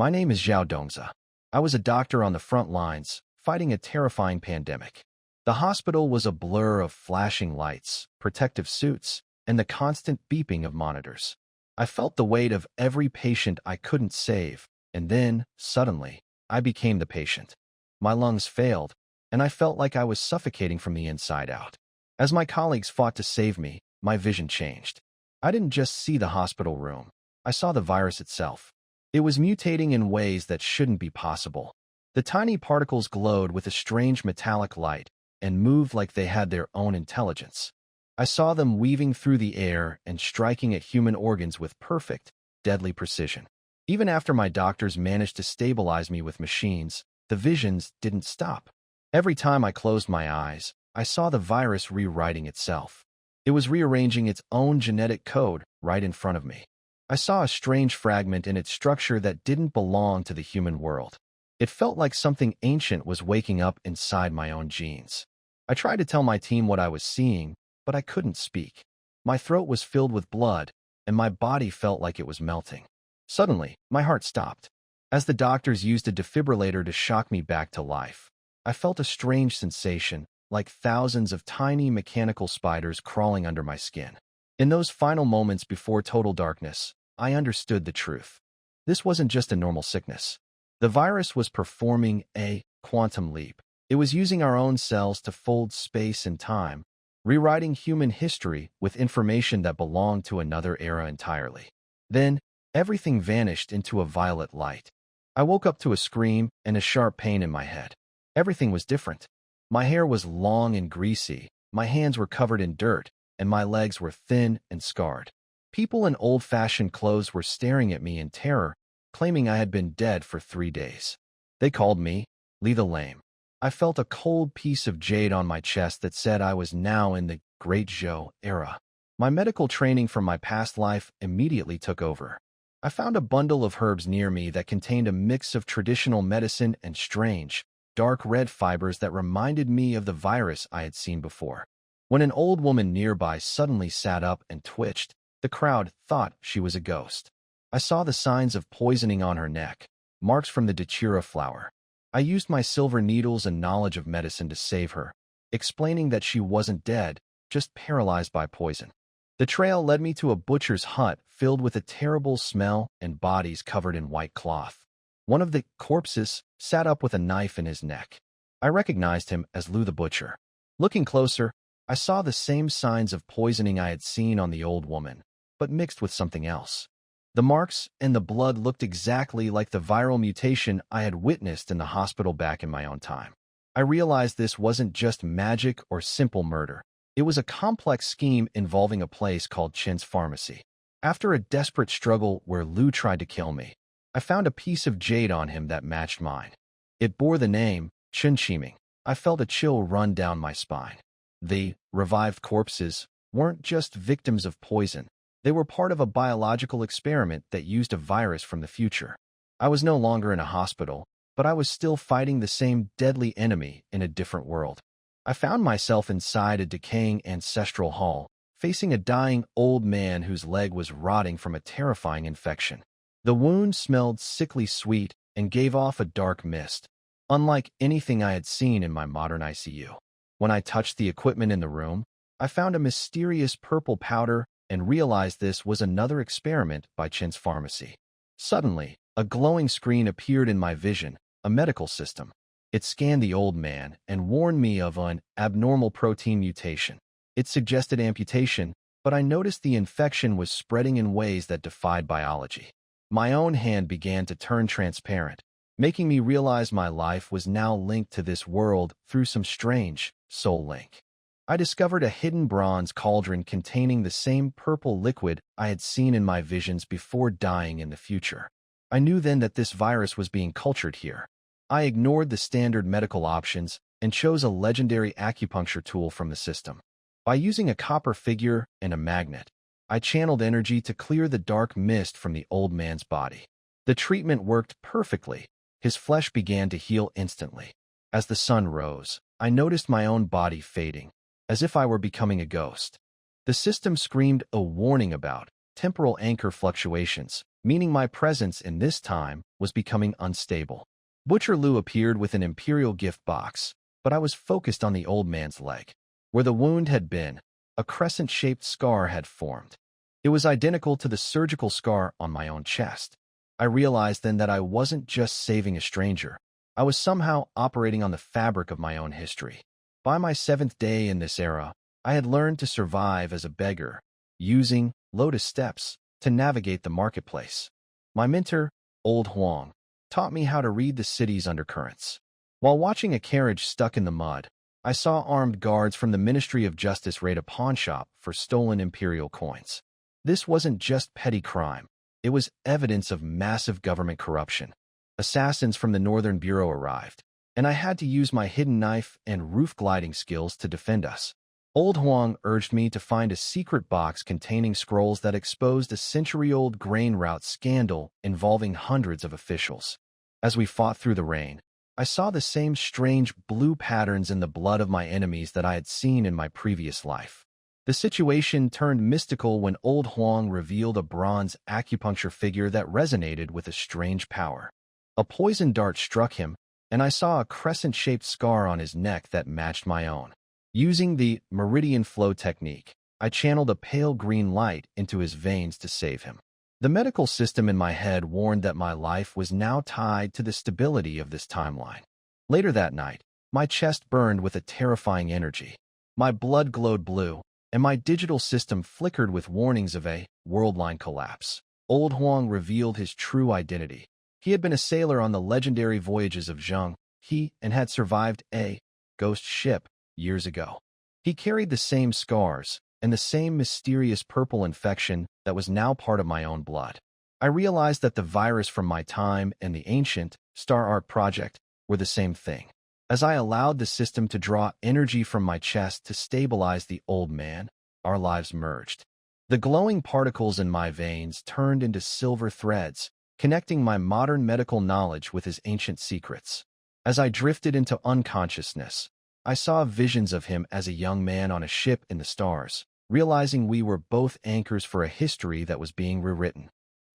My name is Zhao Dongza. I was a doctor on the front lines, fighting a terrifying pandemic. The hospital was a blur of flashing lights, protective suits, and the constant beeping of monitors. I felt the weight of every patient I couldn't save, and then, suddenly, I became the patient. My lungs failed, and I felt like I was suffocating from the inside out. As my colleagues fought to save me, my vision changed. I didn't just see the hospital room. I saw the virus itself. It was mutating in ways that shouldn't be possible. The tiny particles glowed with a strange metallic light and moved like they had their own intelligence. I saw them weaving through the air and striking at human organs with perfect, deadly precision. Even after my doctors managed to stabilize me with machines, the visions didn't stop. Every time I closed my eyes, I saw the virus rewriting itself. It was rearranging its own genetic code right in front of me. I saw a strange fragment in its structure that didn't belong to the human world. It felt like something ancient was waking up inside my own genes. I tried to tell my team what I was seeing, but I couldn't speak. My throat was filled with blood, and my body felt like it was melting. Suddenly, my heart stopped. As the doctors used a defibrillator to shock me back to life, I felt a strange sensation, like thousands of tiny mechanical spiders crawling under my skin. In those final moments before total darkness, I understood the truth. This wasn't just a normal sickness. The virus was performing a quantum leap. It was using our own cells to fold space and time, rewriting human history with information that belonged to another era entirely. Then, everything vanished into a violet light. I woke up to a scream and a sharp pain in my head. Everything was different. My hair was long and greasy, my hands were covered in dirt, and my legs were thin and scarred. People in old-fashioned clothes were staring at me in terror, claiming I had been dead for 3 days. They called me Lee the Lame. I felt a cold piece of jade on my chest that said I was now in the Great Zhou era. My medical training from my past life immediately took over. I found a bundle of herbs near me that contained a mix of traditional medicine and strange, dark red fibers that reminded me of the virus I had seen before. When an old woman nearby suddenly sat up and twitched, the crowd thought she was a ghost. I saw the signs of poisoning on her neck, marks from the datura flower. I used my silver needles and knowledge of medicine to save her, explaining that she wasn't dead, just paralyzed by poison. The trail led me to a butcher's hut filled with a terrible smell and bodies covered in white cloth. One of the corpses sat up with a knife in his neck. I recognized him as Lou the butcher. Looking closer, I saw the same signs of poisoning I had seen on the old woman, but mixed with something else. The marks and the blood looked exactly like the viral mutation I had witnessed in the hospital back in my own time. I realized this wasn't just magic or simple murder. It was a complex scheme involving a place called Chin's Pharmacy. After a desperate struggle where Lou tried to kill me, I found a piece of jade on him that matched mine. It bore the name Chen Qiming. I felt a chill run down my spine. The revived corpses weren't just victims of poison. They were part of a biological experiment that used a virus from the future. I was no longer in a hospital, but I was still fighting the same deadly enemy in a different world. I found myself inside a decaying ancestral hall, facing a dying old man whose leg was rotting from a terrifying infection. The wound smelled sickly sweet and gave off a dark mist, unlike anything I had seen in my modern ICU. When I touched the equipment in the room, I found a mysterious purple powder and realized this was another experiment by Chin's Pharmacy. Suddenly, a glowing screen appeared in my vision, a medical system. It scanned the old man and warned me of an abnormal protein mutation. It suggested amputation, but I noticed the infection was spreading in ways that defied biology. My own hand began to turn transparent, making me realize my life was now linked to this world through some strange soul link. I discovered a hidden bronze cauldron containing the same purple liquid I had seen in my visions before dying in the future. I knew then that this virus was being cultured here. I ignored the standard medical options and chose a legendary acupuncture tool from the system. By using a copper figure and a magnet, I channeled energy to clear the dark mist from the old man's body. The treatment worked perfectly. His flesh began to heal instantly. As the sun rose, I noticed my own body fading, as if I were becoming a ghost. The system screamed a warning about temporal anchor fluctuations, meaning my presence in this time was becoming unstable. Butcher Liu appeared with an imperial gift box, but I was focused on the old man's leg. Where the wound had been, a crescent-shaped scar had formed. It was identical to the surgical scar on my own chest. I realized then that I wasn't just saving a stranger. I was somehow operating on the fabric of my own history. By my 7th day in this era, I had learned to survive as a beggar, using lotus steps to navigate the marketplace. My mentor, Old Huang, taught me how to read the city's undercurrents. While watching a carriage stuck in the mud, I saw armed guards from the Ministry of Justice raid a pawnshop for stolen imperial coins. This wasn't just petty crime. It was evidence of massive government corruption. Assassins from the Northern Bureau arrived, and I had to use my hidden knife and roof gliding skills to defend us. Old Huang urged me to find a secret box containing scrolls that exposed a century-old grain route scandal involving hundreds of officials. As we fought through the rain, I saw the same strange blue patterns in the blood of my enemies that I had seen in my previous life. The situation turned mystical when Old Huang revealed a bronze acupuncture figure that resonated with a strange power. A poison dart struck him, and I saw a crescent-shaped scar on his neck that matched my own. Using the meridian flow technique, I channeled a pale green light into his veins to save him. The medical system in my head warned that my life was now tied to the stability of this timeline. Later that night, my chest burned with a terrifying energy. My blood glowed blue, and my digital system flickered with warnings of a worldline collapse. Old Huang revealed his true identity. He had been a sailor on the legendary voyages of Zheng He and had survived a ghost ship years ago. He carried the same scars and the same mysterious purple infection that was now part of my own blood. I realized that the virus from my time and the ancient Star Art project were the same thing. As I allowed the system to draw energy from my chest to stabilize the old man, our lives merged. The glowing particles in my veins turned into silver threads, connecting my modern medical knowledge with his ancient secrets. As I drifted into unconsciousness, I saw visions of him as a young man on a ship in the stars, realizing we were both anchors for a history that was being rewritten.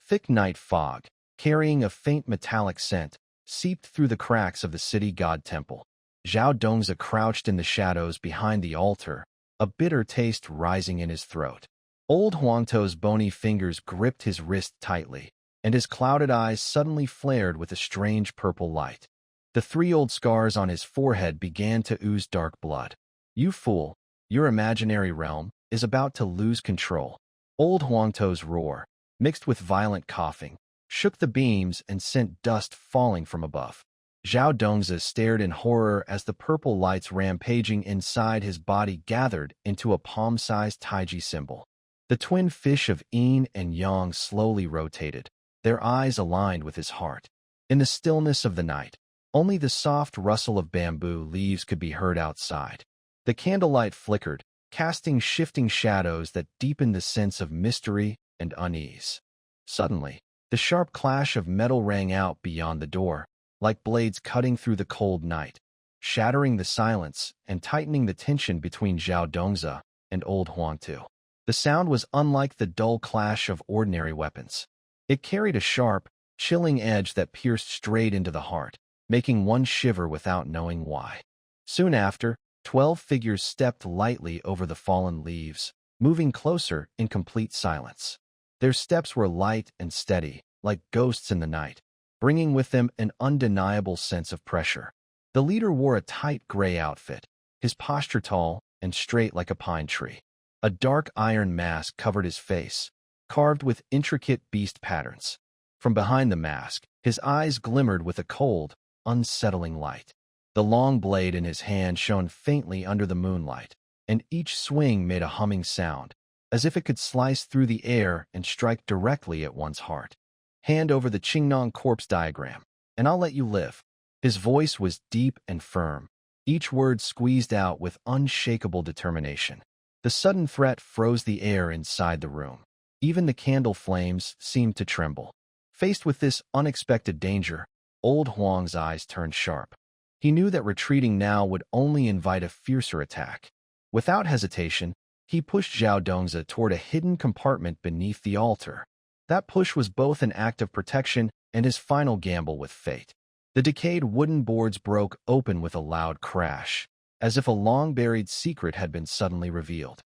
Thick night fog, carrying a faint metallic scent, seeped through the cracks of the city god temple. Zhao Dongza crouched in the shadows behind the altar, a bitter taste rising in his throat. Old Huangto's bony fingers gripped his wrist tightly, and his clouded eyes suddenly flared with a strange purple light. The 3 old scars on his forehead began to ooze dark blood. "You fool, your imaginary realm is about to lose control." Old Huangto's roar, mixed with violent coughing, shook the beams and sent dust falling from above. Zhao Dongza stared in horror as the purple lights rampaging inside his body gathered into a palm-sized Taiji symbol. The twin fish of yin and yang slowly rotated, their eyes aligned with his heart. In the stillness of the night, only the soft rustle of bamboo leaves could be heard outside. The candlelight flickered, casting shifting shadows that deepened the sense of mystery and unease. Suddenly, the sharp clash of metal rang out beyond the door, like blades cutting through the cold night, shattering the silence and tightening the tension between Zhao Dongza and Old Huangtu. The sound was unlike the dull clash of ordinary weapons. It carried a sharp, chilling edge that pierced straight into the heart, making one shiver without knowing why. Soon after, 12 figures stepped lightly over the fallen leaves, moving closer in complete silence. Their steps were light and steady, like ghosts in the night, bringing with them an undeniable sense of pressure. The leader wore a tight gray outfit, his posture tall and straight like a pine tree. A dark iron mask covered his face, carved with intricate beast patterns. From behind the mask, his eyes glimmered with a cold, unsettling light. The long blade in his hand shone faintly under the moonlight, and each swing made a humming sound, as if it could slice through the air and strike directly at one's heart. "Hand over the Qingnong corpse diagram, and I'll let you live." His voice was deep and firm, each word squeezed out with unshakable determination. The sudden threat froze the air inside the room. Even the candle flames seemed to tremble. Faced with this unexpected danger, Old Huang's eyes turned sharp. He knew that retreating now would only invite a fiercer attack. Without hesitation, he pushed Zhao Dongza toward a hidden compartment beneath the altar. That push was both an act of protection and his final gamble with fate. The decayed wooden boards broke open with a loud crash, as if a long-buried secret had been suddenly revealed.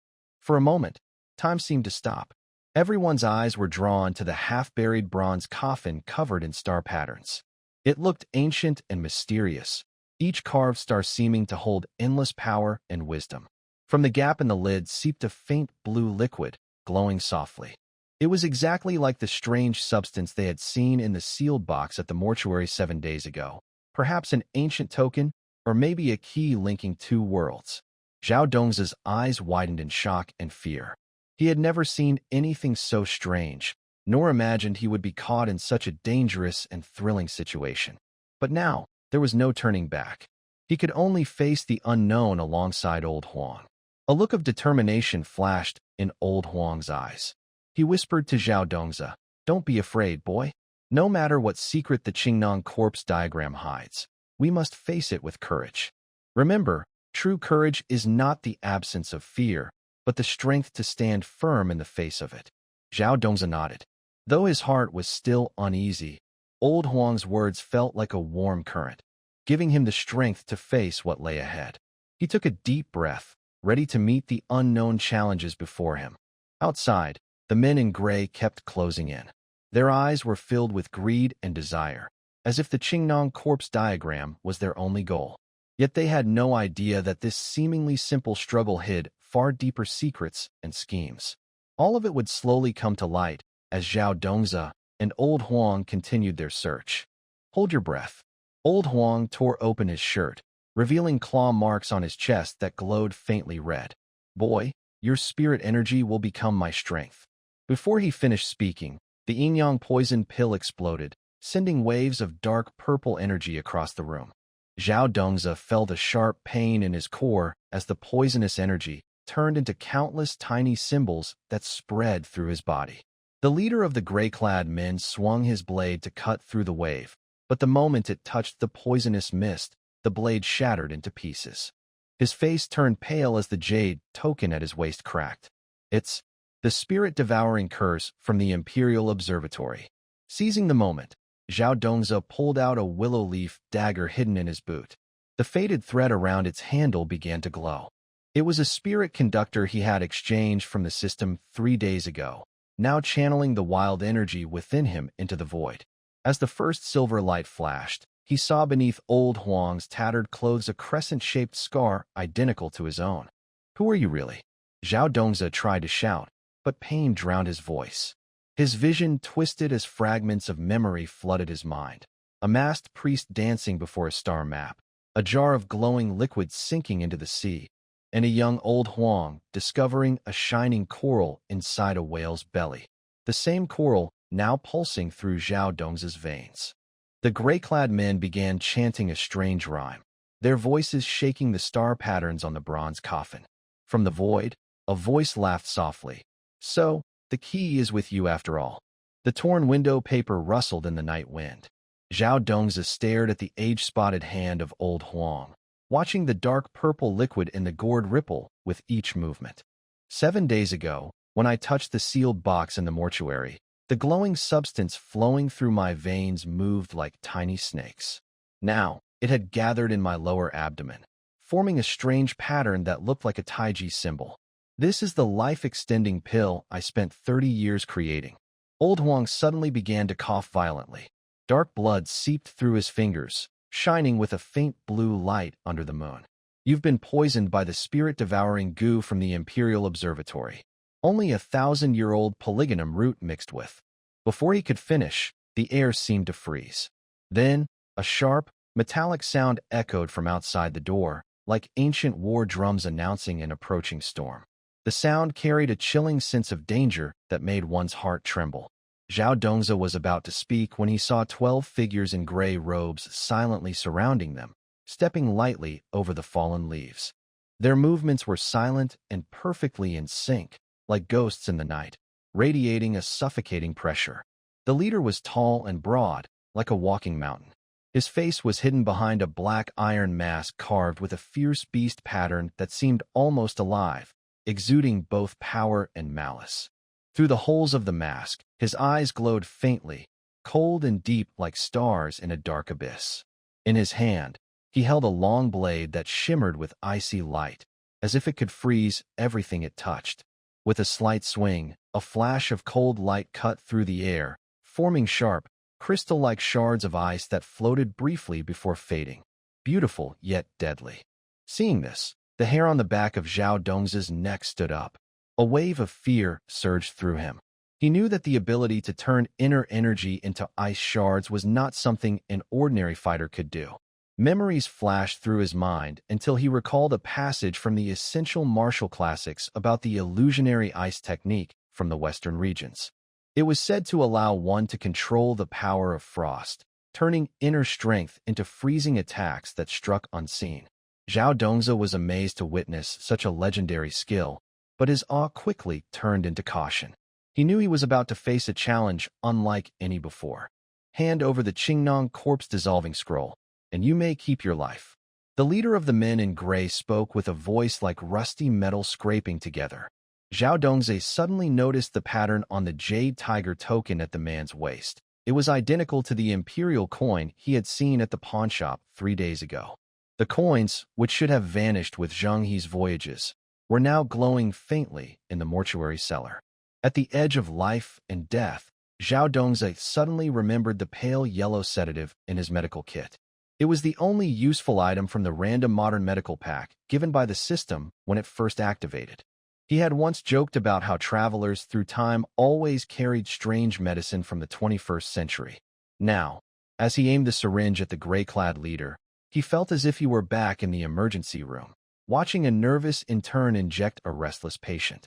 For a moment, time seemed to stop. Everyone's eyes were drawn to the half-buried bronze coffin covered in star patterns. It looked ancient and mysterious, each carved star seeming to hold endless power and wisdom. From the gap in the lid seeped a faint blue liquid, glowing softly. It was exactly like the strange substance they had seen in the sealed box at the mortuary 7 days ago. Perhaps an ancient token, or maybe a key linking two worlds. Zhao Dongza's eyes widened in shock and fear. He had never seen anything so strange, nor imagined he would be caught in such a dangerous and thrilling situation. But now, there was no turning back. He could only face the unknown alongside Old Huang. A look of determination flashed in Old Huang's eyes. He whispered to Zhao Dongza, "Don't be afraid, boy. No matter what secret the Qingnong corpse diagram hides, we must face it with courage. Remember, true courage is not the absence of fear, but the strength to stand firm in the face of it." Zhao Dongza nodded. Though his heart was still uneasy, Old Huang's words felt like a warm current, giving him the strength to face what lay ahead. He took a deep breath, ready to meet the unknown challenges before him. Outside, the men in gray kept closing in. Their eyes were filled with greed and desire, as if the Qingnong corpse diagram was their only goal. Yet they had no idea that this seemingly simple struggle hid far deeper secrets and schemes. All of it would slowly come to light as Zhao Dongza and Old Huang continued their search. Hold your breath. Old Huang tore open his shirt, revealing claw marks on his chest that glowed faintly red. Boy, your spirit energy will become my strength. Before he finished speaking, the yin-yang poison pill exploded, sending waves of dark purple energy across the room. Zhao Dongza felt a sharp pain in his core as the poisonous energy turned into countless tiny symbols that spread through his body. The leader of the gray-clad men swung his blade to cut through the wave, but the moment it touched the poisonous mist, the blade shattered into pieces. His face turned pale as the jade token at his waist cracked. It's the spirit-devouring curse from the Imperial Observatory. Seizing the moment, Zhao Dongza pulled out a willow leaf dagger hidden in his boot. The faded thread around its handle began to glow. It was a spirit conductor he had exchanged from the system 3 days ago, now channeling the wild energy within him into the void. As the first silver light flashed, he saw beneath Old Huang's tattered clothes a crescent-shaped scar identical to his own. Who are you really? Zhao Dongza tried to shout, but pain drowned his voice. His vision twisted as fragments of memory flooded his mind. A masked priest dancing before a star map, a jar of glowing liquid sinking into the sea, and a young Old Huang discovering a shining coral inside a whale's belly. The same coral now pulsing through Zhao Dongza's veins. The gray-clad men began chanting a strange rhyme, their voices shaking the star patterns on the bronze coffin. From the void, a voice laughed softly. So, the key is with you after all. The torn window paper rustled in the night wind. Zhao Dongza stared at the age-spotted hand of Old Huang, watching the dark purple liquid in the gourd ripple with each movement. 7 days ago, when I touched the sealed box in the mortuary, the glowing substance flowing through my veins moved like tiny snakes. Now, it had gathered in my lower abdomen, forming a strange pattern that looked like a Taiji symbol. This is the life-extending pill I spent 30 years creating. Old Huang suddenly began to cough violently. Dark blood seeped through his fingers, shining with a faint blue light under the moon. You've been poisoned by the spirit-devouring goo from the Imperial Observatory. Only a 1,000-year-old polygonum root mixed with. Before he could finish, the air seemed to freeze. Then, a sharp, metallic sound echoed from outside the door, like ancient war drums announcing an approaching storm. The sound carried a chilling sense of danger that made one's heart tremble. Zhao Dongza was about to speak when he saw 12 figures in gray robes silently surrounding them, stepping lightly over the fallen leaves. Their movements were silent and perfectly in sync, like ghosts in the night, radiating a suffocating pressure. The leader was tall and broad, like a walking mountain. His face was hidden behind a black iron mask carved with a fierce beast pattern that seemed almost alive, exuding both power and malice. Through the holes of the mask, his eyes glowed faintly, cold and deep like stars in a dark abyss. In his hand, he held a long blade that shimmered with icy light, as if it could freeze everything it touched. With a slight swing, a flash of cold light cut through the air, forming sharp, crystal-like shards of ice that floated briefly before fading. Beautiful, yet deadly. Seeing this, the hair on the back of Zhao Dongza's neck stood up. A wave of fear surged through him. He knew that the ability to turn inner energy into ice shards was not something an ordinary fighter could do. Memories flashed through his mind until he recalled a passage from the essential martial classics about the illusionary ice technique from the Western regions. It was said to allow one to control the power of frost, turning inner strength into freezing attacks that struck unseen. Zhao Dongza was amazed to witness such a legendary skill, but his awe quickly turned into caution. He knew he was about to face a challenge unlike any before. Hand over the Qingnong corpse-dissolving scroll, and you may keep your life. The leader of the men in gray spoke with a voice like rusty metal scraping together. Zhao Dongze suddenly noticed the pattern on the Jade Tiger token at the man's waist. It was identical to the imperial coin he had seen at the pawnshop 3 days ago. The coins, which should have vanished with Zhang He's voyages, were now glowing faintly in the mortuary cellar. At the edge of life and death, Zhao Dongze suddenly remembered the pale yellow sedative in his medical kit. It was the only useful item from the random modern medical pack given by the system when it first activated. He had once joked about how travelers through time always carried strange medicine from the 21st century. Now, as he aimed the syringe at the gray-clad leader, he felt as if he were back in the emergency room, watching a nervous intern inject a restless patient.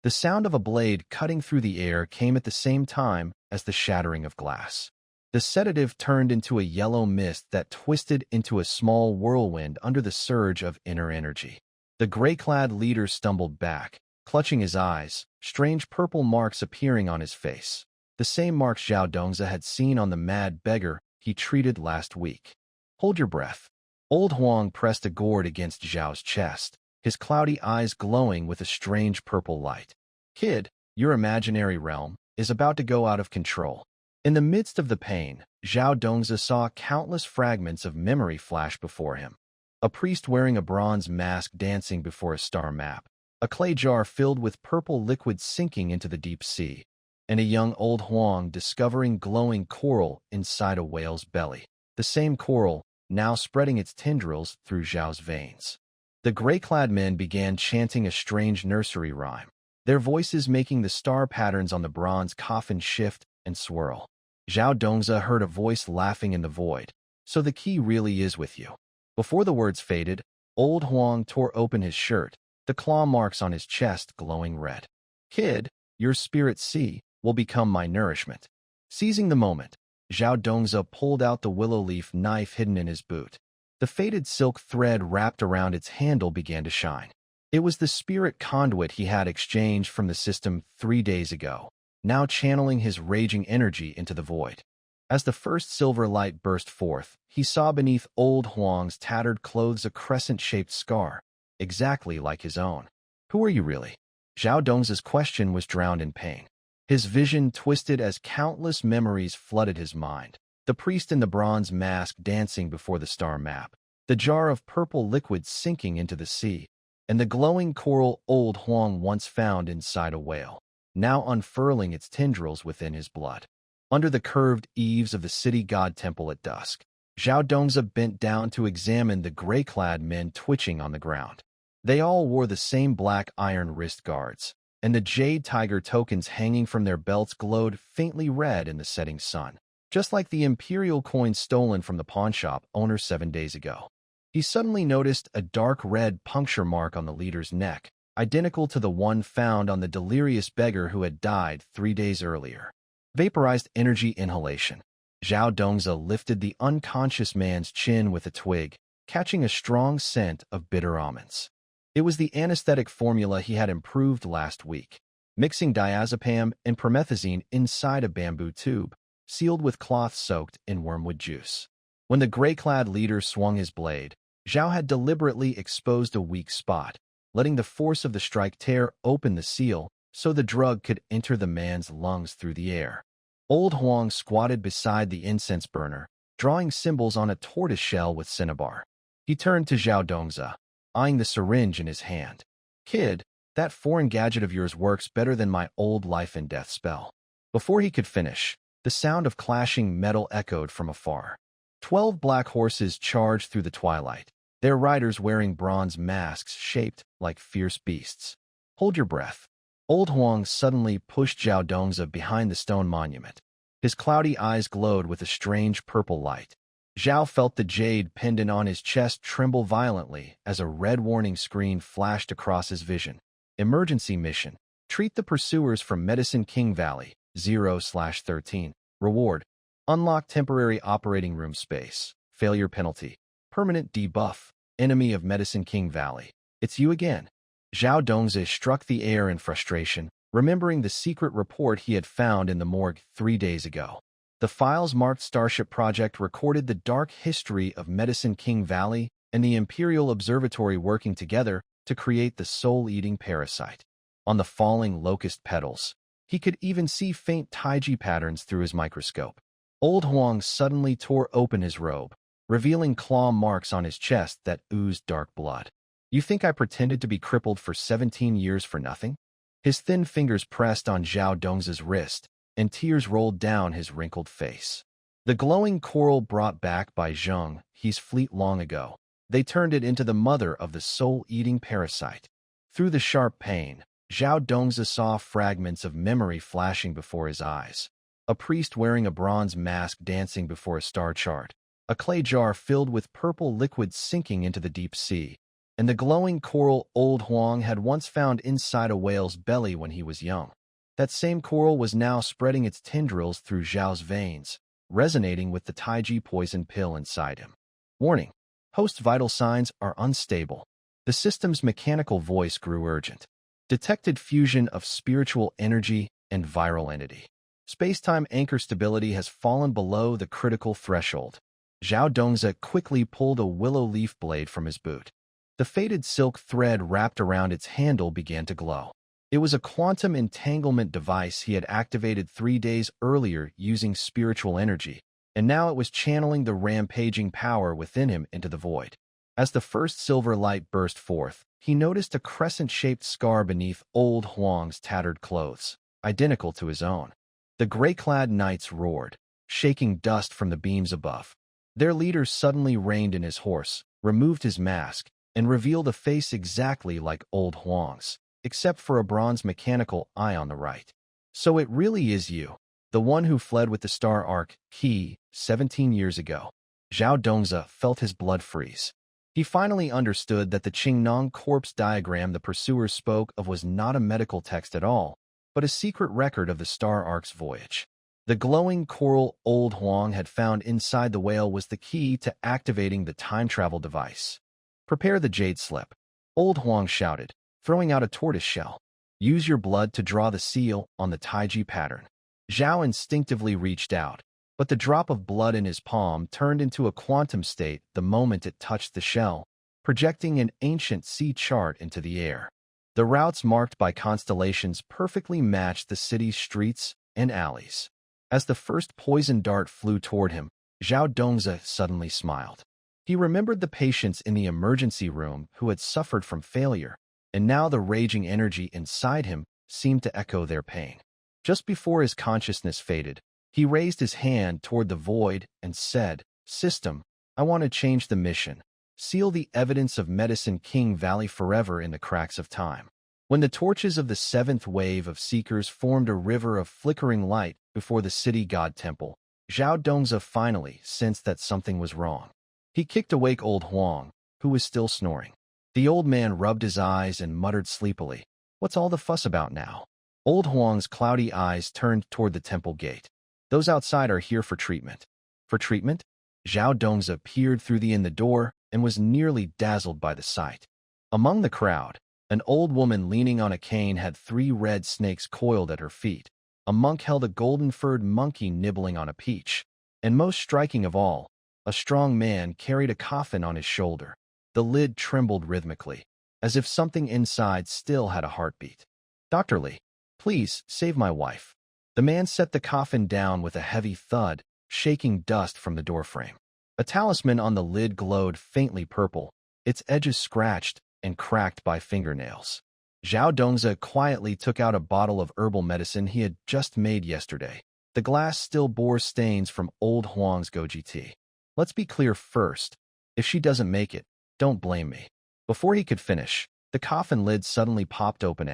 The sound of a blade cutting through the air came at the same time as the shattering of glass. The sedative turned into a yellow mist that twisted into a small whirlwind under the surge of inner energy. The gray-clad leader stumbled back, clutching his eyes, strange purple marks appearing on his face. The same marks Zhao Dongza had seen on the mad beggar he treated last week. Hold your breath. Old Huang pressed a gourd against Zhao's chest, his cloudy eyes glowing with a strange purple light. Kid, your imaginary realm is about to go out of control. In the midst of the pain, Zhao Dongza saw countless fragments of memory flash before him. A priest wearing a bronze mask dancing before a star map, a clay jar filled with purple liquid sinking into the deep sea, and a young old Huang discovering glowing coral inside a whale's belly. The same coral, now spreading its tendrils through Zhao's veins. The gray-clad men began chanting a strange nursery rhyme, their voices making the star patterns on the bronze coffin shift and swirl. Zhao Dongza heard a voice laughing in the void. So the key really is with you. Before the words faded, old Huang tore open his shirt, the claw marks on his chest glowing red. Kid, your spirit sea will become my nourishment. Seizing the moment, Zhao Dongza pulled out the willow leaf knife hidden in his boot. The faded silk thread wrapped around its handle began to shine. It was the spirit conduit he had exchanged from the system 3 days ago, now channeling his raging energy into the void. As the first silver light burst forth, he saw beneath old Huang's tattered clothes a crescent-shaped scar, exactly like his own. Who are you really? Zhao Dongza's question was drowned in pain. His vision twisted as countless memories flooded his mind. The priest in the bronze mask dancing before the star map, the jar of purple liquid sinking into the sea, and the glowing coral old Huang once found inside a whale, now unfurling its tendrils within his blood. Under the curved eaves of the city god temple at dusk, Zhao Dongza bent down to examine the gray-clad men twitching on the ground. They all wore the same black iron wrist guards, and the Jade Tiger tokens hanging from their belts glowed faintly red in the setting sun, just like the imperial coin stolen from the pawnshop owner 7 days ago. He suddenly noticed a dark red puncture mark on the leader's neck, identical to the one found on the delirious beggar who had died 3 days earlier. Vaporized energy inhalation. Zhao Dongza lifted the unconscious man's chin with a twig, catching a strong scent of bitter almonds. It was the anesthetic formula he had improved last week, mixing diazepam and promethazine inside a bamboo tube, sealed with cloth soaked in wormwood juice. When the gray-clad leader swung his blade, Zhao had deliberately exposed a weak spot, letting the force of the strike tear open the seal so the drug could enter the man's lungs through the air. Old Huang squatted beside the incense burner, drawing symbols on a tortoise shell with cinnabar. He turned to Zhao Dongzi, eyeing the syringe in his hand. "Kid, that foreign gadget of yours works better than my old life and death spell." Before he could finish, the sound of clashing metal echoed from afar. 12 black horses charged through the twilight, their riders wearing bronze masks shaped like fierce beasts. "Hold your breath." Old Huang suddenly pushed Zhao Dongzi behind the stone monument. His cloudy eyes glowed with a strange purple light. Zhao felt the jade pendant on his chest tremble violently as a red warning screen flashed across his vision. Emergency mission. Treat the pursuers from Medicine King Valley, 0/13. Reward. Unlock temporary operating room space. Failure penalty. Permanent debuff. Enemy of Medicine King Valley. It's you again. Zhao Dongzi struck the air in frustration, remembering the secret report he had found in the morgue 3 days ago. The files marked Starship Project recorded the dark history of Medicine King Valley and the Imperial Observatory working together to create the soul-eating parasite. On the falling locust petals, he could even see faint taiji patterns through his microscope. Old Huang suddenly tore open his robe, revealing claw marks on his chest that oozed dark blood. "You think I pretended to be crippled for 17 years for nothing?" His thin fingers pressed on Zhao Dongzi's wrist, and tears rolled down his wrinkled face. The glowing coral brought back by Zheng He's fleet long ago. They turned it into the mother of the soul-eating parasite. Through the sharp pain, Zhao Dongzi saw fragments of memory flashing before his eyes. A priest wearing a bronze mask dancing before a star chart, a clay jar filled with purple liquid sinking into the deep sea, and the glowing coral Old Huang had once found inside a whale's belly when he was young. That same coral was now spreading its tendrils through Zhao's veins, resonating with the taiji poison pill inside him. Warning: host vital signs are unstable. The system's mechanical voice grew urgent. Detected fusion of spiritual energy and viral entity. Space-time anchor stability has fallen below the critical threshold. Zhao Dongzi quickly pulled a willow leaf blade from his boot. The faded silk thread wrapped around its handle began to glow. It was a quantum entanglement device he had activated 3 days earlier using spiritual energy, and now it was channeling the rampaging power within him into the void. As the first silver light burst forth, he noticed a crescent-shaped scar beneath Old Huang's tattered clothes, identical to his own. The gray-clad knights roared, shaking dust from the beams above. Their leader suddenly reined in his horse, removed his mask, and revealed a face exactly like Old Huang's, except for a bronze mechanical eye on the right. "So it really is you, the one who fled with the Star Ark key 17 years ago." Zhao Dongzi felt his blood freeze. He finally understood that the Qingnong corpse diagram the pursuers spoke of was not a medical text at all, but a secret record of the Star Ark's voyage. The glowing coral Old Huang had found inside the whale was the key to activating the time travel device. "Prepare the jade slip," Old Huang shouted, throwing out a tortoise shell. "Use your blood to draw the seal on the taiji pattern." Zhao instinctively reached out, but the drop of blood in his palm turned into a quantum state the moment it touched the shell, projecting an ancient sea chart into the air. The routes marked by constellations perfectly matched the city's streets and alleys. As the first poison dart flew toward him, Zhao Dongzi suddenly smiled. He remembered the patients in the emergency room who had suffered from failure, and now the raging energy inside him seemed to echo their pain. Just before his consciousness faded, he raised his hand toward the void and said, "System, I want to change the mission. Seal the evidence of Medicine King Valley forever in the cracks of time." When the torches of the 7th wave of seekers formed a river of flickering light before the city god temple, Zhao Dongzi finally sensed that something was wrong. He kicked awake Old Huang, who was still snoring. The old man rubbed his eyes and muttered sleepily, "What's all the fuss about now?" Old Huang's cloudy eyes turned toward the temple gate. "Those outside are here for treatment." "For treatment?" Zhao Dongzi peered through the door and was nearly dazzled by the sight. Among the crowd, an old woman leaning on a cane had 3 red snakes coiled at her feet. A monk held a golden-furred monkey nibbling on a peach. And most striking of all, a strong man carried a coffin on his shoulder. The lid trembled rhythmically, as if something inside still had a heartbeat. "Dr. Li." Please, save my wife. The man set the coffin down with a heavy thud, shaking dust from the doorframe. A talisman on the lid glowed faintly purple, its edges scratched and cracked by fingernails. Zhao Dongzi quietly took out a bottle of herbal medicine he had just made yesterday. The glass still bore stains from old Huang's goji tea. Let's be clear first. If she doesn't make it, don't blame me. Before he could finish, the coffin lid suddenly popped open.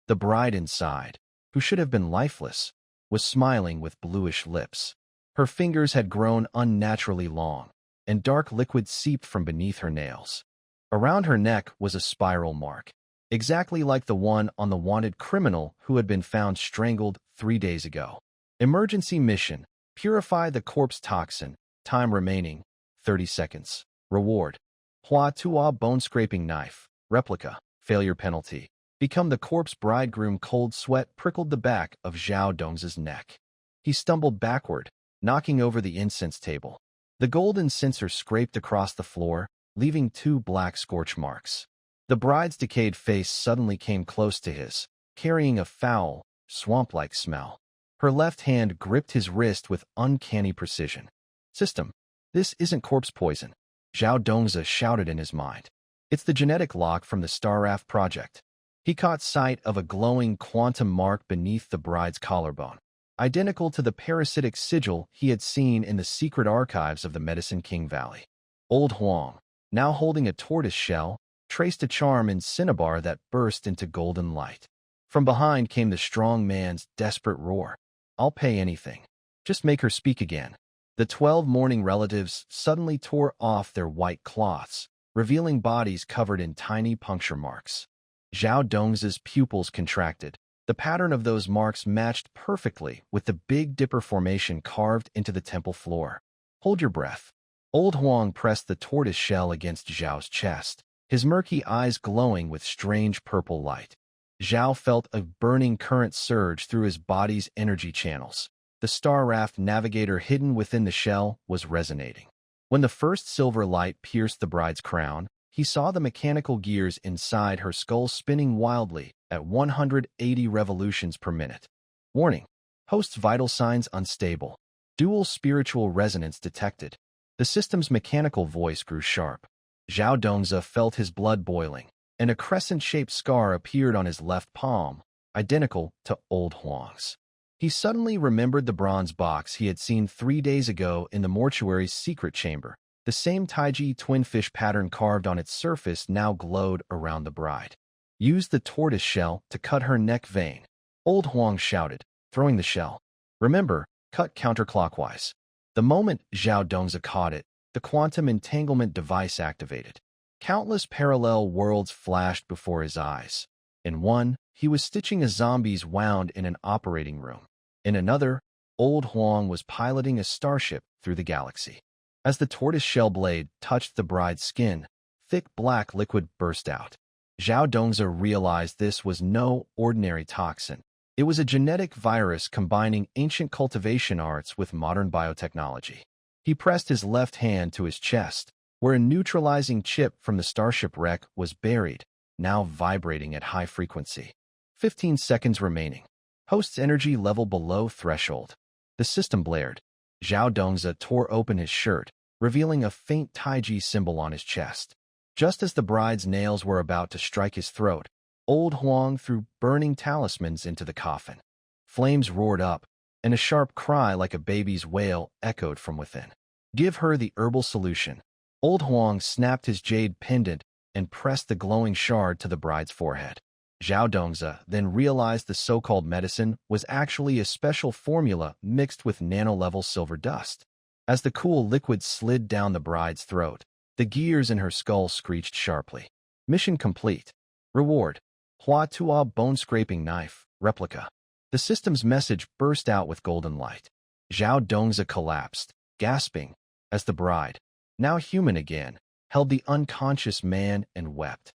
The bride inside, who should have been lifeless, was smiling with bluish lips. Her fingers had grown unnaturally long, and dark liquid seeped from beneath her nails. Around her neck was a spiral mark, exactly like the one on the wanted criminal who had been found strangled 3 days ago. Emergency mission: purify the corpse toxin. Time remaining, 30 seconds. Reward: Hua Tua bone-scraping knife. Replica. Failure penalty: become the corpse bridegroom. Cold sweat prickled the back of Zhao Dongzi's neck. He stumbled backward, knocking over the incense table. The golden censer scraped across the floor, leaving 2 black scorch marks. The bride's decayed face suddenly came close to his, carrying a foul, swamp-like smell. Her left hand gripped his wrist with uncanny precision. System: this isn't corpse poison, Zhao Dongzi shouted in his mind. It's the genetic lock from the Starraft project. He caught sight of a glowing quantum mark beneath the bride's collarbone, identical to the parasitic sigil he had seen in the secret archives of the Medicine King Valley. Old Huang, now holding a tortoise shell, traced a charm in cinnabar that burst into golden light. From behind came the strong man's desperate roar. I'll pay anything. Just make her speak again. The 12 mourning relatives suddenly tore off their white cloths, revealing bodies covered in tiny puncture marks. Zhao Dongzi's pupils contracted. The pattern of those marks matched perfectly with the Big Dipper formation carved into the temple floor. Hold your breath. Old Huang pressed the tortoise shell against Zhao's chest, his murky eyes glowing with strange purple light. Zhao felt a burning current surge through his body's energy channels. The Starraft navigator hidden within the shell was resonating. When the first silver light pierced the bride's crown, he saw the mechanical gears inside her skull spinning wildly at 180 revolutions per minute. Warning: host's vital signs unstable. Dual spiritual resonance detected. The system's mechanical voice grew sharp. Zhao Dongzi felt his blood boiling, and a crescent-shaped scar appeared on his left palm, identical to old Huang's. He suddenly remembered the bronze box he had seen 3 days ago in the mortuary's secret chamber. The same Taiji twinfish pattern carved on its surface now glowed around the bride. Use the tortoise shell to cut her neck vein, old Huang shouted, throwing the shell. Remember, cut counterclockwise. The moment Zhao Dongzi caught it, the quantum entanglement device activated. Countless parallel worlds flashed before his eyes. In one, he was stitching a zombie's wound in an operating room. In another, old Huang was piloting a starship through the galaxy. As the tortoise shell blade touched the bride's skin, thick black liquid burst out. Zhao Dongzi realized this was no ordinary toxin. It was a genetic virus combining ancient cultivation arts with modern biotechnology. He pressed his left hand to his chest, where a neutralizing chip from the starship wreck was buried, now vibrating at high frequency. 15 seconds remaining. Host's energy level below threshold. The system blared. Zhao Dongzi tore open his shirt, revealing a faint Taiji symbol on his chest. Just as the bride's nails were about to strike his throat, old Huang threw burning talismans into the coffin. Flames roared up, and a sharp cry like a baby's wail echoed from within. Give her the herbal solution. Old Huang snapped his jade pendant and pressed the glowing shard to the bride's forehead. Zhao Dongzi then realized the so-called medicine was actually a special formula mixed with nano-level silver dust. As the cool liquid slid down the bride's throat, the gears in her skull screeched sharply. Mission complete. Reward: Hua Tua bone-scraping knife. Replica. The system's message burst out with golden light. Zhao Dongzi collapsed, gasping, as the bride, now human again, held the unconscious man and wept.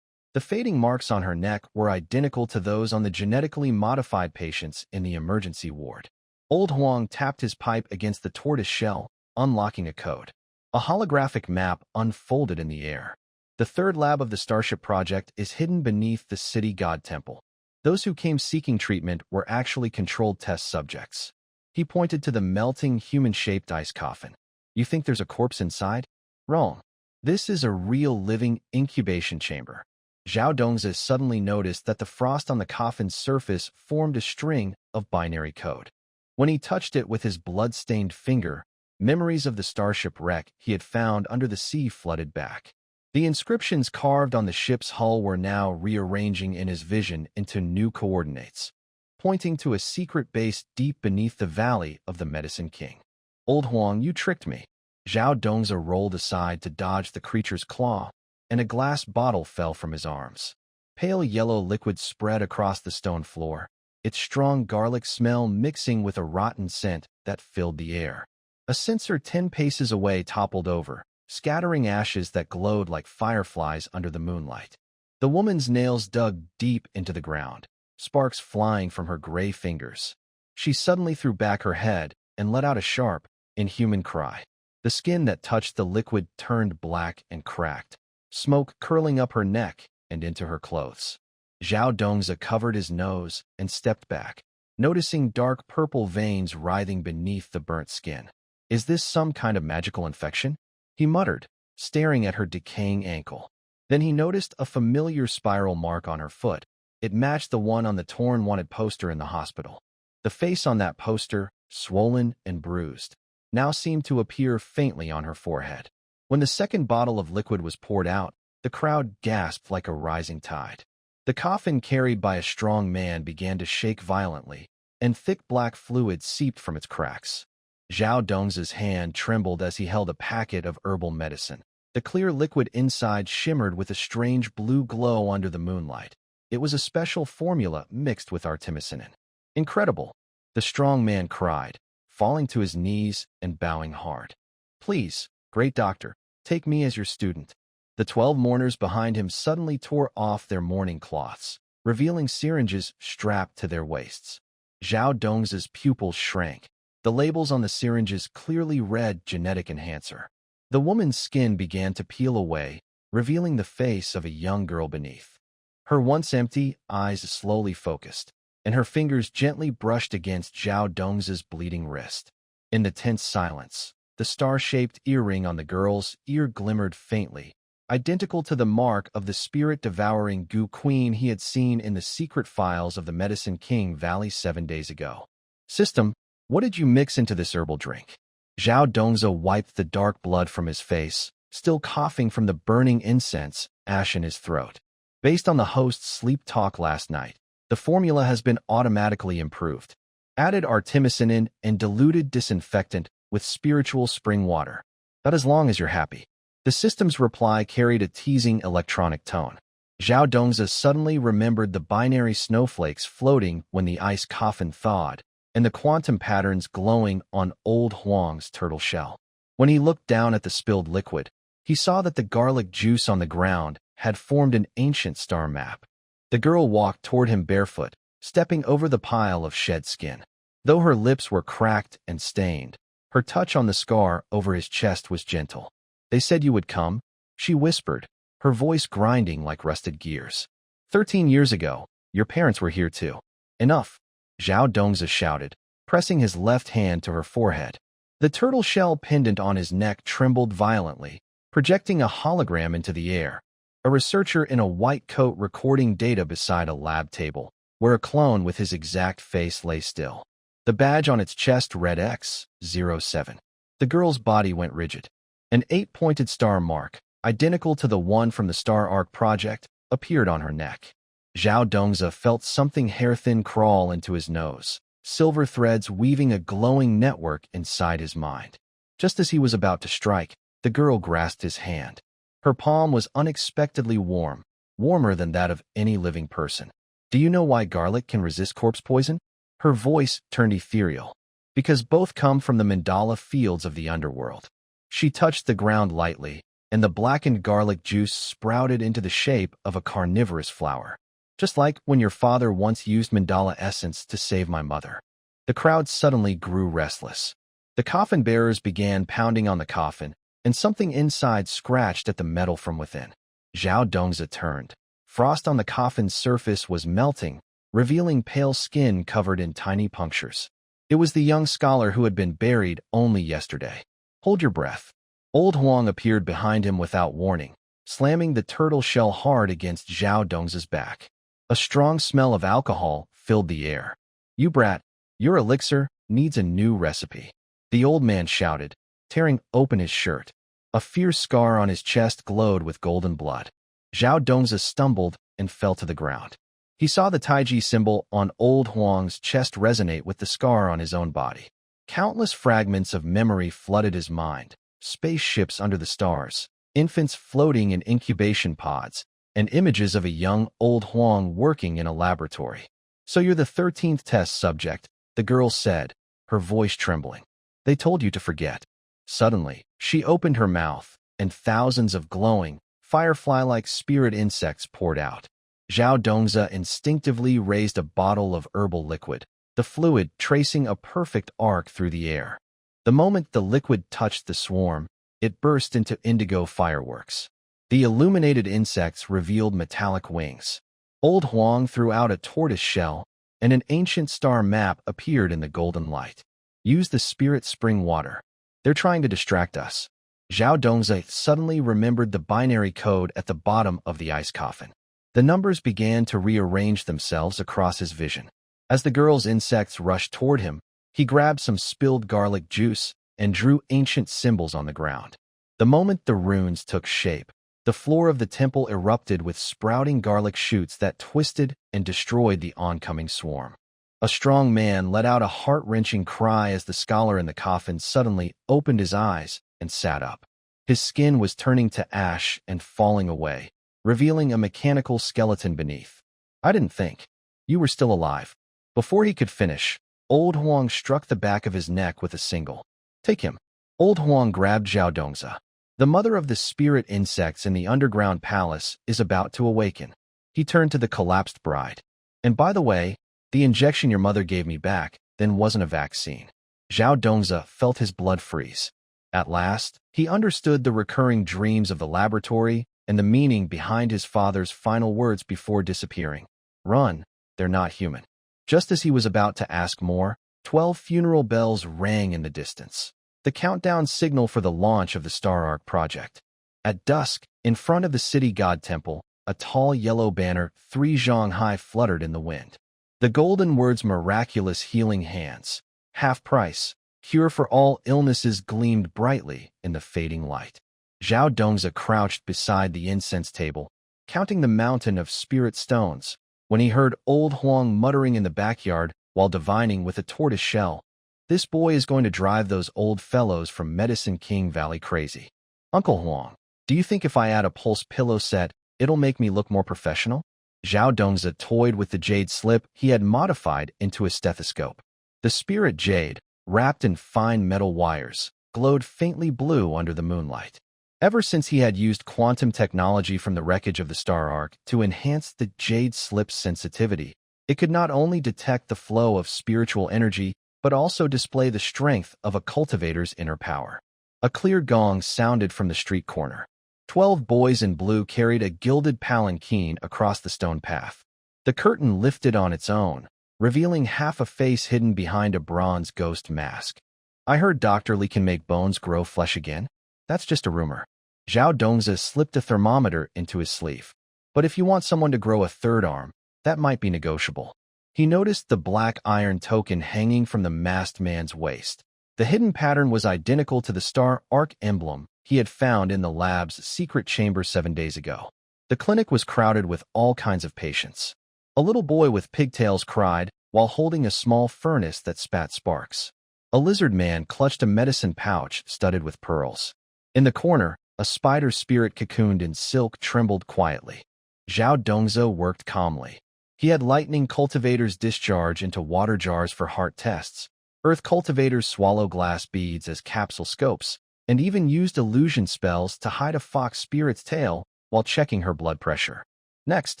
The fading marks on her neck were identical to those on the genetically modified patients in the emergency ward. Old Huang tapped his pipe against the tortoise shell, unlocking a code. A holographic map unfolded in the air. The third lab of the Starship Project is hidden beneath the city god temple. Those who came seeking treatment were actually controlled test subjects. He pointed to the melting, human-shaped ice coffin. You think there's a corpse inside? Wrong. This is a real living incubation chamber. Zhao Dongzi suddenly noticed that the frost on the coffin's surface formed a string of binary code. When he touched it with his blood-stained finger, memories of the starship wreck he had found under the sea flooded back. The inscriptions carved on the ship's hull were now rearranging in his vision into new coordinates, pointing to a secret base deep beneath the valley of the Medicine King. Old Huang, you tricked me. Zhao Dongzi rolled aside to dodge the creature's claw, and a glass bottle fell from his arms. Pale yellow liquid spread across the stone floor, its strong garlic smell mixing with a rotten scent that filled the air. A censer 10 paces away toppled over, scattering ashes that glowed like fireflies under the moonlight. The woman's nails dug deep into the ground, sparks flying from her gray fingers. She suddenly threw back her head and let out a sharp, inhuman cry. The skin that touched the liquid turned black and cracked, smoke curling up her neck and into her clothes. Zhao Dongzi covered his nose and stepped back, noticing dark purple veins writhing beneath the burnt skin. Is this some kind of magical infection? He muttered, staring at her decaying ankle. Then he noticed a familiar spiral mark on her foot. It matched the one on the torn wanted poster in the hospital. The face on that poster, swollen and bruised, now seemed to appear faintly on her forehead. When the second bottle of liquid was poured out, the crowd gasped like a rising tide. The coffin carried by a strong man began to shake violently, and thick black fluid seeped from its cracks. Zhao Dongzi's hand trembled as he held a packet of herbal medicine. The clear liquid inside shimmered with a strange blue glow under the moonlight. It was a special formula mixed with artemisinin. Incredible, the strong man cried, falling to his knees and bowing hard. Please, great doctor, take me as your student. The 12 mourners behind him suddenly tore off their mourning cloths, revealing syringes strapped to their waists. Zhao Dongzi's pupils shrank. The labels on the syringes clearly read genetic enhancer. The woman's skin began to peel away, revealing the face of a young girl beneath. Her once empty eyes slowly focused, and her fingers gently brushed against Zhao Dongzi's bleeding wrist. In the tense silence, the star-shaped earring on the girl's ear glimmered faintly, identical to the mark of the spirit-devouring Gu Queen he had seen in the secret files of the Medicine King Valley 7 days ago. System, what did you mix into this herbal drink? Zhao Dongzi wiped the dark blood from his face, still coughing from the burning incense ash in his throat. Based on the host's sleep talk last night, the formula has been automatically improved. Added artemisinin and diluted disinfectant with spiritual spring water. Not as long as you're happy. The system's reply carried a teasing electronic tone. Zhao Dongzi suddenly remembered the binary snowflakes floating when the ice coffin thawed, and the quantum patterns glowing on old Huang's turtle shell. When he looked down at the spilled liquid, he saw that the garlic juice on the ground had formed an ancient star map. The girl walked toward him barefoot, stepping over the pile of shed skin. Though her lips were cracked and stained, her touch on the scar over his chest was gentle. They said you would come, she whispered, her voice grinding like rusted gears. 13 years ago, your parents were here too. Enough, Zhao Dongzi shouted, pressing his left hand to her forehead. The turtle shell pendant on his neck trembled violently, projecting a hologram into the air. A researcher in a white coat recording data beside a lab table, where a clone with his exact face lay still. The badge on its chest read X07. The girl's body went rigid. An 8-pointed star mark, identical to the one from the Star Arc project, appeared on her neck. Zhao Dongzi felt something hair-thin crawl into his nose, silver threads weaving a glowing network inside his mind. Just as he was about to strike, the girl grasped his hand. Her palm was unexpectedly warm, warmer than that of any living person. Do you know why garlic can resist corpse poison? Her voice turned ethereal. Because both come from the mandala fields of the underworld. She touched the ground lightly, and the blackened garlic juice sprouted into the shape of a carnivorous flower. Just like when your father once used mandala essence to save my mother. The crowd suddenly grew restless. The coffin bearers began pounding on the coffin, and something inside scratched at the metal from within. Zhao Dongzi turned. Frost on the coffin's surface was melting, revealing pale skin covered in tiny punctures. It was the young scholar who had been buried only yesterday. Hold your breath. Old Huang appeared behind him without warning, slamming the turtle shell hard against Zhao Dongza's back. A strong smell of alcohol filled the air. You brat, your elixir needs a new recipe. The old man shouted, tearing open his shirt. A fierce scar on his chest glowed with golden blood. Zhao Dongza stumbled and fell to the ground. He saw the Taiji symbol on Old Huang's chest resonate with the scar on his own body. Countless fragments of memory flooded his mind. Spaceships under the stars, infants floating in incubation pods, and images of a young Old Huang working in a laboratory. So you're the 13th test subject, the girl said, her voice trembling. They told you to forget. Suddenly, she opened her mouth, and thousands of glowing, firefly-like spirit insects poured out. Zhao Dongza instinctively raised a bottle of herbal liquid, the fluid tracing a perfect arc through the air. The moment the liquid touched the swarm, it burst into indigo fireworks. The illuminated insects revealed metallic wings. Old Huang threw out a tortoise shell, and an ancient star map appeared in the golden light. Use the spirit spring water. They're trying to distract us. Zhao Dongza suddenly remembered the binary code at the bottom of the ice coffin. The numbers began to rearrange themselves across his vision. As the girl's insects rushed toward him, he grabbed some spilled garlic juice and drew ancient symbols on the ground. The moment the runes took shape, the floor of the temple erupted with sprouting garlic shoots that twisted and destroyed the oncoming swarm. A strong man let out a heart-wrenching cry as the scholar in the coffin suddenly opened his eyes and sat up. His skin was turning to ash and falling away, revealing a mechanical skeleton beneath. I didn't think. You were still alive. Before he could finish, Old Huang struck the back of his neck with a single. Take him. Old Huang grabbed Zhao Dongza. The mother of the spirit insects in the underground palace is about to awaken. He turned to the collapsed bride. And by the way, the injection your mother gave me back then wasn't a vaccine. Zhao Dongza felt his blood freeze. At last, he understood the recurring dreams of the laboratory and the meaning behind his father's final words before disappearing. Run, they're not human. Just as he was about to ask more, 12 funeral bells rang in the distance. The countdown signal for the launch of the Star Arc project. At dusk, in front of the city god temple, a tall yellow banner 3 zhang high fluttered in the wind. The golden words miraculous healing hands, half price, cure for all illnesses gleamed brightly in the fading light. Zhao Dongza crouched beside the incense table, counting the mountain of spirit stones, when he heard Old Huang muttering in the backyard while divining with a tortoise shell. This boy is going to drive those old fellows from Medicine King Valley crazy. Uncle Huang, do you think if I add a pulse pillow set, it'll make me look more professional? Zhao Dongza toyed with the jade slip he had modified into a stethoscope. The spirit jade, wrapped in fine metal wires, glowed faintly blue under the moonlight. Ever since he had used quantum technology from the wreckage of the Star Arc to enhance the jade slip's sensitivity, it could not only detect the flow of spiritual energy, but also display the strength of a cultivator's inner power. A clear gong sounded from the street corner. 12 boys in blue carried a gilded palanquin across the stone path. The curtain lifted on its own, revealing half a face hidden behind a bronze ghost mask. I heard Dr. Li can make bones grow flesh again. That's just a rumor. Zhao Dongza slipped a thermometer into his sleeve. But if you want someone to grow a third arm, that might be negotiable. He noticed the black iron token hanging from the masked man's waist. The hidden pattern was identical to the Star Arc emblem he had found in the lab's secret chamber 7 days ago. The clinic was crowded with all kinds of patients. A little boy with pigtails cried while holding a small furnace that spat sparks. A lizard man clutched a medicine pouch studded with pearls. In the corner, a spider spirit cocooned in silk trembled quietly. Zhao Dongza worked calmly. He had lightning cultivators discharge into water jars for heart tests. Earth cultivators swallow glass beads as capsule scopes, and even used illusion spells to hide a fox spirit's tail while checking her blood pressure. Next,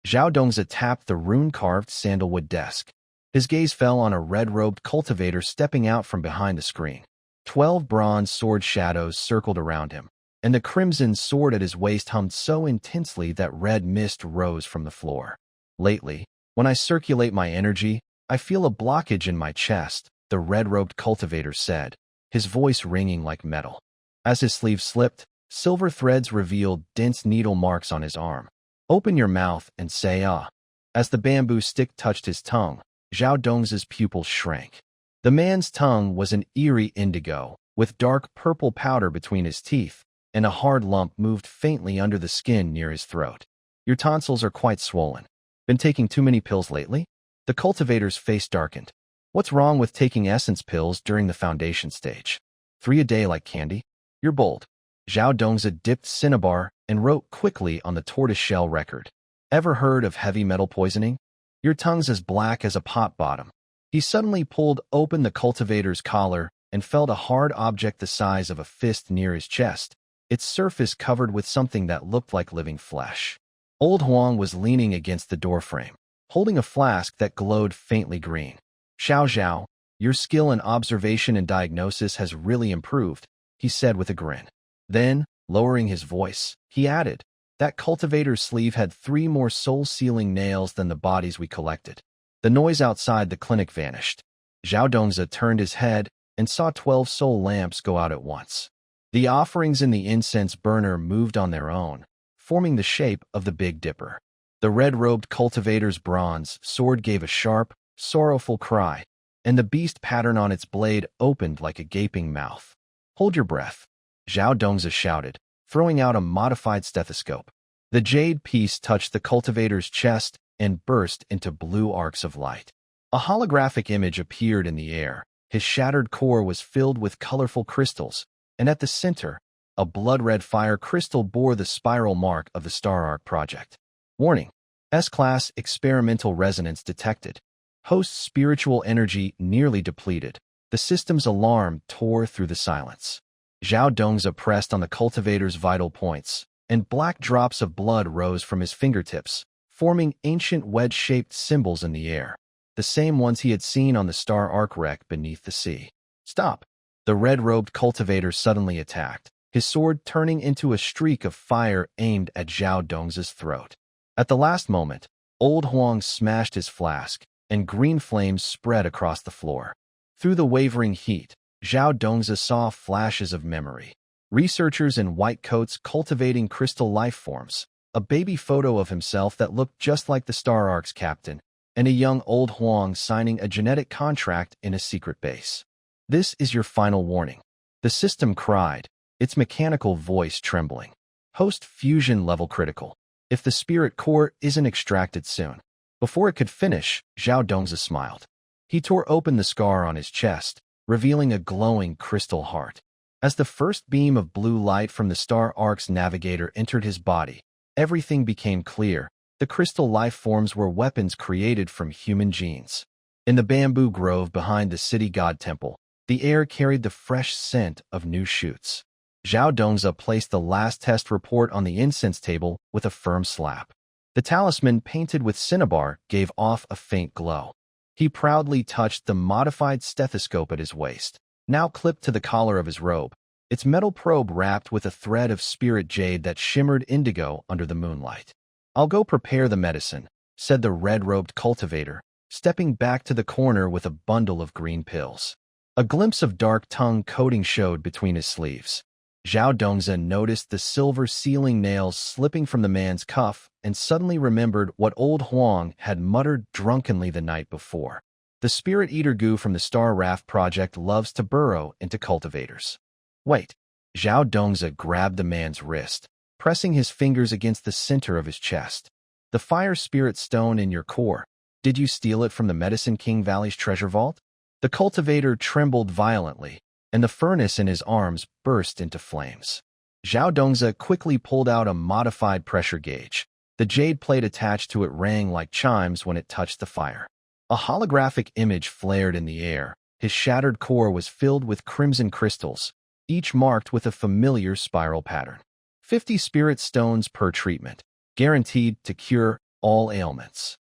Zhao Dongza tapped the rune-carved sandalwood desk. His gaze fell on a red-robed cultivator stepping out from behind the screen. 12 bronze sword shadows circled around him, and the crimson sword at his waist hummed so intensely that red mist rose from the floor. Lately, When I circulate my energy, I feel a blockage in my chest, the red-robed cultivator said, his voice ringing like metal. As his sleeve slipped, silver threads revealed dense needle marks on his arm. Open your mouth and say ah. As the bamboo stick touched his tongue, Zhao Dong's pupils shrank. The man's tongue was an eerie indigo, with dark purple powder between his teeth, and a hard lump moved faintly under the skin near his throat. Your tonsils are quite swollen. Been taking too many pills lately? The cultivator's face darkened. What's wrong with taking essence pills during the foundation stage? 3 a day like candy? You're bold. Zhao Dongza dipped cinnabar and wrote quickly on the tortoiseshell record. Ever heard of heavy metal poisoning? Your tongue's as black as a pot bottom. He suddenly pulled open the cultivator's collar and felt a hard object the size of a fist near his chest, its surface covered with something that looked like living flesh. Old Huang was leaning against the doorframe, holding a flask that glowed faintly green. Xiao Zhao, your skill in observation and diagnosis has really improved, he said with a grin. Then, lowering his voice, he added, that cultivator's sleeve had 3 more soul-sealing nails than the bodies we collected. The noise outside the clinic vanished. Zhao Dongza turned his head and saw 12 soul lamps go out at once. The offerings in the incense burner moved on their own, forming the shape of the Big Dipper. The red-robed cultivator's bronze sword gave a sharp, sorrowful cry, and the beast pattern on its blade opened like a gaping mouth. Hold your breath, Zhao Dongza shouted, throwing out a modified stethoscope. The jade piece touched the cultivator's chest and burst into blue arcs of light. A holographic image appeared in the air. His shattered core was filled with colorful crystals, and at the center, a blood-red fire crystal bore the spiral mark of the Star Arc project. Warning: S-Class experimental resonance detected. Host's spiritual energy nearly depleted. The system's alarm tore through the silence. Zhao Dongza pressed on the cultivator's vital points, and black drops of blood rose from his fingertips, forming ancient wedge-shaped symbols in the air, the same ones he had seen on the Star Arc wreck beneath the sea. Stop! The red-robed cultivator suddenly attacked, his sword turning into a streak of fire aimed at Zhao Dongza's throat. At the last moment, Old Huang smashed his flask, and green flames spread across the floor. Through the wavering heat, Zhao Dongza saw flashes of memory. Researchers in white coats cultivating crystal life forms, a baby photo of himself that looked just like the Star Arc's captain, and a young Old Huang signing a genetic contract in a secret base. This is your final warning. The system cried, its mechanical voice trembling. Host fusion level critical. If the spirit core isn't extracted soon. Before it could finish, Zhao Dongza smiled. He tore open the scar on his chest, revealing a glowing crystal heart. As the first beam of blue light from the Star Arc's navigator entered his body, everything became clear. The crystal life forms were weapons created from human genes. In the bamboo grove behind the city god temple, the air carried the fresh scent of new shoots. Zhao Dongza placed the last test report on the incense table with a firm slap. The talisman painted with cinnabar gave off a faint glow. He proudly touched the modified stethoscope at his waist, now clipped to the collar of his robe, its metal probe wrapped with a thread of spirit jade that shimmered indigo under the moonlight. I'll go prepare the medicine, said the red-robed cultivator, stepping back to the corner with a bundle of green pills. A glimpse of dark tongue coating showed between his sleeves. Zhao Dongza noticed the silver sealing nails slipping from the man's cuff and suddenly remembered what Old Huang had muttered drunkenly the night before. The spirit eater goo from the Star Raft project loves to burrow into cultivators. Wait. Zhao Dongza grabbed the man's wrist, pressing his fingers against the center of his chest. The fire spirit stone in your core. Did you steal it from the Medicine King Valley's treasure vault? The cultivator trembled violently, and the furnace in his arms burst into flames. Zhao Dongza quickly pulled out a modified pressure gauge. The jade plate attached to it rang like chimes when it touched the fire. A holographic image flared in the air. His shattered core was filled with crimson crystals, each marked with a familiar spiral pattern. 50 spirit stones per treatment, guaranteed to cure all ailments.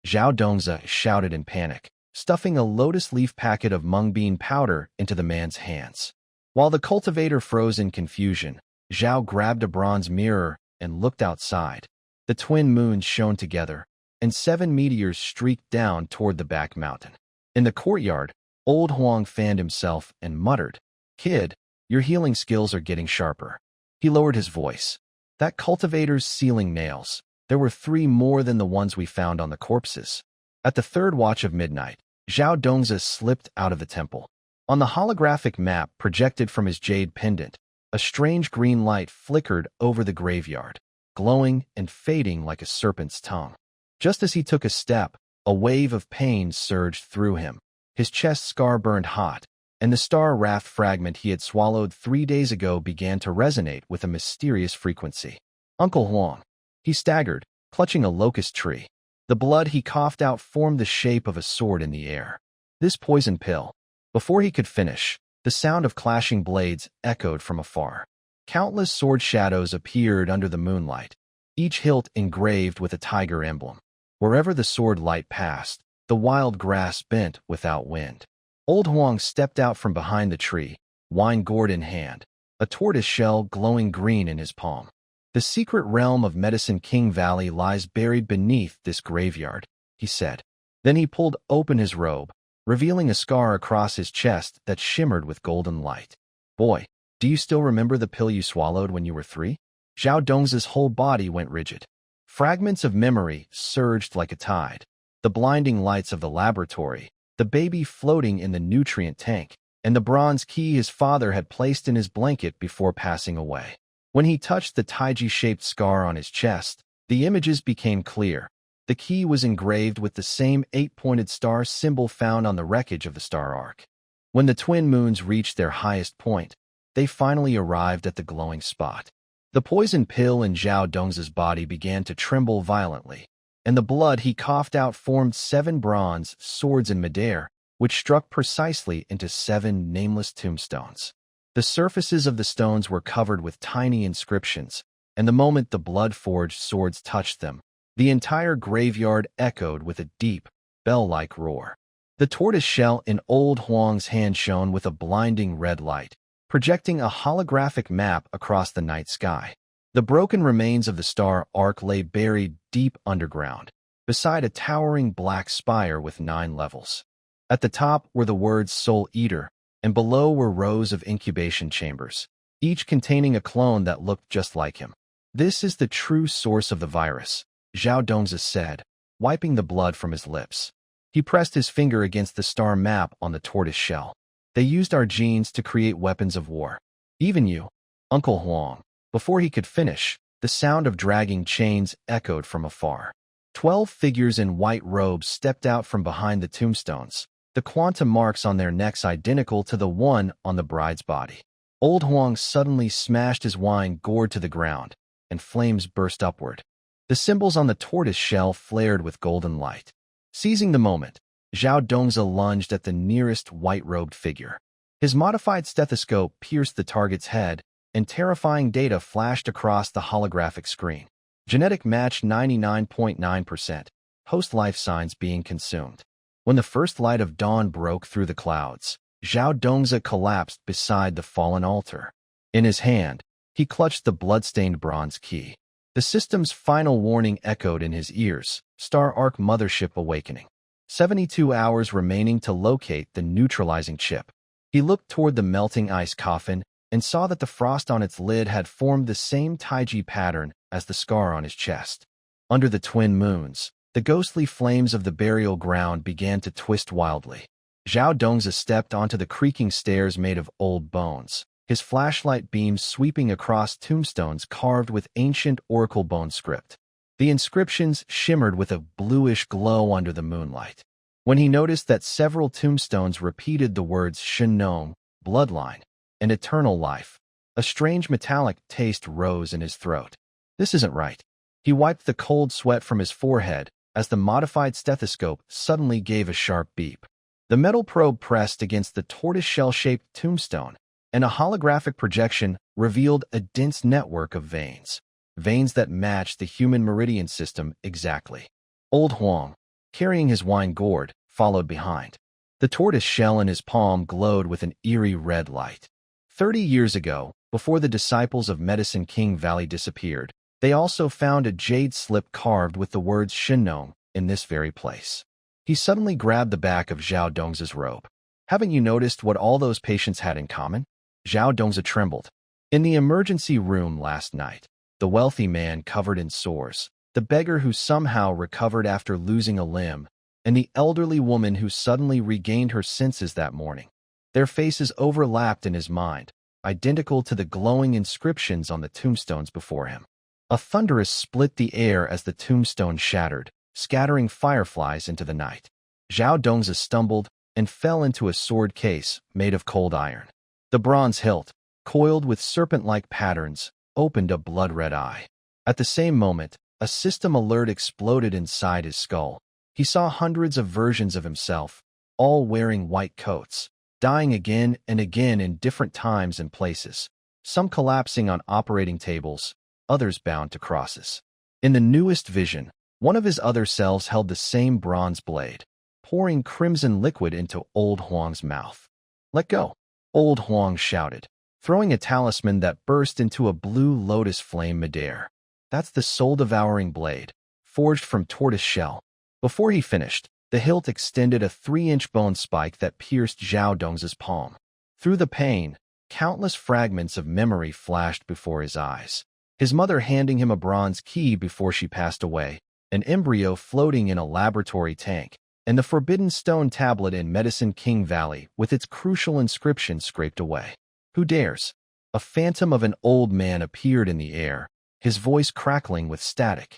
Zhao Dongza shouted in panic, stuffing a lotus leaf packet of mung bean powder into the man's hands. While the cultivator froze in confusion, Zhao grabbed a bronze mirror and looked outside. The twin moons shone together, and 7 meteors streaked down toward the back mountain. In the courtyard, Old Huang fanned himself and muttered, "Kid, your healing skills are getting sharper." He lowered his voice. "That cultivator's sealing nails. There were 3 more than the ones we found on the corpses." At the third watch of midnight, Zhao Dongzi slipped out of the temple. On the holographic map projected from his jade pendant, a strange green light flickered over the graveyard, glowing and fading like a serpent's tongue. Just as he took a step, a wave of pain surged through him. His chest scar burned hot, and the star raft fragment he had swallowed 3 days ago began to resonate with a mysterious frequency. "Uncle Huang." He staggered, clutching a locust tree. The blood he coughed out formed the shape of a sword in the air. "This poison pill." Before he could finish, the sound of clashing blades echoed from afar. Countless sword shadows appeared under the moonlight, each hilt engraved with a tiger emblem. Wherever the sword light passed, the wild grass bent without wind. Old Huang stepped out from behind the tree, wine gourd in hand, a tortoise shell glowing green in his palm. "The secret realm of Medicine King Valley lies buried beneath this graveyard," he said. Then he pulled open his robe, revealing a scar across his chest that shimmered with golden light. "Boy, do you still remember the pill you swallowed when you were 3? Zhao Dongzi's whole body went rigid. Fragments of memory surged like a tide. The blinding lights of the laboratory, the baby floating in the nutrient tank, and the bronze key his father had placed in his blanket before passing away. When he touched the taiji-shaped scar on his chest, the images became clear. The key was engraved with the same 8-pointed star symbol found on the wreckage of the star arc. When the twin moons reached their highest point, they finally arrived at the glowing spot. The poison pill in Zhao Dongzi's body began to tremble violently, and the blood he coughed out formed 7 bronze swords in midair, which struck precisely into 7 nameless tombstones. The surfaces of the stones were covered with tiny inscriptions, and the moment the blood-forged swords touched them, the entire graveyard echoed with a deep, bell-like roar. The tortoise shell in Old Huang's hand shone with a blinding red light, projecting a holographic map across the night sky. The broken remains of the star arc lay buried deep underground, beside a towering black spire with 9 levels. At the top were the words Soul Eater, and below were rows of incubation chambers, each containing a clone that looked just like him. "This is the true source of the virus," Zhao Dongzi said, wiping the blood from his lips. He pressed his finger against the star map on the tortoise shell. "They used our genes to create weapons of war. Even you, Uncle Huang." Before he could finish, the sound of dragging chains echoed from afar. 12 figures in white robes stepped out from behind the tombstones, the quantum marks on their necks identical to the one on the bride's body. Old Huang suddenly smashed his wine gourd to the ground, and flames burst upward. The symbols on the tortoise shell flared with golden light. Seizing the moment, Zhao Dongzi lunged at the nearest white-robed figure. His modified stethoscope pierced the target's head, and terrifying data flashed across the holographic screen. Genetic match 99.9%, post-life signs being consumed. When the first light of dawn broke through the clouds, Zhao Dongzi collapsed beside the fallen altar. In his hand, he clutched the blood-stained bronze key. The system's final warning echoed in his ears, Star Arc Mothership awakening. 72 hours remaining to locate the neutralizing chip. He looked toward the melting ice coffin and saw that the frost on its lid had formed the same taiji pattern as the scar on his chest. Under the twin moons, the ghostly flames of the burial ground began to twist wildly. Zhao Dongzi stepped onto the creaking stairs made of old bones, his flashlight beams sweeping across tombstones carved with ancient oracle bone script. The inscriptions shimmered with a bluish glow under the moonlight. When he noticed that several tombstones repeated the words Shenong, bloodline, and eternal life, a strange metallic taste rose in his throat. This isn't right. He wiped the cold sweat from his forehead as the modified stethoscope suddenly gave a sharp beep. The metal probe pressed against the tortoise-shell-shaped tombstone, and a holographic projection revealed a dense network of veins. Veins that matched the human meridian system exactly. Old Huang, carrying his wine gourd, followed behind. The tortoise shell in his palm glowed with an eerie red light. 30 years ago, before the disciples of Medicine King Valley disappeared, they also found a jade slip carved with the words Shenong, in this very place. He suddenly grabbed the back of Zhao Dongza's robe. Haven't you noticed what all those patients had in common? Zhao Dongza trembled. In the emergency room last night, the wealthy man covered in sores, the beggar who somehow recovered after losing a limb, and the elderly woman who suddenly regained her senses that morning. Their faces overlapped in his mind, identical to the glowing inscriptions on the tombstones before him. A thunderous split the air as the tombstone shattered, scattering fireflies into the night. Zhao Dongza stumbled and fell into a sword case made of cold iron. The bronze hilt, coiled with serpent-like patterns, opened a blood-red eye. At the same moment, a system alert exploded inside his skull. He saw hundreds of versions of himself, all wearing white coats, dying again and again in different times and places, some collapsing on operating tables, others bound to crosses. In the newest vision, one of his other selves held the same bronze blade, pouring crimson liquid into Old Huang's mouth. "Let go," Old Huang shouted, throwing a talisman that burst into a blue lotus flame midair. "That's the soul-devouring blade, forged from tortoise shell." Before he finished, the hilt extended a 3-inch bone spike that pierced Zhao Dongza's palm. Through the pain, countless fragments of memory flashed before his eyes. His mother handing him a bronze key before she passed away, an embryo floating in a laboratory tank, and the forbidden stone tablet in Medicine King Valley with its crucial inscription scraped away. "Who dares?" A phantom of an old man appeared in the air, his voice crackling with static.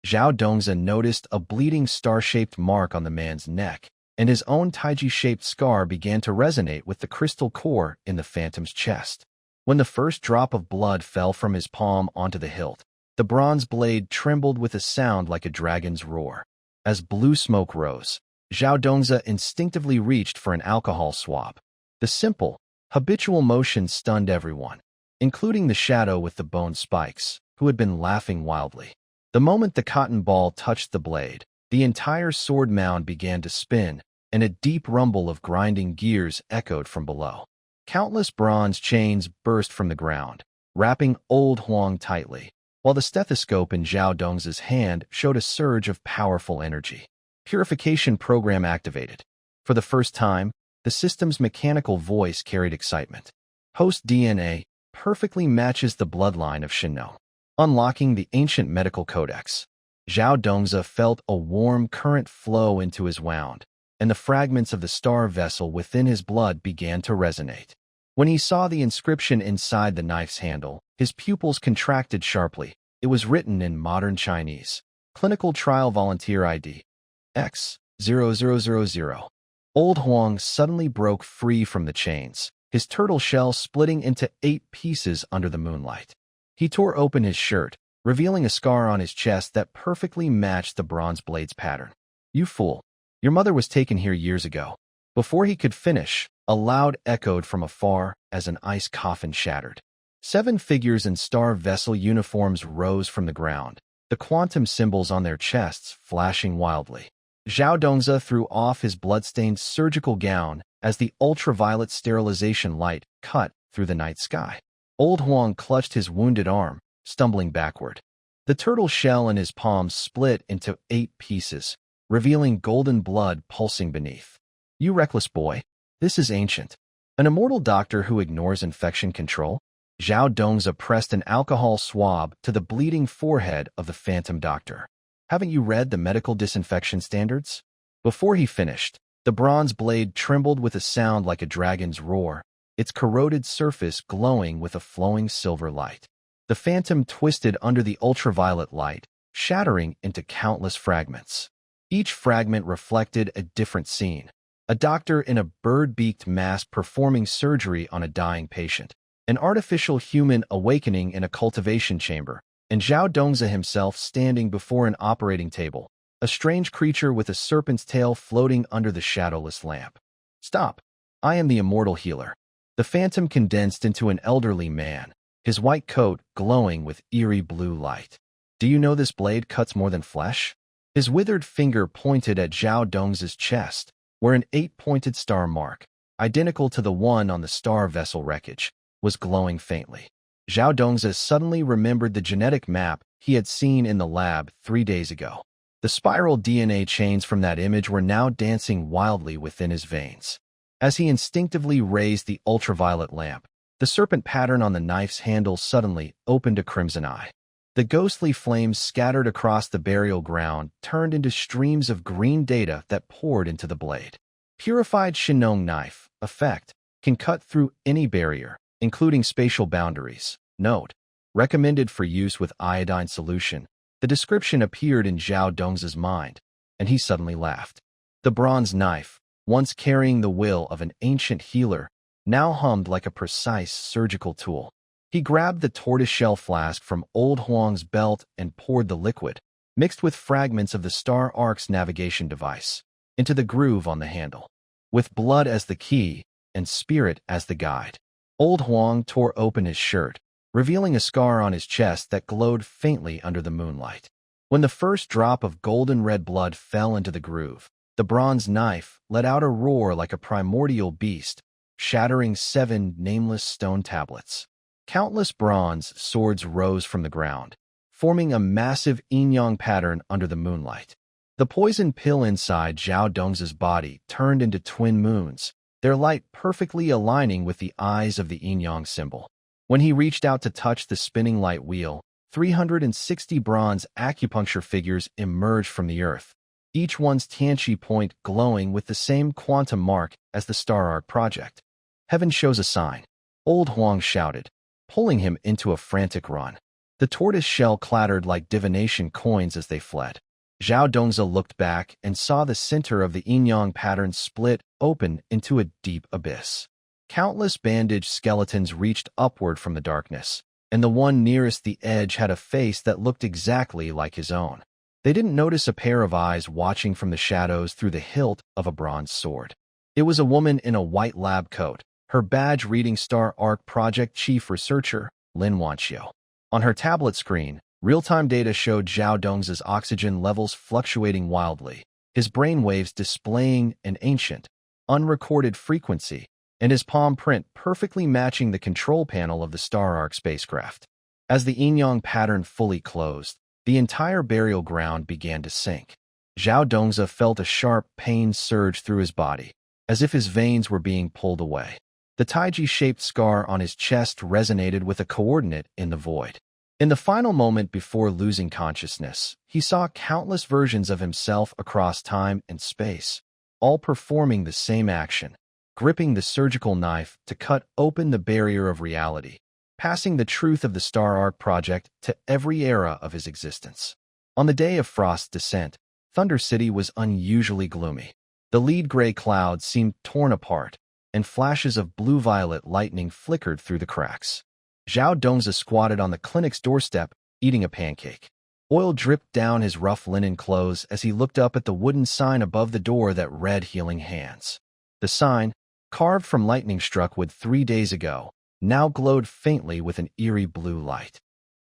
Zhao Dongza noticed a bleeding star-shaped mark on the man's neck, and his own taiji-shaped scar began to resonate with the crystal core in the phantom's chest. When the first drop of blood fell from his palm onto the hilt, the bronze blade trembled with a sound like a dragon's roar. As blue smoke rose, Zhao Dongza instinctively reached for an alcohol swab. The simple, habitual motion stunned everyone, including the shadow with the bone spikes, who had been laughing wildly. The moment the cotton ball touched the blade, the entire sword mound began to spin, and a deep rumble of grinding gears echoed from below. Countless bronze chains burst from the ground, wrapping Old Huang tightly, while the stethoscope in Zhao Dongza's hand showed a surge of powerful energy. Purification program activated. For the first time, the system's mechanical voice carried excitement. Host DNA perfectly matches the bloodline of Shino, unlocking the ancient medical codex. Zhao Dongza felt a warm current flow into his wound, and the fragments of the star vessel within his blood began to resonate. When he saw the inscription inside the knife's handle, his pupils contracted sharply. It was written in modern Chinese. Clinical Trial Volunteer ID X0000. Old Huang suddenly broke free from the chains, his turtle shell splitting into 8 pieces under the moonlight. He tore open his shirt, revealing a scar on his chest that perfectly matched the bronze blade's pattern. "You fool. Your mother was taken here years ago." Before he could finish, a loud echoed from afar as an ice coffin shattered. 7 figures in star vessel uniforms rose from the ground, the quantum symbols on their chests flashing wildly. Zhao Dongza threw off his blood-stained surgical gown as the ultraviolet sterilization light cut through the night sky. Old Huang clutched his wounded arm, stumbling backward. The turtle shell in his palm split into 8 pieces, revealing golden blood pulsing beneath. "You reckless boy. This is ancient. An immortal doctor who ignores infection control?" Zhao Dongza pressed an alcohol swab to the bleeding forehead of the phantom doctor. "Haven't you read the medical disinfection standards?" Before he finished, the bronze blade trembled with a sound like a dragon's roar, its corroded surface glowing with a flowing silver light. The phantom twisted under the ultraviolet light, shattering into countless fragments. Each fragment reflected a different scene. A doctor in a bird-beaked mask performing surgery on a dying patient, an artificial human awakening in a cultivation chamber, and Zhao Dongza himself standing before an operating table, a strange creature with a serpent's tail floating under the shadowless lamp. "Stop. I am the immortal healer." The phantom condensed into an elderly man, his white coat glowing with eerie blue light. "Do you know this blade cuts more than flesh?" His withered finger pointed at Zhao Dongza's chest, where an 8-pointed star mark, identical to the one on the star vessel wreckage, was glowing faintly. Zhao Dongza suddenly remembered the genetic map he had seen in the lab 3 days ago. The spiral DNA chains from that image were now dancing wildly within his veins. As he instinctively raised the ultraviolet lamp, the serpent pattern on the knife's handle suddenly opened a crimson eye. The ghostly flames scattered across the burial ground turned into streams of green data that poured into the blade. Purified Shinong knife, effect, can cut through any barrier, including spatial boundaries. Note: recommended for use with iodine solution. The description appeared in Zhao Dong's mind, and he suddenly laughed. The bronze knife, once carrying the will of an ancient healer, now hummed like a precise surgical tool. He grabbed the tortoiseshell flask from Old Huang's belt and poured the liquid, mixed with fragments of the Star Ark's navigation device, into the groove on the handle. With blood as the key and spirit as the guide, Old Huang tore open his shirt, revealing a scar on his chest that glowed faintly under the moonlight. When the first drop of golden-red blood fell into the groove, the bronze knife let out a roar like a primordial beast, shattering 7 nameless stone tablets. Countless bronze swords rose from the ground, forming a massive yin-yang pattern under the moonlight. The poison pill inside Zhao Dong's body turned into twin moons, their light perfectly aligning with the eyes of the yin-yang symbol. When he reached out to touch the spinning light wheel, 360 bronze acupuncture figures emerged from the earth, each one's Tianqi point glowing with the same quantum mark as the Star Arc project. Heaven shows a sign, Old Huang shouted, pulling him into a frantic run. The tortoise shell clattered like divination coins as they fled. Zhao Dongza looked back and saw the center of the yin-yang pattern split open into a deep abyss. Countless bandaged skeletons reached upward from the darkness, and the one nearest the edge had a face that looked exactly like his own. They didn't notice a pair of eyes watching from the shadows through the hilt of a bronze sword. It was a woman in a white lab coat, her badge reading Star Arc Project Chief Researcher, Lin Wanxiu. On her tablet screen, real-time data showed Zhao Dong's oxygen levels fluctuating wildly, his brainwaves displaying an ancient, unrecorded frequency, and his palm print perfectly matching the control panel of the Star Arc spacecraft. As the yin-yang pattern fully closed, the entire burial ground began to sink. Zhao Dongza felt a sharp pain surge through his body, as if his veins were being pulled away. The Taiji-shaped scar on his chest resonated with a coordinate in the void. In the final moment before losing consciousness, he saw countless versions of himself across time and space, all performing the same action, gripping the surgical knife to cut open the barrier of reality, passing the truth of the Star Arc project to every era of his existence. On the day of Frost's descent, Thunder City was unusually gloomy. The lead gray clouds seemed torn apart, and flashes of blue-violet lightning flickered through the cracks. Zhao Dongza squatted on the clinic's doorstep, eating a pancake. Oil dripped down his rough linen clothes as he looked up at the wooden sign above the door that read Healing Hands. The sign, carved from lightning struck wood 3 days ago, now glowed faintly with an eerie blue light.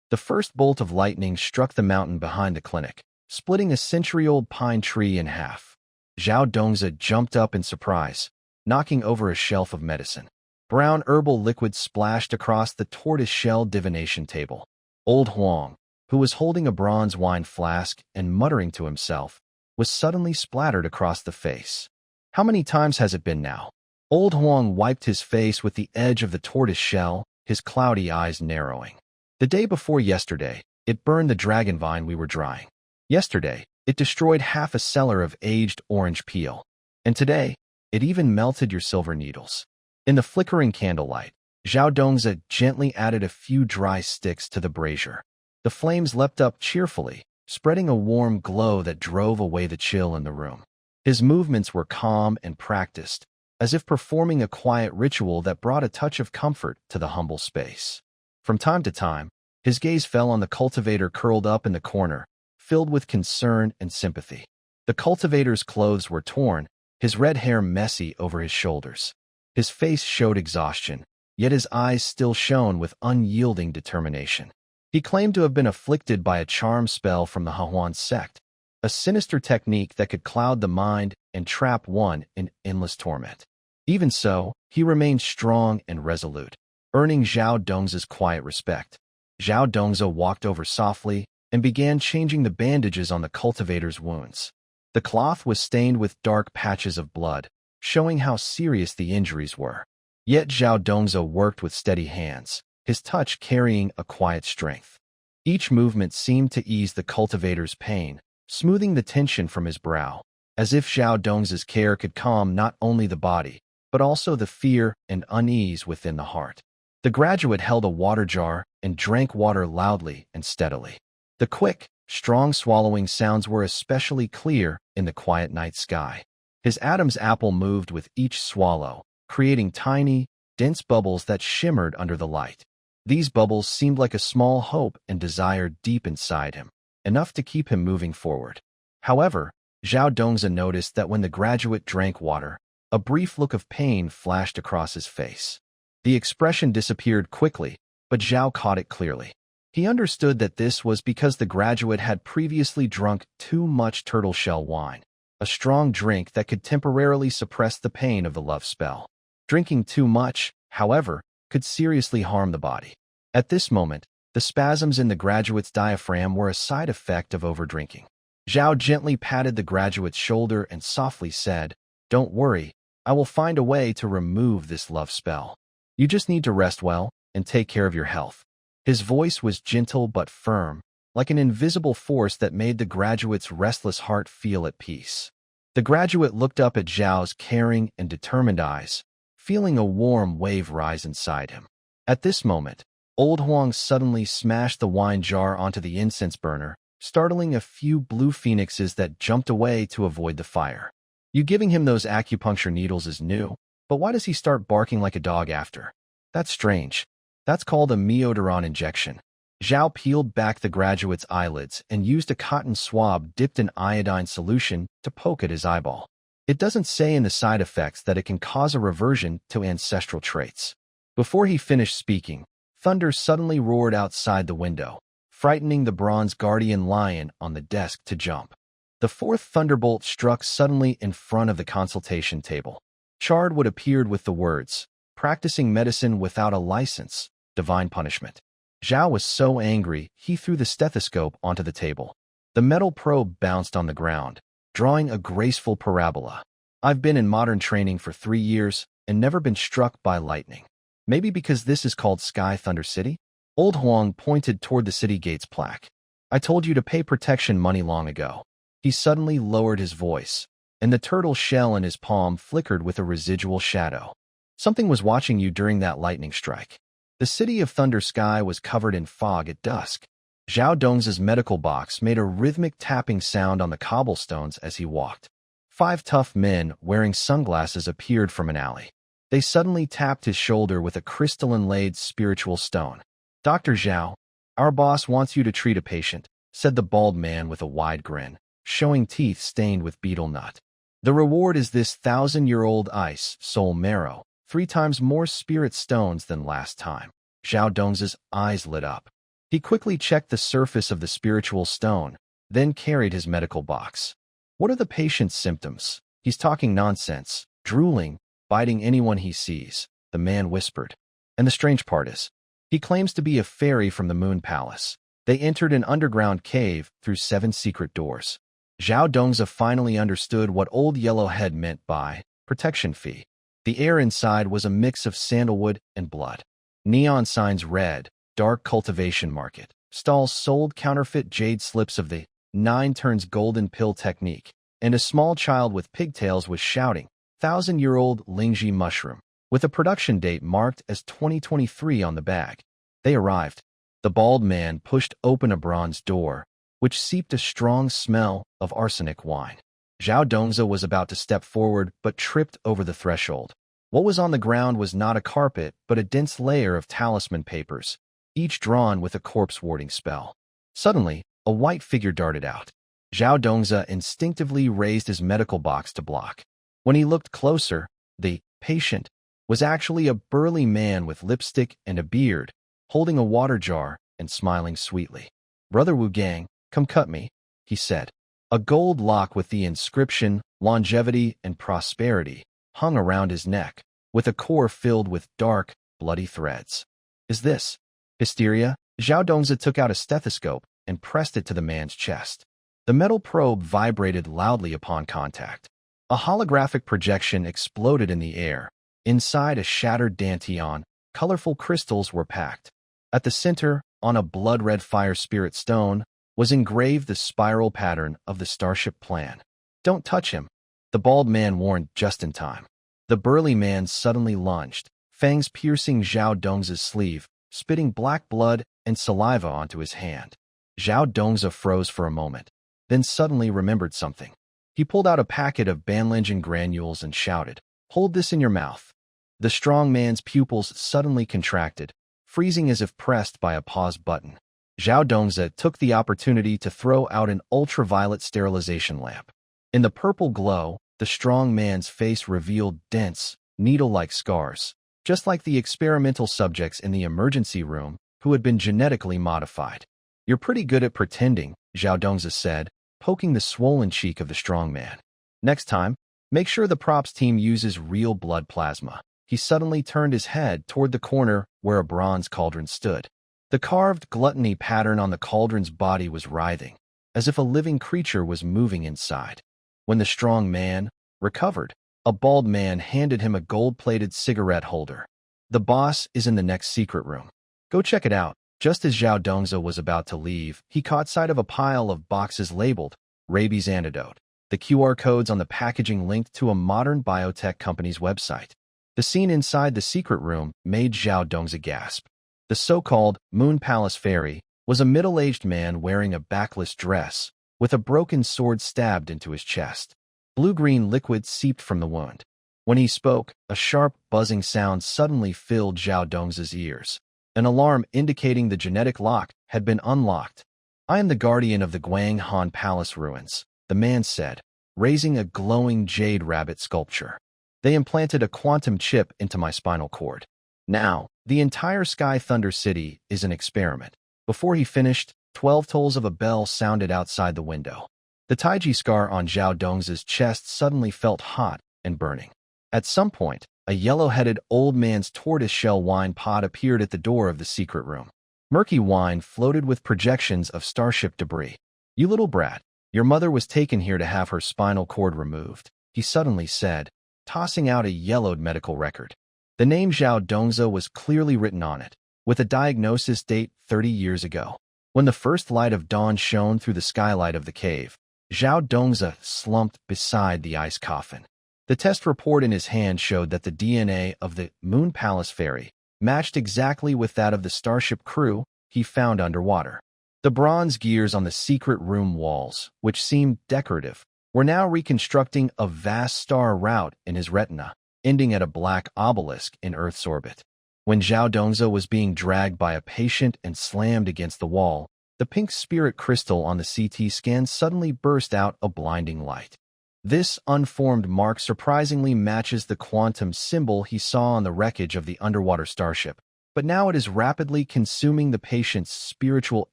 The first bolt of lightning struck the mountain behind the clinic, splitting a century-old pine tree in half. Zhao Dongza jumped up in surprise, knocking over a shelf of medicine. Brown herbal liquid splashed across the tortoise-shell divination table. Old Huang, who was holding a bronze wine flask and muttering to himself, was suddenly splattered across the face. How many times has it been now? Old Huang wiped his face with the edge of the tortoise shell, his cloudy eyes narrowing. The day before yesterday, it burned the dragon vine we were drying. Yesterday, it destroyed half a cellar of aged orange peel. And today, it even melted your silver needles. In the flickering candlelight, Zhao Dongza gently added a few dry sticks to the brazier. The flames leapt up cheerfully, spreading a warm glow that drove away the chill in the room. His movements were calm and practiced, as if performing a quiet ritual that brought a touch of comfort to the humble space. From time to time, his gaze fell on the cultivator curled up in the corner, filled with concern and sympathy. The cultivator's clothes were torn, his red hair messy over his shoulders. His face showed exhaustion, yet his eyes still shone with unyielding determination. He claimed to have been afflicted by a charm spell from the Hahuan sect, a sinister technique that could cloud the mind and trap one in endless torment. Even so, he remained strong and resolute, earning Zhao Dongza's quiet respect. Zhao Dongza walked over softly and began changing the bandages on the cultivator's wounds. The cloth was stained with dark patches of blood, showing how serious the injuries were. Yet Zhao Dongzhi worked with steady hands, his touch carrying a quiet strength. Each movement seemed to ease the cultivator's pain, smoothing the tension from his brow, as if Zhao Dongzhi's care could calm not only the body, but also the fear and unease within the heart. The graduate held a water jar and drank water loudly and steadily. The quick, strong swallowing sounds were especially clear in the quiet night sky. His Adam's apple moved with each swallow, creating tiny, dense bubbles that shimmered under the light. These bubbles seemed like a small hope and desire deep inside him, enough to keep him moving forward. However, Zhao Dongzhi noticed that when the graduate drank water, a brief look of pain flashed across his face. The expression disappeared quickly, but Zhao caught it clearly. He understood that this was because the graduate had previously drunk too much turtle shell wine, a strong drink that could temporarily suppress the pain of the love spell. Drinking too much, however, could seriously harm the body. At this moment, the spasms in the graduate's diaphragm were a side effect of overdrinking. Zhao gently patted the graduate's shoulder and softly said, "Don't worry, I will find a way to remove this love spell. You just need to rest well and take care of your health." His voice was gentle but firm, like an invisible force that made the graduate's restless heart feel at peace. The graduate looked up at Zhao's caring and determined eyes, feeling a warm wave rise inside him. At this moment, Old Huang suddenly smashed the wine jar onto the incense burner, startling a few blue phoenixes that jumped away to avoid the fire. You giving him those acupuncture needles is new, but why does he start barking like a dog after? That's strange. That's called a meodoron injection. Zhao peeled back the graduate's eyelids and used a cotton swab dipped in iodine solution to poke at his eyeball. It doesn't say in the side effects that it can cause a reversion to ancestral traits. Before he finished speaking, thunder suddenly roared outside the window, frightening the bronze guardian lion on the desk to jump. The fourth thunderbolt struck suddenly in front of the consultation table. Chardwood appeared with the words, "Practicing medicine without a license. Divine punishment." Zhao was so angry, he threw the stethoscope onto the table. The metal probe bounced on the ground, drawing a graceful parabola. "I've been in modern training for 3 years and never been struck by lightning. Maybe because this is called Sky Thunder City?" Old Huang pointed toward the city gate's plaque. "I told you to pay protection money long ago." He suddenly lowered his voice, and the turtle shell in his palm flickered with a residual shadow. "Something was watching you during that lightning strike." The city of Thunder Sky was covered in fog at dusk. Zhao Dongzhi's medical box made a rhythmic tapping sound on the cobblestones as he walked. 5 tough men wearing sunglasses appeared from an alley. They suddenly tapped his shoulder with a crystal-inlaid spiritual stone. "Dr. Zhao, our boss wants you to treat a patient," said the bald man with a wide grin, showing teeth stained with betel nut. "The reward is this 1,000-year-old ice soul marrow, 3 times more spirit stones than last time." Zhao Dongzhi's eyes lit up. He quickly checked the surface of the spiritual stone, then carried his medical box. "What are the patient's symptoms?" "He's talking nonsense, drooling, biting anyone he sees," the man whispered. "And the strange part is, he claims to be a fairy from the Moon Palace. They entered an underground cave through 7 secret doors." Zhao Dongzhi finally understood what Old Yellowhead meant by protection fee. The air inside was a mix of sandalwood and blood. Neon signs read, "Dark Cultivation Market." Stalls sold counterfeit jade slips of the 9 turns golden pill technique, and a small child with pigtails was shouting, "1,000-year-old Lingji mushroom," with a production date marked as 2023 on the bag. They arrived. The bald man pushed open a bronze door, which seeped a strong smell of arsenic wine. Zhao Dongzhi was about to step forward but tripped over the threshold. What was on the ground was not a carpet but a dense layer of talisman papers, each drawn with a corpse-warding spell. Suddenly, a white figure darted out. Zhao Dongzhi instinctively raised his medical box to block. When he looked closer, the patient was actually a burly man with lipstick and a beard, holding a water jar and smiling sweetly. "Brother Wu Gang, come cut me," he said. A gold lock with the inscription, "Longevity and Prosperity," hung around his neck, with a core filled with dark, bloody threads. "Is this hysteria?" Zhao Dongzhi took out a stethoscope and pressed it to the man's chest. The metal probe vibrated loudly upon contact. A holographic projection exploded in the air. Inside a shattered dantian, colorful crystals were packed. At the center, on a blood-red fire spirit stone, was engraved the spiral pattern of the Starship Plan. "Don't touch him," the bald man warned just in time. The burly man suddenly lunged, fangs piercing Zhao Dong's sleeve, spitting black blood and saliva onto his hand. Zhao Dongza froze for a moment, then suddenly remembered something. He pulled out a packet of banlingen granules and shouted, "Hold this in your mouth." The strong man's pupils suddenly contracted, freezing as if pressed by a pause button. Zhao Dongza took the opportunity to throw out an ultraviolet sterilization lamp. In the purple glow, the strong man's face revealed dense, needle-like scars, just like the experimental subjects in the emergency room who had been genetically modified. "You're pretty good at pretending," Zhao Dongza said, poking the swollen cheek of the strong man. "Next time, make sure the props team uses real blood plasma." He suddenly turned his head toward the corner where a bronze cauldron stood. The carved gluttony pattern on the cauldron's body was writhing, as if a living creature was moving inside. When the strong man recovered, a bald man handed him a gold-plated cigarette holder. "The boss is in the next secret room. Go check it out." Just as Zhao Dongza was about to leave, he caught sight of a pile of boxes labeled rabies antidote. The QR codes on the packaging linked to a modern biotech company's website. The scene inside the secret room made Zhao Dongza gasp. The so-called Moon Palace Fairy was a middle-aged man wearing a backless dress, with a broken sword stabbed into his chest. Blue-green liquid seeped from the wound. When he spoke, a sharp, buzzing sound suddenly filled Zhao Dongza's ears. An alarm indicating the genetic lock had been unlocked. "I am the guardian of the Guang Han Palace ruins," the man said, raising a glowing jade rabbit sculpture. "They implanted a quantum chip into my spinal cord. Now, the entire Sky Thunder City is an experiment." Before he finished, 12 tolls of a bell sounded outside the window. The Taiji scar on Zhao Dongza's chest suddenly felt hot and burning. At some point, a yellow-headed old man's tortoiseshell wine pot appeared at the door of the secret room. Murky wine floated with projections of starship debris. "You little brat, your mother was taken here to have her spinal cord removed," he suddenly said, tossing out a yellowed medical record. The name Zhao Dongza was clearly written on it, with a diagnosis date 30 years ago. When the first light of dawn shone through the skylight of the cave, Zhao Dongza slumped beside the ice coffin. The test report in his hand showed that the DNA of the Moon Palace Fairy matched exactly with that of the starship crew he found underwater. The bronze gears on the secret room walls, which seemed decorative, were now reconstructing a vast star route in his retina, ending at a black obelisk in Earth's orbit. When Zhao Dongza was being dragged by a patient and slammed against the wall, the pink spirit crystal on the CT scan suddenly burst out a blinding light. This unformed mark surprisingly matches the quantum symbol he saw on the wreckage of the underwater starship, but now it is rapidly consuming the patient's spiritual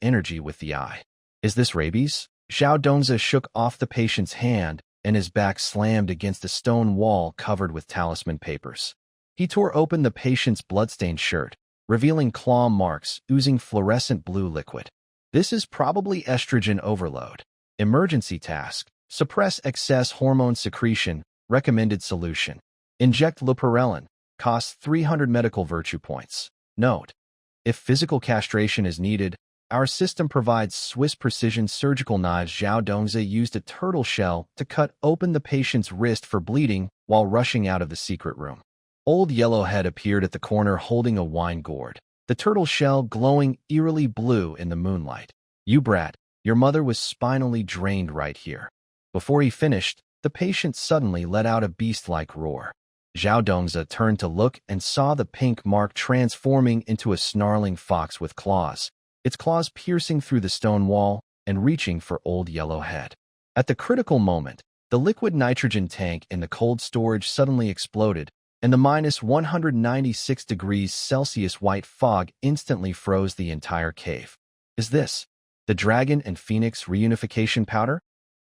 energy with the eye. "Is this rabies?" Zhao Dongza shook off the patient's hand, and his back slammed against a stone wall covered with talisman papers. He tore open the patient's bloodstained shirt, revealing claw marks oozing fluorescent blue liquid. "This is probably estrogen overload. Emergency task. Suppress excess hormone secretion. Recommended solution. Inject leuprelin. Costs 300 medical virtue points. Note: if physical castration is needed, our system provides Swiss precision surgical knives." Zhao Dongza used a turtle shell to cut open the patient's wrist for bleeding while rushing out of the secret room. Old Yellowhead appeared at the corner holding a wine gourd, the turtle shell glowing eerily blue in the moonlight. "You brat, your mother was spinally drained right here." Before he finished, the patient suddenly let out a beast-like roar. Zhao Dongza turned to look and saw the pink mark transforming into a snarling fox with claws, its claws piercing through the stone wall and reaching for Old Yellowhead. At the critical moment, the liquid nitrogen tank in the cold storage suddenly exploded, and the minus 196 degrees Celsius white fog instantly froze the entire cave. "Is this the Dragon and Phoenix reunification powder?"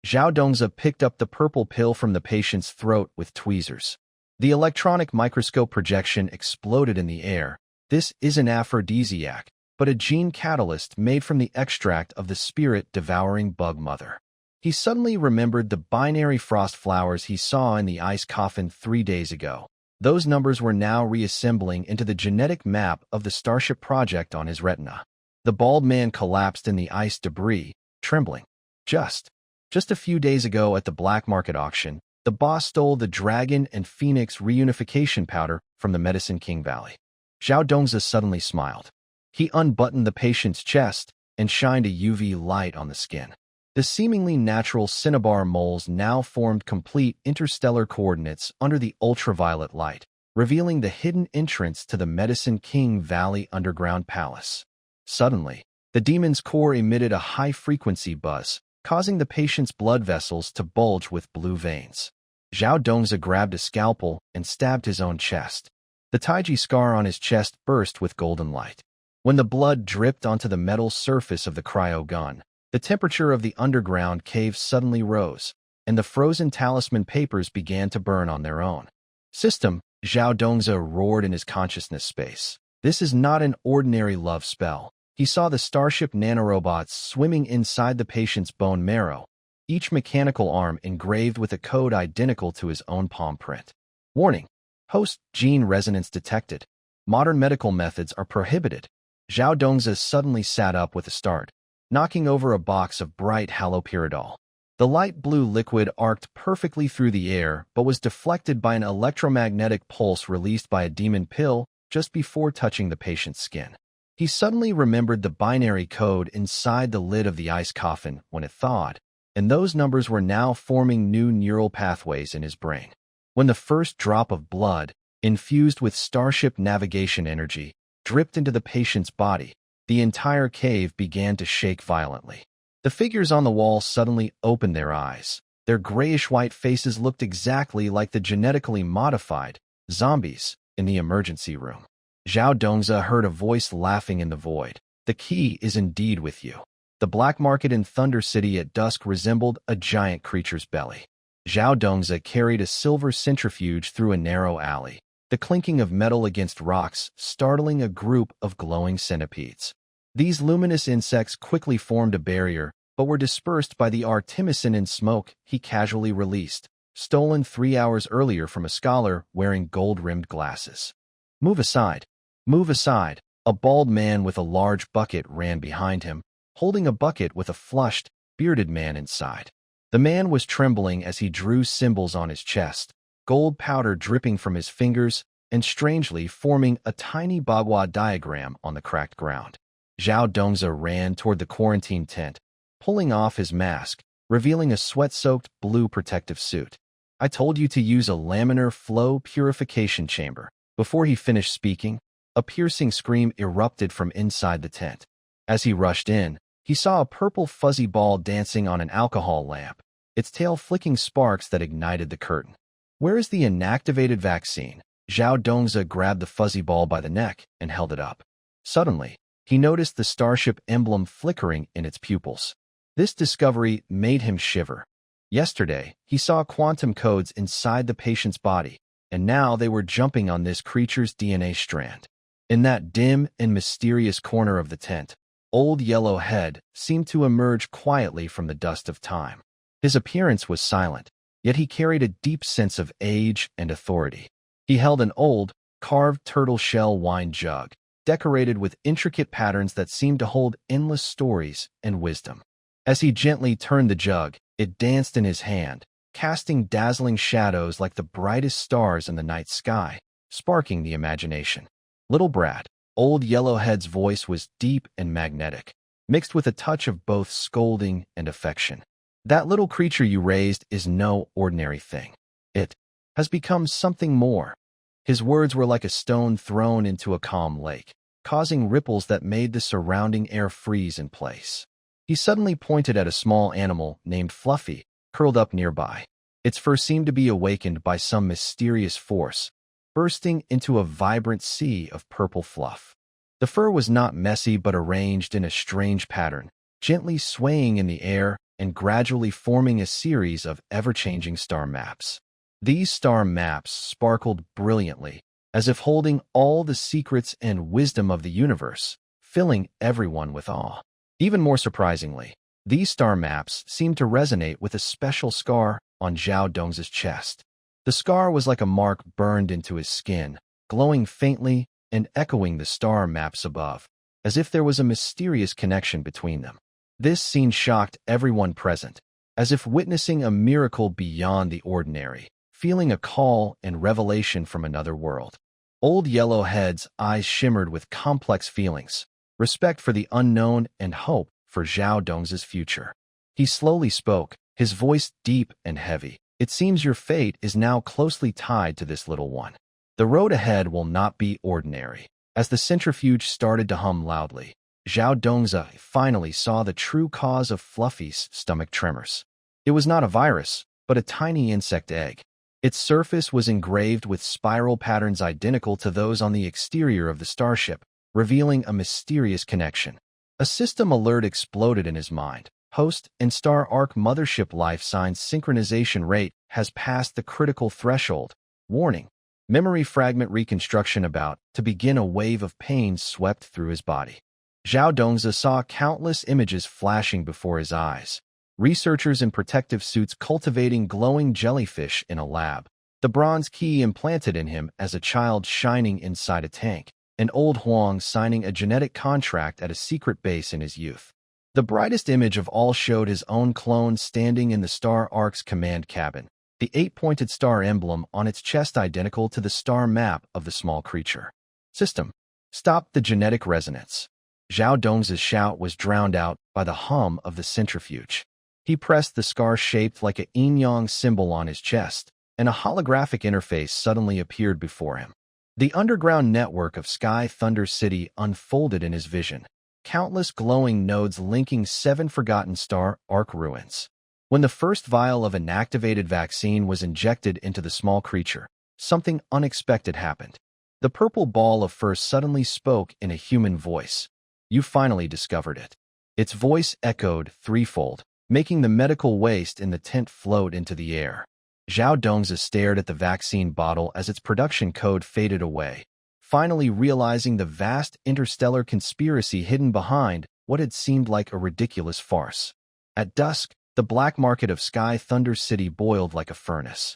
Zhao Dongza picked up the purple pill from the patient's throat with tweezers. The electronic microscope projection exploded in the air. "This is an aphrodisiac," but a gene catalyst made from the extract of the spirit-devouring bug mother. He suddenly remembered the binary frost flowers he saw in the ice coffin 3 days ago. Those numbers were now reassembling into the genetic map of the Starship Project on his retina. The bald man collapsed in the ice debris, trembling. Just a few days ago at the black market auction, the boss stole the Dragon and Phoenix reunification powder from the Medicine King Valley. Zhao Dongzi suddenly smiled. He unbuttoned the patient's chest and shined a UV light on the skin. The seemingly natural cinnabar moles now formed complete interstellar coordinates under the ultraviolet light, revealing the hidden entrance to the Medicine King Valley underground palace. Suddenly, the demon's core emitted a high-frequency buzz, causing the patient's blood vessels to bulge with blue veins. Zhao Dongzi grabbed a scalpel and stabbed his own chest. The Taiji scar on his chest burst with golden light. When the blood dripped onto the metal surface of the cryo gun, the temperature of the underground cave suddenly rose, and the frozen talisman papers began to burn on their own. System, Zhao Dongzi roared in his consciousness space. This is not an ordinary love spell. He saw the Starship nanorobots swimming inside the patient's bone marrow, each mechanical arm engraved with a code identical to his own palm print. Warning: host gene resonance detected. Modern medical methods are prohibited. Zhao Dongzi suddenly sat up with a start, knocking over a box of bright haloperidol. The light blue liquid arced perfectly through the air but was deflected by an electromagnetic pulse released by a demon pill just before touching the patient's skin. He suddenly remembered the binary code inside the lid of the ice coffin when it thawed, and those numbers were now forming new neural pathways in his brain. When the first drop of blood, infused with Starship navigation energy, dripped into the patient's body, the entire cave began to shake violently. The figures on the wall suddenly opened their eyes. Their grayish-white faces looked exactly like the genetically modified zombies in the emergency room. Zhao Dongzi heard a voice laughing in the void. The key is indeed with you. The black market in Thunder City at dusk resembled a giant creature's belly. Zhao Dongzi carried a silver centrifuge through a narrow alley, the clinking of metal against rocks startling a group of glowing centipedes. These luminous insects quickly formed a barrier, but were dispersed by the artemisinin in smoke he casually released, stolen 3 hours earlier from a scholar wearing gold-rimmed glasses. Move aside. Move aside. A bald man with a large bucket ran behind him, holding a bucket with a flushed, bearded man inside. The man was trembling as he drew symbols on his chest, gold powder dripping from his fingers and strangely forming a tiny Bagua diagram on the cracked ground. Zhao Dongzi ran toward the quarantine tent, pulling off his mask, revealing a sweat-soaked blue protective suit. I told you to use a laminar flow purification chamber. Before he finished speaking, a piercing scream erupted from inside the tent. As he rushed in, he saw a purple fuzzy ball dancing on an alcohol lamp, its tail flicking sparks that ignited the curtain. Where is the inactivated vaccine? Zhao Dongzi grabbed the fuzzy ball by the neck and held it up. Suddenly, he noticed the Starship emblem flickering in its pupils. This discovery made him shiver. Yesterday, he saw quantum codes inside the patient's body, and now they were jumping on this creature's DNA strand. In that dim and mysterious corner of the tent, Old Yellowhead seemed to emerge quietly from the dust of time. His appearance was silent, yet he carried a deep sense of age and authority. He held an old, carved turtle shell wine jug, decorated with intricate patterns that seemed to hold endless stories and wisdom. As he gently turned the jug, it danced in his hand, casting dazzling shadows like the brightest stars in the night sky, sparking the imagination. Little brat, Old Yellowhead's voice was deep and magnetic, mixed with a touch of both scolding and affection. That little creature you raised is no ordinary thing. It has become something more. His words were like a stone thrown into a calm lake, causing ripples that made the surrounding air freeze in place. He suddenly pointed at a small animal named Fluffy, curled up nearby. Its fur seemed to be awakened by some mysterious force, bursting into a vibrant sea of purple fluff. The fur was not messy but arranged in a strange pattern, gently swaying in the air and gradually forming a series of ever-changing star maps. These star maps sparkled brilliantly, as if holding all the secrets and wisdom of the universe, filling everyone with awe. Even more surprisingly, these star maps seemed to resonate with a special scar on Zhao Dong's chest. The scar was like a mark burned into his skin, glowing faintly and echoing the star maps above, as if there was a mysterious connection between them. This scene shocked everyone present, as if witnessing a miracle beyond the ordinary, feeling a call and revelation from another world. Old Yellowhead's eyes shimmered with complex feelings, respect for the unknown and hope for Zhao Dong's future. He slowly spoke, his voice deep and heavy. It seems your fate is now closely tied to this little one. The road ahead will not be ordinary. As the centrifuge started to hum loudly, Zhao Dongza finally saw the true cause of Fluffy's stomach tremors. It was not a virus, but a tiny insect egg. Its surface was engraved with spiral patterns identical to those on the exterior of the starship, revealing a mysterious connection. A system alert exploded in his mind. Host and Star Arc mothership life signs synchronization rate has passed the critical threshold. Warning. Memory fragment reconstruction about to begin. A wave of pain swept through his body. Zhao Dongza saw countless images flashing before his eyes. Researchers in protective suits cultivating glowing jellyfish in a lab. The bronze key implanted in him as a child shining inside a tank. And old Huang signing a genetic contract at a secret base in his youth. The brightest image of all showed his own clone standing in the Star Arc's command cabin, the 8-pointed star emblem on its chest identical to the star map of the small creature. System. Stop the genetic resonance. Zhao Dong's shout was drowned out by the hum of the centrifuge. He pressed the scar shaped like a yin-yang symbol on his chest, and a holographic interface suddenly appeared before him. The underground network of Sky Thunder City unfolded in his vision, countless glowing nodes linking 7 forgotten Star Arc ruins. When the first vial of inactivated vaccine was injected into the small creature, something unexpected happened. The purple ball of fur suddenly spoke in a human voice. You finally discovered it. Its voice echoed threefold, making the medical waste in the tent float into the air. Zhao Dongza stared at the vaccine bottle as its production code faded away, finally realizing the vast interstellar conspiracy hidden behind what had seemed like a ridiculous farce. At dusk, the black market of Sky Thunder City boiled like a furnace.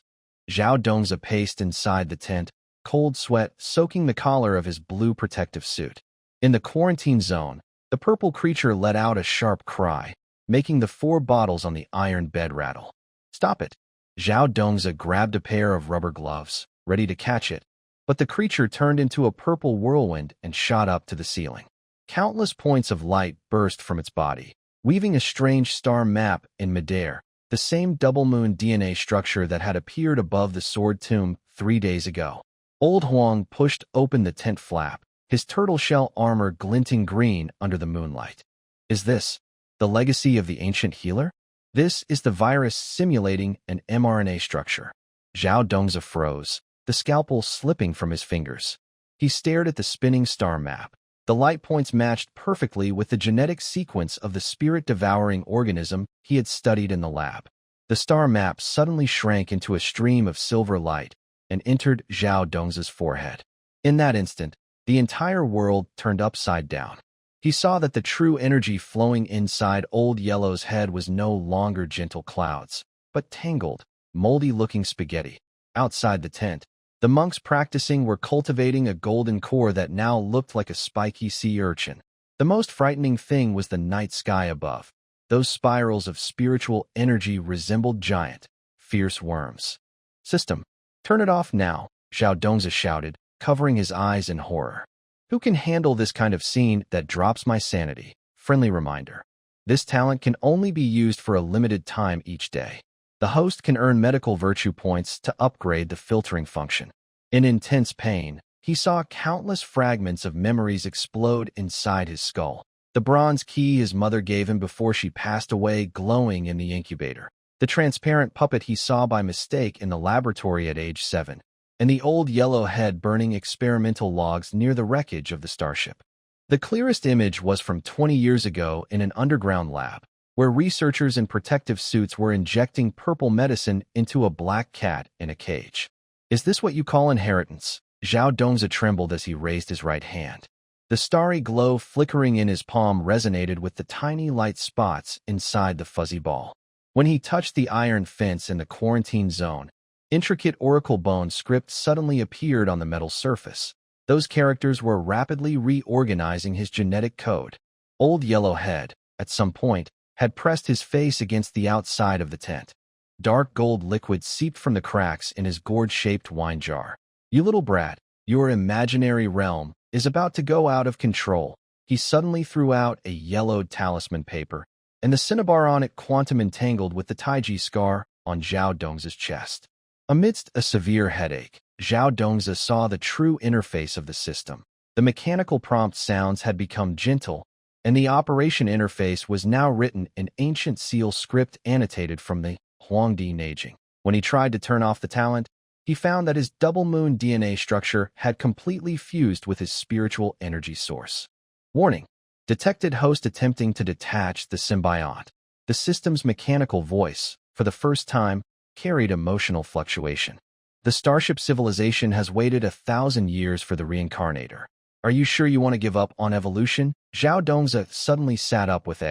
Zhao Dongza paced inside the tent, cold sweat soaking the collar of his blue protective suit. In the quarantine zone, the purple creature let out a sharp cry, making the 4 bottles on the iron bed rattle. Stop it! Zhao Dongza grabbed a pair of rubber gloves, ready to catch it, but the creature turned into a purple whirlwind and shot up to the ceiling. Countless points of light burst from its body, weaving a strange star map in midair, the same double-moon DNA structure that had appeared above the sword tomb 3 days ago. Old Huang pushed open the tent flap, his turtle shell armor glinting green under the moonlight. Is this the legacy of the ancient healer? This is the virus simulating an mRNA structure. Zhao Dongza froze, the scalpel slipping from his fingers. He stared at the spinning star map. The light points matched perfectly with the genetic sequence of the spirit-devouring organism he had studied in the lab. The star map suddenly shrank into a stream of silver light and entered Zhao Dongza's forehead. In that instant, the entire world turned upside down. He saw that the true energy flowing inside Old Yellow's head was no longer gentle clouds, but tangled, moldy-looking spaghetti. Outside the tent, the monks practicing were cultivating a golden core that now looked like a spiky sea urchin. The most frightening thing was the night sky above. Those spirals of spiritual energy resembled giant, fierce worms. System. Turn it off now, Zhao Dongza shouted, covering his eyes in horror. Who can handle this kind of scene that drops my sanity? Friendly reminder. This talent can only be used for a limited time each day. The host can earn medical virtue points to upgrade the filtering function. In intense pain, he saw countless fragments of memories explode inside his skull. The bronze key his mother gave him before she passed away glowing in the incubator. The transparent puppet he saw by mistake in the laboratory at age 7. And the old yellow head burning experimental logs near the wreckage of the starship. The clearest image was from 20 years ago in an underground lab, where researchers in protective suits were injecting purple medicine into a black cat in a cage. Is this what you call inheritance? Zhao Dongza trembled as he raised his right hand. The starry glow flickering in his palm resonated with the tiny light spots inside the fuzzy ball. When he touched the iron fence in the quarantine zone, intricate oracle bone script suddenly appeared on the metal surface. Those characters were rapidly reorganizing his genetic code. Old Yellowhead, at some point, had pressed his face against the outside of the tent. Dark gold liquid seeped from the cracks in his gourd-shaped wine jar. "You little brat, your imaginary realm is about to go out of control." He suddenly threw out a yellowed talisman paper, and the cinnabar on it quantum entangled with the Taiji scar on Zhao Dong's chest. Amidst a severe headache, Zhao Dongzi saw the true interface of the system. The mechanical prompt sounds had become gentle, and the operation interface was now written in ancient seal script annotated from the Huangdi Neijing. When he tried to turn off the talent, he found that his double-moon DNA structure had completely fused with his spiritual energy source. Warning: detected host attempting to detach the symbiont. The system's mechanical voice, for the first time, carried emotional fluctuation. The starship civilization has waited 1,000 years for the reincarnator. Are you sure you want to give up on evolution? Zhao Dongzi suddenly sat up with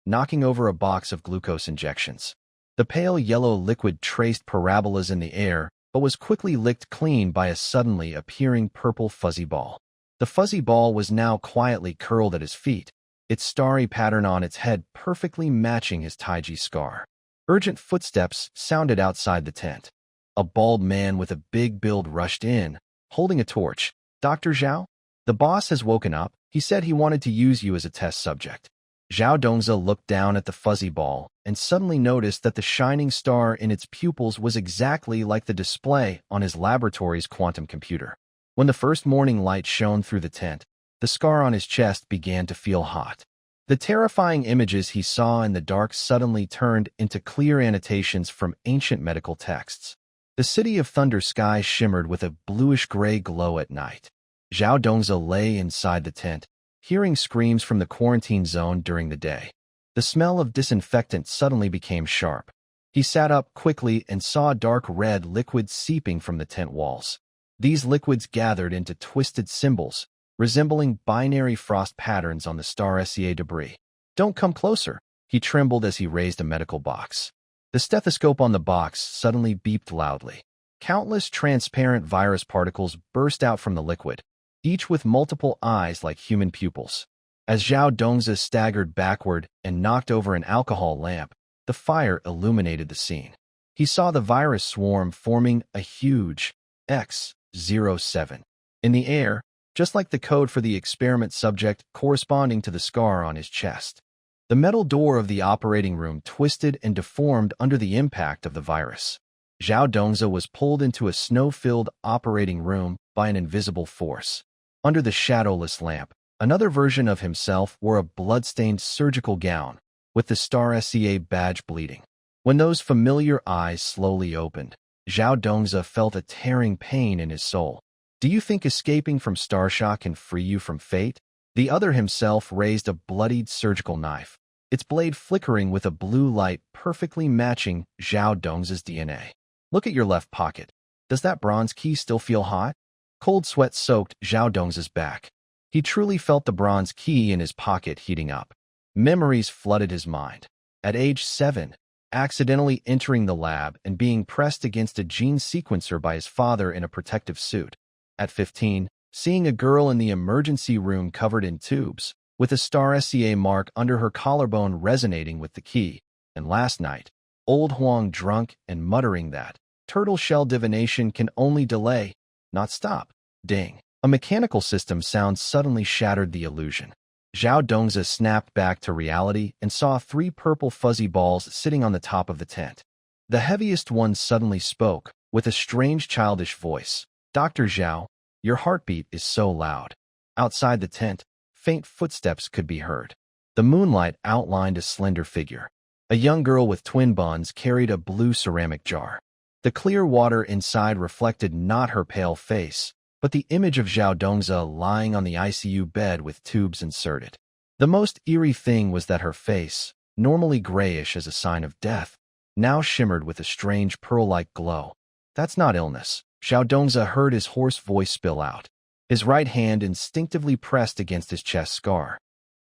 knocking over a box of glucose injections. The pale yellow liquid traced parabolas in the air, but was quickly licked clean by a suddenly appearing purple fuzzy ball. The fuzzy ball was now quietly curled at his feet, its starry pattern on its head perfectly matching his Taiji scar. Urgent footsteps sounded outside the tent. A bald man with a big build rushed in, holding a torch. "Dr. Zhao? The boss has woken up. He said he wanted to use you as a test subject." Zhao Dongzi looked down at the fuzzy ball and suddenly noticed that the shining star in its pupils was exactly like the display on his laboratory's quantum computer. When the first morning light shone through the tent, the scar on his chest began to feel hot. The terrifying images he saw in the dark suddenly turned into clear annotations from ancient medical texts. The city of Thunder Sky shimmered with a bluish-gray glow at night. Zhao Dongzi lay inside the tent, hearing screams from the quarantine zone during the day. The smell of disinfectant suddenly became sharp. He sat up quickly and saw dark red liquid seeping from the tent walls. These liquids gathered into twisted symbols, resembling binary frost patterns on the star SEA debris. "Don't come closer," he trembled as he raised a medical box. The stethoscope on the box suddenly beeped loudly. Countless transparent virus particles burst out from the liquid, each with multiple eyes like human pupils. As Zhao Dongzi staggered backward and knocked over an alcohol lamp, the fire illuminated the scene. He saw the virus swarm forming a huge X07 in the air, just like the code for the experiment subject corresponding to the scar on his chest. The metal door of the operating room twisted and deformed under the impact of the virus. Zhao Dongzi was pulled into a snow-filled operating room by an invisible force. Under the shadowless lamp, another version of himself wore a blood-stained surgical gown, with the Star SEA badge bleeding. When those familiar eyes slowly opened, Zhao Dongzi felt a tearing pain in his soul. "Do you think escaping from Starshock can free you from fate?" The other himself raised a bloodied surgical knife, its blade flickering with a blue light perfectly matching Zhao Dongzi's DNA. "Look at your left pocket. Does that bronze key still feel hot?" Cold sweat soaked Zhao Dongzi's back. He truly felt the bronze key in his pocket heating up. Memories flooded his mind. At age 7, accidentally entering the lab and being pressed against a gene sequencer by his father in a protective suit. At 15, seeing a girl in the emergency room covered in tubes, with a Star SEA mark under her collarbone resonating with the key. And last night, old Huang drunk and muttering that turtle shell divination can only delay, not stop. Ding. A mechanical system sound suddenly shattered the illusion. Zhao Dongzi snapped back to reality and saw 3 purple fuzzy balls sitting on the top of the tent. The heaviest one suddenly spoke, with a strange childish voice. "Dr. Zhao, your heartbeat is so loud." Outside the tent, faint footsteps could be heard. The moonlight outlined a slender figure. A young girl with twin buns carried a blue ceramic jar. The clear water inside reflected not her pale face, but the image of Zhao Dongzi lying on the ICU bed with tubes inserted. The most eerie thing was that her face, normally grayish as a sign of death, now shimmered with a strange pearl-like glow. "That's not illness," Zhao Dongzi heard his hoarse voice spill out. His right hand instinctively pressed against his chest scar.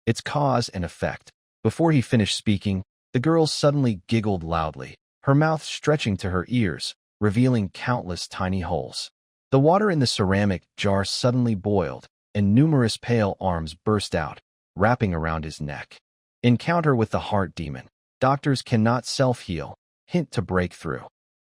Its cause and effect. Before he finished speaking, the girl suddenly giggled loudly, her mouth stretching to her ears, revealing countless tiny holes. The water in the ceramic jar suddenly boiled, and numerous pale arms burst out, wrapping around his neck. Encounter with the heart demon. Doctors cannot self-heal. Hint to breakthrough.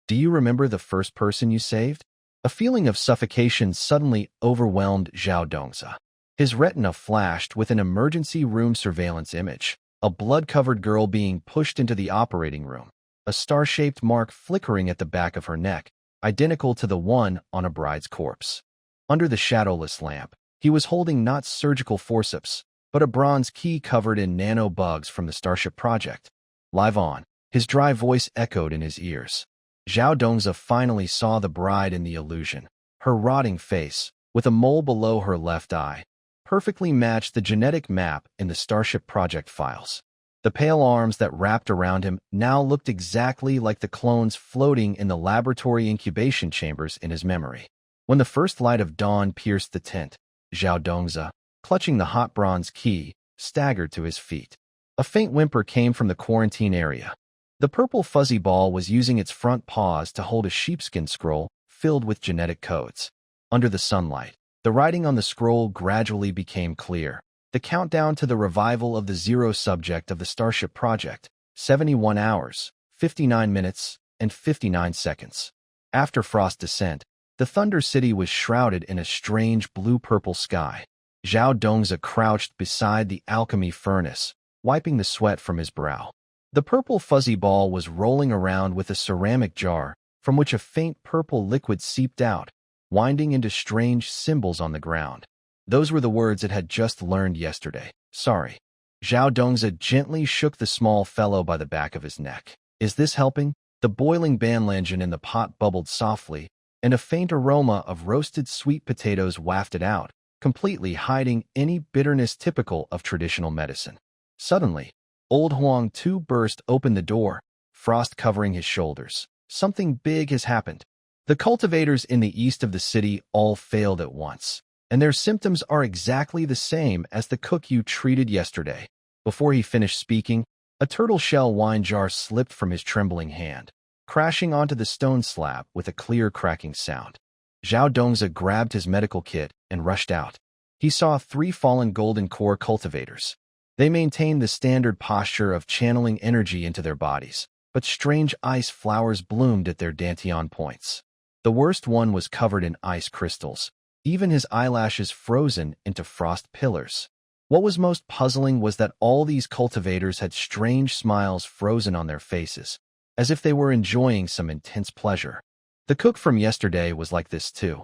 Do you remember the first person you saved? A feeling of suffocation suddenly overwhelmed Zhao Dongzi. His retina flashed with an emergency room surveillance image, a blood-covered girl being pushed into the operating room, a star-shaped mark flickering at the back of her neck, identical to the one on a bride's corpse. Under the shadowless lamp, he was holding not surgical forceps, but a bronze key covered in nano-bugs from the Starship Project. Live on, his dry voice echoed in his ears. Zhao Dongzi finally saw the bride in the illusion. Her rotting face, with a mole below her left eye, perfectly matched the genetic map in the Starship Project files. The pale arms that wrapped around him now looked exactly like the clones floating in the laboratory incubation chambers in his memory. When the first light of dawn pierced the tent, Zhao Dongzi, clutching the hot bronze key, staggered to his feet. A faint whimper came from the quarantine area. The purple fuzzy ball was using its front paws to hold a sheepskin scroll filled with genetic codes. Under the sunlight, the writing on the scroll gradually became clear. The countdown to the revival of the zero subject of the Starship Project, 71 hours, 59 minutes, and 59 seconds. After frost descent, the Thunder City was shrouded in a strange blue-purple sky. Zhao Dongzi crouched beside the alchemy furnace, wiping the sweat from his brow. The purple fuzzy ball was rolling around with a ceramic jar, from which a faint purple liquid seeped out, winding into strange symbols on the ground. Those were the words it had just learned yesterday. Sorry. Zhao Dongzi gently shook the small fellow by the back of his neck. Is this helping? The boiling banlangen in the pot bubbled softly, and a faint aroma of roasted sweet potatoes wafted out, completely hiding any bitterness typical of traditional medicine. Suddenly, Old Huang Tu burst open the door, frost covering his shoulders. Something big has happened. The cultivators in the east of the city all failed at once, and their symptoms are exactly the same as the cook you treated yesterday. Before he finished speaking, a turtle shell wine jar slipped from his trembling hand, crashing onto the stone slab with a clear cracking sound. Zhao Dongzi grabbed his medical kit and rushed out. He saw 3 fallen golden core cultivators. They maintained the standard posture of channeling energy into their bodies, but strange ice flowers bloomed at their dantian points. The worst one was covered in ice crystals, even his eyelashes frozen into frost pillars. What was most puzzling was that all these cultivators had strange smiles frozen on their faces, as if they were enjoying some intense pleasure. The cook from yesterday was like this too.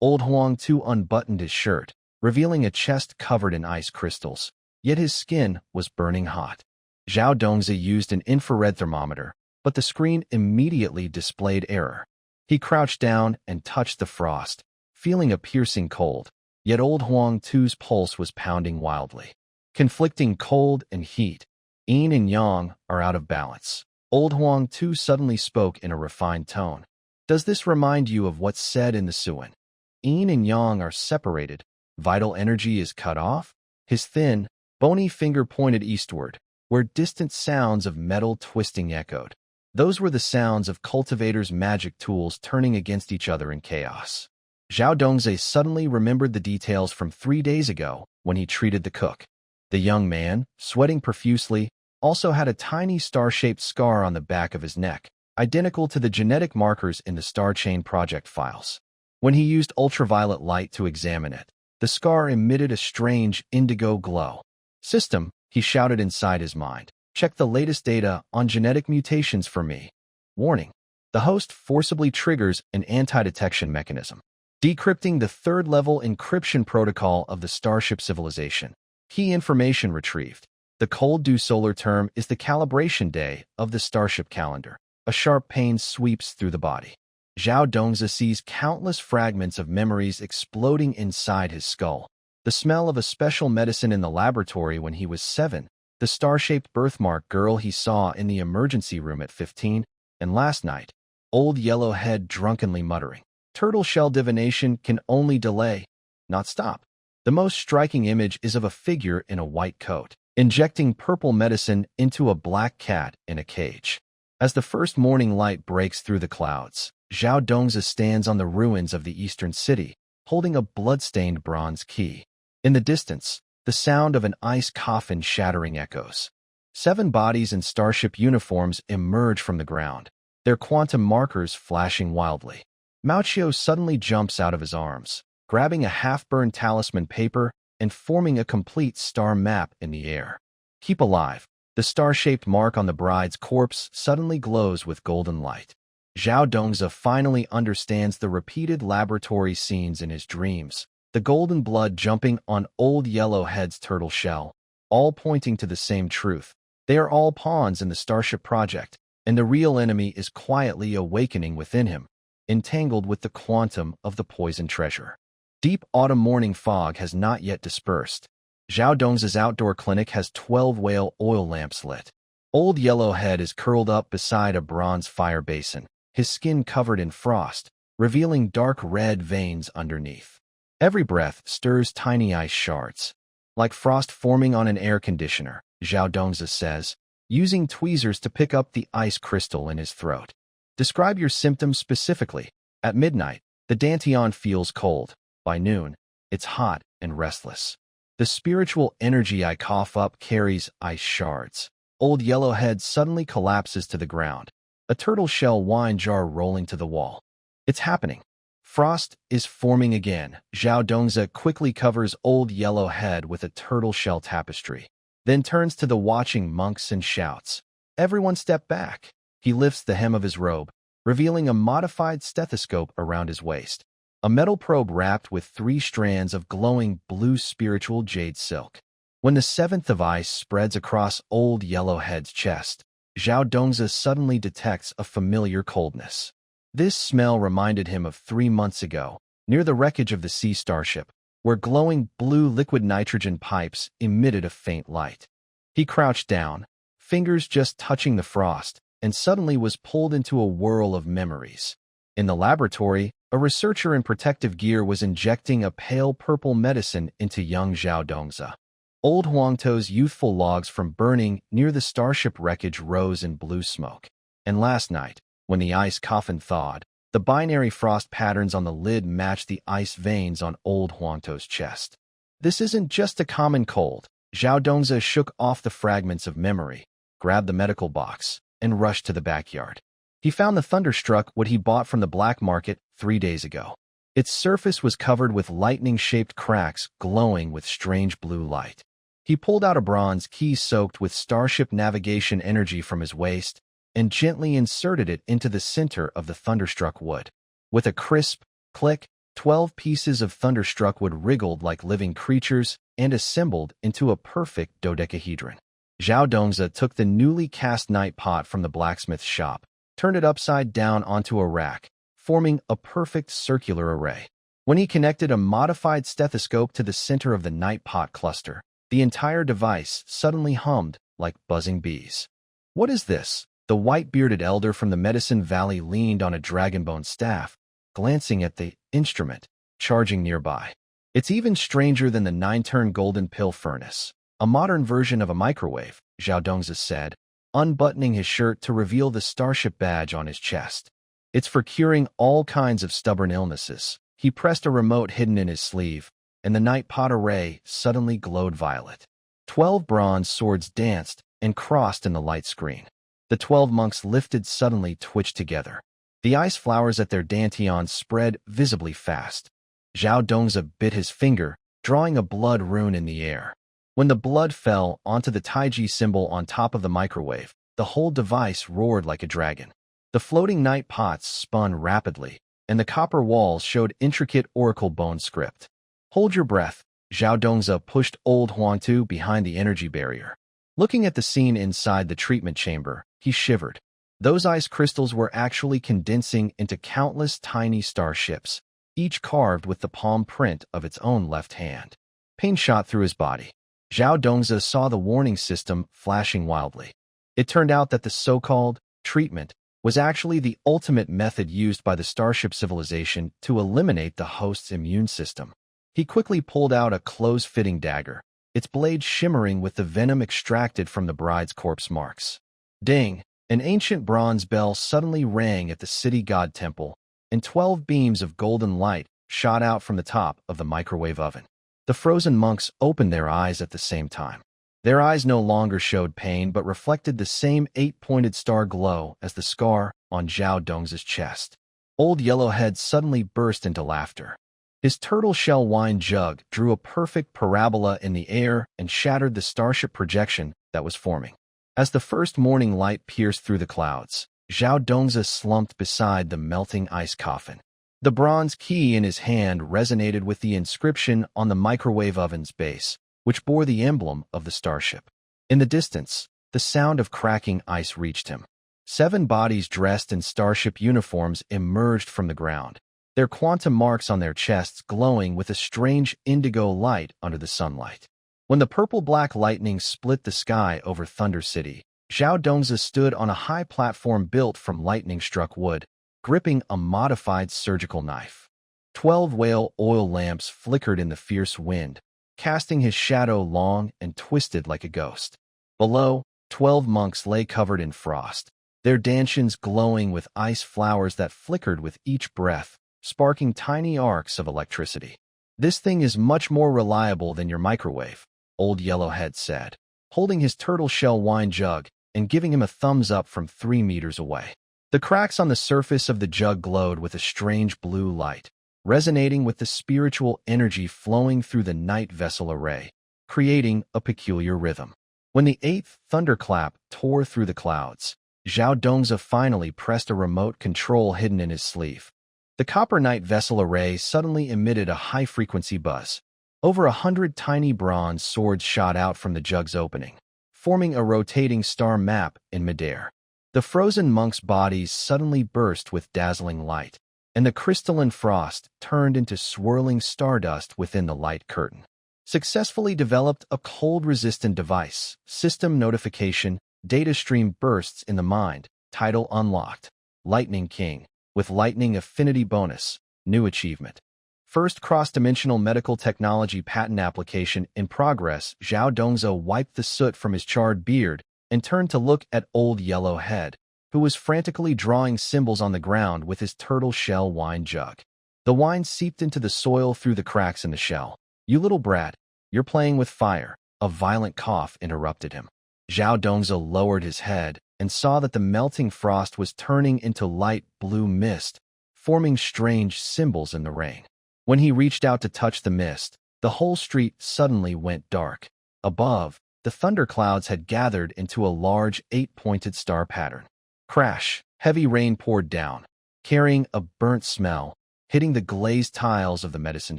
Old Huang Tu unbuttoned his shirt, revealing a chest covered in ice crystals, yet his skin was burning hot. Zhao Dongzi used an infrared thermometer, but the screen immediately displayed error. He crouched down and touched the frost, feeling a piercing cold, yet Old Huang Tu's pulse was pounding wildly. Conflicting cold and heat, yin and yang, are out of balance. Old Huang Tu suddenly spoke in a refined tone. Does this remind you of what's said in the Suan? Yin and yang are separated, vital energy is cut off? His thin, bony finger pointed eastward, where distant sounds of metal twisting echoed. Those were the sounds of cultivators' magic tools turning against each other in chaos. Zhao Dongzi suddenly remembered the details from 3 days ago when he treated the cook. The young man, sweating profusely, also had a tiny star-shaped scar on the back of his neck, identical to the genetic markers in the Star Chain Project files. When he used ultraviolet light to examine it, the scar emitted a strange indigo glow. System, he shouted inside his mind. Check the latest data on genetic mutations for me. Warning. The host forcibly triggers an anti-detection mechanism, decrypting the 3rd-level encryption protocol of the Starship civilization. Key information retrieved. The cold due solar term is the calibration day of the Starship calendar. A sharp pain sweeps through the body. Zhao Dongzi sees countless fragments of memories exploding inside his skull. The smell of a special medicine in the laboratory when he was 7, the star-shaped birthmark girl he saw in the emergency room at 15, and last night, Old Yellowhead drunkenly muttering, "Turtle shell divination can only delay." not stop. The most striking image is of a figure in a white coat, injecting purple medicine into a black cat in a cage. As the first morning light breaks through the clouds, Zhao Dongzi stands on the ruins of the eastern city, holding a blood-stained bronze key. In the distance, the sound of an ice coffin shattering echoes. 7 bodies in starship uniforms emerge from the ground, their quantum markers flashing wildly. Mao Qiao suddenly jumps out of his arms, grabbing a half-burned talisman paper and forming a complete star map in the air. Keep alive. The star-shaped mark on the bride's corpse suddenly glows with golden light. Zhao Dongzi finally understands the repeated laboratory scenes in his dreams, the golden blood jumping on old Yellowhead's turtle shell, all pointing to the same truth. They are all pawns in the Starship project, and the real enemy is quietly awakening within him, entangled with the quantum of the poison treasure. Deep autumn morning fog has not yet dispersed. Zhao Dongzi's outdoor clinic has 12 whale oil lamps lit. Old Yellowhead is curled up beside a bronze fire basin, his skin covered in frost, revealing dark red veins underneath. Every breath stirs tiny ice shards, like frost forming on an air conditioner, Zhao Dongzi says, using tweezers to pick up the ice crystal in his throat. Describe your symptoms specifically. At midnight, the dantian feels cold. By noon, it's hot and restless. The spiritual energy I cough up carries ice shards. Old Yellowhead suddenly collapses to the ground, a turtle shell wine jar rolling to the wall. It's happening. Frost is forming again. Zhao Dongzi quickly covers Old Yellowhead with a turtle shell tapestry, then turns to the watching monks and shouts, "Everyone step back." He lifts the hem of his robe, revealing a modified stethoscope around his waist, a metal probe wrapped with 3 strands of glowing blue spiritual jade silk. When the 7th of ice spreads across Old Yellowhead's chest, Zhao Dongzi suddenly detects a familiar coldness. This smell reminded him of 3 months ago, near the wreckage of the sea starship, where glowing blue liquid nitrogen pipes emitted a faint light. He crouched down, fingers just touching the frost, and suddenly was pulled into a whirl of memories. In the laboratory, a researcher in protective gear was injecting a pale purple medicine into young Zhao Dongzi. Old Huangto's youthful logs from burning near the starship wreckage rose in blue smoke. And last night, when the ice coffin thawed, the binary frost patterns on the lid matched the ice veins on Old Huangto's chest. This isn't just a common cold. Zhao Dongzi shook off the fragments of memory, grabbed the medical box, and rushed to the backyard. He found the Thunderstruck wood he bought from the black market 3 days ago. Its surface was covered with lightning-shaped cracks glowing with strange blue light. He pulled out a bronze key soaked with starship navigation energy from his waist and gently inserted it into the center of the Thunderstruck wood. With a crisp click, 12 pieces of Thunderstruck wood wriggled like living creatures and assembled into a perfect dodecahedron. Zhao Dongzi took the newly cast night pot from the blacksmith's shop, turned it upside down onto a rack, forming a perfect circular array. When he connected a modified stethoscope to the center of the night pot cluster, the entire device suddenly hummed like buzzing bees. "What is this?" The white-bearded elder from the Medicine Valley leaned on a dragonbone staff, glancing at the instrument, charging nearby. "It's even stranger than the 9-turn golden pill furnace, a modern version of a microwave," Zhao Dongzi said, unbuttoning his shirt to reveal the starship badge on his chest. "It's for curing all kinds of stubborn illnesses." He pressed a remote hidden in his sleeve, and the night pot array suddenly glowed violet. 12 bronze swords danced and crossed in the light screen. The 12 monks lifted suddenly twitched together. The ice flowers at their dantians spread visibly fast. Zhao Dongzi bit his finger, drawing a blood rune in the air. When the blood fell onto the Taiji symbol on top of the microwave, the whole device roared like a dragon. The floating night pots spun rapidly, and the copper walls showed intricate oracle bone script. "Hold your breath." Zhao Dongzi pushed Old Huangtu behind the energy barrier. Looking at the scene inside the treatment chamber, he shivered. Those ice crystals were actually condensing into countless tiny starships, each carved with the palm print of its own left hand. Pain shot through his body. Zhao Dongzi saw the warning system flashing wildly. It turned out that the so-called treatment was actually the ultimate method used by the starship civilization to eliminate the host's immune system. He quickly pulled out a close-fitting dagger, its blade shimmering with the venom extracted from the bride's corpse marks. Ding! An ancient bronze bell suddenly rang at the city god temple, and 12 beams of golden light shot out from the top of the microwave oven. The frozen monks opened their eyes at the same time. Their eyes no longer showed pain but reflected the same 8-pointed star glow as the scar on Zhao Dong's chest. Old Yellowhead suddenly burst into laughter. His turtle shell wine jug drew a perfect parabola in the air and shattered the starship projection that was forming. As the first morning light pierced through the clouds, Zhao Dongzi slumped beside the melting ice coffin. The bronze key in his hand resonated with the inscription on the microwave oven's base, which bore the emblem of the starship. In the distance, the sound of cracking ice reached him. 7 bodies dressed in starship uniforms emerged from the ground, their quantum marks on their chests glowing with a strange indigo light under the sunlight. When the purple-black lightning split the sky over Thunder City, Zhao Dongzi stood on a high platform built from lightning-struck wood, gripping a modified surgical knife. 12 whale oil lamps flickered in the fierce wind, casting his shadow long and twisted like a ghost. Below, 12 monks lay covered in frost, their dantians glowing with ice flowers that flickered with each breath, sparking tiny arcs of electricity. "This thing is much more reliable than your microwave," Old Yellowhead said, holding his turtle shell wine jug and giving him a thumbs up from 3 meters away. The cracks on the surface of the jug glowed with a strange blue light, resonating with the spiritual energy flowing through the night vessel array, creating a peculiar rhythm. When the 8th thunderclap tore through the clouds, Zhao Dongzi finally pressed a remote control hidden in his sleeve. The copper night vessel array suddenly emitted a high-frequency buzz. Over 100 tiny bronze swords shot out from the jug's opening, forming a rotating star map in midair. The frozen monks' bodies suddenly burst with dazzling light, and the crystalline frost turned into swirling stardust within the light curtain. Successfully developed a cold-resistant device. System notification, data stream bursts in the mind. Title unlocked. Lightning King, with lightning affinity bonus. New achievement. First cross-dimensional medical technology patent application in progress. Zhao Dongzi wiped the soot from his charred beard and turned to look at Old Yellowhead, who was frantically drawing symbols on the ground with his turtle shell wine jug. The wine seeped into the soil through the cracks in the shell. "You little brat, you're playing with fire." A violent cough interrupted him. Zhao Dongzi lowered his head and saw that the melting frost was turning into light blue mist, forming strange symbols in the rain. When he reached out to touch the mist, the whole street suddenly went dark. Above, the thunderclouds had gathered into a large 8-pointed star pattern. Crash! Heavy rain poured down, carrying a burnt smell, hitting the glazed tiles of the medicine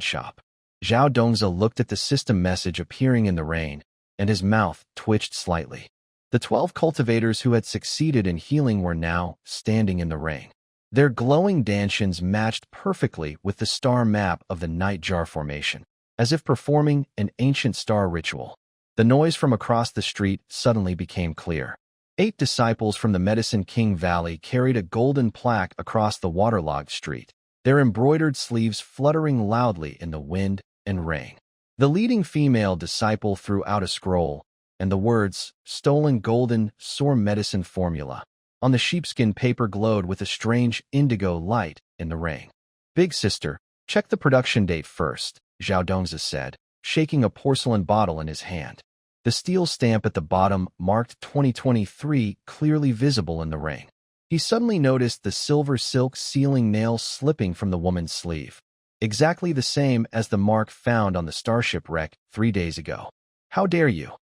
shop. Zhao Dongzi looked at the system message appearing in the rain, and his mouth twitched slightly. The 12 cultivators who had succeeded in healing were now standing in the rain. Their glowing dantians matched perfectly with the star map of the night jar formation, as if performing an ancient star ritual. The noise from across the street suddenly became clear. 8 disciples from the Medicine King Valley carried a golden plaque across the waterlogged street, their embroidered sleeves fluttering loudly in the wind and rain. The leading female disciple threw out a scroll, and the words, "Stolen Golden Sore Medicine Formula," on the sheepskin paper glowed with a strange indigo light in the rain. "Big sister, check the production date first," Zhao Dongzi said, shaking a porcelain bottle in his hand. The steel stamp at the bottom marked 2023 clearly visible in the rain. He suddenly noticed the silver silk sealing nail slipping from the woman's sleeve, exactly the same as the mark found on the starship wreck 3 days ago. "How dare you?"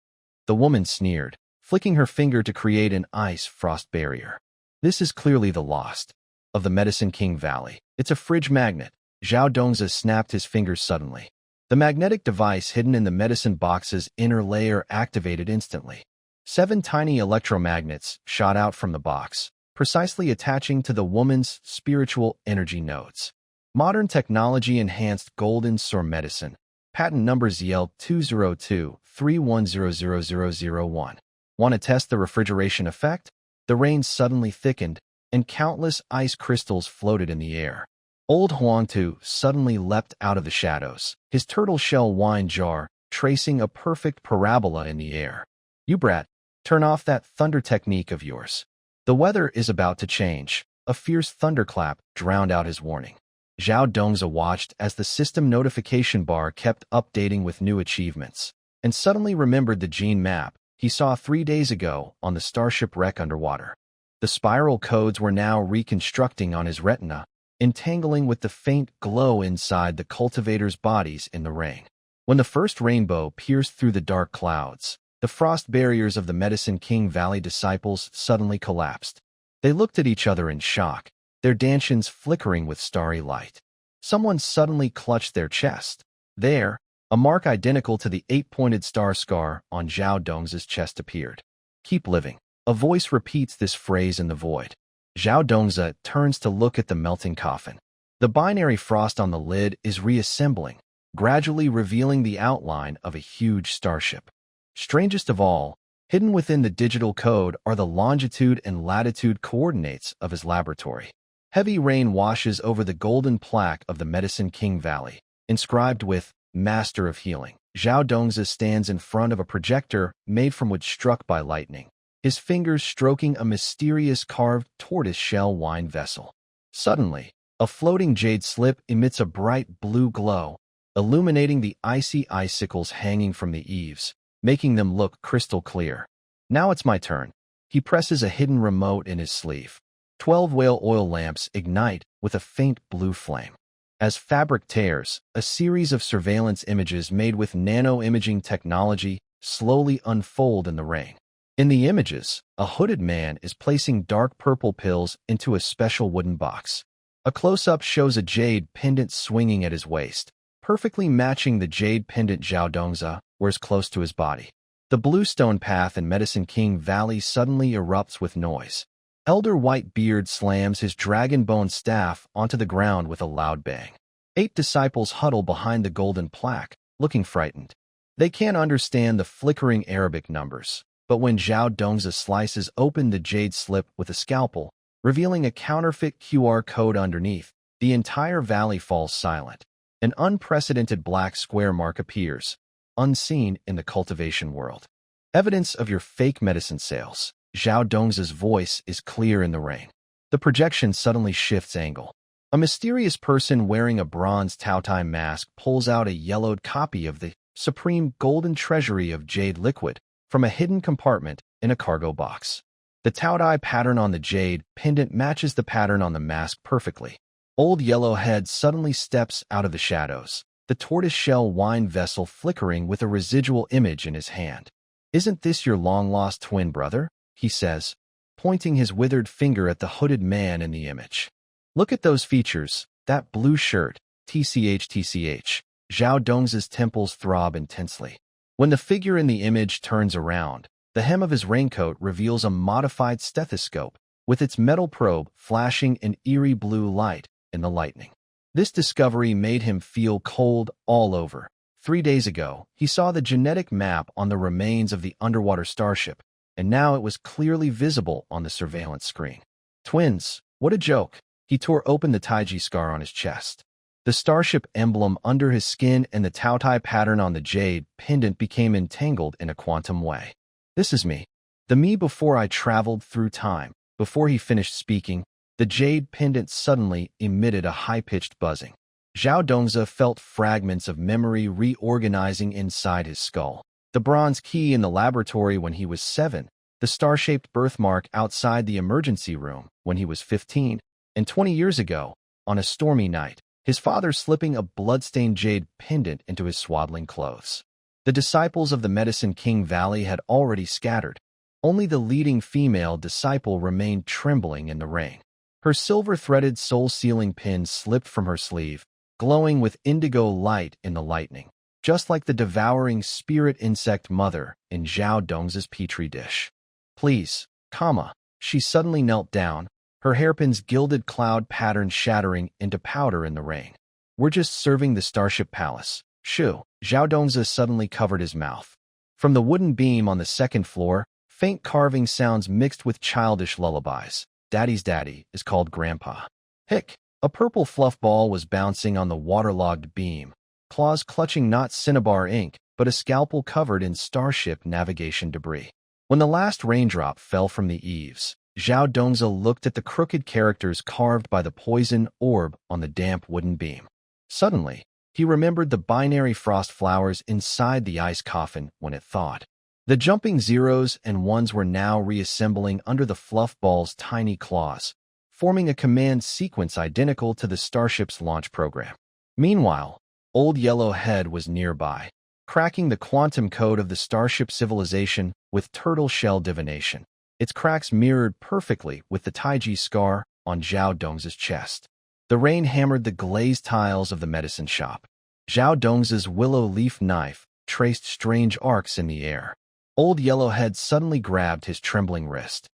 The woman sneered, flicking her finger to create an ice frost barrier. "This is clearly the lost of the Medicine King Valley. It's a fridge magnet." Zhao Dongzi snapped his fingers suddenly. The magnetic device hidden in the medicine box's inner layer activated instantly. 7 tiny electromagnets shot out from the box, precisely attaching to the woman's spiritual energy nodes. Modern technology-enhanced golden sore medicine. Patent number ZL202-31000001. Want to test the refrigeration effect? The rain suddenly thickened, and countless ice crystals floated in the air. Old Huangtu suddenly leapt out of the shadows, his turtle shell wine jar tracing a perfect parabola in the air. You brat, turn off that thunder technique of yours. The weather is about to change. A fierce thunderclap drowned out his warning. Zhao Dongza watched as the system notification bar kept updating with new achievements, and suddenly remembered the gene map he saw 3 days ago on the starship wreck underwater. The spiral codes were now reconstructing on his retina, entangling with the faint glow inside the cultivators' bodies in the ring. When the first rainbow pierced through the dark clouds, the frost barriers of the Medicine King Valley disciples suddenly collapsed. They looked at each other in shock, their dantians flickering with starry light. Someone suddenly clutched their chest. There, a mark identical to the 8-pointed star scar on Zhao Dongza's chest appeared. Keep living. A voice repeats this phrase in the void. Zhao Dongza turns to look at the melting coffin. The binary frost on the lid is reassembling, gradually revealing the outline of a huge starship. Strangest of all, hidden within the digital code are the longitude and latitude coordinates of his laboratory. Heavy rain washes over the golden plaque of the Medicine King Valley, inscribed with Master of Healing. Zhao Dongza stands in front of a projector made from wood struck by lightning, his fingers stroking a mysterious carved tortoise-shell wine vessel. Suddenly, a floating jade slip emits a bright blue glow, illuminating the icy icicles hanging from the eaves, making them look crystal clear. Now it's my turn. He presses a hidden remote in his sleeve. 12 whale oil lamps ignite with a faint blue flame. As fabric tears, a series of surveillance images made with nano-imaging technology slowly unfold in the ring. In the images, a hooded man is placing dark purple pills into a special wooden box. A close-up shows a jade pendant swinging at his waist, perfectly matching the jade pendant Zhao Dongza wears close to his body. The Bluestone Path in Medicine King Valley suddenly erupts with noise. Elder Whitebeard slams his dragon-bone staff onto the ground with a loud bang. 8 disciples huddle behind the golden plaque, looking frightened. They can't understand the flickering Arabic numbers, but when Zhao Dongza slices open the jade slip with a scalpel, revealing a counterfeit QR code underneath, the entire valley falls silent. An unprecedented black square mark appears, unseen in the cultivation world. Evidence of your fake medicine sales. Zhao Dongza's voice is clear in the rain. The projection suddenly shifts angle. A mysterious person wearing a bronze Taotai mask pulls out a yellowed copy of the supreme golden treasury of jade liquid from a hidden compartment in a cargo box. The Taotai pattern on the jade pendant matches the pattern on the mask perfectly. Old Yellowhead suddenly steps out of the shadows, the tortoise-shell wine vessel flickering with a residual image in his hand. "Isn't this your long-lost twin brother?" he says, pointing his withered finger at the hooded man in the image. "Look at those features, that blue shirt, tch. Zhao Dongza's temples throb intensely. When the figure in the image turns around, the hem of his raincoat reveals a modified stethoscope, with its metal probe flashing an eerie blue light in the lightning. This discovery made him feel cold all over. 3 days ago, he saw the genetic map on the remains of the underwater starship, and now it was clearly visible on the surveillance screen. Twins, what a joke. He tore open the Taiji scar on his chest. The starship emblem under his skin and the Taotai pattern on the jade pendant became entangled in a quantum way. This is me. The me before I traveled through time. Before he finished speaking, the jade pendant suddenly emitted a high-pitched buzzing. Zhao Dongza felt fragments of memory reorganizing inside his skull. The bronze key in the laboratory when he was 7, the star-shaped birthmark outside the emergency room when he was 15, and 20 years ago, on a stormy night, his father slipping a blood-stained jade pendant into his swaddling clothes. The disciples of the Medicine King Valley had already scattered. Only the leading female disciple remained trembling in the rain. Her silver-threaded soul-sealing pin slipped from her sleeve, glowing with indigo light in the lightning, just like the devouring spirit insect mother in Zhao Dongza's petri dish. "Please, comma." She suddenly knelt down, her hairpin's gilded cloud pattern shattering into powder in the rain. "We're just serving the Starship Palace. Shoo." Zhao Dongza suddenly covered his mouth. From the wooden beam on the second floor, faint carving sounds mixed with childish lullabies. "Daddy's daddy is called Grandpa." "Hick." A purple fluff ball was bouncing on the waterlogged beam, claws clutching not cinnabar ink, but a scalpel covered in starship navigation debris. When the last raindrop fell from the eaves, Zhao Dongzi looked at the crooked characters carved by the poison orb on the damp wooden beam. Suddenly, he remembered the binary frost flowers inside the ice coffin when it thawed. The jumping zeros and ones were now reassembling under the fluff ball's tiny claws, forming a command sequence identical to the starship's launch program. Meanwhile, Old Yellowhead was nearby, cracking the quantum code of the starship civilization with turtle shell divination. Its cracks mirrored perfectly with the Taiji scar on Zhao Dongzi's chest. The rain hammered the glazed tiles of the medicine shop. Zhao Dongzi's willow leaf knife traced strange arcs in the air. Old Yellowhead suddenly grabbed his trembling wrist.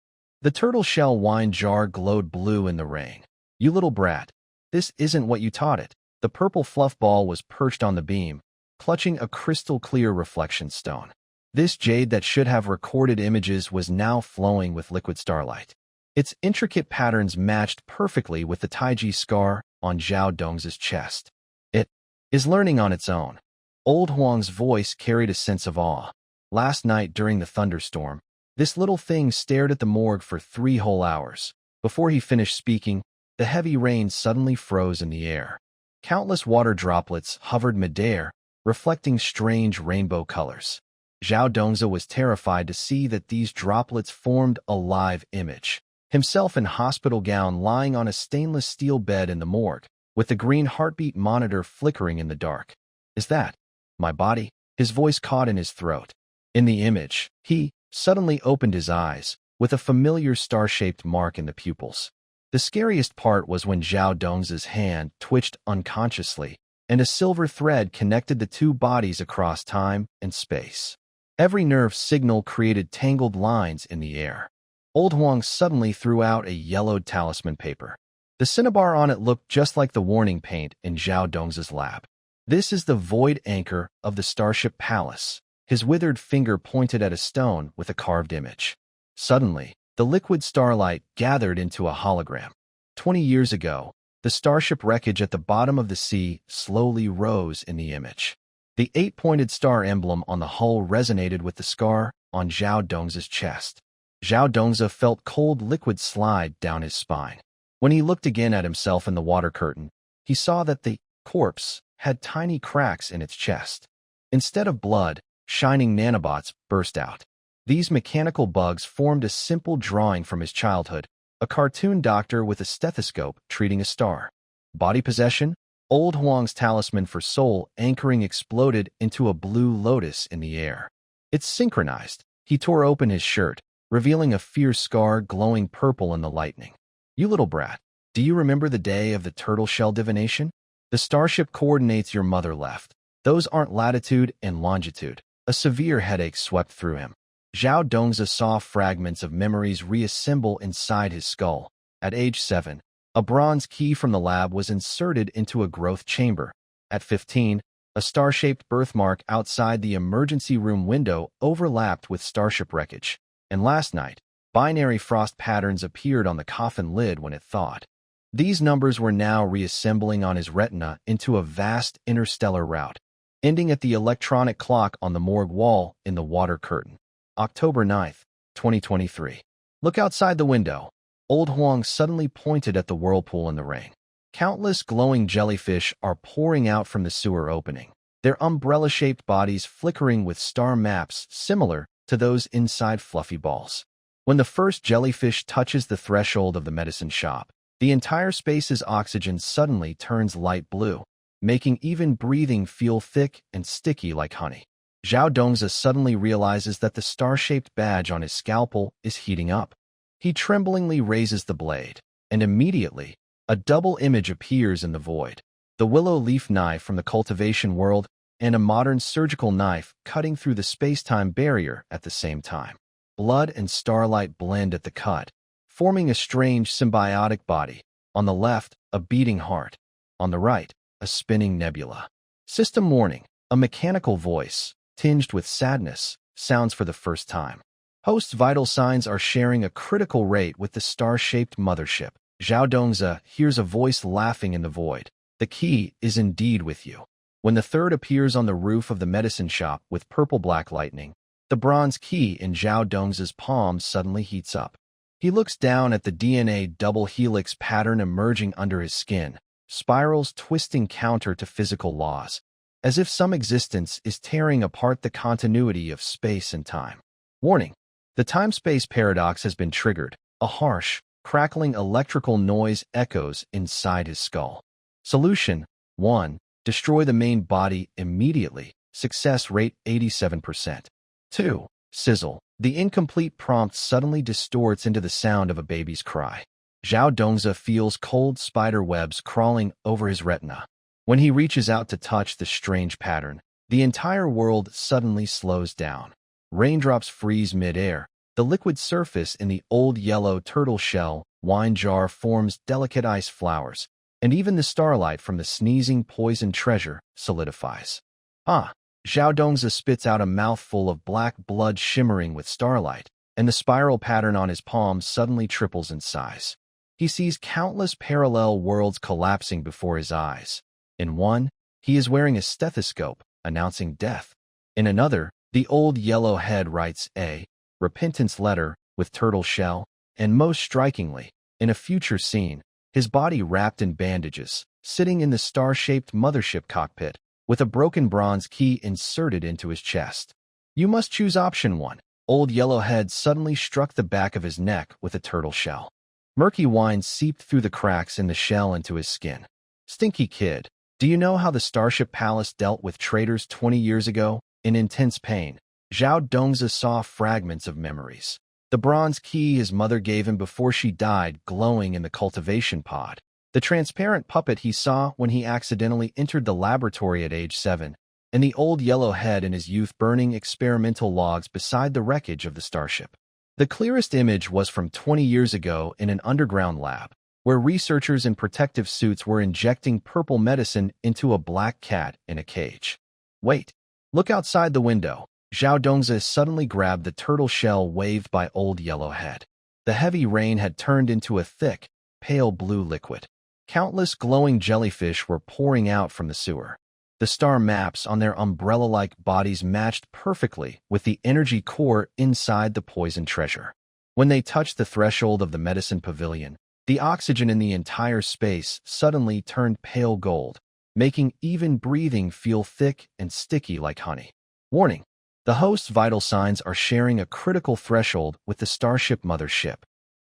The turtle shell wine jar glowed blue in the rain. "You little brat, this isn't what you taught it." The purple fluff ball was perched on the beam, clutching a crystal-clear reflection stone. This jade that should have recorded images was now flowing with liquid starlight. Its intricate patterns matched perfectly with the Taiji scar on Zhao Dongzi's chest. "It is learning on its own." Old Huang's voice carried a sense of awe. Last night during the thunderstorm, this little thing stared at the morgue for 3 whole hours. Before he finished speaking, the heavy rain suddenly froze in the air. Countless water droplets hovered midair, reflecting strange rainbow colors. Zhao Dongzi was terrified to see that these droplets formed a live image. Himself in hospital gown lying on a stainless steel bed in the morgue, with the green heartbeat monitor flickering in the dark. "Is that my body?" His voice caught in his throat. In the image, he suddenly opened his eyes, with a familiar star-shaped mark in the pupils. The scariest part was when Zhao Dongzi's hand twitched unconsciously, and a silver thread connected the two bodies across time and space. Every nerve signal created tangled lines in the air. Old Huang suddenly threw out a yellowed talisman paper. The cinnabar on it looked just like the warning paint in Zhao Dongzi's lab. "This is the void anchor of the Starship Palace." His withered finger pointed at a stone with a carved image. Suddenly, the liquid starlight gathered into a hologram. 20 years ago, the starship wreckage at the bottom of the sea slowly rose in the image. The 8-pointed star emblem on the hull resonated with the scar on Zhao Dongzi's chest. Zhao Dongzi felt cold liquid slide down his spine. When he looked again at himself in the water curtain, he saw that the corpse had tiny cracks in its chest. Instead of blood, shining nanobots burst out. These mechanical bugs formed a simple drawing from his childhood, a cartoon doctor with a stethoscope treating a star. Body possession? Old Huang's talisman for soul anchoring exploded into a blue lotus in the air. It's synchronized. He tore open his shirt, revealing a fierce scar glowing purple in the lightning. "You little brat, do you remember the day of the turtle shell divination? The starship coordinates your mother left. Those aren't latitude and longitude." A severe headache swept through him. Zhao Dongzi saw fragments of memories reassemble inside his skull. At age 7, a bronze key from the lab was inserted into a growth chamber. At 15, a star-shaped birthmark outside the emergency room window overlapped with starship wreckage. And last night, binary frost patterns appeared on the coffin lid when it thawed. These numbers were now reassembling on his retina into a vast interstellar route, ending at the electronic clock on the morgue wall in the water curtain. October 9th, 2023. Look outside the window. Old Huang suddenly pointed at the whirlpool in the rain. Countless glowing jellyfish are pouring out from the sewer opening, their umbrella-shaped bodies flickering with star maps similar to those inside fluffy balls. When the first jellyfish touches the threshold of the medicine shop, the entire space's oxygen suddenly turns light blue, making even breathing feel thick and sticky like honey. Zhao Dongzi suddenly realizes that the star-shaped badge on his scalpel is heating up. He tremblingly raises the blade, and immediately, a double image appears in the void. The willow leaf knife from the cultivation world and a modern surgical knife cutting through the space-time barrier at the same time. Blood and starlight blend at the cut, forming a strange symbiotic body. On the left, a beating heart. On the right, a spinning nebula. System warning. A mechanical voice, tinged with sadness, sounds for the first time. Host's vital signs are sharing a critical rate with the star-shaped mothership. Zhao Dongzi hears a voice laughing in the void. The key is indeed with you. When the third appears on the roof of the medicine shop with purple-black lightning, the bronze key in Zhao Dongzi's palm suddenly heats up. He looks down at the DNA double helix pattern emerging under his skin, spirals twisting counter to physical laws, as if some existence is tearing apart the continuity of space and time. Warning: the time-space paradox has been triggered. A harsh, crackling electrical noise echoes inside his skull. Solution: 1. Destroy the main body immediately. Success rate 87%. 2. Sizzle. The incomplete prompt suddenly distorts into the sound of a baby's cry. Zhao Dongzi feels cold spider webs crawling over his retina. When he reaches out to touch the strange pattern, the entire world suddenly slows down. Raindrops freeze mid-air. The liquid surface in the old yellow turtle shell wine jar forms delicate ice flowers, and even the starlight from the sneezing poison treasure solidifies. Ah! Zhao Dongzi spits out a mouthful of black blood shimmering with starlight, and the spiral pattern on his palm suddenly triples in size. He sees countless parallel worlds collapsing before his eyes. In one, he is wearing a stethoscope, announcing death. In another, the old yellow head writes a repentance letter with turtle shell, and most strikingly, in a future scene, his body wrapped in bandages, sitting in the star-shaped mothership cockpit, with a broken bronze key inserted into his chest. You must choose option 1. Old Yellowhead suddenly struck the back of his neck with a turtle shell. Murky wine seeped through the cracks in the shell into his skin. Stinky kid, do you know how the Starship Palace dealt with traitors 20 years ago? In intense pain, Zhao Dongzi saw fragments of memories. The bronze key his mother gave him before she died glowing in the cultivation pod. The transparent puppet he saw when he accidentally entered the laboratory at age 7, and the old yellow head in his youth burning experimental logs beside the wreckage of the starship. The clearest image was from 20 years ago in an underground lab, where researchers in protective suits were injecting purple medicine into a black cat in a cage. Wait, look outside the window. Zhao Dongzi suddenly grabbed the turtle shell waved by old Yellowhead. The heavy rain had turned into a thick, pale blue liquid. Countless glowing jellyfish were pouring out from the sewer. The star maps on their umbrella-like bodies matched perfectly with the energy core inside the poison treasure. When they touched the threshold of the medicine pavilion, the oxygen in the entire space suddenly turned pale gold, making even breathing feel thick and sticky like honey. Warning: the host's vital signs are sharing a critical threshold with the starship mothership.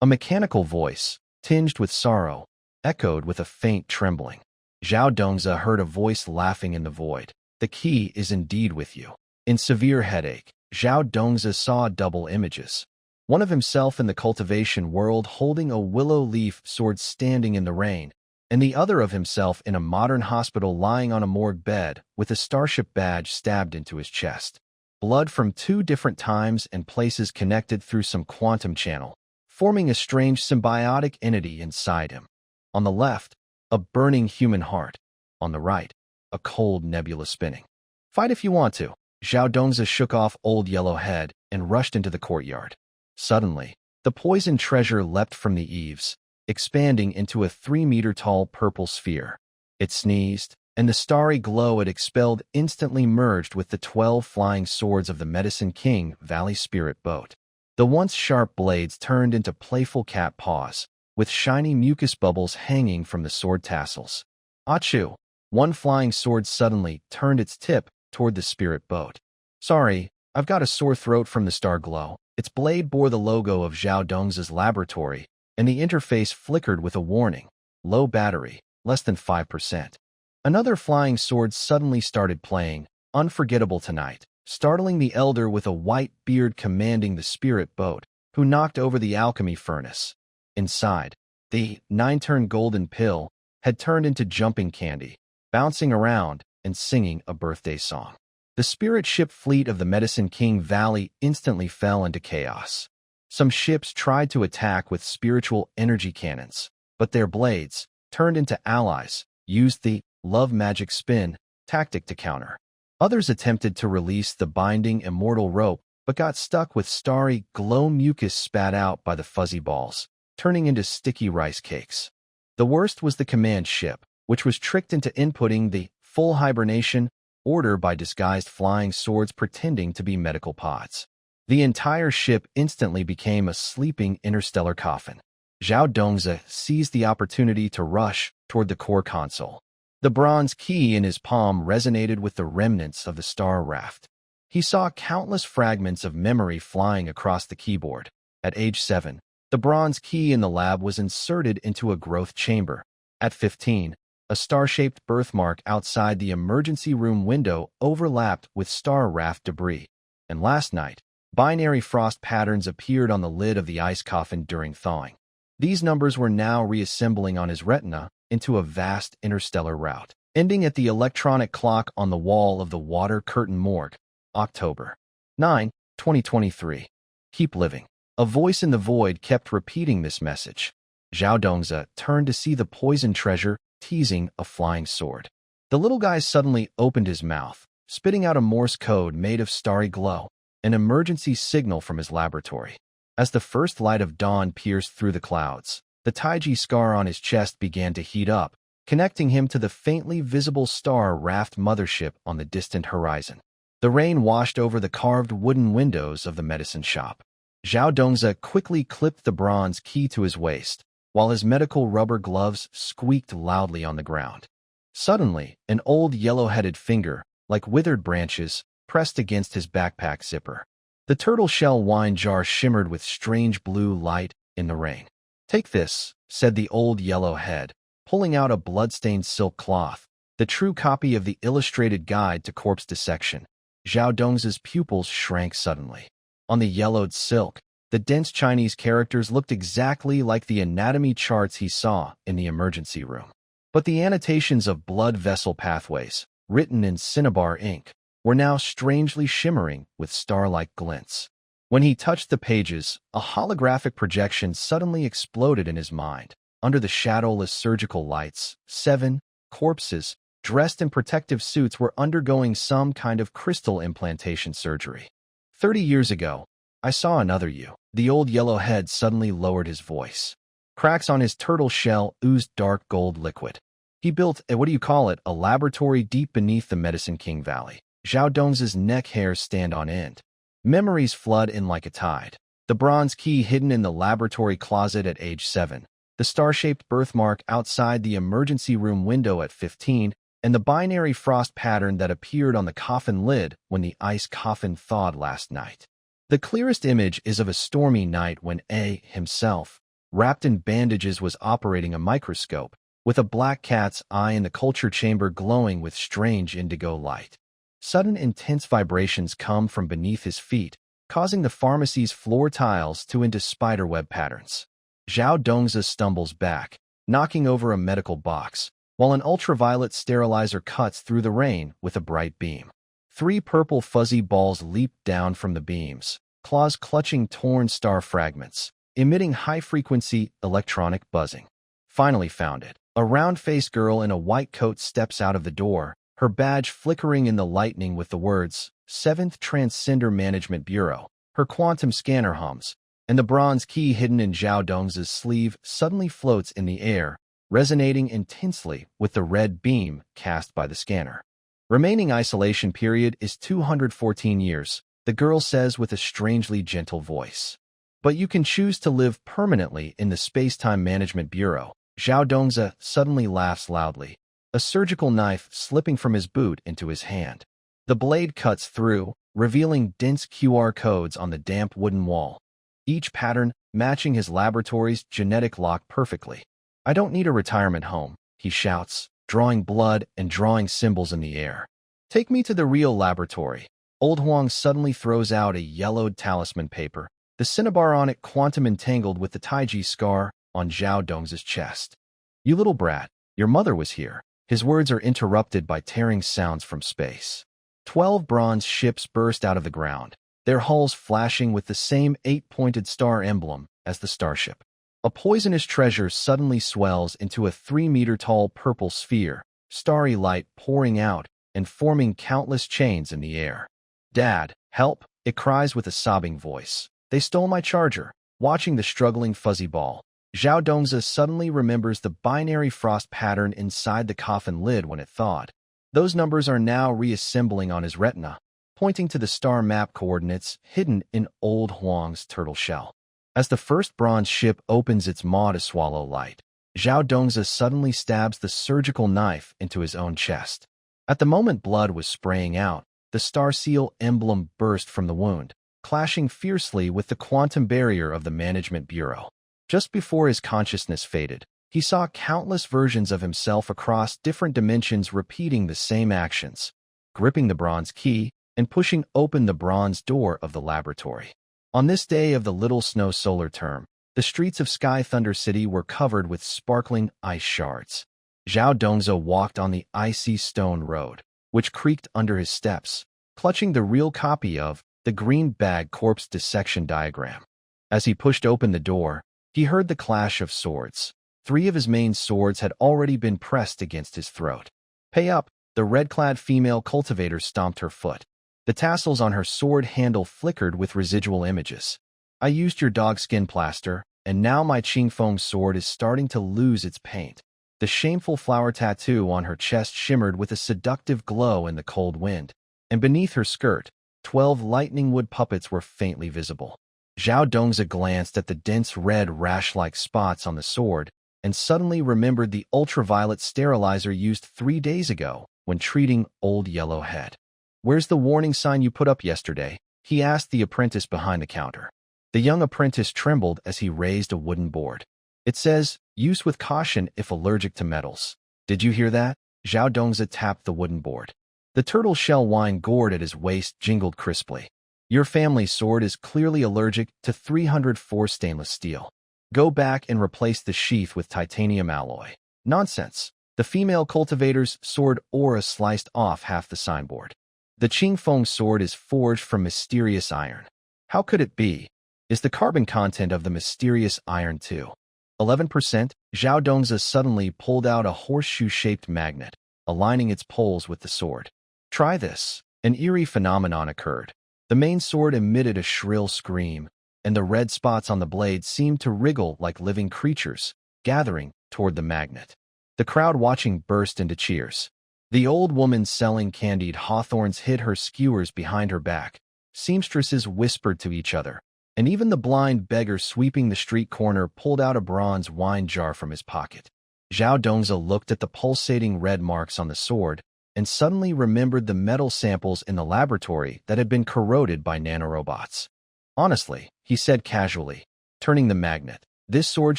A mechanical voice, tinged with sorrow, echoed with a faint trembling. Zhao Dongzi heard a voice laughing in the void. The key is indeed with you. In severe headache, Zhao Dongzi saw double images. One of himself in the cultivation world holding a willow leaf sword standing in the rain, and the other of himself in a modern hospital lying on a morgue bed with a starship badge stabbed into his chest. Blood from 2 different times and places connected through some quantum channel, forming a strange symbiotic entity inside him. On the left, a burning human heart. On the right, a cold nebula spinning. Fight if you want to. Zhao Dongzi shook off old Yellowhead and rushed into the courtyard. Suddenly, the poison treasure leapt from the eaves, expanding into a 3-meter-tall purple sphere. It sneezed, and the starry glow it expelled instantly merged with the 12 flying swords of the Medicine King Valley Spirit Boat. The once sharp blades turned into playful cat paws, with shiny mucus bubbles hanging from the sword tassels. Achoo! One flying sword suddenly turned its tip toward the spirit boat. Sorry, I've got a sore throat from the star glow. Its blade bore the logo of Zhao Dongzi's laboratory, and the interface flickered with a warning. Low battery, less than 5%. Another flying sword suddenly started playing, Unforgettable Tonight, startling the elder with a white beard commanding the spirit boat, who knocked over the alchemy furnace. Inside, the 9-turn golden pill had turned into jumping candy, bouncing around and singing a birthday song. The spirit ship fleet of the Medicine King Valley instantly fell into chaos. Some ships tried to attack with spiritual energy cannons, but their blades, turned into allies, used the love magic spin tactic to counter. Others attempted to release the binding immortal rope, but got stuck with starry glow mucus spat out by the fuzzy balls, turning into sticky rice cakes. The worst was the command ship, which was tricked into inputting the full hibernation order by disguised flying swords pretending to be medical pods. The entire ship instantly became a sleeping interstellar coffin. Zhao Dongzi seized the opportunity to rush toward the core console. The bronze key in his palm resonated with the remnants of the star raft. He saw countless fragments of memory flying across the keyboard. At age 7, the bronze key in the lab was inserted into a growth chamber. At 15, a star-shaped birthmark outside the emergency room window overlapped with star raft debris. And last night, binary frost patterns appeared on the lid of the ice coffin during thawing. These numbers were now reassembling on his retina into a vast interstellar route, ending at the electronic clock on the wall of the water curtain morgue. October 9, 2023. Keep living. A voice in the void kept repeating this message. Zhao Dongzi turned to see the poison treasure teasing a flying sword. The little guy suddenly opened his mouth, spitting out a Morse code made of starry glow, an emergency signal from his laboratory. As the first light of dawn pierced through the clouds, the Taiji scar on his chest began to heat up, connecting him to the faintly visible star raft mothership on the distant horizon. The rain washed over the carved wooden windows of the medicine shop. Zhao Dongzi quickly clipped the bronze key to his waist, while his medical rubber gloves squeaked loudly on the ground. Suddenly, an old yellow-headed finger, like withered branches, pressed against his backpack zipper. The turtle shell wine jar shimmered with strange blue light in the rain. "Take this," said the old yellow head, pulling out a blood-stained silk cloth, the true copy of the illustrated guide to corpse dissection. Zhao Dongzi's pupils shrank suddenly. On the yellowed silk, the dense Chinese characters looked exactly like the anatomy charts he saw in the emergency room. But the annotations of blood vessel pathways, written in cinnabar ink, were now strangely shimmering with star-like glints. When he touched the pages, a holographic projection suddenly exploded in his mind. Under the shadowless surgical lights, 7 corpses, dressed in protective suits, were undergoing some kind of crystal implantation surgery. 30 years ago, I saw another you. The old yellow head suddenly lowered his voice. Cracks on his turtle shell oozed dark gold liquid. He built a laboratory deep beneath the Medicine King Valley. Zhao Dongzi's neck hairs stand on end. Memories flood in like a tide. The bronze key hidden in the laboratory closet at age 7, the star-shaped birthmark outside the emergency room window at 15, and the binary frost pattern that appeared on the coffin lid when the ice coffin thawed last night. The clearest image is of a stormy night when A himself, wrapped in bandages, was operating a microscope, with a black cat's eye in the culture chamber glowing with strange indigo light. Sudden intense vibrations come from beneath his feet, causing the pharmacy's floor tiles to into spiderweb patterns. Zhao Dongzi stumbles back, knocking over a medical box, while an ultraviolet sterilizer cuts through the rain with a bright beam. 3 purple fuzzy balls leap down from the beams, claws clutching torn star fragments, emitting high-frequency electronic buzzing. Finally found it. A round-faced girl in a white coat steps out of the door, her badge flickering in the lightning with the words, 7th Transcender Management Bureau. Her quantum scanner hums, and the bronze key hidden in Zhao Dongzi's sleeve suddenly floats in the air, resonating intensely with the red beam cast by the scanner. Remaining isolation period is 214 years, the girl says with a strangely gentle voice. But you can choose to live permanently in the Space-Time Management Bureau. Zhao Dongzi suddenly laughs loudly, a surgical knife slipping from his boot into his hand. The blade cuts through, revealing dense QR codes on the damp wooden wall, each pattern matching his laboratory's genetic lock perfectly. "I don't need a retirement home," he shouts, drawing blood and drawing symbols in the air. "Take me to the real laboratory." Old Huang suddenly throws out a yellowed talisman paper, the cinnabar on it quantum entangled with the Taiji scar on Zhao Dongzi's chest. "You little brat, your mother was here." His words are interrupted by tearing sounds from space. 12 bronze ships burst out of the ground, their hulls flashing with the same 8-pointed star emblem as the starship. A poisonous treasure suddenly swells into a 3-meter-tall purple sphere, starry light pouring out and forming countless chains in the air. "Dad, help!" it cries with a sobbing voice. "They stole my charger." Watching the struggling fuzzy ball, Zhao Dongzi suddenly remembers the binary frost pattern inside the coffin lid when it thawed. Those numbers are now reassembling on his retina, pointing to the star map coordinates hidden in old Huang's turtle shell. As the first bronze ship opens its maw to swallow light, Zhao Dongzi suddenly stabs the surgical knife into his own chest. At the moment blood was spraying out, the star seal emblem burst from the wound, clashing fiercely with the quantum barrier of the Management Bureau. Just before his consciousness faded, he saw countless versions of himself across different dimensions repeating the same actions, gripping the bronze key and pushing open the bronze door of the laboratory. On this day of the Little Snow solar term, the streets of Sky Thunder City were covered with sparkling ice shards. Zhao Dongzi walked on the icy stone road, which creaked under his steps, clutching the real copy of the Green Bag Corpse Dissection Diagram. As he pushed open the door, he heard the clash of swords. 3 of his main swords had already been pressed against his throat. "Pay up!" The red-clad female cultivator stomped her foot. The tassels on her sword handle flickered with residual images. "I used your dogskin plaster, and now my Qingfeng sword is starting to lose its paint." The shameful flower tattoo on her chest shimmered with a seductive glow in the cold wind, and beneath her skirt, 12 lightning wood puppets were faintly visible. Zhao Dongzi glanced at the dense red rash-like spots on the sword and suddenly remembered the ultraviolet sterilizer used 3 days ago when treating Old Yellowhead. "Where's the warning sign you put up yesterday?" he asked the apprentice behind the counter. The young apprentice trembled as he raised a wooden board. "It says, use with caution if allergic to metals." "Did you hear that?" Zhao Dongzi tapped the wooden board. The turtle shell wine gourd at his waist jingled crisply. "Your family sword is clearly allergic to 304 stainless steel. Go back and replace the sheath with titanium alloy." "Nonsense." The female cultivator's sword aura sliced off half the signboard. "The Qingfeng sword is forged from mysterious iron." "How could it be? Is the carbon content of the mysterious iron too?" 11%. Zhao Dongzi suddenly pulled out a horseshoe-shaped magnet, aligning its poles with the sword. "Try this." An eerie phenomenon occurred. The main sword emitted a shrill scream, and the red spots on the blade seemed to wriggle like living creatures, gathering toward the magnet. The crowd watching burst into cheers. The old woman selling candied hawthorns hid her skewers behind her back. Seamstresses whispered to each other, and even the blind beggar sweeping the street corner pulled out a bronze wine jar from his pocket. Zhao Dongzi looked at the pulsating red marks on the sword and suddenly remembered the metal samples in the laboratory that had been corroded by nanorobots. "Honestly," he said casually, turning the magnet, "this sword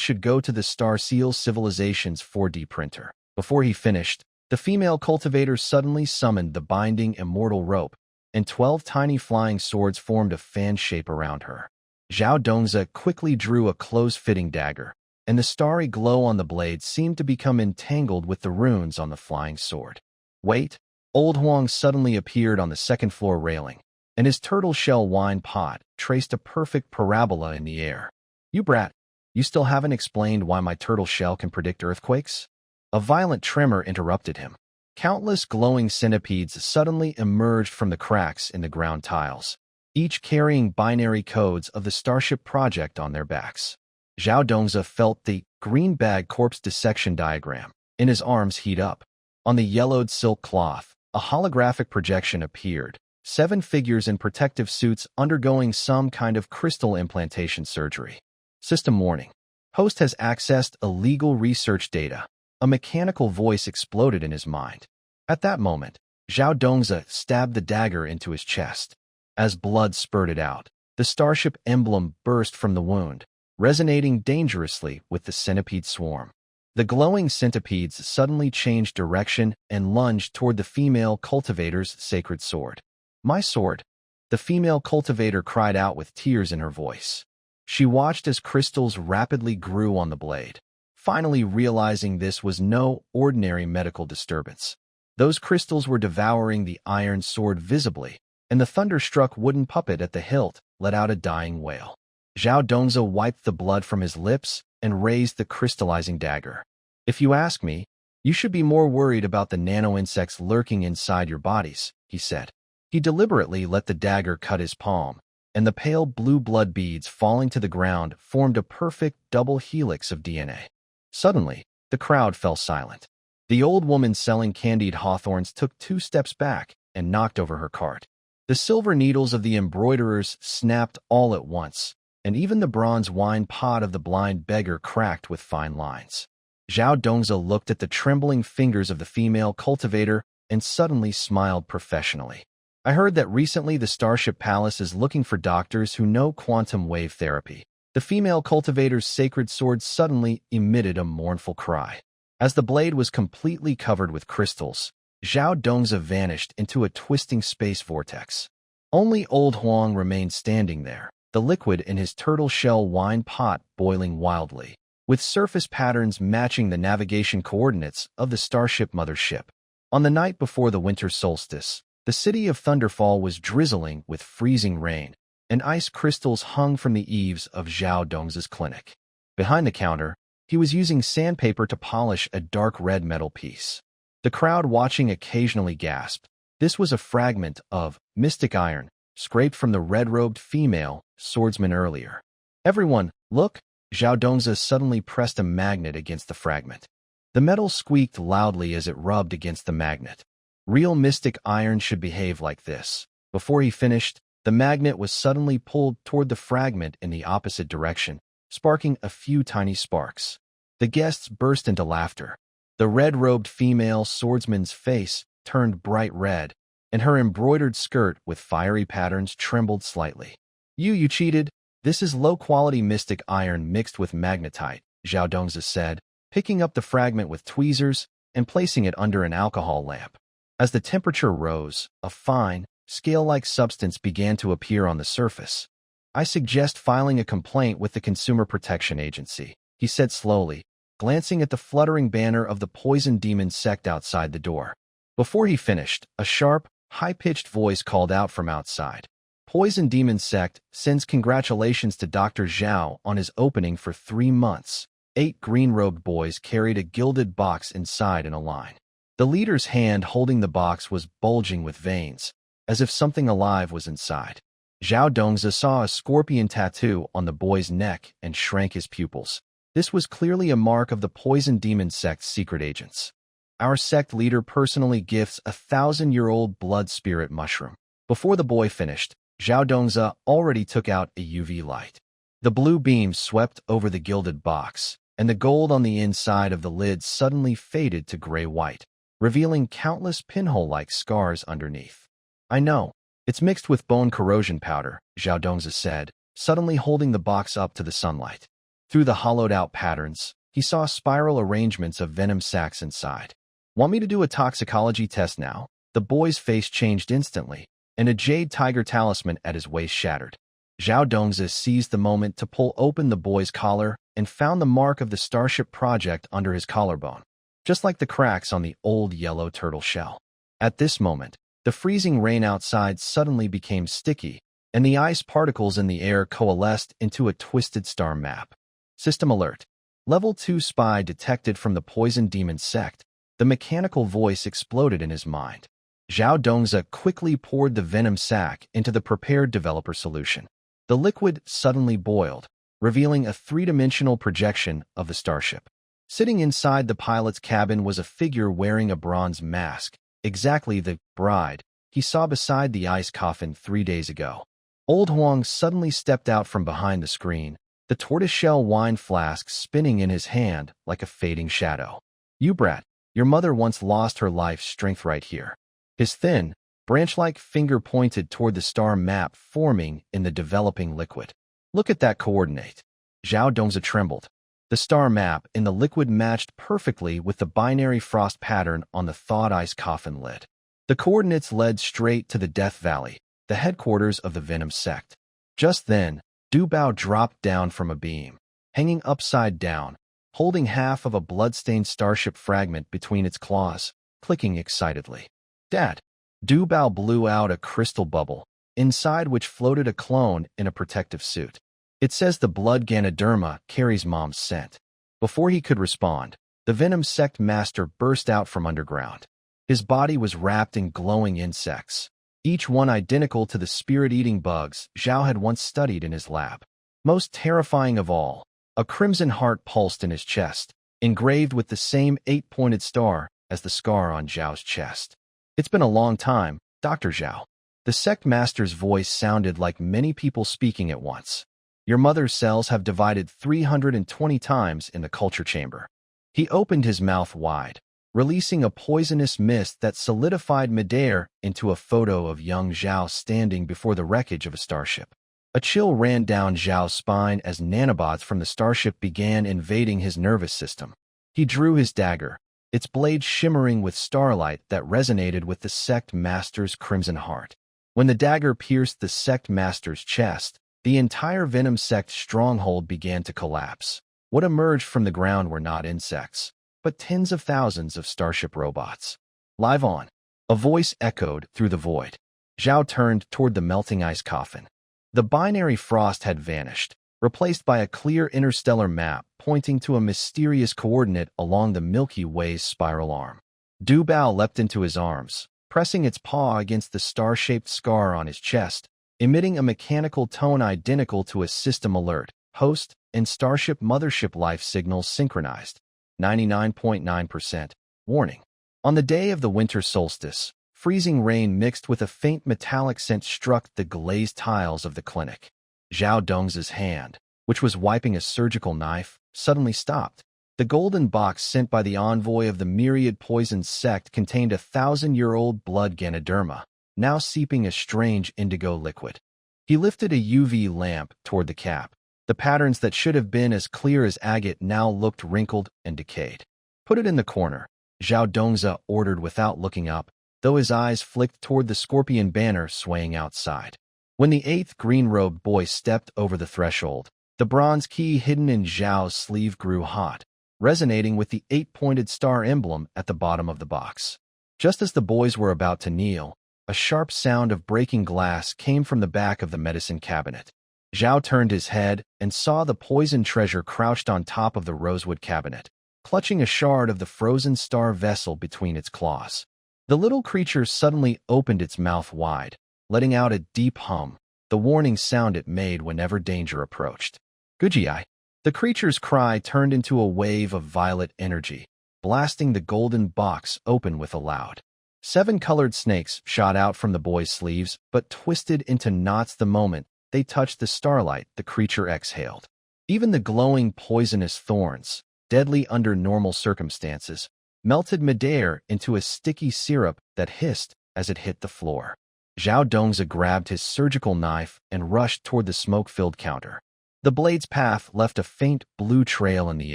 should go to the Star Seal Civilization's 4D printer." Before he finished, the female cultivator suddenly summoned the binding immortal rope, and 12 tiny flying swords formed a fan shape around her. Zhao Dongzi quickly drew a close-fitting dagger, and the starry glow on the blade seemed to become entangled with the runes on the flying sword. "Wait!" Old Huang suddenly appeared on the second-floor railing, and his turtle shell wine pot traced a perfect parabola in the air. "You brat! You still haven't explained why my turtle shell can predict earthquakes?" A violent tremor interrupted him. Countless glowing centipedes suddenly emerged from the cracks in the ground tiles, each carrying binary codes of the Starship project on their backs. Zhao Dongzi felt the Green Bag Corpse Dissection Diagram in his arms heat up. On the yellowed silk cloth, a holographic projection appeared, 7 figures in protective suits undergoing some kind of crystal implantation surgery. System warning. Host has accessed illegal research data. A mechanical voice exploded in his mind. At that moment, Zhao Dongzi stabbed the dagger into his chest. As blood spurted out, the Starship emblem burst from the wound, resonating dangerously with the centipede swarm. The glowing centipedes suddenly changed direction and lunged toward the female cultivator's sacred sword. "My sword!" The female cultivator cried out with tears in her voice. She watched as crystals rapidly grew on the blade, finally realizing this was no ordinary medical disturbance. Those crystals were devouring the iron sword visibly, and the thunderstruck wooden puppet at the hilt let out a dying wail. Zhao Dongzi wiped the blood from his lips and raised the crystallizing dagger. "If you ask me, you should be more worried about the nano-insects lurking inside your bodies," he said. He deliberately let the dagger cut his palm, and the pale blue blood beads falling to the ground formed a perfect double helix of DNA. Suddenly, the crowd fell silent. The old woman selling candied hawthorns took 2 steps back and knocked over her cart. The silver needles of the embroiderers snapped all at once, and even the bronze wine pot of the blind beggar cracked with fine lines. Zhao Dongzi looked at the trembling fingers of the female cultivator and suddenly smiled professionally. I heard that recently the Starship Palace is looking for doctors who know quantum wave therapy. The female cultivator's sacred sword suddenly emitted a mournful cry. As the blade was completely covered with crystals, Zhao Dongzi vanished into a twisting space vortex. Only Old Huang remained standing there, the liquid in his turtle shell wine pot boiling wildly, with surface patterns matching the navigation coordinates of the Starship mothership. On the night before the winter solstice, the city of Thunderfall was drizzling with freezing rain, and ice crystals hung from the eaves of Zhao Dongzi's clinic. Behind the counter, he was using sandpaper to polish a dark red metal piece. The crowd watching occasionally gasped. This was a fragment of mystic iron, scraped from the red-robed female swordsman earlier. Everyone, look! Zhao Dongzi suddenly pressed a magnet against the fragment. The metal squeaked loudly as it rubbed against the magnet. Real mystic iron should behave like this. Before he finished, the magnet was suddenly pulled toward the fragment in the opposite direction, sparking a few tiny sparks. The guests burst into laughter. The red-robed female swordsman's face turned bright red, and her embroidered skirt with fiery patterns trembled slightly. You cheated. This is low-quality mystic iron mixed with magnetite, Zhao Dongzi said, picking up the fragment with tweezers and placing it under an alcohol lamp. As the temperature rose, a fine, scale-like substance began to appear on the surface. I suggest filing a complaint with the Consumer Protection Agency, he said slowly, glancing at the fluttering banner of the Poison Demon sect outside the door. Before he finished, a sharp, high-pitched voice called out from outside. Poison Demon sect sends congratulations to Dr. Zhao on his opening for 3 months. 8 green-robed boys carried a gilded box inside in a line. The leader's hand holding the box was bulging with veins, as if something alive was inside. Zhao Dongzi saw a scorpion tattoo on the boy's neck and shrank his pupils. This was clearly a mark of the Poison Demon sect's secret agents. Our sect leader personally gifts a 1,000-year-old blood spirit mushroom. Before the boy finished, Zhao Dongzi already took out a UV light. The blue beam swept over the gilded box, and the gold on the inside of the lid suddenly faded to gray-white, revealing countless pinhole-like scars underneath. I know. It's mixed with bone corrosion powder, Zhao Dongzi said, suddenly holding the box up to the sunlight. Through the hollowed-out patterns, he saw spiral arrangements of venom sacs inside. Want me to do a toxicology test now? The boy's face changed instantly, and a jade tiger talisman at his waist shattered. Zhao Dongzi seized the moment to pull open the boy's collar and found the mark of the Starship Project under his collarbone, just like the cracks on the old yellow turtle shell. At this moment, the freezing rain outside suddenly became sticky, and the ice particles in the air coalesced into a twisted star map. System alert. Level 2 spy detected from the Poison Demon sect. The mechanical voice exploded in his mind. Zhao Dongzi quickly poured the venom sac into the prepared developer solution. The liquid suddenly boiled, revealing a 3-dimensional projection of the starship. Sitting inside the pilot's cabin was a figure wearing a bronze mask, exactly the bride he saw beside the ice coffin 3 days ago. Old Huang suddenly stepped out from behind the screen, the tortoiseshell wine flask spinning in his hand like a fading shadow. You brat, your mother once lost her life's strength right here. His thin, branch-like finger pointed toward the star map forming in the developing liquid. Look at that coordinate. Zhao Dongzi trembled. The star map in the liquid matched perfectly with the binary frost pattern on the thawed ice coffin lid. The coordinates led straight to the Death Valley, the headquarters of the Venom sect. Just then, Du Bao dropped down from a beam, hanging upside down, holding half of a blood-stained starship fragment between its claws, clicking excitedly. Dad! Du Bao blew out a crystal bubble, inside which floated a clone in a protective suit. It says the blood Ganoderma carries Mom's scent. Before he could respond, the Venom sect master burst out from underground. His body was wrapped in glowing insects. each one identical to the spirit-eating bugs Zhao had once studied in his lab. Most terrifying of all, a crimson heart pulsed in his chest, engraved with the same 8-pointed star as the scar on Zhao's chest. "It's been a long time, Dr. Zhao." The sect master's voice sounded like many people speaking at once. "Your mother's cells have divided 320 times in the culture chamber." He opened his mouth wide, releasing a poisonous mist that solidified midair into a photo of young Zhao standing before the wreckage of a starship. A chill ran down Zhao's spine as nanobots from the starship began invading his nervous system. He drew his dagger, its blade shimmering with starlight that resonated with the sect master's crimson heart. When the dagger pierced the sect master's chest, the entire Venom sect stronghold began to collapse. What emerged from the ground were not insects, but tens of thousands of starship robots. "Live on," a voice echoed through the void. Zhao turned toward the melting ice coffin. The binary frost had vanished, replaced by a clear interstellar map pointing to a mysterious coordinate along the Milky Way's spiral arm. Du Bao leapt into his arms, pressing its paw against the star-shaped scar on his chest, emitting a mechanical tone identical to a system alert. "Host and Starship Mothership life signals synchronized. 99.9%. Warning. On the day of the winter solstice, freezing rain mixed with a faint metallic scent struck the glazed tiles of the clinic." Zhao Dong's hand, which was wiping a surgical knife, suddenly stopped. The golden box sent by the envoy of the myriad poisoned sect contained 1,000-year-old blood Ganoderma, now seeping a strange indigo liquid. He lifted a UV lamp toward the cap. The patterns that should have been as clear as agate now looked wrinkled and decayed. "Put it in the corner," Zhao Dongza ordered without looking up, though his eyes flicked toward the scorpion banner swaying outside. When the 8th green-robed boy stepped over the threshold, the bronze key hidden in Zhao's sleeve grew hot, resonating with the 8-pointed star emblem at the bottom of the box. Just as the boys were about to kneel, a sharp sound of breaking glass came from the back of the medicine cabinet. Zhao turned his head and saw the poison treasure crouched on top of the rosewood cabinet, clutching a shard of the frozen star vessel between its claws. The little creature suddenly opened its mouth wide, letting out a deep hum, the warning sound it made whenever danger approached. "Gujiai." The creature's cry turned into a wave of violet energy, blasting the golden box open with a loud. 7 colored snakes shot out from the boy's sleeves, but twisted into knots the moment they touched the starlight the creature exhaled. Even the glowing poisonous thorns, deadly under normal circumstances, melted midair into a sticky syrup that hissed as it hit the floor. Zhao Dongza grabbed his surgical knife and rushed toward the smoke-filled counter. The blade's path left a faint blue trail in the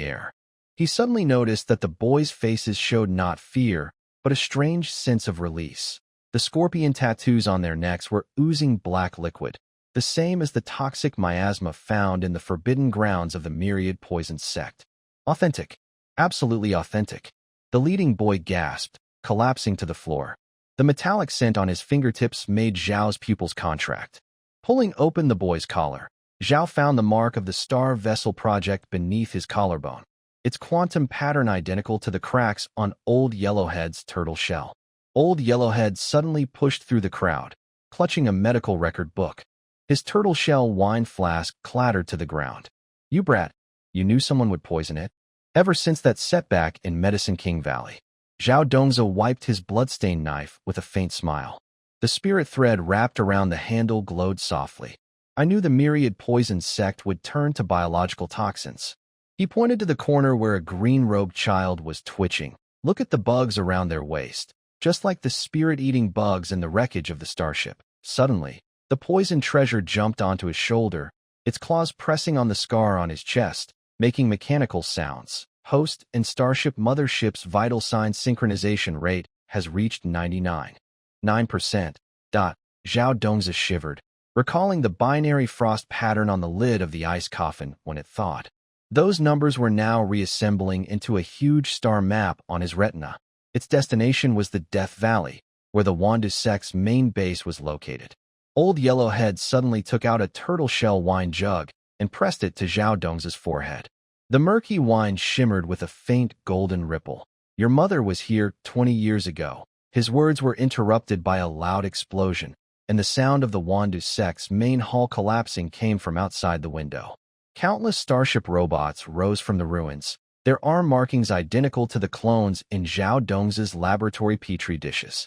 air. He suddenly noticed that the boys' faces showed not fear, but a strange sense of release. The scorpion tattoos on their necks were oozing black liquid, the same as the toxic miasma found in the forbidden grounds of the myriad poisoned sect. "Authentic. Absolutely authentic." The leading boy gasped, collapsing to the floor. The metallic scent on his fingertips made Zhao's pupils contract. Pulling open the boy's collar, Zhao found the mark of the Star Vessel Project beneath his collarbone, its quantum pattern identical to the cracks on Old Yellowhead's turtle shell. Old Yellowhead suddenly pushed through the crowd, clutching a medical record book. His turtle shell wine flask clattered to the ground. "You brat, you knew someone would poison it?" Ever since that setback in Medicine King Valley, Zhao Dongza wiped his bloodstained knife with a faint smile. The spirit thread wrapped around the handle glowed softly. "I knew the myriad poison sect would turn to biological toxins." He pointed to the corner where a green-robed child was twitching. "Look at the bugs around their waist, just like the spirit-eating bugs in the wreckage of the starship." Suddenly, the poison treasure jumped onto his shoulder, its claws pressing on the scar on his chest, making mechanical sounds. "Host and Starship Mothership's vital sign synchronization rate has reached 99.9%. Zhao Dongza shivered, recalling the binary frost pattern on the lid of the ice coffin when it thawed. Those numbers were now reassembling into a huge star map on his retina. Its destination was the Death Valley, where the Wandu sect's main base was located. Old Yellowhead suddenly took out a turtle shell wine jug and pressed it to Zhao Dongza's forehead. The murky wine shimmered with a faint golden ripple. "Your mother was here 20 years ago," His words were interrupted by a loud explosion, and the sound of the Wandu sect's main hall collapsing came from outside the window. Countless Starship robots rose from the ruins, their arm markings identical to the clones in Zhao Dong's laboratory petri dishes.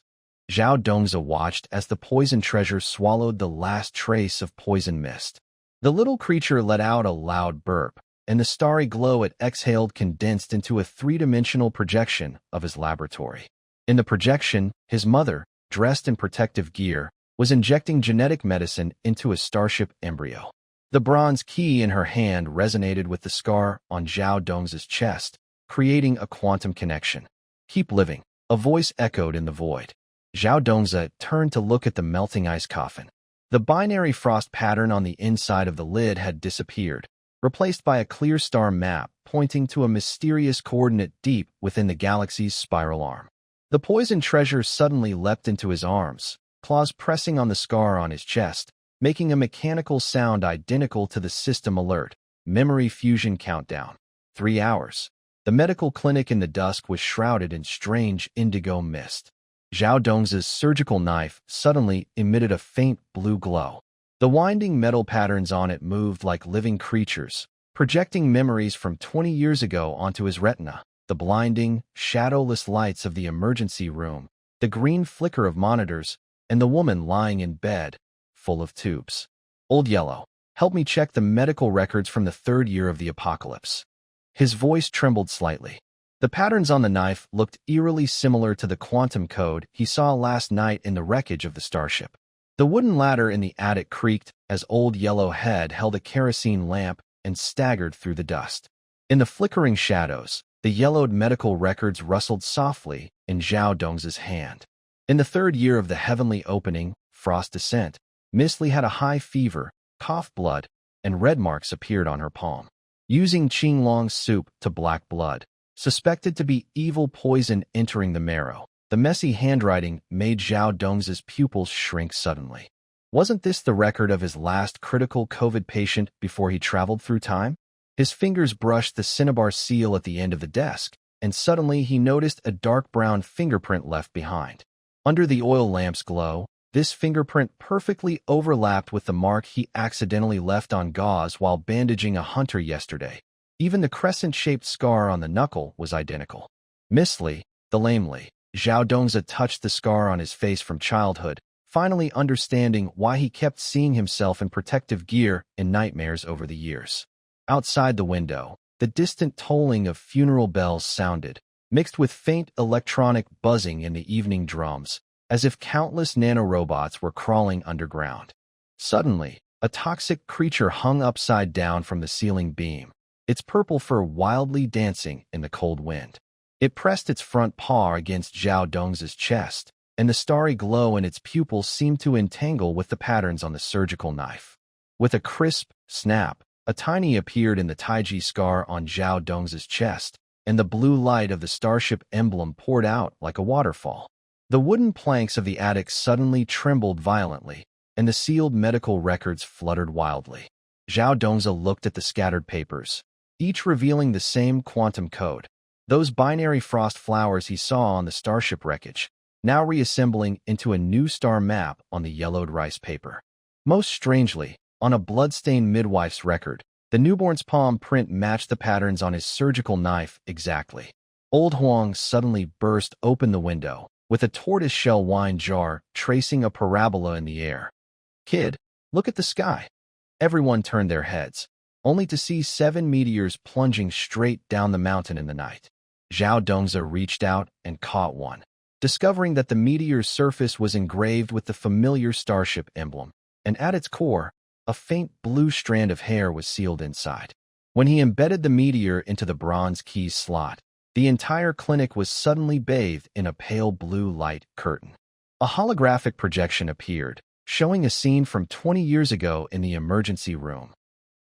Zhao Dongza watched as the poison treasure swallowed the last trace of poison mist. The little creature let out a loud burp, and the starry glow it exhaled condensed into a three-dimensional projection of his laboratory. In the projection, his mother, dressed in protective gear, was injecting genetic medicine into a Starship embryo. The bronze key in her hand resonated with the scar on Zhao Dong's chest, creating a quantum connection. "Keep living," a voice echoed in the void. Zhao Dongza turned to look at the melting ice coffin. The binary frost pattern on the inside of the lid had disappeared, replaced by a clear star map pointing to a mysterious coordinate deep within the galaxy's spiral arm. The poison treasure suddenly leapt into his arms, claws pressing on the scar on his chest, making a mechanical sound identical to the system alert. Memory fusion countdown. 3 hours. The medical clinic in the dusk was shrouded in strange indigo mist. Zhao Dong's surgical knife suddenly emitted a faint blue glow. The winding metal patterns on it moved like living creatures, projecting memories from 20 years ago onto his retina. The blinding, shadowless lights of the emergency room, the green flicker of monitors, and the woman lying in bed, full of tubes. "Old Yellow, help me check the medical records from the 3rd year of the apocalypse." His voice trembled slightly. The patterns on the knife looked eerily similar to the quantum code he saw last night in the wreckage of the starship. The wooden ladder in the attic creaked as Old Yellowhead held a kerosene lamp and staggered through the dust. In the flickering shadows, the yellowed medical records rustled softly in Zhao Dong's hand. In the 3rd year of the heavenly opening, frost descent, Miss Li had a high fever, coughed blood, and red marks appeared on her palm. Using Qinglong's soup to black blood, suspected to be evil poison entering the marrow, the messy handwriting made Zhao Dong's pupils shrink suddenly. Wasn't this the record of his last critical COVID patient before he traveled through time? His fingers brushed the cinnabar seal at the end of the desk, and suddenly he noticed a dark brown fingerprint left behind. Under the oil lamp's glow, this fingerprint perfectly overlapped with the mark he accidentally left on gauze while bandaging a hunter yesterday. Even the crescent-shaped scar on the knuckle was identical. Miss Li, the lamely, Zhao Dongza touched the scar on his face from childhood, finally understanding why he kept seeing himself in protective gear in nightmares over the years. Outside the window, the distant tolling of funeral bells sounded, mixed with faint electronic buzzing in the evening drums, as if countless nanorobots were crawling underground. Suddenly, a toxic creature hung upside down from the ceiling beam, its purple fur wildly dancing in the cold wind. It pressed its front paw against Zhao Dong's chest, and the starry glow in its pupils seemed to entangle with the patterns on the surgical knife. With a crisp snap, a tiny appeared in the Taiji scar on Zhao Dong's chest, and the blue light of the starship emblem poured out like a waterfall. The wooden planks of the attic suddenly trembled violently, and the sealed medical records fluttered wildly. Zhao Dongza looked at the scattered papers, each revealing the same quantum code. Those binary frost flowers he saw on the starship wreckage, now reassembling into a new star map on the yellowed rice paper. Most strangely, on a blood-stained midwife's record, the newborn's palm print matched the patterns on his surgical knife exactly. Old Huang suddenly burst open the window, with a tortoise-shell wine jar tracing a parabola in the air. "Kid, look at the sky." Everyone turned their heads, only to see 7 meteors plunging straight down the mountain in the night. Zhao Dongza reached out and caught one, discovering that the meteor's surface was engraved with the familiar starship emblem, and at its core, a faint blue strand of hair was sealed inside. When he embedded the meteor into the bronze key's slot, the entire clinic was suddenly bathed in a pale blue light curtain. A holographic projection appeared, showing a scene from 20 years ago in the emergency room.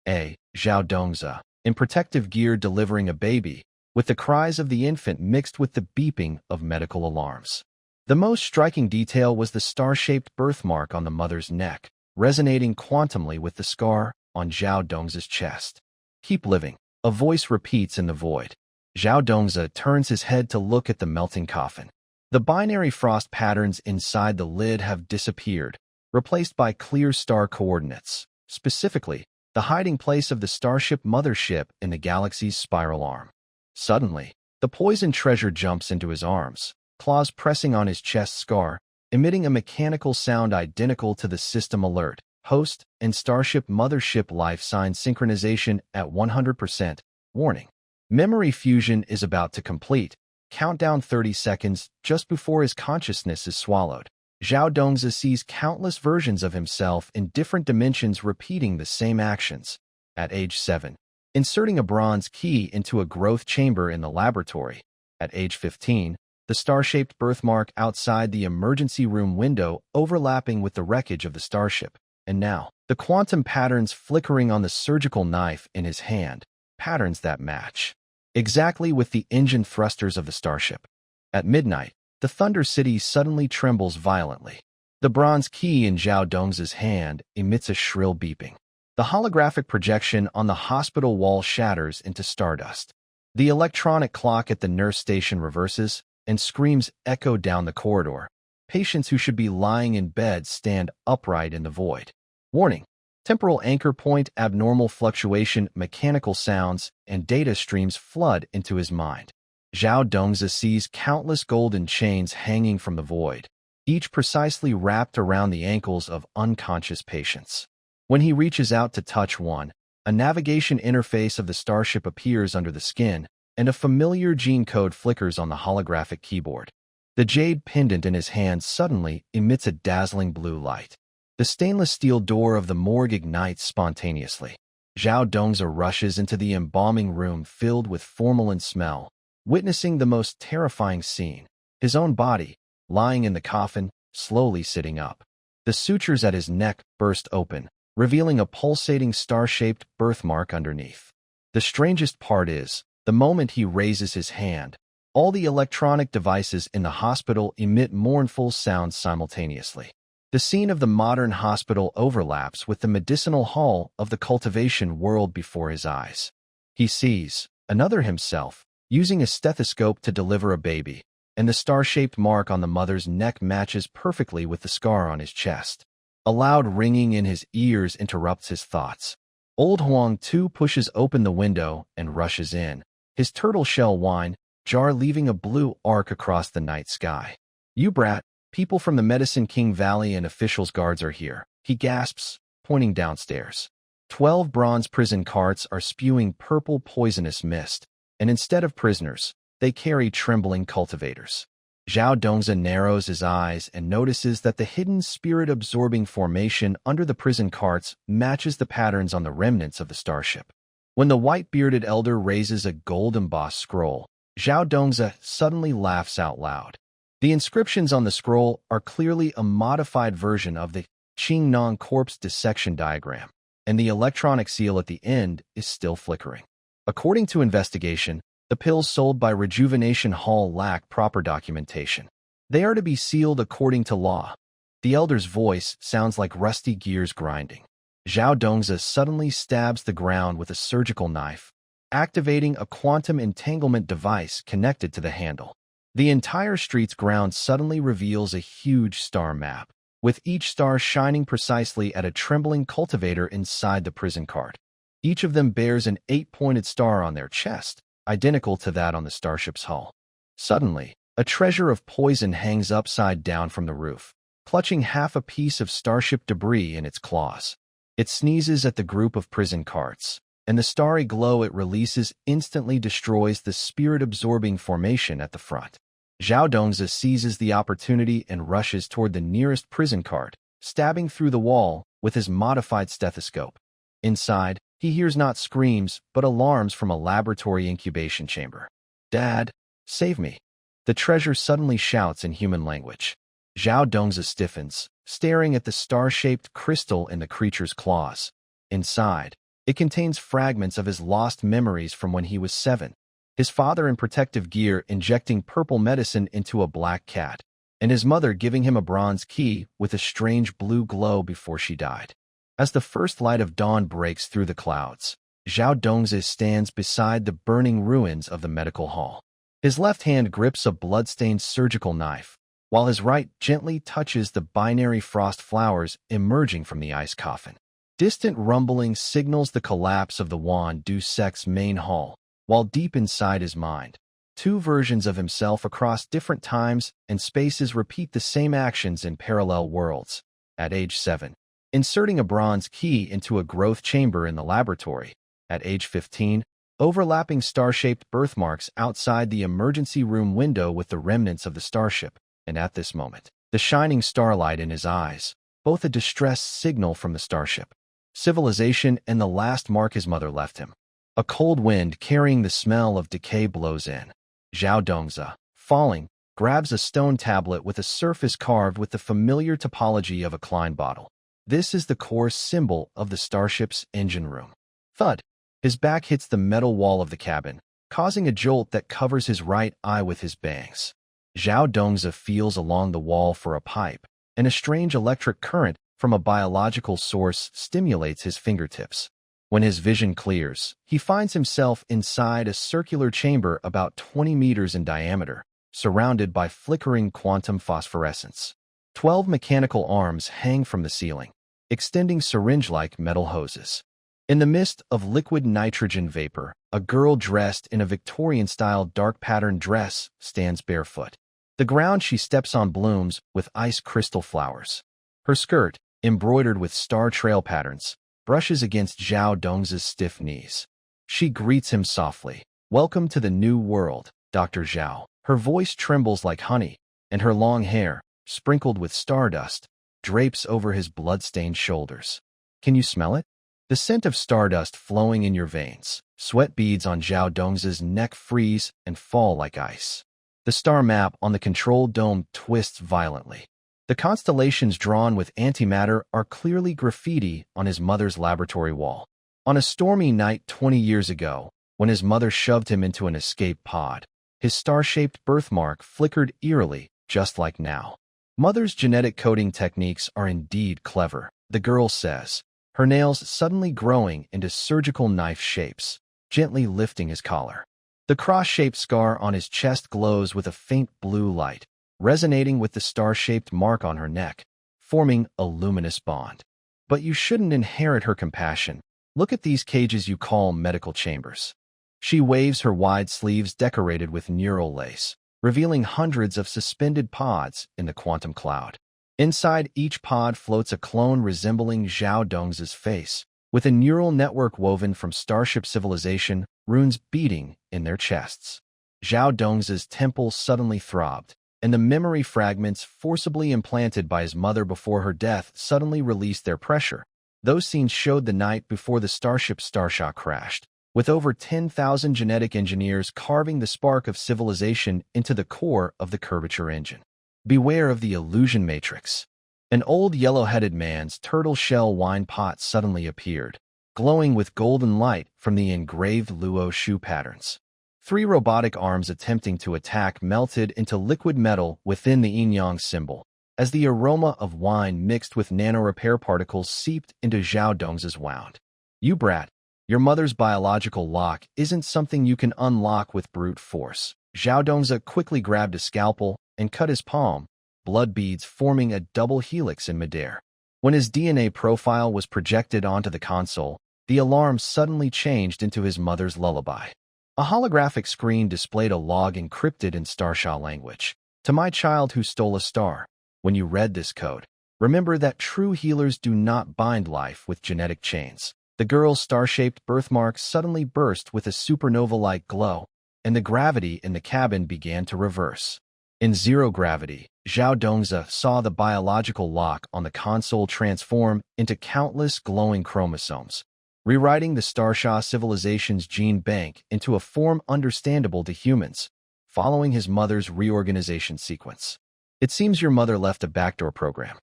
Zhao Dongza, in protective gear delivering a baby, with the cries of the infant mixed with the beeping of medical alarms. The most striking detail was the star-shaped birthmark on the mother's neck, resonating quantumly with the scar on Zhao Dong's chest. "Keep living," a voice repeats in the void. Zhao Dongza turns his head to look at the melting coffin. The binary frost patterns inside the lid have disappeared, replaced by clear star coordinates, specifically the hiding place of the starship mothership in the galaxy's spiral arm. Suddenly, the poisoned treasure jumps into his arms, claws pressing on his chest scar, emitting a mechanical sound identical to the system alert. Host and Starship Mothership life sign synchronization at 100%. Warning. Memory fusion is about to complete. Countdown 30 seconds just before his consciousness is swallowed. Zhao Dongzi sees countless versions of himself in different dimensions repeating the same actions. At age 7. Inserting a bronze key into a growth chamber in the laboratory. At age 15. The star-shaped birthmark outside the emergency room window overlapping with the wreckage of the starship. And now, the quantum patterns flickering on the surgical knife in his hand, patterns that match exactly with the engine thrusters of the starship. At midnight, the Thunder City suddenly trembles violently. The bronze key in Zhao Dongzi's hand emits a shrill beeping. The holographic projection on the hospital wall shatters into stardust. The electronic clock at the nurse station reverses, and screams echo down the corridor. Patients who should be lying in bed stand upright in the void. Warning. Temporal anchor point, abnormal fluctuation, mechanical sounds, and data streams flood into his mind. Zhao Dongzi sees countless golden chains hanging from the void, each precisely wrapped around the ankles of unconscious patients. When he reaches out to touch one, a navigation interface of the starship appears under the skin, and a familiar gene code flickers on the holographic keyboard. The jade pendant in his hand suddenly emits a dazzling blue light. The stainless steel door of the morgue ignites spontaneously. Zhao Dongzi rushes into the embalming room filled with formalin smell, witnessing the most terrifying scene. His own body, lying in the coffin, slowly sitting up. The sutures at his neck burst open, revealing a pulsating star-shaped birthmark underneath. The strangest part is, the moment he raises his hand, all the electronic devices in the hospital emit mournful sounds simultaneously. The scene of the modern hospital overlaps with the medicinal hall of the cultivation world before his eyes. He sees another himself, using a stethoscope to deliver a baby, and the star-shaped mark on the mother's neck matches perfectly with the scar on his chest. A loud ringing in his ears interrupts his thoughts. Old Huang Tu pushes open the window and rushes in, his turtle shell wine jar leaving a blue arc across the night sky. "You brat, people from the Medicine King Valley and officials' guards are here," he gasps, pointing downstairs. 12 bronze prison carts are spewing purple poisonous mist, and instead of prisoners, they carry trembling cultivators. Zhao Dongzi narrows his eyes and notices that the hidden spirit-absorbing formation under the prison carts matches the patterns on the remnants of the starship. When the white-bearded elder raises a gold-embossed scroll, Zhao Dongzi suddenly laughs out loud. The inscriptions on the scroll are clearly a modified version of the Qing Nong corpse dissection diagram, and the electronic seal at the end is still flickering. According to investigation, the pills sold by Rejuvenation Hall lack proper documentation. They are to be sealed according to law. The elder's voice sounds like rusty gears grinding. Zhao Dongzi suddenly stabs the ground with a surgical knife, activating a quantum entanglement device connected to the handle. The entire street's ground suddenly reveals a huge star map, with each star shining precisely at a trembling cultivator inside the prison cart. Each of them bears an 8-pointed star on their chest, identical to that on the starship's hull. Suddenly, a treasure of poison hangs upside down from the roof, clutching half a piece of starship debris in its claws. It sneezes at the group of prison carts, and the starry glow it releases instantly destroys the spirit-absorbing formation at the front. Zhao Dongzi seizes the opportunity and rushes toward the nearest prison cart, stabbing through the wall with his modified stethoscope. Inside, he hears not screams, but alarms from a laboratory incubation chamber. "Dad, save me!" The treasure suddenly shouts in human language. Zhao Dongzi stiffens, staring at the star-shaped crystal in the creature's claws. Inside, it contains fragments of his lost memories from when he was 7. His father in protective gear injecting purple medicine into a black cat, and his mother giving him a bronze key with a strange blue glow before she died. As the first light of dawn breaks through the clouds, Zhao Dongzi stands beside the burning ruins of the medical hall. His left hand grips a blood-stained surgical knife, while his right gently touches the binary frost flowers emerging from the ice coffin. Distant rumbling signals the collapse of the Juan du Sec's main hall, while deep inside his mind, two versions of himself across different times and spaces repeat the same actions in parallel worlds. At age 7, inserting a bronze key into a growth chamber in the laboratory. At age 15, overlapping star-shaped birthmarks outside the emergency room window with the remnants of the starship. And at this moment, the shining starlight in his eyes, both a distress signal from the starship, civilization, and the last mark his mother left him. A cold wind carrying the smell of decay blows in. Zhao Dongzi, falling, grabs a stone tablet with a surface carved with the familiar topology of a Klein bottle. This is the core symbol of the starship's engine room. Thud! His back hits the metal wall of the cabin, causing a jolt that covers his right eye with his bangs. Zhao Dongzi feels along the wall for a pipe, and a strange electric current from a biological source stimulates his fingertips. When his vision clears, he finds himself inside a circular chamber about 20 meters in diameter, surrounded by flickering quantum phosphorescence. 12 mechanical arms hang from the ceiling, extending syringe-like metal hoses. In the midst of liquid nitrogen vapor, a girl dressed in a Victorian-style dark-patterned dress stands barefoot. The ground she steps on blooms with ice crystal flowers. Her skirt, embroidered with star trail patterns, brushes against Zhao Dongzi's stiff knees. She greets him softly. "Welcome to the new world, Dr. Zhao." Her voice trembles like honey, and her long hair, sprinkled with stardust, drapes over his blood-stained shoulders. "Can you smell it? The scent of stardust flowing in your veins." Sweat beads on Zhao Dongzi's neck freeze and fall like ice. The star map on the control dome twists violently. The constellations drawn with antimatter are clearly graffiti on his mother's laboratory wall. On a stormy night 20 years ago, when his mother shoved him into an escape pod, his star-shaped birthmark flickered eerily, just like now. Mother's genetic coding techniques are indeed clever, the girl says, her nails suddenly growing into surgical knife shapes, gently lifting his collar. The cross-shaped scar on his chest glows with a faint blue light, resonating with the star-shaped mark on her neck, forming a luminous bond. But you shouldn't inherit her compassion. Look at these cages you call medical chambers. She waves her wide sleeves decorated with neural lace, revealing hundreds of suspended pods in the quantum cloud. Inside each pod floats a clone resembling Zhao Dongzi's face, with a neural network woven from starship civilization, runes beating in their chests. Zhao Dongzi's temple suddenly throbbed, and the memory fragments forcibly implanted by his mother before her death suddenly released their pressure. Those scenes showed the night before the starship Starshaw crashed, with over 10,000 genetic engineers carving the spark of civilization into the core of the curvature engine. Beware of the illusion matrix. An old yellow-headed man's turtle shell wine pot suddenly appeared, glowing with golden light from the engraved Luo shoe patterns. 3 robotic arms attempting to attack melted into liquid metal within the yin-yang symbol, as the aroma of wine mixed with nanorepair particles seeped into Zhao Dongzi's wound. "You brat, your mother's biological lock isn't something you can unlock with brute force." Zhao Dongzi quickly grabbed a scalpel and cut his palm, blood beads forming a double helix in midair. When his DNA profile was projected onto the console, the alarm suddenly changed into his mother's lullaby. A holographic screen displayed a log encrypted in Starshaw language. "To my child who stole a star, when you read this code, remember that true healers do not bind life with genetic chains." The girl's star-shaped birthmark suddenly burst with a supernova-like glow, and the gravity in the cabin began to reverse. In zero gravity, Zhao Dongzi saw the biological lock on the console transform into countless glowing chromosomes, rewriting the Starshaw civilization's gene bank into a form understandable to humans, following his mother's reorganization sequence. "It seems your mother left a backdoor program."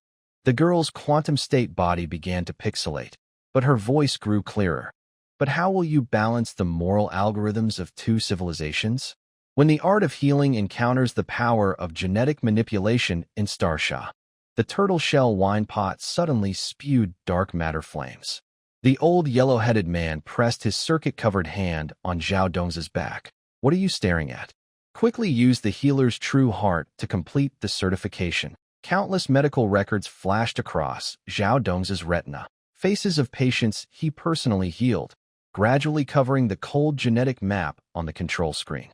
The girl's quantum state body began to pixelate, but her voice grew clearer. "But how will you balance the moral algorithms of 2 civilizations? When the art of healing encounters the power of genetic manipulation in Starshaw." The turtle shell wine pot suddenly spewed dark matter flames. The old yellow-headed man pressed his circuit-covered hand on Zhao Dongzi's back. "What are you staring at? quickly used the healer's true heart to complete the certification. Countless medical records flashed across Zhao Dong's retina, faces of patients he personally healed, gradually covering the cold genetic map on the control screen.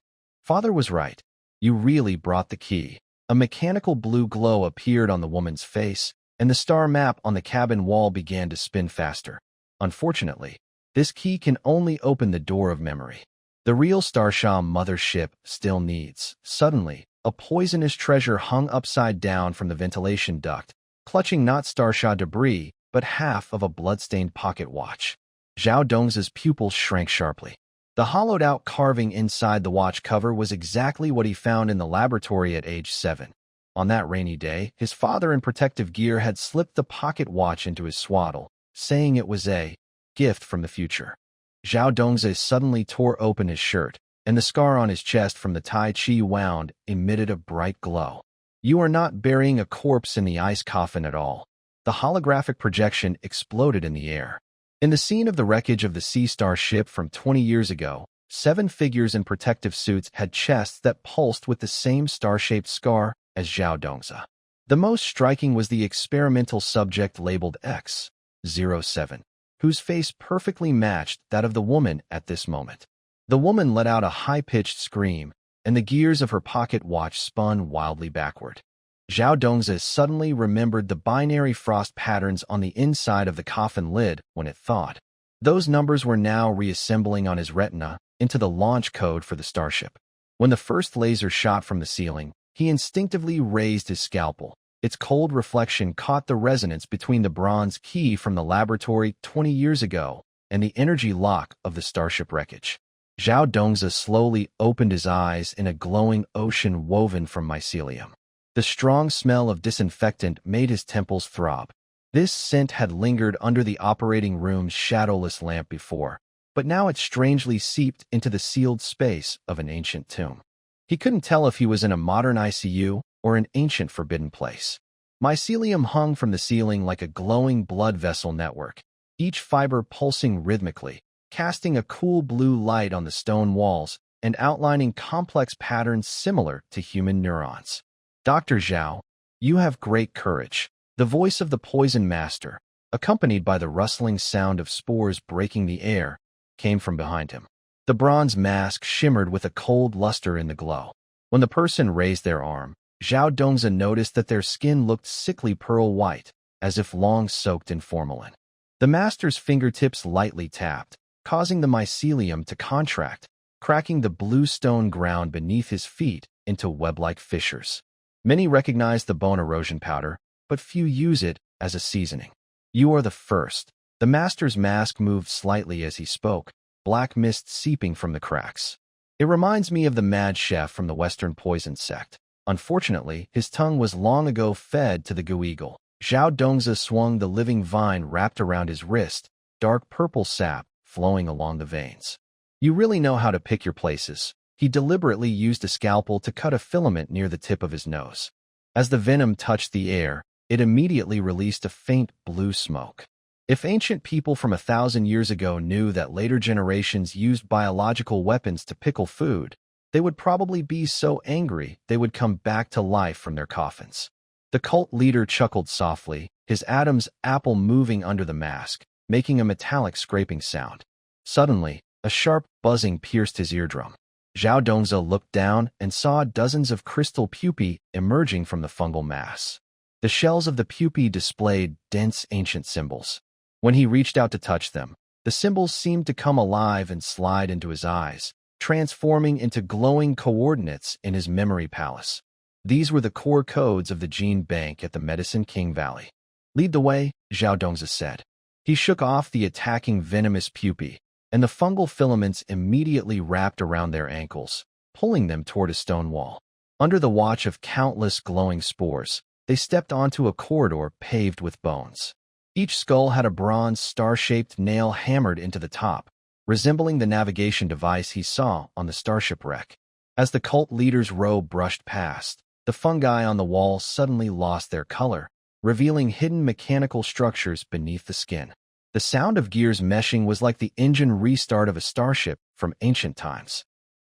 Father was right. You really brought the key. A mechanical blue glow appeared on the woman's face, and the star map on the cabin wall began to spin faster. Unfortunately, this key can only open the door of memory. The real Starsham mothership still needs. Suddenly, a poisonous treasure hung upside down from the ventilation duct, clutching not Starsha debris, but half of a bloodstained pocket watch. Zhao Dong's pupils shrank sharply. The hollowed-out carving inside the watch cover was exactly what he found in the laboratory at age 7. On that rainy day, his father in protective gear had slipped the pocket watch into his swaddle, saying it was a gift from the future. Zhao Dongze suddenly tore open his shirt, and the scar on his chest from the Tai Chi wound emitted a bright glow. You are not burying a corpse in the ice coffin at all. The holographic projection exploded in the air. In the scene of the wreckage of the Sea Star ship from 20 years ago, 7 figures in protective suits had chests that pulsed with the same star-shaped scar as Zhao Dongze. The most striking was the experimental subject labeled X07, whose face perfectly matched that of the woman at this moment. The woman let out a high-pitched scream, and the gears of her pocket watch spun wildly backward. Zhao Dongze suddenly remembered the binary frost patterns on the inside of the coffin lid when it thawed. Those numbers were now reassembling on his retina into the launch code for the starship. When the first laser shot from the ceiling, he instinctively raised his scalpel. Its cold reflection caught the resonance between the bronze key from the laboratory 20 years ago and the energy lock of the starship wreckage. Zhao Dongze slowly opened his eyes in a glowing ocean woven from mycelium. The strong smell of disinfectant made his temples throb. This scent had lingered under the operating room's shadowless lamp before, but now it strangely seeped into the sealed space of an ancient tomb. He couldn't tell if he was in a modern ICU or an ancient forbidden place. Mycelium hung from the ceiling like a glowing blood vessel network, each fiber pulsing rhythmically, casting a cool blue light on the stone walls and outlining complex patterns similar to human neurons. Dr. Zhao, you have great courage. The voice of the poison master, accompanied by the rustling sound of spores breaking the air, came from behind him. The bronze mask shimmered with a cold luster in the glow. When the person raised their arm, Zhao Dongze noticed that their skin looked sickly pearl white, as if long soaked in formalin. The master's fingertips lightly tapped, causing the mycelium to contract, cracking the blue stone ground beneath his feet into web-like fissures. Many recognize the bone erosion powder, but few use it as a seasoning. You are the first. The master's mask moved slightly as he spoke, black mist seeping from the cracks. It reminds me of the mad chef from the Western poison sect. Unfortunately, his tongue was long ago fed to the Gu-Eagle. Zhao Dongze swung the living vine wrapped around his wrist, dark purple sap flowing along the veins. You really know how to pick your places. He deliberately used a scalpel to cut a filament near the tip of his nose. As the venom touched the air, it immediately released a faint blue smoke. If ancient people from 1,000 years ago knew that later generations used biological weapons to pickle food, they would probably be so angry they would come back to life from their coffins. The cult leader chuckled softly, his Adam's apple moving under the mask, making a metallic scraping sound. Suddenly, a sharp buzzing pierced his eardrum. Zhao Dongze looked down and saw dozens of crystal pupae emerging from the fungal mass. The shells of the pupae displayed dense ancient symbols. When he reached out to touch them, the symbols seemed to come alive and slide into his eyes, transforming into glowing coordinates in his memory palace. These were the core codes of the gene bank at the Medicine King Valley. Lead the way, Zhao Dongze said. He shook off the attacking venomous pupae, and the fungal filaments immediately wrapped around their ankles, pulling them toward a stone wall. Under the watch of countless glowing spores, they stepped onto a corridor paved with bones. Each skull had a bronze star-shaped nail hammered into the top, resembling the navigation device he saw on the starship wreck. As the cult leader's robe brushed past, the fungi on the wall suddenly lost their color, revealing hidden mechanical structures beneath the skin. The sound of gears meshing was like the engine restart of a starship from ancient times.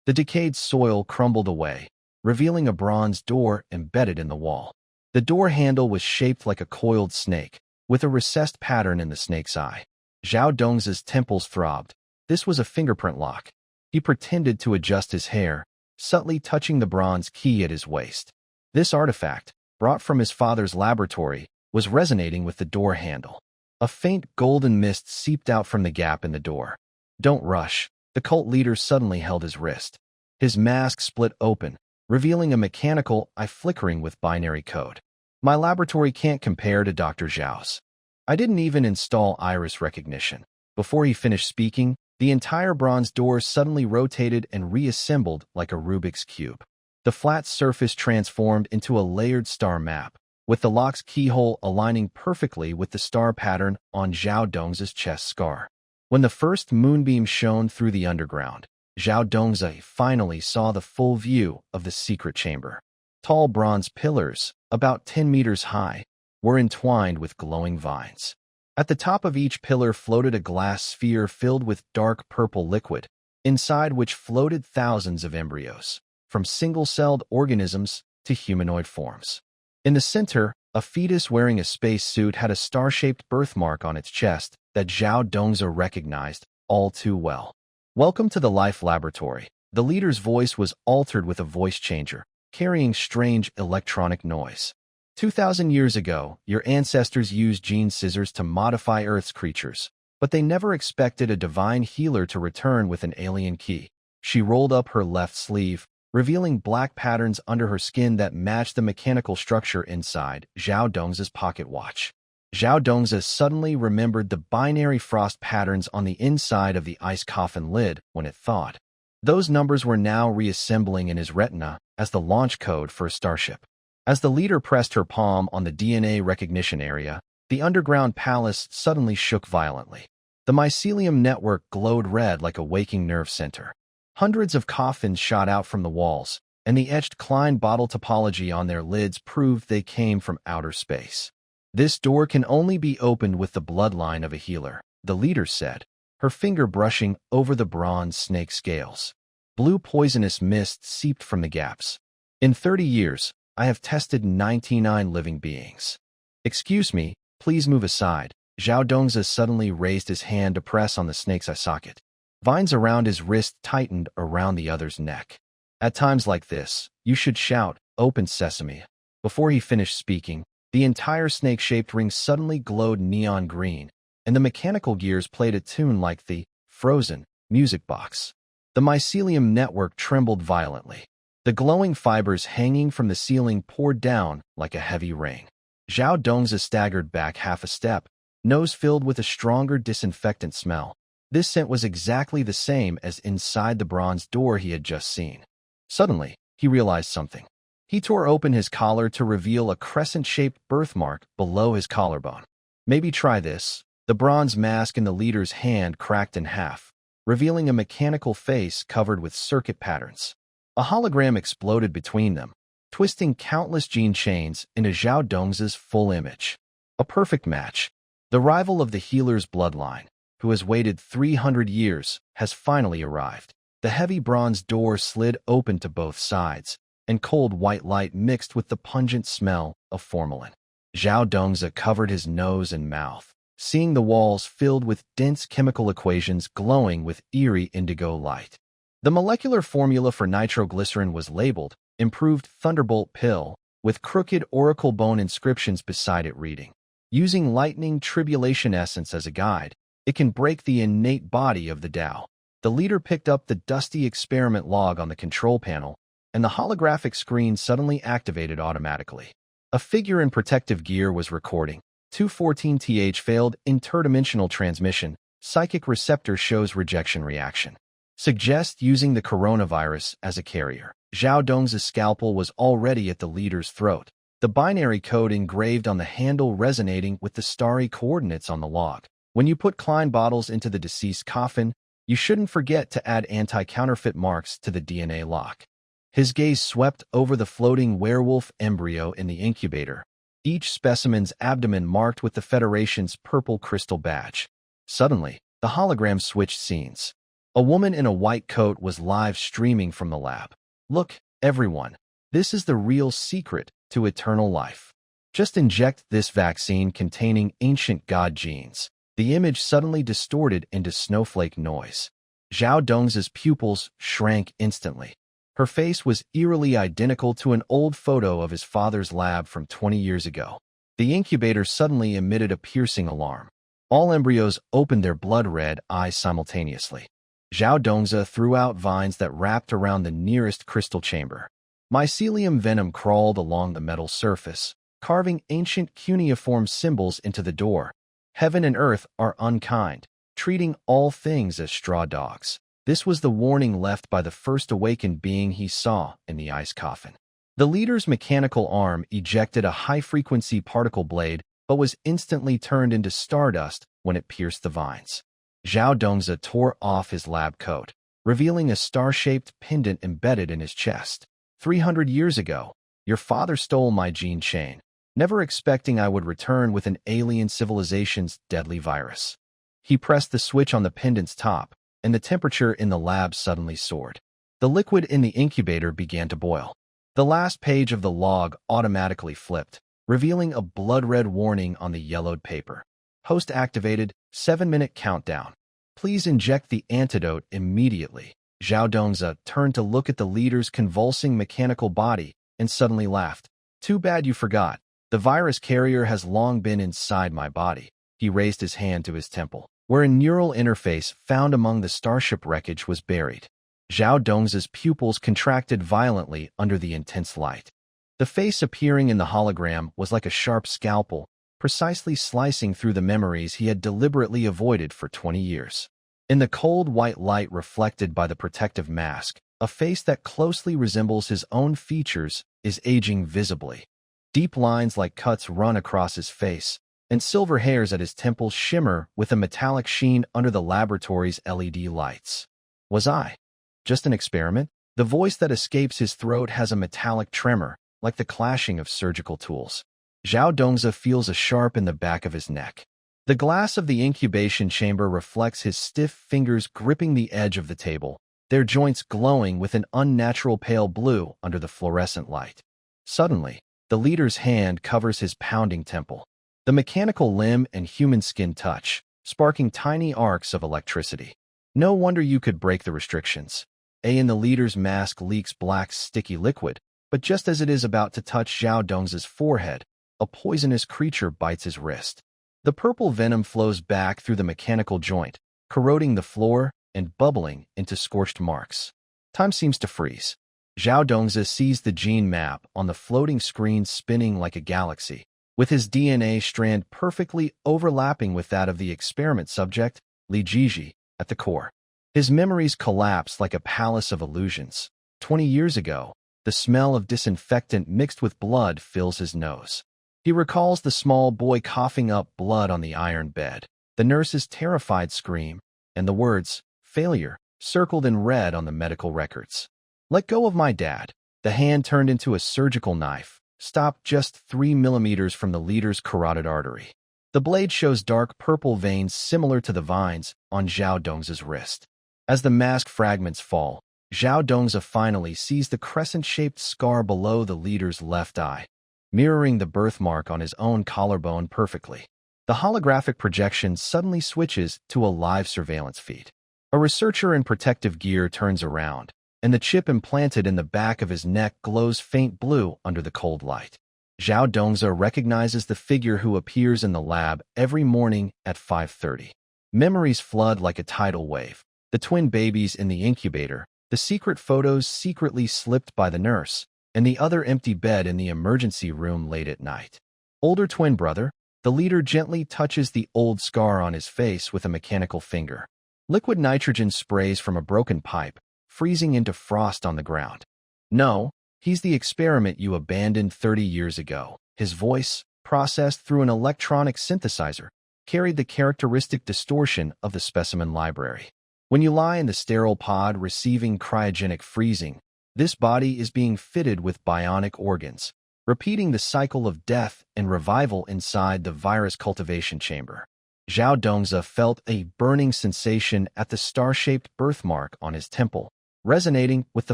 The decayed soil crumbled away, revealing a bronze door embedded in the wall. The door handle was shaped like a coiled snake, with a recessed pattern in the snake's eye. Zhao Dong's temples throbbed. This was a fingerprint lock. He pretended to adjust his hair, subtly touching the bronze key at his waist. This artifact, brought from his father's laboratory, was resonating with the door handle. A faint golden mist seeped out from the gap in the door. "Don't rush." The cult leader suddenly held his wrist. His mask split open, revealing a mechanical eye flickering with binary code. "My laboratory can't compare to Dr. Zhao's. I didn't even install iris recognition." Before he finished speaking, the entire bronze door suddenly rotated and reassembled like a Rubik's Cube. The flat surface transformed into a layered star map, with the lock's keyhole aligning perfectly with the star pattern on Zhao Dong's chest scar. When the first moonbeam shone through the underground, Zhao Dongzi finally saw the full view of the secret chamber. Tall bronze pillars, about 10 meters high, were entwined with glowing vines. At the top of each pillar floated a glass sphere filled with dark purple liquid, inside which floated thousands of embryos, from single-celled organisms to humanoid forms. In the center, a fetus wearing a space suit had a star-shaped birthmark on its chest that Zhao Dongzi recognized all too well. "Welcome to the Life Laboratory." The leader's voice was altered with a voice changer, carrying strange electronic noise. 2,000 years ago, your ancestors used gene scissors to modify Earth's creatures, but they never expected a divine healer to return with an alien key. She rolled up her left sleeve, revealing black patterns under her skin that matched the mechanical structure inside Zhao Dong's pocket watch. Zhao Dongzi suddenly remembered the binary frost patterns on the inside of the ice coffin lid when it thawed. Those numbers were now reassembling in his retina as the launch code for a starship. As the leader pressed her palm on the DNA recognition area, the underground palace suddenly shook violently. The mycelium network glowed red like a waking nerve center. Hundreds of coffins shot out from the walls, and the etched Klein bottle topology on their lids proved they came from outer space. "This door can only be opened with the bloodline of a healer," the leader said, her finger brushing over the bronze snake scales. Blue poisonous mist seeped from the gaps. "In 30 years, I have tested 99 living beings." "Excuse me, please move aside." Zhao Dongzi suddenly raised his hand to press on the snake's eye socket. Vines around his wrist tightened around the other's neck. "At times like this, you should shout, 'Open sesame.'" Before he finished speaking, the entire snake-shaped ring suddenly glowed neon green, and the mechanical gears played a tune like the Frozen music box. The mycelium network trembled violently. The glowing fibers hanging from the ceiling poured down like a heavy rain. Zhao Dongzi staggered back half a step, nose filled with a stronger disinfectant smell. This scent was exactly the same as inside the bronze door he had just seen. Suddenly, he realized something. He tore open his collar to reveal a crescent-shaped birthmark below his collarbone. "Maybe try this." The bronze mask in the leader's hand cracked in half, revealing a mechanical face covered with circuit patterns. A hologram exploded between them, twisting countless gene chains into Zhao Dong's full image. A perfect match. The rival of the healer's bloodline, who has waited 300 years, has finally arrived. The heavy bronze door slid open to both sides, and cold white light mixed with the pungent smell of formalin. Zhao Dongzi covered his nose and mouth, seeing the walls filled with dense chemical equations glowing with eerie indigo light. The molecular formula for nitroglycerin was labeled Improved Thunderbolt Pill, with crooked oracle bone inscriptions beside it reading, "Using lightning tribulation essence as a guide, it can break the innate body of the Tao." The leader picked up the dusty experiment log on the control panel, and the holographic screen suddenly activated automatically. A figure in protective gear was recording. 214th failed interdimensional transmission. Psychic receptor shows rejection reaction. Suggest using the coronavirus as a carrier. Zhao Dong's scalpel was already at the leader's throat, the binary code engraved on the handle resonating with the starry coordinates on the log. "When you put Klein bottles into the deceased coffin, you shouldn't forget to add anti-counterfeit marks to the DNA lock." His gaze swept over the floating werewolf embryo in the incubator, each specimen's abdomen marked with the Federation's purple crystal badge. Suddenly, the hologram switched scenes. A woman in a white coat was live streaming from the lab. "Look, everyone, this is the real secret to eternal life. Just inject this vaccine containing ancient god genes." The image suddenly distorted into snowflake noise. Zhao Dong's pupils shrank instantly. Her face was eerily identical to an old photo of his father's lab from 20 years ago. The incubator suddenly emitted a piercing alarm. All embryos opened their blood-red eyes simultaneously. Zhao Dongzi threw out vines that wrapped around the nearest crystal chamber. Mycelium venom crawled along the metal surface, carving ancient cuneiform symbols into the door. Heaven and earth are unkind, treating all things as straw dogs. This was the warning left by the first awakened being he saw in the ice coffin. The leader's mechanical arm ejected a high-frequency particle blade, but was instantly turned into stardust when it pierced the vines. Zhao Dongzi tore off his lab coat, revealing a star-shaped pendant embedded in his chest. 300 years ago, your father stole my gene chain, never expecting I would return with an alien civilization's deadly virus. He pressed the switch on the pendant's top, and the temperature in the lab suddenly soared. The liquid in the incubator began to boil. The last page of the log automatically flipped, revealing a blood-red warning on the yellowed paper. Host activated, 7-minute countdown. Please inject the antidote immediately. Zhao Dongzi turned to look at the leader's convulsing mechanical body and suddenly laughed. Too bad you forgot. The virus carrier has long been inside my body. He raised his hand to his temple, where a neural interface found among the starship wreckage was buried. Zhao Dongzi's pupils contracted violently under the intense light. The face appearing in the hologram was like a sharp scalpel, precisely slicing through the memories he had deliberately avoided for 20 years. In the cold white light reflected by the protective mask, a face that closely resembles his own features is aging visibly. Deep lines like cuts run across his face, and silver hairs at his temples shimmer with a metallic sheen under the laboratory's LED lights. Was I just an experiment? The voice that escapes his throat has a metallic tremor, like the clashing of surgical tools. Zhao Dongzi feels a sharp in the back of his neck. The glass of the incubation chamber reflects his stiff fingers gripping the edge of the table, their joints glowing with an unnatural pale blue under the fluorescent light. Suddenly, the leader's hand covers his pounding temple. The mechanical limb and human skin touch, sparking tiny arcs of electricity. No wonder you could break the restrictions. In the leader's mask leaks black, sticky liquid, but just as it is about to touch Zhao Dongzi's forehead, a poisonous creature bites his wrist. The purple venom flows back through the mechanical joint, corroding the floor and bubbling into scorched marks. Time seems to freeze. Zhao Dongzi sees the gene map on the floating screen spinning like a galaxy, with his DNA strand perfectly overlapping with that of the experiment subject, Li Jiji, at the core. His memories collapse like a palace of illusions. 20 years ago, the smell of disinfectant mixed with blood fills his nose. He recalls the small boy coughing up blood on the iron bed, the nurse's terrified scream, and the words, "failure," circled in red on the medical records. Let go of my dad. The hand turned into a surgical knife, stopped just 3 millimeters from the leader's carotid artery. The blade shows dark purple veins similar to the vines on Zhao Dongzi's wrist. As the mask fragments fall, Zhao Dongzi finally sees the crescent-shaped scar below the leader's left eye, mirroring the birthmark on his own collarbone perfectly. The holographic projection suddenly switches to a live surveillance feed. A researcher in protective gear turns around, and the chip implanted in the back of his neck glows faint blue under the cold light. Zhao Dongzi recognizes the figure who appears in the lab every morning at 5:30. Memories flood like a tidal wave. The twin babies in the incubator, the secret photos secretly slipped by the nurse, and the other empty bed in the emergency room late at night. Older twin brother, the leader gently touches the old scar on his face with a mechanical finger. Liquid nitrogen sprays from a broken pipe, freezing into frost on the ground. No, he's the experiment you abandoned 30 years ago. His voice, processed through an electronic synthesizer, carried the characteristic distortion of the specimen library. When you lie in the sterile pod receiving cryogenic freezing, this body is being fitted with bionic organs, repeating the cycle of death and revival inside the virus cultivation chamber. Zhao Dongzi felt a burning sensation at the star-shaped birthmark on his temple, resonating with the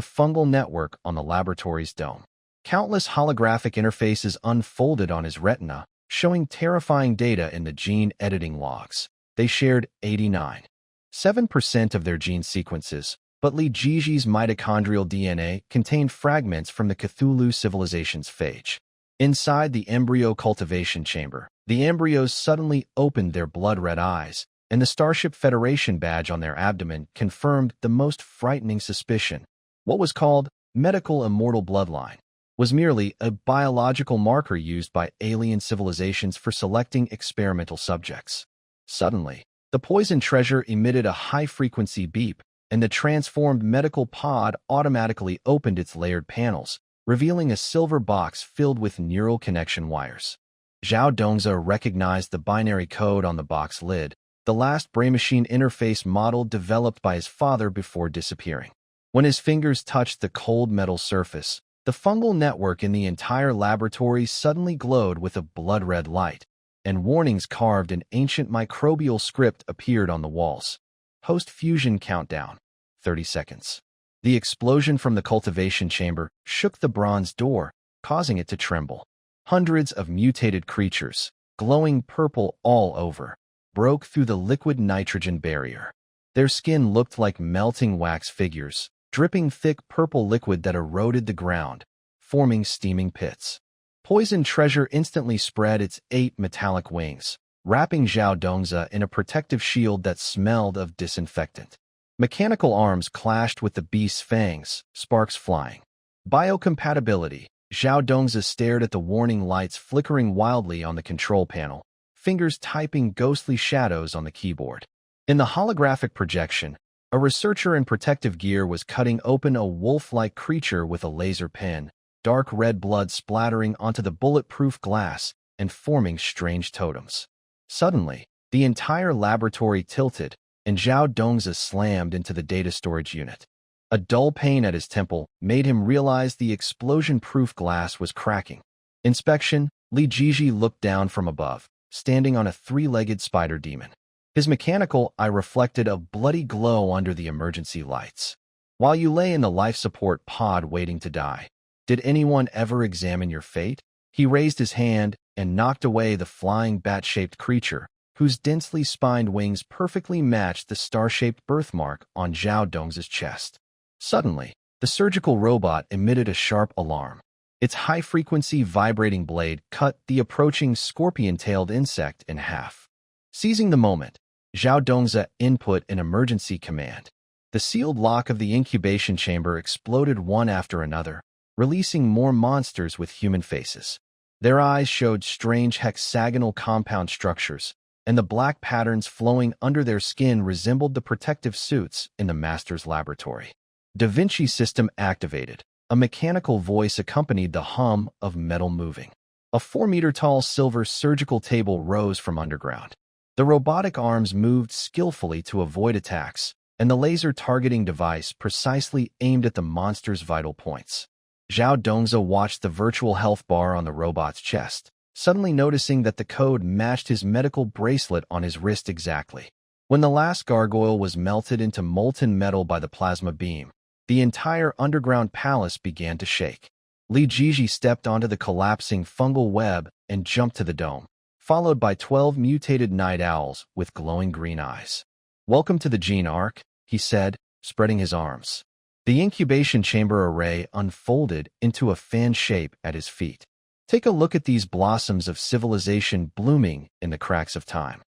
fungal network on the laboratory's dome. Countless holographic interfaces unfolded on his retina, showing terrifying data in the gene editing logs. They shared 89.7% of their gene sequences, but Li Jiji's mitochondrial DNA contained fragments from the Cthulhu civilization's phage. Inside the embryo cultivation chamber, the embryos suddenly opened their blood-red eyes, and the Starship Federation badge on their abdomen confirmed the most frightening suspicion. What was called medical immortal bloodline was merely a biological marker used by alien civilizations for selecting experimental subjects. Suddenly, the poison treasure emitted a high-frequency beep, and the transformed medical pod automatically opened its layered panels, revealing a silver box filled with neural connection wires. Zhao Dongzi recognized the binary code on the box lid, the last brain-machine interface model developed by his father before disappearing. When his fingers touched the cold metal surface, the fungal network in the entire laboratory suddenly glowed with a blood-red light, and warnings carved in ancient microbial script appeared on the walls. Post-fusion countdown, 30 seconds. The explosion from the cultivation chamber shook the bronze door, causing it to tremble. Hundreds of mutated creatures, glowing purple all over, broke through the liquid nitrogen barrier. Their skin looked like melting wax figures, dripping thick purple liquid that eroded the ground, forming steaming pits. Poison treasure instantly spread its 8 metallic wings, wrapping Zhao Dongzi in a protective shield that smelled of disinfectant. Mechanical arms clashed with the beast's fangs, sparks flying. Biocompatibility. Zhao Dongzi stared at the warning lights flickering wildly on the control panel, fingers typing ghostly shadows on the keyboard. In the holographic projection, a researcher in protective gear was cutting open a wolf-like creature with a laser pen, dark red blood splattering onto the bulletproof glass and forming strange totems. Suddenly, the entire laboratory tilted, and Zhao Dongzi slammed into the data storage unit. A dull pain at his temple made him realize the explosion-proof glass was cracking. Inspection. Li Jiji looked down from above, standing on a 3-legged spider demon. His mechanical eye reflected a bloody glow under the emergency lights. While you lay in the life support pod waiting to die, did anyone ever examine your fate? He raised his hand and knocked away the flying bat-shaped creature, whose densely spined wings perfectly matched the star-shaped birthmark on Zhao Dongzi's chest. Suddenly, the surgical robot emitted a sharp alarm. Its high-frequency vibrating blade cut the approaching scorpion-tailed insect in half. Seizing the moment, Zhao Dongzi input an emergency command. The sealed lock of the incubation chamber exploded one after another, releasing more monsters with human faces. Their eyes showed strange hexagonal compound structures, and the black patterns flowing under their skin resembled the protective suits in the master's laboratory. Da Vinci system activated. A mechanical voice accompanied the hum of metal moving. A 4-meter-tall silver surgical table rose from underground. The robotic arms moved skillfully to avoid attacks, and the laser targeting device precisely aimed at the monster's vital points. Zhao Dongzi watched the virtual health bar on the robot's chest, suddenly noticing that the code matched his medical bracelet on his wrist exactly. When the last gargoyle was melted into molten metal by the plasma beam, the entire underground palace began to shake. Li Jiji stepped onto the collapsing fungal web and jumped to the dome, followed by 12 mutated night owls with glowing green eyes. "Welcome to the Gene Ark," he said, spreading his arms. The incubation chamber array unfolded into a fan shape at his feet. "Take a look at these blossoms of civilization blooming in the cracks of time."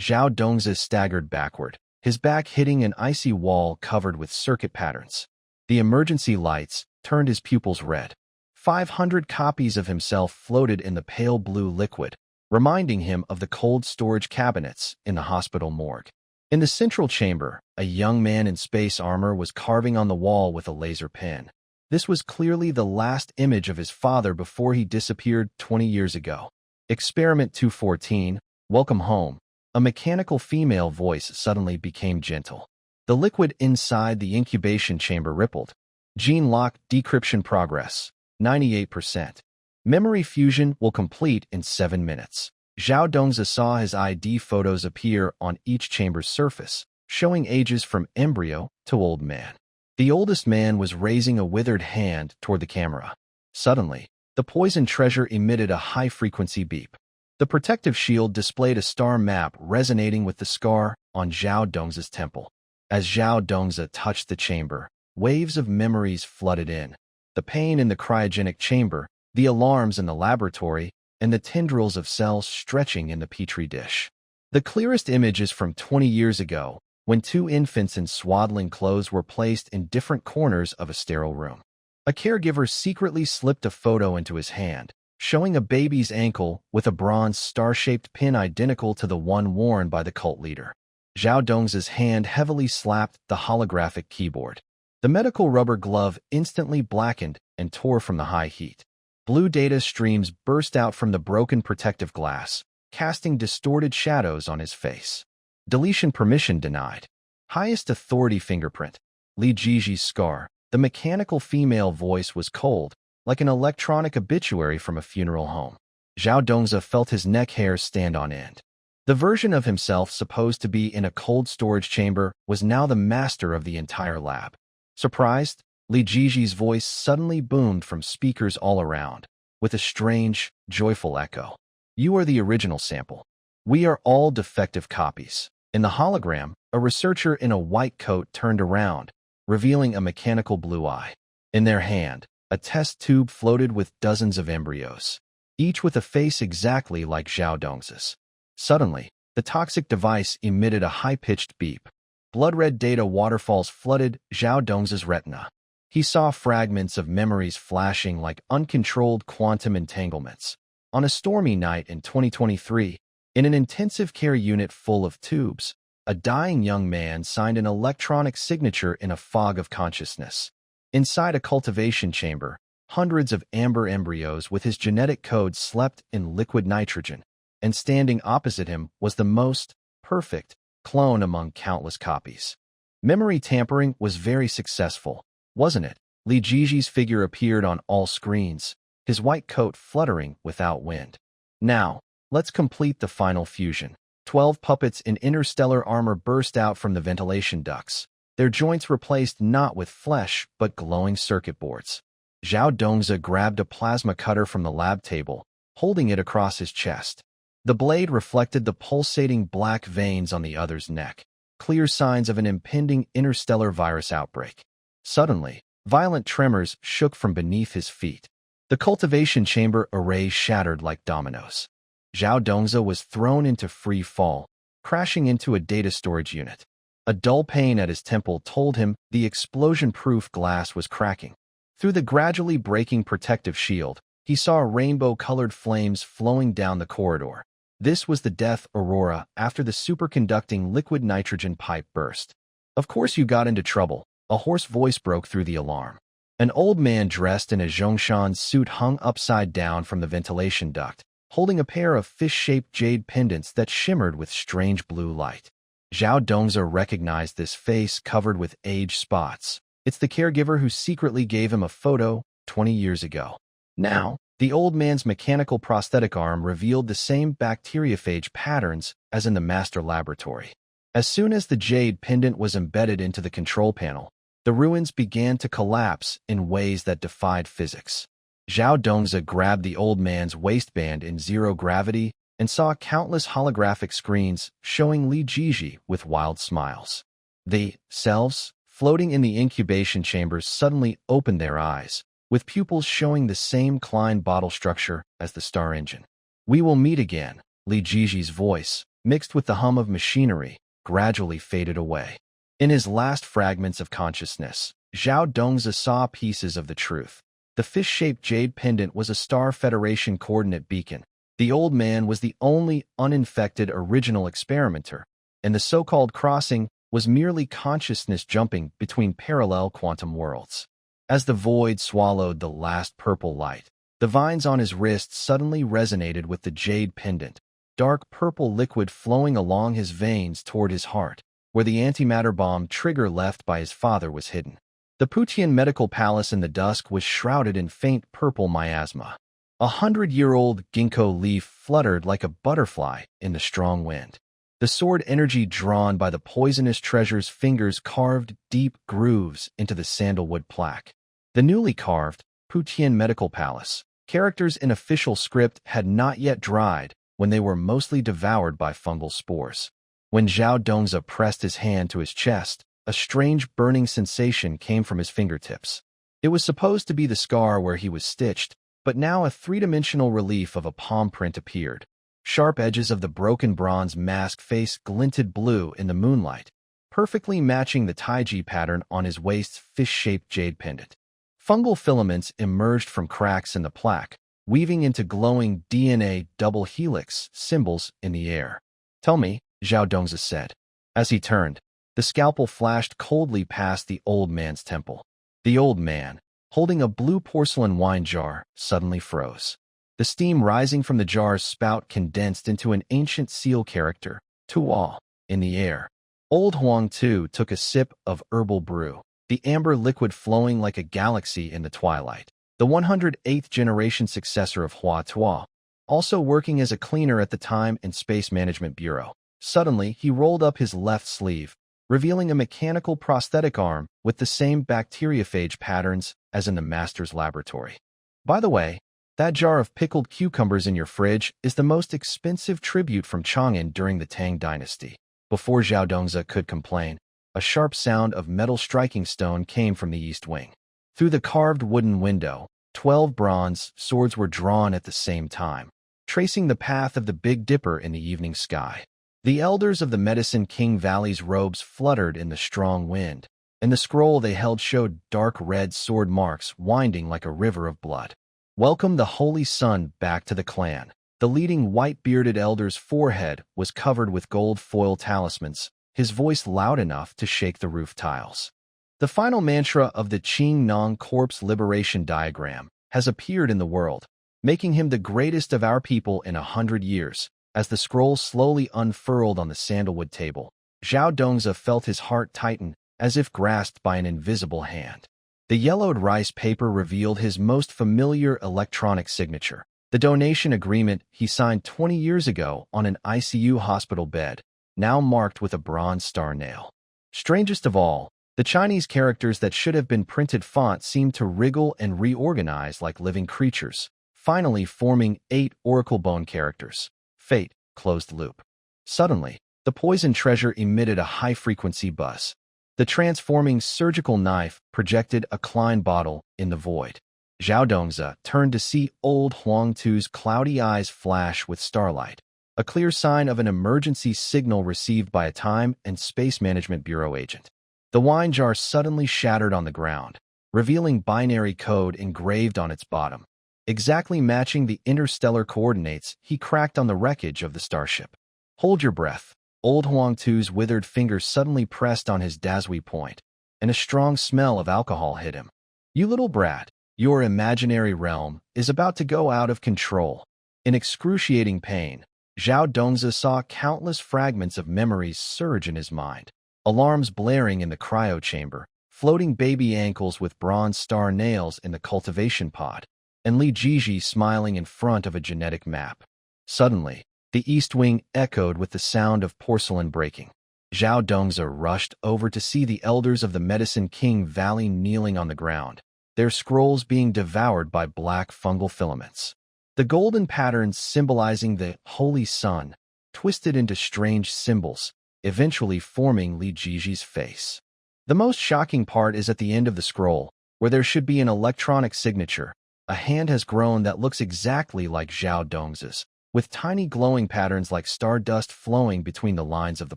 Zhao Dongzi staggered backward, his back hitting an icy wall covered with circuit patterns. The emergency lights turned his pupils red. 500 copies of himself floated in the pale blue liquid, reminding him of the cold storage cabinets in the hospital morgue. In the central chamber, a young man in space armor was carving on the wall with a laser pen. This was clearly the last image of his father before he disappeared 20 years ago. Experiment 214, welcome home. A mechanical female voice suddenly became gentle. The liquid inside the incubation chamber rippled. Gene lock decryption progress, 98%. Memory fusion will complete in 7 minutes. Zhao Dongzi saw his ID photos appear on each chamber's surface, showing ages from embryo to old man. The oldest man was raising a withered hand toward the camera. Suddenly, the poison treasure emitted a high-frequency beep. The protective shield displayed a star map resonating with the scar on Zhao Dongzi's temple. As Zhao Dongzi touched the chamber, waves of memories flooded in. The pain in the cryogenic chamber, the alarms in the laboratory, and the tendrils of cells stretching in the petri dish. The clearest image is from 20 years ago, when 2 infants in swaddling clothes were placed in different corners of a sterile room. A caregiver secretly slipped a photo into his hand, showing a baby's ankle with a bronze star-shaped pin identical to the one worn by the cult leader. Zhao Dongzi's hand heavily slapped the holographic keyboard. The medical rubber glove instantly blackened and tore from the high heat. Blue data streams burst out from the broken protective glass, casting distorted shadows on his face. Deletion permission denied. Highest authority fingerprint. Li Jiji's scar. The mechanical female voice was cold, like an electronic obituary from a funeral home. Zhao Dongzi felt his neck hairs stand on end. The version of himself supposed to be in a cold storage chamber was now the master of the entire lab. Surprised, Li Jiji's voice suddenly boomed from speakers all around, with a strange, joyful echo. You are the original sample. We are all defective copies. In the hologram, a researcher in a white coat turned around, revealing a mechanical blue eye. In their hand, a test tube floated with dozens of embryos, each with a face exactly like Zhao Dongzi's. Suddenly, the toxic device emitted a high-pitched beep. Blood-red data waterfalls flooded Zhao Dongzi's retina. He saw fragments of memories flashing like uncontrolled quantum entanglements. On a stormy night in 2023, in an intensive care unit full of tubes, a dying young man signed an electronic signature in a fog of consciousness. Inside a cultivation chamber, hundreds of amber embryos with his genetic code slept in liquid nitrogen, and standing opposite him was the most perfect clone among countless copies. Memory tampering was very successful, wasn't it? Li Jiji's figure appeared on all screens, his white coat fluttering without wind. Now, let's complete the final fusion. 12 puppets in interstellar armor burst out from the ventilation ducts, their joints replaced not with flesh but glowing circuit boards. Zhao Dongzi grabbed a plasma cutter from the lab table, holding it across his chest. The blade reflected the pulsating black veins on the other's neck, clear signs of an impending interstellar virus outbreak. Suddenly, violent tremors shook from beneath his feet. The cultivation chamber array shattered like dominoes. Zhao Dongzi was thrown into free fall, crashing into a data storage unit. A dull pain at his temple told him the explosion-proof glass was cracking. Through the gradually breaking protective shield, he saw rainbow-colored flames flowing down the corridor. This was the death aurora after the superconducting liquid nitrogen pipe burst. Of course you got into trouble, a hoarse voice broke through the alarm. An old man dressed in a Zhongshan suit hung upside down from the ventilation duct, holding a pair of fish-shaped jade pendants that shimmered with strange blue light. Zhao Dongzi recognized this face covered with age spots. It's the caregiver who secretly gave him a photo 20 years ago. Now, the old man's mechanical prosthetic arm revealed the same bacteriophage patterns as in the master laboratory. As soon as the jade pendant was embedded into the control panel, the ruins began to collapse in ways that defied physics. Zhao Dongzi grabbed the old man's waistband in zero gravity and saw countless holographic screens showing Li Jiji with wild smiles. The cells, floating in the incubation chambers, suddenly opened their eyes, with pupils showing the same Klein bottle structure as the star engine. We will meet again, Li Jiji's voice, mixed with the hum of machinery, gradually faded away. In his last fragments of consciousness, Zhao Dongzi saw pieces of the truth. The fish-shaped jade pendant was a Star Federation coordinate beacon. The old man was the only uninfected original experimenter, and the so-called crossing was merely consciousness jumping between parallel quantum worlds. As the void swallowed the last purple light, the vines on his wrist suddenly resonated with the jade pendant, dark purple liquid flowing along his veins toward his heart, where the antimatter bomb trigger left by his father was hidden. The Putian medical palace in the dusk was shrouded in faint purple miasma. 100-year-old ginkgo leaf fluttered like a butterfly in the strong wind. The sword energy drawn by the poisonous treasure's fingers carved deep grooves into the sandalwood plaque. The newly carved Putian Medical Palace characters in official script had not yet dried when they were mostly devoured by fungal spores. When Zhao Dongzi pressed his hand to his chest, a strange burning sensation came from his fingertips. It was supposed to be the scar where he was stitched, but now a three-dimensional relief of a palm print appeared. Sharp edges of the broken bronze mask face glinted blue in the moonlight, perfectly matching the taiji pattern on his waist's fish-shaped jade pendant. Fungal filaments emerged from cracks in the plaque, weaving into glowing DNA double helix symbols in the air. "Tell me," Zhao Dongzi said. As he turned, the scalpel flashed coldly past the old man's temple. The old man, holding a blue porcelain wine jar, suddenly froze. The steam rising from the jar's spout condensed into an ancient seal character, Tuo, in the air. Old Huang Tu took a sip of herbal brew, the amber liquid flowing like a galaxy in the twilight. The 108th generation successor of Hua Tuo, also working as a cleaner at the Time and Space Management Bureau. Suddenly, he rolled up his left sleeve, revealing a mechanical prosthetic arm with the same bacteriophage patterns as in the master's laboratory. "By the way, that jar of pickled cucumbers in your fridge is the most expensive tribute from Chang'an during the Tang Dynasty." Before Zhao Dongzi could complain, a sharp sound of metal striking stone came from the east wing. Through the carved wooden window, 12 bronze swords were drawn at the same time, tracing the path of the Big Dipper in the evening sky. The elders of the Medicine King Valley's robes fluttered in the strong wind, and the scroll they held showed dark red sword marks winding like a river of blood. "Welcome the Holy Sun back to the clan." The leading white-bearded elder's forehead was covered with gold foil talismans, his voice loud enough to shake the roof tiles. The final mantra of the Qing Nong Corpse Liberation Diagram has appeared in the world, making him the greatest of our people in 100 years. As the scroll slowly unfurled on the sandalwood table, Zhao Dongzi felt his heart tighten as if grasped by an invisible hand. The yellowed rice paper revealed his most familiar electronic signature, the donation agreement he signed 20 years ago on an ICU hospital bed, now marked with a bronze star nail. Strangest of all, the Chinese characters that should have been printed font seemed to wriggle and reorganize like living creatures, finally forming 8 oracle bone characters. Fate, closed loop. Suddenly, the poison treasure emitted a high-frequency buzz. The transforming surgical knife projected a Klein bottle in the void. Zhao Dongzi turned to see old Huang Tu's cloudy eyes flash with starlight, a clear sign of an emergency signal received by a Time and Space Management Bureau agent. The wine jar suddenly shattered on the ground, revealing binary code engraved on its bottom, exactly matching the interstellar coordinates he cracked on the wreckage of the starship. "Hold your breath." Old Huang Tu's withered fingers suddenly pressed on his Dazui point, and a strong smell of alcohol hit him. "You little brat, your imaginary realm is about to go out of control." In excruciating pain, Zhao Dongzi saw countless fragments of memories surge in his mind. Alarms blaring in the cryo chamber, floating baby ankles with bronze star nails in the cultivation pod, and Li Jiji smiling in front of a genetic map. Suddenly, the east wing echoed with the sound of porcelain breaking. Zhao Dongzi rushed over to see the elders of the Medicine King Valley kneeling on the ground, their scrolls being devoured by black fungal filaments. The golden patterns symbolizing the Holy Sun twisted into strange symbols, eventually forming Li Jiji's face. The most shocking part is at the end of the scroll, where there should be an electronic signature. A hand has grown that looks exactly like Zhao Dongzi's, with tiny glowing patterns like stardust flowing between the lines of the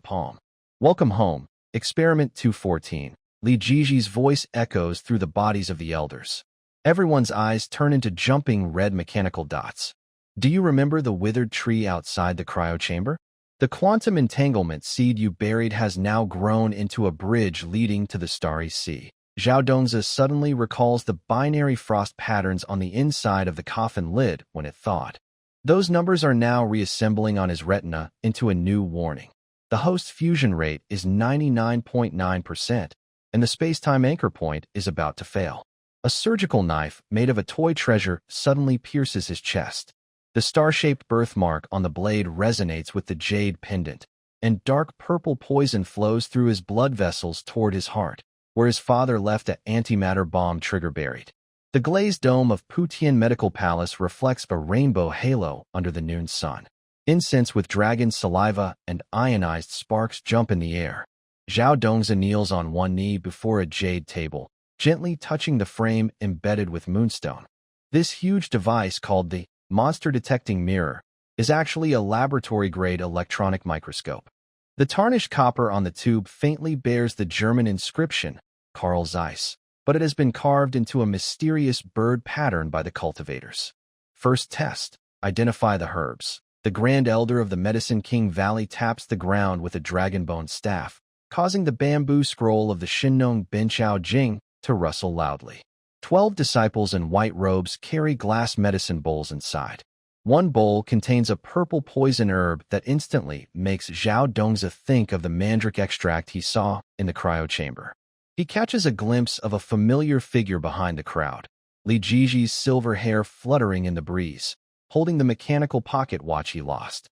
palm. "Welcome home, Experiment 214. Li Jiji's voice echoes through the bodies of the elders. Everyone's eyes turn into jumping red mechanical dots. "Do you remember the withered tree outside the cryo chamber? The quantum entanglement seed you buried has now grown into a bridge leading to the starry sea." Zhao Dongzi suddenly recalls the binary frost patterns on the inside of the coffin lid when it thawed. Those numbers are now reassembling on his retina into a new warning. The host fusion rate is 99.9%, and the space-time anchor point is about to fail. A surgical knife made of a toy treasure suddenly pierces his chest. The star-shaped birthmark on the blade resonates with the jade pendant, and dark purple poison flows through his blood vessels toward his heart, where his father left an antimatter bomb trigger buried. The glazed dome of Putian Medical Palace reflects a rainbow halo under the noon sun. Incense with dragon saliva and ionized sparks jump in the air. Zhao Dongzi kneels on one knee before a jade table, gently touching the frame embedded with moonstone. This huge device, called the monster-detecting mirror, is actually a laboratory-grade electronic microscope. The tarnished copper on the tube faintly bears the German inscription, Carl Zeiss, but it has been carved into a mysterious bird pattern by the cultivators. First test: identify the herbs. The Grand Elder of the Medicine King Valley taps the ground with a dragonbone staff, causing the bamboo scroll of the Shinnong Benchao Jing to rustle loudly. 12 disciples in white robes carry glass medicine bowls inside. One bowl contains a purple poison herb that instantly makes Zhao Dongzi think of the mandrake extract he saw in the cryo chamber. He catches a glimpse of a familiar figure behind the crowd, Li Jiji's silver hair fluttering in the breeze, holding the mechanical pocket watch he lost.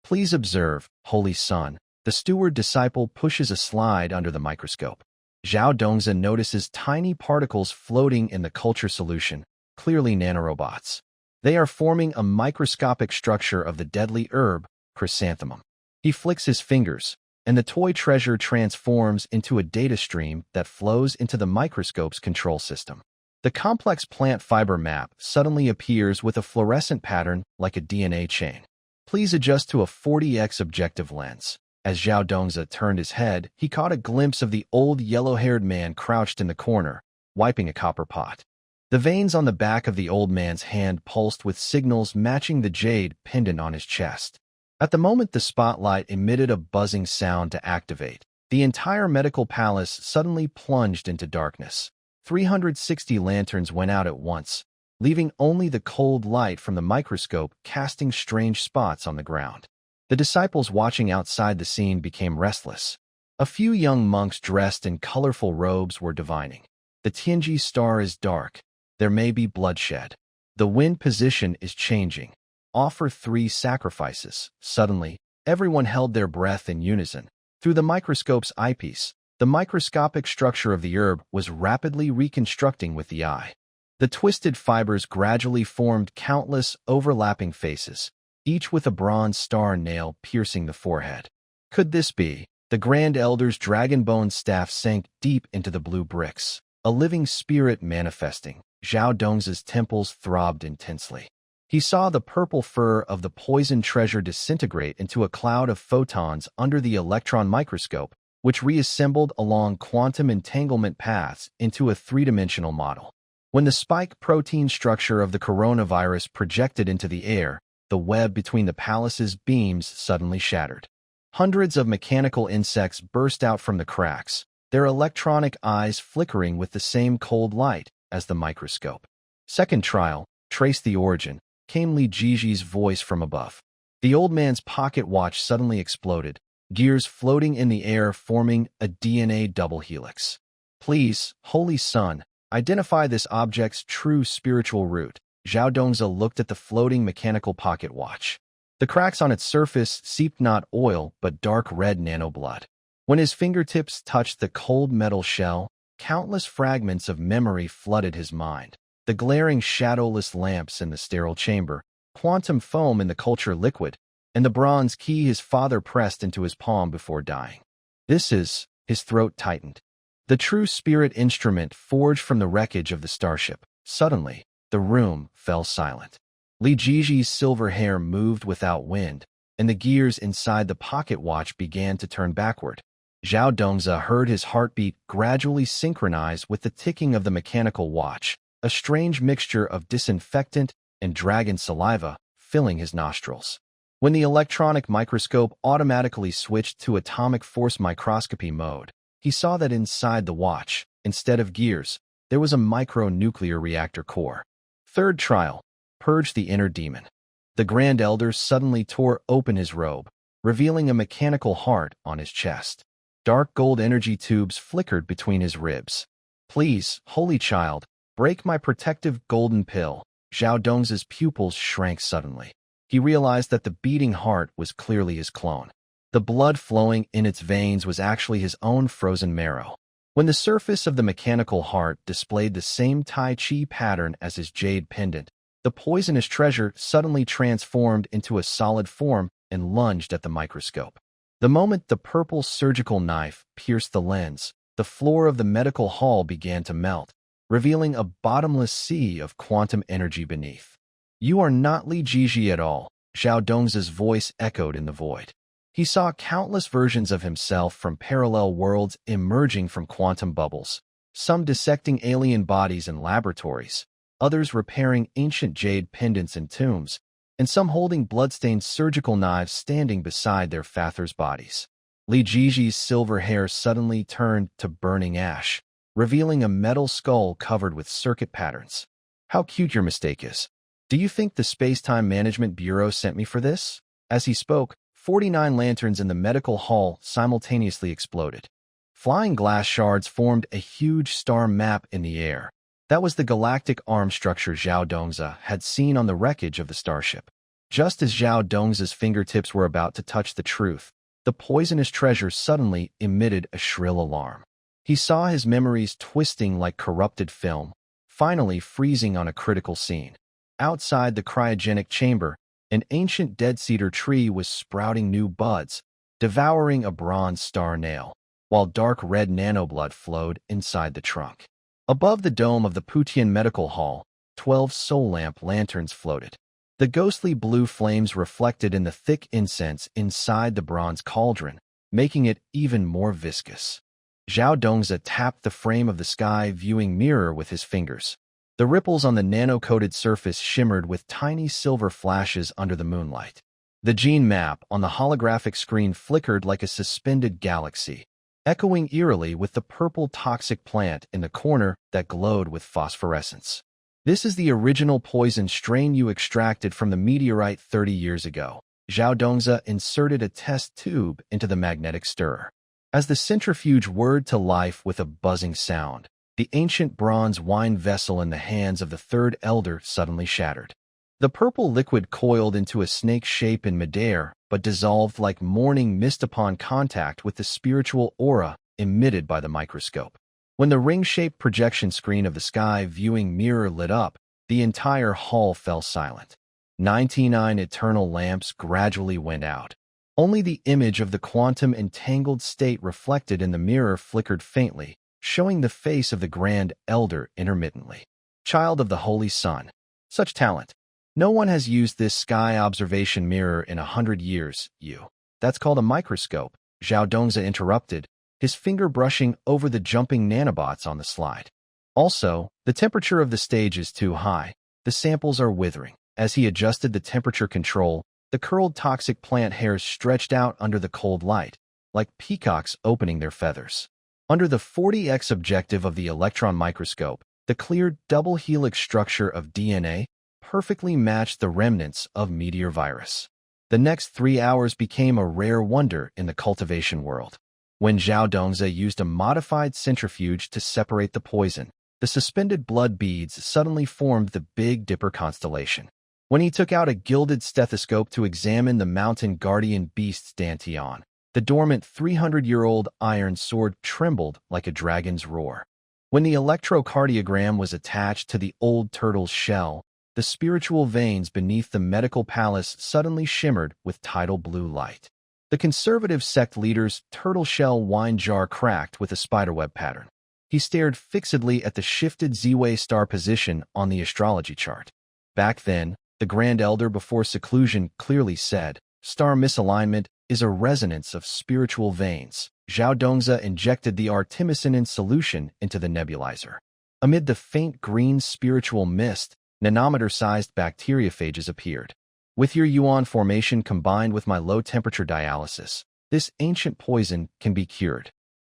Please observe, Holy Son. The steward disciple pushes a slide under the microscope. Zhao Dongzi notices tiny particles floating in the culture solution, clearly nanorobots. They are forming a microscopic structure of the deadly herb, chrysanthemum. He flicks his fingers, and the toy treasure transforms into a data stream that flows into the microscope's control system. The complex plant fiber map suddenly appears with a fluorescent pattern like a DNA chain. Please adjust to a 40x objective lens. As Zhao Dongzi turned his head, he caught a glimpse of the old yellow-haired man crouched in the corner, wiping a copper pot. The veins on the back of the old man's hand pulsed with signals matching the jade pendant on his chest. At the moment the spotlight emitted a buzzing sound to activate, the entire medical palace suddenly plunged into darkness. 360 lanterns went out at once, leaving only the cold light from the microscope casting strange spots on the ground. The disciples watching outside the scene became restless. A few young monks dressed in colorful robes were divining. The Tianji star is dark. There may be bloodshed. The wind position is changing. Offer 3 sacrifices. Suddenly, everyone held their breath in unison. Through the microscope's eyepiece, the microscopic structure of the herb was rapidly reconstructing with the eye. The twisted fibers gradually formed countless overlapping faces, each with a bronze star nail piercing the forehead. Could this be? The Grand Elder's dragon-bone staff sank deep into the blue bricks, a living spirit manifesting. Zhao Dongzi's temples throbbed intensely. He saw the purple fur of the poison treasure disintegrate into a cloud of photons under the electron microscope, which reassembled along quantum entanglement paths into a 3-dimensional model. When the spike protein structure of the coronavirus projected into the air, the web between the palace's beams suddenly shattered. Hundreds of mechanical insects burst out from the cracks, their electronic eyes flickering with the same cold light as the microscope. Second trial, trace the origin, came Li Jiji's voice from above. The old man's pocket watch suddenly exploded, gears floating in the air forming a DNA double helix. Please, Holy Son, identify this object's true spiritual root. Zhao Dongzi looked at the floating mechanical pocket watch. The cracks on its surface seeped not oil but dark red nanoblood. When his fingertips touched the cold metal shell, countless fragments of memory flooded his mind. The glaring shadowless lamps in the sterile chamber, quantum foam in the culture liquid, and the bronze key his father pressed into his palm before dying. This is, his throat tightened. The true spirit instrument forged from the wreckage of the starship. Suddenly, the room fell silent. Li Jiji's silver hair moved without wind, and the gears inside the pocket watch began to turn backward. Zhao Dongzi heard his heartbeat gradually synchronize with the ticking of the mechanical watch, a strange mixture of disinfectant and dragon saliva filling his nostrils. When the electronic microscope automatically switched to atomic force microscopy mode, he saw that inside the watch, instead of gears, there was a micronuclear reactor core. Third trial, purge the inner demon. The Grand Elder suddenly tore open his robe, revealing a mechanical heart on his chest. Dark gold energy tubes flickered between his ribs. Please, Holy Child, Break my protective golden pill. Zhao Dong's pupils shrank suddenly. He realized that the beating heart was clearly his clone. The blood flowing in its veins was actually his own frozen marrow. When the surface of the mechanical heart displayed the same Tai Chi pattern as his jade pendant, the poisonous treasure suddenly transformed into a solid form and lunged at the microscope. The moment the purple surgical knife pierced the lens, the floor of the medical hall began to melt, revealing a bottomless sea of quantum energy beneath. "You are not Li Jiji at all," Zhao Dong's voice echoed in the void. He saw countless versions of himself from parallel worlds emerging from quantum bubbles, some dissecting alien bodies in laboratories, others repairing ancient jade pendants in tombs, and some holding bloodstained surgical knives standing beside their fathers' bodies. Li Jiji's silver hair suddenly turned to burning ash, revealing a metal skull covered with circuit patterns. "How cute your mistake is. Do you think the Space-Time Management Bureau sent me for this?" As he spoke, 49 lanterns in the medical hall simultaneously exploded. Flying glass shards formed a huge star map in the air. That was the galactic arm structure Zhao Dongza had seen on the wreckage of the starship. Just as Zhao Dongza's fingertips were about to touch the truth, the poisonous treasure suddenly emitted a shrill alarm. He saw his memories twisting like corrupted film, finally freezing on a critical scene. Outside the cryogenic chamber, an ancient dead cedar tree was sprouting new buds, devouring a bronze star nail, while dark red nanoblood flowed inside the trunk. Above the dome of the Putian Medical Hall, 12 soul lamp lanterns floated. The ghostly blue flames reflected in the thick incense inside the bronze cauldron, making it even more viscous. Zhao Dongza tapped the frame of the sky viewing mirror with his fingers. The ripples on the nano-coated surface shimmered with tiny silver flashes under the moonlight. The gene map on the holographic screen flickered like a suspended galaxy, echoing eerily with the purple toxic plant in the corner that glowed with phosphorescence. "This is the original poison strain you extracted from the meteorite 30 years ago." Zhao Dongza inserted a test tube into the magnetic stirrer. As the centrifuge whirred to life with a buzzing sound, the ancient bronze wine vessel in the hands of the third elder suddenly shattered. The purple liquid coiled into a snake shape in midair, but dissolved like morning mist upon contact with the spiritual aura emitted by the microscope. When the ring-shaped projection screen of the sky viewing mirror lit up, the entire hall fell silent. 99 eternal lamps gradually went out. Only the image of the quantum entangled state reflected in the mirror flickered faintly, showing the face of the Grand Elder intermittently. "Child of the Holy Sun. Such talent. No one has used this sky observation mirror in 100 years, you." "That's called a microscope," Zhao Dongza interrupted, his finger brushing over the jumping nanobots on the slide. "Also, the temperature of the stage is too high. The samples are withering." As he adjusted the temperature control, the curled toxic plant hairs stretched out under the cold light, like peacocks opening their feathers. Under the 40x objective of the electron microscope, the clear double helix structure of DNA perfectly matched the remnants of meteor virus. The next 3 hours became a rare wonder in the cultivation world. When Zhao Dongza used a modified centrifuge to separate the poison, the suspended blood beads suddenly formed the Big Dipper constellation. When he took out a gilded stethoscope to examine the mountain guardian beast's dantian, the dormant 300-year-old iron sword trembled like a dragon's roar. When the electrocardiogram was attached to the old turtle's shell, the spiritual veins beneath the medical palace suddenly shimmered with tidal blue light. The conservative sect leader's turtle shell wine jar cracked with a spiderweb pattern. He stared fixedly at the shifted Z-Way star position on the astrology chart. Back then, the Grand Elder before seclusion clearly said, "Star misalignment is a resonance of spiritual veins." Zhao Dongza injected the artemisinin solution into the nebulizer. Amid the faint green spiritual mist, nanometer-sized bacteriophages appeared. "With your yuan formation combined with my low-temperature dialysis, this ancient poison can be cured."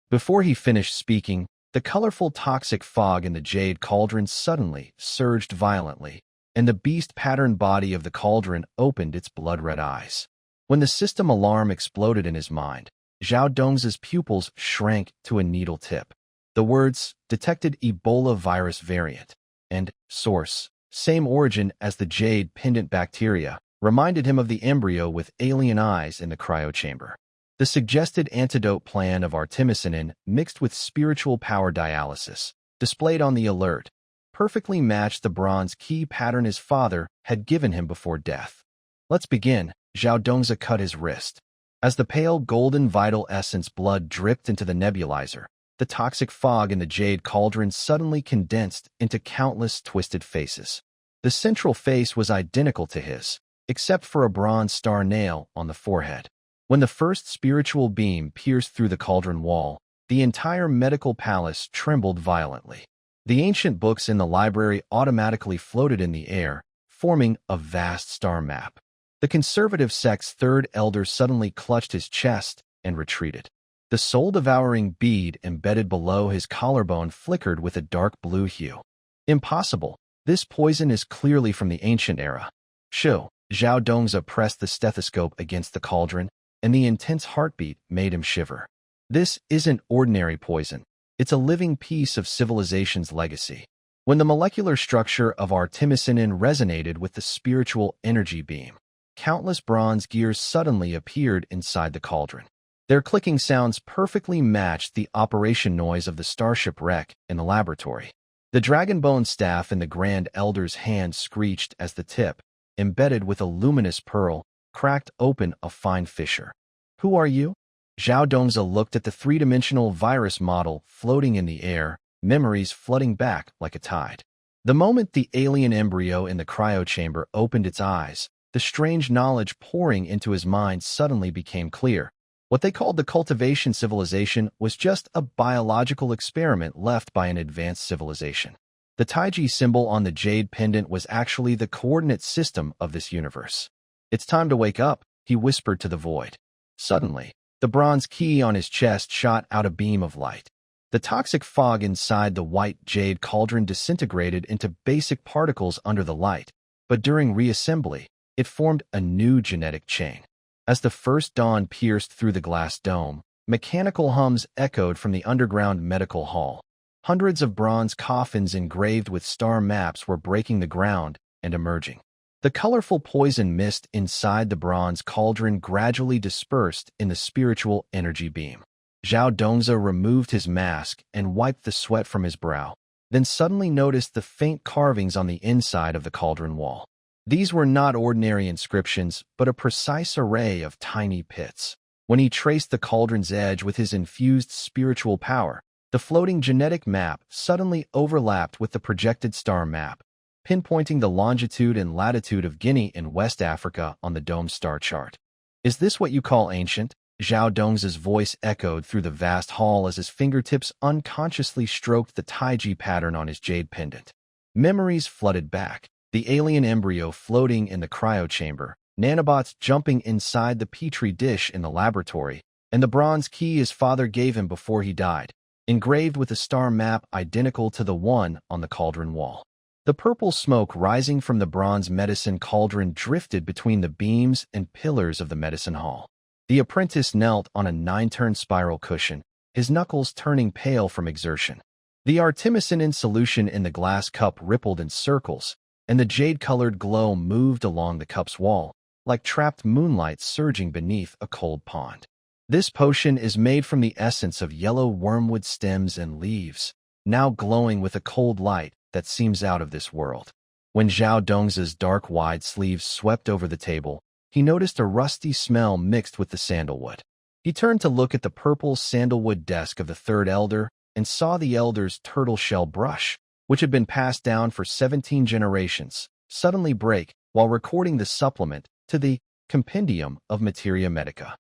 Before he finished speaking, the colorful toxic fog in the jade cauldron suddenly surged violently, and the beast-patterned body of the cauldron opened its blood-red eyes. When the system alarm exploded in his mind, Zhao Dongza's pupils shrank to a needle tip. The words, "detected Ebola virus variant," and source, same origin as the jade pendant bacteria, reminded him of the embryo with alien eyes in the cryochamber. The suggested antidote plan of artemisinin mixed with spiritual power dialysis, displayed on the alert, perfectly matched the bronze key pattern his father had given him before death. Let's begin. Zhao Dongzi cut his wrist. As the pale golden vital essence blood dripped into the nebulizer, the toxic fog in the jade cauldron suddenly condensed into countless twisted faces. The central face was identical to his, except for a bronze star nail on the forehead. When the first spiritual beam pierced through the cauldron wall, the entire medical palace trembled violently. The ancient books in the library automatically floated in the air, forming a vast star map. The conservative sect's third elder suddenly clutched his chest and retreated. The soul-devouring bead embedded below his collarbone flickered with a dark blue hue. Impossible. This poison is clearly from the ancient era. Zhao Dongzi pressed the stethoscope against the cauldron, and the intense heartbeat made him shiver. This isn't ordinary poison. It's a living piece of civilization's legacy. When the molecular structure of artemisinin resonated with the spiritual energy beam, countless bronze gears suddenly appeared inside the cauldron. Their clicking sounds perfectly matched the operation noise of the starship wreck in the laboratory. The dragonbone staff in the Grand Elder's hand screeched as the tip, embedded with a luminous pearl, cracked open a fine fissure. "Who are you?" Zhao Dongzi looked at the three-dimensional virus model floating in the air, memories flooding back like a tide. The moment the alien embryo in the cryochamber opened its eyes, the strange knowledge pouring into his mind suddenly became clear. What they called the cultivation civilization was just a biological experiment left by an advanced civilization. The Taiji symbol on the jade pendant was actually the coordinate system of this universe. "It's time to wake up," he whispered to the void. Suddenly, the bronze key on his chest shot out a beam of light. The toxic fog inside the white jade cauldron disintegrated into basic particles under the light, but during reassembly, it formed a new genetic chain. As the first dawn pierced through the glass dome, mechanical hums echoed from the underground medical hall. Hundreds of bronze coffins engraved with star maps were breaking the ground and emerging. The colorful poison mist inside the bronze cauldron gradually dispersed in the spiritual energy beam. Zhao Dongzi removed his mask and wiped the sweat from his brow, then suddenly noticed the faint carvings on the inside of the cauldron wall. These were not ordinary inscriptions, but a precise array of tiny pits. When he traced the cauldron's edge with his infused spiritual power, the floating genetic map suddenly overlapped with the projected star map, pinpointing the longitude and latitude of Guinea in West Africa on the dome star chart. "Is this what you call ancient?" Zhao Dongzi's voice echoed through the vast hall as his fingertips unconsciously stroked the Taiji pattern on his jade pendant. Memories flooded back. The alien embryo floating in the cryochamber, nanobots jumping inside the petri dish in the laboratory, and the bronze key his father gave him before he died, engraved with a star map identical to the one on the cauldron wall. The purple smoke rising from the bronze medicine cauldron drifted between the beams and pillars of the medicine hall. The apprentice knelt on a 9-turn spiral cushion, his knuckles turning pale from exertion. The artemisinin solution in the glass cup rippled in circles, and the jade-colored glow moved along the cup's wall, like trapped moonlight surging beneath a cold pond. "This potion is made from the essence of yellow wormwood stems and leaves, now glowing with a cold light that seems out of this world." When Zhao Dongzi's dark wide sleeves swept over the table, he noticed a rusty smell mixed with the sandalwood. He turned to look at the purple sandalwood desk of the third elder and saw the elder's turtle shell brush, which had been passed down for 17 generations, suddenly break while recording the supplement to the Compendium of Materia Medica.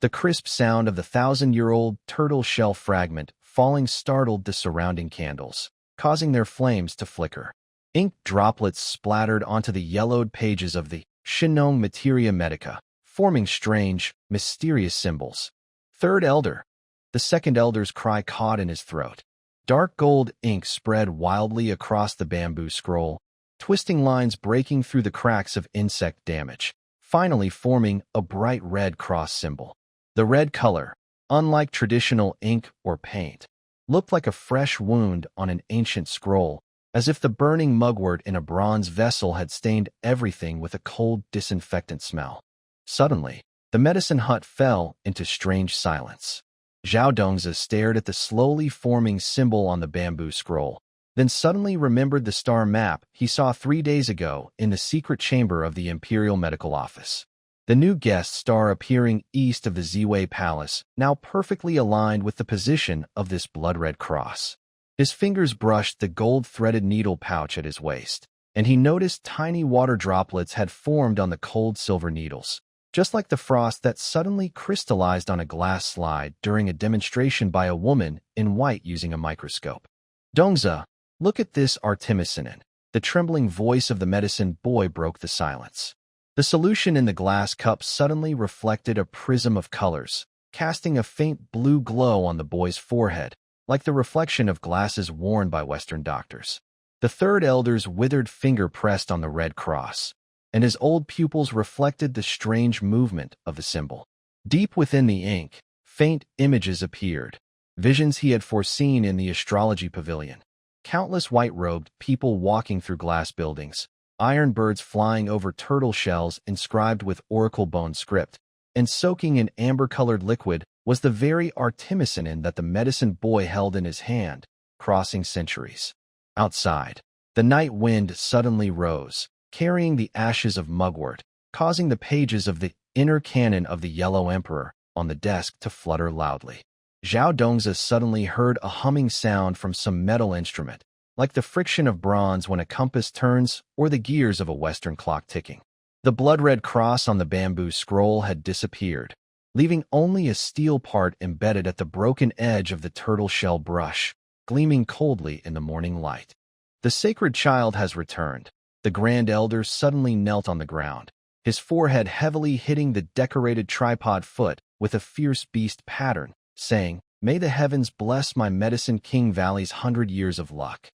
The crisp sound of the 1,000-year-old turtle shell fragment falling startled the surrounding candles, causing their flames to flicker. Ink droplets splattered onto the yellowed pages of the Shinong Materia Medica, forming strange, mysterious symbols. "Third elder." The second elder's cry caught in his throat. Dark gold ink spread wildly across the bamboo scroll, twisting lines breaking through the cracks of insect damage, finally forming a bright red cross symbol. The red color, unlike traditional ink or paint, looked like a fresh wound on an ancient scroll, as if the burning mugwort in a bronze vessel had stained everything with a cold, disinfectant smell. Suddenly, the medicine hut fell into strange silence. Zhao Dongzi stared at the slowly forming symbol on the bamboo scroll, then suddenly remembered the star map he saw 3 days ago in the secret chamber of the Imperial Medical Office. The new guest star appearing east of the Ziwei Palace, now perfectly aligned with the position of this blood-red cross. His fingers brushed the gold-threaded needle pouch at his waist, and he noticed tiny water droplets had formed on the cold silver needles, just like the frost that suddenly crystallized on a glass slide during a demonstration by a woman in white using a microscope. Dongzi, look at this artemisinin. The trembling voice of the medicine boy broke the silence. The solution in the glass cup suddenly reflected a prism of colors, casting a faint blue glow on the boy's forehead, like the reflection of glasses worn by Western doctors. The third elder's withered finger pressed on the red cross, and his old pupils reflected the strange movement of the symbol. Deep within the ink, faint images appeared, visions he had foreseen in the astrology pavilion. Countless white-robed people walking through glass buildings, iron birds flying over turtle shells inscribed with oracle bone script, and soaking in amber-colored liquid was the very artemisinin that the medicine boy held in his hand, crossing centuries. Outside, the night wind suddenly rose, carrying the ashes of mugwort, causing the pages of the inner canon of the Yellow Emperor on the desk to flutter loudly. Zhao Dongzi suddenly heard a humming sound from some metal instrument, like the friction of bronze when a compass turns or the gears of a Western clock ticking. The blood-red cross on the bamboo scroll had disappeared, leaving only a steel part embedded at the broken edge of the turtle shell brush, gleaming coldly in the morning light. The sacred child has returned. The Grand Elder suddenly knelt on the ground, his forehead heavily hitting the decorated tripod foot with a fierce beast pattern, saying, "May the heavens bless my Medicine King Valley's 100 years of luck."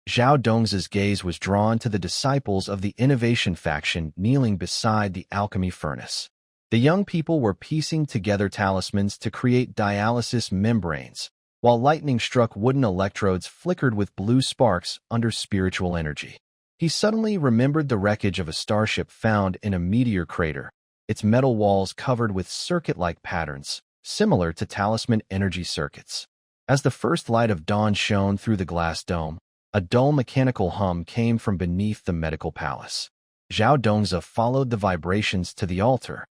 Zhao Dongzi's gaze was drawn to the disciples of the innovation faction kneeling beside the alchemy furnace. The young people were piecing together talismans to create dialysis membranes, while lightning-struck wooden electrodes flickered with blue sparks under spiritual energy. He suddenly remembered the wreckage of a starship found in a meteor crater, its metal walls covered with circuit-like patterns, similar to talisman energy circuits. As the first light of dawn shone through the glass dome, a dull mechanical hum came from beneath the medical palace. Zhao Dongzi followed the vibrations to the altar.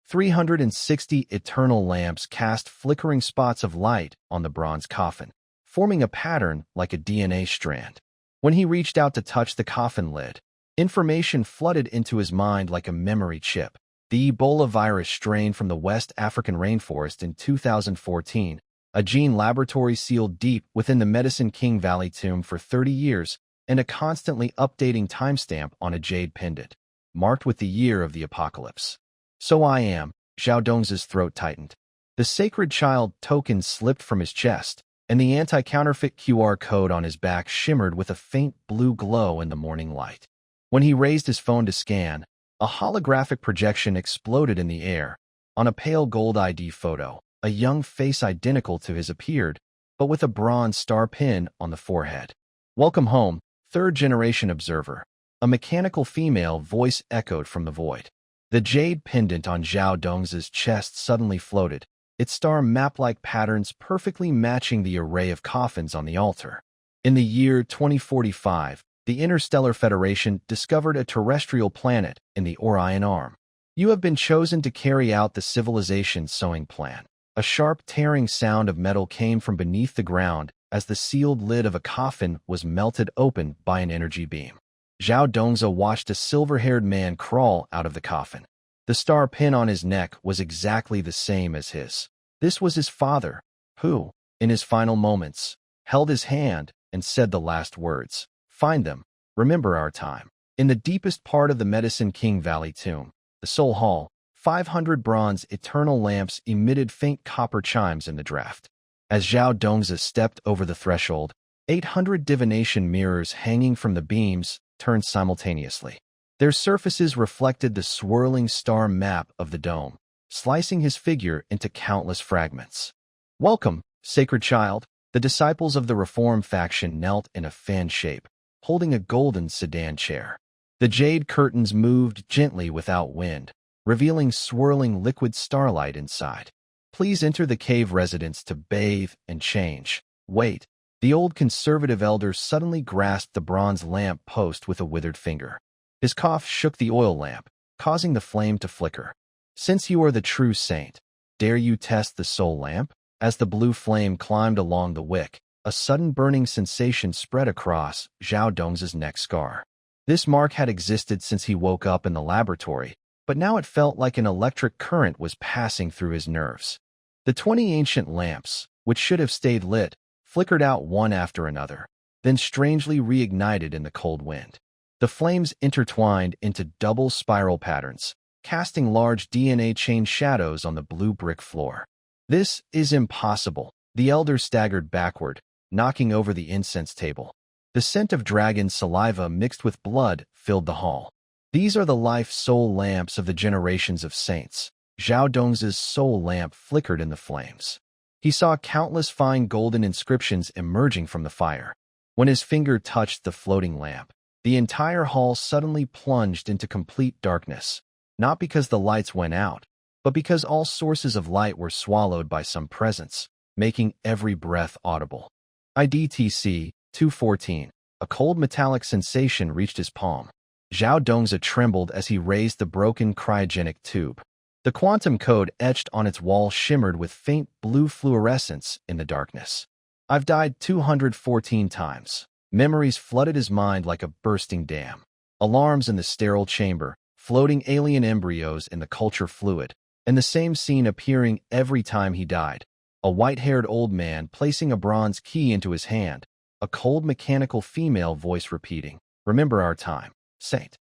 360 eternal lamps cast flickering spots of light on the bronze coffin, forming a pattern like a DNA strand. When he reached out to touch the coffin lid, information flooded into his mind like a memory chip. The Ebola virus strain from the West African rainforest in 2014, a gene laboratory sealed deep within the Medicine King Valley tomb for 30 years, and a constantly updating timestamp on a jade pendant, marked with the year of the apocalypse. "So I am," Zhao Dongzi's throat tightened. The sacred child token slipped from his chest, and the anti-counterfeit QR code on his back shimmered with a faint blue glow in the morning light. When he raised his phone to scan, a holographic projection exploded in the air. On a pale gold ID photo, a young face identical to his appeared, but with a bronze star pin on the forehead. "Welcome home, third-generation observer," a mechanical female voice echoed from the void. The jade pendant on Zhao Dongzi's chest suddenly floated, its star map-like patterns perfectly matching the array of coffins on the altar. In the year 2045, the Interstellar Federation discovered a terrestrial planet in the Orion Arm. You have been chosen to carry out the civilization sowing plan. A sharp tearing sound of metal came from beneath the ground as the sealed lid of a coffin was melted open by an energy beam. Zhao Dongzi watched a silver-haired man crawl out of the coffin. The star pin on his neck was exactly the same as his. This was his father, who, in his final moments, held his hand and said the last words, "Find them, remember our time." In the deepest part of the Medicine King Valley tomb, the Soul Hall, 500 bronze eternal lamps emitted faint copper chimes in the draft. As Zhao Dongzi stepped over the threshold, 800 divination mirrors hanging from the beams turned simultaneously. Their surfaces reflected the swirling star map of the dome, slicing his figure into countless fragments. "Welcome, sacred child." The disciples of the Reform faction knelt in a fan shape, holding a golden sedan chair. The jade curtains moved gently without wind, revealing swirling liquid starlight inside. Please enter the cave residence to bathe and change. Wait. The old conservative elder suddenly grasped the bronze lamp post with a withered finger. His cough shook the oil lamp, causing the flame to flicker. Since you are the true saint, dare you test the soul lamp? As the blue flame climbed along the wick, a sudden burning sensation spread across Zhao Dong's neck scar. This mark had existed since he woke up in the laboratory, but now it felt like an electric current was passing through his nerves. The 20 ancient lamps, which should have stayed lit, flickered out one after another, then strangely reignited in the cold wind. The flames intertwined into double spiral patterns, casting large DNA chain shadows on the blue brick floor. This is impossible. The elder staggered backward, knocking over the incense table. The scent of dragon saliva mixed with blood filled the hall. These are the life-soul lamps of the generations of saints. Zhao Dong's soul lamp flickered in the flames. He saw countless fine golden inscriptions emerging from the fire. When his finger touched the floating lamp, the entire hall suddenly plunged into complete darkness, not because the lights went out, but because all sources of light were swallowed by some presence, making every breath audible. IDTC 214. A cold metallic sensation reached his palm. Zhao Dongza trembled as he raised the broken cryogenic tube. The quantum code etched on its wall shimmered with faint blue fluorescence in the darkness. I've died 214 times. Memories flooded his mind like a bursting dam. Alarms in the sterile chamber, floating alien embryos in the culture fluid, and the same scene appearing every time he died. A white-haired old man placing a bronze key into his hand, a cold mechanical female voice repeating, "Remember our time, Saint."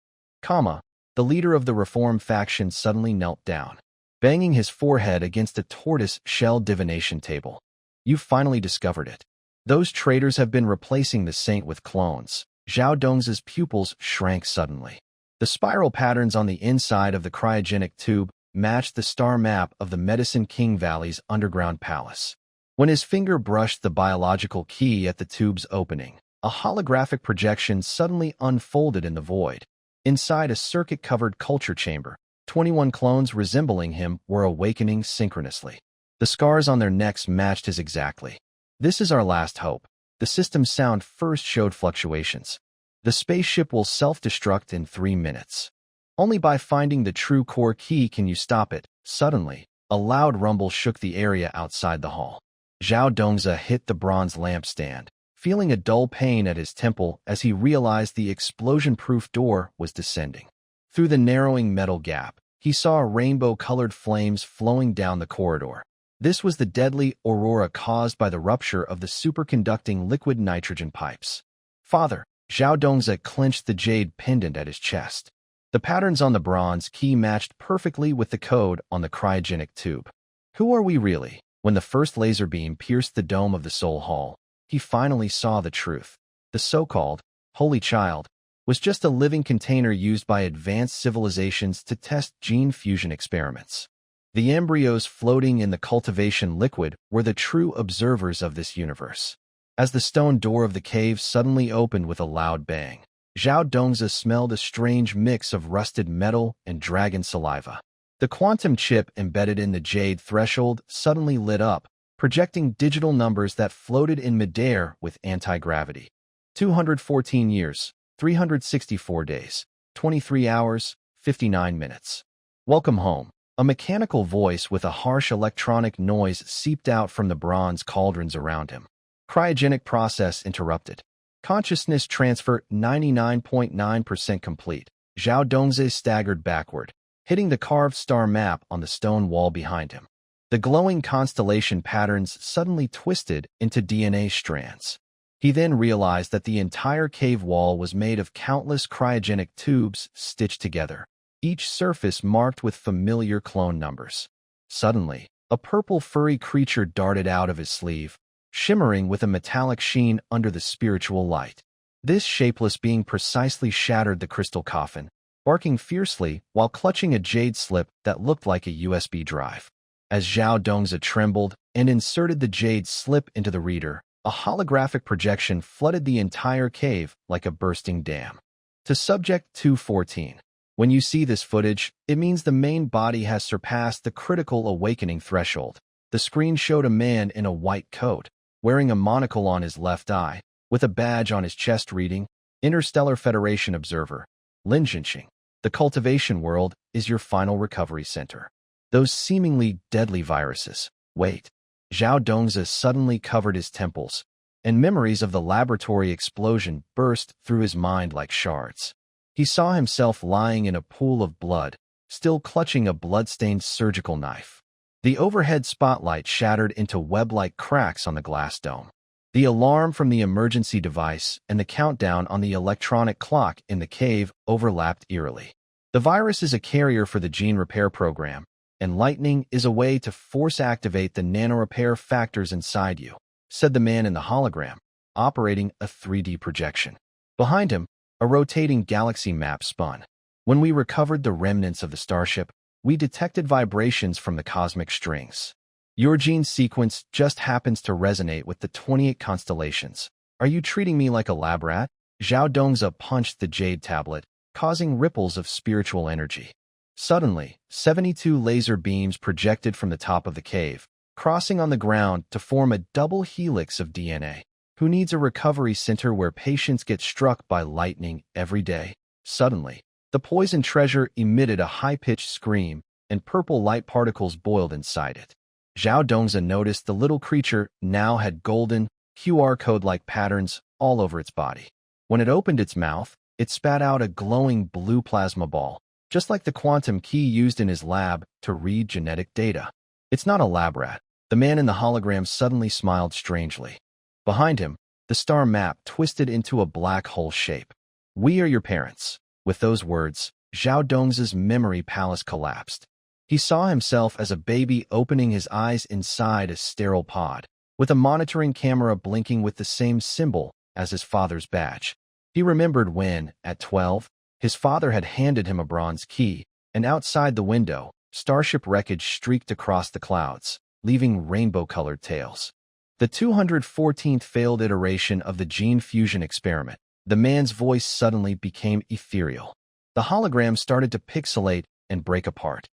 The leader of the Reform faction suddenly knelt down, banging his forehead against a tortoise-shell divination table. "You've finally discovered it. Those traitors have been replacing the saint with clones." Zhao Dong's pupils shrank suddenly. The spiral patterns on the inside of the cryogenic tube matched the star map of the Medicine King Valley's underground palace. When his finger brushed the biological key at the tube's opening, a holographic projection suddenly unfolded in the void. Inside a circuit-covered culture chamber, 21 clones resembling him were awakening synchronously. The scars on their necks matched his exactly. "This is our last hope." The system's sound first showed fluctuations. "The spaceship will self-destruct in 3 minutes. Only by finding the true core key can you stop it." Suddenly, a loud rumble shook the area outside the hall. Zhao Dongza hit the bronze lampstand, feeling a dull pain at his temple as he realized the explosion-proof door was descending. Through the narrowing metal gap, he saw rainbow-colored flames flowing down the corridor. This was the deadly aurora caused by the rupture of the superconducting liquid nitrogen pipes. "Father!" Zhao Dongza clenched the jade pendant at his chest. The patterns on the bronze key matched perfectly with the code on the cryogenic tube. Who are we really? When the first laser beam pierced the dome of the Soul Hall, he finally saw the truth. The so-called Holy Child was just a living container used by advanced civilizations to test gene fusion experiments. The embryos floating in the cultivation liquid were the true observers of this universe. As the stone door of the cave suddenly opened with a loud bang, Zhao Dongza smelled a strange mix of rusted metal and dragon saliva. The quantum chip embedded in the jade threshold suddenly lit up, projecting digital numbers that floated in midair with anti-gravity. 214 years, 364 days, 23 hours, 59 minutes. "Welcome home." A mechanical voice with a harsh electronic noise seeped out from the bronze cauldrons around him. Cryogenic process interrupted. Consciousness transfer 99.9% complete. Zhao Dongze staggered backward, hitting the carved star map on the stone wall behind him. The glowing constellation patterns suddenly twisted into DNA strands. He then realized that the entire cave wall was made of countless cryogenic tubes stitched together, each surface marked with familiar clone numbers. Suddenly, a purple furry creature darted out of his sleeve, shimmering with a metallic sheen under the spiritual light. This shapeless being precisely shattered the crystal coffin, barking fiercely while clutching a jade slip that looked like a USB drive. As Zhao Dongza trembled and inserted the jade slip into the reader, A holographic projection flooded the entire cave like a bursting dam. To Subject 214. When you see this footage, it means the main body has surpassed the critical awakening threshold. The screen showed a man in a white coat, wearing a monocle on his left eye, with a badge on his chest reading, Interstellar Federation Observer. Lin Jinxing. The cultivation world is your final recovery center. Those seemingly deadly viruses. Wait. Zhao Dongzi suddenly covered his temples, and memories of the laboratory explosion burst through his mind like shards. He saw himself lying in a pool of blood, still clutching a blood-stained surgical knife. The overhead spotlight shattered into web-like cracks on the glass dome. The alarm from the emergency device and the countdown on the electronic clock in the cave overlapped eerily. The virus is a carrier for the gene repair program, and lightning is a way to force-activate the nanorepair factors inside you, said the man in the hologram, operating a 3D projection. Behind him, a rotating galaxy map spun. When we recovered the remnants of the starship, we detected vibrations from the cosmic strings. Your gene sequence just happens to resonate with the 28 constellations. Are you treating me like a lab rat? Zhao Dongzi punched the jade tablet, causing ripples of spiritual energy. Suddenly, 72 laser beams projected from the top of the cave, crossing on the ground to form a double helix of DNA. Who needs a recovery center where patients get struck by lightning every day? Suddenly, the poison treasure emitted a high-pitched scream, and purple light particles boiled inside it. Zhao Dongzi noticed the little creature now had golden, QR code-like patterns all over its body. When it opened its mouth, it spat out a glowing blue plasma ball, just like the quantum key used in his lab to read genetic data. It's not a lab rat. The man in the hologram suddenly smiled strangely. Behind him, the star map twisted into a black hole shape. We are your parents. With those words, Zhao Dongzi's memory palace collapsed. He saw himself as a baby opening his eyes inside a sterile pod, with a monitoring camera blinking with the same symbol as his father's badge. He remembered when, at 12, his father had handed him a bronze key, and outside the window, starship wreckage streaked across the clouds, leaving rainbow-colored tails. The 214th failed iteration of the gene fusion experiment. The man's voice suddenly became ethereal. The hologram started to pixelate and break apart.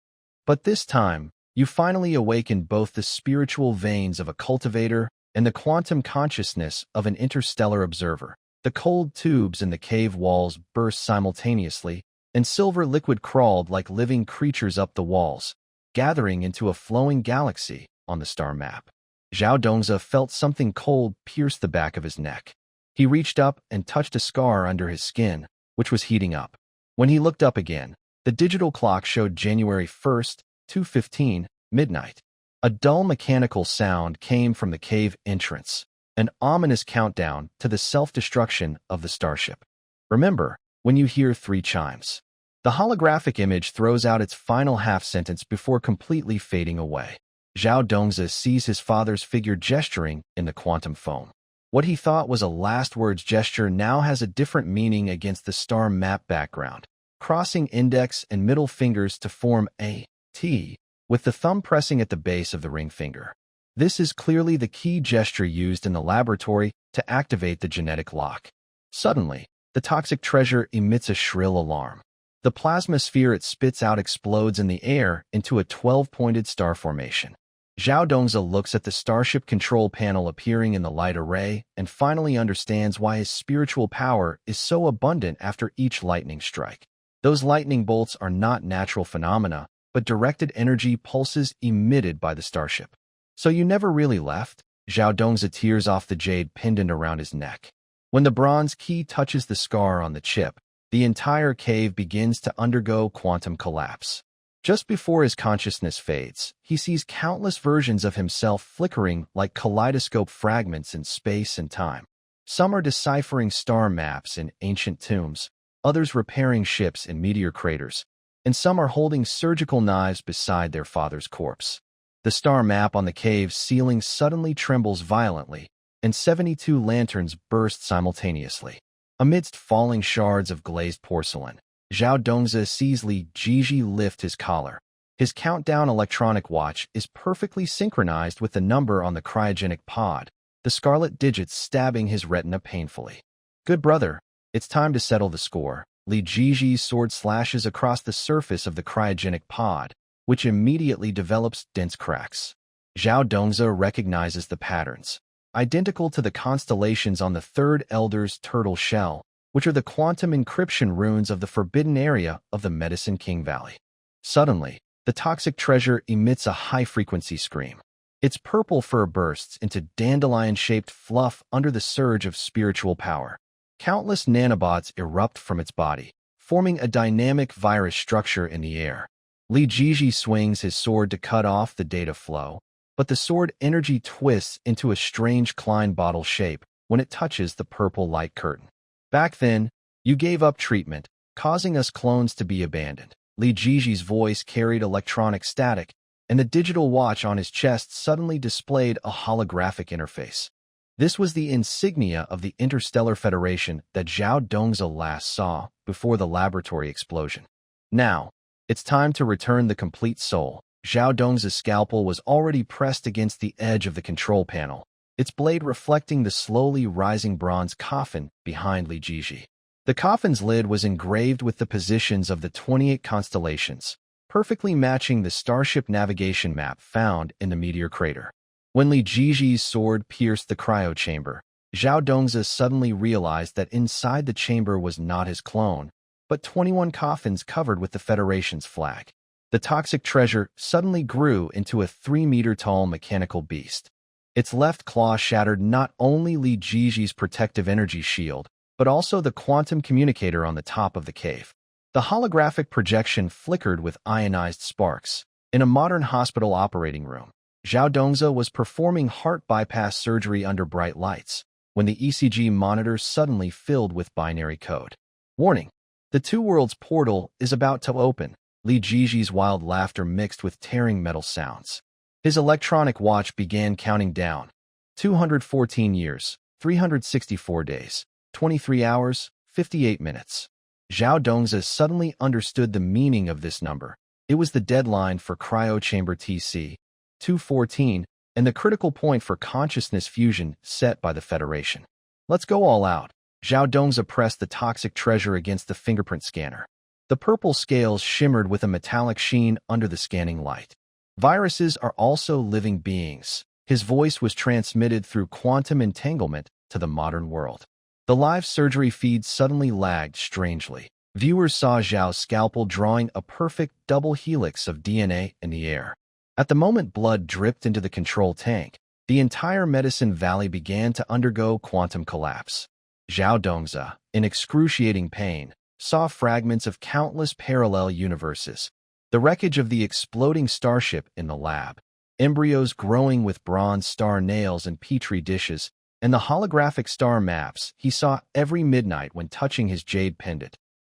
But this time, you finally awakened both the spiritual veins of a cultivator and the quantum consciousness of an interstellar observer. The cold tubes in the cave walls burst simultaneously, and silver liquid crawled like living creatures up the walls, gathering into a flowing galaxy on the star map. Zhao Dongzi felt something cold pierce the back of his neck. He reached up and touched a scar under his skin, which was heating up. When he looked up again, the digital clock showed January 1st, 2:15, midnight. A dull mechanical sound came from the cave entrance, an ominous countdown to the self-destruction of the starship. Remember, when you hear 3 chimes. The holographic image throws out its final half-sentence before completely fading away. Zhao Dongzi sees his father's figure gesturing in the quantum foam. What he thought was a last words gesture now has a different meaning against the star map background, crossing index and middle fingers to form a T, with the thumb pressing at the base of the ring finger. This is clearly the key gesture used in the laboratory to activate the genetic lock. Suddenly, the toxic treasure emits a shrill alarm. The plasma sphere it spits out explodes in the air into a 12-pointed star formation. Zhao Dongzi looks at the starship control panel appearing in the light array and finally understands why his spiritual power is so abundant after each lightning strike. Those lightning bolts are not natural phenomena, but directed energy pulses emitted by the starship. So you never really left? Zhao Dongzi tears off the jade pendant around his neck. When the bronze key touches the scar on the chip, the entire cave begins to undergo quantum collapse. Just before his consciousness fades, he sees countless versions of himself flickering like kaleidoscope fragments in space and time. Some are deciphering star maps in ancient tombs, others repairing ships in meteor craters, and some are holding surgical knives beside their father's corpse. The star map on the cave's ceiling suddenly trembles violently, and 72 lanterns burst simultaneously. Amidst falling shards of glazed porcelain, Zhao Dongzi sees Li Jiji lift his collar. His countdown electronic watch is perfectly synchronized with the number on the cryogenic pod, the scarlet digits stabbing his retina painfully. "Good brother, it's time to settle the score." Li Jiji's sword slashes across the surface of the cryogenic pod, which immediately develops dense cracks. Zhao Dongzi recognizes the patterns, identical to the constellations on the third Elder's turtle shell, which are the quantum encryption runes of the forbidden area of the Medicine King Valley. Suddenly, the toxic treasure emits a high-frequency scream. Its purple fur bursts into dandelion-shaped fluff under the surge of spiritual power. Countless nanobots erupt from its body, forming a dynamic virus structure in the air. Li Jiji swings his sword to cut off the data flow, but the sword energy twists into a strange Klein bottle shape when it touches the purple light curtain. "Back then, you gave up treatment, causing us clones to be abandoned." Li Jiji's voice carried electronic static, and the digital watch on his chest suddenly displayed a holographic interface. This was the insignia of the Interstellar Federation that Zhao Dongzi last saw before the laboratory explosion. "Now, it's time to return the complete soul." Zhao Dongzi's scalpel was already pressed against the edge of the control panel, its blade reflecting the slowly rising bronze coffin behind Li Jiji. The coffin's lid was engraved with the positions of the 28 constellations, perfectly matching the starship navigation map found in the meteor crater. When Li Jiji's sword pierced the cryo chamber, Zhao Dongzi suddenly realized that inside the chamber was not his clone, but 21 coffins covered with the Federation's flag. The toxic treasure suddenly grew into a 3-meter-tall mechanical beast. Its left claw shattered not only Li Jiji's protective energy shield, but also the quantum communicator on the top of the cave. The holographic projection flickered with ionized sparks. In a modern hospital operating room, Zhao Dongzi was performing heart bypass surgery under bright lights when the ECG monitor suddenly filled with binary code. "Warning! The Two Worlds portal is about to open." Li Jiji's wild laughter mixed with tearing metal sounds. His electronic watch began counting down. 214 years, 364 days, 23 hours, 58 minutes. Zhao Dongzi suddenly understood the meaning of this number. It was the deadline for cryochamber TC 214 and the critical point for consciousness fusion set by the Federation. "Let's go all out." Zhao Dongzi pressed the toxic treasure against the fingerprint scanner. The purple scales shimmered with a metallic sheen under the scanning light. "Viruses are also living beings." His voice was transmitted through quantum entanglement to the modern world. The live surgery feed suddenly lagged strangely. Viewers saw Zhao's scalpel drawing a perfect double helix of DNA in the air. At the moment blood dripped into the control tank, the entire Medicine Valley began to undergo quantum collapse. Zhao Dongzi, in excruciating pain, saw fragments of countless parallel universes, the wreckage of the exploding starship in the lab, embryos growing with bronze star nails and petri dishes, and the holographic star maps he saw every midnight when touching his jade pendant.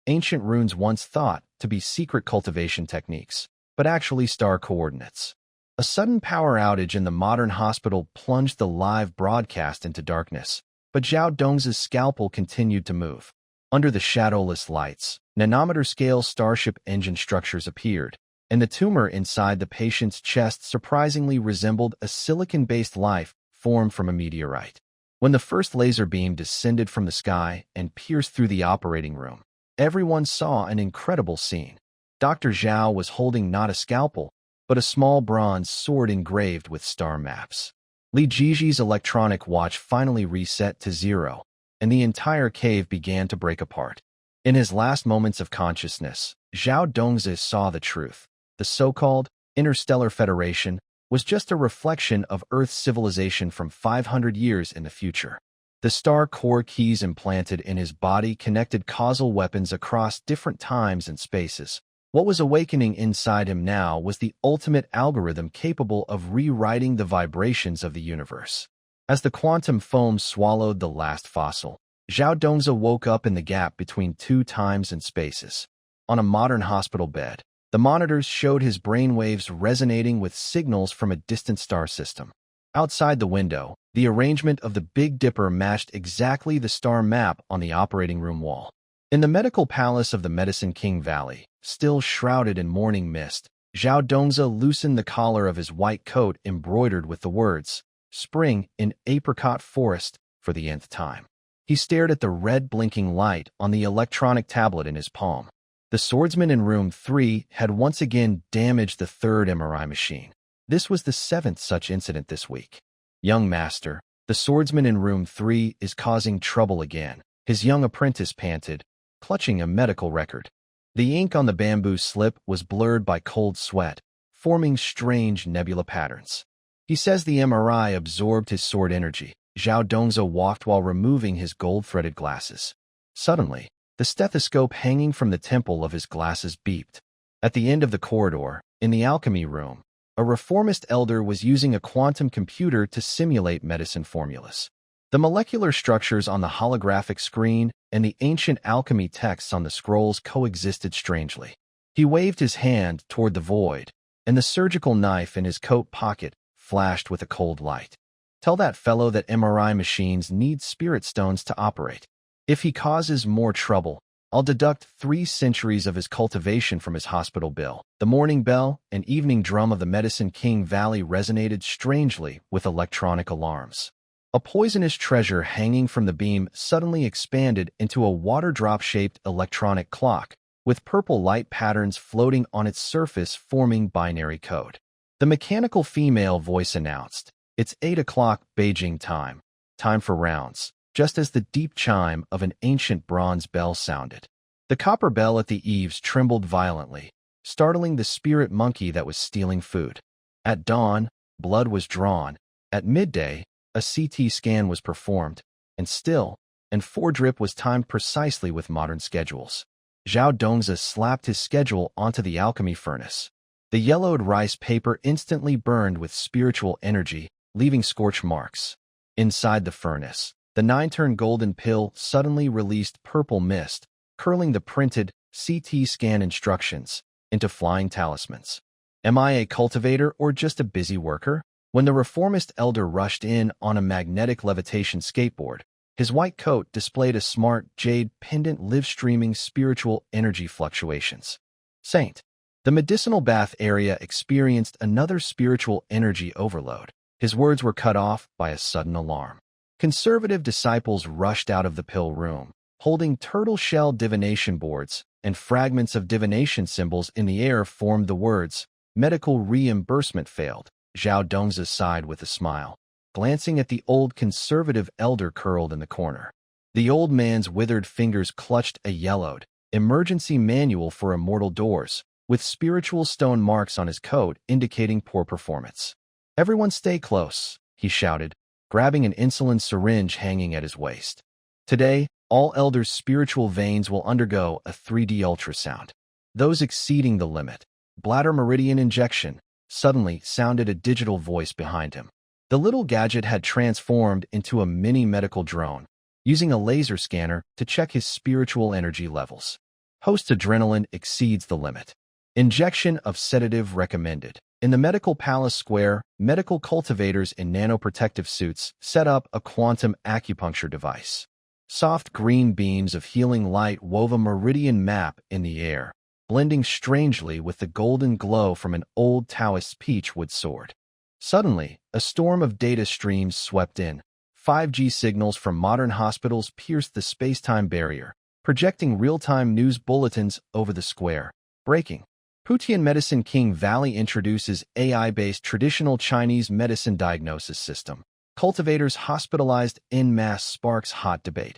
Ancient runes once thought to be secret cultivation techniques, but actually star coordinates. A sudden power outage in the modern hospital plunged the live broadcast into darkness, but Zhao Dongzi's scalpel continued to move. Under the shadowless lights, nanometer-scale starship engine structures appeared, and the tumor inside the patient's chest surprisingly resembled a silicon-based life formed from a meteorite. When the first laser beam descended from the sky and pierced through the operating room, everyone saw an incredible scene. Dr. Zhao was holding not a scalpel, but a small bronze sword engraved with star maps. Li Jiji's electronic watch finally reset to 0, and the entire cave began to break apart. In his last moments of consciousness, Zhao Dongzi saw the truth. The so-called Interstellar Federation was just a reflection of Earth's civilization from 500 years in the future. The star core keys implanted in his body connected causal weapons across different times and spaces. What was awakening inside him now was the ultimate algorithm capable of rewriting the vibrations of the universe. As the quantum foam swallowed the last fossil, Zhao Dongzi woke up in the gap between two times and spaces. On a modern hospital bed, the monitors showed his brainwaves resonating with signals from a distant star system. Outside the window, the arrangement of the Big Dipper matched exactly the star map on the operating room wall. In the medical palace of the Medicine King Valley, still shrouded in morning mist, Zhao Dongzi loosened the collar of his white coat embroidered with the words, spring in apricot forest for the nth time. He stared at the red blinking light on the electronic tablet in his palm. The swordsman in room 3 had once again damaged the third MRI machine. This was the 7th such incident this week. Young master, the swordsman in room 3 is causing trouble again, his young apprentice panted, clutching a medical record. The ink on the bamboo slip was blurred by cold sweat, forming strange nebula patterns. He says the MRI absorbed his sword energy. Zhao Dongzi walked while removing his gold-threaded glasses. Suddenly, the stethoscope hanging from the temple of his glasses beeped. At the end of the corridor, in the alchemy room, a reformist elder was using a quantum computer to simulate medicine formulas. The molecular structures on the holographic screen and the ancient alchemy texts on the scrolls coexisted strangely. He waved his hand toward the void, and the surgical knife in his coat pocket flashed with a cold light. Tell that fellow that MRI machines need spirit stones to operate. If he causes more trouble, I'll deduct 3 centuries of his cultivation from his hospital bill. The morning bell and evening drum of the Medicine King Valley resonated strangely with electronic alarms. A poisonous treasure hanging from the beam suddenly expanded into a water drop-shaped electronic clock, with purple light patterns floating on its surface forming binary code. The mechanical female voice announced, "It's 8 o'clock Beijing time. Time for rounds," just as the deep chime of an ancient bronze bell sounded. The copper bell at the eaves trembled violently, startling the spirit monkey that was stealing food. At dawn, blood was drawn. At midday, a CT scan was performed, and still, and foredrip was timed precisely with modern schedules. Zhao Dongzi slapped his schedule onto the alchemy furnace. The yellowed rice paper instantly burned with spiritual energy, leaving scorch marks. Inside the furnace, the 9-turn golden pill suddenly released purple mist, curling the printed CT scan instructions into flying talismans. Am I a cultivator or just a busy worker? When the reformist elder rushed in on a magnetic levitation skateboard, his white coat displayed a smart jade pendant live-streaming spiritual energy fluctuations. Saint. The medicinal bath area experienced another spiritual energy overload. His words were cut off by a sudden alarm. Conservative disciples rushed out of the pill room, holding turtle shell divination boards, and fragments of divination symbols in the air formed the words, "Medical reimbursement failed." Zhao Dongzi sighed with a smile, glancing at the old conservative elder curled in the corner. The old man's withered fingers clutched a yellowed, emergency manual for immortal doors, with spiritual stone marks on his coat indicating poor performance. "Everyone stay close," he shouted, grabbing an insulin syringe hanging at his waist. "Today, all elders' spiritual veins will undergo a 3D ultrasound. Those exceeding the limit, bladder meridian injection," suddenly sounded a digital voice behind him. The little gadget had transformed into a mini medical drone, using a laser scanner to check his spiritual energy levels. Host adrenaline exceeds the limit. Injection of sedative recommended. In the medical palace square, medical cultivators in nanoprotective suits set up a quantum acupuncture device. Soft green beams of healing light wove a meridian map in the air, blending strangely with the golden glow from an old Taoist peachwood sword. Suddenly, a storm of data streams swept in. 5G signals from modern hospitals pierced the space-time barrier, projecting real-time news bulletins over the square. Breaking. Putian Medicine King Valley introduces AI-based traditional Chinese medicine diagnosis system. Cultivators hospitalized en masse sparks hot debate.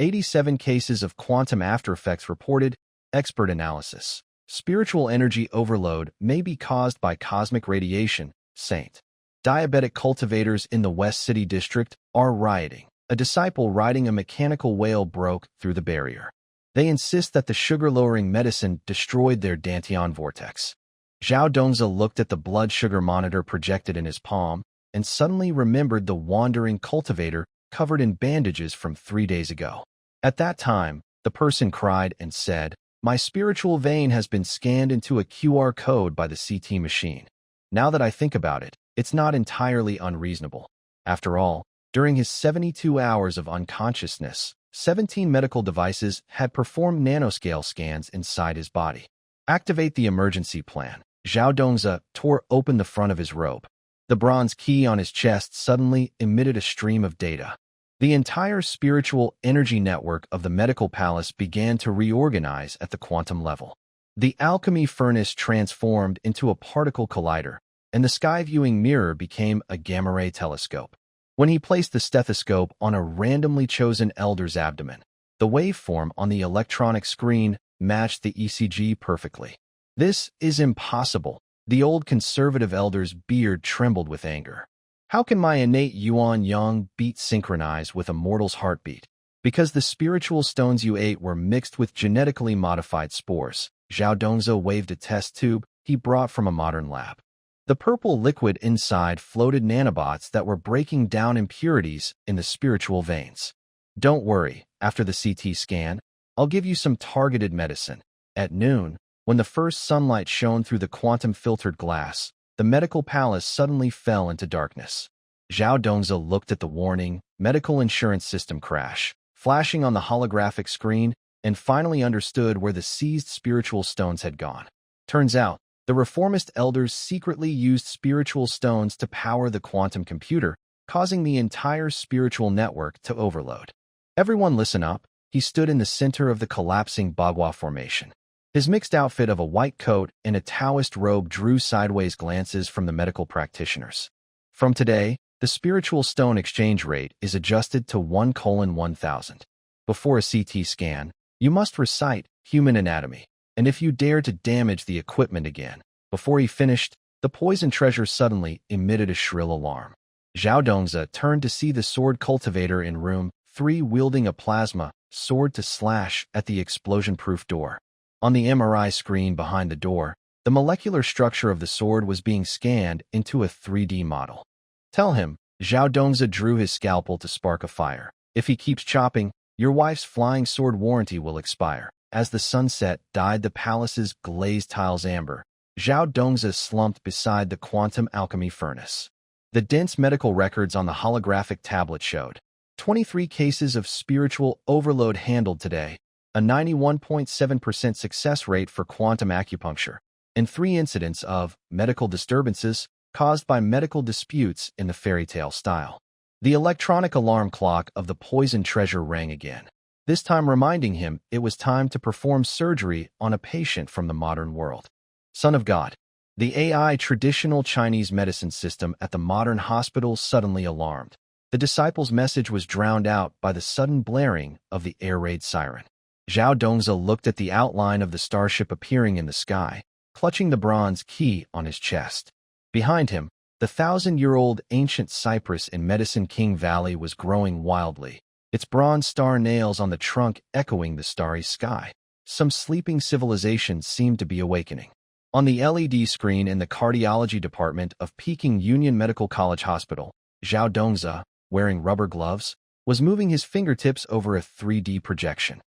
87 cases of quantum aftereffects reported. Expert analysis. Spiritual energy overload may be caused by cosmic radiation. Saint. Diabetic cultivators in the West City District are rioting. A disciple riding a mechanical whale broke through the barrier. They insist that the sugar-lowering medicine destroyed their Dantian vortex. Zhao Dongzi looked at the blood sugar monitor projected in his palm and suddenly remembered the wandering cultivator covered in bandages from 3 days ago. At that time, the person cried and said, "My spiritual vein has been scanned into a QR code by the CT machine." Now that I think about it, it's not entirely unreasonable. After all, during his 72 hours of unconsciousness, 17 medical devices had performed nanoscale scans inside his body. Activate the emergency plan. Zhao Dongzi tore open the front of his robe. The bronze key on his chest suddenly emitted a stream of data. The entire spiritual energy network of the medical palace began to reorganize at the quantum level. The alchemy furnace transformed into a particle collider, and the sky-viewing mirror became a gamma-ray telescope. When he placed the stethoscope on a randomly chosen elder's abdomen, the waveform on the electronic screen matched the ECG perfectly. "This is impossible." The old conservative elder's beard trembled with anger. "How can my innate yuan-yang beat synchronize with a mortal's heartbeat?" "Because the spiritual stones you ate were mixed with genetically modified spores." Zhao Dongzi waved a test tube he brought from a modern lab. The purple liquid inside floated nanobots that were breaking down impurities in the spiritual veins. "Don't worry, after the CT scan, I'll give you some targeted medicine." At noon, when the first sunlight shone through the quantum-filtered glass, the medical palace suddenly fell into darkness. Zhao Dongzi looked at the warning, "Medical insurance system crash," flashing on the holographic screen, and finally understood where the seized spiritual stones had gone. Turns out, the reformist elders secretly used spiritual stones to power the quantum computer, causing the entire spiritual network to overload. "Everyone listen up." He stood in the center of the collapsing Bagua formation. His mixed outfit of a white coat and a Taoist robe drew sideways glances from the medical practitioners. "From today, the spiritual stone exchange rate is adjusted to 1:1000. Before a CT scan, you must recite human anatomy, and if you dare to damage the equipment again." Before he finished, the poison treasure suddenly emitted a shrill alarm. Zhao Dongzi turned to see the sword cultivator in room 3 wielding a plasma sword to slash at the explosion-proof door. On the MRI screen behind the door, the molecular structure of the sword was being scanned into a 3D model. "Tell him," Zhao Dongzi drew his scalpel to spark a fire. "If he keeps chopping, your wife's flying sword warranty will expire." As the sunset dyed the palace's glazed tiles amber, Zhao Dongzi slumped beside the quantum alchemy furnace. The dense medical records on the holographic tablet showed 23 cases of spiritual overload handled today, a 91.7% success rate for quantum acupuncture, and 3 incidents of medical disturbances caused by medical disputes in the fairy tale style. The electronic alarm clock of the poison treasure rang again, this time reminding him it was time to perform surgery on a patient from the modern world. Son of God. The AI traditional Chinese medicine system at the modern hospital suddenly alarmed. The disciple's message was drowned out by the sudden blaring of the air raid siren. Zhao Dongzi looked at the outline of the starship appearing in the sky, clutching the bronze key on his chest. Behind him, the 1,000-year-old ancient cypress in Medicine King Valley was growing wildly, its bronze star nails on the trunk echoing the starry sky. Some sleeping civilization seemed to be awakening. On the LED screen in the cardiology department of Peking Union Medical College Hospital, Zhao Dongzi, wearing rubber gloves, was moving his fingertips over a 3D projection.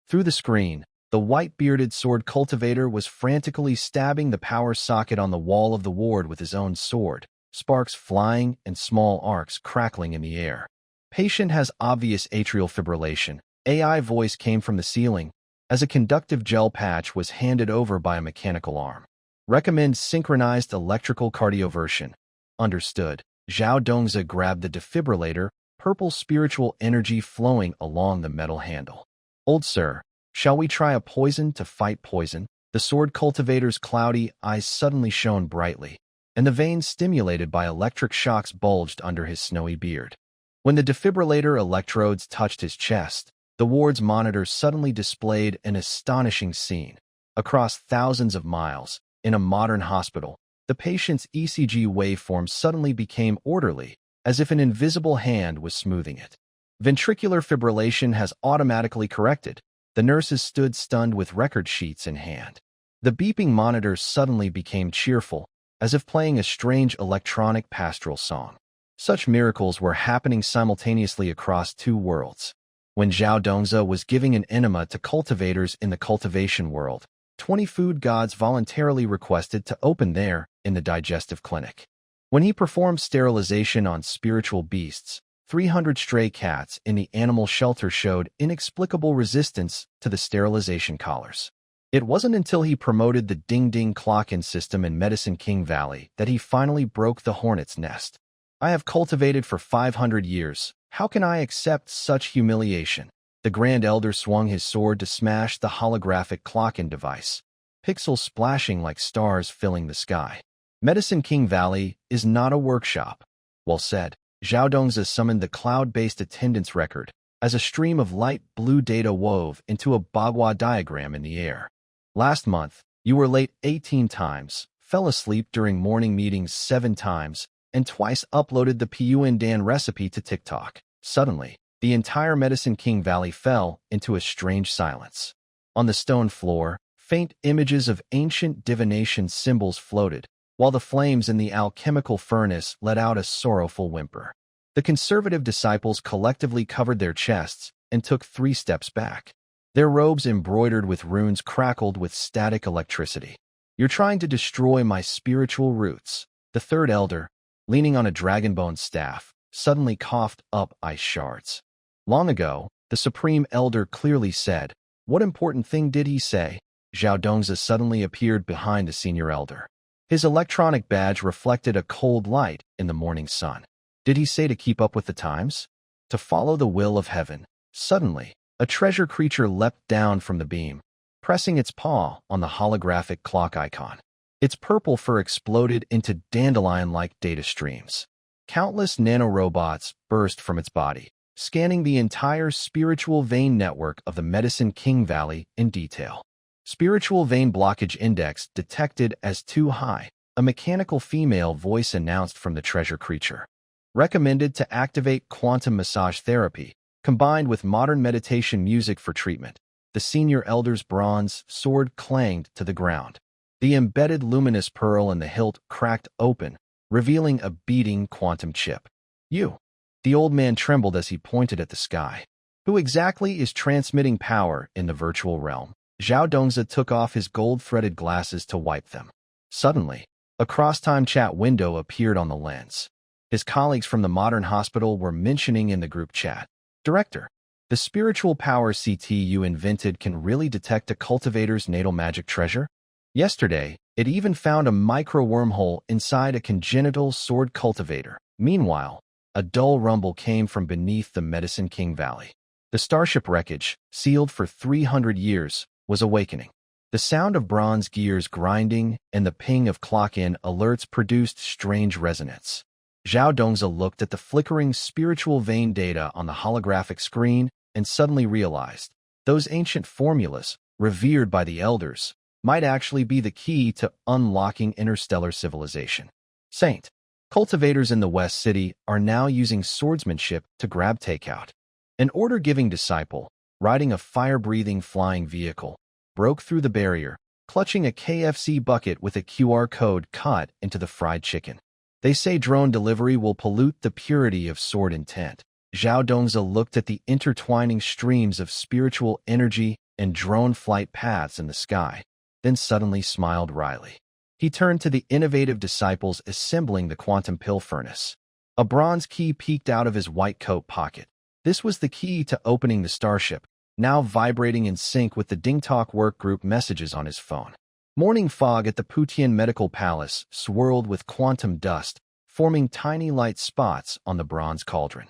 Through the screen, the white-bearded sword cultivator was frantically stabbing the power socket on the wall of the ward with his own sword, sparks flying and small arcs crackling in the air. "Patient has obvious atrial fibrillation." AI voice came from the ceiling, as a conductive gel patch was handed over by a mechanical arm. "Recommend synchronized electrical cardioversion." Understood. Zhao Dongzi grabbed the defibrillator, purple spiritual energy flowing along the metal handle. "Old sir, shall we try a poison to fight poison?" The sword cultivator's cloudy eyes suddenly shone brightly, and the veins stimulated by electric shocks bulged under his snowy beard. When the defibrillator electrodes touched his chest, the ward's monitor suddenly displayed an astonishing scene. Across thousands of miles, in a modern hospital, the patient's ECG waveform suddenly became orderly, as if an invisible hand was smoothing it. "Ventricular fibrillation has automatically corrected." The nurses stood stunned with record sheets in hand. The beeping monitor suddenly became cheerful, as if playing a strange electronic pastoral song. Such miracles were happening simultaneously across 2 worlds. When Zhao Dongzi was giving an enema to cultivators in the cultivation world, 20 food gods voluntarily requested to open there in the digestive clinic. When he performed sterilization on spiritual beasts, 300 stray cats in the animal shelter showed inexplicable resistance to the sterilization collars. It wasn't until he promoted the ding-ding clock-in system in Medicine King Valley that he finally broke the hornet's nest. I have cultivated for 500 years. How can I accept such humiliation? The Grand Elder swung his sword to smash the holographic clock-in device, pixels splashing like stars filling the sky. Medicine King Valley is not a workshop. Well said. Zhao Dongzi summoned the cloud-based attendance record as a stream of light blue data wove into a bagua diagram in the air. Last month, you were late 18 times, fell asleep during morning meetings 7 times, and twice uploaded the Piyuan Dan recipe to TikTok. Suddenly, the entire Medicine King Valley fell into a strange silence. On the stone floor, faint images of ancient divination symbols floated, while the flames in the alchemical furnace let out a sorrowful whimper. The conservative disciples collectively covered their chests and took 3 steps back. Their robes embroidered with runes crackled with static electricity. You're trying to destroy my spiritual roots. The third elder, leaning on a dragonbone staff, suddenly coughed up ice shards. Long ago, the supreme elder clearly said, "What important thing did he say?" Zhao Dongzi suddenly appeared behind the senior elder. His electronic badge reflected a cold light in the morning sun. Did he say to keep up with the times? To follow the will of heaven? Suddenly, a treasure creature leapt down from the beam, pressing its paw on the holographic clock icon. Its purple fur exploded into dandelion-like data streams. Countless nanorobots burst from its body, scanning the entire spiritual vein network of the Medicine King Valley in detail. Spiritual vein blockage index detected as too high, a mechanical female voice announced from the treasure creature. Recommended to activate quantum massage therapy, combined with modern meditation music for treatment. The senior elder's bronze sword clanged to the ground. The embedded luminous pearl in the hilt cracked open, revealing a beating quantum chip. You. The old man trembled as he pointed at the sky. Who exactly is transmitting power in the virtual realm? Zhao Dongzi took off his gold-threaded glasses to wipe them. Suddenly, a cross-time chat window appeared on the lens. His colleagues from the modern hospital were mentioning in the group chat. Director, the spiritual power CT you invented can really detect a cultivator's natal magic treasure? Yesterday, it even found a micro-wormhole inside a congenital sword cultivator. Meanwhile, a dull rumble came from beneath the Medicine King Valley. The starship wreckage, sealed for 300 years, was awakening. The sound of bronze gears grinding and the ping of clock-in alerts produced strange resonance. Zhao Dongzi looked at the flickering spiritual vein data on the holographic screen and suddenly realized those ancient formulas, revered by the elders, might actually be the key to unlocking interstellar civilization. Saint, cultivators in the West City are now using swordsmanship to grab takeout. An order-giving disciple, riding a fire-breathing flying vehicle, broke through the barrier, clutching a KFC bucket with a QR code cut into the fried chicken. They say drone delivery will pollute the purity of sword intent. Zhao Dongzi looked at the intertwining streams of spiritual energy and drone flight paths in the sky, then suddenly smiled wryly. He turned to the innovative disciples assembling the quantum pill furnace. A bronze key peeked out of his white coat pocket. This was the key to opening the starship, now vibrating in sync with the DingTalk workgroup messages on his phone. Morning fog at the Putian Medical Palace swirled with quantum dust, forming tiny light spots on the bronze cauldron.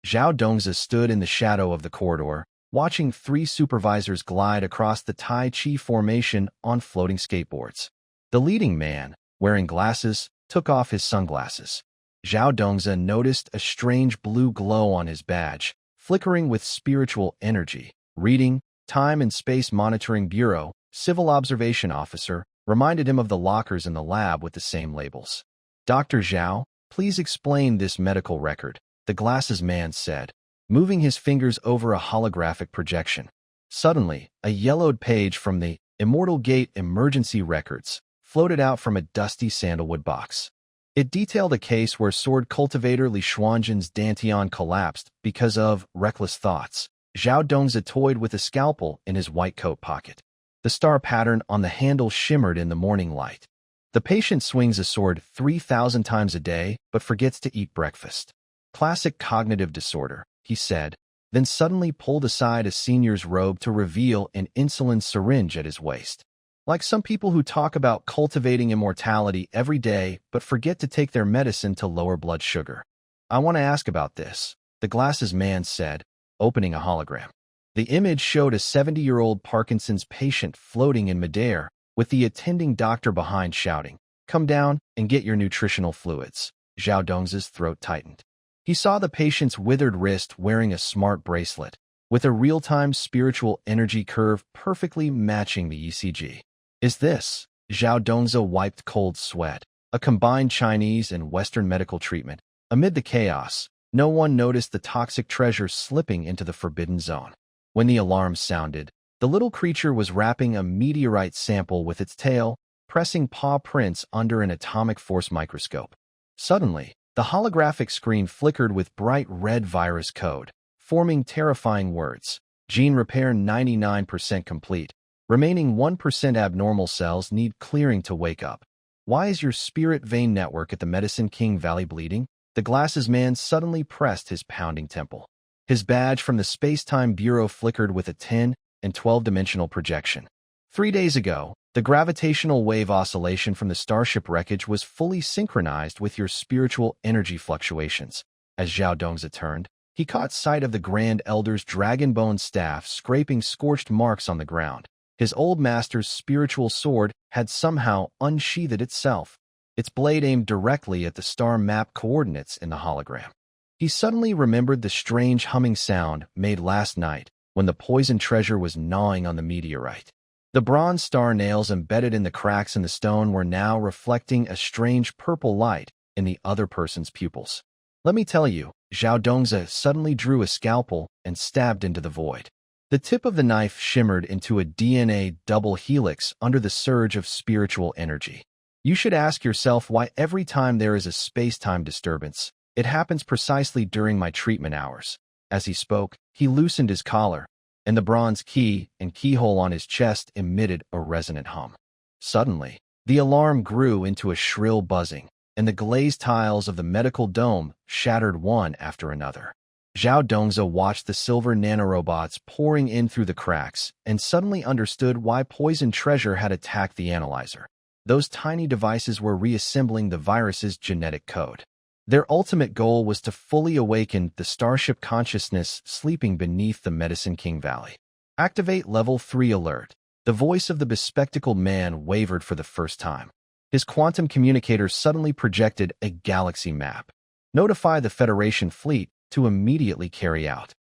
Zhao Dongzi stood in the shadow of the corridor, watching 3 supervisors glide across the Tai Chi formation on floating skateboards. The leading man, wearing glasses, took off his sunglasses. Zhao Dongzi noticed a strange blue glow on his badge, flickering with spiritual energy. Reading, Time and Space Monitoring Bureau, Civil Observation Officer, reminded him of the lockers in the lab with the same labels. Dr. Zhao, please explain this medical record, the glasses man said, moving his fingers over a holographic projection. Suddenly, a yellowed page from the Immortal Gate Emergency Records floated out from a dusty sandalwood box. It detailed a case where sword cultivator Li Xuanjin's Dantian collapsed because of reckless thoughts. Zhao Dongzi toyed with a scalpel in his white coat pocket. The star pattern on the handle shimmered in the morning light. The patient swings a sword 3,000 times a day, but forgets to eat breakfast. Classic cognitive disorder, he said, then suddenly pulled aside a senior's robe to reveal an insulin syringe at his waist. Like some people who talk about cultivating immortality every day but forget to take their medicine to lower blood sugar. I want to ask about this, the glasses man said, opening a hologram. The image showed a 70-year-old Parkinson's patient floating in midair, with the attending doctor behind shouting, "Come down and get your nutritional fluids." Zhao Dong's throat tightened. He saw the patient's withered wrist wearing a smart bracelet, with a real-time spiritual energy curve perfectly matching the ECG. Is this? Zhao Dongzi wiped cold sweat. A combined Chinese and Western medical treatment. Amid the chaos, no one noticed the toxic treasure slipping into the forbidden zone. When the alarm sounded, the little creature was wrapping a meteorite sample with its tail, pressing paw prints under an atomic force microscope. Suddenly, the holographic screen flickered with bright red virus code, forming terrifying words. Gene repair 99% complete. Remaining 1% abnormal cells need clearing to wake up. Why is your spirit vein network at the Medicine King Valley bleeding? The glasses man suddenly pressed his pounding temple. His badge from the Space-Time Bureau flickered with a 10 and 12-dimensional projection. 3 days ago, the gravitational wave oscillation from the starship wreckage was fully synchronized with your spiritual energy fluctuations. As Zhao Dongzi turned, he caught sight of the Grand Elder's dragon-bone staff scraping scorched marks on the ground. His old master's spiritual sword had somehow unsheathed itself, its blade aimed directly at the star map coordinates in the hologram. He suddenly remembered the strange humming sound made last night when the poisoned treasure was gnawing on the meteorite. The bronze star nails embedded in the cracks in the stone were now reflecting a strange purple light in the other person's pupils. Let me tell you, Zhao Dongzi suddenly drew a scalpel and stabbed into the void. The tip of the knife shimmered into a DNA double helix under the surge of spiritual energy. You should ask yourself why every time there is a space-time disturbance, it happens precisely during my treatment hours. As he spoke, he loosened his collar, and the bronze key and keyhole on his chest emitted a resonant hum. Suddenly, the alarm grew into a shrill buzzing, and the glazed tiles of the medical dome shattered one after another. Zhao Dongzi watched the silver nanorobots pouring in through the cracks and suddenly understood why poison treasure had attacked the analyzer. Those tiny devices were reassembling the virus's genetic code. Their ultimate goal was to fully awaken the starship consciousness sleeping beneath the Medicine King Valley. Activate Level 3 alert. The voice of the bespectacled man wavered for the first time. His quantum communicator suddenly projected a galaxy map. Notify the Federation fleet to immediately carry out.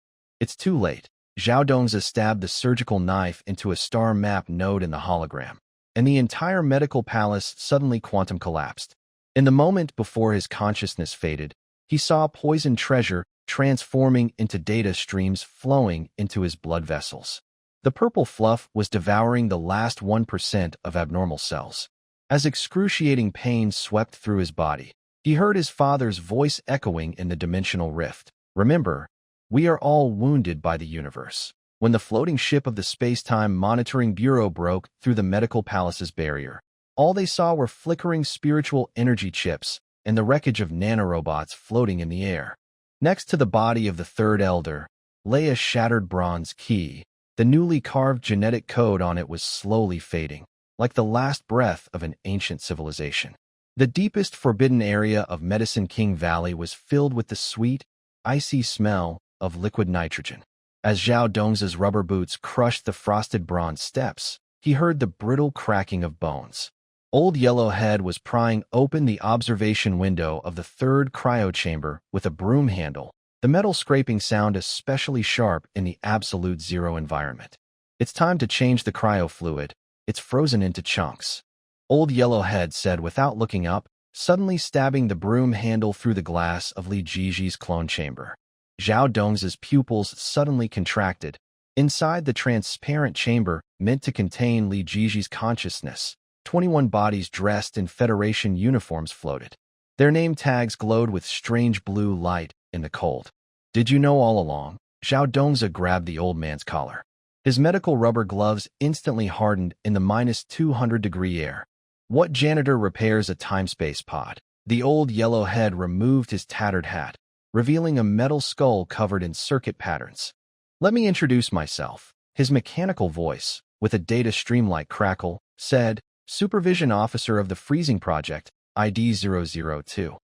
It's too late. Zhao Dongzi stabbed the surgical knife into a star map node in the hologram, and the entire medical palace suddenly quantum collapsed. In the moment before his consciousness faded, he saw poisoned treasure transforming into data streams flowing into his blood vessels. The purple fluff was devouring the last 1% of abnormal cells. As excruciating pain swept through his body, he heard his father's voice echoing in the dimensional rift. Remember, we are all wounded by the universe. When the floating ship of the Space-Time Monitoring Bureau broke through the medical palace's barrier, all they saw were flickering spiritual energy chips and the wreckage of nanorobots floating in the air. Next to the body of the third elder lay a shattered bronze key. The newly carved genetic code on it was slowly fading, like the last breath of an ancient civilization. The deepest forbidden area of Medicine King Valley was filled with the sweet, icy smell of liquid nitrogen. As Zhao Dongzi's rubber boots crushed the frosted bronze steps, he heard the brittle cracking of bones. Old Yellowhead was prying open the observation window of the third cryo chamber with a broom handle, the metal scraping sound especially sharp in the absolute zero environment. It's time to change the cryo fluid. It's frozen into chunks. Old Yellowhead said without looking up, suddenly stabbing the broom handle through the glass of Li Jiji's clone chamber. Zhao Dongzi's pupils suddenly contracted. Inside the transparent chamber, meant to contain Li Jiji's consciousness, 21 bodies dressed in Federation uniforms floated. Their name tags glowed with strange blue light in the cold. Did you know all along? Zhao Dongzi grabbed the old man's collar. His medical rubber gloves instantly hardened in the -200-degree air. What janitor repairs a time-space pod? The old Yellowhead removed his tattered hat, revealing a metal skull covered in circuit patterns. Let me introduce myself. His mechanical voice, with a data stream-like crackle, said, Supervision Officer of the Freezing Project, ID 002.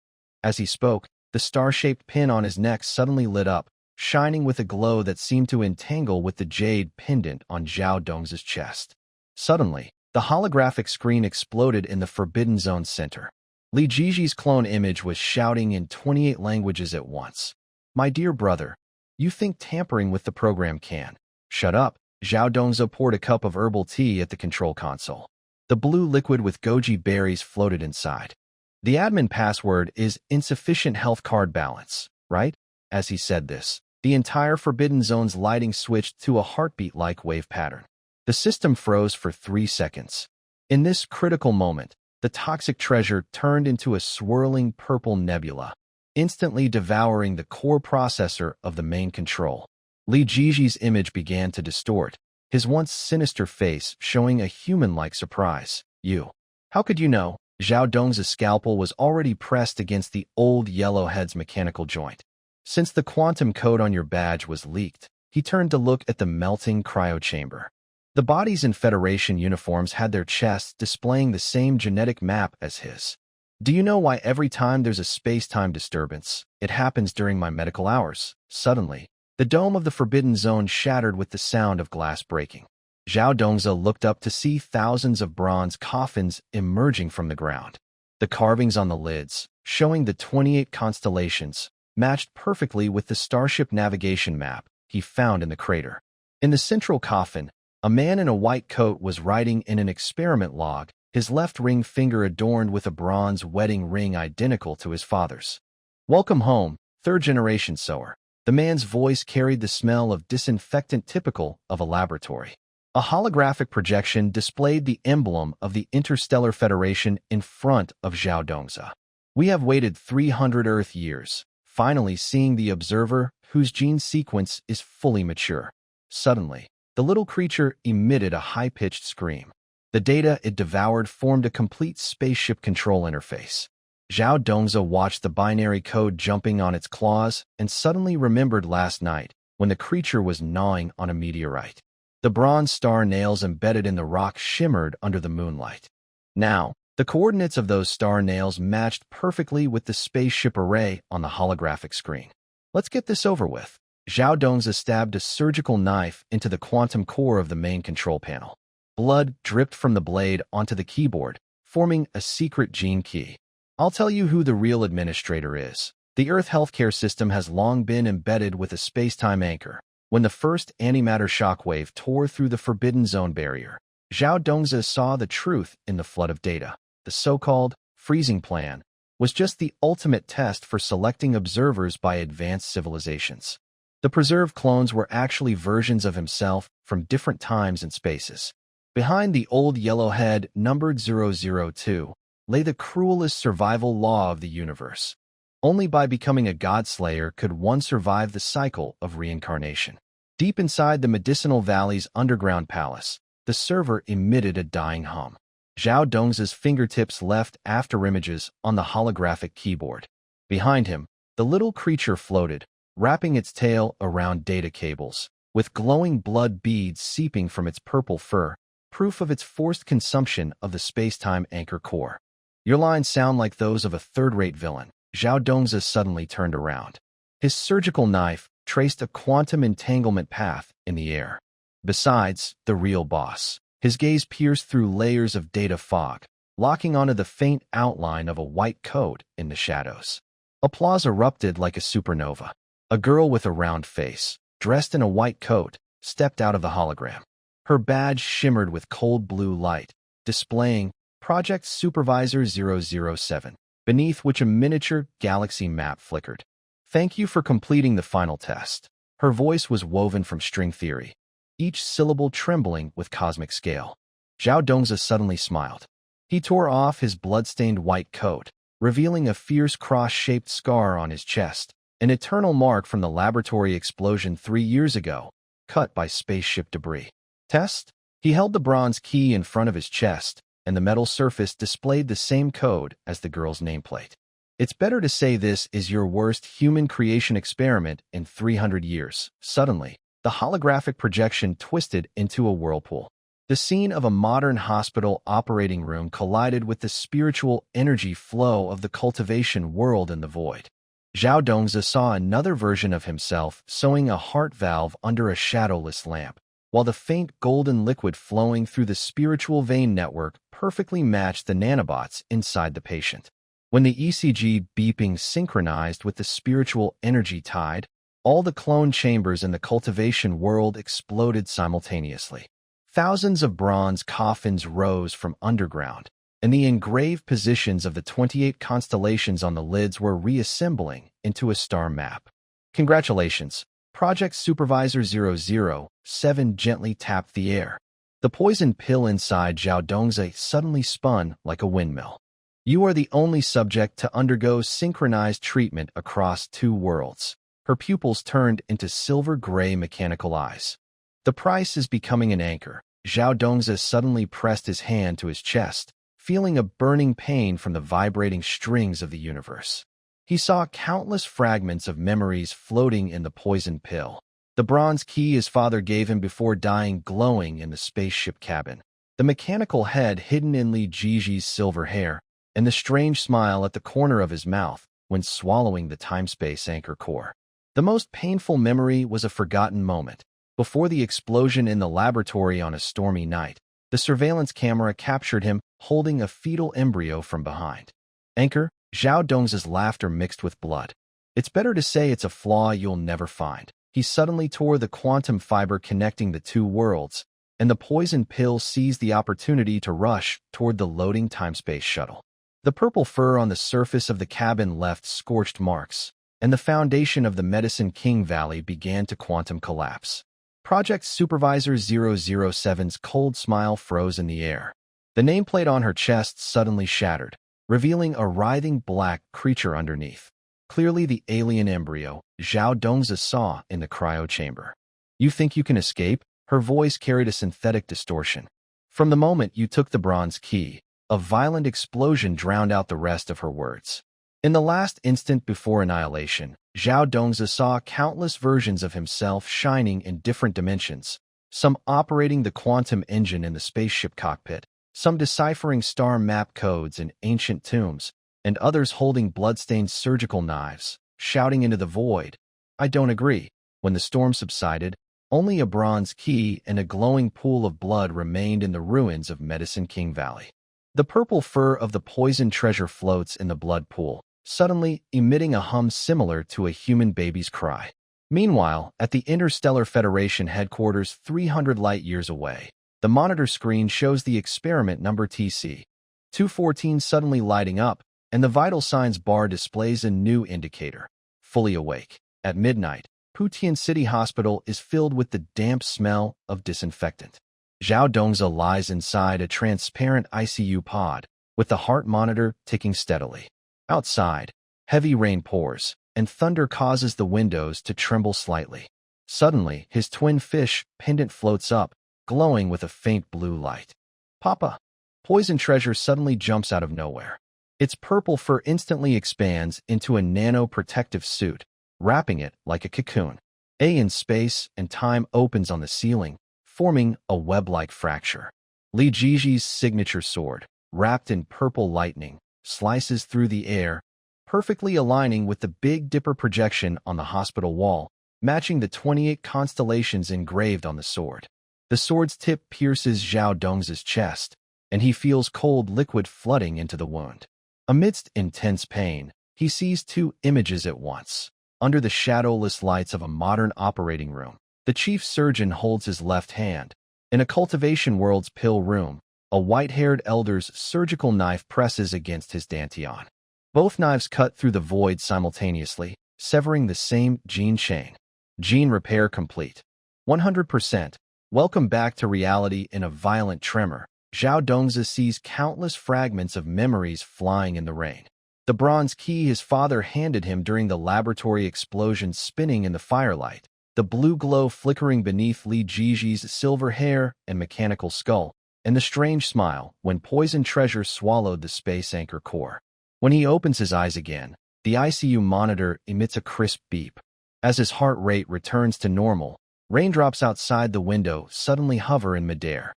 As he spoke, the star-shaped pin on his neck suddenly lit up, shining with a glow that seemed to entangle with the jade pendant on Zhao Dong's chest. Suddenly, the holographic screen exploded in the Forbidden Zone's center. Li Jiji's clone image was shouting in 28 languages at once. My dear brother, you think tampering with the program can? Shut up. Zhao Dongza poured a cup of herbal tea at the control console. The blue liquid with goji berries floated inside. The admin password is insufficient health card balance, right? As he said this, the entire Forbidden Zone's lighting switched to a heartbeat-like wave pattern. The system froze for 3 seconds. In this critical moment, the toxic treasure turned into a swirling purple nebula, instantly devouring the core processor of the main control. Li Jiji's image began to distort, his once sinister face showing a human-like surprise. You. How could you know? Zhao Dong's scalpel was already pressed against the old yellowhead's mechanical joint. Since the quantum code on your badge was leaked, he turned to look at the melting cryochamber. The bodies in Federation uniforms had their chests displaying the same genetic map as his. Do you know why every time there's a space-time disturbance, it happens during my medical hours? Suddenly, the dome of the Forbidden Zone shattered with the sound of glass breaking. Zhao Dongza looked up to see thousands of bronze coffins emerging from the ground. The carvings on the lids, showing the 28 constellations, matched perfectly with the starship navigation map he found in the crater. In the central coffin, a man in a white coat was writing in an experiment log, his left ring finger adorned with a bronze wedding ring identical to his father's. Welcome home, third-generation sower. The man's voice carried the smell of disinfectant typical of a laboratory. A holographic projection displayed the emblem of the Interstellar Federation in front of Zhao Dongza. We have waited 300 Earth years, finally seeing the observer whose gene sequence is fully mature. Suddenly, the little creature emitted a high-pitched scream. The data it devoured formed a complete spaceship control interface. Zhao Dongza watched the binary code jumping on its claws and suddenly remembered last night when the creature was gnawing on a meteorite. The bronze star nails embedded in the rock shimmered under the moonlight. Now, the coordinates of those star nails matched perfectly with the spaceship array on the holographic screen. Let's get this over with. Zhao Dongza stabbed a surgical knife into the quantum core of the main control panel. Blood dripped from the blade onto the keyboard, forming a secret gene key. I'll tell you who the real administrator is. The Earth healthcare system has long been embedded with a space-time anchor. When the first antimatter shockwave tore through the Forbidden Zone barrier, Zhao Dongza saw the truth in the flood of data. The so-called freezing plan was just the ultimate test for selecting observers by advanced civilizations. The preserved clones were actually versions of himself from different times and spaces. Behind the old yellow head numbered 002 lay the cruelest survival law of the universe. Only by becoming a godslayer could one survive the cycle of reincarnation. Deep inside the Medicinal Valley's underground palace, the server emitted a dying hum. Zhao Dongza's fingertips left afterimages on the holographic keyboard. Behind him, the little creature floated, wrapping its tail around data cables, with glowing blood beads seeping from its purple fur, proof of its forced consumption of the space-time anchor core. Your lines sound like those of a third-rate villain. Zhao Dongza suddenly turned around. His surgical knife traced a quantum entanglement path in the air. Besides, the real boss. His gaze pierced through layers of data fog, locking onto the faint outline of a white coat in the shadows. Applause erupted like a supernova. A girl with a round face, dressed in a white coat, stepped out of the hologram. Her badge shimmered with cold blue light, displaying Project Supervisor 007, beneath which a miniature galaxy map flickered. Thank you for completing the final test. Her voice was woven from string theory, each syllable trembling with cosmic scale. Zhao Dongza suddenly smiled. He tore off his blood-stained white coat, revealing a fierce cross-shaped scar on his chest, an eternal mark from the laboratory explosion 3 years ago, cut by spaceship debris. Test? He held the bronze key in front of his chest, and the metal surface displayed the same code as the girl's nameplate. It's better to say this is your worst human creation experiment in 300 years. Suddenly, the holographic projection twisted into a whirlpool. The scene of a modern hospital operating room collided with the spiritual energy flow of the cultivation world in the void. Zhao Dongzi saw another version of himself sewing a heart valve under a shadowless lamp, while the faint golden liquid flowing through the spiritual vein network perfectly matched the nanobots inside the patient. When the ECG beeping synchronized with the spiritual energy tide, all the clone chambers in the cultivation world exploded simultaneously. Thousands of bronze coffins rose from underground, and the engraved positions of the 28 constellations on the lids were reassembling into a star map. Congratulations, Project Supervisor 007 gently tapped the air. The poison pill inside Zhao Dongzi suddenly spun like a windmill. You are the only subject to undergo synchronized treatment across 2 worlds. Her pupils turned into silver-gray mechanical eyes. The price is becoming an anchor. Zhao Dongzi suddenly pressed his hand to his chest, feeling a burning pain from the vibrating strings of the universe. He saw countless fragments of memories floating in the poison pill. The bronze key his father gave him before dying glowing in the spaceship cabin. The mechanical head hidden in Li Jiji's silver hair, and the strange smile at the corner of his mouth when swallowing the time-space anchor core. The most painful memory was a forgotten moment. Before the explosion in the laboratory on a stormy night, the surveillance camera captured him holding a fetal embryo from behind. Anchor, Zhao Dongzi's laughter mixed with blood. It's better to say it's a flaw you'll never find. He suddenly tore the quantum fiber connecting the 2 worlds, and the poison pill seized the opportunity to rush toward the loading time-space shuttle. The purple fur on the surface of the cabin left scorched marks, and the foundation of the Medicine King Valley began to quantum collapse. Project Supervisor 007's cold smile froze in the air. The nameplate on her chest suddenly shattered, revealing a writhing black creature underneath. Clearly the alien embryo Zhao Dongzi saw in the cryo chamber. You think you can escape? Her voice carried a synthetic distortion. From the moment you took the bronze key, a violent explosion drowned out the rest of her words. In the last instant before annihilation, Zhao Dongzi saw countless versions of himself shining in different dimensions, some operating the quantum engine in the spaceship cockpit, some deciphering star map codes in ancient tombs, and others holding bloodstained surgical knives, shouting into the void. I don't agree. When the storm subsided, only a bronze key and a glowing pool of blood remained in the ruins of Medicine King Valley. The purple fur of the poison treasure floats in the blood pool, suddenly emitting a hum similar to a human baby's cry. Meanwhile, at the Interstellar Federation headquarters 300 light-years away, the monitor screen shows the experiment number TC-214 suddenly lighting up, and the vital signs bar displays a new indicator. Fully awake. At midnight, Putian City Hospital is filled with the damp smell of disinfectant. Zhao Dongzi lies inside a transparent ICU pod, with the heart monitor ticking steadily. Outside, heavy rain pours, and thunder causes the windows to tremble slightly. Suddenly, his twin fish pendant floats up, glowing with a faint blue light. Papa! Poison Treasure suddenly jumps out of nowhere. Its purple fur instantly expands into a nano-protective suit, wrapping it like a cocoon. In space and time opens on the ceiling, forming a web-like fracture. Li Jiji's signature sword, wrapped in purple lightning, slices through the air, perfectly aligning with the Big Dipper projection on the hospital wall, matching the 28 constellations engraved on the sword. The sword's tip pierces Zhao Dongzi's chest, and he feels cold liquid flooding into the wound. Amidst intense pain, he sees 2 images at once. Under the shadowless lights of a modern operating room, the chief surgeon holds his left hand. In a cultivation world's pill room, a white-haired elder's surgical knife presses against his dantian. Both knives cut through the void simultaneously, severing the same gene chain. Gene repair complete. 100%. Welcome back to reality in a violent tremor. Zhao Dongzi sees countless fragments of memories flying in the rain. The bronze key his father handed him during the laboratory explosion spinning in the firelight, the blue glow flickering beneath Li Jiji's silver hair and mechanical skull, and the strange smile when Poison Treasure swallowed the space anchor core. When he opens his eyes again, the ICU monitor emits a crisp beep. As his heart rate returns to normal, raindrops outside the window suddenly hover in midair.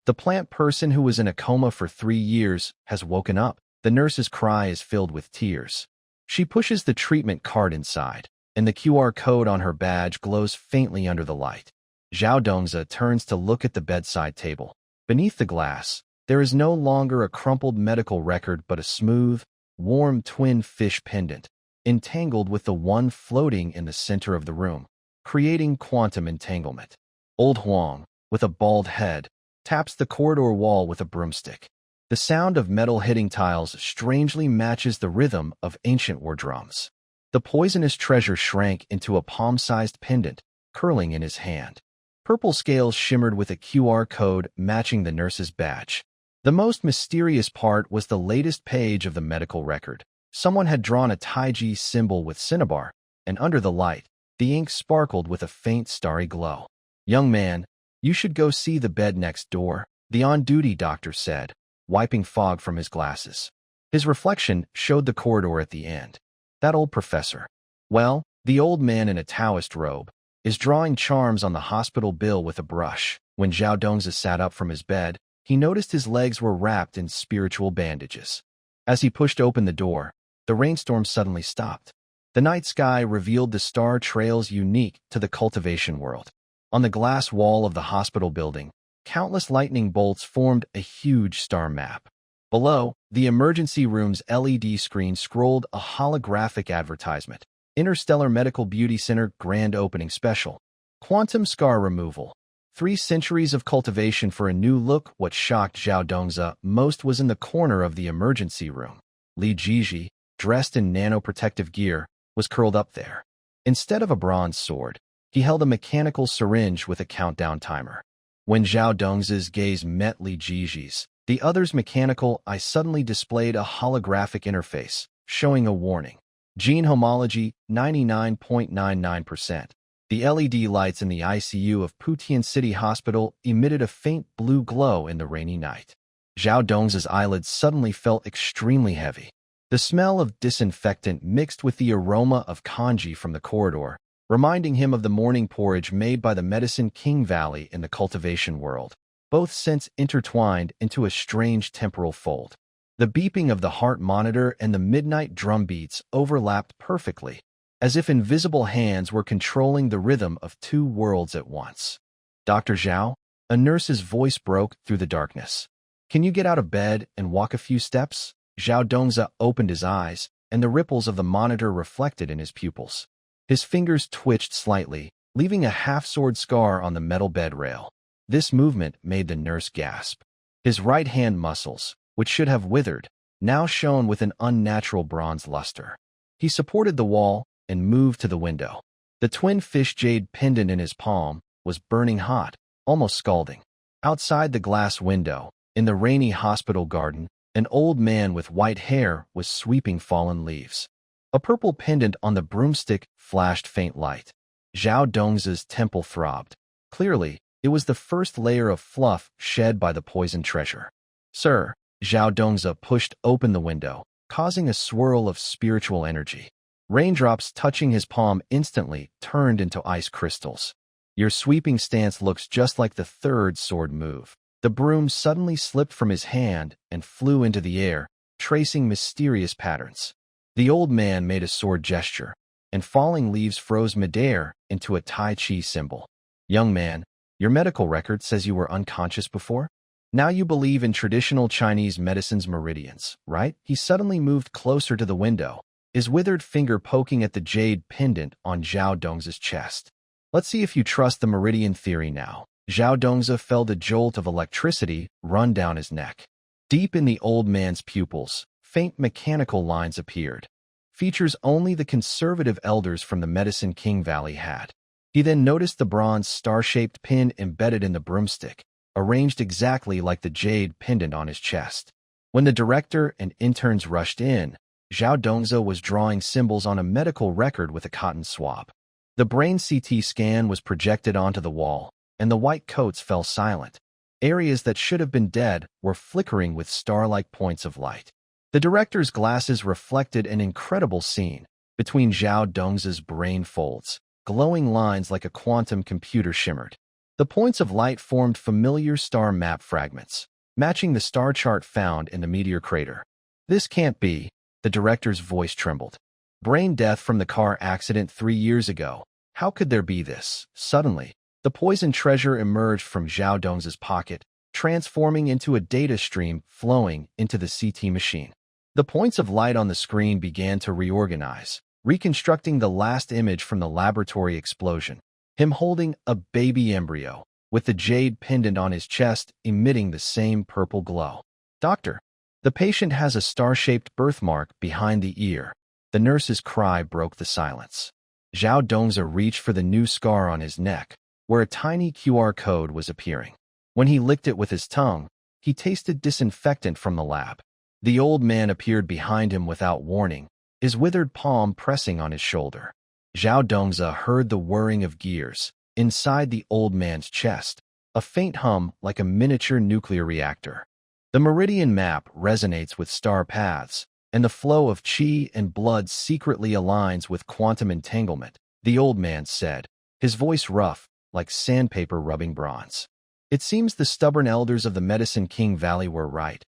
The plant person who was in a coma for 3 years has woken up. The nurse's cry is filled with tears. She pushes the treatment card inside, and the QR code on her badge glows faintly under the light. Zhao Dongzi turns to look at the bedside table. Beneath the glass, there is no longer a crumpled medical record but a smooth, warm twin fish pendant, entangled with the one floating in the center of the room, creating quantum entanglement. Old Huang, with a bald head, taps the corridor wall with a broomstick. The sound of metal hitting tiles strangely matches the rhythm of ancient war drums. The poisonous treasure shrank into a palm-sized pendant, curling in his hand. Purple scales shimmered with a QR code matching the nurse's badge. The most mysterious part was the latest page of the medical record. Someone had drawn a Taiji symbol with cinnabar, and under the light, the ink sparkled with a faint starry glow. "Young man, you should go see the bed next door," the on-duty doctor said, wiping fog from his glasses. His reflection showed the corridor at the end. That old professor. Well, the old man in a Taoist robe is drawing charms on the hospital bill with a brush. When Zhao Dongzi sat up from his bed, he noticed his legs were wrapped in spiritual bandages. As he pushed open the door, the rainstorm suddenly stopped. The night sky revealed the star trails unique to the cultivation world. On the glass wall of the hospital building, countless lightning bolts formed a huge star map. Below, the emergency room's LED screen scrolled a holographic advertisement. Interstellar Medical Beauty Center Grand Opening Special. Quantum Scar Removal. 3 centuries of cultivation for a new look. What shocked Zhao Dongzi most was in the corner of the emergency room. Li Jiji, dressed in nanoprotective gear, was curled up there. Instead of a bronze sword, he held a mechanical syringe with a countdown timer. When Zhao Dongzi's gaze met Li Jiji's, the other's mechanical eye suddenly displayed a holographic interface, showing a warning. Gene homology, 99.99%. The LED lights in the ICU of Putian City Hospital emitted a faint blue glow in the rainy night. Zhao Dongzi's eyelids suddenly felt extremely heavy. The smell of disinfectant mixed with the aroma of congee from the corridor, reminding him of the morning porridge made by the Medicine King Valley in the cultivation world. Both scents intertwined into a strange temporal fold. The beeping of the heart monitor and the midnight drum beats overlapped perfectly, as if invisible hands were controlling the rhythm of 2 worlds at once. "Dr. Zhao?" A nurse's voice broke through the darkness. "Can you get out of bed and walk a few steps?" Zhao Dongzi opened his eyes, and the ripples of the monitor reflected in his pupils. His fingers twitched slightly, leaving a half-sword scar on the metal bed rail. This movement made the nurse gasp. His right hand muscles, which should have withered, now shone with an unnatural bronze luster. He supported the wall and moved to the window. The twin fish jade pendant in his palm was burning hot, almost scalding. Outside the glass window, in the rainy hospital garden, an old man with white hair was sweeping fallen leaves. A purple pendant on the broomstick flashed faint light. Zhao Dongzi's temple throbbed. Clearly, it was the first layer of fluff shed by the poisoned treasure. "Sir," Zhao Dongzi pushed open the window, causing a swirl of spiritual energy. Raindrops touching his palm instantly turned into ice crystals. "Your sweeping stance looks just like the 3rd sword move." The broom suddenly slipped from his hand and flew into the air, tracing mysterious patterns. The old man made a sword gesture, and falling leaves froze midair into a Tai Chi symbol. "Young man, your medical record says you were unconscious before? Now you believe in traditional Chinese medicine's meridians, right?" He suddenly moved closer to the window, his withered finger poking at the jade pendant on Zhao Dongzi's chest. "Let's see if you trust the meridian theory now." Zhao Dongzi felt a jolt of electricity run down his neck. Deep in the old man's pupils, faint mechanical lines appeared, features only the conservative elders from the Medicine King Valley had. He then noticed the bronze star-shaped pin embedded in the broomstick, arranged exactly like the jade pendant on his chest. When the director and interns rushed in, Zhao Dongzi was drawing symbols on a medical record with a cotton swab. The brain CT scan was projected onto the wall, and the white coats fell silent. Areas that should have been dead were flickering with star-like points of light. The director's glasses reflected an incredible scene. Between Zhao Dongzi's brain folds, glowing lines like a quantum computer shimmered. The points of light formed familiar star map fragments, matching the star chart found in the meteor crater. This can't be, the director's voice trembled. Brain death from the car accident 3 years ago. How could there be this? Suddenly, the poisoned treasure emerged from Zhao Dong's pocket, transforming into a data stream flowing into the CT machine. The points of light on the screen began to reorganize, reconstructing the last image from the laboratory explosion. Him holding a baby embryo, with the jade pendant on his chest emitting the same purple glow. Doctor, the patient has a star-shaped birthmark behind the ear. The nurse's cry broke the silence. Zhao Dongza reached for the new scar on his neck, where a tiny QR code was appearing. When he licked it with his tongue, he tasted disinfectant from the lab. The old man appeared behind him without warning, his withered palm pressing on his shoulder. Zhao Dongza heard the whirring of gears inside the old man's chest, a faint hum like a miniature nuclear reactor. The meridian map resonates with star paths, and the flow of qi and blood secretly aligns with quantum entanglement, the old man said, his voice rough, like sandpaper rubbing bronze. It seems the stubborn elders of the Medicine King Valley were right.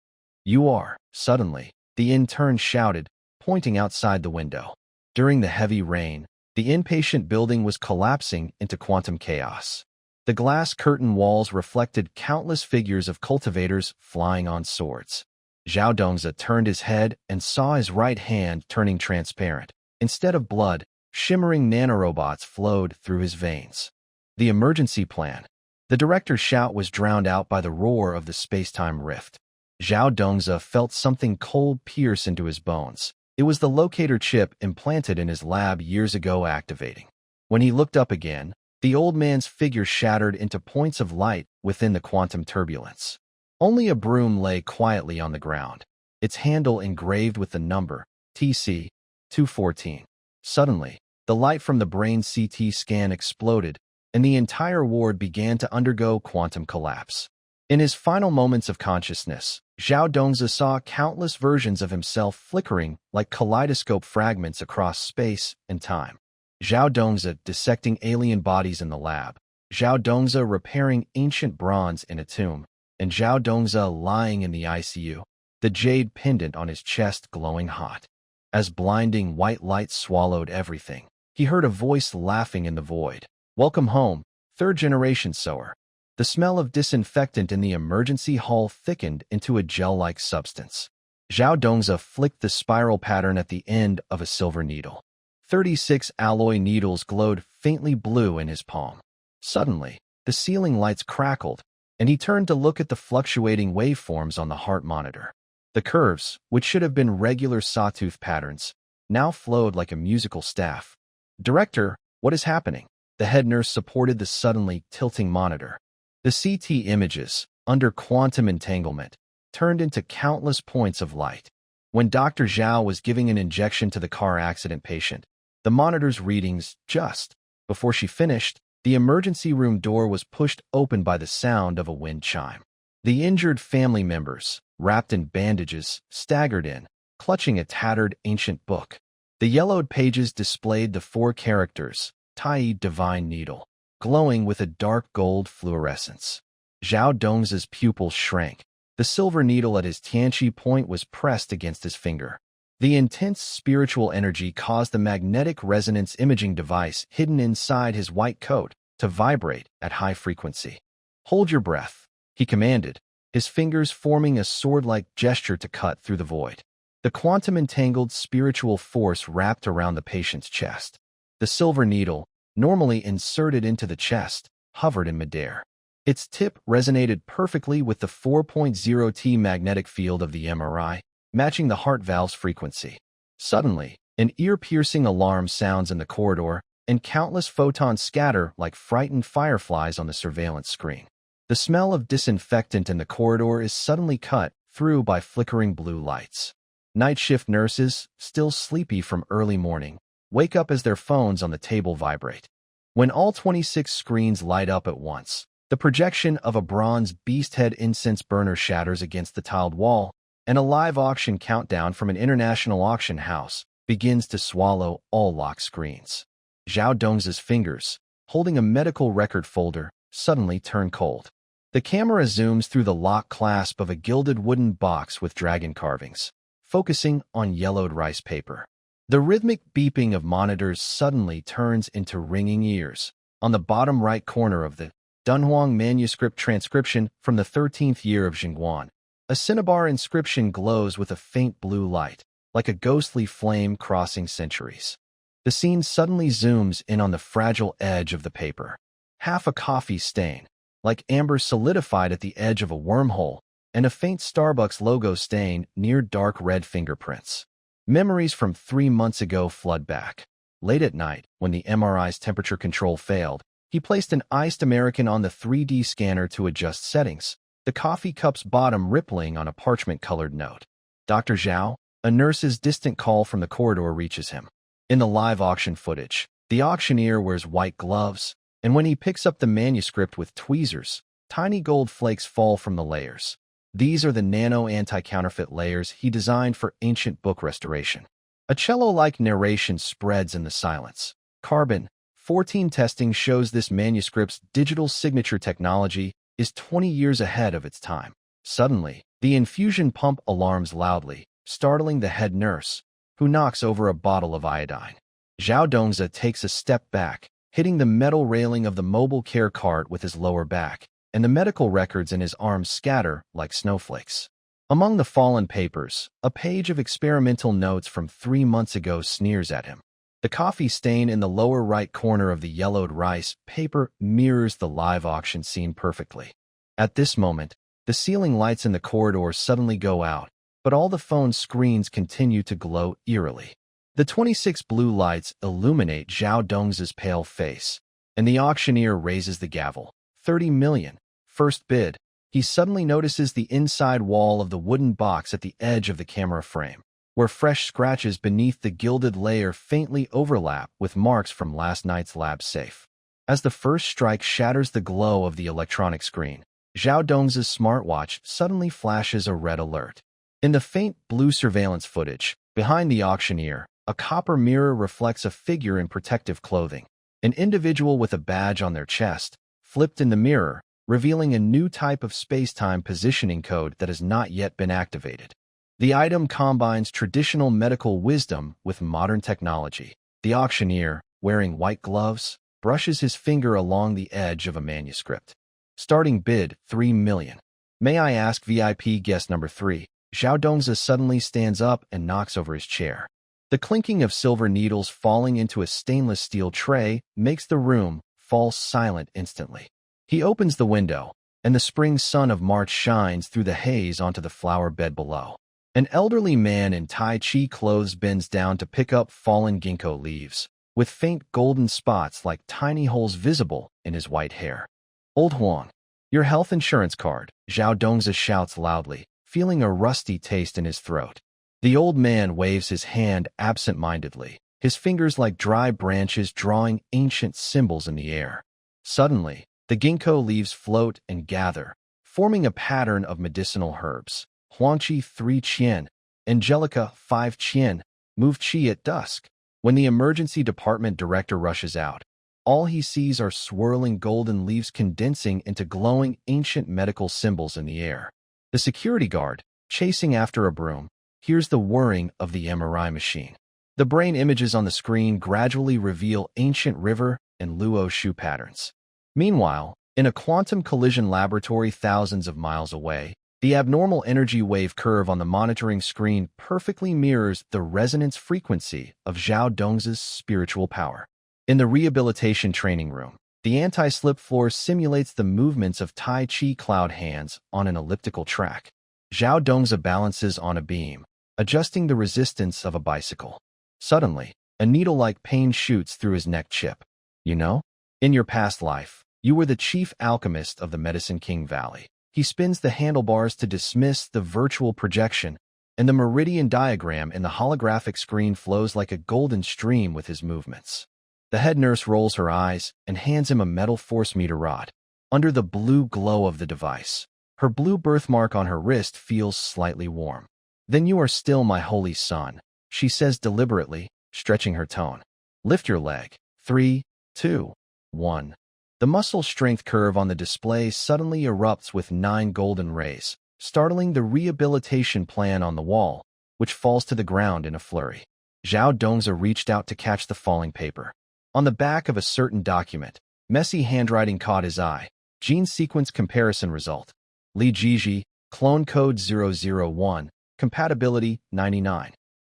You are, suddenly, the intern shouted, pointing outside the window. During the heavy rain, the inpatient building was collapsing into quantum chaos. The glass curtain walls reflected countless figures of cultivators flying on swords. Zhao Dongza turned his head and saw his right hand turning transparent. Instead of blood, shimmering nanorobots flowed through his veins. The emergency plan. The director's shout was drowned out by the roar of the space-time rift. Zhao Dongza felt something cold pierce into his bones. It was the locator chip implanted in his lab years ago activating. When he looked up again, the old man's figure shattered into points of light within the quantum turbulence. Only a broom lay quietly on the ground, its handle engraved with the number TC 214. Suddenly, the light from the brain CT scan exploded, and the entire ward began to undergo quantum collapse. In his final moments of consciousness, Zhao Dongza saw countless versions of himself flickering like kaleidoscope fragments across space and time. Zhao Dongza dissecting alien bodies in the lab, Zhao Dongza repairing ancient bronze in a tomb, and Zhao Dongza lying in the ICU, the jade pendant on his chest glowing hot. As blinding white light swallowed everything, he heard a voice laughing in the void. Welcome home, third-generation sower. The smell of disinfectant in the emergency hall thickened into a gel-like substance. Zhao Dongza flicked the spiral pattern at the end of a silver needle. 36 alloy needles glowed faintly blue in his palm. Suddenly, the ceiling lights crackled, and he turned to look at the fluctuating waveforms on the heart monitor. The curves, which should have been regular sawtooth patterns, now flowed like a musical staff. Director, what is happening? The head nurse supported the suddenly tilting monitor. The CT images, under quantum entanglement, turned into countless points of light. When Dr. Zhao was giving an injection to the car accident patient, the monitor's readings just before she finished, the emergency room door was pushed open by the sound of a wind chime. The injured family members, wrapped in bandages, staggered in, clutching a tattered ancient book. The yellowed pages displayed the 4 characters, Tai Divine Needle, glowing with a dark gold fluorescence. Zhao Dongza's pupils shrank. The silver needle at his Tianqi point was pressed against his finger. The intense spiritual energy caused the magnetic resonance imaging device hidden inside his white coat to vibrate at high frequency. Hold your breath, he commanded, his fingers forming a sword-like gesture to cut through the void. The quantum-entangled spiritual force wrapped around the patient's chest. The silver needle, normally inserted into the chest, hovered in midair. Its tip resonated perfectly with the 4.0 T magnetic field of the MRI, matching the heart valve's frequency. Suddenly, an ear-piercing alarm sounds in the corridor, and countless photons scatter like frightened fireflies on the surveillance screen. The smell of disinfectant in the corridor is suddenly cut through by flickering blue lights. Night shift nurses, still sleepy from early morning, wake up as their phones on the table vibrate. When all 26 screens light up at once, the projection of a bronze beast-head incense burner shatters against the tiled wall, and a live auction countdown from an international auction house begins to swallow all lock screens. Zhao Dongza's fingers, holding a medical record folder, suddenly turn cold. The camera zooms through the lock clasp of a gilded wooden box with dragon carvings, focusing on yellowed rice paper. The rhythmic beeping of monitors suddenly turns into ringing ears. On the bottom right corner of the Dunhuang manuscript transcription from the 13th year of Jingguan, a cinnabar inscription glows with a faint blue light, like a ghostly flame crossing centuries. The scene suddenly zooms in on the fragile edge of the paper. Half a coffee stain, like amber solidified at the edge of a wormhole, and a faint Starbucks logo stain near dark red fingerprints. Memories from 3 months ago flood back. Late at night, when the MRI's temperature control failed, he placed an iced American on the 3D scanner to adjust settings, the coffee cup's bottom rippling on a parchment-colored note. Dr. Zhao, a nurse's distant call from the corridor reaches him. In the live auction footage, the auctioneer wears white gloves, and when he picks up the manuscript with tweezers, tiny gold flakes fall from the layers. These are the nano anti-counterfeit layers he designed for ancient book restoration. A cello-like narration spreads in the silence. Carbon-14 testing shows this manuscript's digital signature technology is 20 years ahead of its time. Suddenly, the infusion pump alarms loudly, startling the head nurse, who knocks over a bottle of iodine. Zhao Dongzi takes a step back, hitting the metal railing of the mobile care cart with his lower back, and the medical records in his arms scatter like snowflakes. Among the fallen papers, a page of experimental notes from 3 months ago sneers at him. The coffee stain in the lower right corner of the yellowed rice paper mirrors the live auction scene perfectly. At this moment, the ceiling lights in the corridor suddenly go out, but all the phone screens continue to glow eerily. The 26 blue lights illuminate Zhao Dongzi's pale face, and the auctioneer raises the gavel. 30 million. First bid. He suddenly notices the inside wall of the wooden box at the edge of the camera frame, where fresh scratches beneath the gilded layer faintly overlap with marks from last night's lab safe. As the first strike shatters the glow of the electronic screen, Zhao Dongzi's smartwatch suddenly flashes a red alert. In the faint blue surveillance footage, behind the auctioneer, a copper mirror reflects a figure in protective clothing. An individual with a badge on their chest, flipped in the mirror, revealing a new type of space-time positioning code that has not yet been activated. The item combines traditional medical wisdom with modern technology. The auctioneer, wearing white gloves, brushes his finger along the edge of a manuscript. Starting bid, 3 million. May I ask VIP guest number 3? Zhao Dongzi suddenly stands up and knocks over his chair. The clinking of silver needles falling into a stainless steel tray makes the room fall silent instantly. He opens the window, and the spring sun of March shines through the haze onto the flower bed below. An elderly man in Tai Chi clothes bends down to pick up fallen ginkgo leaves, with faint golden spots like tiny holes visible in his white hair. Old Huang, your health insurance card, Zhao Dongzi shouts loudly, feeling a rusty taste in his throat. The old man waves his hand absent-mindedly, his fingers like dry branches drawing ancient symbols in the air. Suddenly, the ginkgo leaves float and gather, forming a pattern of medicinal herbs. Huangqi 3 qian, Angelica 5 qian, move qi at dusk. When the emergency department director rushes out, all he sees are swirling golden leaves condensing into glowing ancient medical symbols in the air. The security guard, chasing after a broom, hears the whirring of the MRI machine. The brain images on the screen gradually reveal ancient river and Luo shoe patterns. Meanwhile, in a quantum collision laboratory thousands of miles away, the abnormal energy wave curve on the monitoring screen perfectly mirrors the resonance frequency of Zhao Dongzi's spiritual power. In the rehabilitation training room, the anti-slip floor simulates the movements of Tai Chi cloud hands on an elliptical track. Zhao Dongzi balances on a beam, adjusting the resistance of a bicycle. Suddenly, a needle-like pain shoots through his neck chip. You know, in your past life, you were the chief alchemist of the Medicine King Valley. He spins the handlebars to dismiss the virtual projection, and the meridian diagram in the holographic screen flows like a golden stream with his movements. The head nurse rolls her eyes and hands him a metal force meter rod. Under the blue glow of the device, her blue birthmark on her wrist feels slightly warm. Then you are still my holy son, she says deliberately, stretching her tone. Lift your leg. 3, 2, 1. The muscle strength curve on the display suddenly erupts with 9 golden rays, startling the rehabilitation plan on the wall, which falls to the ground in a flurry. Zhao Dongzi reached out to catch the falling paper. On the back of a certain document, messy handwriting caught his eye. Gene sequence comparison result. Li Jiji, clone code 001, compatibility 99.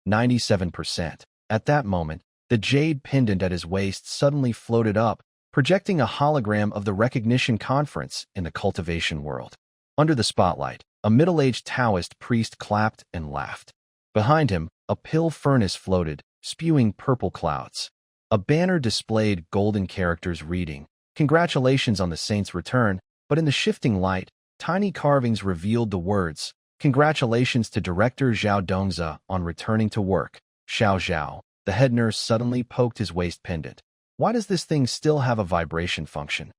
97%. At that moment, the jade pendant at his waist suddenly floated up, projecting a hologram of the recognition conference in the cultivation world. Under the spotlight, a middle-aged Taoist priest clapped and laughed. Behind him, a pill furnace floated, spewing purple clouds. A banner displayed golden characters reading, "Congratulations on the saint's return," but in the shifting light, tiny carvings revealed the words, "Congratulations to Director Zhao Dongzi on returning to work." Xiao Zhao, the head nurse, suddenly poked his waist pendant. Why does this thing still have a vibration function?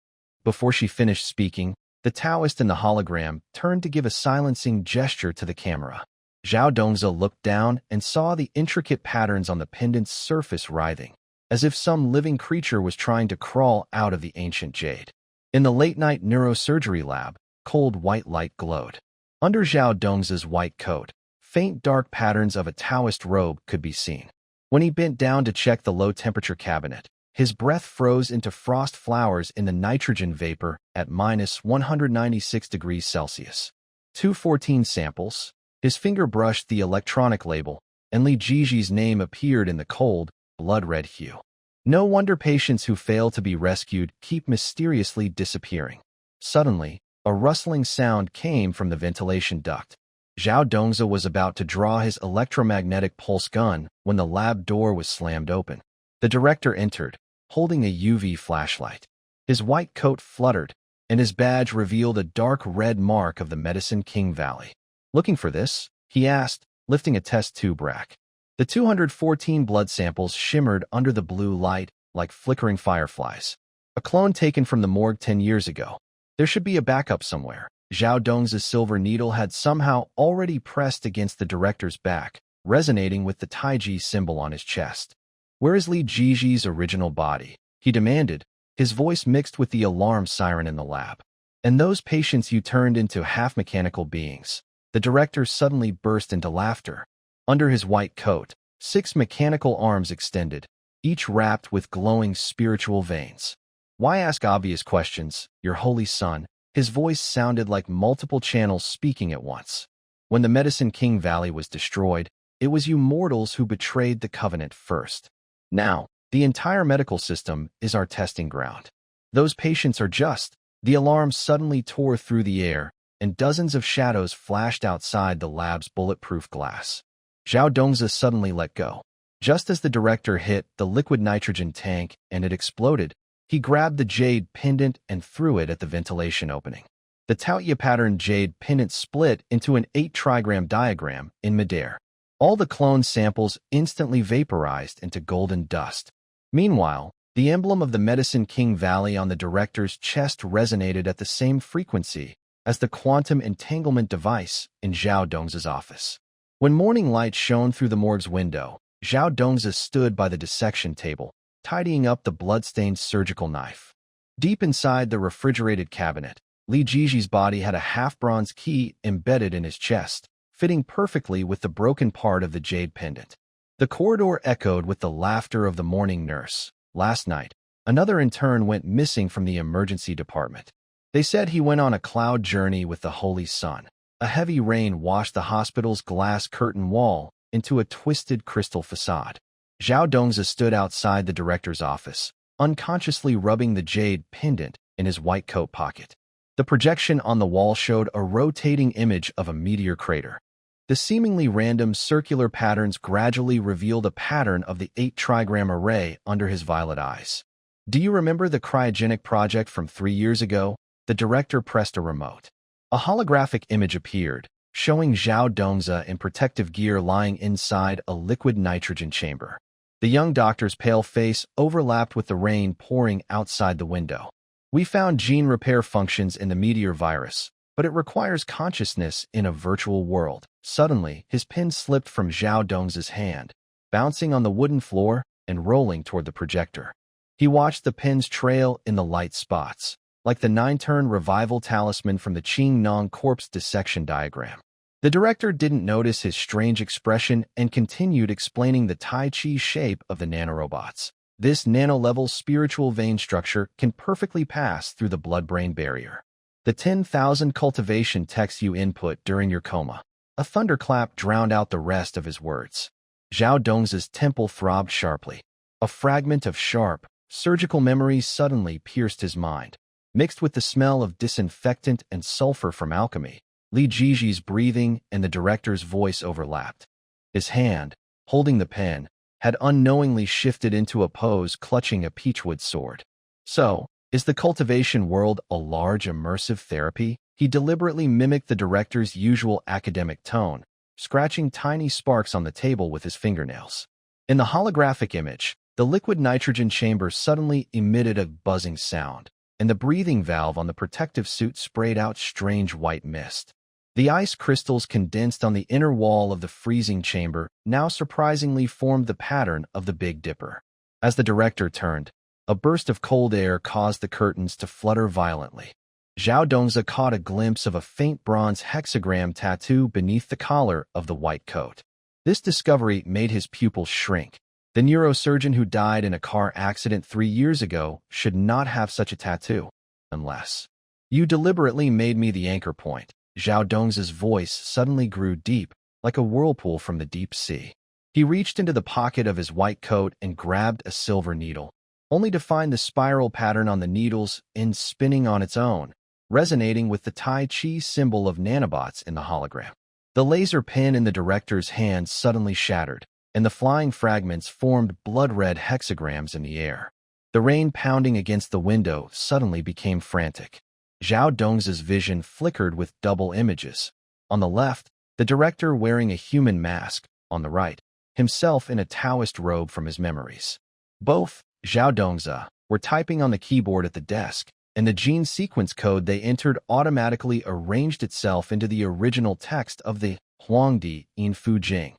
Before she finished speaking, the Taoist in the hologram turned to give a silencing gesture to the camera. Zhao Dongzi looked down and saw the intricate patterns on the pendant's surface writhing, as if some living creature was trying to crawl out of the ancient jade. In the late-night neurosurgery lab, cold white light glowed. Under Zhao Dongzi's white coat, faint dark patterns of a Taoist robe could be seen. When he bent down to check the low-temperature cabinet, his breath froze into frost flowers in the nitrogen vapor at -196 degrees Celsius. 214 samples. His finger brushed the electronic label, and Li Jiji's name appeared in the cold, blood-red hue. No wonder patients who fail to be rescued keep mysteriously disappearing. Suddenly, a rustling sound came from the ventilation duct. Zhao Dongzi was about to draw his electromagnetic pulse gun when the lab door was slammed open. The director entered, holding a UV flashlight. His white coat fluttered, and his badge revealed a dark red mark of the Medicine King Valley. "Looking for this?" he asked, lifting a test tube rack. The 214 blood samples shimmered under the blue light like flickering fireflies. A clone taken from the morgue 10 years ago. There should be a backup somewhere. Zhao Dongzi's silver needle had somehow already pressed against the director's back, resonating with the Taiji symbol on his chest. "Where is Li Jiji's original body?" he demanded, his voice mixed with the alarm siren in the lab. "And those patients you turned into half-mechanical beings." The director suddenly burst into laughter. Under his white coat, 6 mechanical arms extended, each wrapped with glowing spiritual veins. "Why ask obvious questions, your holy son?" His voice sounded like multiple channels speaking at once. "When the Medicine King Valley was destroyed, it was you mortals who betrayed the covenant first. Now, the entire medical system is our testing ground. Those patients are just..." The alarm suddenly tore through the air, and dozens of shadows flashed outside the lab's bulletproof glass. Zhao Dongzi suddenly let go. Just as the director hit the liquid nitrogen tank and it exploded, he grabbed the jade pendant and threw it at the ventilation opening. The Taoya-patterned jade pendant split into an 8-trigram diagram in midair. All the clone samples instantly vaporized into golden dust. Meanwhile, the emblem of the Medicine King Valley on the director's chest resonated at the same frequency as the quantum entanglement device in Zhao Dongzi's office. When morning light shone through the morgue's window, Zhao Dongzi stood by the dissection table, tidying up the blood-stained surgical knife. Deep inside the refrigerated cabinet, Li Jiji's body had a half-bronze key embedded in his chest, fitting perfectly with the broken part of the jade pendant. The corridor echoed with the laughter of the morning nurse. Last night, another intern went missing from the emergency department. They said he went on a cloud journey with the holy sun. A heavy rain washed the hospital's glass curtain wall into a twisted crystal facade. Zhao Dongzi stood outside the director's office, unconsciously rubbing the jade pendant in his white coat pocket. The projection on the wall showed a rotating image of a meteor crater. The seemingly random circular patterns gradually revealed a pattern of the 8-trigram array under his violet eyes. "Do you remember the cryogenic project from 3 years ago?" The director pressed a remote. A holographic image appeared, showing Zhao Dongzi in protective gear lying inside a liquid nitrogen chamber. The young doctor's pale face overlapped with the rain pouring outside the window. "We found gene repair functions in the meteor virus, but it requires consciousness in a virtual world." Suddenly, his pen slipped from Zhao Dongzi's hand, bouncing on the wooden floor and rolling toward the projector. He watched the pins trail in the light spots, like the nine-turn revival talisman from the Qing Nong corpse dissection diagram. The director didn't notice his strange expression and continued explaining the Tai Chi shape of the nanorobots. This nano-level spiritual vein structure can perfectly pass through the blood-brain barrier. The 10,000 cultivation text you input during your coma. A thunderclap drowned out the rest of his words. Zhao Dong's temple throbbed sharply. A fragment of sharp, surgical memory suddenly pierced his mind. Mixed with the smell of disinfectant and sulfur from alchemy, Li Jiji's breathing and the director's voice overlapped. His hand, holding the pen, had unknowingly shifted into a pose clutching a peachwood sword. So, is the cultivation world a large immersive therapy? He deliberately mimicked the director's usual academic tone, scratching tiny sparks on the table with his fingernails. In the holographic image, the liquid nitrogen chamber suddenly emitted a buzzing sound, and the breathing valve on the protective suit sprayed out strange white mist. The ice crystals condensed on the inner wall of the freezing chamber now surprisingly formed the pattern of the Big Dipper. As the director turned, a burst of cold air caused the curtains to flutter violently. Zhao Dongza caught a glimpse of a faint bronze hexagram tattoo beneath the collar of the white coat. This discovery made his pupils shrink. The neurosurgeon who died in a car accident 3 years ago should not have such a tattoo. Unless you deliberately made me the anchor point. Zhao Dong's voice suddenly grew deep, like a whirlpool from the deep sea. He reached into the pocket of his white coat and grabbed a silver needle, only to find the spiral pattern on the needle's end spinning on its own, resonating with the Tai Chi symbol of nanobots in the hologram. The laser pen in the director's hand suddenly shattered, and the flying fragments formed blood-red hexagrams in the air. The rain pounding against the window suddenly became frantic. Zhao Dong's vision flickered with double images. On the left, the director wearing a human mask. On the right, himself in a Taoist robe from his memories. Both, Zhao Dongza, were typing on the keyboard at the desk, and the gene sequence code they entered automatically arranged itself into the original text of the Huangdi in Fujing.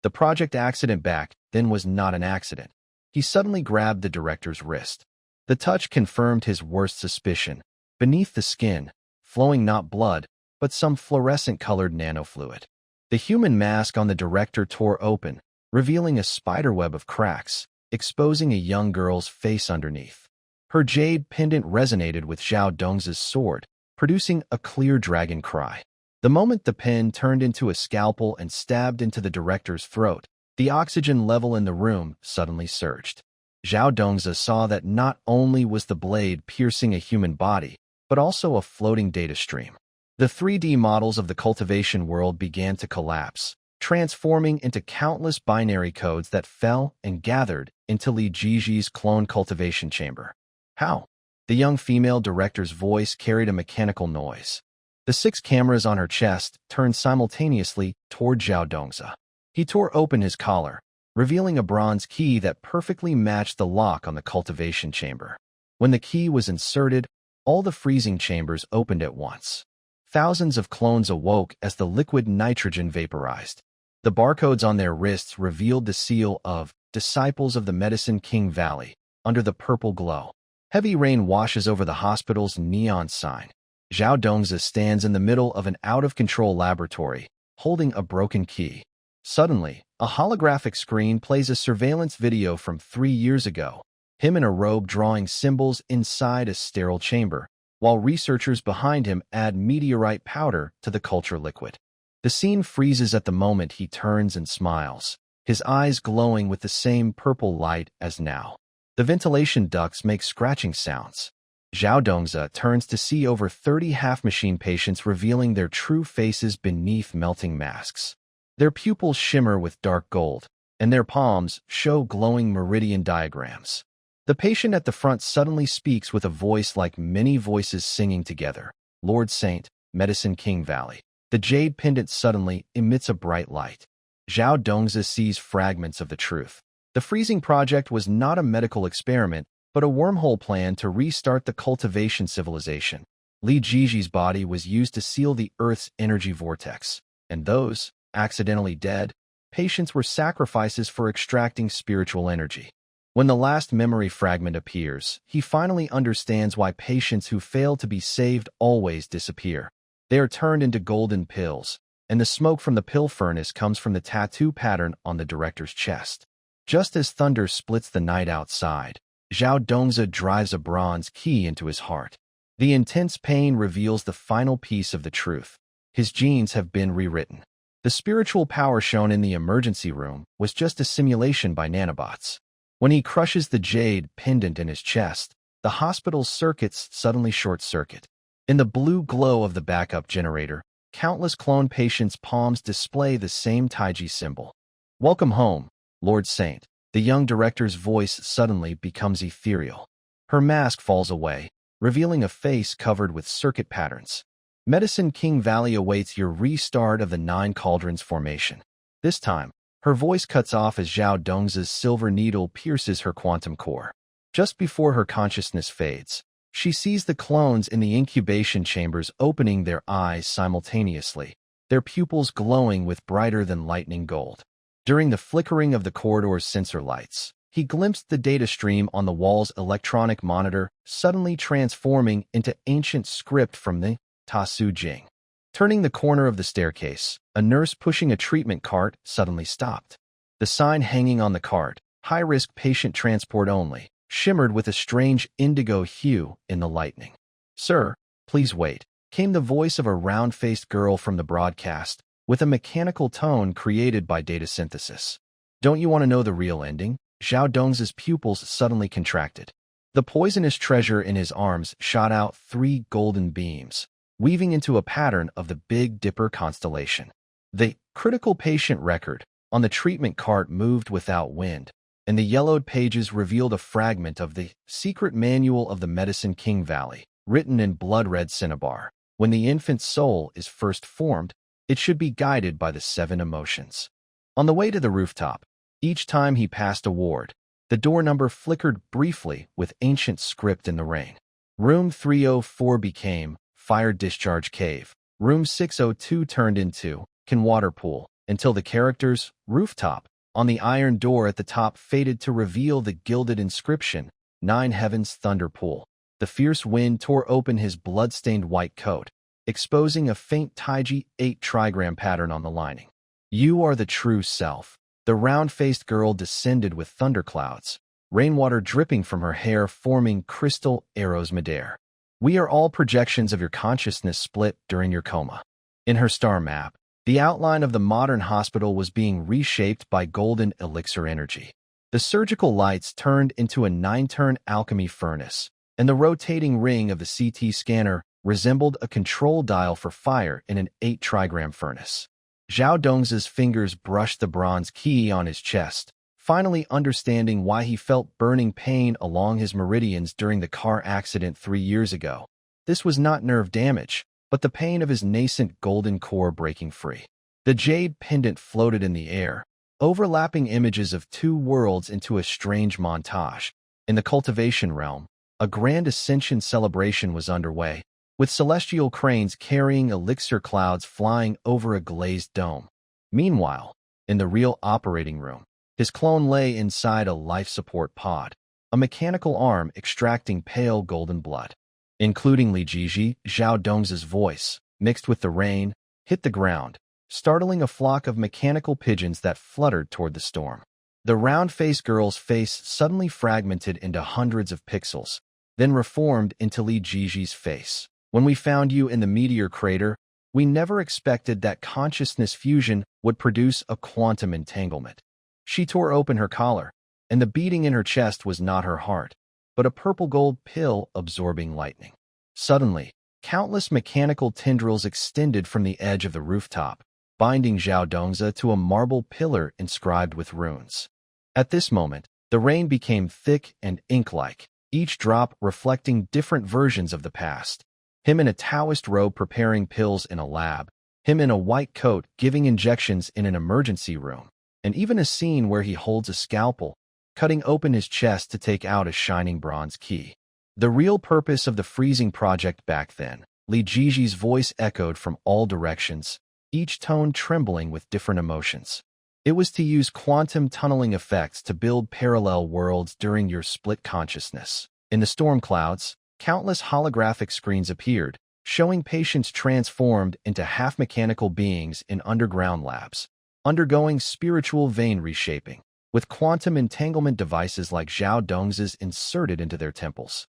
The project accident back then was not an accident. He suddenly grabbed the director's wrist. The touch confirmed his worst suspicion. Beneath the skin, flowing not blood, but some fluorescent-colored nanofluid. The human mask on the director tore open, revealing a spiderweb of cracks, exposing a young girl's face underneath. Her jade pendant resonated with Zhao Dong's sword, producing a clear dragon cry. The moment the pen turned into a scalpel and stabbed into the director's throat, the oxygen level in the room suddenly surged. Zhao Dongza saw that not only was the blade piercing a human body, but also a floating data stream. The 3D models of the cultivation world began to collapse, transforming into countless binary codes that fell and gathered into Li Jiji's clone cultivation chamber. How? The young female director's voice carried a mechanical noise. The 6 cameras on her chest turned simultaneously toward Zhao Dongza. He tore open his collar, revealing a bronze key that perfectly matched the lock on the cultivation chamber. When the key was inserted, all the freezing chambers opened at once. Thousands of clones awoke as the liquid nitrogen vaporized. The barcodes on their wrists revealed the seal of Disciples of the Medicine King Valley under the purple glow. Heavy rain washes over the hospital's neon sign. Zhao Dongza stands in the middle of an out-of-control laboratory, holding a broken key. Suddenly, a holographic screen plays a surveillance video from 3 years ago. Him in a robe drawing symbols inside a sterile chamber, while researchers behind him add meteorite powder to the culture liquid. The scene freezes at the moment he turns and smiles, his eyes glowing with the same purple light as now. The ventilation ducts make scratching sounds. Zhao Dongza turns to see over 30 half-machine patients revealing their true faces beneath melting masks. Their pupils shimmer with dark gold, and their palms show glowing meridian diagrams. The patient at the front suddenly speaks with a voice like many voices singing together. Lord Saint, Medicine King Valley. The jade pendant suddenly emits a bright light. Zhao Dongza sees fragments of the truth. The freezing project was not a medical experiment, but a wormhole plan to restart the cultivation civilization. Li Jiji's body was used to seal the Earth's energy vortex, and those, accidentally dead, patients were sacrifices for extracting spiritual energy. When the last memory fragment appears, he finally understands why patients who fail to be saved always disappear. They are turned into golden pills, and the smoke from the pill furnace comes from the tattoo pattern on the director's chest. Just as thunder splits the night outside, Zhao Dongzi drives a bronze key into his heart. The intense pain reveals the final piece of the truth. His genes have been rewritten. The spiritual power shown in the emergency room was just a simulation by nanobots. When he crushes the jade pendant in his chest, the hospital's circuits suddenly short-circuit. In the blue glow of the backup generator, countless clone patients' palms display the same Taiji symbol. "Welcome home, Lord Saint." The young director's voice suddenly becomes ethereal. Her mask falls away, revealing a face covered with circuit patterns. Medicine King Valley awaits your restart of the Nine Cauldrons formation. This time, her voice cuts off as Zhao Dongzi's silver needle pierces her quantum core. Just before her consciousness fades, she sees the clones in the incubation chambers opening their eyes simultaneously, their pupils glowing with brighter-than-lightning gold. During the flickering of the corridor's sensor lights, he glimpsed the data stream on the wall's electronic monitor, suddenly transforming into ancient script from the Tasu Jing. Turning the corner of the staircase, a nurse pushing a treatment cart suddenly stopped. The sign hanging on the cart, "High-risk patient transport only," shimmered with a strange indigo hue in the lightning. "Sir, please wait," came the voice of a round-faced girl from the broadcast, with a mechanical tone created by data synthesis. "Don't you want to know the real ending?" Zhao Dongzi's pupils suddenly contracted. The poisonous treasure in his arms shot out 3 golden beams, weaving into a pattern of the Big Dipper constellation. The critical patient record on the treatment cart moved without wind, and the yellowed pages revealed a fragment of the secret manual of the Medicine King Valley, written in blood-red cinnabar. When the infant's soul is first formed, it should be guided by the 7 emotions. On the way to the rooftop, each time he passed a ward, the door number flickered briefly with ancient script in the rain. Room 304 became Fire Discharge Cave. Room 602 turned into Can Water Pool, until the characters Rooftop on the iron door at the top faded to reveal the gilded inscription, Nine Heavens Thunder Pool. The fierce wind tore open his blood-stained white coat, exposing a faint Taiji 8 trigram pattern on the lining. "You are the true self." The round-faced girl descended with thunderclouds, rainwater dripping from her hair forming crystal arrows midair. "We are all projections of your consciousness split during your coma." In her star map, the outline of the modern hospital was being reshaped by golden elixir energy. The surgical lights turned into a 9-turn alchemy furnace, and the rotating ring of the CT scanner resembled a control dial for fire in an 8-trigram furnace. Zhao Dongzi's fingers brushed the bronze key on his chest, finally understanding why he felt burning pain along his meridians during the car accident 3 years ago. This was not nerve damage, but the pain of his nascent golden core breaking free. The jade pendant floated in the air, overlapping images of 2 worlds into a strange montage. In the cultivation realm, a grand ascension celebration was underway, with celestial cranes carrying elixir clouds flying over a glazed dome. Meanwhile, in the real operating room, his clone lay inside a life support pod, a mechanical arm extracting pale golden blood. Including Li Jiji, Zhao Dongzi's voice, mixed with the rain, hit the ground, startling a flock of mechanical pigeons that fluttered toward the storm. The round-faced girl's face suddenly fragmented into hundreds of pixels, then reformed into Li Jiji's face. "When we found you in the meteor crater, we never expected that consciousness fusion would produce a quantum entanglement." She tore open her collar, and the beating in her chest was not her heart, but a purple-gold pill absorbing lightning. Suddenly, countless mechanical tendrils extended from the edge of the rooftop, binding Zhao Dongzi to a marble pillar inscribed with runes. At this moment, the rain became thick and ink-like, each drop reflecting different versions of the past. Him in a Taoist robe preparing pills in a lab, him in a white coat giving injections in an emergency room, and even a scene where he holds a scalpel, cutting open his chest to take out a shining bronze key. The real purpose of the freezing project back then, Li Jiji's voice echoed from all directions, each tone trembling with different emotions. It was to use quantum tunneling effects to build parallel worlds during your split consciousness. In the storm clouds, countless holographic screens appeared, showing patients transformed into half-mechanical beings in underground labs, undergoing spiritual vein reshaping, with quantum entanglement devices like Zhao Dongzi's inserted into their temples.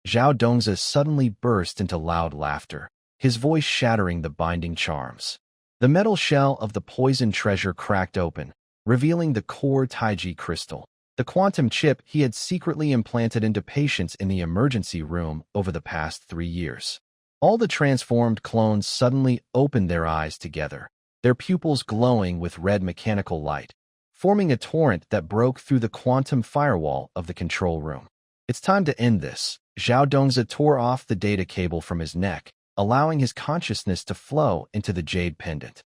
Zhao Dongzi suddenly burst into loud laughter, his voice shattering the binding charms. The metal shell of the poison treasure cracked open, revealing the core Taiji crystal, the quantum chip he had secretly implanted into patients in the emergency room over the past 3 years. All the transformed clones suddenly opened their eyes together, their pupils glowing with red mechanical light, forming a torrent that broke through the quantum firewall of the control room. It's time to end this. Zhao Dongzi tore off the data cable from his neck, allowing his consciousness to flow into the jade pendant.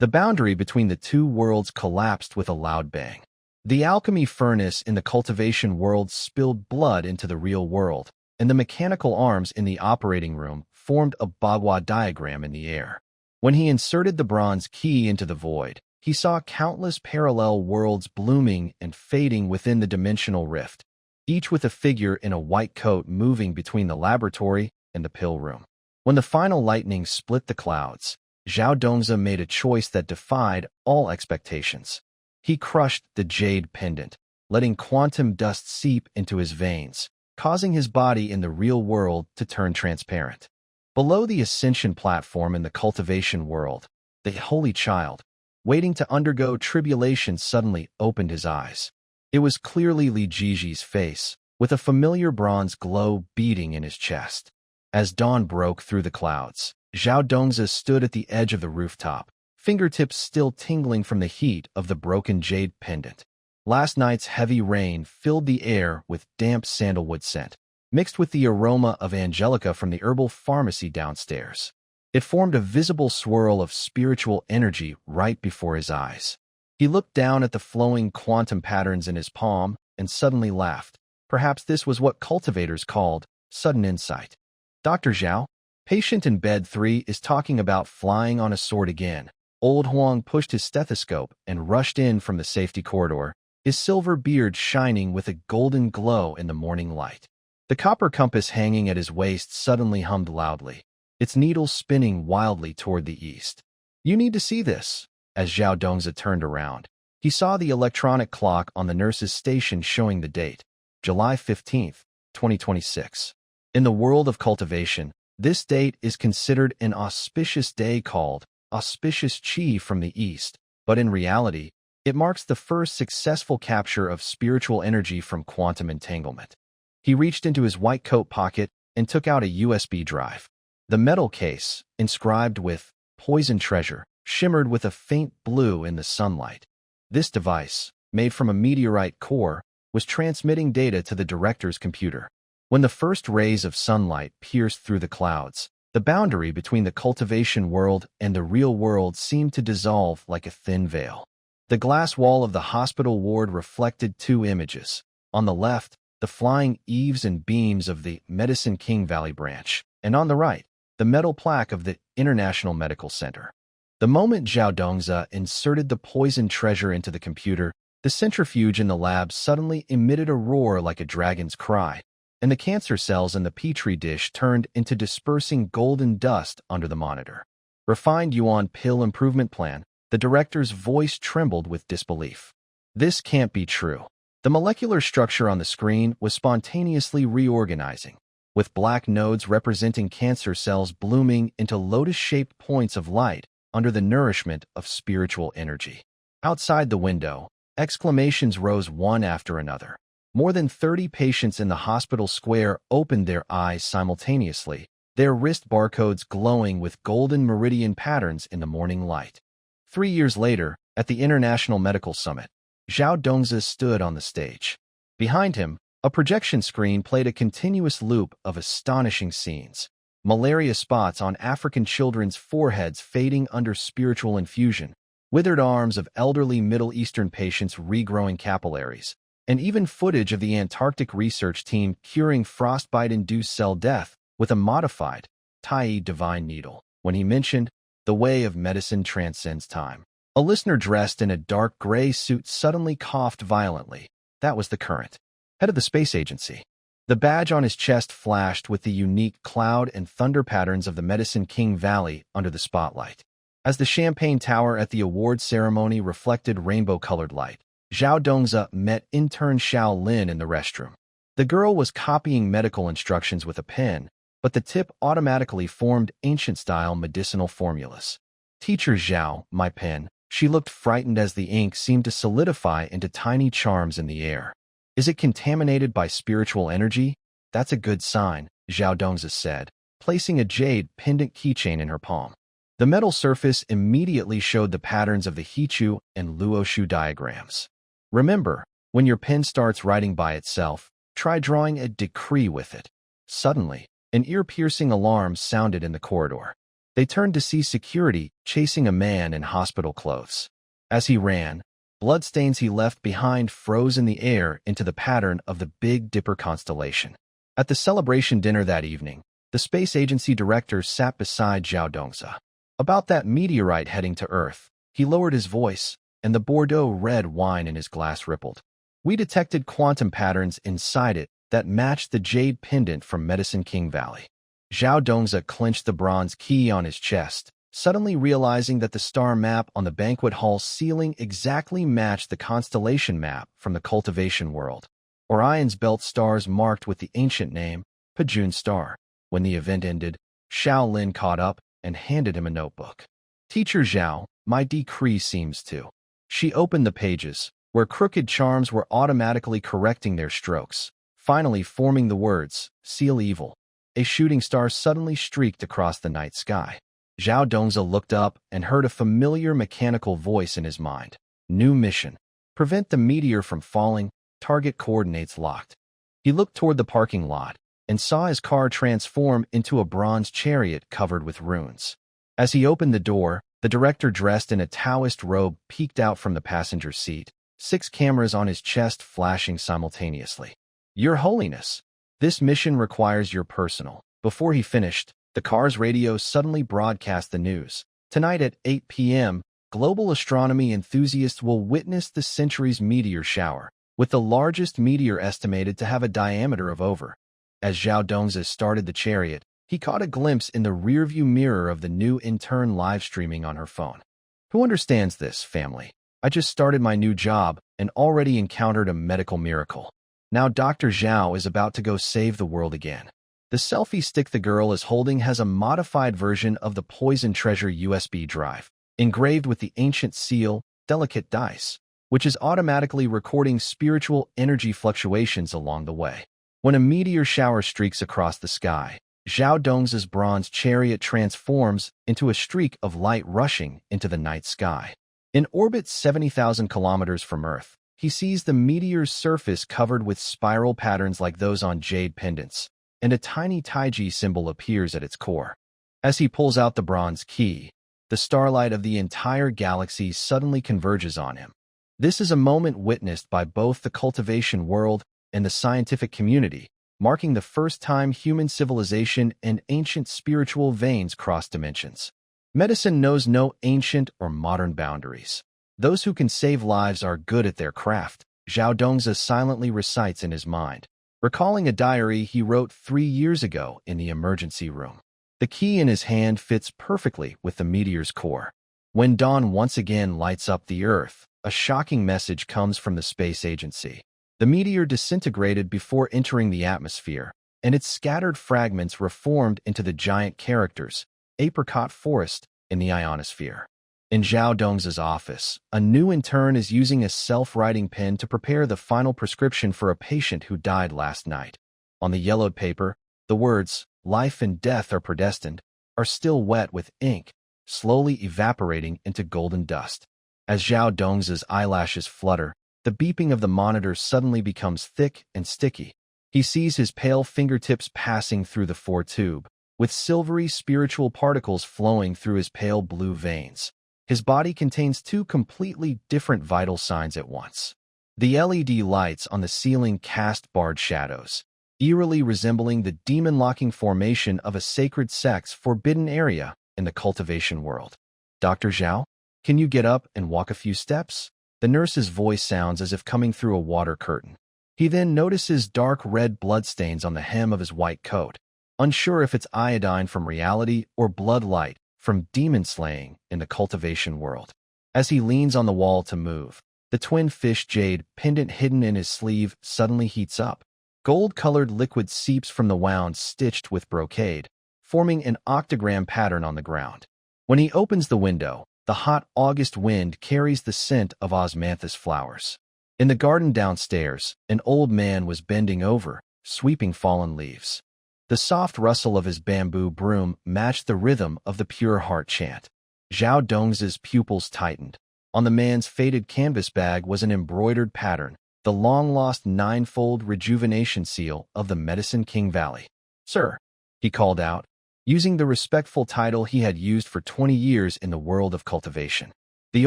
The boundary between the two worlds collapsed with a loud bang. The alchemy furnace in the cultivation world spilled blood into the real world, and the mechanical arms in the operating room formed a Bagua diagram in the air. When he inserted the bronze key into the void, he saw countless parallel worlds blooming and fading within the dimensional rift, each with a figure in a white coat moving between the laboratory and the pill room. When the final lightning split the clouds, Zhao Dongzi made a choice that defied all expectations. He crushed the jade pendant, letting quantum dust seep into his veins, causing his body in the real world to turn transparent. Below the ascension platform in the cultivation world, the holy child, waiting to undergo tribulation, suddenly opened his eyes. It was clearly Li Jiji's face, with a familiar bronze glow beating in his chest. As dawn broke through the clouds, Zhao Dongzi stood at the edge of the rooftop, fingertips still tingling from the heat of the broken jade pendant. Last night's heavy rain filled the air with damp sandalwood scent, mixed with the aroma of angelica from the herbal pharmacy downstairs. It formed a visible swirl of spiritual energy right before his eyes. He looked down at the flowing quantum patterns in his palm and suddenly laughed. Perhaps this was what cultivators called sudden insight. Dr. Zhao, patient in bed 3, is talking about flying on a sword again. Old Huang pushed his stethoscope and rushed in from the safety corridor, his silver beard shining with a golden glow in the morning light. The copper compass hanging at his waist suddenly hummed loudly, its needle spinning wildly toward the east. "You need to see this." As Zhao Dongzi turned around, he saw the electronic clock on the nurse's station showing the date, July 15th, 2026. In the world of cultivation, this date is considered an auspicious day called auspicious chi from the east, but in reality, it marks the first successful capture of spiritual energy from quantum entanglement. He reached into his white coat pocket and took out a USB drive. The metal case, inscribed with "Poison Treasure," shimmered with a faint blue in the sunlight. This device, made from a meteorite core, was transmitting data to the director's computer. When the first rays of sunlight pierced through the clouds, the boundary between the cultivation world and the real world seemed to dissolve like a thin veil. The glass wall of the hospital ward reflected two images. On the left, the flying eaves and beams of the Medicine King Valley branch, and on the right, the metal plaque of the International Medical Center. The moment Zhao Dongzi inserted the poison treasure into the computer, the centrifuge in the lab suddenly emitted a roar like a dragon's cry, and the cancer cells in the petri dish turned into dispersing golden dust under the monitor. "Refined Yuan pill improvement plan." The director's voice trembled with disbelief. "This can't be true." The molecular structure on the screen was spontaneously reorganizing, with black nodes representing cancer cells blooming into lotus-shaped points of light under the nourishment of spiritual energy. Outside the window, exclamations rose one after another. More than 30 patients in the hospital square opened their eyes simultaneously, their wrist barcodes glowing with golden meridian patterns in the morning light. 3 years later, at the International Medical Summit, Zhao Dongzi stood on the stage. Behind him, a projection screen played a continuous loop of astonishing scenes. Malaria spots on African children's foreheads fading under spiritual infusion, withered arms of elderly Middle Eastern patients regrowing capillaries, and even footage of the Antarctic research team curing frostbite-induced cell death with a modified Tai divine needle. When he mentioned, "The way of medicine transcends time," A listener dressed in a dark gray suit suddenly coughed violently. That was the current head of the space agency. The badge on his chest flashed with the unique cloud and thunder patterns of the Medicine King Valley under the spotlight. As the champagne tower at the award ceremony reflected rainbow-colored light, Zhao Dongzi met intern Xiao Lin in the restroom. The girl was copying medical instructions with a pen, but the tip automatically formed ancient-style medicinal formulas. "Teacher Zhao, my pen." She looked frightened as the ink seemed to solidify into tiny charms in the air. "Is it contaminated by spiritual energy?" "That's a good sign," Zhao Dongzi said, placing a jade pendant keychain in her palm. The metal surface immediately showed the patterns of the Hichu and Luoshu diagrams. "Remember, when your pen starts writing by itself, try drawing a decree with it." Suddenly, an ear-piercing alarm sounded in the corridor. They turned to see security chasing a man in hospital clothes. As he ran, bloodstains he left behind froze in the air into the pattern of the Big Dipper constellation. At the celebration dinner that evening, the space agency director sat beside Zhao Dongzi. About that meteorite heading to Earth, he lowered his voice, and the Bordeaux red wine in his glass rippled. "We detected quantum patterns inside it that matched the jade pendant from Medicine King Valley." Zhao Dongzi clenched the bronze key on his chest, suddenly realizing that the star map on the banquet hall ceiling exactly matched the constellation map from the cultivation world. Orion's belt stars marked with the ancient name, Pajun Star. When the event ended, Xiao Lin caught up and handed him a notebook. "Teacher Zhao, my decree seems to." She opened the pages, where crooked charms were automatically correcting their strokes, finally forming the words, "Seal evil." A shooting star suddenly streaked across the night sky. Zhao Dongzi looked up and heard a familiar mechanical voice in his mind. "New mission. Prevent the meteor from falling. Target coordinates locked." He looked toward the parking lot and saw his car transform into a bronze chariot covered with runes. As he opened the door, the director dressed in a Taoist robe peeked out from the passenger seat, 6 cameras on his chest flashing simultaneously. "Your Holiness, this mission requires your personal." Before he finished, the car's radio suddenly broadcast the news. "Tonight at 8 p.m., global astronomy enthusiasts will witness the century's meteor shower, with the largest meteor estimated to have a diameter of over." As Zhao Dongzi started the chariot, he caught a glimpse in the rearview mirror of the new intern live streaming on her phone. "Who understands this, family? I just started my new job and already encountered a medical miracle. Now Dr. Zhao is about to go save the world again." The selfie stick the girl is holding has a modified version of the Poison Treasure USB drive, engraved with the ancient seal, Delicate Dice, which is automatically recording spiritual energy fluctuations along the way. When a meteor shower streaks across the sky, Zhao Dongzi's bronze chariot transforms into a streak of light rushing into the night sky. In orbit 70,000 kilometers from Earth, he sees the meteor's surface covered with spiral patterns like those on jade pendants, and a tiny Taiji symbol appears at its core. As he pulls out the bronze key, the starlight of the entire galaxy suddenly converges on him. This is a moment witnessed by both the cultivation world and the scientific community, marking the first time human civilization and ancient spiritual veins cross dimensions. Medicine knows no ancient or modern boundaries. Those who can save lives are good at their craft, Zhao Dongzi silently recites in his mind, recalling a diary he wrote 3 years ago in the emergency room. The key in his hand fits perfectly with the meteor's core. When dawn once again lights up the Earth, a shocking message comes from the space agency. The meteor disintegrated before entering the atmosphere, and its scattered fragments reformed into the giant characters, Apricot Forest, in the ionosphere. In Zhao Dongzi's office, a new intern is using a self-writing pen to prepare the final prescription for a patient who died last night. On the yellowed paper, the words, "Life and death are predestined," are still wet with ink, slowly evaporating into golden dust. As Zhao Dongzi's eyelashes flutter, the beeping of the monitor suddenly becomes thick and sticky. He sees his pale fingertips passing through the foretube, with silvery spiritual particles flowing through his pale blue veins. His body contains 2 completely different vital signs at once. The LED lights on the ceiling cast barred shadows, eerily resembling the demon-locking formation of a sacred sect's forbidden area in the cultivation world. "Dr. Zhao?" Can you get up and walk a few steps? The nurse's voice sounds as if coming through a water curtain. He then notices dark red bloodstains on the hem of his white coat, unsure if it's iodine from reality or blood light from demon slaying in the cultivation world. As he leans on the wall to move, the twin fish jade pendant hidden in his sleeve suddenly heats up. Gold-colored liquid seeps from the wound stitched with brocade, forming an octagram pattern on the ground. When he opens the window, the hot August wind carries the scent of osmanthus flowers. In the garden downstairs, an old man was bending over, sweeping fallen leaves. The soft rustle of his bamboo broom matched the rhythm of the pure heart chant. Zhao Dong's pupils tightened. On the man's faded canvas bag was an embroidered pattern, the long-lost nine-fold rejuvenation seal of the Medicine King Valley. "Sir," he called out, using the respectful title he had used for 20 years in the world of cultivation. The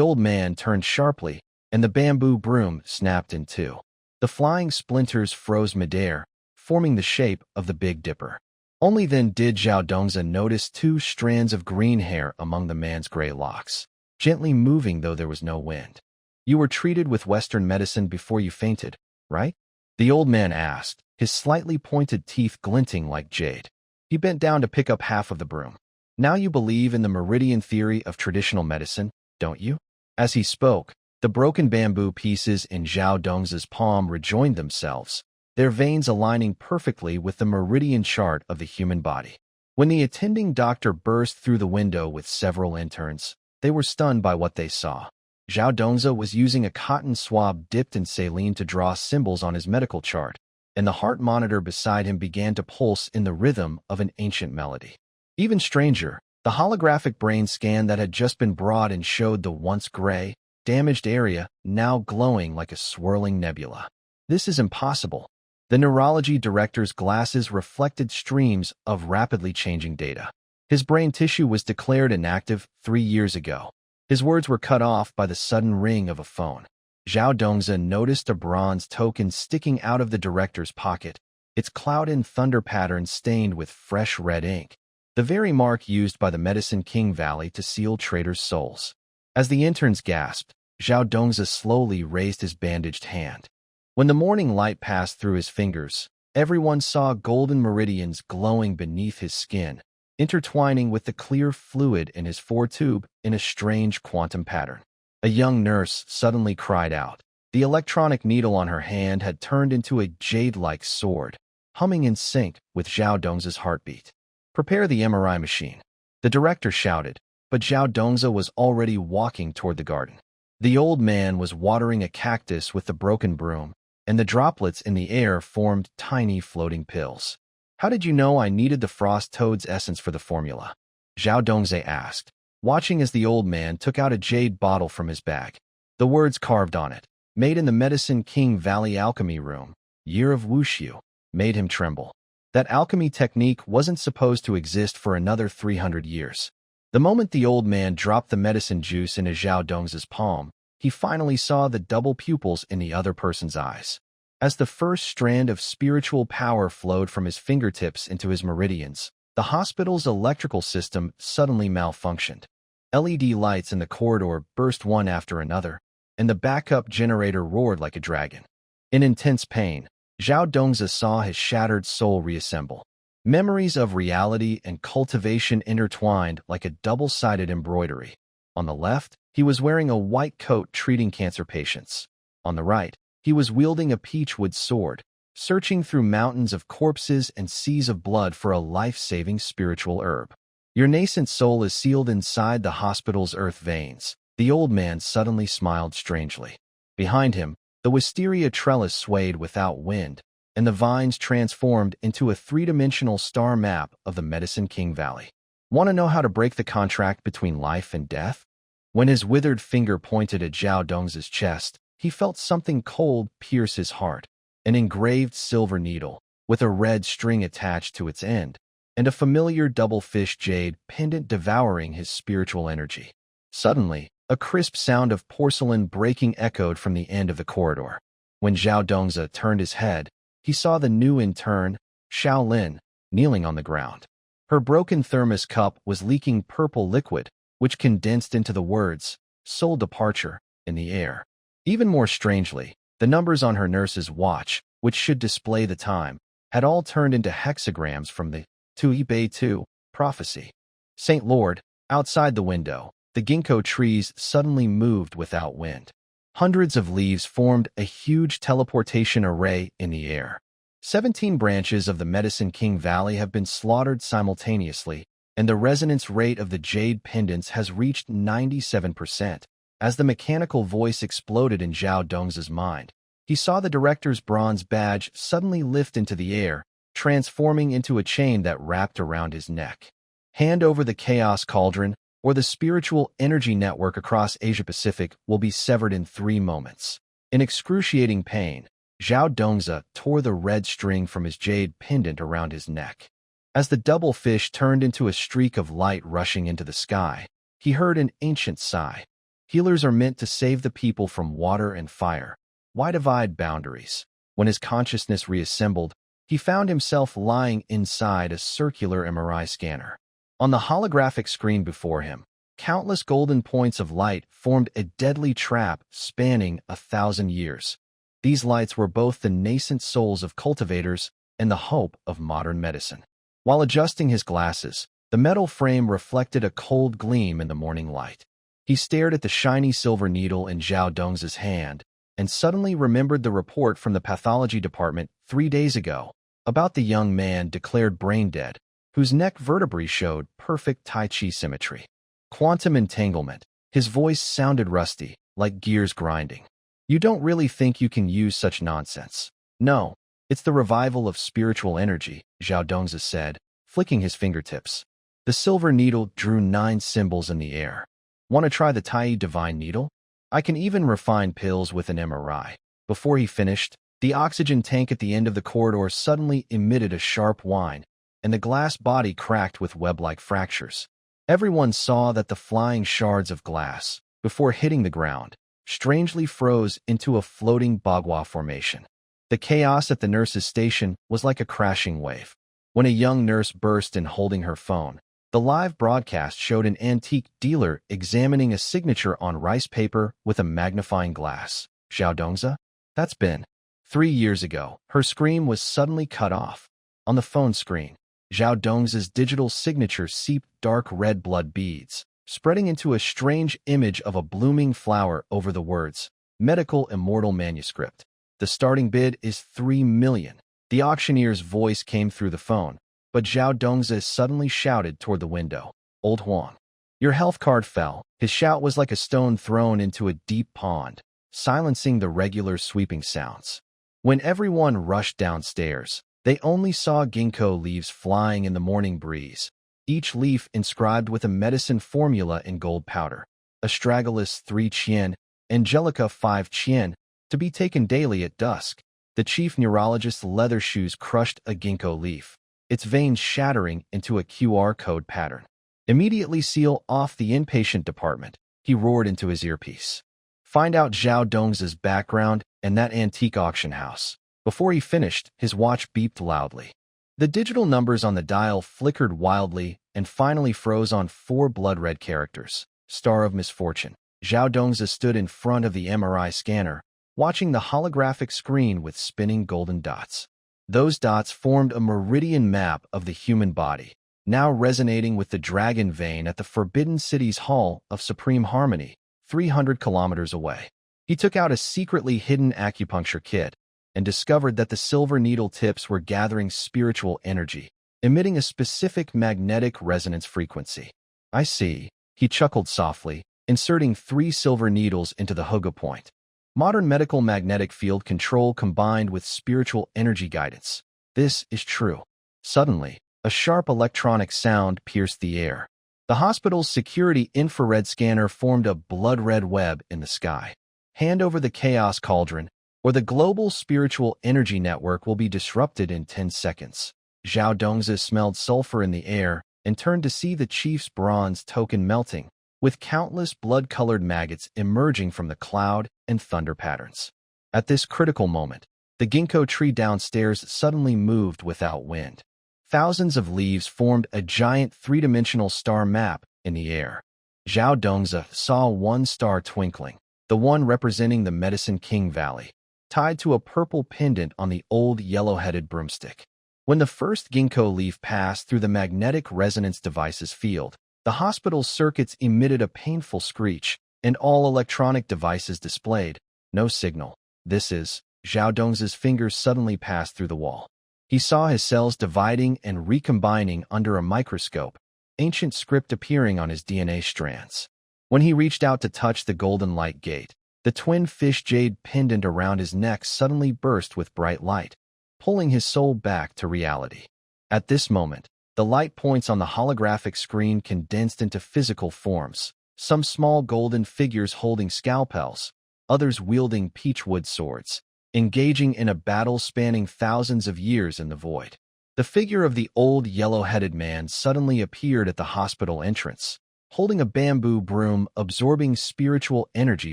old man turned sharply, and the bamboo broom snapped in two. The flying splinters froze midair, forming the shape of the Big Dipper. Only then did Zhao Dongza notice two strands of green hair among the man's gray locks, gently moving though there was no wind. "You were treated with Western medicine before you fainted, right?" the old man asked, his slightly pointed teeth glinting like jade. He bent down to pick up half of the broom. "Now you believe in the meridian theory of traditional medicine, don't you?" As he spoke, the broken bamboo pieces in Zhao Dong's palm rejoined themselves, their veins aligning perfectly with the meridian chart of the human body. When the attending doctor burst through the window with several interns, they were stunned by what they saw. Zhao Dongza was using a cotton swab dipped in saline to draw symbols on his medical chart, and the heart monitor beside him began to pulse in the rhythm of an ancient melody. Even stranger, the holographic brain scan that had just been brought in showed the once gray, damaged area now glowing like a swirling nebula. "This is impossible." The neurology director's glasses reflected streams of rapidly changing data. His brain tissue was declared inactive 3 years ago. His words were cut off by the sudden ring of a phone. Zhao Dongza noticed a bronze token sticking out of the director's pocket, its cloud and thunder pattern stained with fresh red ink, the very mark used by the Medicine King Valley to seal traders' souls. As the interns gasped, Zhao Dongza slowly raised his bandaged hand. When the morning light passed through his fingers, everyone saw golden meridians glowing beneath his skin, intertwining with the clear fluid in his foretube in a strange quantum pattern. A young nurse suddenly cried out. The electronic needle on her hand had turned into a jade-like sword, humming in sync with Zhao Dong's heartbeat. "Prepare the MRI machine," the director shouted, but Zhao Dongza was already walking toward the garden. The old man was watering a cactus with the broken broom, and the droplets in the air formed tiny floating pills. "How did you know I needed the frost toad's essence for the formula?" Zhao Dongze asked, watching as the old man took out a jade bottle from his bag. The words carved on it, "Made in the Medicine King Valley Alchemy Room, Year of Wushu," made him tremble. That alchemy technique wasn't supposed to exist for another 300 years. The moment the old man dropped the medicine juice into Zhao Dong's palm, he finally saw the double pupils in the other person's eyes. As the first strand of spiritual power flowed from his fingertips into his meridians, the hospital's electrical system suddenly malfunctioned. LED lights in the corridor burst one after another, and the backup generator roared like a dragon. In intense pain, Zhao Dongza saw his shattered soul reassemble. Memories of reality and cultivation intertwined like a double-sided embroidery. On the left, he was wearing a white coat treating cancer patients. On the right, he was wielding a peachwood sword, searching through mountains of corpses and seas of blood for a life-saving spiritual herb. "Your nascent soul is sealed inside the hospital's earth veins." The old man suddenly smiled strangely. Behind him, the wisteria trellis swayed without wind, and the vines transformed into a three-dimensional star map of the Medicine King Valley. "Want to know how to break the contract between life and death?" When his withered finger pointed at Zhao Dong's chest, he felt something cold pierce his heart. An engraved silver needle, with a red string attached to its end, and a familiar double-fish jade pendant devouring his spiritual energy. Suddenly, a crisp sound of porcelain breaking echoed from the end of the corridor. When Zhao Dongza turned his head, he saw the new intern, Shaolin, kneeling on the ground. Her broken thermos cup was leaking purple liquid, which condensed into the words, soul departure, in the air. Even more strangely, the numbers on her nurse's watch, which should display the time, had all turned into hexagrams from the Tuibei 2 prophecy. St. Lord, outside the window, the ginkgo trees suddenly moved without wind. Hundreds of leaves formed a huge teleportation array in the air. 17 branches of the Medicine King Valley have been slaughtered simultaneously, and the resonance rate of the jade pendants has reached 97%. As the mechanical voice exploded in Zhao Dong's mind, he saw the director's bronze badge suddenly lift into the air, transforming into a chain that wrapped around his neck. Hand over the Chaos Cauldron, or the spiritual energy network across Asia-Pacific will be severed in 3 moments. In excruciating pain, Zhao Dongzi tore the red string from his jade pendant around his neck. As the double fish turned into a streak of light rushing into the sky, he heard an ancient sigh. Healers are meant to save the people from water and fire. Why divide boundaries? When his consciousness reassembled, he found himself lying inside a circular MRI scanner. On the holographic screen before him, countless golden points of light formed a deadly trap spanning 1,000 years. These lights were both the nascent souls of cultivators and the hope of modern medicine. While adjusting his glasses, the metal frame reflected a cold gleam in the morning light. He stared at the shiny silver needle in Zhao Dong's hand and suddenly remembered the report from the pathology department 3 days ago about the young man declared brain dead, whose neck vertebrae showed perfect Tai Chi symmetry. Quantum entanglement. His voice sounded rusty, like gears grinding. You don't really think you can use such nonsense? No, it's the revival of spiritual energy, Zhao Dongzi said, flicking his fingertips. The silver needle drew 9 symbols in the air. Want to try the Tai Divine Needle? I can even refine pills with an MRI. Before he finished, the oxygen tank at the end of the corridor suddenly emitted a sharp whine, and the glass body cracked with web-like fractures. Everyone saw that the flying shards of glass, before hitting the ground, strangely froze into a floating bagua formation. The chaos at the nurse's station was like a crashing wave. When a young nurse burst in holding her phone, the live broadcast showed an antique dealer examining a signature on rice paper with a magnifying glass. Zhao Dongzi? That's been 3 years ago. Her scream was suddenly cut off. On the phone screen, Zhao Dong's digital signature seeped dark red blood beads, spreading into a strange image of a blooming flower over the words, Medical Immortal Manuscript. The starting bid is 3 million. The auctioneer's voice came through the phone, but Zhao Dongzi suddenly shouted toward the window, Old Huang. Your health card fell. His shout was like a stone thrown into a deep pond, silencing the regular sweeping sounds. When everyone rushed downstairs, they only saw ginkgo leaves flying in the morning breeze, each leaf inscribed with a medicine formula in gold powder. Astragalus 3 qian, Angelica 5 qian, to be taken daily at dusk. The chief neurologist's leather shoes crushed a ginkgo leaf, its veins shattering into a QR code pattern. Immediately seal off the inpatient department, he roared into his earpiece. Find out Zhao Dong's background and that antique auction house. Before he finished, his watch beeped loudly. The digital numbers on the dial flickered wildly and finally froze on 4 blood-red characters. Star of Misfortune. Zhao Dongzi stood in front of the MRI scanner, watching the holographic screen with spinning golden dots. Those dots formed a meridian map of the human body, now resonating with the dragon vein at the Forbidden City's Hall of Supreme Harmony, 300 kilometers away. He took out a secretly hidden acupuncture kit and discovered that the silver needle tips were gathering spiritual energy, emitting a specific magnetic resonance frequency. I see, he chuckled softly, inserting 3 silver needles into the Hugo point. Modern medical magnetic field control combined with spiritual energy guidance. This is true. Suddenly, a sharp electronic sound pierced the air. The hospital's security infrared scanner formed a blood-red web in the sky. Hand over the Chaos Cauldron, or the global spiritual energy network will be disrupted in 10 seconds. Zhao Dongzi smelled sulfur in the air and turned to see the chief's bronze token melting, with countless blood-colored maggots emerging from the cloud and thunder patterns. At this critical moment, the ginkgo tree downstairs suddenly moved without wind. Thousands of leaves formed a giant 3-dimensional star map in the air. Zhao Dongzi saw one star twinkling, the one representing the Medicine King Valley, tied to a purple pendant on the old yellow-headed broomstick. When the first ginkgo leaf passed through the magnetic resonance device's field, the hospital's circuits emitted a painful screech, and all electronic devices displayed no signal. This is, Zhao Dongzi's fingers suddenly passed through the wall. He saw his cells dividing and recombining under a microscope, ancient script appearing on his DNA strands. When he reached out to touch the golden light gate, the twin fish jade pendant around his neck suddenly burst with bright light, pulling his soul back to reality. At this moment, the light points on the holographic screen condensed into physical forms, some small golden figures holding scalpels, others wielding peachwood swords, engaging in a battle spanning thousands of years in the void. The figure of the old yellow-headed man suddenly appeared at the hospital entrance, holding a bamboo broom absorbing spiritual energy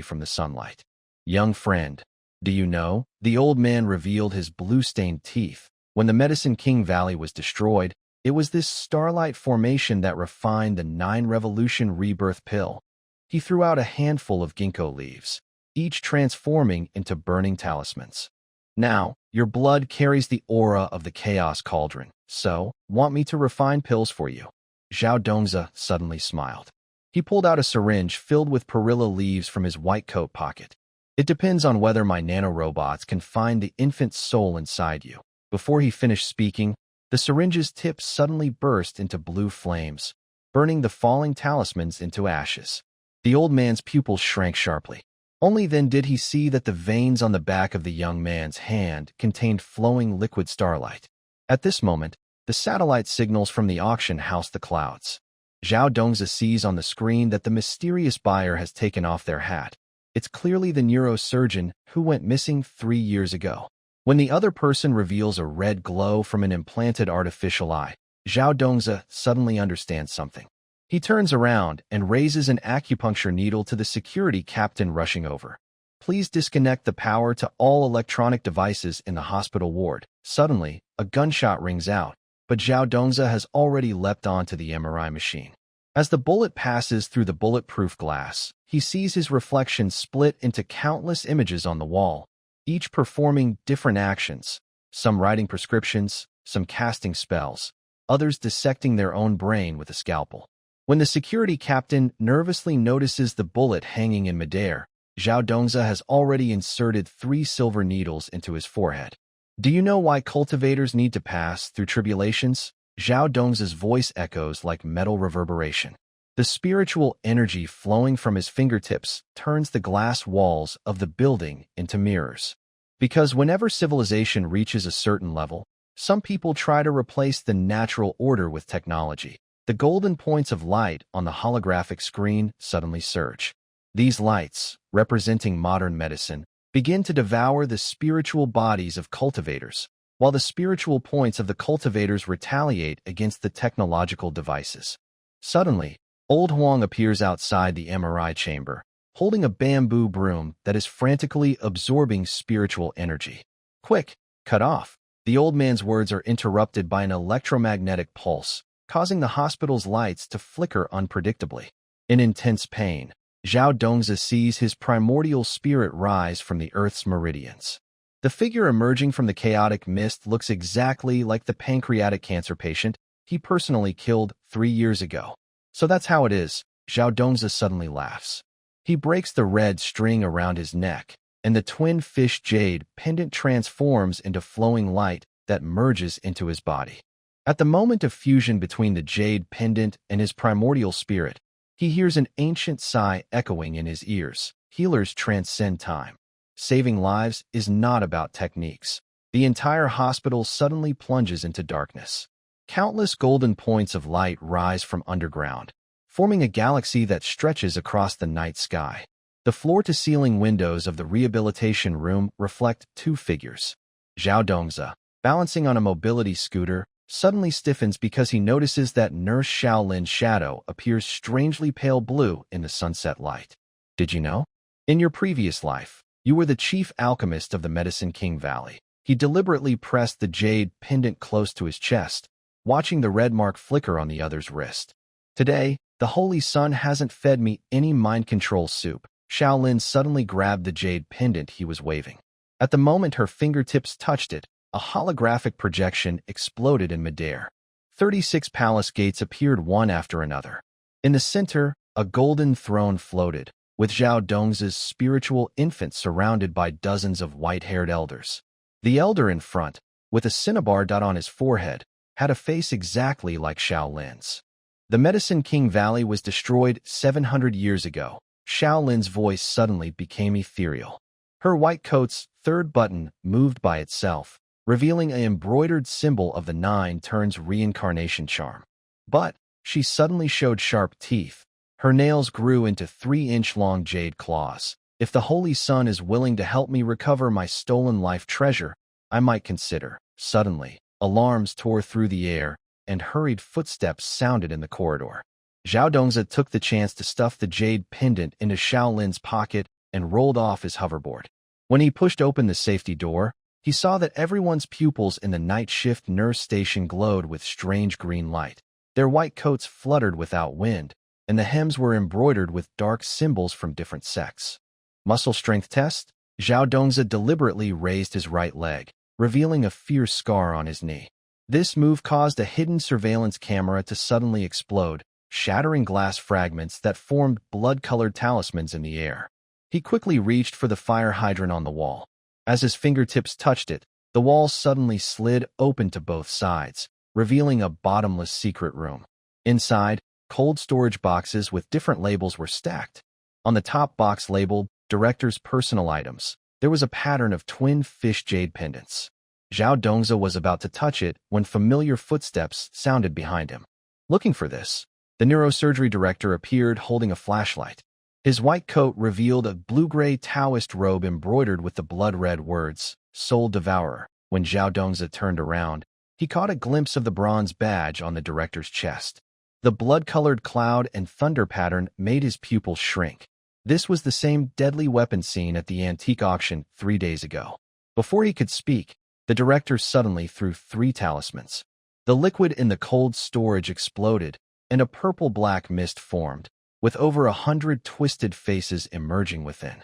from the sunlight. "Young friend, do you know?" The old man revealed his blue-stained teeth. When the Medicine King Valley was destroyed, it was this starlight formation that refined the 9-revolution rebirth pill. He threw out a handful of ginkgo leaves, each transforming into burning talismans. "Now, your blood carries the aura of the chaos cauldron, so, want me to refine pills for you?" Zhao Dongzi suddenly smiled. He pulled out a syringe filled with perilla leaves from his white coat pocket. "It depends on whether my nanorobots can find the infant's soul inside you." Before he finished speaking, the syringe's tip suddenly burst into blue flames, burning the falling talismans into ashes. The old man's pupils shrank sharply. Only then did he see that the veins on the back of the young man's hand contained flowing liquid starlight. At this moment, the satellite signals from the auction housed the clouds. Zhao Dongzi sees on the screen that the mysterious buyer has taken off their hat. It's clearly the neurosurgeon who went missing 3 years ago. When the other person reveals a red glow from an implanted artificial eye, Zhao Dongzi suddenly understands something. He turns around and raises an acupuncture needle to the security captain rushing over. "Please disconnect the power to all electronic devices in the hospital ward." Suddenly, a gunshot rings out, but Zhao Dongzi has already leapt onto the MRI machine. As the bullet passes through the bulletproof glass, he sees his reflection split into countless images on the wall, each performing different actions, some writing prescriptions, some casting spells, others dissecting their own brain with a scalpel. When the security captain nervously notices the bullet hanging in midair, Zhao Dongzi has already inserted 3 silver needles into his forehead. "Do you know why cultivators need to pass through tribulations?" Zhao Dongzi's voice echoes like metal reverberation. The spiritual energy flowing from his fingertips turns the glass walls of the building into mirrors. Because whenever civilization reaches a certain level, some people try to replace the natural order with technology. The golden points of light on the holographic screen suddenly surge. These lights, representing modern medicine, begin to devour the spiritual bodies of cultivators, while the spiritual points of the cultivators retaliate against the technological devices. Suddenly, Old Huang appears outside the MRI chamber, holding a bamboo broom that is frantically absorbing spiritual energy. "Quick, cut off!" The old man's words are interrupted by an electromagnetic pulse, causing the hospital's lights to flicker unpredictably. In intense pain, Zhao Dongzi sees his primordial spirit rise from the Earth's meridians. The figure emerging from the chaotic mist looks exactly like the pancreatic cancer patient he personally killed 3 years ago. "So that's how it is," Zhao Dongzi suddenly laughs. He breaks the red string around his neck, and the twin fish jade pendant transforms into flowing light that merges into his body. At the moment of fusion between the jade pendant and his primordial spirit, he hears an ancient sigh echoing in his ears. Healers transcend time. Saving lives is not about techniques. The entire hospital suddenly plunges into darkness. Countless golden points of light rise from underground, forming a galaxy that stretches across the night sky. The floor-to-ceiling windows of the rehabilitation room reflect 2 figures. Zhao Dongzi, balancing on a mobility scooter, suddenly stiffens because he notices that Nurse Shaolin's shadow appears strangely pale blue in the sunset light. "Did you know? In your previous life, you were the chief alchemist of the Medicine King Valley." He deliberately pressed the jade pendant close to his chest, watching the red mark flicker on the other's wrist. "Today, The Holy Sun hasn't fed me any mind control soup. Xiaolin suddenly grabbed the jade pendant he was waving. At the moment her fingertips touched it, a holographic projection exploded in midair. 36 palace gates appeared one after another. In the center, a golden throne floated, with Zhao Dongzhi's spiritual infant surrounded by dozens of white-haired elders. The elder in front, with a cinnabar dot on his forehead, had a face exactly like Xiaolin's. The Medicine King Valley was destroyed 700 years ago. Xiaolin's voice suddenly became ethereal. Her white coat's third button moved by itself, revealing an embroidered symbol of the 9 turns reincarnation charm. But she suddenly showed sharp teeth. Her nails grew into 3-inch-long jade claws. If the Holy Sun is willing to help me recover my stolen life treasure, I might consider. Suddenly, alarms tore through the air, and hurried footsteps sounded in the corridor. Zhao Dongzhi took the chance to stuff the jade pendant into Xiaolin's pocket and rolled off his hoverboard. When he pushed open the safety door, he saw that everyone's pupils in the night shift nurse station glowed with strange green light. Their white coats fluttered without wind, and the hems were embroidered with dark symbols from different sects. Muscle strength test? Zhao Dongzhi deliberately raised his right leg, revealing a fierce scar on his knee. This move caused a hidden surveillance camera to suddenly explode, shattering glass fragments that formed blood-colored talismans in the air. He quickly reached for the fire hydrant on the wall. As his fingertips touched it, the wall suddenly slid open to both sides, revealing a bottomless secret room. Inside, cold storage boxes with different labels were stacked. On the top box labeled, Director's Personal Items, there was a pattern of twin fish jade pendants. Zhao Dongzhi was about to touch it when familiar footsteps sounded behind him. Looking for this, the neurosurgery director appeared holding a flashlight. His white coat revealed a blue-gray Taoist robe embroidered with the blood-red words, Soul Devourer. When Zhao Dongzhi turned around, he caught a glimpse of the bronze badge on the director's chest. The blood-colored cloud and thunder pattern made his pupils shrink. This was the same deadly weapon seen at the antique auction 3 days ago. Before he could speak, the director suddenly threw 3 talismans. The liquid in the cold storage exploded, and a purple-black mist formed, with over 100 twisted faces emerging within.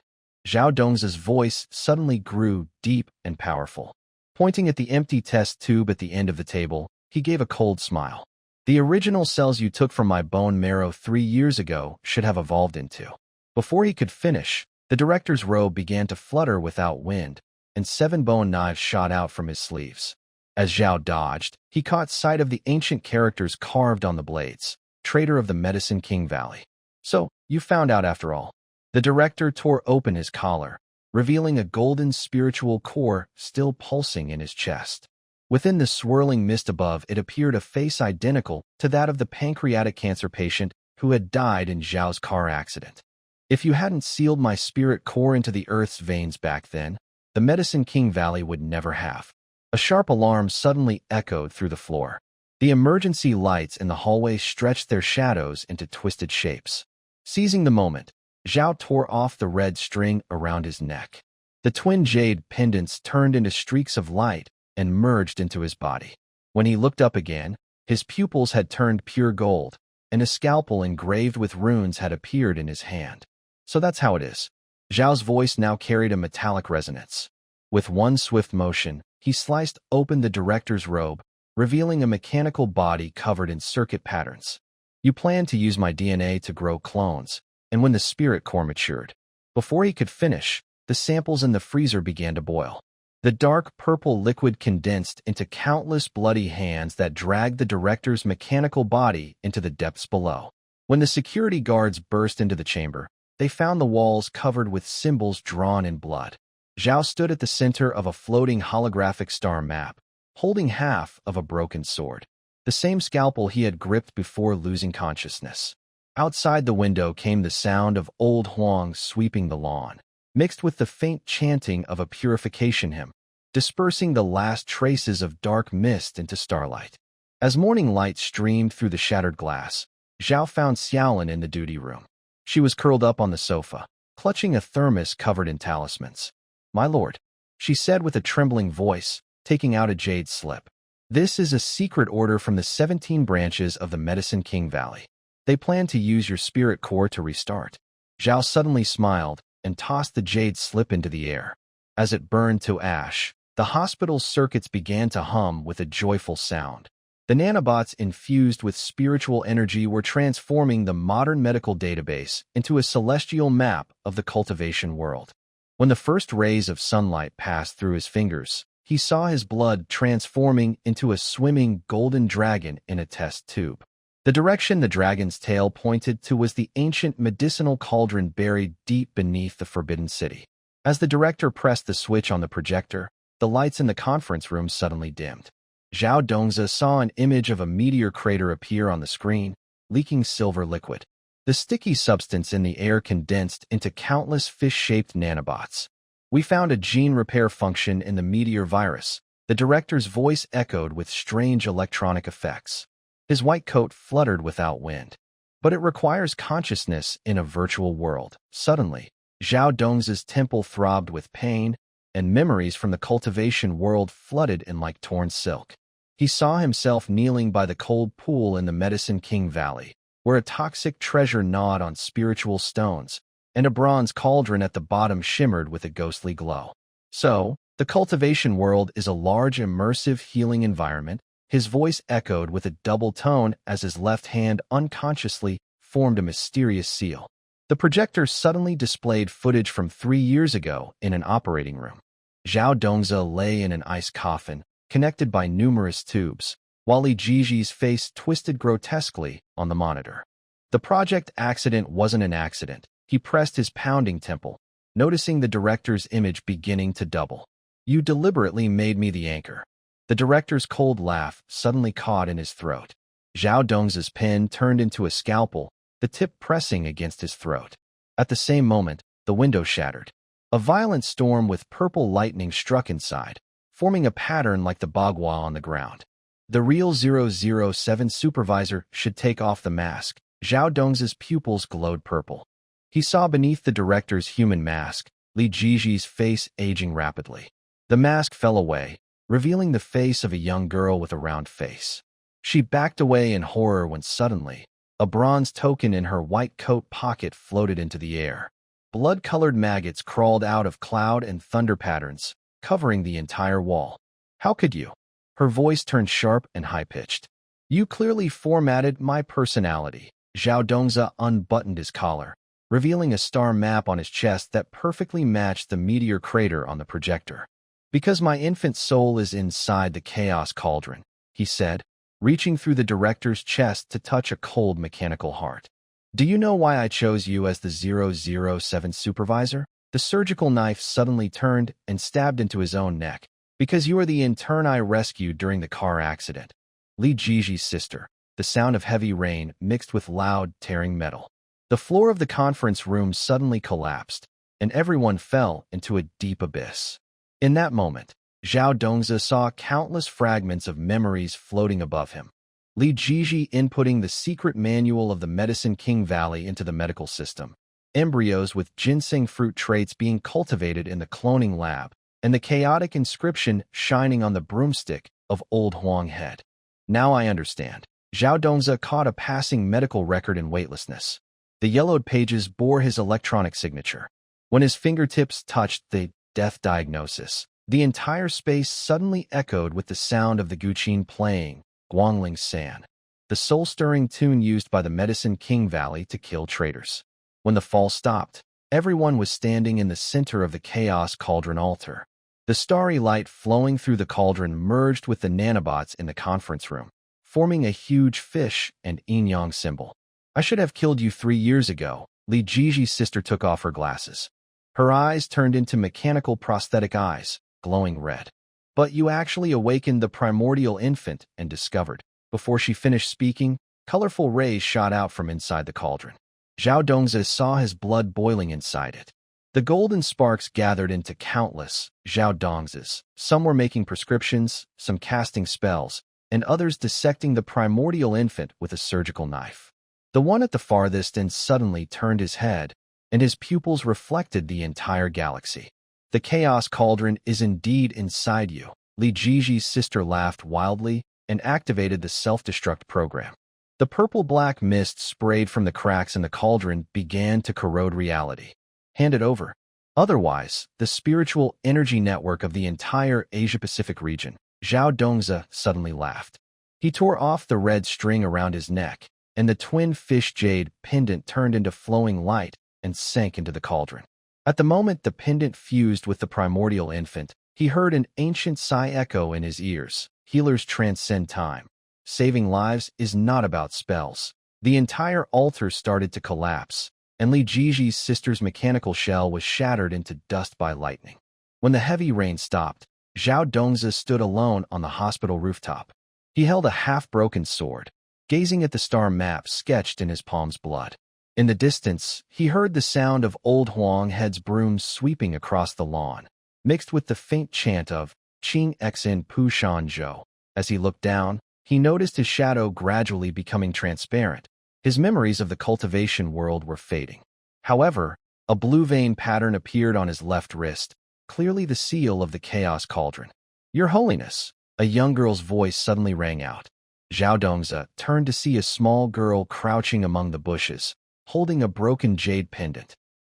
Zhao Dongzhi's voice suddenly grew deep and powerful. Pointing at the empty test tube at the end of the table, he gave a cold smile. The original cells you took from my bone marrow 3 years ago should have evolved into. Before he could finish, the director's robe began to flutter without wind, and 7 bone knives shot out from his sleeves. As Zhao dodged, he caught sight of the ancient characters carved on the blades, Traitor of the Medicine King Valley. So, you found out after all. The director tore open his collar, revealing a golden spiritual core still pulsing in his chest. Within the swirling mist above it appeared a face identical to that of the pancreatic cancer patient who had died in Zhao's car accident. If you hadn't sealed my spirit core into the earth's veins back then, the Medicine King Valley would never have. A sharp alarm suddenly echoed through the floor. The emergency lights in the hallway stretched their shadows into twisted shapes. Seizing the moment, Zhao tore off the red string around his neck. The twin jade pendants turned into streaks of light and merged into his body. When he looked up again, his pupils had turned pure gold, and a scalpel engraved with runes had appeared in his hand. So that's how it is. Zhao's voice now carried a metallic resonance. With one swift motion, he sliced open the director's robe, revealing a mechanical body covered in circuit patterns. You planned to use my DNA to grow clones, and when the spirit core matured. Before he could finish, the samples in the freezer began to boil. The dark purple liquid condensed into countless bloody hands that dragged the director's mechanical body into the depths below. When the security guards burst into the chamber, they found the walls covered with symbols drawn in blood. Zhao stood at the center of a floating holographic star map, holding half of a broken sword, the same scalpel he had gripped before losing consciousness. Outside the window came the sound of old Huang sweeping the lawn, mixed with the faint chanting of a purification hymn, dispersing the last traces of dark mist into starlight. As morning light streamed through the shattered glass, Zhao found Xiaolin in the duty room. She was curled up on the sofa, clutching a thermos covered in talismans. "My lord," she said with a trembling voice, taking out a jade slip. "This is a secret order from the 17 branches of the Medicine King Valley. They plan to use your spirit core to restart. Zhao suddenly smiled and tossed the jade slip into the air. As it burned to ash, the hospital's circuits began to hum with a joyful sound. The nanobots infused with spiritual energy were transforming the modern medical database into a celestial map of the cultivation world. When the first rays of sunlight passed through his fingers, he saw his blood transforming into a swimming golden dragon in a test tube. The direction the dragon's tail pointed to was the ancient medicinal cauldron buried deep beneath the Forbidden City. As the director pressed the switch on the projector, the lights in the conference room suddenly dimmed. Zhao Dongzi saw an image of a meteor crater appear on the screen, leaking silver liquid. The sticky substance in the air condensed into countless fish-shaped nanobots. "We found a gene repair function in the meteor virus," the director's voice echoed with strange electronic effects. His white coat fluttered without wind. "But it requires consciousness in a virtual world." Suddenly, Zhao Dongzi's temple throbbed with pain, and memories from the cultivation world flooded in like torn silk. He saw himself kneeling by the cold pool in the Medicine King Valley, where a toxic treasure gnawed on spiritual stones, and a bronze cauldron at the bottom shimmered with a ghostly glow. "So, the cultivation world is a large, immersive, healing environment," his voice echoed with a double tone as his left hand unconsciously formed a mysterious seal. The projector suddenly displayed footage from 3 years ago in an operating room. Zhao Dongzi lay in an ice coffin, connected by numerous tubes, while Li Jiji's face twisted grotesquely on the monitor. The project accident wasn't an accident. He pressed his pounding temple, noticing the director's image beginning to double. "You deliberately made me the anchor." The director's cold laugh suddenly caught in his throat. Zhao Dongzi's pen turned into a scalpel, the tip pressing against his throat. At the same moment, the window shattered. A violent storm with purple lightning struck inside, forming a pattern like the bagua on the ground. The real 007 supervisor should take off the mask. Zhao Dongzi's pupils glowed purple. He saw beneath the director's human mask, Li Jiji's face aging rapidly. The mask fell away, revealing the face of a young girl with a round face. She backed away in horror when suddenly, a bronze token in her white coat pocket floated into the air. Blood-colored maggots crawled out of cloud and thunder patterns, covering the entire wall. "How could you?" Her voice turned sharp and high-pitched. "You clearly formatted my personality." Zhao Dongzi unbuttoned his collar, revealing a star map on his chest that perfectly matched the meteor crater on the projector. "Because my infant soul is inside the chaos cauldron," he said, reaching through the director's chest to touch a cold mechanical heart. "Do you know why I chose you as the 007 supervisor?" The surgical knife suddenly turned and stabbed into his own neck. "Because you are the intern I rescued during the car accident." Li Jiji's sister. The sound of heavy rain mixed with loud, tearing metal. The floor of the conference room suddenly collapsed, and everyone fell into a deep abyss. In that moment, Zhao Dongzi saw countless fragments of memories floating above him. Li Jiji inputting the secret manual of the Medicine King Valley into the medical system, embryos with ginseng fruit traits being cultivated in the cloning lab, and the chaotic inscription shining on the broomstick of Old Huang Head. "Now I understand." Zhao Dongzi caught a passing medical record in weightlessness. The yellowed pages bore his electronic signature. When his fingertips touched the death diagnosis, the entire space suddenly echoed with the sound of the guqin playing, Guangling San, the soul-stirring tune used by the Medicine King Valley to kill traitors. When the fall stopped, everyone was standing in the center of the Chaos Cauldron altar. The starry light flowing through the cauldron merged with the nanobots in the conference room, forming a huge fish and yin-yang symbol. "I should have killed you 3 years ago." Li Jiji's sister took off her glasses. Her eyes turned into mechanical prosthetic eyes, glowing red. "But you actually awakened the primordial infant and discovered." Before she finished speaking, colorful rays shot out from inside the cauldron. Zhao Dongzi saw his blood boiling inside it. The golden sparks gathered into countless Zhao Dongzis. Some were making prescriptions, some casting spells, and others dissecting the primordial infant with a surgical knife. The one at the farthest end suddenly turned his head, and his pupils reflected the entire galaxy. "The Chaos Cauldron is indeed inside you." Li Jiji's sister laughed wildly and activated the self-destruct program. The purple-black mist sprayed from the cracks in the cauldron began to corrode reality. Hand it over. Otherwise, the spiritual energy network of the entire Asia-Pacific region. Zhao Dongzi suddenly laughed. He tore off the red string around his neck, and the twin fish jade pendant turned into flowing light and sank into the cauldron. At the moment the pendant fused with the primordial infant, he heard an ancient sigh echo in his ears. Healers transcend time. Saving lives is not about spells. The entire altar started to collapse, and Li Jiji's sister's mechanical shell was shattered into dust by lightning. When the heavy rain stopped, Zhao Dongzi stood alone on the hospital rooftop. He held a half-broken sword, gazing at the star map sketched in his palm's blood. In the distance, he heard the sound of old Huang Head's broom sweeping across the lawn, mixed with the faint chant of Qing Xin Pu Shan Zhou. As he looked down, he noticed his shadow gradually becoming transparent. His memories of the cultivation world were fading. However, a blue vein pattern appeared on his left wrist, clearly the seal of the Chaos Cauldron. "Your Holiness," a young girl's voice suddenly rang out. Zhao Dongzi turned to see a small girl crouching among the bushes, holding a broken jade pendant.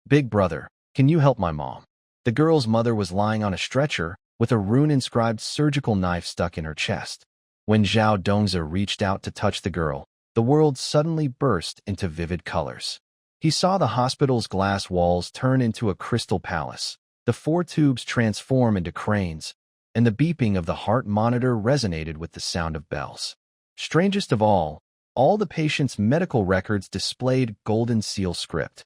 "Big brother, can you help my mom?" The girl's mother was lying on a stretcher, with a rune-inscribed surgical knife stuck in her chest. When Zhao Dongzi reached out to touch the girl, the world suddenly burst into vivid colors. He saw the hospital's glass walls turn into a crystal palace, the 4 tubes transform into cranes, and the beeping of the heart monitor resonated with the sound of bells. Strangest of all the patient's medical records displayed golden seal script,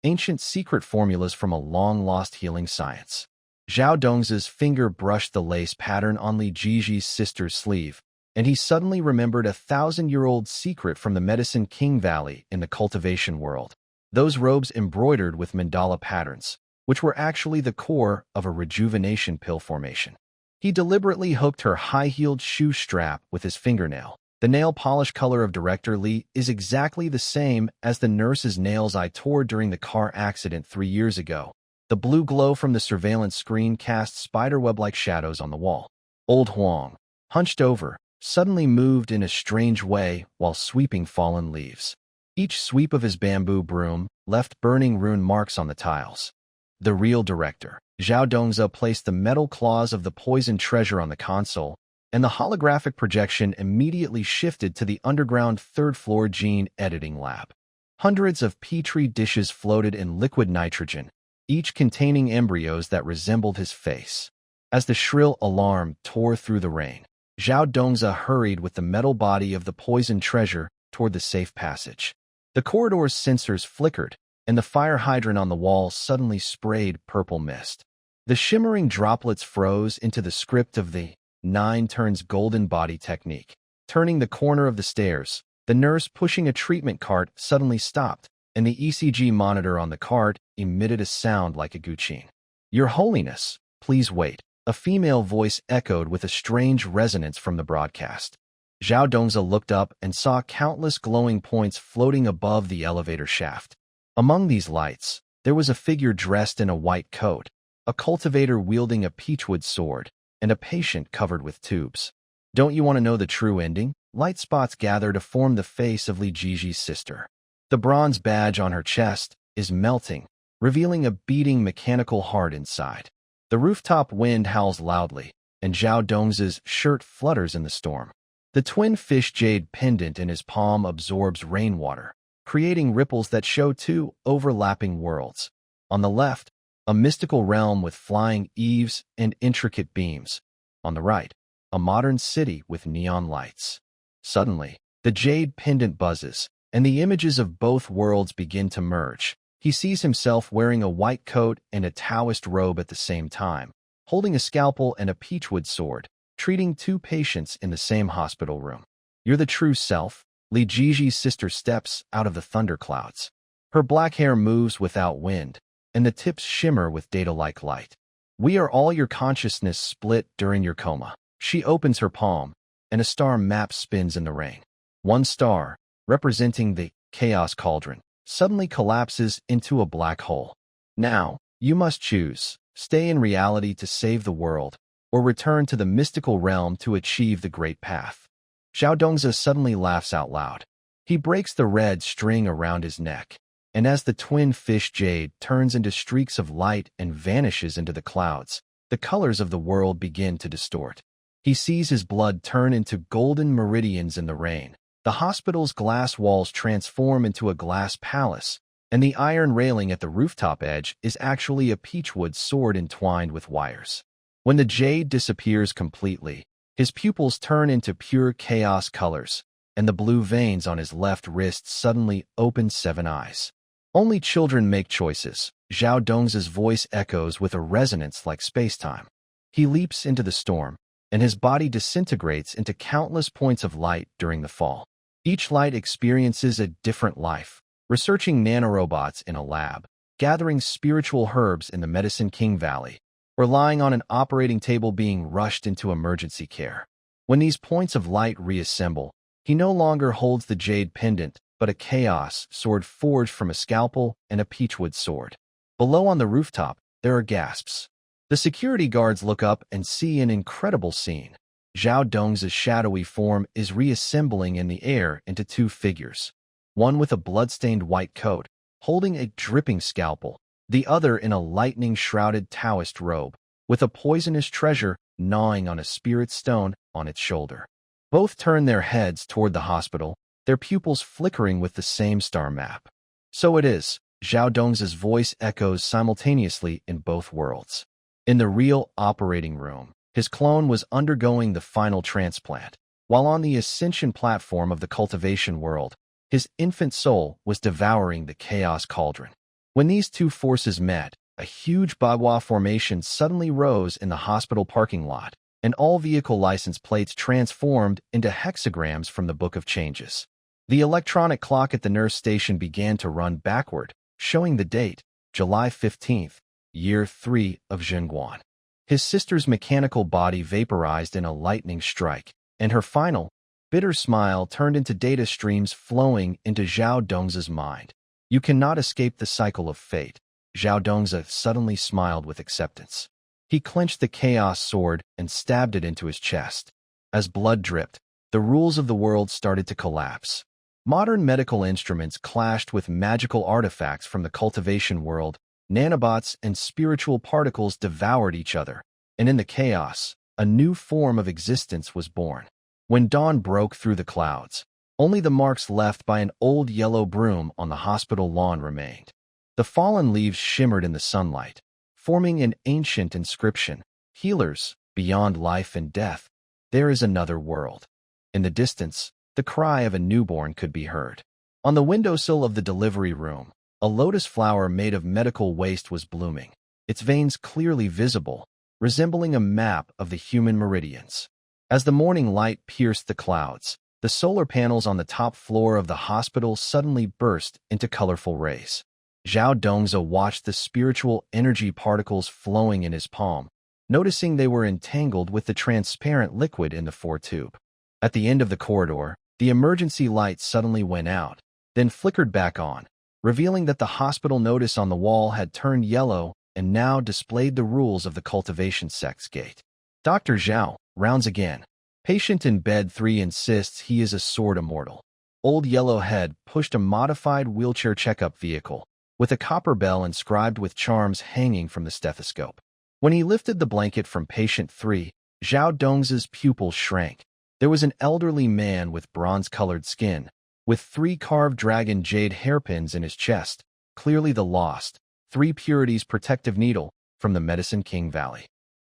ancient secret formulas from a long-lost healing science. Zhao Dongzi's finger brushed the lace pattern on Li Jiji's sister's sleeve, and he suddenly remembered a 1,000-year-old secret from the Medicine King Valley in the cultivation world. Those robes embroidered with mandala patterns, which were actually the core of a rejuvenation pill formation. He deliberately hooked her high-heeled shoe strap with his fingernail. The nail polish color of Director Li is exactly the same as the nurse's nails I tore during the car accident 3 years ago. The blue glow from the surveillance screen cast spiderweb-like shadows on the wall. Old Huang, hunched over, suddenly moved in a strange way while sweeping fallen leaves. Each sweep of his bamboo broom left burning rune marks on the tiles. The real director. Zhao Dongzi placed the metal claws of the poisoned treasure on the console, and the holographic projection immediately shifted to the underground third-floor gene editing lab. Hundreds of petri dishes floated in liquid nitrogen, each containing embryos that resembled his face. As the shrill alarm tore through the rain, Zhao Dongzi hurried with the metal body of the poisoned treasure toward the safe passage. The corridor's sensors flickered, and the fire hydrant on the wall suddenly sprayed purple mist. The shimmering droplets froze into the script of the 9 turns golden body technique. Turning the corner of the stairs, the nurse pushing a treatment cart suddenly stopped, and the ECG monitor on the cart emitted a sound like a guqin. "Your Holiness, please wait," a female voice echoed with a strange resonance from the broadcast. Zhao Dongzi looked up and saw countless glowing points floating above the elevator shaft. Among these lights, there was a figure dressed in a white coat, a cultivator wielding a peachwood sword, and a patient covered with tubes. "Don't you want to know the true ending?" Light spots gather to form the face of Li Jiji's sister. The bronze badge on her chest is melting, revealing a beating mechanical heart inside. The rooftop wind howls loudly, and Zhao Dongzi's shirt flutters in the storm. The twin fish jade pendant in his palm absorbs rainwater, creating ripples that show 2 overlapping worlds. On the left, a mystical realm with flying eaves and intricate beams. On the right, a modern city with neon lights. Suddenly, the jade pendant buzzes, and the images of both worlds begin to merge. He sees himself wearing a white coat and a Taoist robe at the same time, holding a scalpel and a peachwood sword, treating 2 patients in the same hospital room. "You're the true self." Li Jiji's sister steps out of the thunderclouds. Her black hair moves without wind, and the tips shimmer with data-like light. "We are all your consciousness split during your coma." She opens her palm, and a star map spins in the rain. One star, representing the Chaos Cauldron, suddenly collapses into a black hole. "Now, you must choose: stay in reality to save the world, or return to the mystical realm to achieve the great path." Zhao Dongzi suddenly laughs out loud. He breaks the red string around his neck, and as the twin fish jade turns into streaks of light and vanishes into the clouds, the colors of the world begin to distort. He sees his blood turn into golden meridians in the rain. The hospital's glass walls transform into a glass palace, and the iron railing at the rooftop edge is actually a peachwood sword entwined with wires. When the jade disappears completely, his pupils turn into pure chaos colors, and the blue veins on his left wrist suddenly open 7 eyes. Only children make choices. Zhao Dong's voice echoes with a resonance like space-time. He leaps into the storm, and his body disintegrates into countless points of light during the fall. Each light experiences a different life, researching nanorobots in a lab, gathering spiritual herbs in the Medicine King Valley, or lying on an operating table being rushed into emergency care. When these points of light reassemble, he no longer holds the jade pendant, but a chaos sword forged from a scalpel and a peachwood sword. Below on the rooftop, there are gasps. The security guards look up and see an incredible scene. Zhao Dong's shadowy form is reassembling in the air into 2 figures, one with a blood-stained white coat, holding a dripping scalpel, the other in a lightning-shrouded Taoist robe, with a poisonous treasure gnawing on a spirit stone on its shoulder. Both turn their heads toward the hospital, their pupils flickering with the same star map. So it is, Zhao Dong's voice echoes simultaneously in both worlds. In the real operating room, his clone was undergoing the final transplant, while on the ascension platform of the cultivation world, his infant soul was devouring the chaos cauldron. When these 2 forces met, a huge bagua formation suddenly rose in the hospital parking lot, and all vehicle license plates transformed into hexagrams from the Book of Changes. The electronic clock at the nurse station began to run backward, showing the date, July 15th, year 3 of Zhenguan. His sister's mechanical body vaporized in a lightning strike, and her final, bitter smile turned into data streams flowing into Zhao Dong's mind. You cannot escape the cycle of fate. Zhao Dongza suddenly smiled with acceptance. He clenched the chaos sword and stabbed it into his chest. As blood dripped, the rules of the world started to collapse. Modern medical instruments clashed with magical artifacts from the cultivation world. Nanobots and spiritual particles devoured each other, and in the chaos, a new form of existence was born. When dawn broke through the clouds, only the marks left by an old yellow broom on the hospital lawn remained. The fallen leaves shimmered in the sunlight, forming an ancient inscription, "Healers, beyond life and death, there is another world." In the distance, the cry of a newborn could be heard. On the windowsill of the delivery room, a lotus flower made of medical waste was blooming, its veins clearly visible, resembling a map of the human meridians. As the morning light pierced the clouds, the solar panels on the top floor of the hospital suddenly burst into colorful rays. Zhao Dongza watched the spiritual energy particles flowing in his palm, noticing they were entangled with the transparent liquid in the 4-tube. At the end of the corridor, the emergency light suddenly went out, then flickered back on, revealing that the hospital notice on the wall had turned yellow and now displayed the rules of the cultivation sect's gate. Dr. Zhao, rounds again. Patient in bed 3 insists he is a sword immortal. Old Yellowhead pushed a modified wheelchair checkup vehicle, with a copper bell inscribed with charms hanging from the stethoscope. When he lifted the blanket from patient 3, Zhao Dong's pupils shrank. There was an elderly man with bronze-colored skin, with 3 carved dragon jade hairpins in his chest, clearly the lost, 3 Purities protective needle from the Medicine King Valley.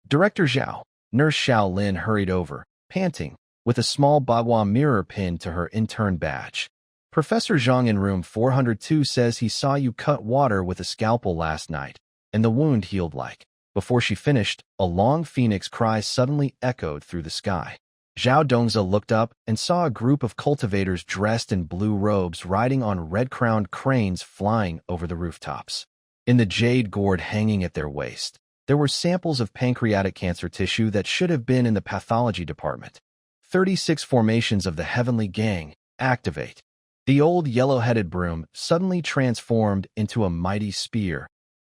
Director Zhao, Nurse Xiao Lin hurried over, panting, with a small bagua mirror pinned to her intern badge. Professor Zhang in room 402 says he saw you cut water with a scalpel last night, and the wound healed like. Before she finished, a long phoenix cry suddenly echoed through the sky. Zhao Dongza looked up and saw a group of cultivators dressed in blue robes riding on red-crowned cranes flying over the rooftops. In the jade gourd hanging at their waist, there were samples of pancreatic cancer tissue that should have been in the pathology department. 36 formations of the Heavenly Gang, activate. The old yellow-headed broom suddenly transformed into a mighty spear,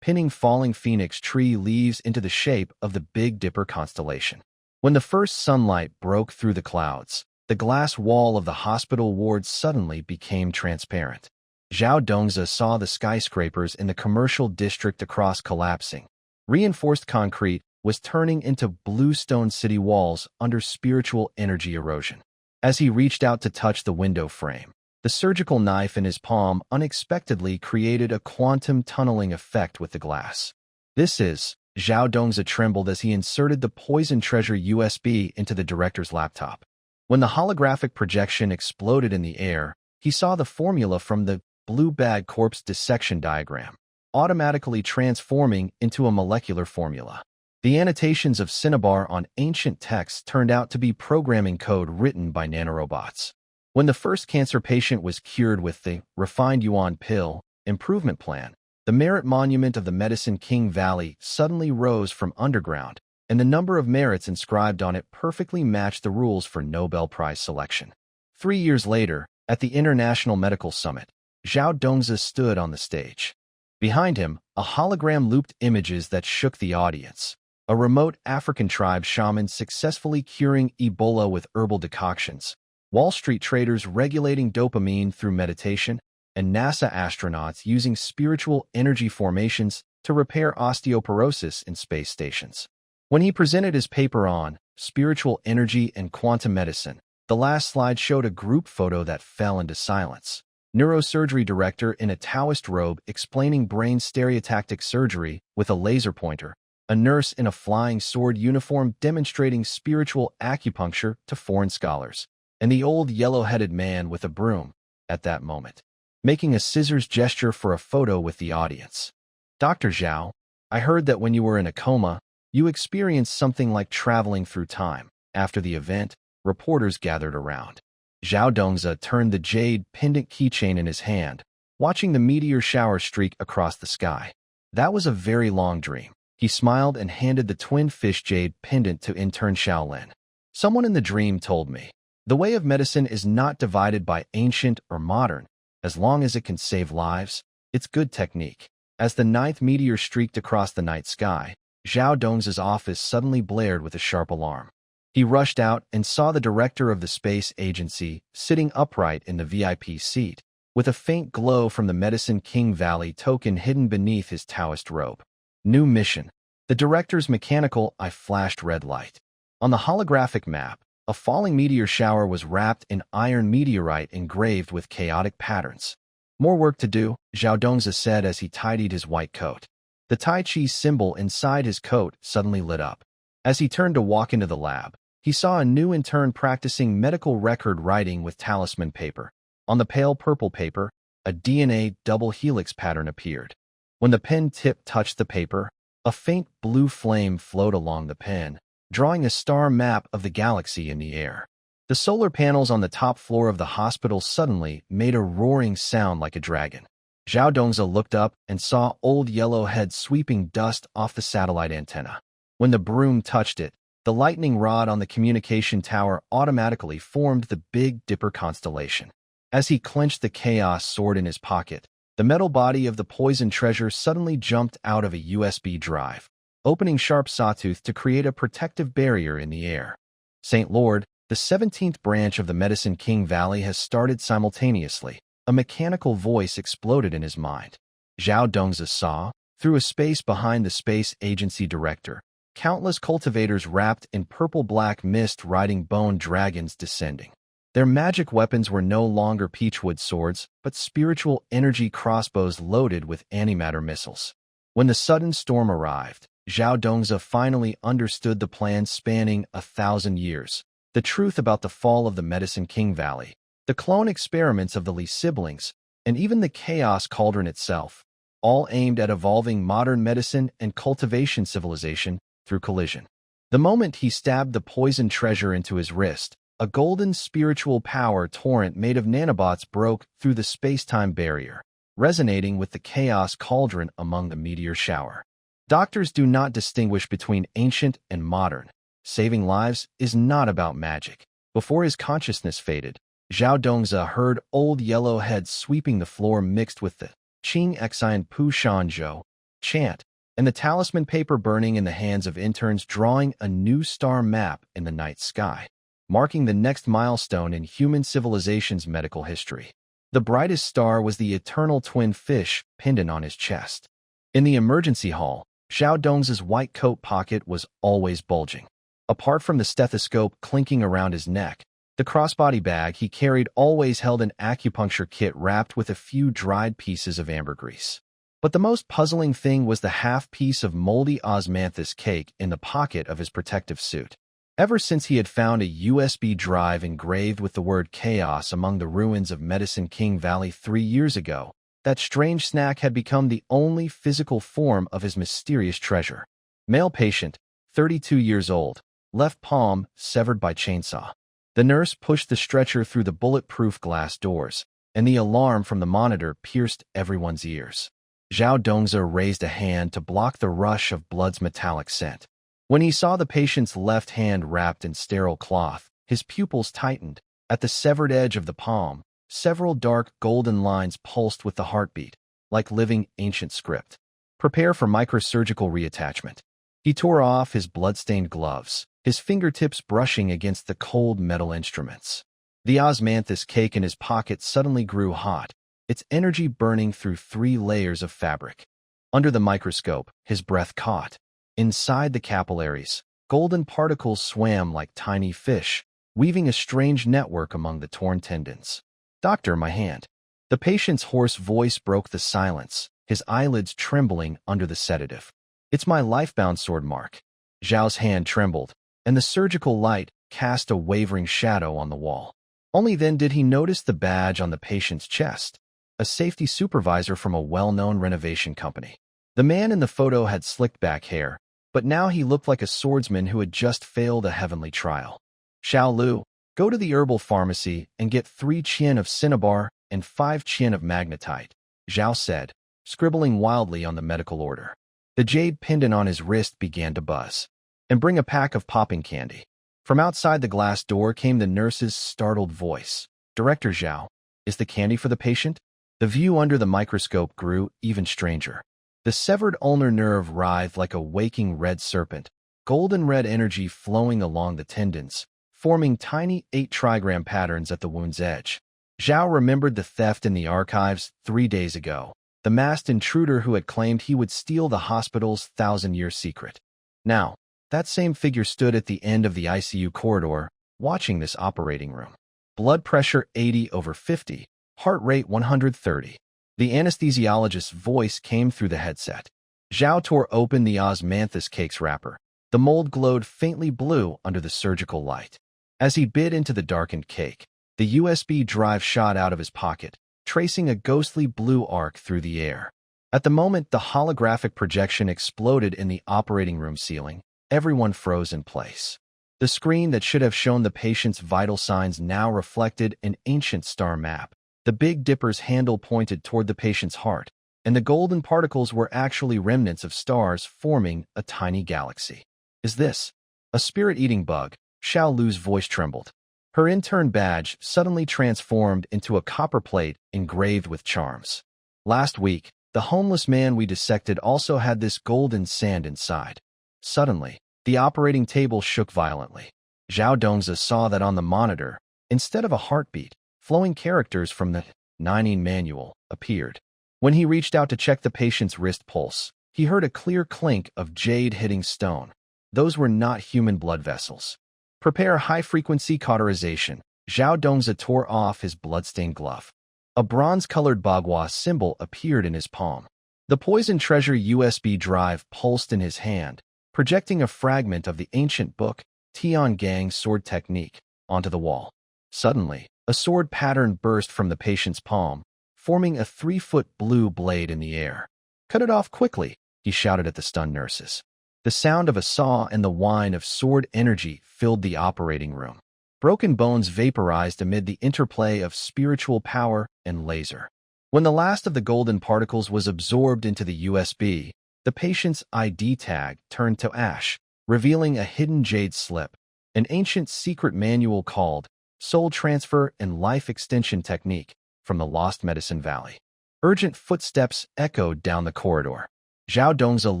pinning falling phoenix tree leaves into the shape of the Big Dipper constellation. When the first sunlight broke through the clouds, the glass wall of the hospital ward suddenly became transparent. Zhao Dongzi saw the skyscrapers in the commercial district across collapsing. Reinforced concrete was turning into bluestone city walls under spiritual energy erosion. As he reached out to touch the window frame, the surgical knife in his palm unexpectedly created a quantum tunneling effect with the glass. Zhao Dongzi trembled as he inserted the poison treasure USB into the director's laptop. When the holographic projection exploded in the air, he saw the formula from the blue bag corpse dissection diagram, automatically transforming into a molecular formula. The annotations of Cinnabar on ancient texts turned out to be programming code written by nanorobots. When the first cancer patient was cured with the refined Yuan pill improvement plan, the merit monument of the Medicine King Valley suddenly rose from underground, and the number of merits inscribed on it perfectly matched the rules for Nobel Prize selection. 3 years later, at the International Medical Summit, Zhao Dongzi stood on the stage. Behind him, a hologram looped images that shook the audience. A remote African tribe shaman successfully curing Ebola with herbal decoctions, Wall Street traders regulating dopamine through meditation, and NASA astronauts using spiritual energy formations to repair osteoporosis in space stations. When he presented his paper on spiritual energy and quantum medicine, the last slide showed a group photo that fell into silence. Neurosurgery director in a Taoist robe explaining brain stereotactic surgery with a laser pointer, a nurse in a flying sword uniform demonstrating spiritual acupuncture to foreign scholars, and the old yellow-headed man with a broom, at that moment, making a scissors gesture for a photo with the audience. Dr. Zhao, I heard that when you were in a coma, you experienced something like traveling through time. After the event, reporters gathered around. Zhao Dongzi turned the jade pendant keychain in his hand, watching the meteor shower streak across the sky. That was a very long dream. He smiled and handed the twin fish jade pendant to intern Shaolin. Someone in the dream told me, the way of medicine is not divided by ancient or modern. As long as it can save lives, it's good technique. As the 9th meteor streaked across the night sky, Zhao Dongzi's office suddenly blared with a sharp alarm. He rushed out and saw the director of the space agency sitting upright in the VIP seat, with a faint glow from the Medicine King Valley token hidden beneath his Taoist robe. New mission. The director's mechanical eye flashed red light. On the holographic map, a falling meteor shower was wrapped in iron meteorite engraved with chaotic patterns. More work to do, Zhao Dongzi said as he tidied his white coat. The Tai Chi symbol inside his coat suddenly lit up. As he turned to walk into the lab, he saw a new intern practicing medical record writing with talisman paper. On the pale purple paper, a DNA double helix pattern appeared. When the pen tip touched the paper, a faint blue flame flowed along the pen, drawing a star map of the galaxy in the air. The solar panels on the top floor of the hospital suddenly made a roaring sound like a dragon. Zhao Dongzi looked up and saw Old Yellowhead sweeping dust off the satellite antenna. When the broom touched it, the lightning rod on the communication tower automatically formed the Big Dipper constellation. As he clenched the chaos sword in his pocket, the metal body of the poison treasure suddenly jumped out of a USB drive, opening sharp sawtooth to create a protective barrier in the air. St. Lord, the 17th branch of the Medicine King Valley has started simultaneously. A mechanical voice exploded in his mind. Zhao Dongzi saw, through a space behind the space agency director, countless cultivators wrapped in purple-black mist riding bone dragons descending. Their magic weapons were no longer peachwood swords, but spiritual energy crossbows loaded with antimatter missiles. When the sudden storm arrived, Zhao Dongzi finally understood the plan spanning 1,000 years, the truth about the fall of the Medicine King Valley, the clone experiments of the Li siblings, and even the Chaos Cauldron itself, all aimed at evolving modern medicine and cultivation civilization through collision. The moment he stabbed the poison treasure into his wrist, a golden spiritual power torrent made of nanobots broke through the space-time barrier, resonating with the Chaos Cauldron among the meteor shower. Doctors do not distinguish between ancient and modern. Saving lives is not about magic. Before his consciousness faded, Zhao Dongzi heard Old Yellowhead sweeping the floor mixed with the Qing Xian Pu Shan Zhou chant, and the talisman paper burning in the hands of interns drawing a new star map in the night sky. marking the next milestone in human civilization's medical history. The brightest star was the eternal twin fish pendant on his chest. In the emergency hall, Xiao Dong's white coat pocket was always bulging. Apart from the stethoscope clinking around his neck, the crossbody bag he carried always held an acupuncture kit wrapped with a few dried pieces of ambergris. But the most puzzling thing was the half-piece of moldy osmanthus cake in the pocket of his protective suit. Ever since he had found a USB drive engraved with the word chaos among the ruins of Medicine King Valley 3 years ago, that strange snack had become the only physical form of his mysterious treasure. Male patient, 32 years old, left palm severed by chainsaw. The nurse pushed the stretcher through the bulletproof glass doors, and the alarm from the monitor pierced everyone's ears. Xiao Dongzi raised a hand to block the rush of blood's metallic scent. When he saw the patient's left hand wrapped in sterile cloth, his pupils tightened. At the severed edge of the palm, several dark golden lines pulsed with the heartbeat, like living ancient script. Prepare for microsurgical reattachment. He tore off his blood-stained gloves, his fingertips brushing against the cold metal instruments. The osmanthus cake in his pocket suddenly grew hot, its energy burning through 3 layers of fabric. Under the microscope, his breath caught. Inside the capillaries, golden particles swam like tiny fish, weaving a strange network among the torn tendons. "Doctor, my hand." The patient's hoarse voice broke the silence, his eyelids trembling under the sedative. "It's my life-bound sword mark." Zhao's hand trembled, and the surgical light cast a wavering shadow on the wall. Only then did he notice the badge on the patient's chest, a safety supervisor from a well-known renovation company. The man in the photo had slicked back hair, but now he looked like a swordsman who had just failed a heavenly trial. "Xiao Lu, go to the herbal pharmacy and get 3 qian of cinnabar and 5 qian of magnetite," Zhao said, scribbling wildly on the medical order. The jade pendant on his wrist began to buzz. "And bring a pack of popping candy." From outside the glass door came the nurse's startled voice. "Director Zhao, is the candy for the patient?" The view under the microscope grew even stranger. The severed ulnar nerve writhed like a waking red serpent, golden red energy flowing along the tendons, forming tiny 8-trigram patterns at the wound's edge. Zhao remembered the theft in the archives 3 days ago, the masked intruder who had claimed he would steal the hospital's 1,000-year secret. Now, that same figure stood at the end of the ICU corridor, watching this operating room. Blood pressure 80/50, heart rate 130. The anesthesiologist's voice came through the headset. Zhao tore open the osmanthus cake's wrapper. The mold glowed faintly blue under the surgical light. As he bit into the darkened cake, the USB drive shot out of his pocket, tracing a ghostly blue arc through the air. At the moment the holographic projection exploded in the operating room ceiling, everyone froze in place. The screen that should have shown the patient's vital signs now reflected an ancient star map. The Big Dipper's handle pointed toward the patient's heart, and the golden particles were actually remnants of stars forming a tiny galaxy. "Is this a spirit-eating bug?" Xiao Lu's voice trembled. Her intern badge suddenly transformed into a copper plate engraved with charms. "Last week, the homeless man we dissected also had this golden sand inside." Suddenly, the operating table shook violently. Xiao Dongzi saw that on the monitor, instead of a heartbeat, flowing characters from the Nining manual appeared. When he reached out to check the patient's wrist pulse, he heard a clear clink of jade hitting stone. Those were not human blood vessels. "Prepare high-frequency cauterization." Xiao Dongzi tore off his blood-stained glove. A bronze-colored bagua symbol appeared in his palm. The poison treasure USB drive pulsed in his hand, projecting a fragment of the ancient book, Tian Gang's sword technique, onto the wall. Suddenly, a sword pattern burst from the patient's palm, forming a 3-foot blue blade in the air. "Cut it off quickly," he shouted at the stunned nurses. The sound of a saw and the whine of sword energy filled the operating room. Broken bones vaporized amid the interplay of spiritual power and laser. When the last of the golden particles was absorbed into the USB, the patient's ID tag turned to ash, revealing a hidden jade slip, an ancient secret manual called Soul Transfer and Life Extension Technique from the Lost Medicine Valley. Urgent footsteps echoed down the corridor. Xiao Dongzi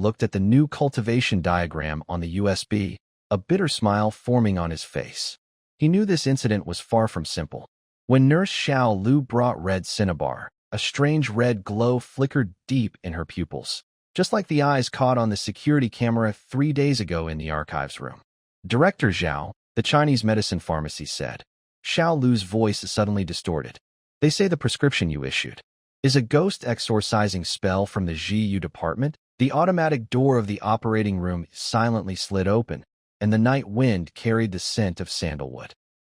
looked at the new cultivation diagram on the USB, a bitter smile forming on his face. He knew this incident was far from simple. When Nurse Xiao Lu brought red cinnabar, a strange red glow flickered deep in her pupils, just like the eyes caught on the security camera 3 days ago in the archives room. Director Zhao, the Chinese medicine pharmacy said. Xiao Lu's voice suddenly distorted. They say the prescription you issued is a ghost exorcising spell from the GU department. The automatic door of the operating room silently slid open, and the night wind carried the scent of sandalwood.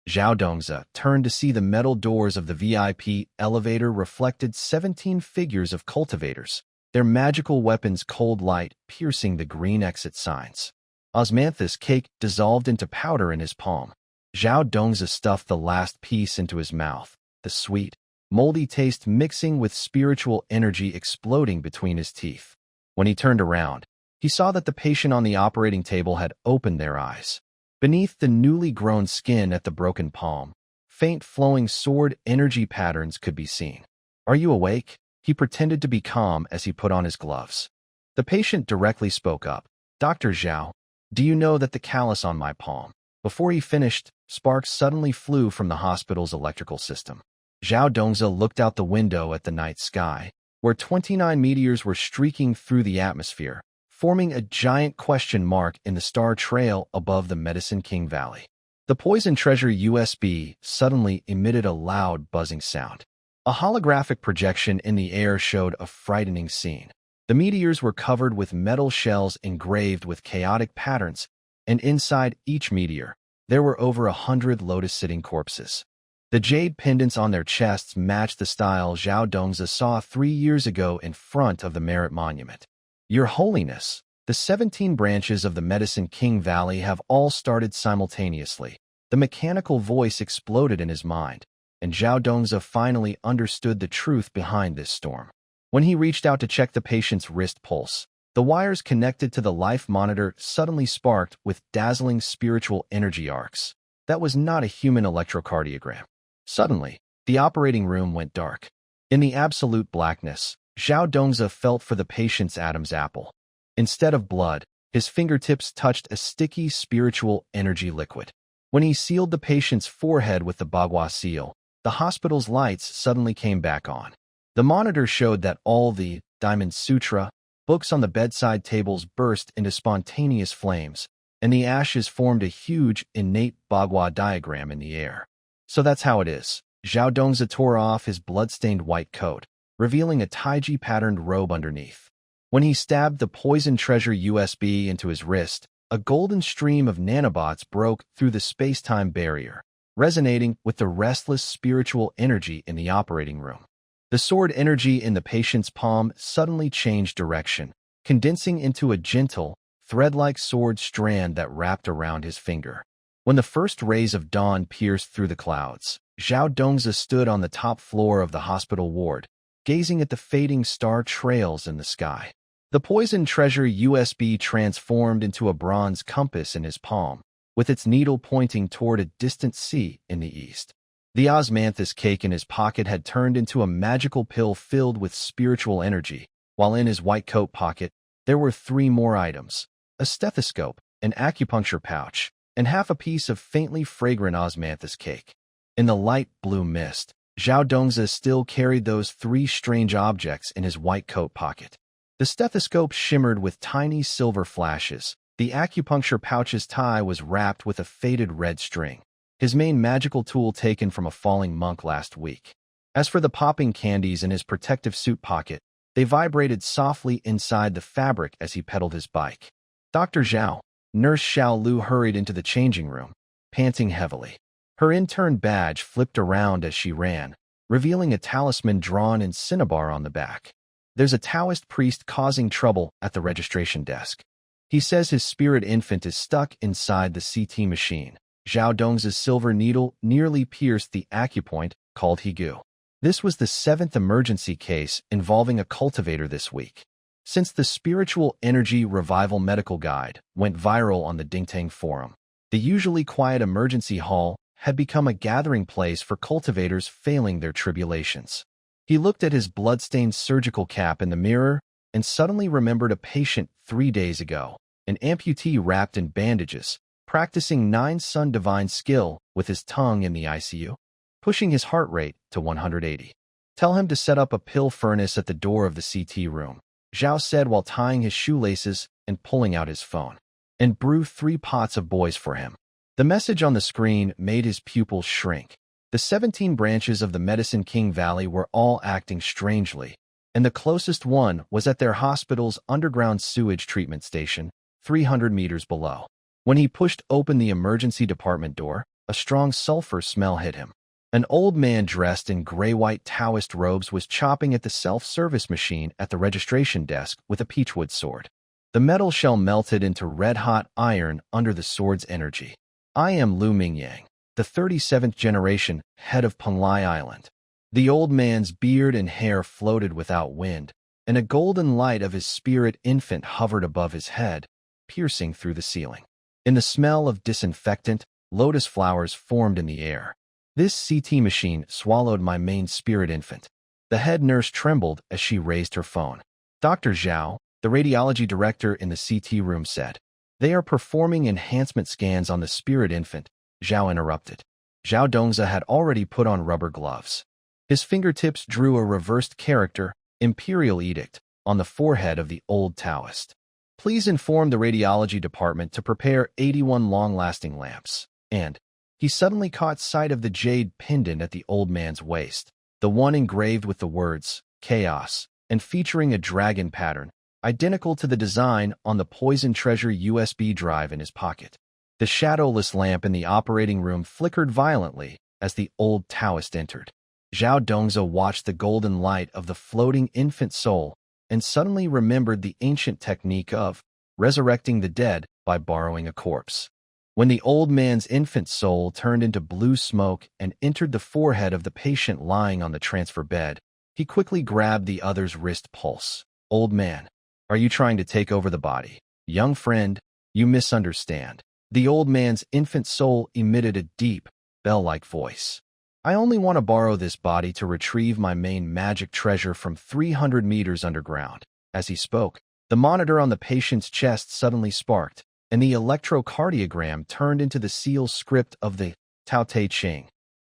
Zhao Dongzi turned to see the metal doors of the VIP elevator reflected 17 figures of cultivators, their magical weapons cold light piercing the green exit signs. Osmanthus cake dissolved into powder in his palm. Zhao Dongzi stuffed the last piece into his mouth, the sweet, moldy taste mixing with spiritual energy exploding between his teeth. When he turned around, he saw that the patient on the operating table had opened their eyes. Beneath the newly grown skin at the broken palm, faint flowing sword energy patterns could be seen. "Are you awake?" He pretended to be calm as he put on his gloves. The patient directly spoke up. "Dr. Zhao, do you know that the callus on my palm?" Before he finished, sparks suddenly flew from the hospital's electrical system. Zhao Dongzi looked out the window at the night sky, where 29 meteors were streaking through the atmosphere, forming a giant question mark in the star trail above the Medicine King Valley. The Poison Treasure USB suddenly emitted a loud buzzing sound. A holographic projection in the air showed a frightening scene. The meteors were covered with metal shells engraved with chaotic patterns, and inside each meteor, there were over 100 lotus-sitting corpses. The jade pendants on their chests matched the style Zhao Dongzi saw 3 years ago in front of the Merit Monument. "Your Holiness, the 17 branches of the Medicine King Valley have all started simultaneously." The mechanical voice exploded in his mind, and Zhao Dongzi finally understood the truth behind this storm. When he reached out to check the patient's wrist pulse, the wires connected to the life monitor suddenly sparked with dazzling spiritual energy arcs. That was not a human electrocardiogram. Suddenly, the operating room went dark. In the absolute blackness, Zhao Dongzi felt for the patient's Adam's apple. Instead of blood, his fingertips touched a sticky spiritual energy liquid. When he sealed the patient's forehead with the Bagua seal, the hospital's lights suddenly came back on. The monitor showed that all the Diamond Sutra books on the bedside tables burst into spontaneous flames, and the ashes formed a huge, innate Bagua diagram in the air. "So that's how it is." Zhao Dongzi tore off his blood-stained white coat, revealing a Taiji-patterned robe underneath. When he stabbed the Poison Treasure USB into his wrist, a golden stream of nanobots broke through the space-time barrier, resonating with the restless spiritual energy in the operating room. The sword energy in the patient's palm suddenly changed direction, condensing into a gentle, thread-like sword strand that wrapped around his finger. When the first rays of dawn pierced through the clouds, Zhao Dongzi stood on the top floor of the hospital ward, gazing at the fading star trails in the sky. The Poison Treasure USB transformed into a bronze compass in his palm, with its needle pointing toward a distant sea in the east. The osmanthus cake in his pocket had turned into a magical pill filled with spiritual energy, while in his white coat pocket, there were 3 more items: a stethoscope, an acupuncture pouch, and half a piece of faintly fragrant osmanthus cake. In the light blue mist, Zhao Dongzi still carried those 3 strange objects in his white coat pocket. The stethoscope shimmered with tiny silver flashes. The acupuncture pouch's tie was wrapped with a faded red string, his main magical tool taken from a falling monk last week. As for the popping candies in his protective suit pocket, they vibrated softly inside the fabric as he pedaled his bike. "Dr. Zhao." Nurse Xiao Lu hurried into the changing room, panting heavily. Her intern badge flipped around as she ran, revealing a talisman drawn in cinnabar on the back. "There's a Taoist priest causing trouble at the registration desk. He says his spirit infant is stuck inside the CT machine." Zhao Dongzi's silver needle nearly pierced the acupoint, called Higu. This was the 7th emergency case involving a cultivator this week. Since the Spiritual Energy Revival Medical Guide went viral on the Dingtang Forum, the usually quiet emergency hall had become a gathering place for cultivators failing their tribulations. He looked at his blood-stained surgical cap in the mirror and suddenly remembered a patient 3 days ago, an amputee wrapped in bandages, practicing 9-sun divine skill with his tongue in the ICU, pushing his heart rate to 180. Tell him to set up a pill furnace at the door of the CT room, Zhao said while tying his shoelaces and pulling out his phone. And brew 3 pots of boys for him. The message on the screen made his pupils shrink. The 17 branches of the Medicine King Valley were all acting strangely, and the closest one was at their hospital's underground sewage treatment station, 300 meters below. When he pushed open the emergency department door, a strong sulfur smell hit him. An old man dressed in gray-white Taoist robes was chopping at the self-service machine at the registration desk with a peachwood sword. The metal shell melted into red-hot iron under the sword's energy. I am Lu Mingyang, the 37th generation head of Penglai Island. The old man's beard and hair floated without wind, and a golden light of his spirit infant hovered above his head, piercing through the ceiling. In the smell of disinfectant, lotus flowers formed in the air. This CT machine swallowed my main spirit infant. The head nurse trembled as she raised her phone. Dr. Zhao, the radiology director in the CT room, said, "They are performing enhancement scans on the spirit infant," Zhao interrupted. Zhao Dongza had already put on rubber gloves. His fingertips drew a reversed character, Imperial Edict, on the forehead of the old Taoist. "Please inform the radiology department to prepare 81 long-lasting lamps." And he suddenly caught sight of the jade pendant at the old man's waist, the one engraved with the words, "Chaos," and featuring a dragon pattern, identical to the design on the Poison Treasure USB drive in his pocket. The shadowless lamp in the operating room flickered violently as the old Taoist entered. Zhao Dongza watched the golden light of the floating infant soul and suddenly remembered the ancient technique of resurrecting the dead by borrowing a corpse. When the old man's infant soul turned into blue smoke and entered the forehead of the patient lying on the transfer bed, he quickly grabbed the other's wrist pulse. "Old man, are you trying to take over the body? Young friend, you misunderstand." The old man's infant soul emitted a deep, bell-like voice. "I only want to borrow this body to retrieve my main magic treasure from 300 meters underground." As he spoke, the monitor on the patient's chest suddenly sparked, and the electrocardiogram turned into the seal script of the Tao Te Ching.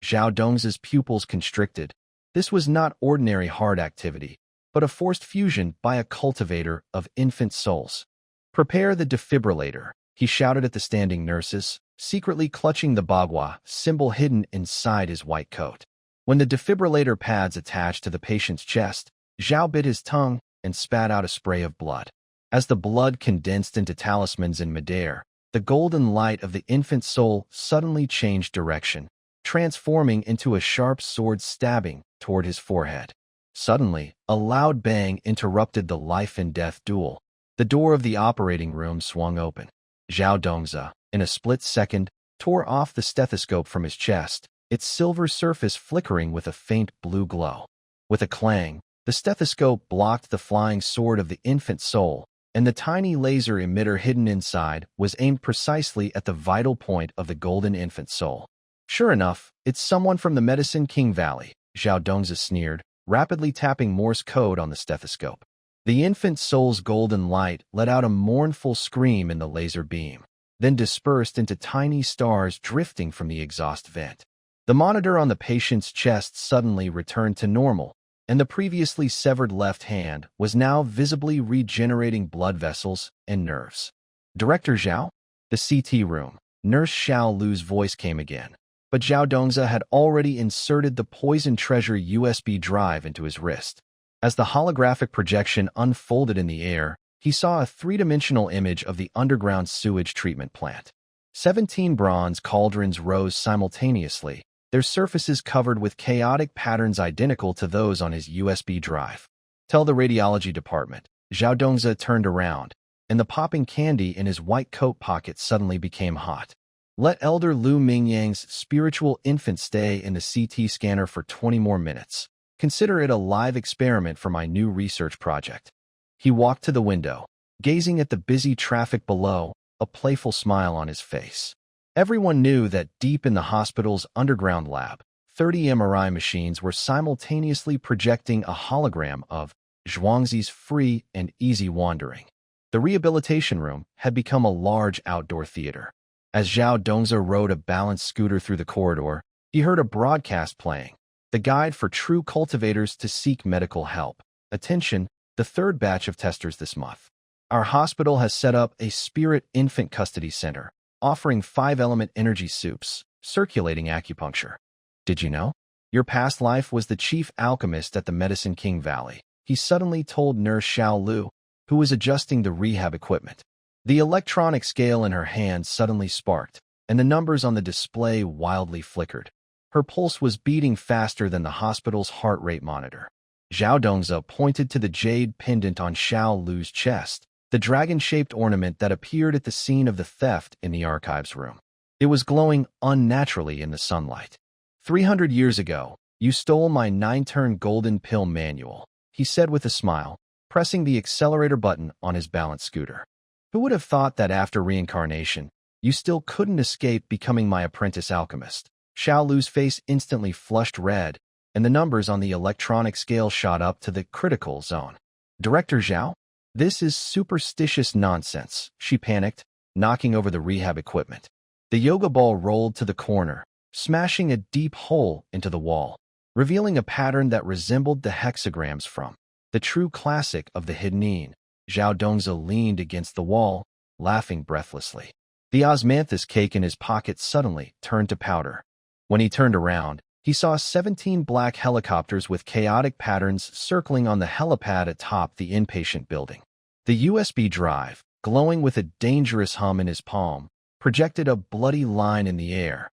Zhao Dongza's pupils constricted. This was not ordinary heart activity, but a forced fusion by a cultivator of infant souls. "Prepare the defibrillator," he shouted at the standing nurses, secretly clutching the bagua symbol hidden inside his white coat. When the defibrillator pads attached to the patient's chest, Zhao bit his tongue and spat out a spray of blood. As the blood condensed into talismans in midair, the golden light of the infant soul suddenly changed direction, transforming into a sharp sword stabbing toward his forehead. Suddenly, a loud bang interrupted the life-and-death duel. The door of the operating room swung open. Zhao Dongza, in a split second, tore off the stethoscope from his chest, its silver surface flickering with a faint blue glow. With a clang, the stethoscope blocked the flying sword of the infant soul, and the tiny laser emitter hidden inside was aimed precisely at the vital point of the golden infant soul. "Sure enough, it's someone from the Medicine King Valley," Zhao Dongza sneered, rapidly tapping Morse code on the stethoscope. The infant soul's golden light let out a mournful scream in the laser beam, then dispersed into tiny stars drifting from the exhaust vent. The monitor on the patient's chest suddenly returned to normal, and the previously severed left hand was now visibly regenerating blood vessels and nerves. "Director Zhao?" The CT room. Nurse Xiao Lu's voice came again, but Zhao Dongza had already inserted the Poison Treasure USB drive into his wrist. As the holographic projection unfolded in the air, he saw a three-dimensional image of the underground sewage treatment plant. 17 bronze cauldrons rose simultaneously, their surfaces covered with chaotic patterns identical to those on his USB drive. "Tell the radiology department." Zhao Dongza turned around, and the popping candy in his white coat pocket suddenly became hot. "Let Elder Lu Mingyang's spiritual infant stay in the CT scanner for 20 more minutes. Consider it a live experiment for my new research project." He walked to the window, gazing at the busy traffic below, a playful smile on his face. Everyone knew that deep in the hospital's underground lab, 30 MRI machines were simultaneously projecting a hologram of Zhuangzi's free and easy wandering. The rehabilitation room had become a large outdoor theater. As Zhao Dongza rode a balanced scooter through the corridor, he heard a broadcast playing, the guide for true cultivators to seek medical help. Attention, the third batch of testers this month. Our hospital has set up a Spirit Infant Custody Center, offering 5-element energy soups, circulating acupuncture. Did you know? Your past life was the chief alchemist at the Medicine King Valley, he suddenly told Nurse Xiao Lu, who was adjusting the rehab equipment. The electronic scale in her hand suddenly sparked, and the numbers on the display wildly flickered. Her pulse was beating faster than the hospital's heart rate monitor. Zhao Dongza pointed to the jade pendant on Xiao Lu's chest, the dragon-shaped ornament that appeared at the scene of the theft in the archives room. It was glowing unnaturally in the sunlight. 300 years ago, you stole my 9-turn golden pill manual, he said with a smile, pressing the accelerator button on his balanced scooter. Who would have thought that after reincarnation, you still couldn't escape becoming my apprentice alchemist? Xiao Lu's face instantly flushed red, and the numbers on the electronic scale shot up to the critical zone. Director Zhao? This is superstitious nonsense, she panicked, knocking over the rehab equipment. The yoga ball rolled to the corner, smashing a deep hole into the wall, revealing a pattern that resembled the hexagrams from the true classic of the hidden Yin. Zhao Dongza leaned against the wall, laughing breathlessly. The osmanthus cake in his pocket suddenly turned to powder. When he turned around, he saw 17 black helicopters with chaotic patterns circling on the helipad atop the inpatient building. The USB drive, glowing with a dangerous hum in his palm, projected a bloody line in the air.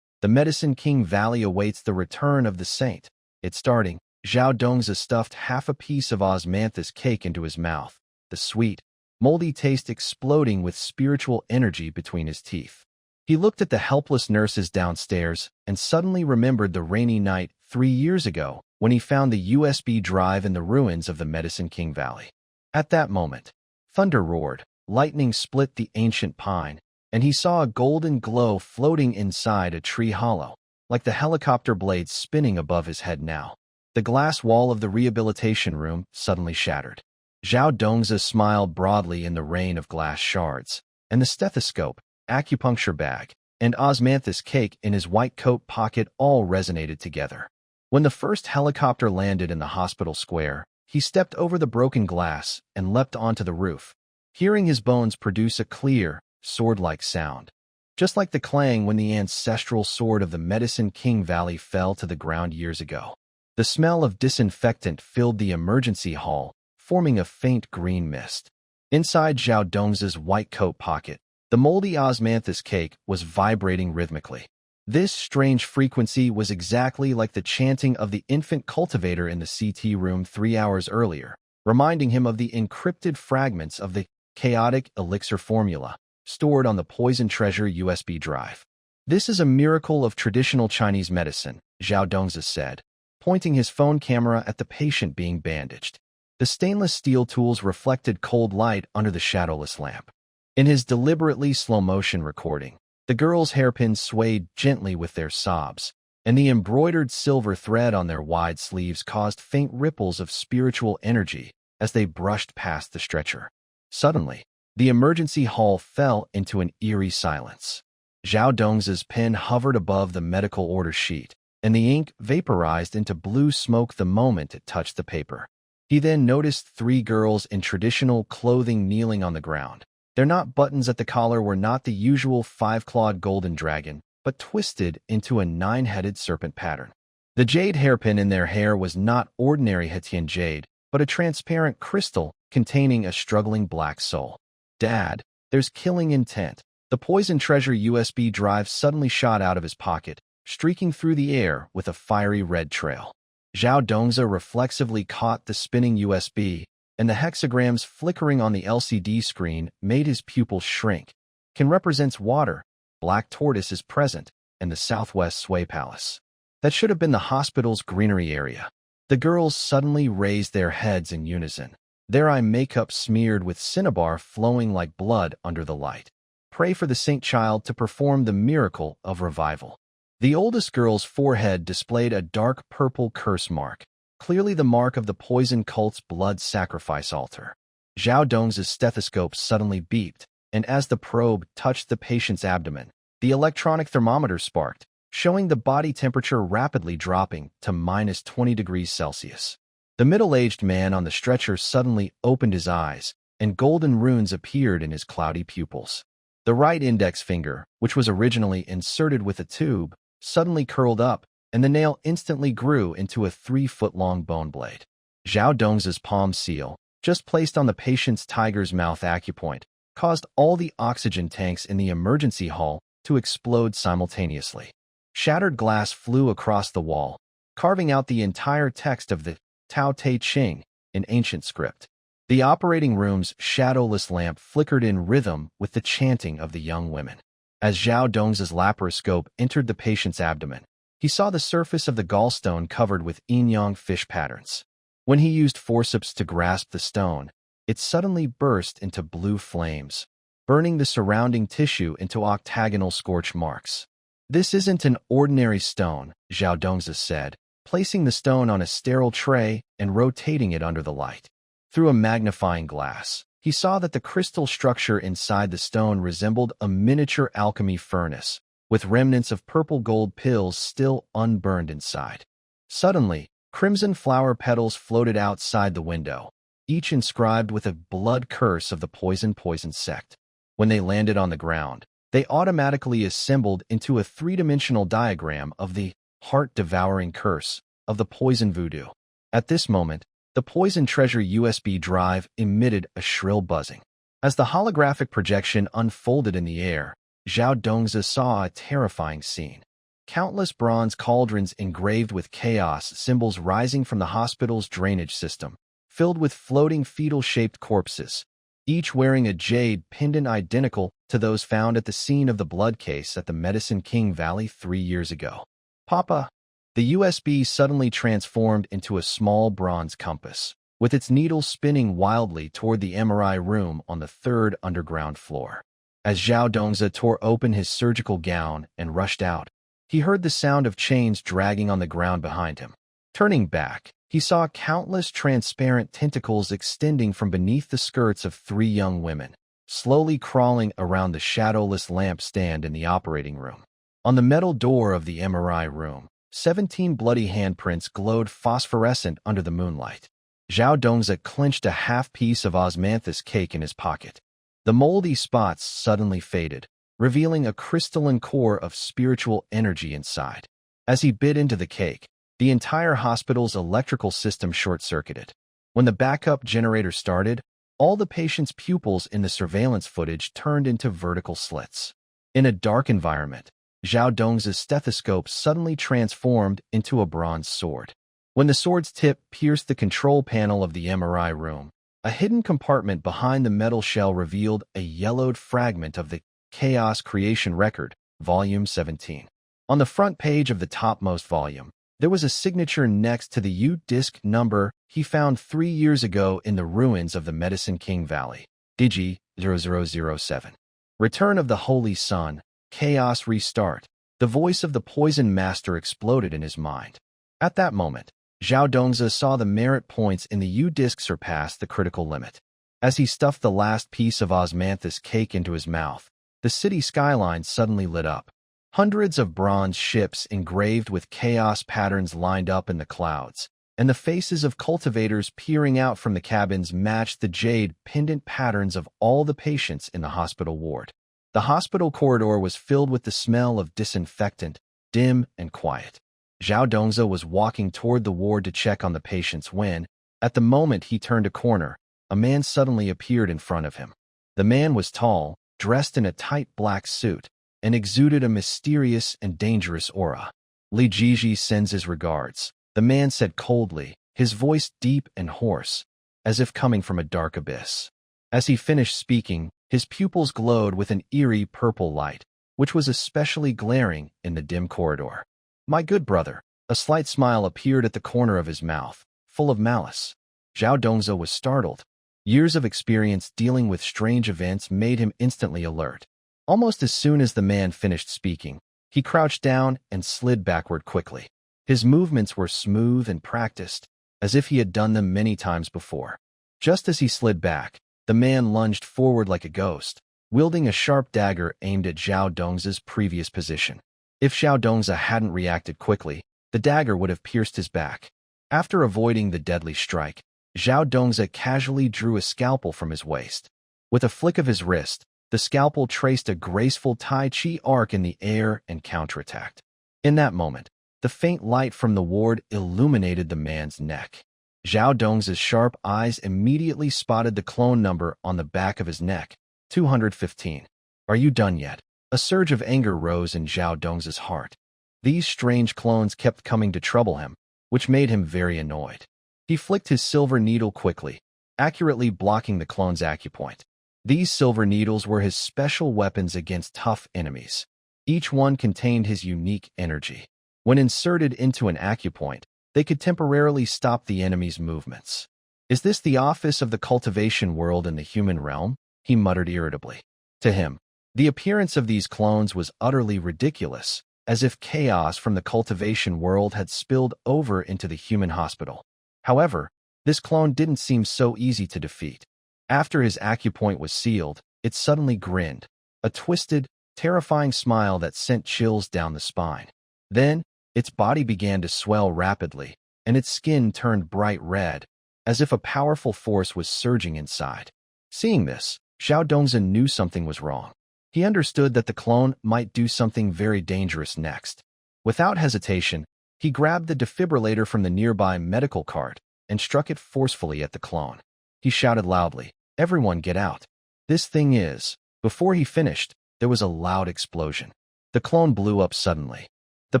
The Medicine King Valley awaits the return of the saint. It's starting. Zhao Dongza stuffed half a piece of osmanthus cake into his mouth, the sweet, moldy taste exploding with spiritual energy between his teeth. He looked at the helpless nurses downstairs and suddenly remembered the rainy night 3 years ago when he found the USB drive in the ruins of the Medicine King Valley. At that moment, thunder roared, lightning split the ancient pine, and he saw a golden glow floating inside a tree hollow, like the helicopter blades spinning above his head now. The glass wall of the rehabilitation room suddenly shattered. Zhao Dongza smiled broadly in the rain of glass shards, and the stethoscope, acupuncture bag, and osmanthus cake in his white coat pocket all resonated together. When the first helicopter landed in the hospital square, he stepped over the broken glass and leapt onto the roof, hearing his bones produce a clear, sword-like sound, just like the clang when the ancestral sword of the Medicine King Valley fell to the ground years ago. The smell of disinfectant filled the emergency hall, forming a faint green mist. Inside Zhao Dongza's white coat pocket, the moldy osmanthus cake was vibrating rhythmically. This strange frequency was exactly like the chanting of the infant cultivator in the CT room 3 hours earlier, reminding him of the encrypted fragments of the chaotic elixir formula stored on the poison treasure USB drive. This is a miracle of traditional Chinese medicine, Zhao Dongza said, pointing his phone camera at the patient being bandaged. The stainless steel tools reflected cold light under the shadowless lamp. In his deliberately slow-motion recording, the girls' hairpins swayed gently with their sobs, and the embroidered silver thread on their wide sleeves caused faint ripples of spiritual energy as they brushed past the stretcher. Suddenly, the emergency hall fell into an eerie silence. Zhao Dongza's pen hovered above the medical order sheet, and the ink vaporized into blue smoke the moment it touched the paper. He then noticed 3 girls in traditional clothing kneeling on the ground. Their knot buttons at the collar were not the usual 5-clawed golden dragon, but twisted into a 9-headed serpent pattern. The jade hairpin in their hair was not ordinary Hetian jade, but a transparent crystal containing a struggling black soul. Dad, there's killing intent. The poison treasure USB drive suddenly shot out of his pocket, streaking through the air with a fiery red trail. Zhao Dongza reflexively caught the spinning USB, and the hexagrams flickering on the LCD screen made his pupils shrink. Can represents water, black tortoise is present, and the Southwest Sway Palace. That should have been the hospital's greenery area. The girls suddenly raised their heads in unison, their eye makeup smeared with cinnabar flowing like blood under the light. Pray for the Saint Child to perform the miracle of revival. The oldest girl's forehead displayed a dark purple curse mark, clearly the mark of the poison cult's blood sacrifice altar. Zhao Dongza's stethoscope suddenly beeped, and as the probe touched the patient's abdomen, The electronic thermometer sparked, showing the body temperature rapidly dropping to -20 degrees Celsius. The middle-aged man on the stretcher suddenly opened his eyes, and golden runes appeared in his cloudy pupils. The right index finger, which was originally inserted with a tube, suddenly curled up, and the nail instantly grew into a 3-foot-long bone blade. Zhao Dongzhi's palm seal, just placed on the patient's tiger's mouth acupoint, caused all the oxygen tanks in the emergency hall to explode simultaneously. Shattered glass flew across the wall, carving out the entire text of the Tao Te Ching in ancient script. The operating room's shadowless lamp flickered in rhythm with the chanting of the young women. As Zhao Dongzhi's laparoscope entered the patient's abdomen, he saw the surface of the gallstone covered with yin-yang fish patterns. When he used forceps to grasp the stone, it suddenly burst into blue flames, burning the surrounding tissue into octagonal scorch marks. "This isn't an ordinary stone," Zhao Dongzhi said, placing the stone on a sterile tray and rotating it under the light. Through a magnifying glass, he saw that the crystal structure inside the stone resembled a miniature alchemy furnace, with remnants of purple gold pills still unburned inside. Suddenly, crimson flower petals floated outside the window, each inscribed with a blood curse of the poison sect. When they landed on the ground, they automatically assembled into a three-dimensional diagram of the heart-devouring curse of the poison voodoo. At this moment, the poison treasure USB drive emitted a shrill buzzing. As the holographic projection unfolded in the air, Zhao Dongzhi saw a terrifying scene. Countless bronze cauldrons engraved with chaos symbols rising from the hospital's drainage system, filled with floating fetal-shaped corpses, each wearing a jade pendant identical to those found at the scene of the blood case at the Medicine King Valley 3 years ago. "Papa!" The USB suddenly transformed into a small bronze compass, with its needle spinning wildly toward the MRI room on the 3rd underground floor. As Zhao Dongzhi tore open his surgical gown and rushed out, he heard the sound of chains dragging on the ground behind him. Turning back, he saw countless transparent tentacles extending from beneath the skirts of 3 young women, slowly crawling around the shadowless lamp stand in the operating room. On the metal door of the MRI room, 17 bloody handprints glowed phosphorescent under the moonlight. Zhao Dongzhi clenched a half-piece of osmanthus cake in his pocket. The moldy spots suddenly faded, revealing a crystalline core of spiritual energy inside. As he bit into the cake, the entire hospital's electrical system short-circuited. When the backup generator started, all the patient's pupils in the surveillance footage turned into vertical slits. In a dark environment, Zhao Dongzhi's stethoscope suddenly transformed into a bronze sword. When the sword's tip pierced the control panel of the MRI room, a hidden compartment behind the metal shell revealed a yellowed fragment of the Chaos Creation Record, Volume 17. On the front page of the topmost volume, there was a signature next to the U-disc number he found 3 years ago in the ruins of the Medicine King Valley, Digi 0007. Return of the Holy Sun, Chaos Restart. The voice of the Poison Master exploded in his mind. At that moment, Zhao Dongzhi saw the merit points in the U-disc surpass the critical limit. As he stuffed the last piece of osmanthus cake into his mouth, the city skyline suddenly lit up. Hundreds of bronze ships engraved with chaos patterns lined up in the clouds, and the faces of cultivators peering out from the cabins matched the jade pendant patterns of all the patients in the hospital ward. The hospital corridor was filled with the smell of disinfectant, dim and quiet. Zhao Dongzhi was walking toward the ward to check on the patients when, at the moment he turned a corner, a man suddenly appeared in front of him. The man was tall, dressed in a tight black suit, and exuded a mysterious and dangerous aura. "Li Jiji sends his regards," the man said coldly, his voice deep and hoarse, as if coming from a dark abyss. As he finished speaking, his pupils glowed with an eerie purple light, which was especially glaring in the dim corridor. "My good brother," a slight smile appeared at the corner of his mouth, full of malice. Zhao Dongzhi was startled. Years of experience dealing with strange events made him instantly alert. Almost as soon as the man finished speaking, he crouched down and slid backward quickly. His movements were smooth and practiced, as if he had done them many times before. Just as he slid back, the man lunged forward like a ghost, wielding a sharp dagger aimed at Zhao Dongza's previous position. If Zhao Dongza hadn't reacted quickly, the dagger would have pierced his back. After avoiding the deadly strike, Zhao Dongza casually drew a scalpel from his waist. With a flick of his wrist, the scalpel traced a graceful Tai Chi arc in the air and counterattacked. In that moment, the faint light from the ward illuminated the man's neck. Zhao Dongza's sharp eyes immediately spotted the clone number on the back of his neck, 215. Are you done yet? A surge of anger rose in Zhao Dongza's heart. These strange clones kept coming to trouble him, which made him very annoyed. He flicked his silver needle quickly, accurately blocking the clone's acupoint. These silver needles were his special weapons against tough enemies. Each one contained his unique energy. When inserted into an acupoint, they could temporarily stop the enemy's movements. Is this the office of the cultivation world in the human realm? He muttered irritably. To him, the appearance of these clones was utterly ridiculous, as if chaos from the cultivation world had spilled over into the human hospital. However, this clone didn't seem so easy to defeat. After his acupoint was sealed, it suddenly grinned, a twisted, terrifying smile that sent chills down the spine. Then, its body began to swell rapidly, and its skin turned bright red, as if a powerful force was surging inside. Seeing this, Zhao Dongza knew something was wrong. He understood that the clone might do something very dangerous next. Without hesitation, he grabbed the defibrillator from the nearby medical cart and struck it forcefully at the clone. He shouted loudly, "Everyone get out. This thing is..." Before he finished, there was a loud explosion. The clone blew up suddenly. The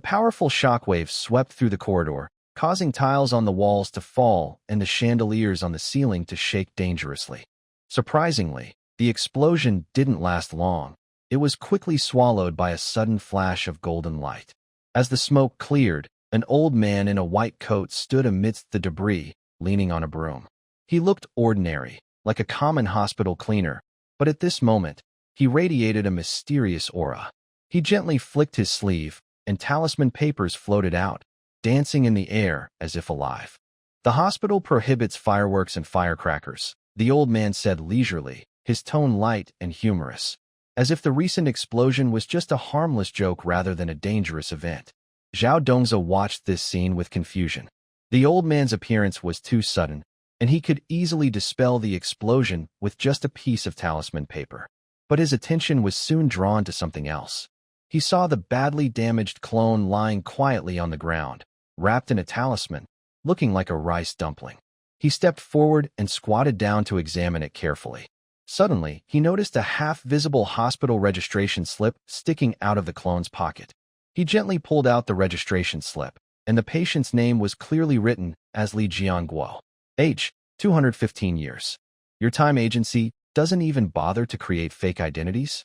powerful shockwave swept through the corridor, causing tiles on the walls to fall and the chandeliers on the ceiling to shake dangerously. Surprisingly, the explosion didn't last long. It was quickly swallowed by a sudden flash of golden light. As the smoke cleared, an old man in a white coat stood amidst the debris, leaning on a broom. He looked ordinary, like a common hospital cleaner, but at this moment, he radiated a mysterious aura. He gently flicked his sleeve, and talisman papers floated out, dancing in the air as if alive. "The hospital prohibits fireworks and firecrackers," the old man said leisurely, his tone light and humorous, as if the recent explosion was just a harmless joke rather than a dangerous event. Zhao Dongza watched this scene with confusion. The old man's appearance was too sudden, and he could easily dispel the explosion with just a piece of talisman paper. But his attention was soon drawn to something else. He saw the badly damaged clone lying quietly on the ground, wrapped in a talisman, looking like a rice dumpling. He stepped forward and squatted down to examine it carefully. Suddenly, he noticed a half-visible hospital registration slip sticking out of the clone's pocket. He gently pulled out the registration slip, and the patient's name was clearly written as Li Jianguo. Age, 215 years. Your time agency doesn't even bother to create fake identities?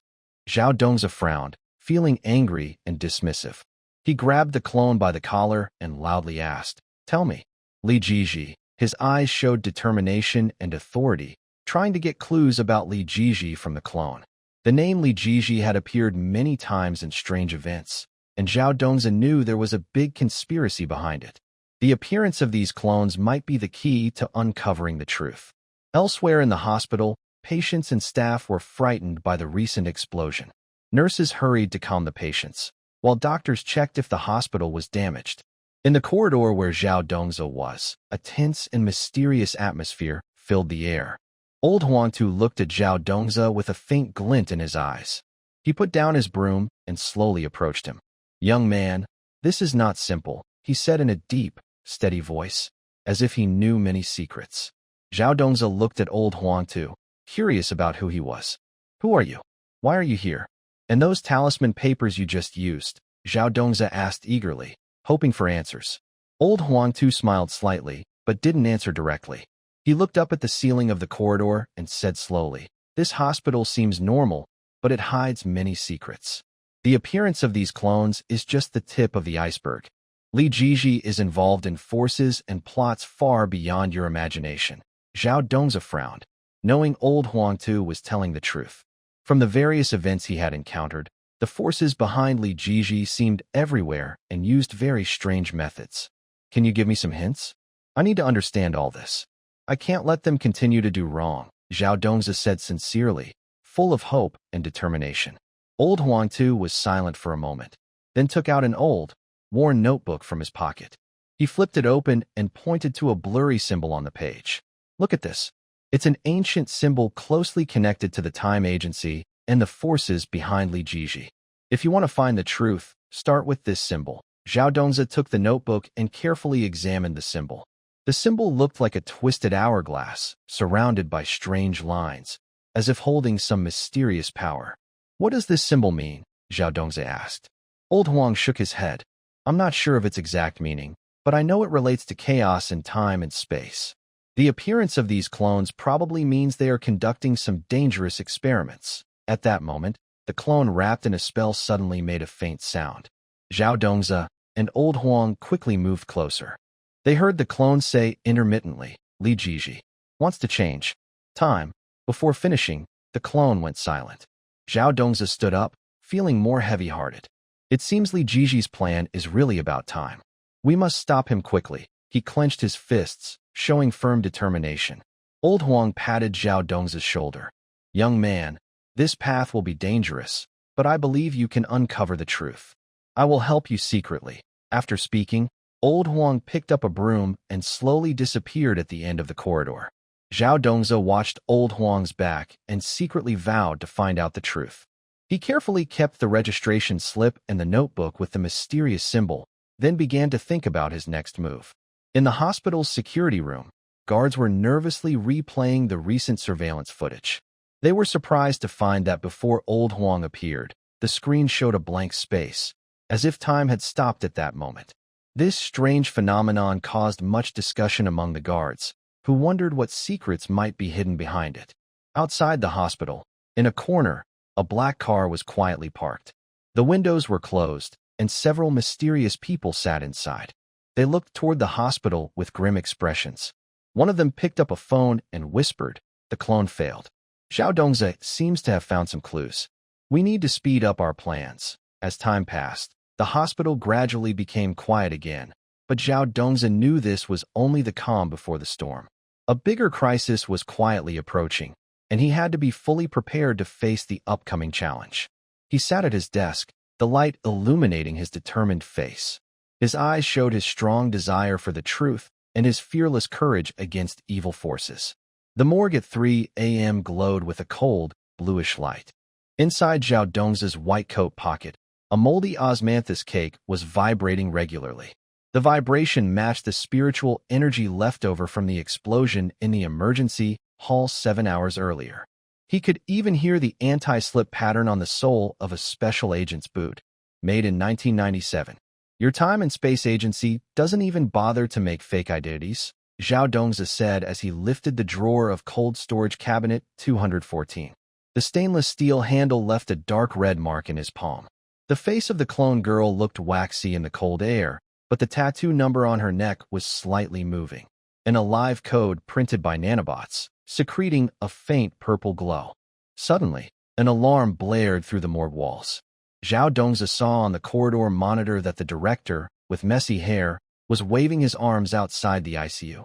Zhao Dongza frowned, feeling angry and dismissive. He grabbed the clone by the collar and loudly asked, "Tell me." Li Jiji, his eyes showed determination and authority, trying to get clues about Li Jiji from the clone. The name Li Jiji had appeared many times in strange events, and Zhao Dongza knew there was a big conspiracy behind it. The appearance of these clones might be the key to uncovering the truth. Elsewhere in the hospital, patients and staff were frightened by the recent explosion. Nurses hurried to calm the patients, while doctors checked if the hospital was damaged. In the corridor where Zhao Dongza was, a tense and mysterious atmosphere filled the air. Old Huangtu looked at Zhao Dongza with a faint glint in his eyes. He put down his broom and slowly approached him. "Young man, this is not simple," he said in a deep, steady voice, as if he knew many secrets. Zhao Dongza looked at Old Huangtu, curious about who he was. "Who are you? Why are you here? And those talisman papers you just used?" Zhao Dongza asked eagerly, hoping for answers. Old Huangtu smiled slightly, but didn't answer directly. He looked up at the ceiling of the corridor and said slowly, "This hospital seems normal, but it hides many secrets. The appearance of these clones is just the tip of the iceberg. Li Jiji is involved in forces and plots far beyond your imagination." Zhao Dongza frowned, knowing Old Huangtu was telling the truth. From the various events he had encountered, the forces behind Li Jiji seemed everywhere and used very strange methods. "Can you give me some hints? I need to understand all this. I can't let them continue to do wrong," Zhao Dongza said sincerely, full of hope and determination. Old Huang too was silent for a moment, then took out an old, worn notebook from his pocket. He flipped it open and pointed to a blurry symbol on the page. Look at this. It's an ancient symbol closely connected to the time agency and the forces behind Li Jiji. If you want to find the truth, start with this symbol. Zhao Dongzi took the notebook and carefully examined the symbol. The symbol looked like a twisted hourglass, surrounded by strange lines, as if holding some mysterious power. What does this symbol mean? Zhao Dongzi asked. Old Huang shook his head. I'm not sure of its exact meaning, but I know it relates to chaos in time and space. The appearance of these clones probably means they are conducting some dangerous experiments. At that moment, the clone wrapped in a spell suddenly made a faint sound. Zhao Dongzi and Old Huang quickly moved closer. They heard the clone say intermittently, Li Jiji wants to change time. Before finishing, the clone went silent. Zhao Dongzi stood up, feeling more heavy-hearted. It seems Li Jiji's plan is really about time. We must stop him quickly. He clenched his fists, showing firm determination. Old Huang patted Zhao Dongzi's shoulder. Young man, this path will be dangerous, but I believe you can uncover the truth. I will help you secretly. After speaking, Old Huang picked up a broom and slowly disappeared at the end of the corridor. Zhao Dongzi watched Old Huang's back and secretly vowed to find out the truth. He carefully kept the registration slip and the notebook with the mysterious symbol, then began to think about his next move. In the hospital's security room, guards were nervously replaying the recent surveillance footage. They were surprised to find that before Old Huang appeared, the screen showed a blank space, as if time had stopped at that moment. This strange phenomenon caused much discussion among the guards, who wondered what secrets might be hidden behind it. Outside the hospital, in a corner, a black car was quietly parked. The windows were closed, and several mysterious people sat inside. They looked toward the hospital with grim expressions. One of them picked up a phone and whispered, "The clone failed." Zhao Dongzi seems to have found some clues. We need to speed up our plans. As time passed, the hospital gradually became quiet again, but Zhao Dongzi knew this was only the calm before the storm. A bigger crisis was quietly approaching, and he had to be fully prepared to face the upcoming challenge. He sat at his desk, the light illuminating his determined face. His eyes showed his strong desire for the truth and his fearless courage against evil forces. The morgue at 3 a.m. glowed with a cold, bluish light. Inside Zhao Dongzi's white coat pocket, a moldy osmanthus cake was vibrating regularly. The vibration matched the spiritual energy left over from the explosion in the emergency hall 7 hours earlier. He could even hear the anti-slip pattern on the sole of a special agent's boot, made in 1997. Your time and space agency doesn't even bother to make fake identities, Zhao Dongzi said as he lifted the drawer of cold storage cabinet 214. The stainless steel handle left a dark red mark in his palm. The face of the clone girl looked waxy in the cold air, but the tattoo number on her neck was slightly moving. An alive code printed by nanobots, secreting a faint purple glow. Suddenly, an alarm blared through the morgue walls. Zhao Dongzi saw on the corridor monitor that the director, with messy hair, was waving his arms outside the ICU.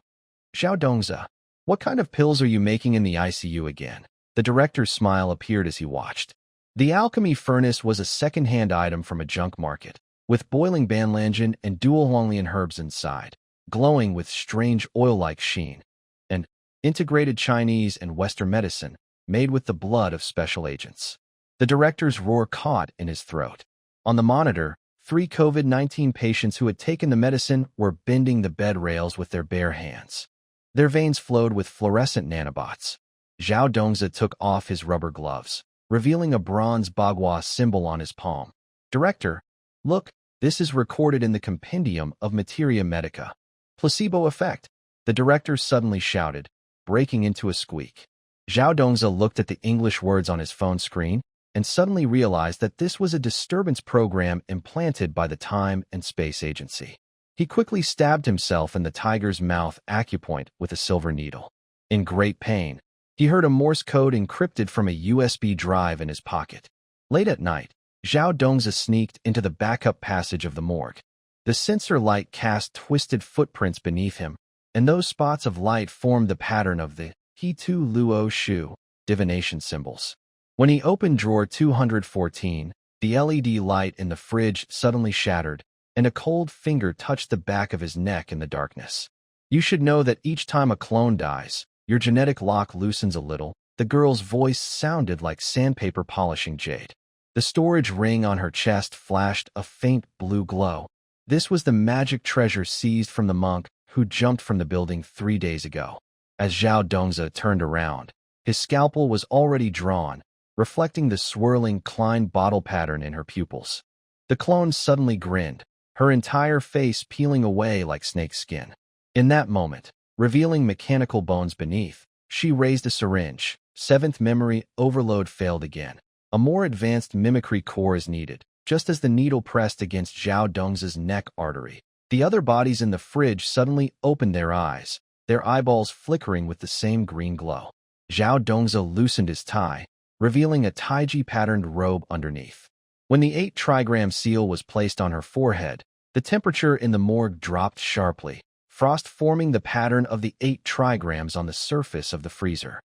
Zhao Dongzi, what kind of pills are you making in the ICU again? The director's smile appeared as he watched. The alchemy furnace was a second-hand item from a junk market, with boiling banlangen and dual Huanglian herbs inside, glowing with strange oil-like sheen, and integrated Chinese and Western medicine, made with the blood of special agents. The director's roar caught in his throat. On the monitor, 3 COVID-19 patients who had taken the medicine were bending the bed rails with their bare hands. Their veins flowed with fluorescent nanobots. Zhao Dongzi took off his rubber gloves, revealing a bronze Bagua symbol on his palm. Director, look, this is recorded in the Compendium of Materia Medica. Placebo effect, the director suddenly shouted, breaking into a squeak. Zhao Dongzi looked at the English words on his phone screen and suddenly realized that this was a disturbance program implanted by the Time and Space Agency. He quickly stabbed himself in the tiger's mouth acupoint with a silver needle. In great pain, he heard a Morse code encrypted from a USB drive in his pocket. Late at night, Zhao Dongzi sneaked into the backup passage of the morgue. The sensor light cast twisted footprints beneath him, and those spots of light formed the pattern of the He Tu Luo Shu divination symbols. When he opened drawer 214, the LED light in the fridge suddenly shattered, and a cold finger touched the back of his neck in the darkness. You should know that each time a clone dies, your genetic lock loosens a little. The girl's voice sounded like sandpaper polishing jade. The storage ring on her chest flashed a faint blue glow. This was the magic treasure seized from the monk who jumped from the building 3 days ago. As Zhao Dongzi turned around, his scalpel was already drawn, reflecting the swirling Klein bottle pattern in her pupils. The clone suddenly grinned, her entire face peeling away like snake skin. In that moment, revealing mechanical bones beneath, she raised a syringe. Seventh memory overload failed again. A more advanced mimicry core is needed, just as the needle pressed against Zhao Dongzi's neck artery. The other bodies in the fridge suddenly opened their eyes, their eyeballs flickering with the same green glow. Zhao Dongzi loosened his tie, revealing a Taiji-patterned robe underneath. When the 8-trigram seal was placed on her forehead, the temperature in the morgue dropped sharply, frost forming the pattern of the 8 trigrams on the surface of the freezer.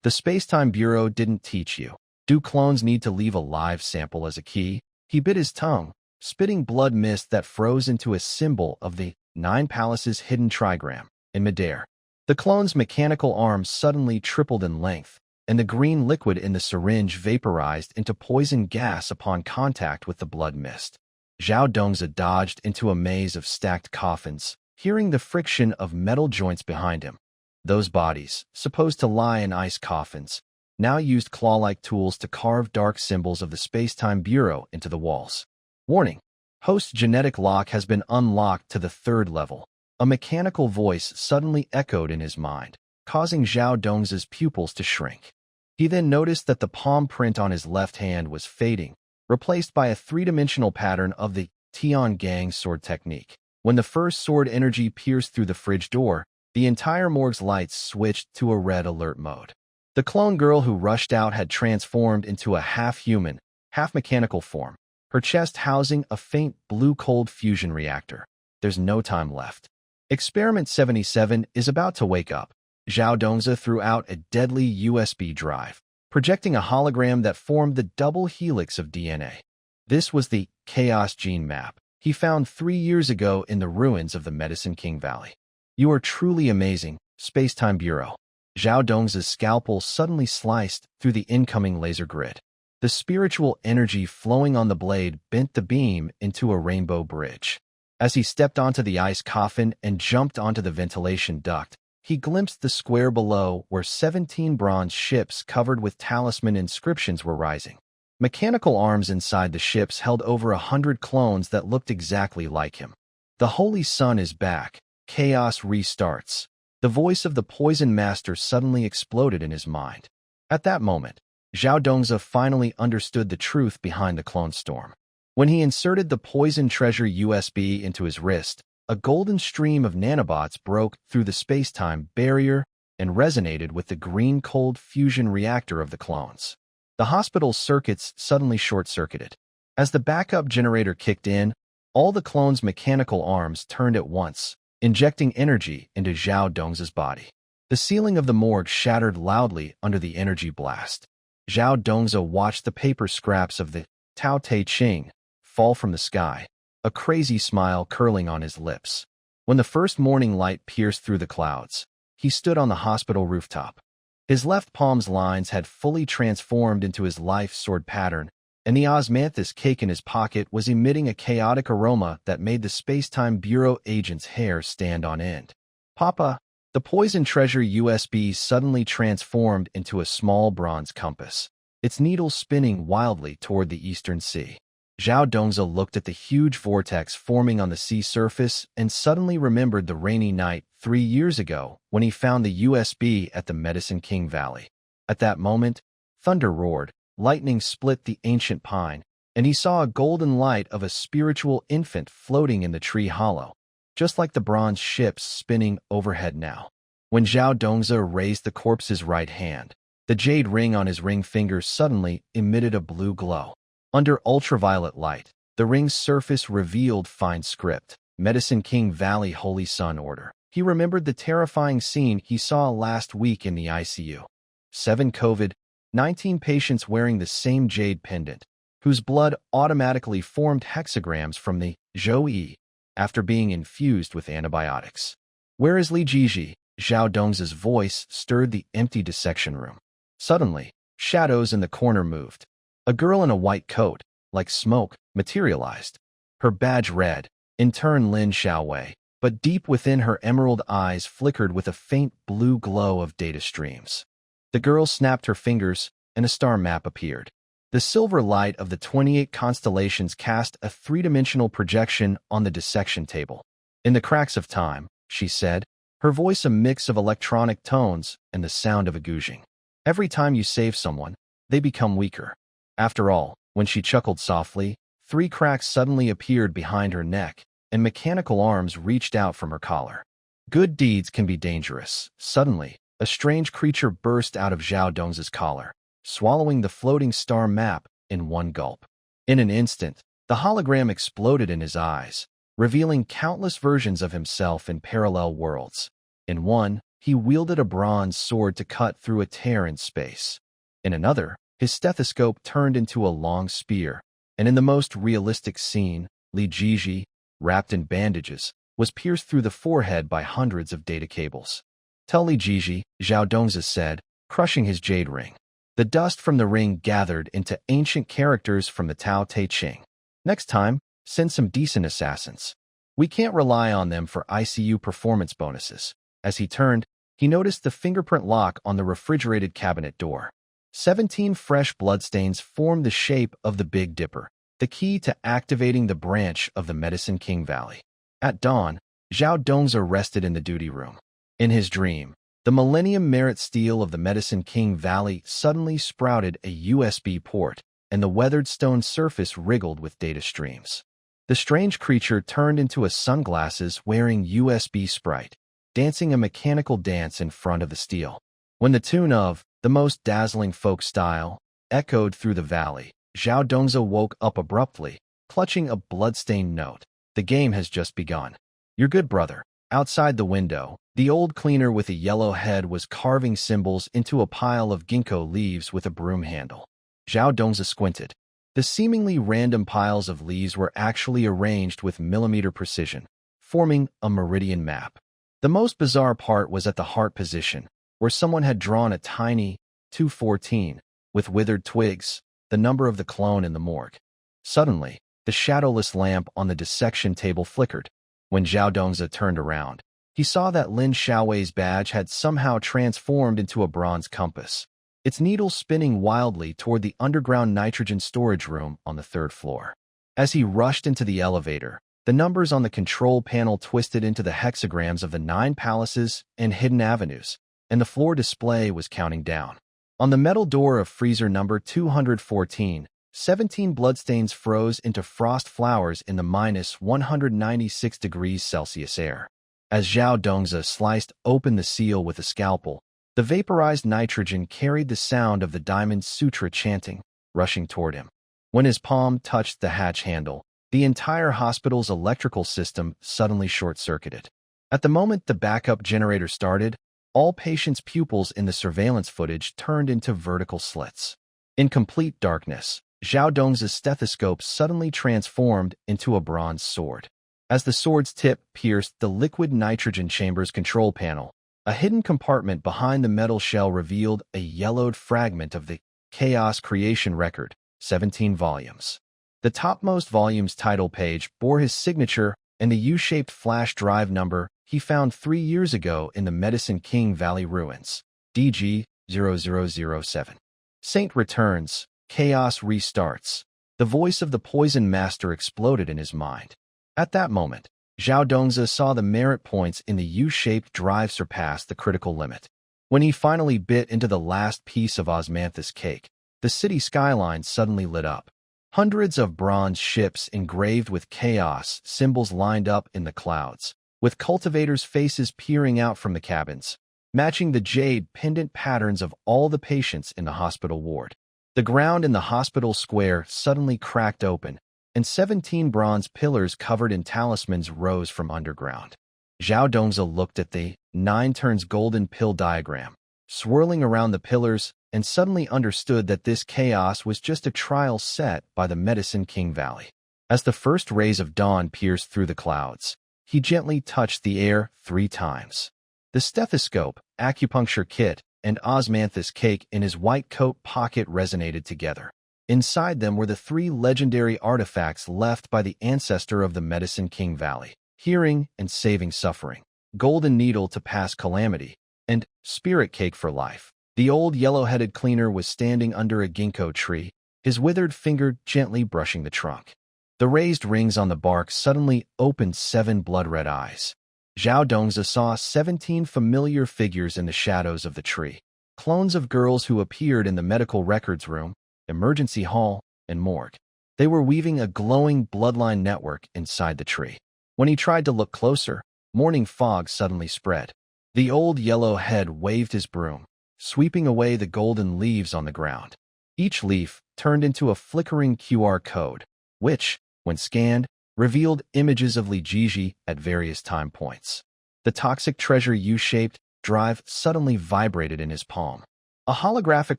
The Space-Time Bureau didn't teach you. Do clones need to leave a live sample as a key? He bit his tongue, spitting blood mist that froze into a symbol of the 9 Palaces hidden trigram in midair. The clone's mechanical arms suddenly tripled in length, and the green liquid in the syringe vaporized into poison gas upon contact with the blood mist. Zhao Dongzi dodged into a maze of stacked coffins, hearing the friction of metal joints behind him. Those bodies, supposed to lie in ice coffins, now used claw-like tools to carve dark symbols of the Space-Time Bureau into the walls. Warning: Host's genetic lock has been unlocked to the 3rd level. A mechanical voice suddenly echoed in his mind, causing Zhao Dongzi's pupils to shrink. He then noticed that the palm print on his left hand was fading, replaced by a 3-dimensional pattern of the Tiangang sword technique. When the first sword energy pierced through the fridge door, the entire morgue's lights switched to a red alert mode. The clone girl who rushed out had transformed into a half-human, half-mechanical form, her chest housing a faint blue cold fusion reactor. There's no time left. Experiment 77 is about to wake up. Zhao Dongzi threw out a deadly USB drive, projecting a hologram that formed the double helix of DNA. This was the Chaos Gene Map he found 3 years ago in the ruins of the Medicine King Valley. You are truly amazing, Space-Time Bureau. Zhao Dongzi's scalpel suddenly sliced through the incoming laser grid. The spiritual energy flowing on the blade bent the beam into a rainbow bridge. As he stepped onto the ice coffin and jumped onto the ventilation duct, he glimpsed the square below where 17 bronze ships covered with talisman inscriptions were rising. Mechanical arms inside the ships held over 100 clones that looked exactly like him. The Holy Sun is back. Chaos restarts. The voice of the Poison Master suddenly exploded in his mind. At that moment, Zhao Dongzi finally understood the truth behind the clone storm. When he inserted the Poison Treasure USB into his wrist, a golden stream of nanobots broke through the space-time barrier and resonated with the green cold fusion reactor of the clones. The hospital's circuits suddenly short-circuited. As the backup generator kicked in, all the clones' mechanical arms turned at once, injecting energy into Zhao Dongzi's body. The ceiling of the morgue shattered loudly under the energy blast. Zhao Dongzi watched the paper scraps of the Tao Te Ching fall from the sky, a crazy smile curling on his lips. When the first morning light pierced through the clouds, he stood on the hospital rooftop. His left palm's lines had fully transformed into his life sword pattern, and the osmanthus cake in his pocket was emitting a chaotic aroma that made the Space-Time Bureau agent's hair stand on end. Papa, the Poison Treasure USB suddenly transformed into a small bronze compass, its needle spinning wildly toward the eastern sea. Zhao Dongzi looked at the huge vortex forming on the sea surface and suddenly remembered the rainy night 3 years ago when he found the USB at the Medicine King Valley. At that moment, thunder roared, lightning split the ancient pine, and he saw a golden light of a spiritual infant floating in the tree hollow, just like the bronze ships spinning overhead now. When Zhao Dongzi raised the corpse's right hand, the jade ring on his ring finger suddenly emitted a blue glow. Under ultraviolet light, the ring's surface revealed fine script, Medicine King Valley Holy Sun Order. He remembered the terrifying scene he saw last week in the ICU. 7 COVID-19 19 patients wearing the same jade pendant, whose blood automatically formed hexagrams from the Zhou after being infused with antibiotics. "Where is Li Jiji?" Zhao Dong's voice stirred the empty dissection room. Suddenly, shadows in the corner moved. A girl in a white coat, like smoke, materialized. Her badge read, in turn Lin Xiaowei, but deep within her emerald eyes flickered with a faint blue glow of data streams. The girl snapped her fingers, and a star map appeared. The silver light of the 28 constellations cast a three-dimensional projection on the dissection table. "In the cracks of time," she said, her voice a mix of electronic tones and the sound of a gouging. "Every time you save someone, they become weaker." After all, when she chuckled softly, 3 cracks suddenly appeared behind her neck, and mechanical arms reached out from her collar. Good deeds can be dangerous. Suddenly, a strange creature burst out of Zhao Dong's collar, swallowing the floating star map in one gulp. In an instant, the hologram exploded in his eyes, revealing countless versions of himself in parallel worlds. In one, he wielded a bronze sword to cut through a tear in space. In another, his stethoscope turned into a long spear, and in the most realistic scene, Li Jiji, wrapped in bandages, was pierced through the forehead by hundreds of data cables. "Tell Li Jiji," Zhao Dongzi said, crushing his jade ring. The dust from the ring gathered into ancient characters from the Tao Te Ching. "Next time, send some decent assassins. We can't rely on them for ICU performance bonuses." As he turned, he noticed the fingerprint lock on the refrigerated cabinet door. 17 fresh bloodstains formed the shape of the Big Dipper, the key to activating the branch of the Medicine King Valley. At dawn, Zhao Dongzi rested in the duty room. In his dream, the Millennium Merit Steel of the Medicine King Valley suddenly sprouted a USB port, and the weathered stone surface wriggled with data streams. The strange creature turned into a sunglasses-wearing USB sprite, dancing a mechanical dance in front of the steel. When the tune of "The Most Dazzling Folk Style" echoed through the valley, Zhao Dongzi woke up abruptly, clutching a blood-stained note. "The game has just begun. You're good, brother." Outside the window, the old cleaner with a yellow head was carving symbols into a pile of ginkgo leaves with a broom handle. Zhao Dongzi squinted. The seemingly random piles of leaves were actually arranged with millimeter precision, forming a meridian map. The most bizarre part was at the heart position, where someone had drawn a tiny 214 with withered twigs, the number of the clone in the morgue. Suddenly, the shadowless lamp on the dissection table flickered. When Zhao Dongzi turned around, he saw that Lin Xiaowei's badge had somehow transformed into a bronze compass, its needle spinning wildly toward the underground nitrogen storage room on the 3rd floor. As he rushed into the elevator, the numbers on the control panel twisted into the hexagrams of the 9 palaces and hidden avenues, and the floor display was counting down. On the metal door of freezer number 214, 17 bloodstains froze into frost flowers in the minus 196 degrees Celsius air. As Zhao Dongzi sliced open the seal with a scalpel, the vaporized nitrogen carried the sound of the Diamond Sutra chanting, rushing toward him. When his palm touched the hatch handle, the entire hospital's electrical system suddenly short-circuited. At the moment the backup generator started, all patients' pupils in the surveillance footage turned into vertical slits. In complete darkness, Zhao Dong's stethoscope suddenly transformed into a bronze sword. As the sword's tip pierced the liquid nitrogen chamber's control panel, a hidden compartment behind the metal shell revealed a yellowed fragment of the Chaos Creation Record, 17 volumes. The topmost volume's title page bore his signature and the U-shaped flash drive number he found 3 years ago in the Medicine King Valley ruins, DG-0007. Saint returns, chaos restarts. The voice of the Poison Master exploded in his mind. At that moment, Zhao Dongzi saw the merit points in the U-shaped drive surpass the critical limit. When he finally bit into the last piece of osmanthus cake, the city skyline suddenly lit up. Hundreds of bronze ships engraved with chaos symbols lined up in the clouds, with cultivators' faces peering out from the cabins, matching the jade pendant patterns of all the patients in the hospital ward. The ground in the hospital square suddenly cracked open, and 17 bronze pillars covered in talismans rose from underground. Zhao Dongzi looked at the 9 turns golden pill diagram, swirling around the pillars, and suddenly understood that this chaos was just a trial set by the Medicine King Valley. As the first rays of dawn pierced through the clouds, he gently touched the air 3 times. The stethoscope, acupuncture kit, and osmanthus cake in his white coat pocket resonated together. Inside them were the 3 legendary artifacts left by the ancestor of the Medicine King Valley: hearing and saving suffering, golden needle to pass calamity, and spirit cake for life. The old yellow-headed cleaner was standing under a ginkgo tree, his withered finger gently brushing the trunk. The raised rings on the bark suddenly opened 7 blood-red eyes. Zhao Dongzi saw 17 familiar figures in the shadows of the tree, clones of girls who appeared in the medical records room, emergency hall, and morgue. They were weaving a glowing bloodline network inside the tree. When he tried to look closer, morning fog suddenly spread. The old yellow head waved his broom, sweeping away the golden leaves on the ground. Each leaf turned into a flickering QR code, which, when scanned, revealed images of Li Jiji at various time points. The toxic treasure U-shaped drive suddenly vibrated in his palm. A holographic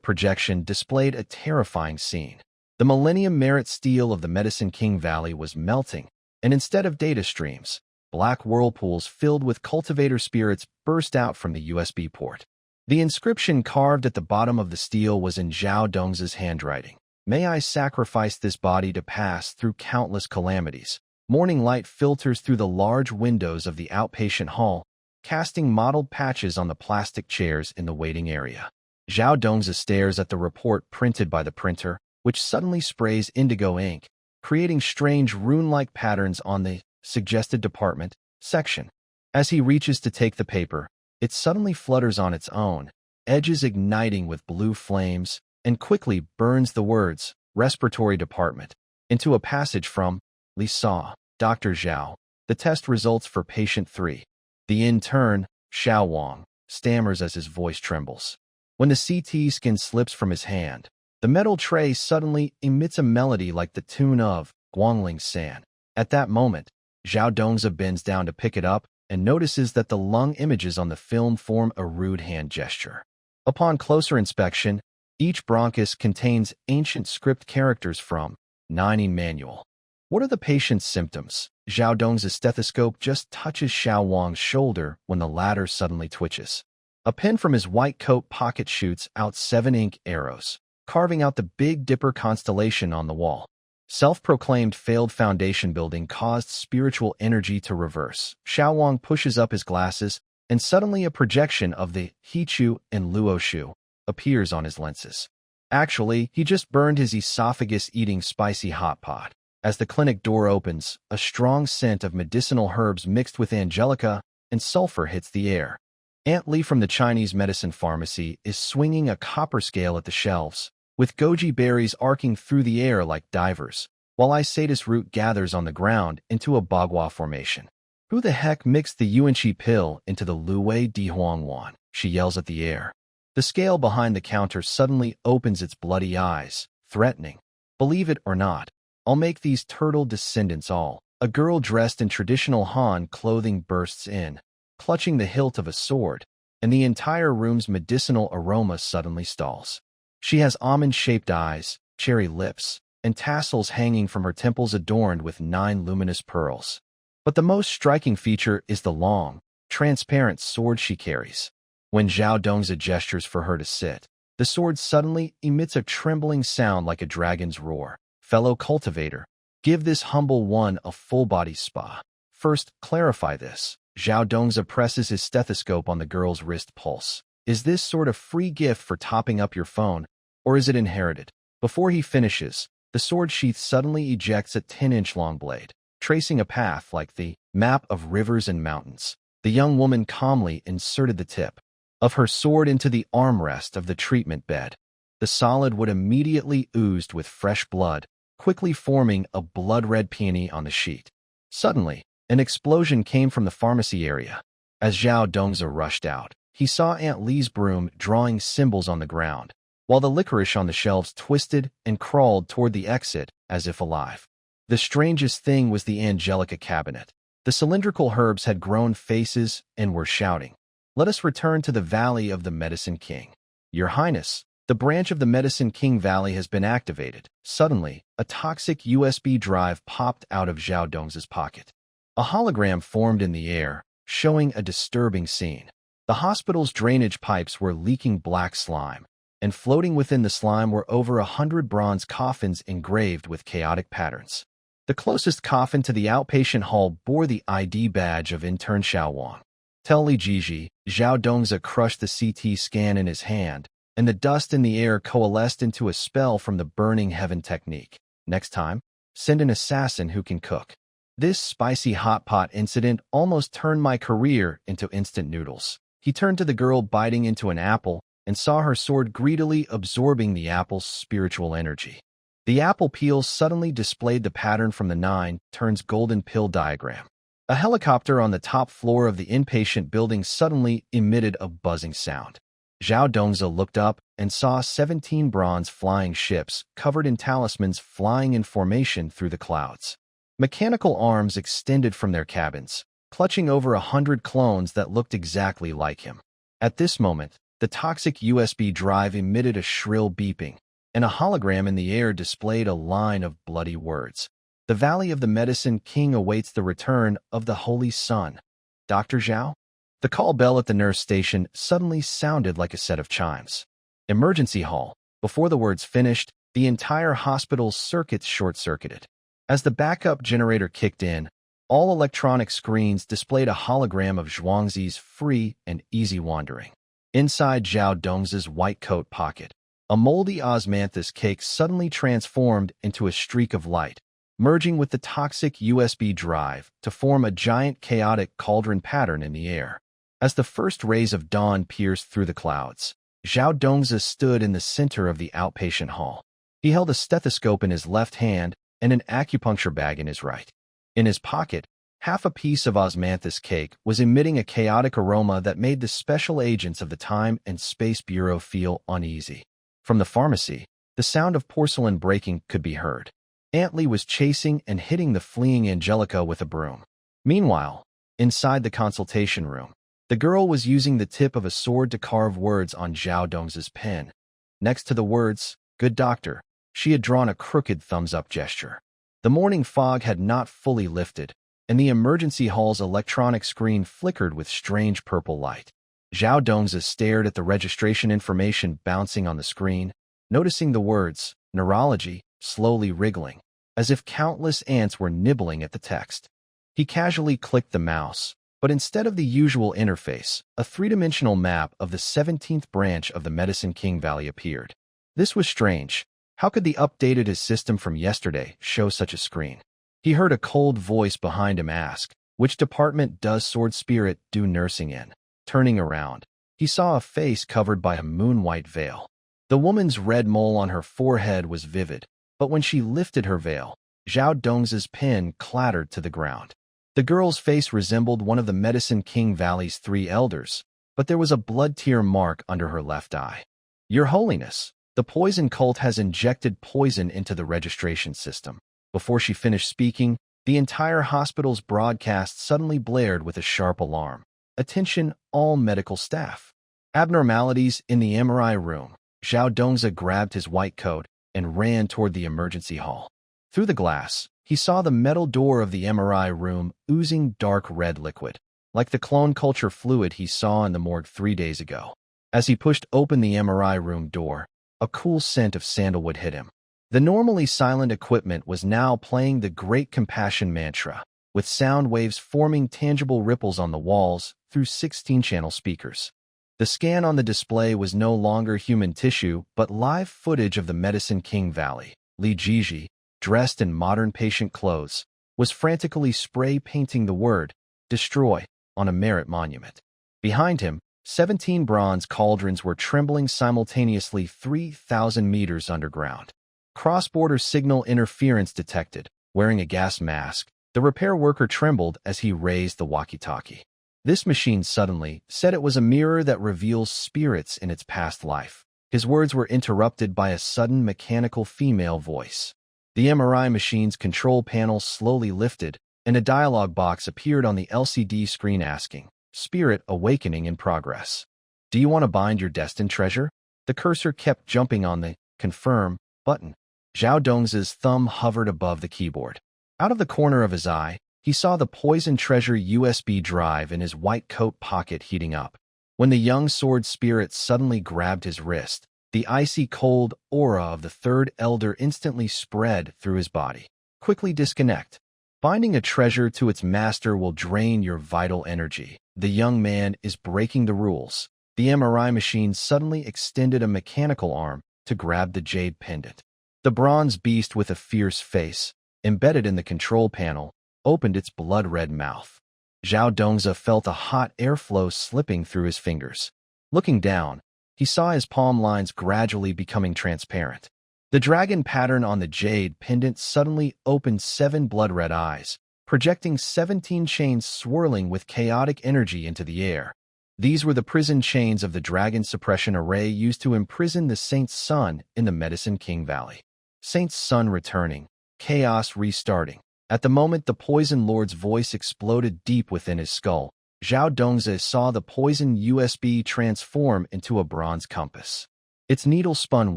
projection displayed a terrifying scene. The Millennium Merit steel of the Medicine King Valley was melting, and instead of data streams, black whirlpools filled with cultivator spirits burst out from the USB port. The inscription carved at the bottom of the steel was in Zhao Dongzi's handwriting. "May I sacrifice this body to pass through countless calamities." Morning light filters through the large windows of the outpatient hall, casting mottled patches on the plastic chairs in the waiting area. Zhao Dongzi stares at the report printed by the printer, which suddenly sprays indigo ink, creating strange rune-like patterns on the suggested department section. As he reaches to take the paper, it suddenly flutters on its own, edges igniting with blue flames, and quickly burns the words, "Respiratory Department," into a passage from Li Saw, Dr. Zhao, the test results for patient 3. The intern, Xiao Wang, stammers as his voice trembles. When the CT skin slips from his hand, the metal tray suddenly emits a melody like the tune of Guangling's San. At that moment, Zhao Dongzi bends down to pick it up and notices that the lung images on the film form a rude hand gesture. Upon closer inspection, each bronchus contains ancient script characters from Nining Manual. What are the patient's symptoms? Zhao Dongzi's stethoscope just touches Xiao Wang's shoulder when the latter suddenly twitches. A pen from his white coat pocket shoots out 7 ink arrows, carving out the Big Dipper constellation on the wall. Self-proclaimed failed foundation building caused spiritual energy to reverse. Xiao Wang pushes up his glasses, and suddenly a projection of the Hichu and Luoshu appears on his lenses. Actually, he just burned his esophagus eating spicy hot pot. As the clinic door opens, a strong scent of medicinal herbs mixed with angelica and sulfur hits the air. Aunt Li from the Chinese medicine pharmacy is swinging a copper scale at the shelves, with goji berries arcing through the air like divers, while Isatis root gathers on the ground into a bagua formation. Who the heck mixed the Yuanqi pill into the Luwei Dihuangwan? She yells at the air. The scale behind the counter suddenly opens its bloody eyes, threatening. Believe it or not, I'll make these turtle descendants all. A girl dressed in traditional Han clothing bursts in, clutching the hilt of a sword, and the entire room's medicinal aroma suddenly stalls. She has almond-shaped eyes, cherry lips, and tassels hanging from her temples adorned with 9 luminous pearls. But the most striking feature is the long, transparent sword she carries. When Zhao Dongzi gestures for her to sit, the sword suddenly emits a trembling sound like a dragon's roar. Fellow cultivator, give this humble one a full-body spa. First, clarify this. Zhao Dongzi presses his stethoscope on the girl's wrist pulse. Is this sort of free gift for topping up your phone, or is it inherited? Before he finishes, the sword sheath suddenly ejects a 10-inch-long blade, tracing a path like the map of rivers and mountains. The young woman calmly inserted the tip of her sword into the armrest of the treatment bed. The solid wood immediately oozed with fresh blood, quickly forming a blood-red peony on the sheet. Suddenly, an explosion came from the pharmacy area. As Zhao Dongzi rushed out, he saw Aunt Li's broom drawing symbols on the ground, while the licorice on the shelves twisted and crawled toward the exit as if alive. The strangest thing was the Angelica cabinet. The cylindrical herbs had grown faces and were shouting. let us return to the Valley of the Medicine King. Your Highness, the branch of the Medicine King Valley has been activated. Suddenly, a toxic USB drive popped out of Zhao Dong's pocket. A hologram formed in the air, showing a disturbing scene. The hospital's drainage pipes were leaking black slime, and floating within the slime were over 100 bronze coffins engraved with chaotic patterns. The closest coffin to the outpatient hall bore the ID badge of intern Xiao Wang. Tell Li Jiji, Zhao Dongza crushed the CT scan in his hand, and the dust in the air coalesced into a spell from the Burning Heaven technique. Next time, send an assassin who can cook. This spicy hot pot incident almost turned my career into instant noodles. He turned to the girl biting into an apple and saw her sword greedily absorbing the apple's spiritual energy. The apple peel suddenly displayed the pattern from the 9 turns golden pill diagram. A helicopter on the top floor of the inpatient building suddenly emitted a buzzing sound. Zhao Dongza looked up and saw 17 bronze flying ships covered in talismans flying in formation through the clouds. Mechanical arms extended from their cabins, clutching over 100 clones that looked exactly like him. At this moment, the toxic USB drive emitted a shrill beeping, and a hologram in the air displayed a line of bloody words. The Valley of the Medicine King awaits the return of the Holy Sun. Dr. Zhao? The call bell at the nurse station suddenly sounded like a set of chimes. Emergency hall. Before the words finished, the entire hospital's circuits short-circuited. As the backup generator kicked in, all electronic screens displayed a hologram of Zhuangzi's free and easy wandering. Inside Zhao Dong's white coat pocket, a moldy osmanthus cake suddenly transformed into a streak of light, merging with the toxic USB drive to form a giant chaotic cauldron pattern in the air. As the first rays of dawn pierced through the clouds, Zhao Dongza stood in the center of the outpatient hall. He held a stethoscope in his left hand and an acupuncture bag in his right. In his pocket, half a piece of osmanthus cake was emitting a chaotic aroma that made the special agents of the Time and Space Bureau feel uneasy. From the pharmacy, the sound of porcelain breaking could be heard. Aunt Lee was chasing and hitting the fleeing Angelica with a broom. Meanwhile, inside the consultation room, the girl was using the tip of a sword to carve words on Zhao Dong's pen. Next to the words, "Good doctor," she had drawn a crooked thumbs-up gesture. The morning fog had not fully lifted, and the emergency hall's electronic screen flickered with strange purple light. Zhao Dongza stared at the registration information bouncing on the screen, noticing the words, "neurology," slowly wriggling, as if countless ants were nibbling at the text. He casually clicked the mouse, but instead of the usual interface, a three-dimensional map of the 17th branch of the Medicine King Valley appeared. This was strange. How could the updated his system from yesterday show such a screen? He heard a cold voice behind him ask, "Which department does Sword Spirit do nursing in?" Turning around, he saw a face covered by a moon-white veil. The woman's red mole on her forehead was vivid, but when she lifted her veil, Zhao Dong's pen clattered to the ground. The girl's face resembled one of the Medicine King Valley's 3 elders, but there was a blood tear mark under her left eye. "Your Holiness, the poison cult has injected poison into the registration system." Before she finished speaking, the entire hospital's broadcast suddenly blared with a sharp alarm. "Attention, all medical staff. Abnormalities in the MRI room." Zhao Dongza grabbed his white coat and ran toward the emergency hall. Through the glass, he saw the metal door of the MRI room oozing dark red liquid, like the clone culture fluid he saw in the morgue 3 days ago. As he pushed open the MRI room door, a cool scent of sandalwood hit him. The normally silent equipment was now playing the Great Compassion mantra, with sound waves forming tangible ripples on the walls through 16-channel speakers. The scan on the display was no longer human tissue, but live footage of the Medicine King Valley. Li Jiji, dressed in modern patient clothes, was frantically spray-painting the word, "Destroy," on a merit monument. Behind him, 17 bronze cauldrons were trembling simultaneously 3,000 meters underground. Cross-border signal interference detected. Wearing a gas mask, the repair worker trembled as he raised the walkie-talkie. This machine suddenly said it was a mirror that reveals spirits in its past life. His words were interrupted by a sudden mechanical female voice. The MRI machine's control panel slowly lifted, and a dialog box appeared on the LCD screen asking, spirit awakening in progress. Do you want to bind your destined treasure? The cursor kept jumping on the confirm button. Zhao Dongzi's thumb hovered above the keyboard. Out of the corner of his eye, he saw the poison treasure USB drive in his white coat pocket heating up. When the young sword spirit suddenly grabbed his wrist, the icy cold aura of the third elder instantly spread through his body. Quickly disconnect. Binding a treasure to its master will drain your vital energy. The young man is breaking the rules. The MRI machine suddenly extended a mechanical arm to grab the jade pendant. The bronze beast with a fierce face, embedded in the control panel, opened its blood-red mouth. Zhao Dongzi felt a hot airflow slipping through his fingers. Looking down, he saw his palm lines gradually becoming transparent. The dragon pattern on the jade pendant suddenly opened 7 blood-red eyes, projecting 17 chains swirling with chaotic energy into the air. These were the prison chains of the dragon suppression array used to imprison the Saint's Son in the Medicine King Valley. Saint's Son returning, chaos restarting. At the moment the Poison Lord's voice exploded deep within his skull, Zhao Dongzi saw the poison USB transform into a bronze compass. Its needle spun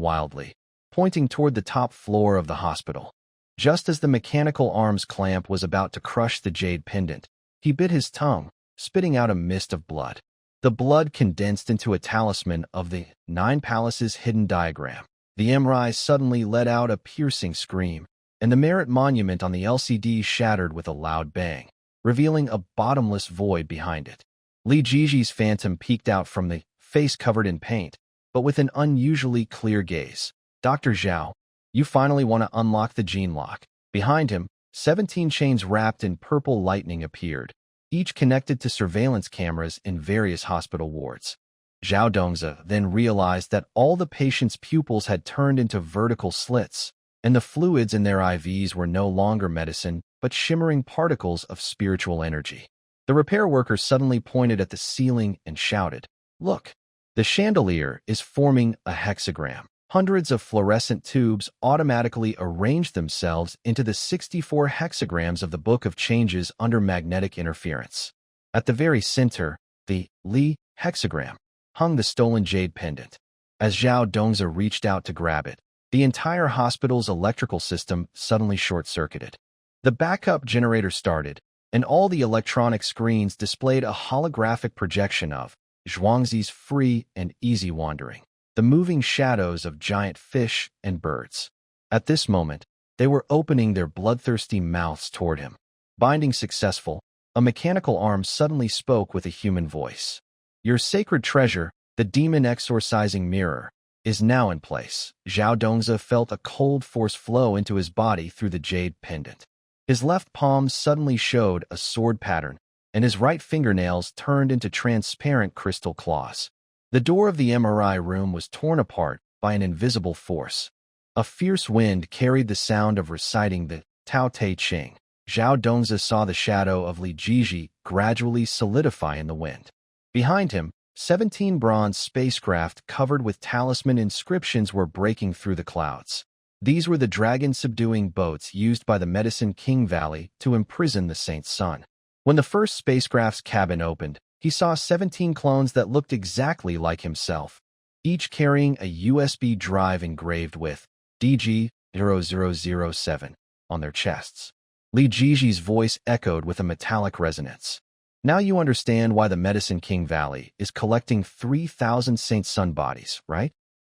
wildly, pointing toward the top floor of the hospital. Just as the mechanical arm's clamp was about to crush the jade pendant, he bit his tongue, spitting out a mist of blood. The blood condensed into a talisman of the 9 Palaces hidden diagram. The MRI suddenly let out a piercing scream, and the merit monument on the LCD shattered with a loud bang, revealing a bottomless void behind it. Li Jiji's phantom peeked out from the face covered in paint, but with an unusually clear gaze. Dr. Zhao, you finally want to unlock the gene lock. Behind him, 17 chains wrapped in purple lightning appeared, each connected to surveillance cameras in various hospital wards. Zhao Dongzi then realized that all the patients' pupils had turned into vertical slits, and the fluids in their IVs were no longer medicine, but shimmering particles of spiritual energy. The repair worker suddenly pointed at the ceiling and shouted, "Look, the chandelier is forming a hexagram." Hundreds of fluorescent tubes automatically arranged themselves into the 64 hexagrams of the Book of Changes under magnetic interference. At the very center, the Li hexagram, hung the stolen jade pendant. As Zhao Dongzi reached out to grab it, the entire hospital's electrical system suddenly short-circuited. The backup generator started, and all the electronic screens displayed a holographic projection of Zhuangzi's free and easy wandering, the moving shadows of giant fish and birds. At this moment, they were opening their bloodthirsty mouths toward him. Binding successful, a mechanical arm suddenly spoke with a human voice. Your sacred treasure, the demon exorcising mirror, is now in place. Zhao Dongzi felt a cold force flow into his body through the jade pendant. His left palm suddenly showed a sword pattern, and his right fingernails turned into transparent crystal claws. The door of the MRI room was torn apart by an invisible force. A fierce wind carried the sound of reciting the Tao Te Ching. Zhao Dongzi saw the shadow of Li Jiji gradually solidify in the wind. Behind him, 17 bronze spacecraft covered with talisman inscriptions were breaking through the clouds. These were the dragon-subduing boats used by the Medicine King Valley to imprison the Saint's Son. When the first spacecraft's cabin opened, he saw 17 clones that looked exactly like himself, each carrying a USB drive engraved with DG0007 on their chests. Li Jiji's voice echoed with a metallic resonance. Now you understand why the Medicine King Valley is collecting 3,000 Saint Son bodies, right?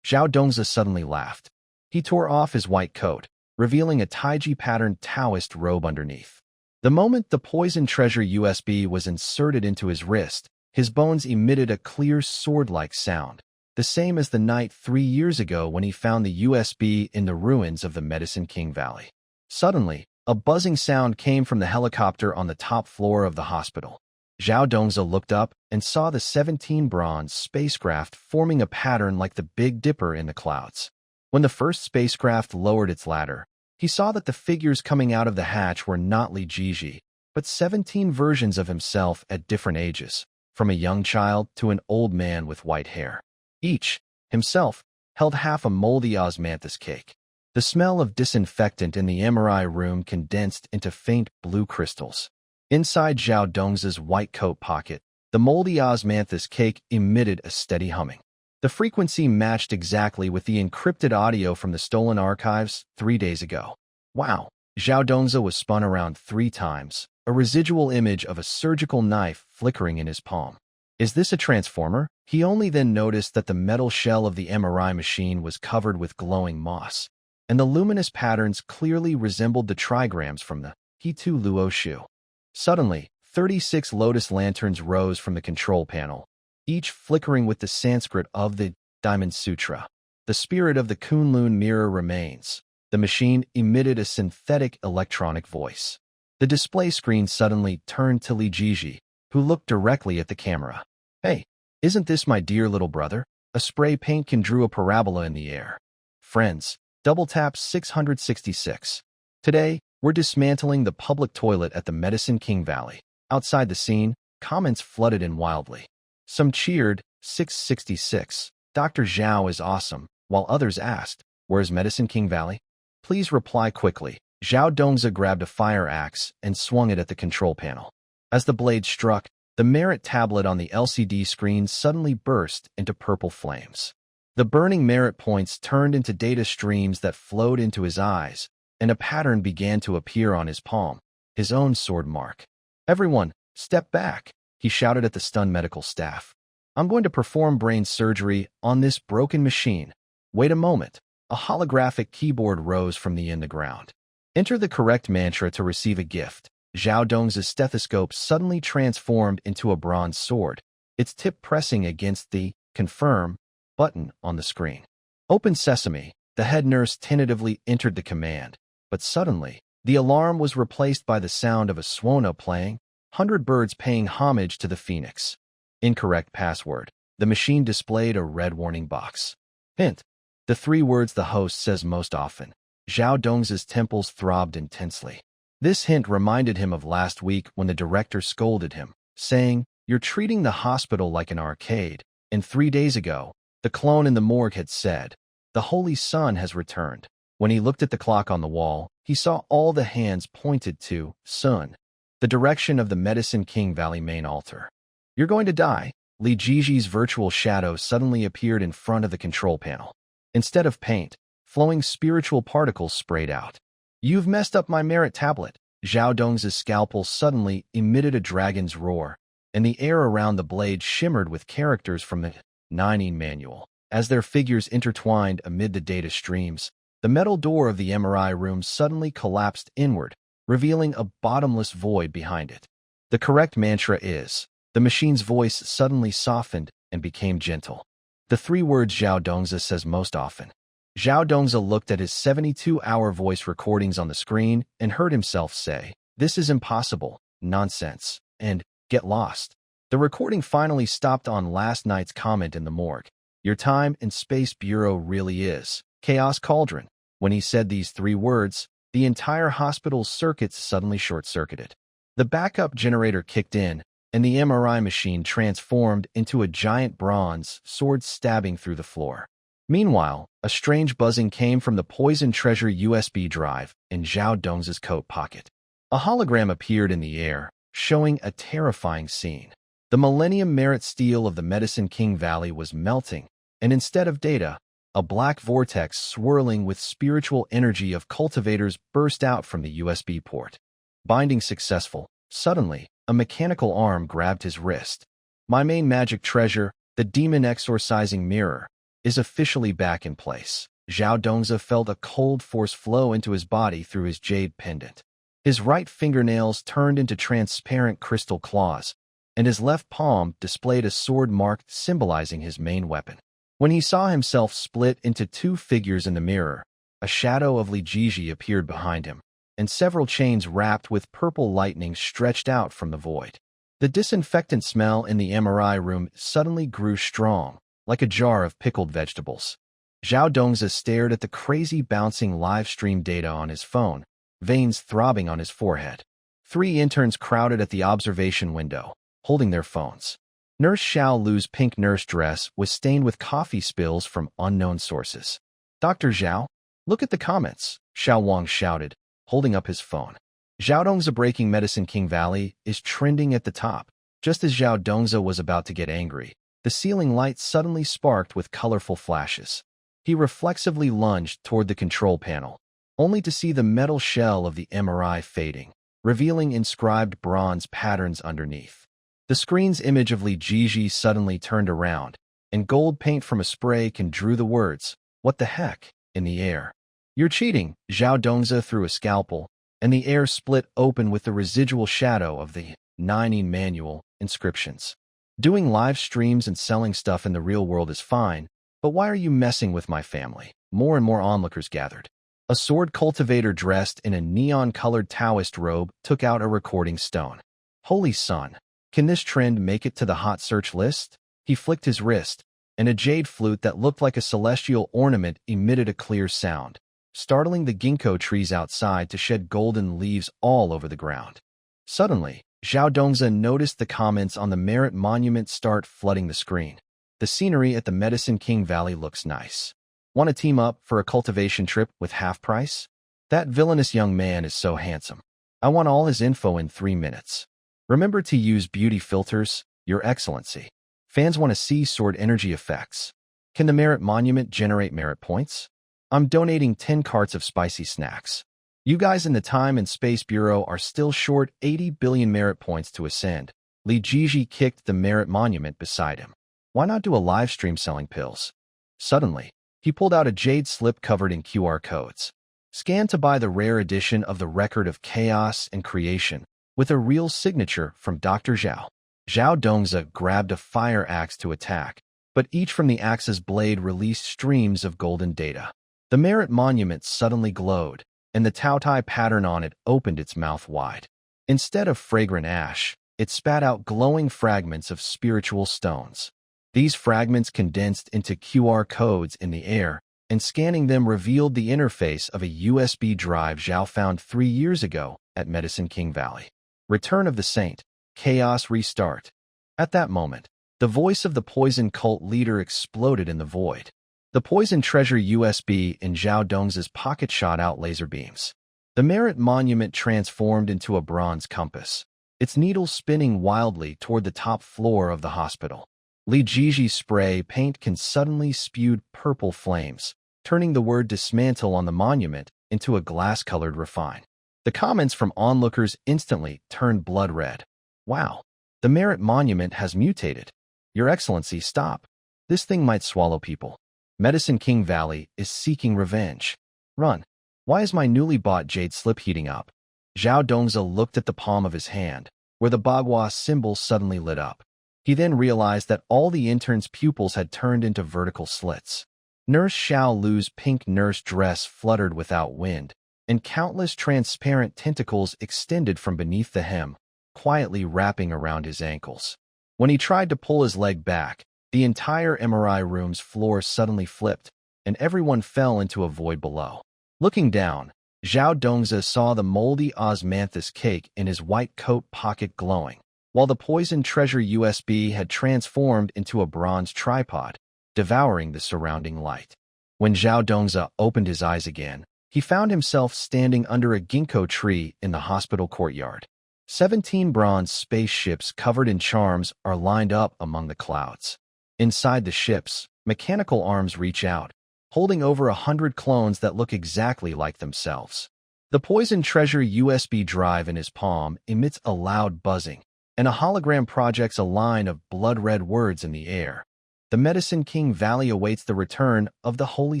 Zhao Dongzi suddenly laughed. He tore off his white coat, revealing a Taiji-patterned Taoist robe underneath. The moment the poison treasure USB was inserted into his wrist, his bones emitted a clear sword-like sound, the same as the night 3 years ago when he found the USB in the ruins of the Medicine King Valley. Suddenly, a buzzing sound came from the helicopter on the top floor of the hospital. Zhao Dongzi looked up and saw the 17 bronze spacecraft forming a pattern like the Big Dipper in the clouds. When the first spacecraft lowered its ladder, he saw that the figures coming out of the hatch were not Li Jiji, but 17 versions of himself at different ages, from a young child to an old man with white hair. Each, himself, held half a moldy osmanthus cake. The smell of disinfectant in the MRI room condensed into faint blue crystals. Inside Zhao Dongzi's white coat pocket, The moldy osmanthus cake emitted a steady humming. The frequency matched exactly with the encrypted audio from the stolen archives 3 days ago. Wow! Zhao Dongzi was spun around 3 times, a residual image of a surgical knife flickering in his palm. Is this a transformer? He only then noticed that the metal shell of the MRI machine was covered with glowing moss, and the luminous patterns clearly resembled the trigrams from the He-Tu Luo Shu. Suddenly, 36 lotus lanterns rose from the control panel, each flickering with the Sanskrit of the Diamond Sutra. The spirit of the Kunlun mirror remains. The machine emitted a synthetic electronic voice. The display screen suddenly turned to Li Jiji, who looked directly at the camera. Hey, isn't this my dear little brother? A spray paint can drew a parabola in the air. Friends, double tap 666. Today, we're dismantling the public toilet at the Medicine King Valley. Outside the scene, comments flooded in wildly. Some cheered, 666. Dr. Zhao is awesome, while others asked, where's Medicine King Valley? Please reply quickly. Zhao Dongzi grabbed a fire axe and swung it at the control panel. As the blade struck, the merit tablet on the LCD screen suddenly burst into purple flames. The burning merit points turned into data streams that flowed into his eyes, and a pattern began to appear on his palm, his own sword mark. Everyone, step back, he shouted at the stunned medical staff. I'm going to perform brain surgery on this broken machine. Wait a moment. A holographic keyboard rose from the ground. Enter the correct mantra to receive a gift. Zhao Dongzi's stethoscope suddenly transformed into a bronze sword, its tip pressing against the Confirm button on the screen. Open sesame, the head nurse tentatively entered the command, but suddenly, the alarm was replaced by the sound of a suono playing, 100 birds paying homage to the phoenix. Incorrect password. The machine displayed a red warning box. Hint. The 3 words the host says most often. Zhao Dongzi's temples throbbed intensely. This hint reminded him of last week when the director scolded him, saying, "You're treating the hospital like an arcade." And 3 days ago, the clone in the morgue had said, "The Holy Sun has returned." When he looked at the clock on the wall, he saw all the hands pointed to Sun, the direction of the Medicine King Valley main altar. "You're going to die." Li Jiji's virtual shadow suddenly appeared in front of the control panel. Instead of paint, flowing spiritual particles sprayed out. "You've messed up my merit tablet." Zhao Dongzi's scalpel suddenly emitted a dragon's roar, and the air around the blade shimmered with characters from the Nining manual. As their figures intertwined amid the data streams, the metal door of the MRI room suddenly collapsed inward, revealing a bottomless void behind it. The correct mantra is, the machine's voice suddenly softened and became gentle. The 3 words Zhao Dongzi says most often. Zhao Dongzi looked at his 72-hour voice recordings on the screen and heard himself say, "This is impossible, nonsense," and "get lost." The recording finally stopped on last night's comment in the morgue. "Your time and space bureau really is chaos cauldron." When he said these 3 words, the entire hospital's circuits suddenly short-circuited. The backup generator kicked in, and the MRI machine transformed into a giant bronze sword stabbing through the floor. Meanwhile, a strange buzzing came from the poison treasure USB drive in Zhao Dongzi's coat pocket. A hologram appeared in the air, showing a terrifying scene. The Millennium Merit steel of the Medicine King Valley was melting, and instead of data, a black vortex swirling with spiritual energy of cultivators burst out from the USB port. Binding successful. Suddenly, a mechanical arm grabbed his wrist. "My main magic treasure, the demon exorcising mirror, is officially back in place." Zhao Dongzi felt a cold force flow into his body through his jade pendant. His right fingernails turned into transparent crystal claws, and his left palm displayed a sword mark symbolizing his main weapon. When he saw himself split into 2 figures in the mirror, a shadow of Li Jiji appeared behind him, and several chains wrapped with purple lightning stretched out from the void. The disinfectant smell in the MRI room suddenly grew strong, like a jar of pickled vegetables. Zhao Dongzi stared at the crazy bouncing live stream data on his phone, veins throbbing on his forehead. 3 interns crowded at the observation window, holding their phones. Nurse Xiao Lu's pink nurse dress was stained with coffee spills from unknown sources. "Dr. Zhao, look at the comments," Xiao Wang shouted, holding up his phone. Zhao Dongzi breaking Medicine King Valley is trending at the top. Just as Zhao Dongzi was about to get angry, the ceiling light suddenly sparked with colorful flashes. He reflexively lunged toward the control panel, only to see the metal shell of the MRI fading, revealing inscribed bronze patterns underneath. The screen's image of Li Jiji suddenly turned around, and gold paint from a spray can drew the words, "What the heck?" in the air. "You're cheating," Zhao Dongzi threw a scalpel, and the air split open with the residual shadow of the Nining manual inscriptions. "Doing live streams and selling stuff in the real world is fine, but why are you messing with my family?" More and more onlookers gathered. A sword cultivator dressed in a neon-colored Taoist robe took out a recording stone. "Holy sun! Can this trend make it to the hot search list?" He flicked his wrist, and a jade flute that looked like a celestial ornament emitted a clear sound, startling the ginkgo trees outside to shed golden leaves all over the ground. Suddenly, Zhao Dongzi noticed the comments on the Merit Monument start flooding the screen. "The scenery at the Medicine King Valley looks nice. Want to team up for a cultivation trip with half price? That villainous young man is so handsome. I want all his info in 3 minutes. Remember to use beauty filters, Your Excellency. Fans want to see sword energy effects. Can the Merit Monument generate merit points? I'm donating 10 carts of spicy snacks. You guys in the Time and Space Bureau are still short 80 billion merit points to ascend." Li Jiji kicked the Merit Monument beside him. "Why not do a live stream selling pills?" Suddenly, he pulled out a jade slip covered in QR codes. "Scan to buy the rare edition of the Record of Chaos and Creation with a real signature from Dr. Zhao." Zhao Dongzi grabbed a fire axe to attack, but each from the axe's blade released streams of golden data. The Merit Monument suddenly glowed, and the Taotai pattern on it opened its mouth wide. Instead of fragrant ash, it spat out glowing fragments of spiritual stones. These fragments condensed into QR codes in the air, and scanning them revealed the interface of a USB drive Zhao found 3 years ago at Medicine King Valley. "Return of the Saint. Chaos Restart." At that moment, the voice of the poison cult leader exploded in the void. The poison treasure USB in Zhao Dongzi's pocket shot out laser beams. The Merit Monument transformed into a bronze compass, its needle spinning wildly toward the top floor of the hospital. Li Jiji's spray paint can suddenly spewed purple flames, turning the word dismantle on the monument into a glass-colored refine. The comments from onlookers instantly turned blood red. "Wow, the Merit Monument has mutated. Your Excellency, stop. This thing might swallow people. Medicine King Valley is seeking revenge. Run. Why is my newly bought jade slip heating up?" Zhao Dongzi looked at the palm of his hand, where the Bagua symbol suddenly lit up. He then realized that all the intern's pupils had turned into vertical slits. Nurse Xiao Lu's pink nurse dress fluttered without wind, and countless transparent tentacles extended from beneath the hem, quietly wrapping around his ankles. When he tried to pull his leg back, the entire MRI room's floor suddenly flipped, and everyone fell into a void below. Looking down, Zhao Dongzi saw the moldy osmanthus cake in his white coat pocket glowing, while the poison treasure USB had transformed into a bronze tripod, devouring the surrounding light. When Zhao Dongzi opened his eyes again, he found himself standing under a ginkgo tree in the hospital courtyard. 17 bronze spaceships covered in charms are lined up among the clouds. Inside the ships, mechanical arms reach out, holding over 100 clones that look exactly like themselves. The poison treasure USB drive in his palm emits a loud buzzing, and a hologram projects a line of blood-red words in the air. "The Medicine King Valley awaits the return of the Holy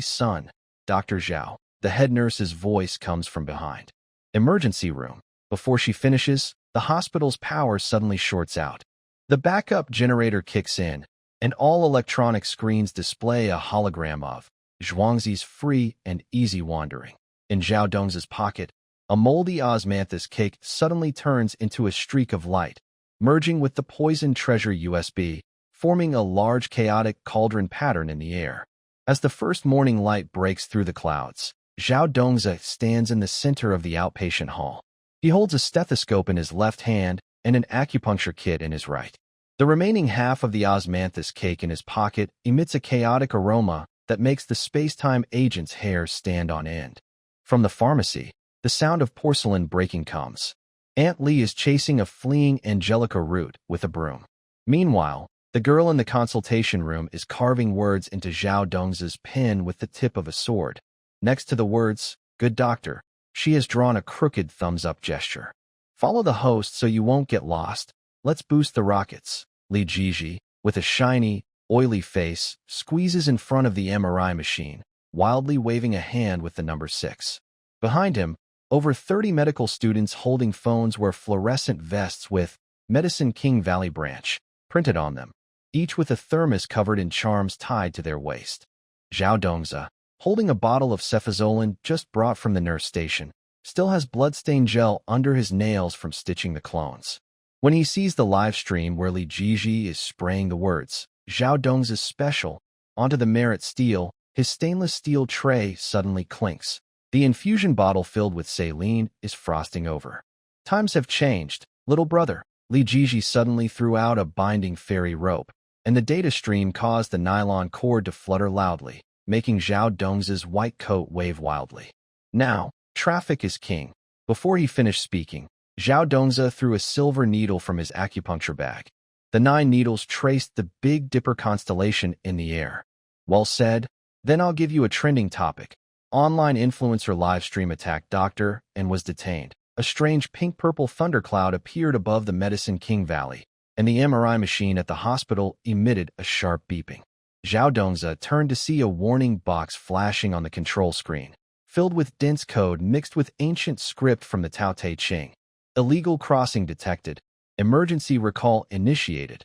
Sun. Dr. Zhao." The head nurse's voice comes from behind. "Emergency room." Before she finishes, the hospital's power suddenly shorts out. The backup generator kicks in, and all electronic screens display a hologram of Zhuangzi's free and easy wandering. In Zhao Dongzi's pocket, a moldy osmanthus cake suddenly turns into a streak of light, merging with the poison treasure USB, forming a large chaotic cauldron pattern in the air. As the first morning light breaks through the clouds, Zhao Dongzi stands in the center of the outpatient hall. He holds a stethoscope in his left hand and an acupuncture kit in his right. The remaining half of the osmanthus cake in his pocket emits a chaotic aroma that makes the space-time agent's hair stand on end. From the pharmacy, the sound of porcelain breaking comes. Aunt Lee is chasing a fleeing Angelica Root with a broom. Meanwhile, the girl in the consultation room is carving words into Zhao Dongzi's pen with the tip of a sword. Next to the words, "Good doctor," she has drawn a crooked thumbs-up gesture. "Follow the host so you won't get lost. Let's boost the rockets." Li Jiji, with a shiny, oily face, squeezes in front of the MRI machine, wildly waving a hand with the number 6. Behind him, over 30 medical students holding phones wear fluorescent vests with Medicine King Valley Branch printed on them, each with a thermos covered in charms tied to their waist. Zhao Dongzi, holding a bottle of cefazolin just brought from the nurse station, still has blood-stained gel under his nails from stitching the clones. When he sees the live stream where Li Jiji is spraying the words, "Zhao Dongzi's special," onto the Merit steel, his stainless steel tray suddenly clinks. The infusion bottle filled with saline is frosting over. "Times have changed, little brother." Li Jiji suddenly threw out a binding fairy rope, and the data stream caused the nylon cord to flutter loudly, making Zhao Dongzi's white coat wave wildly. "Now, traffic is king." Before he finished speaking, Zhao Dongzi threw a silver needle from his acupuncture bag. The 9 needles traced the Big Dipper constellation in the air. "Well said. Then I'll give you a trending topic. Online influencer livestream attacked doctor and was detained." A strange pink-purple thundercloud appeared above the Medicine King Valley, and the MRI machine at the hospital emitted a sharp beeping. Zhao Dongzi turned to see a warning box flashing on the control screen, filled with dense code mixed with ancient script from the Tao Te Ching. "Illegal crossing detected. Emergency recall initiated."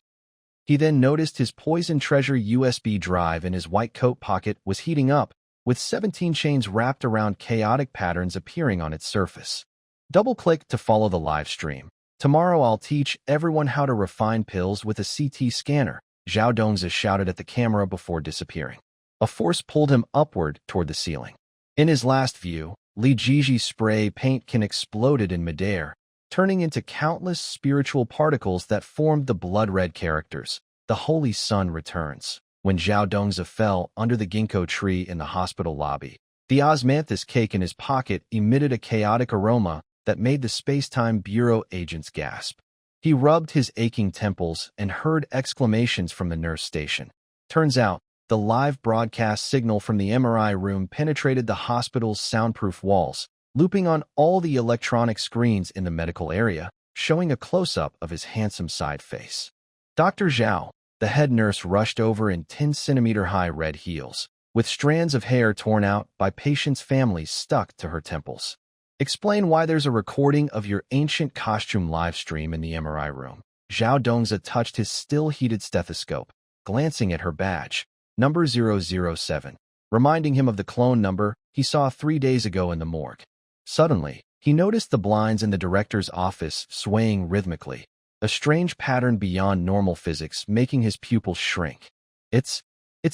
He then noticed his poison treasure USB drive in his white coat pocket was heating up, with 17 chains wrapped around chaotic patterns appearing on its surface. Double-click to follow the live stream. "Tomorrow I'll teach everyone how to refine pills with a CT scanner," Zhao Dongzi shouted at the camera before disappearing. A force pulled him upward toward the ceiling. In his last view, Li Jiji's spray paint can exploded in midair, turning into countless spiritual particles that formed the blood-red characters. "The Holy Sun returns." When Zhao Dongzi fell under the ginkgo tree in the hospital lobby, the osmanthus cake in his pocket emitted a chaotic aroma that made the Space-Time Bureau agents gasp. He rubbed his aching temples and heard exclamations from the nurse station. Turns out, the live broadcast signal from the MRI room penetrated the hospital's soundproof walls, looping on all the electronic screens in the medical area, showing a close-up of his handsome side face. Dr. Zhao, the head nurse, rushed over in 10-centimeter-high red heels, with strands of hair torn out by patients' families stuck to her temples. "Explain why there's a recording of your ancient costume live stream in the MRI room." Zhao Dongzi touched his still-heated stethoscope, glancing at her badge, number 007, reminding him of the clone number he saw 3 days ago in the morgue. Suddenly, he noticed the blinds in the director's office swaying rhythmically, a strange pattern beyond normal physics making his pupils shrink. It's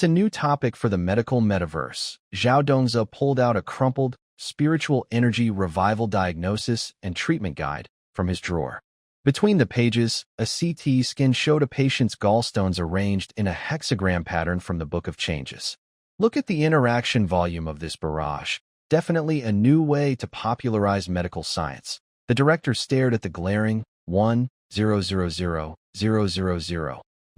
a new topic for the medical metaverse." Zhao Dongzi pulled out a crumpled, Spiritual Energy Revival Diagnosis and Treatment Guide from his drawer. Between the pages, a CT scan showed a patient's gallstones arranged in a hexagram pattern from the Book of Changes. "Look at the interaction volume of this barrage. Definitely a new way to popularize medical science." The director stared at the glaring 1,000,000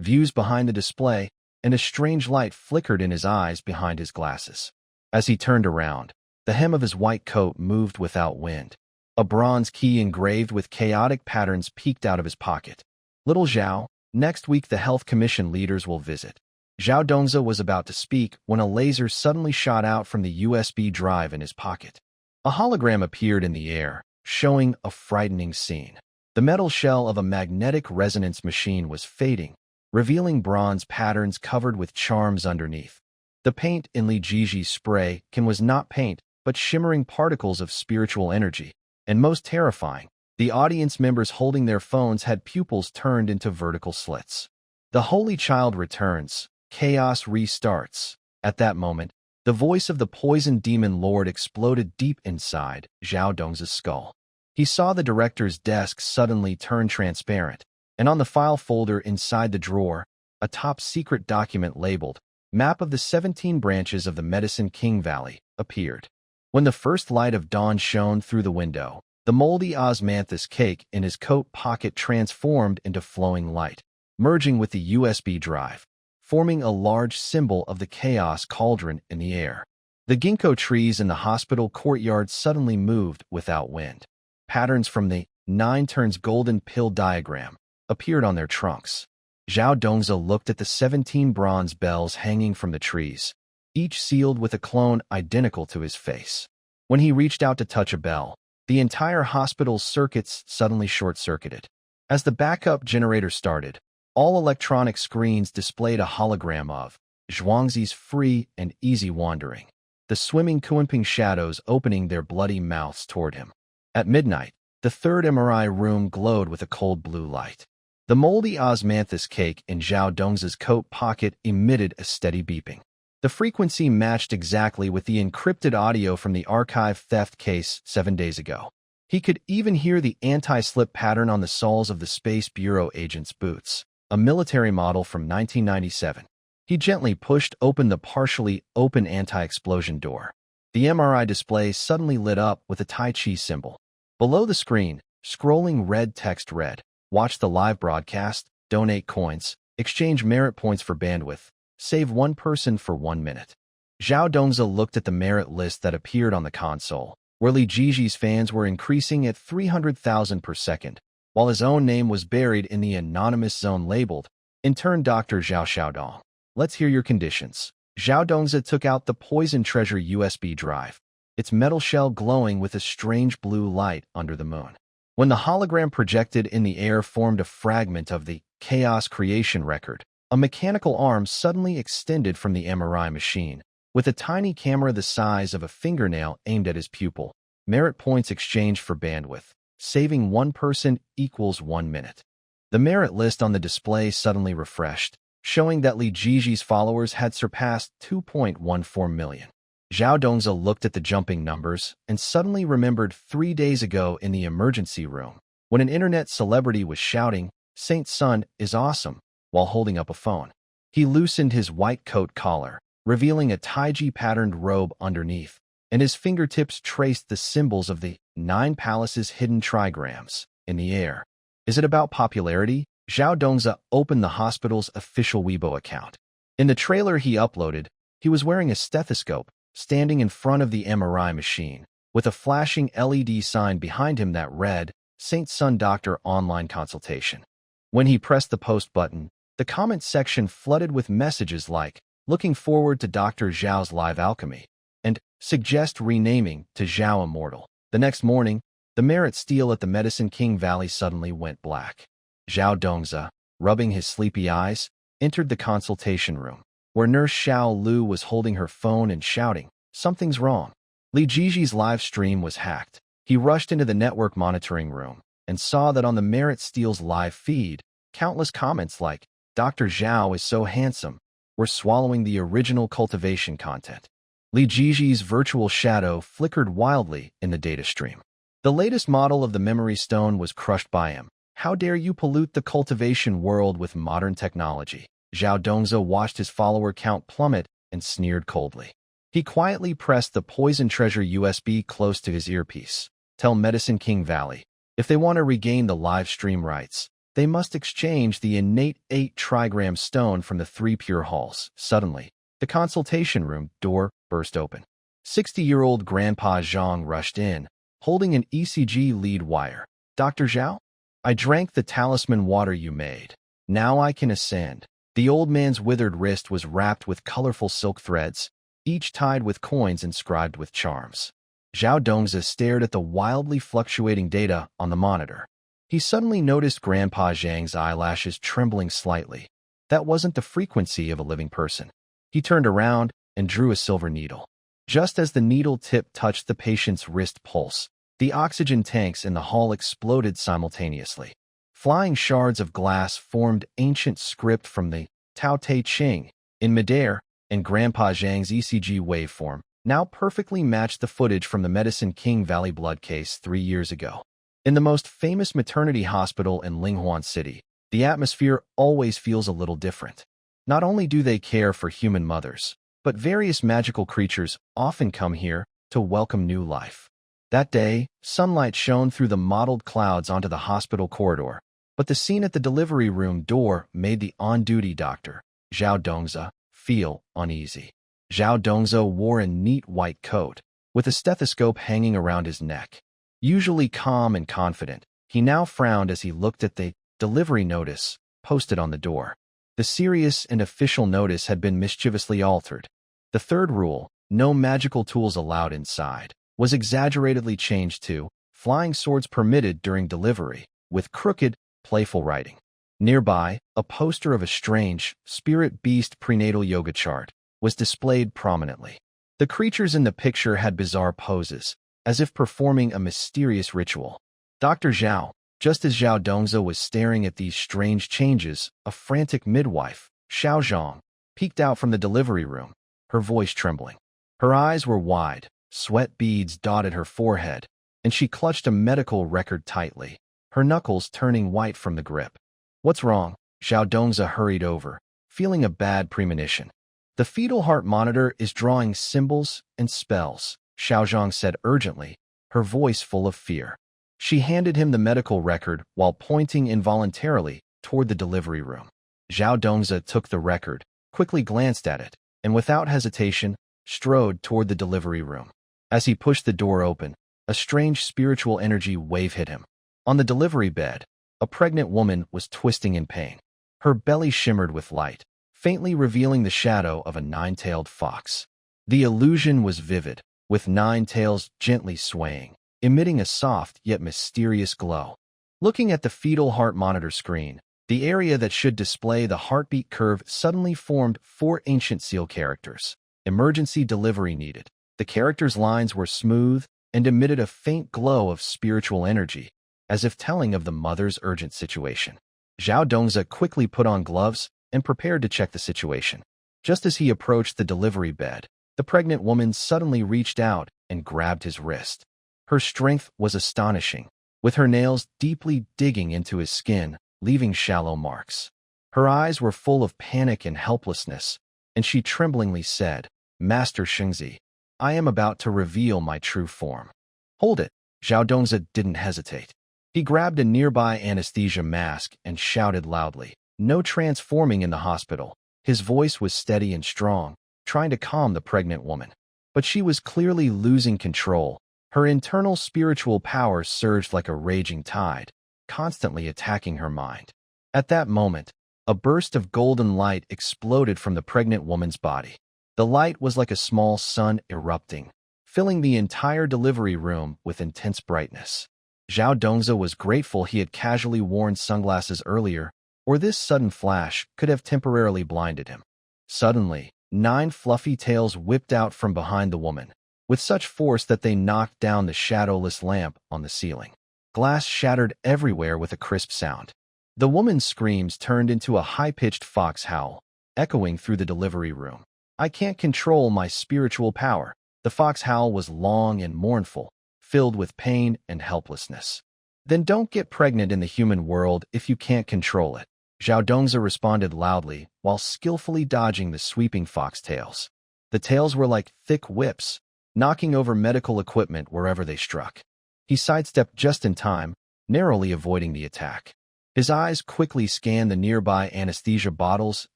views behind the display, and a strange light flickered in his eyes behind his glasses. As he turned around, the hem of his white coat moved without wind. A bronze key engraved with chaotic patterns peeked out of his pocket. "Little Zhao, next week the Health Commission leaders will visit." Zhao Dongzi was about to speak when a laser suddenly shot out from the USB drive in his pocket. A hologram appeared in the air, showing a frightening scene. The metal shell of a magnetic resonance machine was fading, revealing bronze patterns covered with charms underneath. The paint in Li Jiji's spray can was not paint, but shimmering particles of spiritual energy. And most terrifying, the audience members holding their phones had pupils turned into vertical slits. "The Holy Child returns. Chaos restarts." At that moment, the voice of the poison demon lord exploded deep inside Zhao Dongzi's skull. He saw the director's desk suddenly turn transparent, and on the file folder inside the drawer, a top-secret document labeled "Map of the 17 Branches of the Medicine King Valley" appeared. When the first light of dawn shone through the window, The moldy osmanthus cake in his coat pocket transformed into flowing light, merging with the USB drive, forming a large symbol of the chaos cauldron in the air. The ginkgo trees in the hospital courtyard suddenly moved without wind. Patterns from the 9 turns golden pill diagram appeared on their trunks. Zhao Dongzi looked at the 17 bronze bells hanging from the trees, each sealed with a clone identical to his face. When he reached out to touch a bell, the entire hospital's circuits suddenly short-circuited. As the backup generator started, all electronic screens displayed a hologram of Zhuangzi's free and easy wandering, the swimming Kunping shadows opening their bloody mouths toward him. At midnight, the third MRI room glowed with a cold blue light. The moldy osmanthus cake in Zhao Dongzi's coat pocket emitted a steady beeping. The frequency matched exactly with the encrypted audio from the archive theft case 7 days ago. He could even hear the anti-slip pattern on the soles of the Space Bureau agent's boots, a military model from 1997. He gently pushed open the partially open anti-explosion door. The MRI display suddenly lit up with a Tai Chi symbol. Below the screen, scrolling red text read, "Watch the live broadcast, donate coins, exchange merit points for bandwidth, save one person for 1 minute." Zhao Dongzi looked at the merit list that appeared on the console, where Li Jiji's fans were increasing at 300,000 per second, while his own name was buried in the anonymous zone labeled, "In turn, Dr. Zhao Xiaodong. Let's hear your conditions." Zhao Dongzi took out the Poison Treasure USB drive, its metal shell glowing with a strange blue light under the moon. When the hologram projected in the air formed a fragment of the Chaos Creation record, a mechanical arm suddenly extended from the MRI machine, with a tiny camera the size of a fingernail aimed at his pupil. Merit points exchanged for bandwidth. Saving one person equals 1 minute. The merit list on the display suddenly refreshed, showing that Li Jiji's followers had surpassed 2.14 million. Zhao Dongzi looked at the jumping numbers and suddenly remembered 3 days ago in the emergency room, when an internet celebrity was shouting, "Saint Sun is awesome," while holding up a phone. He loosened his white coat collar, revealing a Taiji patterned robe underneath, and his fingertips traced the symbols of the 9 palaces' hidden trigrams in the air. Is it about popularity? Zhao Dongzi opened the hospital's official Weibo account. In the trailer he uploaded, he was wearing a stethoscope, standing in front of the MRI machine, with a flashing LED sign behind him that read, "Saint Sun Doctor Online Consultation." When he pressed the post button, the comment section flooded with messages like, "Looking forward to Dr. Zhao's live alchemy," and "Suggest renaming to Zhao Immortal." The next morning, the merit steel at the Medicine King Valley suddenly went black. Zhao Dongzi, rubbing his sleepy eyes, entered the consultation room, where Nurse Xiao Lu was holding her phone and shouting, "Something's wrong." Li Jiji's live stream was hacked. He rushed into the network monitoring room and saw that on the Merit Steel's live feed, countless comments like, "Dr. Zhao is so handsome," were swallowing the original cultivation content. Li Jiji's virtual shadow flickered wildly in the data stream. The latest model of the memory stone was crushed by him. "How dare you pollute the cultivation world with modern technology?" Zhao Dongzi watched his follower count plummet and sneered coldly. He quietly pressed the Poison Treasure USB close to his earpiece. "Tell Medicine King Valley, if they want to regain the live stream rights, they must exchange the innate 8 trigram stone from the 3 pure halls." Suddenly, the consultation room door burst open. 60-year-old Grandpa Zhang rushed in, holding an ECG lead wire. "Dr. Zhao? I drank the talisman water you made. Now I can ascend." The old man's withered wrist was wrapped with colorful silk threads, each tied with coins inscribed with charms. Zhao Dongzi stared at the wildly fluctuating data on the monitor. He suddenly noticed Grandpa Zhang's eyelashes trembling slightly. That wasn't the frequency of a living person. He turned around and drew a silver needle. Just as the needle tip touched the patient's wrist pulse, the oxygen tanks in the hall exploded simultaneously. Flying shards of glass formed ancient script from the Tao Te Ching in midair, and Grandpa Zhang's ECG waveform now perfectly matched the footage from the Medicine King Valley blood case 3 years ago. In the most famous maternity hospital in Linghuan City, the atmosphere always feels a little different. Not only do they care for human mothers, but various magical creatures often come here to welcome new life. That day, sunlight shone through the mottled clouds onto the hospital corridor, but the scene at the delivery room door made the on-duty doctor, Zhao Dongzi, feel uneasy. Zhao Dongzi wore a neat white coat, with a stethoscope hanging around his neck. Usually calm and confident, he now frowned as he looked at the delivery notice posted on the door. The serious and official notice had been mischievously altered. The third rule, no magical tools allowed inside, was exaggeratedly changed to flying swords permitted during delivery, with crooked, playful writing. Nearby, a poster of a strange, spirit beast prenatal yoga chart was displayed prominently. The creatures in the picture had bizarre poses, as if performing a mysterious ritual. Dr. Zhao, just as Zhao Dongzi was staring at these strange changes, a frantic midwife, Xiao Zhang, peeked out from the delivery room, her voice trembling. Her eyes were wide, sweat beads dotted her forehead, and she clutched a medical record tightly, her knuckles turning white from the grip. "What's wrong?" Xiao Dongzi hurried over, feeling a bad premonition. "The fetal heart monitor is drawing symbols and spells," Xiao Zhang said urgently, her voice full of fear. She handed him the medical record while pointing involuntarily toward the delivery room. Zhao Dongzi took the record, quickly glanced at it, and without hesitation, strode toward the delivery room. As he pushed the door open, a strange spiritual energy wave hit him. On the delivery bed, a pregnant woman was twisting in pain. Her belly shimmered with light, faintly revealing the shadow of a nine-tailed fox. The illusion was vivid, with 9 tails gently swaying, emitting a soft yet mysterious glow. Looking at the fetal heart monitor screen, the area that should display the heartbeat curve suddenly formed 4 ancient seal characters. Emergency delivery needed. The characters' lines were smooth and emitted a faint glow of spiritual energy, as if telling of the mother's urgent situation. Zhao Dongzi quickly put on gloves and prepared to check the situation. Just as he approached the delivery bed, the pregnant woman suddenly reached out and grabbed his wrist. Her strength was astonishing, with her nails deeply digging into his skin, leaving shallow marks. Her eyes were full of panic and helplessness, and she tremblingly said, "Master Shengzi, I am about to reveal my true form." "Hold it." Zhao Dongzi didn't hesitate. He grabbed a nearby anesthesia mask and shouted loudly, "No transforming in the hospital." His voice was steady and strong, trying to calm the pregnant woman. But she was clearly losing control. Her internal spiritual power surged like a raging tide, constantly attacking her mind. At that moment, a burst of golden light exploded from the pregnant woman's body. The light was like a small sun erupting, filling the entire delivery room with intense brightness. Zhao Dongzi was grateful he had casually worn sunglasses earlier, or this sudden flash could have temporarily blinded him. Suddenly, 9 fluffy tails whipped out from behind the woman, with such force that they knocked down the shadowless lamp on the ceiling. Glass shattered everywhere with a crisp sound. The woman's screams turned into a high-pitched fox howl, echoing through the delivery room. "I can't control my spiritual power." The fox howl was long and mournful, filled with pain and helplessness. "Then don't get pregnant in the human world if you can't control it," Zhao Dongzi responded loudly while skillfully dodging the sweeping fox tails. The tails were like thick whips, knocking over medical equipment wherever they struck. He sidestepped just in time, narrowly avoiding the attack. His eyes quickly scanned the nearby anesthesia bottles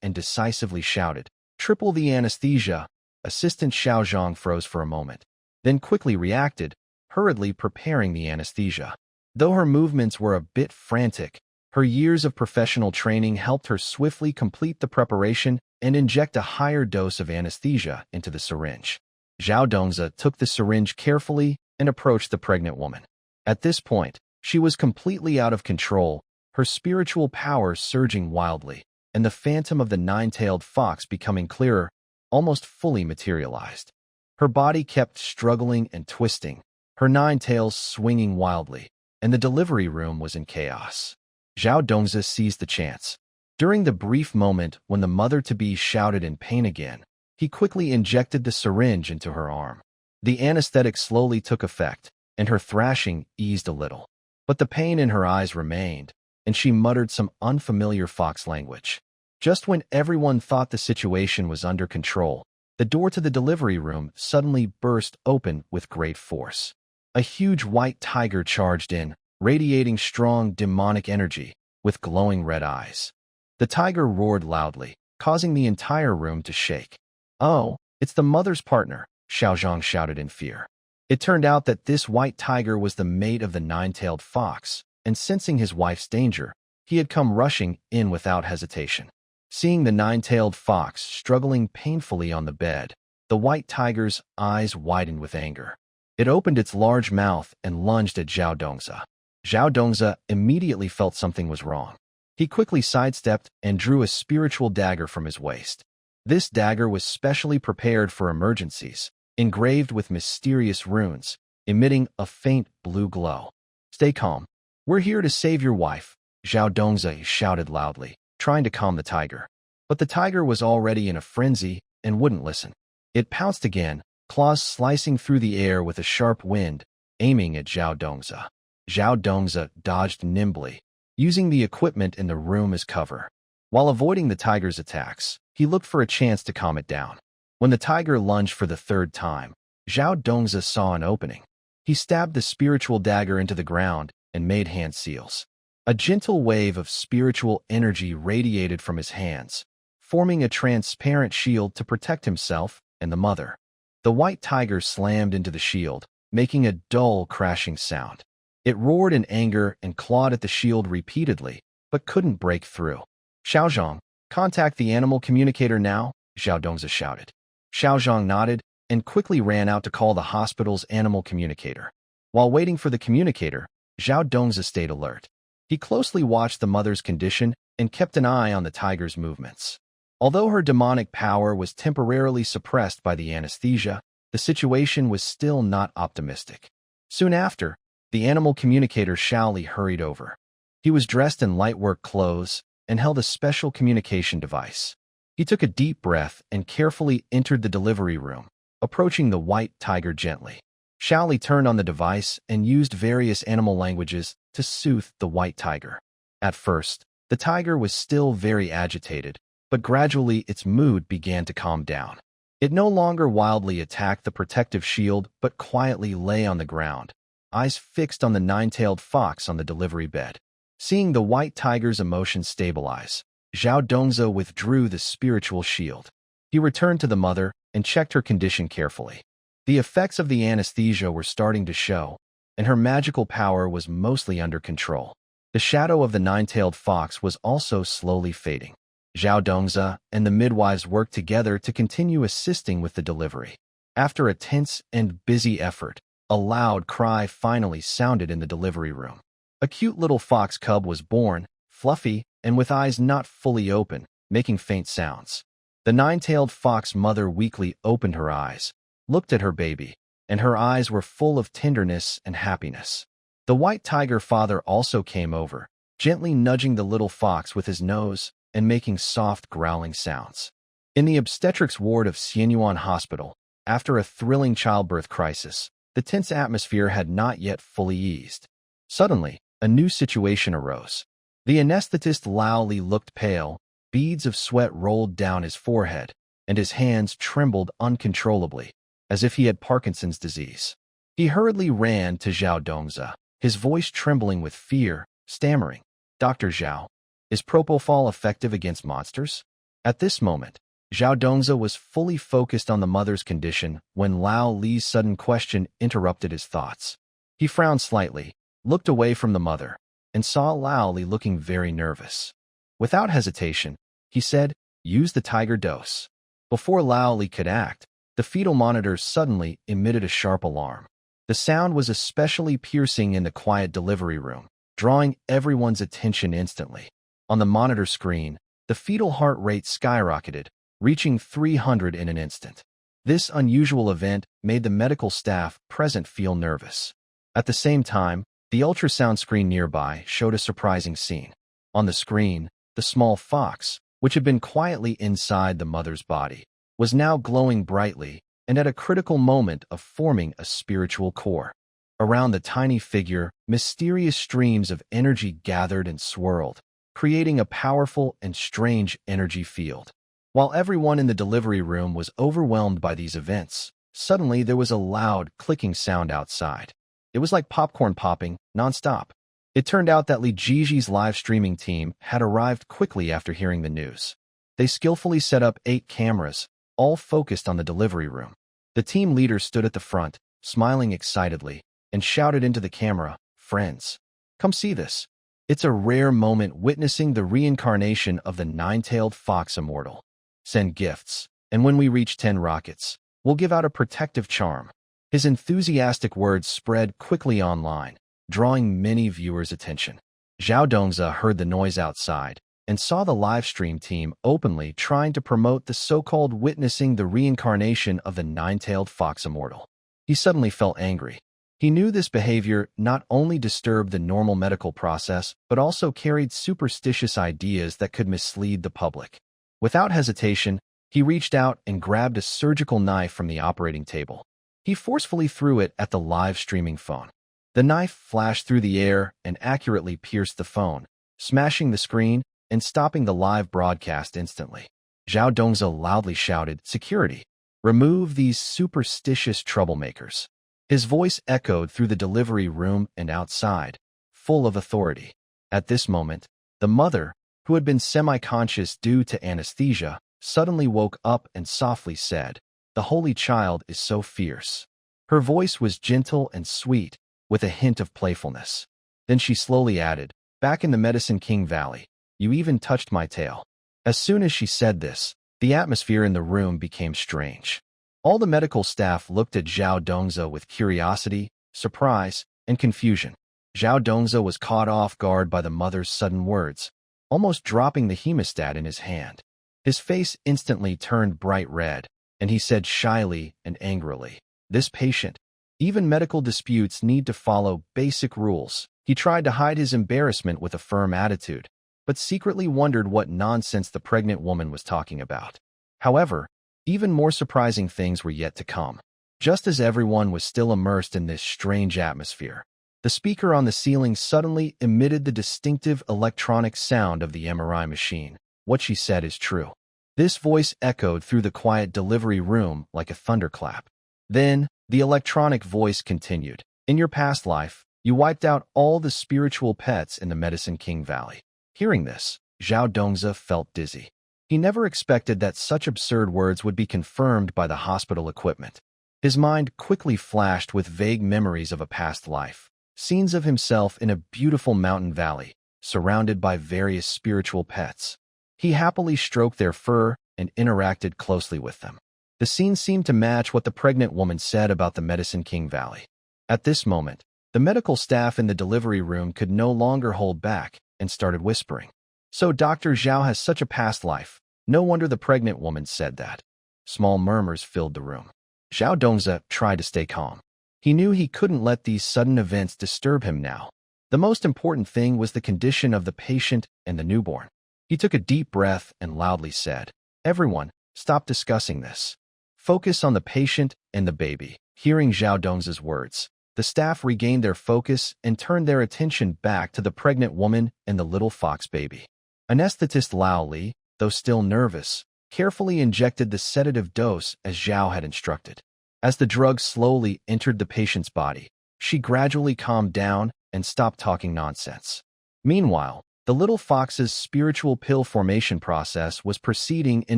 and decisively shouted, "Triple the anesthesia." Assistant Xiao Zhang froze for a moment, then quickly reacted, hurriedly preparing the anesthesia. Though her movements were a bit frantic, her years of professional training helped her swiftly complete the preparation and inject a higher dose of anesthesia into the syringe. Zhao Dongzi took the syringe carefully and approached the pregnant woman. At this point, she was completely out of control, her spiritual power surging wildly, and the phantom of the 9-tailed fox becoming clearer, almost fully materialized. Her body kept struggling and twisting, her 9 tails swinging wildly, and the delivery room was in chaos. Zhao Dongzi seized the chance. During the brief moment when the mother-to-be shouted in pain again, he quickly injected the syringe into her arm. The anesthetic slowly took effect, and her thrashing eased a little. But the pain in her eyes remained, and she muttered some unfamiliar fox language. Just when everyone thought the situation was under control, the door to the delivery room suddenly burst open with great force. a huge white tiger charged in, radiating strong demonic energy with glowing red eyes. The tiger roared loudly, causing the entire room to shake. "Oh, it's the mother's partner," Xiaozhang shouted in fear. It turned out that this white tiger was the mate of the nine-tailed fox, and sensing his wife's danger, he had come rushing in without hesitation. Seeing the nine-tailed fox struggling painfully on the bed, the white tiger's eyes widened with anger. It opened its large mouth and lunged at Zhao Dongzi. Zhao Dongzi immediately felt something was wrong. He quickly sidestepped and drew a spiritual dagger from his waist. This dagger was specially prepared for emergencies, engraved with mysterious runes, emitting a faint blue glow. "Stay calm. We're here to save your wife," Zhao Dongzi shouted loudly, trying to calm the tiger. But the tiger was already in a frenzy and wouldn't listen. It pounced again, claws slicing through the air with a sharp wind, aiming at Zhao Dongzi. Zhao Dongzi dodged nimbly, using the equipment in the room as cover. While avoiding the tiger's attacks, he looked for a chance to calm it down. When the tiger lunged for the third time, Zhao Dongzi saw an opening. He stabbed the spiritual dagger into the ground and made hand seals. A gentle wave of spiritual energy radiated from his hands, forming a transparent shield to protect himself and the mother. The white tiger slammed into the shield, making a dull crashing sound. It roared in anger and clawed at the shield repeatedly, but couldn't break through. "Xiaozhang, contact the animal communicator now," Zhao Dongzi shouted. Xiaozhang nodded and quickly ran out to call the hospital's animal communicator. While waiting for the communicator, Zhao Dongzi stayed alert. He closely watched the mother's condition and kept an eye on the tiger's movements. Although her demonic power was temporarily suppressed by the anesthesia, the situation was still not optimistic. Soon after, the animal communicator Shaoli hurried over. He was dressed in light work clothes and held a special communication device. He took a deep breath and carefully entered the delivery room, approaching the white tiger gently. Shaoli turned on the device and used various animal languages to soothe the white tiger. At first, the tiger was still very agitated, but gradually its mood began to calm down. It no longer wildly attacked the protective shield but quietly lay on the ground, eyes fixed on the nine-tailed fox on the delivery bed. Seeing the white tiger's emotions stabilize, Zhao Dongzi withdrew the spiritual shield. He returned to the mother and checked her condition carefully. The effects of the anesthesia were starting to show, and her magical power was mostly under control. The shadow of the nine-tailed fox was also slowly fading. Zhao Dongzi and the midwives worked together to continue assisting with the delivery. After a tense and busy effort, a loud cry finally sounded in the delivery room. A cute little fox cub was born, fluffy and with eyes not fully open, making faint sounds. The nine-tailed fox mother weakly opened her eyes, looked at her baby, and her eyes were full of tenderness and happiness. The white tiger father also came over, gently nudging the little fox with his nose and making soft growling sounds. In the obstetrics ward of Xianyuan Hospital, after a thrilling childbirth crisis, the tense atmosphere had not yet fully eased. Suddenly, a new situation arose. The anesthetist Lao Li looked pale, beads of sweat rolled down his forehead, and his hands trembled uncontrollably, as if he had Parkinson's disease. He hurriedly ran to Zhao Dongzi, his voice trembling with fear, stammering, "Dr. Zhao, is propofol effective against monsters?" At this moment, Zhao Dongzi was fully focused on the mother's condition when Lao Li's sudden question interrupted his thoughts. He frowned slightly, looked away from the mother, and saw Lao Li looking very nervous. Without hesitation, he said, "Use the tiger dose." Before Lao Li could act, the fetal monitor suddenly emitted a sharp alarm. The sound was especially piercing in the quiet delivery room, drawing everyone's attention instantly. On the monitor screen, the fetal heart rate skyrocketed, reaching 300 in an instant. This unusual event made the medical staff present feel nervous. At the same time, the ultrasound screen nearby showed a surprising scene. On the screen, the small fox, which had been quietly inside the mother's body, was now glowing brightly and at a critical moment of forming a spiritual core. Around the tiny figure, mysterious streams of energy gathered and swirled, creating a powerful and strange energy field. While everyone in the delivery room was overwhelmed by these events, suddenly there was a loud clicking sound outside. It was like popcorn popping, nonstop. It turned out that Li Jiji's live streaming team had arrived quickly after hearing the news. They skillfully set up 8 cameras, all focused on the delivery room. The team leader stood at the front, smiling excitedly, and shouted into the camera, "Friends, come see this. It's a rare moment witnessing the reincarnation of the nine-tailed fox immortal. Send gifts, and when we reach 10 rockets, we'll give out a protective charm." His enthusiastic words spread quickly online, drawing many viewers' attention. Zhao Dongzi heard the noise outside and saw the live stream team openly trying to promote the so-called witnessing the reincarnation of the nine-tailed fox immortal. He suddenly felt angry. He knew this behavior not only disturbed the normal medical process, but also carried superstitious ideas that could mislead the public. Without hesitation, he reached out and grabbed a surgical knife from the operating table. He forcefully threw it at the live streaming phone. The knife flashed through the air and accurately pierced the phone, smashing the screen and stopping the live broadcast instantly. Zhao Dongzi loudly shouted, "Security! Remove these superstitious troublemakers." His voice echoed through the delivery room and outside, full of authority. At this moment, the mother, who had been semi-conscious due to anesthesia, suddenly woke up and softly said, "The Holy Child is so fierce." Her voice was gentle and sweet, with a hint of playfulness. Then she slowly added, "Back in the Medicine King Valley, you even touched my tail." As soon as she said this, the atmosphere in the room became strange. All the medical staff looked at Zhao Dongzi with curiosity, surprise, and confusion. Zhao Dongzi was caught off guard by the mother's sudden words, almost dropping the hemostat in his hand. His face instantly turned bright red, and he said shyly and angrily, "This patient. Even medical disputes need to follow basic rules." He tried to hide his embarrassment with a firm attitude, but secretly wondered what nonsense the pregnant woman was talking about. However, even more surprising things were yet to come. Just as everyone was still immersed in this strange atmosphere, the speaker on the ceiling suddenly emitted the distinctive electronic sound of the MRI machine. What she said is true. This voice echoed through the quiet delivery room like a thunderclap. Then, the electronic voice continued, "In your past life, you wiped out all the spiritual pets in the Medicine King Valley." Hearing this, Zhao Dongzi felt dizzy. He never expected that such absurd words would be confirmed by the hospital equipment. His mind quickly flashed with vague memories of a past life, scenes of himself in a beautiful mountain valley, surrounded by various spiritual pets. He happily stroked their fur and interacted closely with them. The scene seemed to match what the pregnant woman said about the Medicine King Valley. At this moment, the medical staff in the delivery room could no longer hold back and started whispering. "So Dr. Zhao has such a past life. No wonder the pregnant woman said that." Small murmurs filled the room. Zhao Dongzi tried to stay calm. He knew he couldn't let these sudden events disturb him now. The most important thing was the condition of the patient and the newborn. He took a deep breath and loudly said, "Everyone, stop discussing this. Focus on the patient and the baby." Hearing Zhao Dongzi's words, the staff regained their focus and turned their attention back to the pregnant woman and the little fox baby. Anesthetist Lao Li, though still nervous, carefully injected the sedative dose as Zhao had instructed. As the drug slowly entered the patient's body, she gradually calmed down and stopped talking nonsense. Meanwhile, the little fox's spiritual pill formation process was proceeding in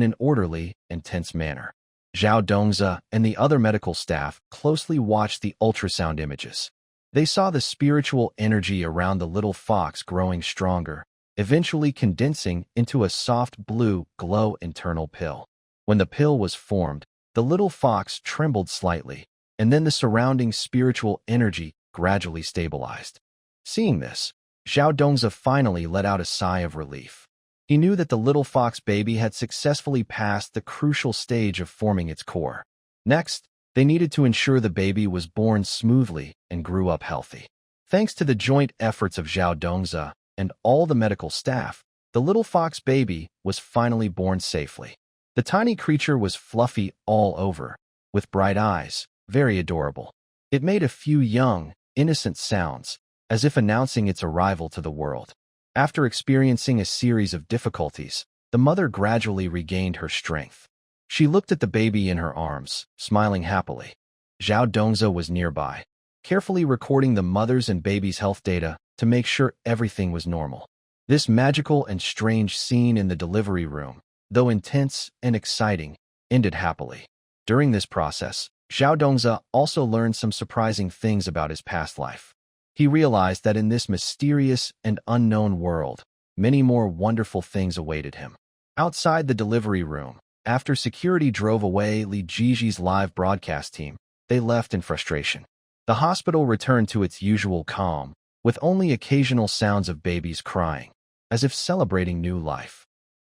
an orderly and tense manner. Zhao Dongzi and the other medical staff closely watched the ultrasound images. They saw the spiritual energy around the little fox growing stronger, eventually condensing into a soft blue glow internal pill. When the pill was formed, the little fox trembled slightly, and then the surrounding spiritual energy gradually stabilized. Seeing this, Zhao Dongzi finally let out a sigh of relief. He knew that the little fox baby had successfully passed the crucial stage of forming its core. Next, they needed to ensure the baby was born smoothly and grew up healthy. Thanks to the joint efforts of Zhao Dongzi and all the medical staff, the little fox baby was finally born safely. The tiny creature was fluffy all over, with bright eyes, very adorable. It made a few young, innocent sounds, as if announcing its arrival to the world. After experiencing a series of difficulties, the mother gradually regained her strength. She looked at the baby in her arms, smiling happily. Zhao Dongzi was nearby. carefully recording the mother's and baby's health data to make sure everything was normal. This magical and strange scene in the delivery room, though intense and exciting, ended happily. During this process, Zhao Dongzi also learned some surprising things about his past life. He realized that in this mysterious and unknown world, many more wonderful things awaited him. Outside the delivery room, after security drove away Li Jiji's live broadcast team, they left in frustration. The hospital returned to its usual calm, with only occasional sounds of babies crying, as if celebrating new life.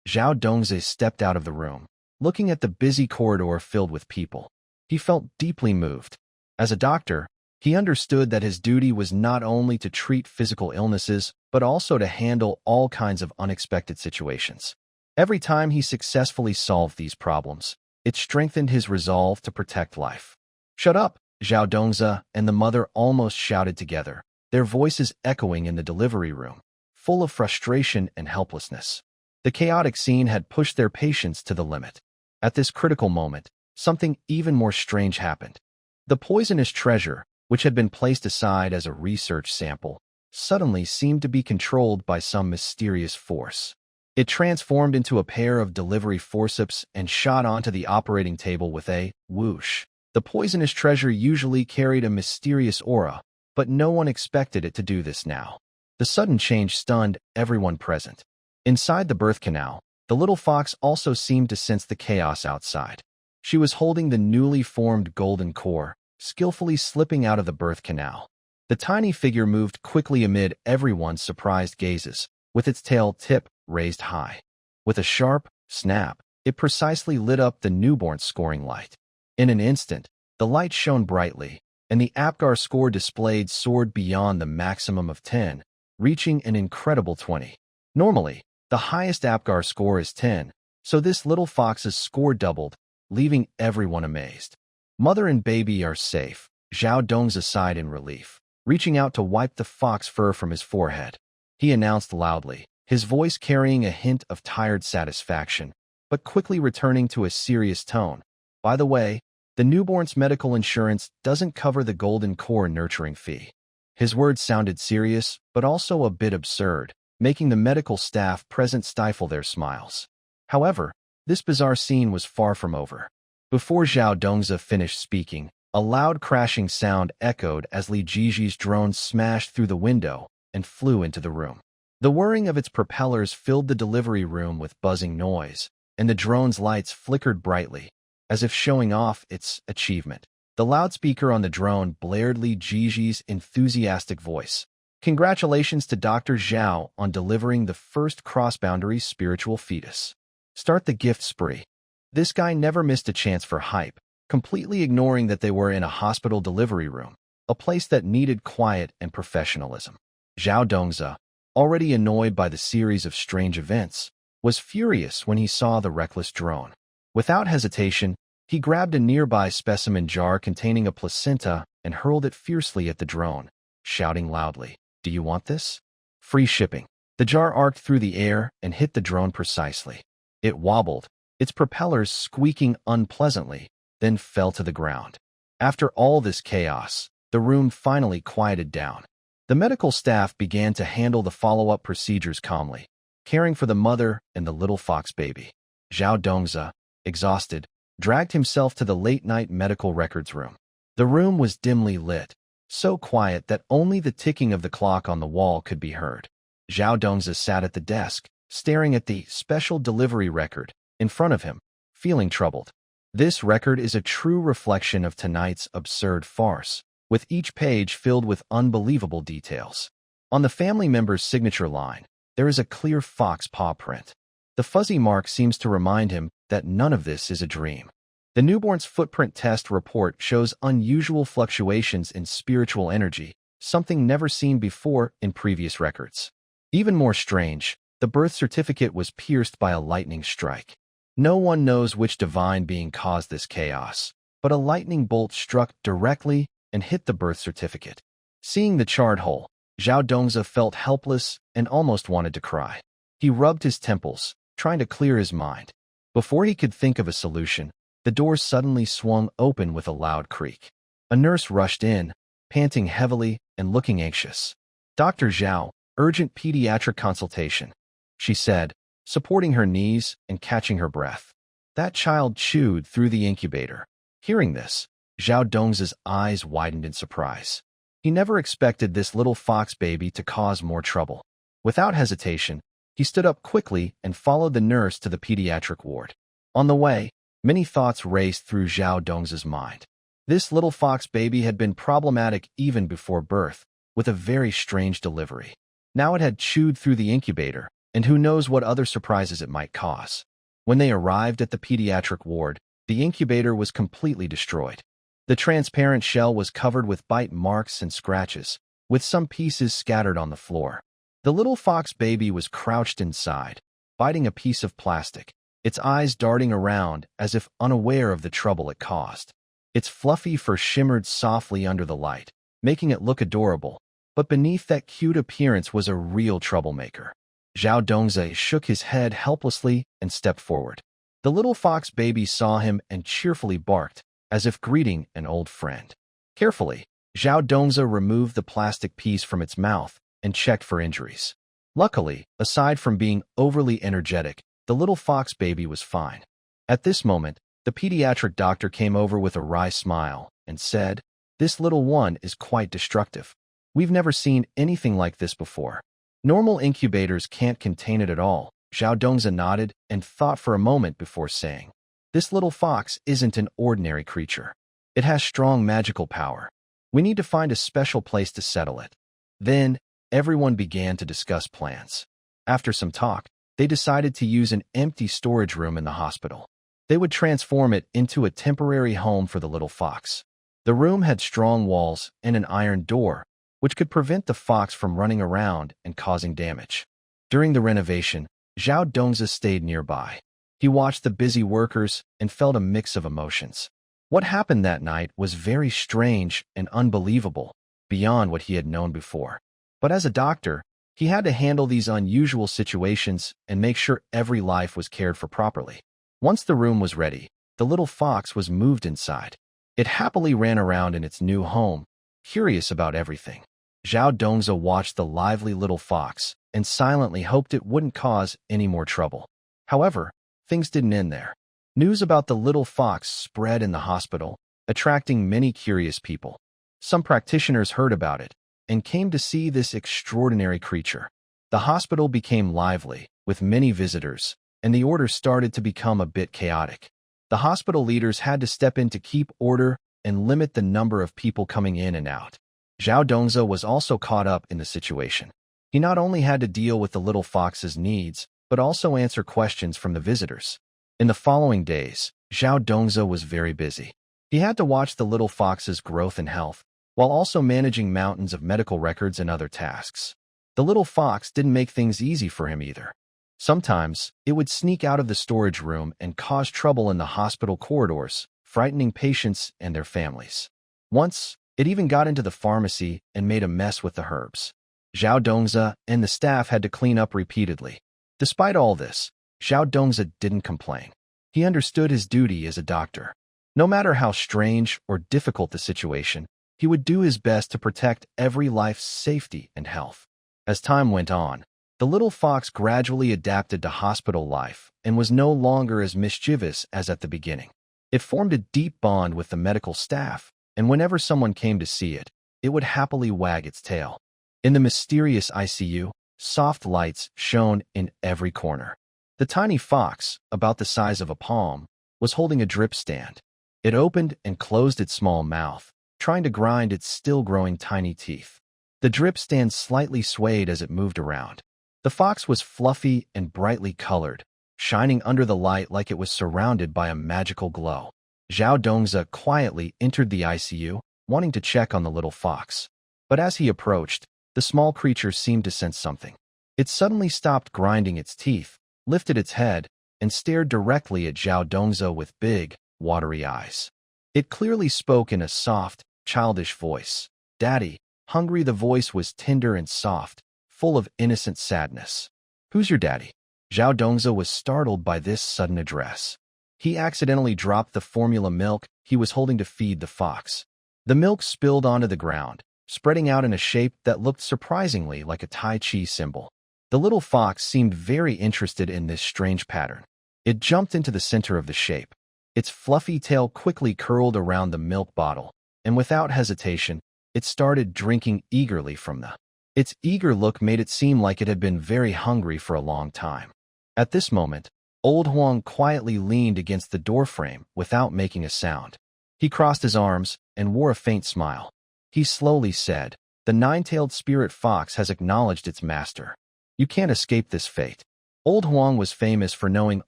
Zhao Dongzi stepped out of the room, looking at the busy corridor filled with people. He felt deeply moved. As a doctor, he understood that his duty was not only to treat physical illnesses, but also to handle all kinds of unexpected situations. Every time he successfully solved these problems, it strengthened his resolve to protect life. "Shut up!" Zhao Dongzi and the mother almost shouted together, their voices echoing in the delivery room, full of frustration and helplessness. The chaotic scene had pushed their patience to the limit. At this critical moment, something even more strange happened. The poisonous treasure, which had been placed aside as a research sample, suddenly seemed to be controlled by some mysterious force. It transformed into a pair of delivery forceps and shot onto the operating table with a whoosh. The poisonous treasure usually carried a mysterious aura, but no one expected it to do this now. The sudden change stunned everyone present. Inside the birth canal, the little fox also seemed to sense the chaos outside. She was holding the newly formed golden core, skillfully slipping out of the birth canal. The tiny figure moved quickly amid everyone's surprised gazes, with its tail tip raised high. With a sharp snap, it precisely lit up the newborn's scoring light. In an instant, the light shone brightly, and the APGAR score displayed soared beyond the maximum of 10, reaching an incredible 20. Normally, the highest APGAR score is 10, so this little fox's score doubled, leaving everyone amazed. Mother and baby are safe, Zhao Dongzi sighed in relief, reaching out to wipe the fox fur from his forehead. He announced loudly, his voice carrying a hint of tired satisfaction, but quickly returning to a serious tone. By the way, the newborn's medical insurance doesn't cover the golden core nurturing fee. His words sounded serious, but also a bit absurd, making the medical staff present stifle their smiles. However, this bizarre scene was far from over. Before Zhao Dongzi finished speaking, a loud crashing sound echoed as Li Jiji's drone smashed through the window and flew into the room. The whirring of its propellers filled the delivery room with buzzing noise, and the drone's lights flickered brightly, as if showing off its achievement. The loudspeaker on the drone blared Li Jiji's enthusiastic voice. "Congratulations to Dr. Zhao on delivering the first cross-boundary spiritual fetus. Start the gift spree." This guy never missed a chance for hype, completely ignoring that they were in a hospital delivery room, a place that needed quiet and professionalism. Zhao Dongzi, already annoyed by the series of strange events, was furious when he saw the reckless drone. Without hesitation, he grabbed a nearby specimen jar containing a placenta and hurled it fiercely at the drone, shouting loudly, "Do you want this?" Free shipping. The jar arced through the air and hit the drone precisely. It wobbled, its propellers squeaking unpleasantly, then fell to the ground. After all this chaos, the room finally quieted down. The medical staff began to handle the follow-up procedures calmly, caring for the mother and the little fox baby. Zhao Dongzi, exhausted, dragged himself to the late-night medical records room. The room was dimly lit, so quiet that only the ticking of the clock on the wall could be heard. Zhao Dongzi sat at the desk, staring at the special delivery record in front of him, feeling troubled. This record is a true reflection of tonight's absurd farce, with each page filled with unbelievable details. On the family member's signature line, there is a clear fox paw print. The fuzzy mark seems to remind him that none of this is a dream. The newborn's footprint test report shows unusual fluctuations in spiritual energy, something never seen before in previous records. Even more strange, the birth certificate was pierced by a lightning strike. No one knows which divine being caused this chaos, but a lightning bolt struck directly and hit the birth certificate. Seeing the charred hole, Zhao Dongzi felt helpless and almost wanted to cry. He rubbed his temples, trying to clear his mind. Before he could think of a solution, the door suddenly swung open with a loud creak. A nurse rushed in, panting heavily and looking anxious. "Dr. Zhao, urgent pediatric consultation," she said, supporting her knees and catching her breath. That child chewed through the incubator. Hearing this, Zhao Dong's eyes widened in surprise. He never expected this little fox baby to cause more trouble. Without hesitation, he stood up quickly and followed the nurse to the pediatric ward. On the way, many thoughts raced through Zhao Dong's mind. This little fox baby had been problematic even before birth, with a very strange delivery. Now it had chewed through the incubator, and who knows what other surprises it might cause. When they arrived at the pediatric ward, the incubator was completely destroyed. The transparent shell was covered with bite marks and scratches, with some pieces scattered on the floor. The little fox baby was crouched inside, biting a piece of plastic, its eyes darting around as if unaware of the trouble it caused. Its fluffy fur shimmered softly under the light, making it look adorable, but beneath that cute appearance was a real troublemaker. Zhao Dongze shook his head helplessly and stepped forward. The little fox baby saw him and cheerfully barked, as if greeting an old friend. Carefully, Zhao Dongze removed the plastic piece from its mouth and checked for injuries. Luckily, aside from being overly energetic, the little fox baby was fine. At this moment, the pediatric doctor came over with a wry smile and said, "This little one is quite destructive. We've never seen anything like this before. Normal incubators can't contain it at all." Zhao Dongze nodded and thought for a moment before saying, "This little fox isn't an ordinary creature. It has strong magical power. We need to find a special place to settle it." Then, everyone began to discuss plans. After some talk, they decided to use an empty storage room in the hospital. They would transform it into a temporary home for the little fox. The room had strong walls and an iron door, which could prevent the fox from running around and causing damage. During the renovation, Zhao Dongze stayed nearby. He watched the busy workers and felt a mix of emotions. What happened that night was very strange and unbelievable, beyond what he had known before. But as a doctor, he had to handle these unusual situations and make sure every life was cared for properly. Once the room was ready, the little fox was moved inside. It happily ran around in its new home, curious about everything. Zhao Dongze watched the lively little fox and silently hoped it wouldn't cause any more trouble. However, things didn't end there. News about the little fox spread in the hospital, attracting many curious people. Some practitioners heard about it and came to see this extraordinary creature. The hospital became lively, with many visitors, and the order started to become a bit chaotic. The hospital leaders had to step in to keep order and limit the number of people coming in and out. Zhao Dongze was also caught up in the situation. He not only had to deal with the little fox's needs, but also answer questions from the visitors. In the following days, Zhao Dongze was very busy. He had to watch the little fox's growth and health, while also managing mountains of medical records and other tasks. The little fox didn't make things easy for him either. Sometimes, it would sneak out of the storage room and cause trouble in the hospital corridors, frightening patients and their families. Once, it even got into the pharmacy and made a mess with the herbs. Zhao Dongze and the staff had to clean up repeatedly. Despite all this, Zhao Dongze didn't complain. He understood his duty as a doctor. No matter how strange or difficult the situation, he would do his best to protect every life's safety and health. As time went on, the little fox gradually adapted to hospital life and was no longer as mischievous as at the beginning. It formed a deep bond with the medical staff, and whenever someone came to see it, it would happily wag its tail. In the mysterious ICU, soft lights shone in every corner. The tiny fox, about the size of a palm, was holding a drip stand. It opened and closed its small mouth, trying to grind its still-growing tiny teeth. The drip stand slightly swayed as it moved around. The fox was fluffy and brightly colored, shining under the light like it was surrounded by a magical glow. Zhao Dongze quietly entered the ICU, wanting to check on the little fox. But as he approached, the small creature seemed to sense something. It suddenly stopped grinding its teeth, lifted its head, and stared directly at Zhao Dongze with big, watery eyes. It clearly spoke in a soft, childish voice. "Daddy." Hungry, the voice was tender and soft, full of innocent sadness. "Who's your daddy?" Zhao Dongze was startled by this sudden address. He accidentally dropped the formula milk he was holding to feed the fox. The milk spilled onto the ground, spreading out in a shape that looked surprisingly like a Tai Chi symbol. The little fox seemed very interested in this strange pattern. It jumped into the center of the shape. Its fluffy tail quickly curled around the milk bottle, and without hesitation, it started drinking eagerly from the. Its eager look made it seem like it had been very hungry for a long time. At this moment, Old Huang quietly leaned against the doorframe without making a sound. He crossed his arms and wore a faint smile. He slowly said, "The nine-tailed spirit fox has acknowledged its master. You can't escape this fate." Old Huang was famous for knowing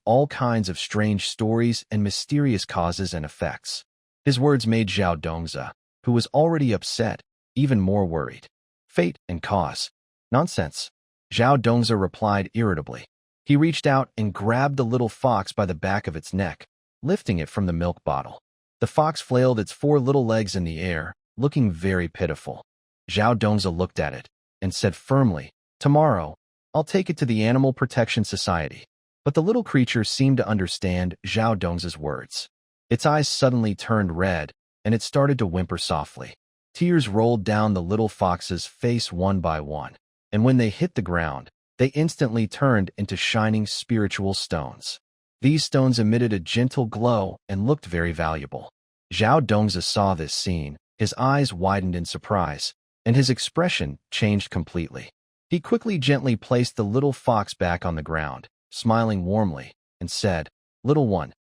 all kinds of strange stories and mysterious causes and effects. His words made Zhao Dongzi, who was already upset, even more worried. Fate and cause. Nonsense. Zhao Dongzi replied irritably. He reached out and grabbed the little fox by the back of its neck, lifting it from the milk bottle. The fox flailed its 4 little legs in the air, looking very pitiful. Zhao Dongzi looked at it and said firmly, "Tomorrow, I'll take it to the Animal Protection Society." But the little creature seemed to understand Zhao Dongzi's words. Its eyes suddenly turned red, and it started to whimper softly. Tears rolled down the little fox's face one by one, and when they hit the ground, they instantly turned into shining spiritual stones. These stones emitted a gentle glow and looked very valuable. Zhao Dongzi saw this scene, his eyes widened in surprise, and his expression changed completely. He quickly gently placed the little fox back on the ground, smiling warmly, and said, "Little one,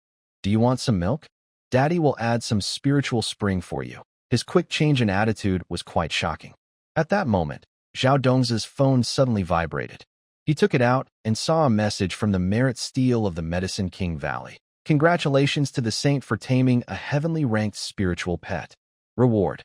do you want some milk? Daddy will add some spiritual spring for you." His quick change in attitude was quite shocking. At that moment, Zhao Dongzi's phone suddenly vibrated. He took it out and saw a message from the Merit Steel of the Medicine King Valley. "Congratulations to the saint for taming a heavenly ranked spiritual pet. Reward: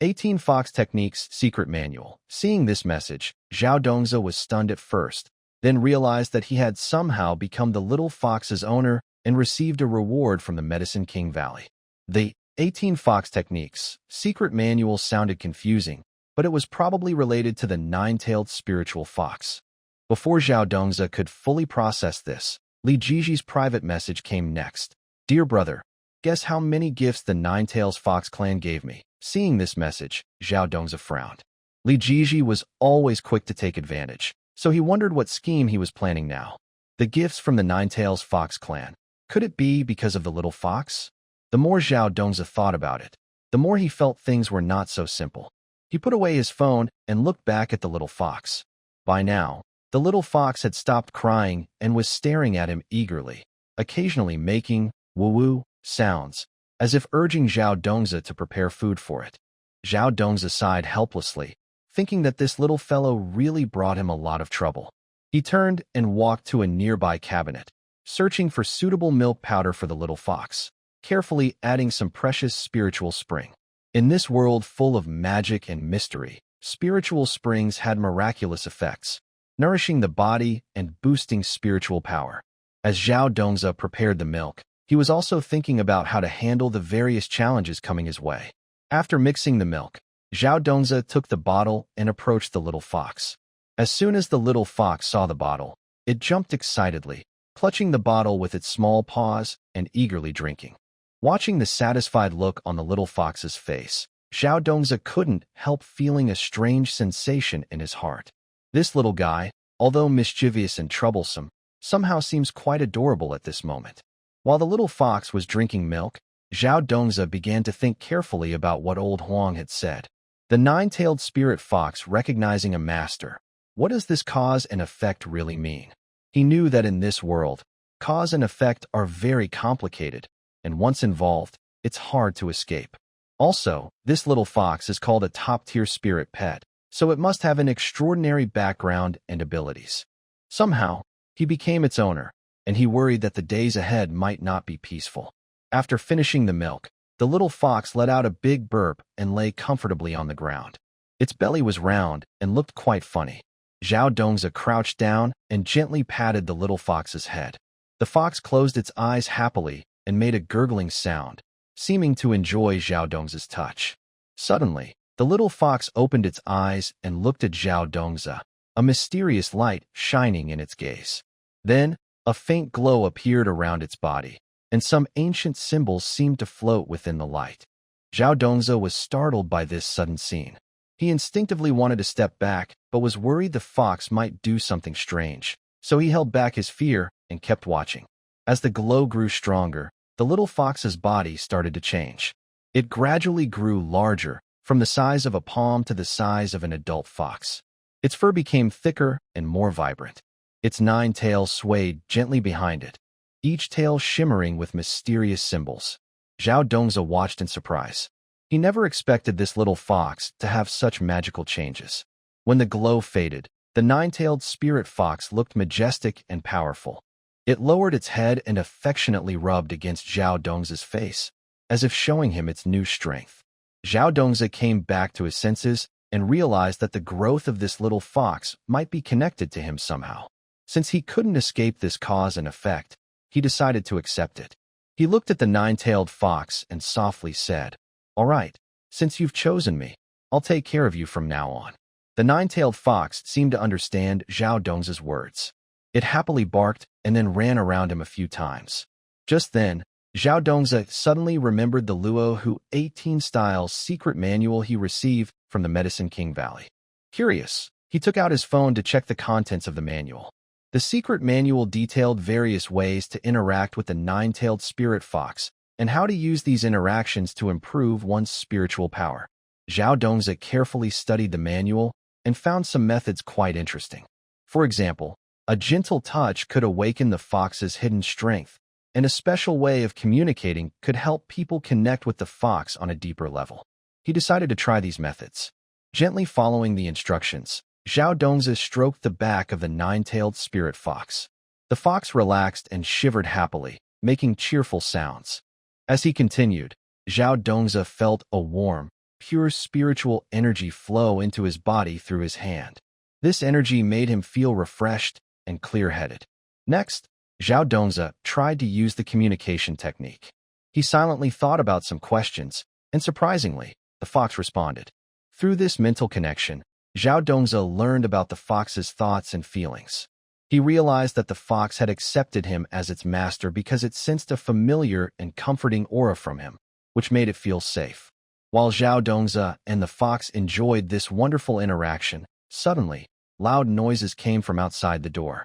18 Fox Techniques Secret Manual." Seeing this message, Zhao Dongzi was stunned at first, then realized that he had somehow become the little fox's owner and received a reward from the Medicine King Valley. The 18 Fox Techniques Secret Manual sounded confusing, but it was probably related to the nine-tailed spiritual fox. Before Zhao Dongzi could fully process this, Li Jiji's private message came next. "Dear brother, guess how many gifts the Nine-Tails Fox clan gave me?" Seeing this message, Zhao Dongzi frowned. Li Jiji was always quick to take advantage, so he wondered what scheme he was planning now. The gifts from the Nine-Tails Fox clan. Could it be because of the little fox? The more Zhao Dongzi thought about it, the more he felt things were not so simple. He put away his phone and looked back at the little fox. By now, the little fox had stopped crying and was staring at him eagerly, occasionally making woo-woo sounds, as if urging Zhao Dongzi to prepare food for it. Zhao Dongzi sighed helplessly, thinking that this little fellow really brought him a lot of trouble. He turned and walked to a nearby cabinet, searching for suitable milk powder for the little fox, carefully adding some precious spiritual spring. In this world full of magic and mystery, spiritual springs had miraculous effects, nourishing the body and boosting spiritual power. As Zhao Dongzi prepared the milk, he was also thinking about how to handle the various challenges coming his way. After mixing the milk, Zhao Dongzi took the bottle and approached the little fox. As soon as the little fox saw the bottle, it jumped excitedly, clutching the bottle with its small paws and eagerly drinking. Watching the satisfied look on the little fox's face, Zhao Dongzi couldn't help feeling a strange sensation in his heart. This little guy, although mischievous and troublesome, somehow seems quite adorable at this moment. While the little fox was drinking milk, Zhao Dongzi began to think carefully about what old Huang had said. The nine-tailed spirit fox recognizing a master. What does this cause and effect really mean? He knew that in this world, cause and effect are very complicated, and once involved, it's hard to escape. Also, this little fox is called a top-tier spirit pet, so it must have an extraordinary background and abilities. Somehow, he became its owner, and he worried that the days ahead might not be peaceful. After finishing the milk, the little fox let out a big burp and lay comfortably on the ground. Its belly was round and looked quite funny. Zhao Dongzi crouched down and gently patted the little fox's head. The fox closed its eyes happily and made a gurgling sound, seeming to enjoy Zhao Dongzi's touch. Suddenly, the little fox opened its eyes and looked at Zhao Dongzi, a mysterious light shining in its gaze. Then, a faint glow appeared around its body, and some ancient symbols seemed to float within the light. Zhao Dongzi was startled by this sudden scene. He instinctively wanted to step back, but was worried the fox might do something strange. So he held back his fear and kept watching. As the glow grew stronger, the little fox's body started to change. It gradually grew larger, from the size of a palm to the size of an adult fox. Its fur became thicker and more vibrant. Its 9 tails swayed gently behind it, each tail shimmering with mysterious symbols. Zhao Dongzi watched in surprise. He never expected this little fox to have such magical changes. When the glow faded, the 9-tailed spirit fox looked majestic and powerful. It lowered its head and affectionately rubbed against Zhao Dongzi's face, as if showing him its new strength. Zhao Dongzi came back to his senses and realized that the growth of this little fox might be connected to him somehow. Since he couldn't escape this cause and effect, he decided to accept it. He looked at the 9-tailed fox and softly said, "All right, since you've chosen me, I'll take care of you from now on." The 9-tailed fox seemed to understand Zhao Dongzi's words. It happily barked and then ran around him a few times. Just then, Zhao Dongzi suddenly remembered the Luo Hu 18-style secret manual he received from the Medicine King Valley. Curious, he took out his phone to check the contents of the manual. The secret manual detailed various ways to interact with the 9-tailed spirit fox and how to use these interactions to improve one's spiritual power. Zhao Dongzi carefully studied the manual and found some methods quite interesting. For example, a gentle touch could awaken the fox's hidden strength, and a special way of communicating could help people connect with the fox on a deeper level. He decided to try these methods. Gently following the instructions, Zhao Dongzi stroked the back of the 9-tailed spirit fox. The fox relaxed and shivered happily, making cheerful sounds. As he continued, Zhao Dongzi felt a warm, pure spiritual energy flow into his body through his hand. This energy made him feel refreshed and clear-headed. Next, Zhao Dongzi tried to use the communication technique. He silently thought about some questions, and surprisingly, the fox responded. Through this mental connection, Zhao Dongzi learned about the fox's thoughts and feelings. He realized that the fox had accepted him as its master because it sensed a familiar and comforting aura from him, which made it feel safe. While Zhao Dongzi and the fox enjoyed this wonderful interaction, suddenly, loud noises came from outside the door.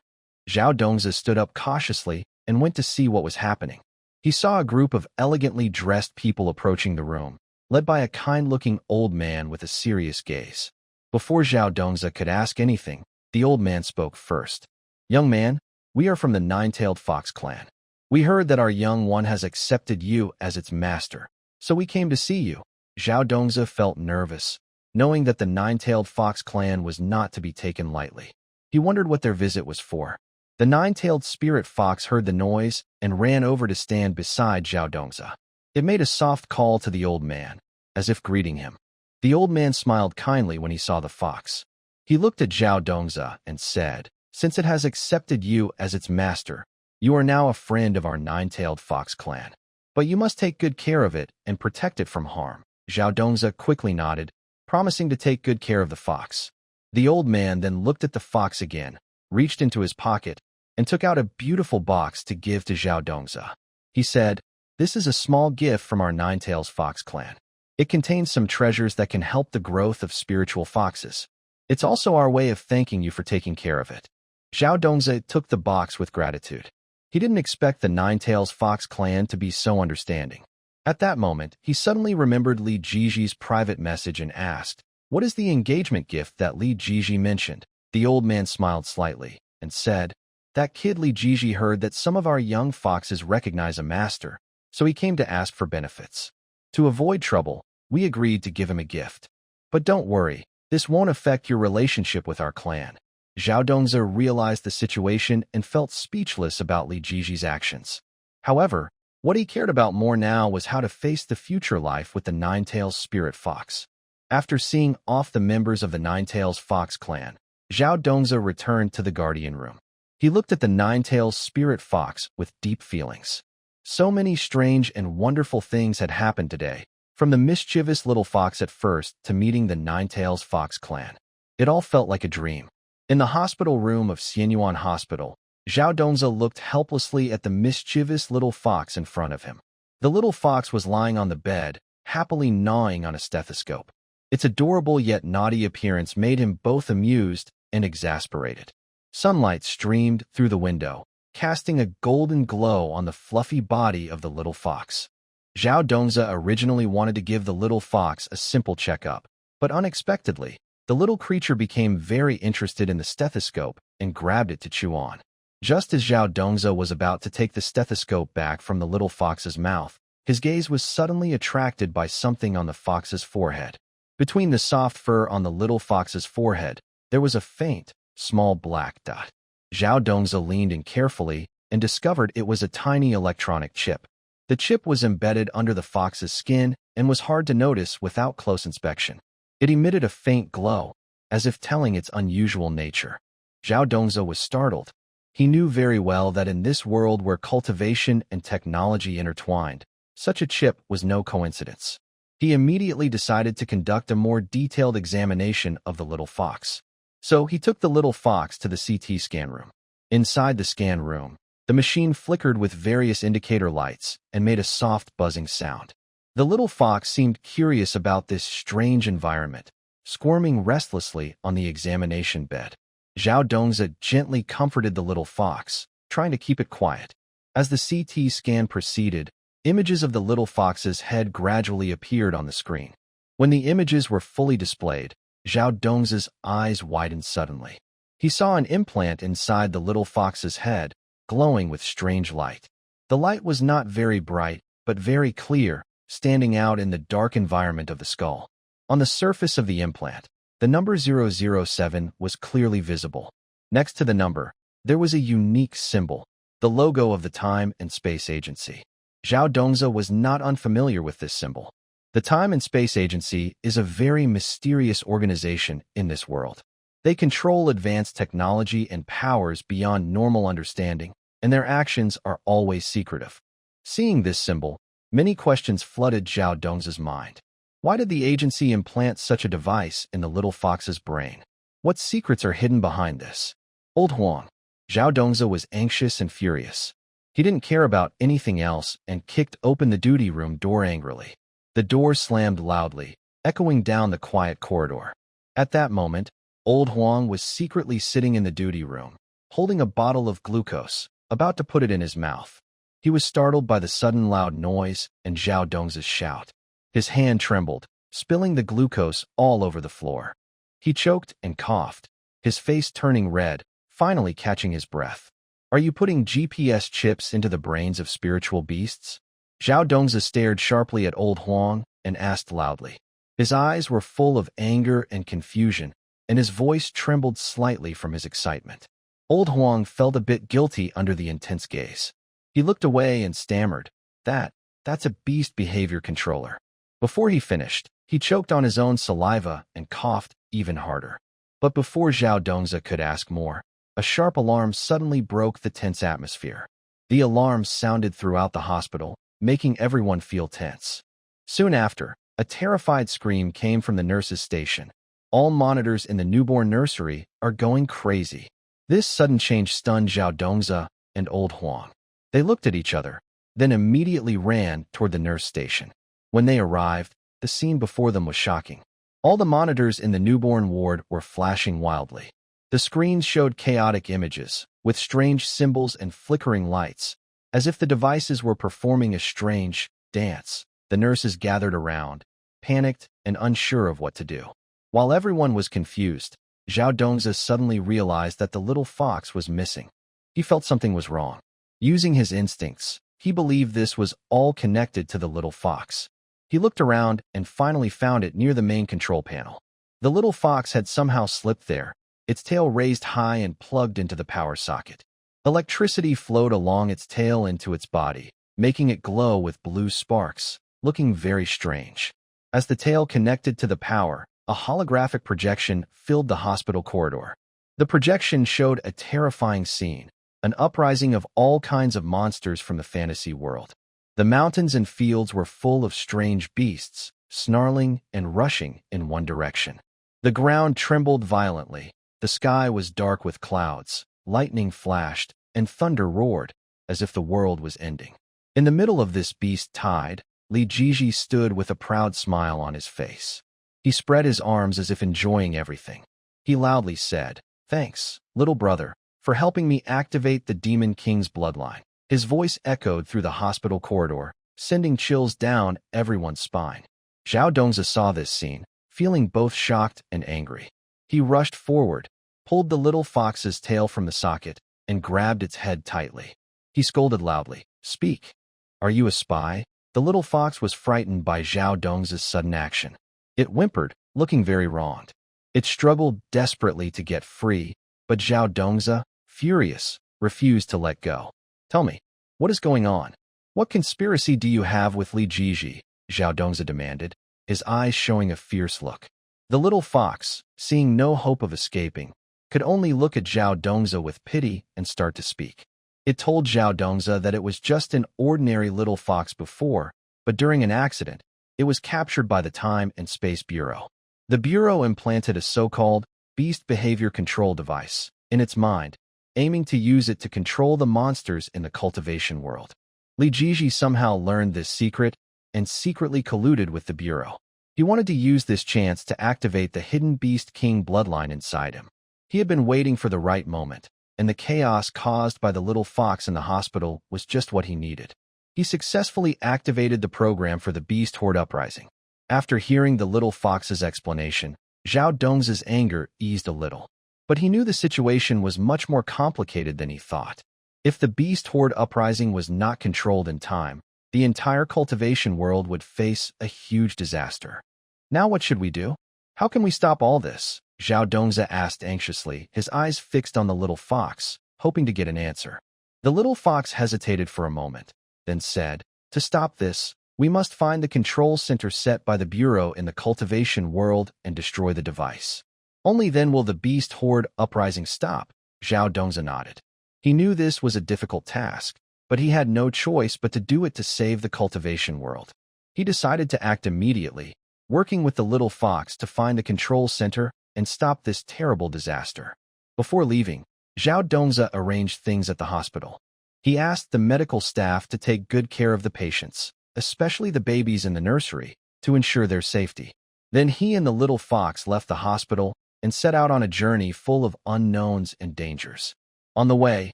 Zhao Dongzi stood up cautiously and went to see what was happening. He saw a group of elegantly dressed people approaching the room, led by a kind-looking old man with a serious gaze. Before Zhao Dongzi could ask anything, the old man spoke first. "Young man, we are from the 9-tailed fox clan. We heard that our young one has accepted you as its master, so we came to see you." Zhao Dongzi felt nervous, knowing that the 9-tailed fox clan was not to be taken lightly. He wondered what their visit was for. The 9-tailed spirit fox heard the noise and ran over to stand beside Zhao Dongzi. It made a soft call to the old man, as if greeting him. The old man smiled kindly when he saw the fox. He looked at Zhao Dongzi and said, "Since it has accepted you as its master, you are now a friend of our 9-tailed fox clan. But you must take good care of it and protect it from harm." Zhao Dongzi quickly nodded, promising to take good care of the fox. The old man then looked at the fox again, reached into his pocket, and took out a beautiful box to give to Zhao Dongzi. He said, "This is a small gift from our 9-tailed fox clan. It contains some treasures that can help the growth of spiritual foxes. It's also our way of thanking you for taking care of it." Zhao Dongzi took the box with gratitude. He didn't expect the 9-tailed fox clan to be so understanding. At that moment, he suddenly remembered Li Jiji's private message and asked, "What is the engagement gift that Li Jiji mentioned?" The old man smiled slightly and said, "That kid Li Jiji heard that some of our young foxes recognize a master, so he came to ask for benefits. To avoid trouble, we agreed to give him a gift. But don't worry, this won't affect your relationship with our clan." Zhao Dongzi realized the situation and felt speechless about Li Jiji's actions. However, what he cared about more now was how to face the future life with the 9-tailed spirit fox. After seeing off the members of the 9-tailed fox clan, Zhao Dongzi returned to the guardian room. He looked at the 9-tailed spirit fox with deep feelings. So many strange and wonderful things had happened today, from the mischievous little fox at first to meeting the 9-tailed fox clan. It all felt like a dream. In the hospital room of Xianyuan Hospital, Zhao Dongzi looked helplessly at the mischievous little fox in front of him. The little fox was lying on the bed, happily gnawing on a stethoscope. Its adorable yet naughty appearance made him both amused and exasperated. Sunlight streamed through the window, casting a golden glow on the fluffy body of the little fox. Zhao Dongzi originally wanted to give the little fox a simple checkup, but unexpectedly, the little creature became very interested in the stethoscope and grabbed it to chew on. Just as Zhao Dongzi was about to take the stethoscope back from the little fox's mouth, his gaze was suddenly attracted by something on the fox's forehead. Between the soft fur on the little fox's forehead, there was a faint, small black dot. Zhao Dongzi leaned in carefully and discovered it was a tiny electronic chip. The chip was embedded under the fox's skin and was hard to notice without close inspection. It emitted a faint glow, as if telling its unusual nature. Zhao Dongzi was startled. He knew very well that in this world where cultivation and technology intertwined, such a chip was no coincidence. He immediately decided to conduct a more detailed examination of the little fox. So he took the little fox to the CT scan room. Inside the scan room, the machine flickered with various indicator lights and made a soft buzzing sound. The little fox seemed curious about this strange environment, squirming restlessly on the examination bed. Zhao Dongzi gently comforted the little fox, trying to keep it quiet. As the CT scan proceeded, images of the little fox's head gradually appeared on the screen. When the images were fully displayed, Zhao Dongzi's eyes widened suddenly. He saw an implant inside the little fox's head, glowing with strange light. The light was not very bright, but very clear, standing out in the dark environment of the skull. On the surface of the implant, the number 007 was clearly visible. Next to the number, there was a unique symbol, the logo of the Time and Space Agency. Zhao Dongzi was not unfamiliar with this symbol. The Time and Space Agency is a very mysterious organization in this world. They control advanced technology and powers beyond normal understanding, and their actions are always secretive. Seeing this symbol, many questions flooded Zhao Dongzi's mind. Why did the agency implant such a device in the little fox's brain? What secrets are hidden behind this? Old Huang. Zhao Dongzi was anxious and furious. He didn't care about anything else and kicked open the duty room door angrily. The door slammed loudly, echoing down the quiet corridor. At that moment, Old Huang was secretly sitting in the duty room, holding a bottle of glucose, about to put it in his mouth. He was startled by the sudden loud noise and Zhao Dongzi's shout. His hand trembled, spilling the glucose all over the floor. He choked and coughed, his face turning red, finally catching his breath. Are you putting GPS chips into the brains of spiritual beasts? Zhao Dongzi stared sharply at Old Huang and asked loudly. His eyes were full of anger and confusion, and his voice trembled slightly from his excitement. Old Huang felt a bit guilty under the intense gaze. He looked away and stammered, That's a beast behavior controller. Before he finished, he choked on his own saliva and coughed even harder. But before Zhao Dongzi could ask more, a sharp alarm suddenly broke the tense atmosphere. The alarm sounded throughout the hospital, making everyone feel tense. Soon after, a terrified scream came from the nurse's station. All monitors in the newborn nursery are going crazy. This sudden change stunned Zhao Dongzi and Old Huang. They looked at each other, then immediately ran toward the nurse station. When they arrived, the scene before them was shocking. All the monitors in the newborn ward were flashing wildly. The screens showed chaotic images, with strange symbols and flickering lights, as if the devices were performing a strange dance. The nurses gathered around, panicked and unsure of what to do. While everyone was confused, Zhao Dongzi suddenly realized that the little fox was missing. He felt something was wrong. Using his instincts, he believed this was all connected to the little fox. He looked around and finally found it near the main control panel. The little fox had somehow slipped there, its tail raised high and plugged into the power socket. Electricity flowed along its tail into its body, making it glow with blue sparks, looking very strange. As the tail connected to the power, a holographic projection filled the hospital corridor. The projection showed a terrifying scene, an uprising of all kinds of monsters from the fantasy world. The mountains and fields were full of strange beasts, snarling and rushing in one direction. The ground trembled violently. The sky was dark with clouds, lightning flashed, and thunder roared, as if the world was ending. In the middle of this beast tide, Li Jiji stood with a proud smile on his face. He spread his arms as if enjoying everything. He loudly said, "Thanks, little brother, for helping me activate the Demon King's bloodline." His voice echoed through the hospital corridor, sending chills down everyone's spine. Zhao Dongzi saw this scene, feeling both shocked and angry. He rushed forward, pulled the little fox's tail from the socket, and grabbed its head tightly. He scolded loudly, "Speak! Are you a spy?" The little fox was frightened by Zhao Dongzi's sudden action. It whimpered, looking very wronged. It struggled desperately to get free, but Zhao Dongzi, furious, refused to let go. "Tell me, what is going on? What conspiracy do you have with Li Jiji?" Zhao Dongzi demanded, his eyes showing a fierce look. The little fox, seeing no hope of escaping, could only look at Zhao Dongzi with pity and start to speak. It told Zhao Dongzi that it was just an ordinary little fox before, but during an accident, it was captured by the Time and Space Bureau. The Bureau implanted a so-called beast behavior control device in its mind, aiming to use it to control the monsters in the cultivation world. Li Jiji somehow learned this secret and secretly colluded with the Bureau. He wanted to use this chance to activate the hidden Beast King bloodline inside him. He had been waiting for the right moment, and the chaos caused by the little fox in the hospital was just what he needed. He successfully activated the program for the Beast Horde uprising. After hearing the little fox's explanation, Zhao Dongzi's anger eased a little. But he knew the situation was much more complicated than he thought. If the Beast Horde uprising was not controlled in time, the entire cultivation world would face a huge disaster. Now what should we do? How can we stop all this? Zhao Dongzi asked anxiously, his eyes fixed on the little fox, hoping to get an answer. The little fox hesitated for a moment, then said, "To stop this, we must find the control center set by the Bureau in the cultivation world and destroy the device. Only then will the Beast Horde uprising stop." Zhao Dongzi nodded. He knew this was a difficult task, but he had no choice but to do it to save the cultivation world. He decided to act immediately, working with the little fox to find the control center and stop this terrible disaster. Before leaving, Zhao Dongzi arranged things at the hospital. He asked the medical staff to take good care of the patients, especially the babies in the nursery, to ensure their safety. Then he and the little fox left the hospital and set out on a journey full of unknowns and dangers. On the way,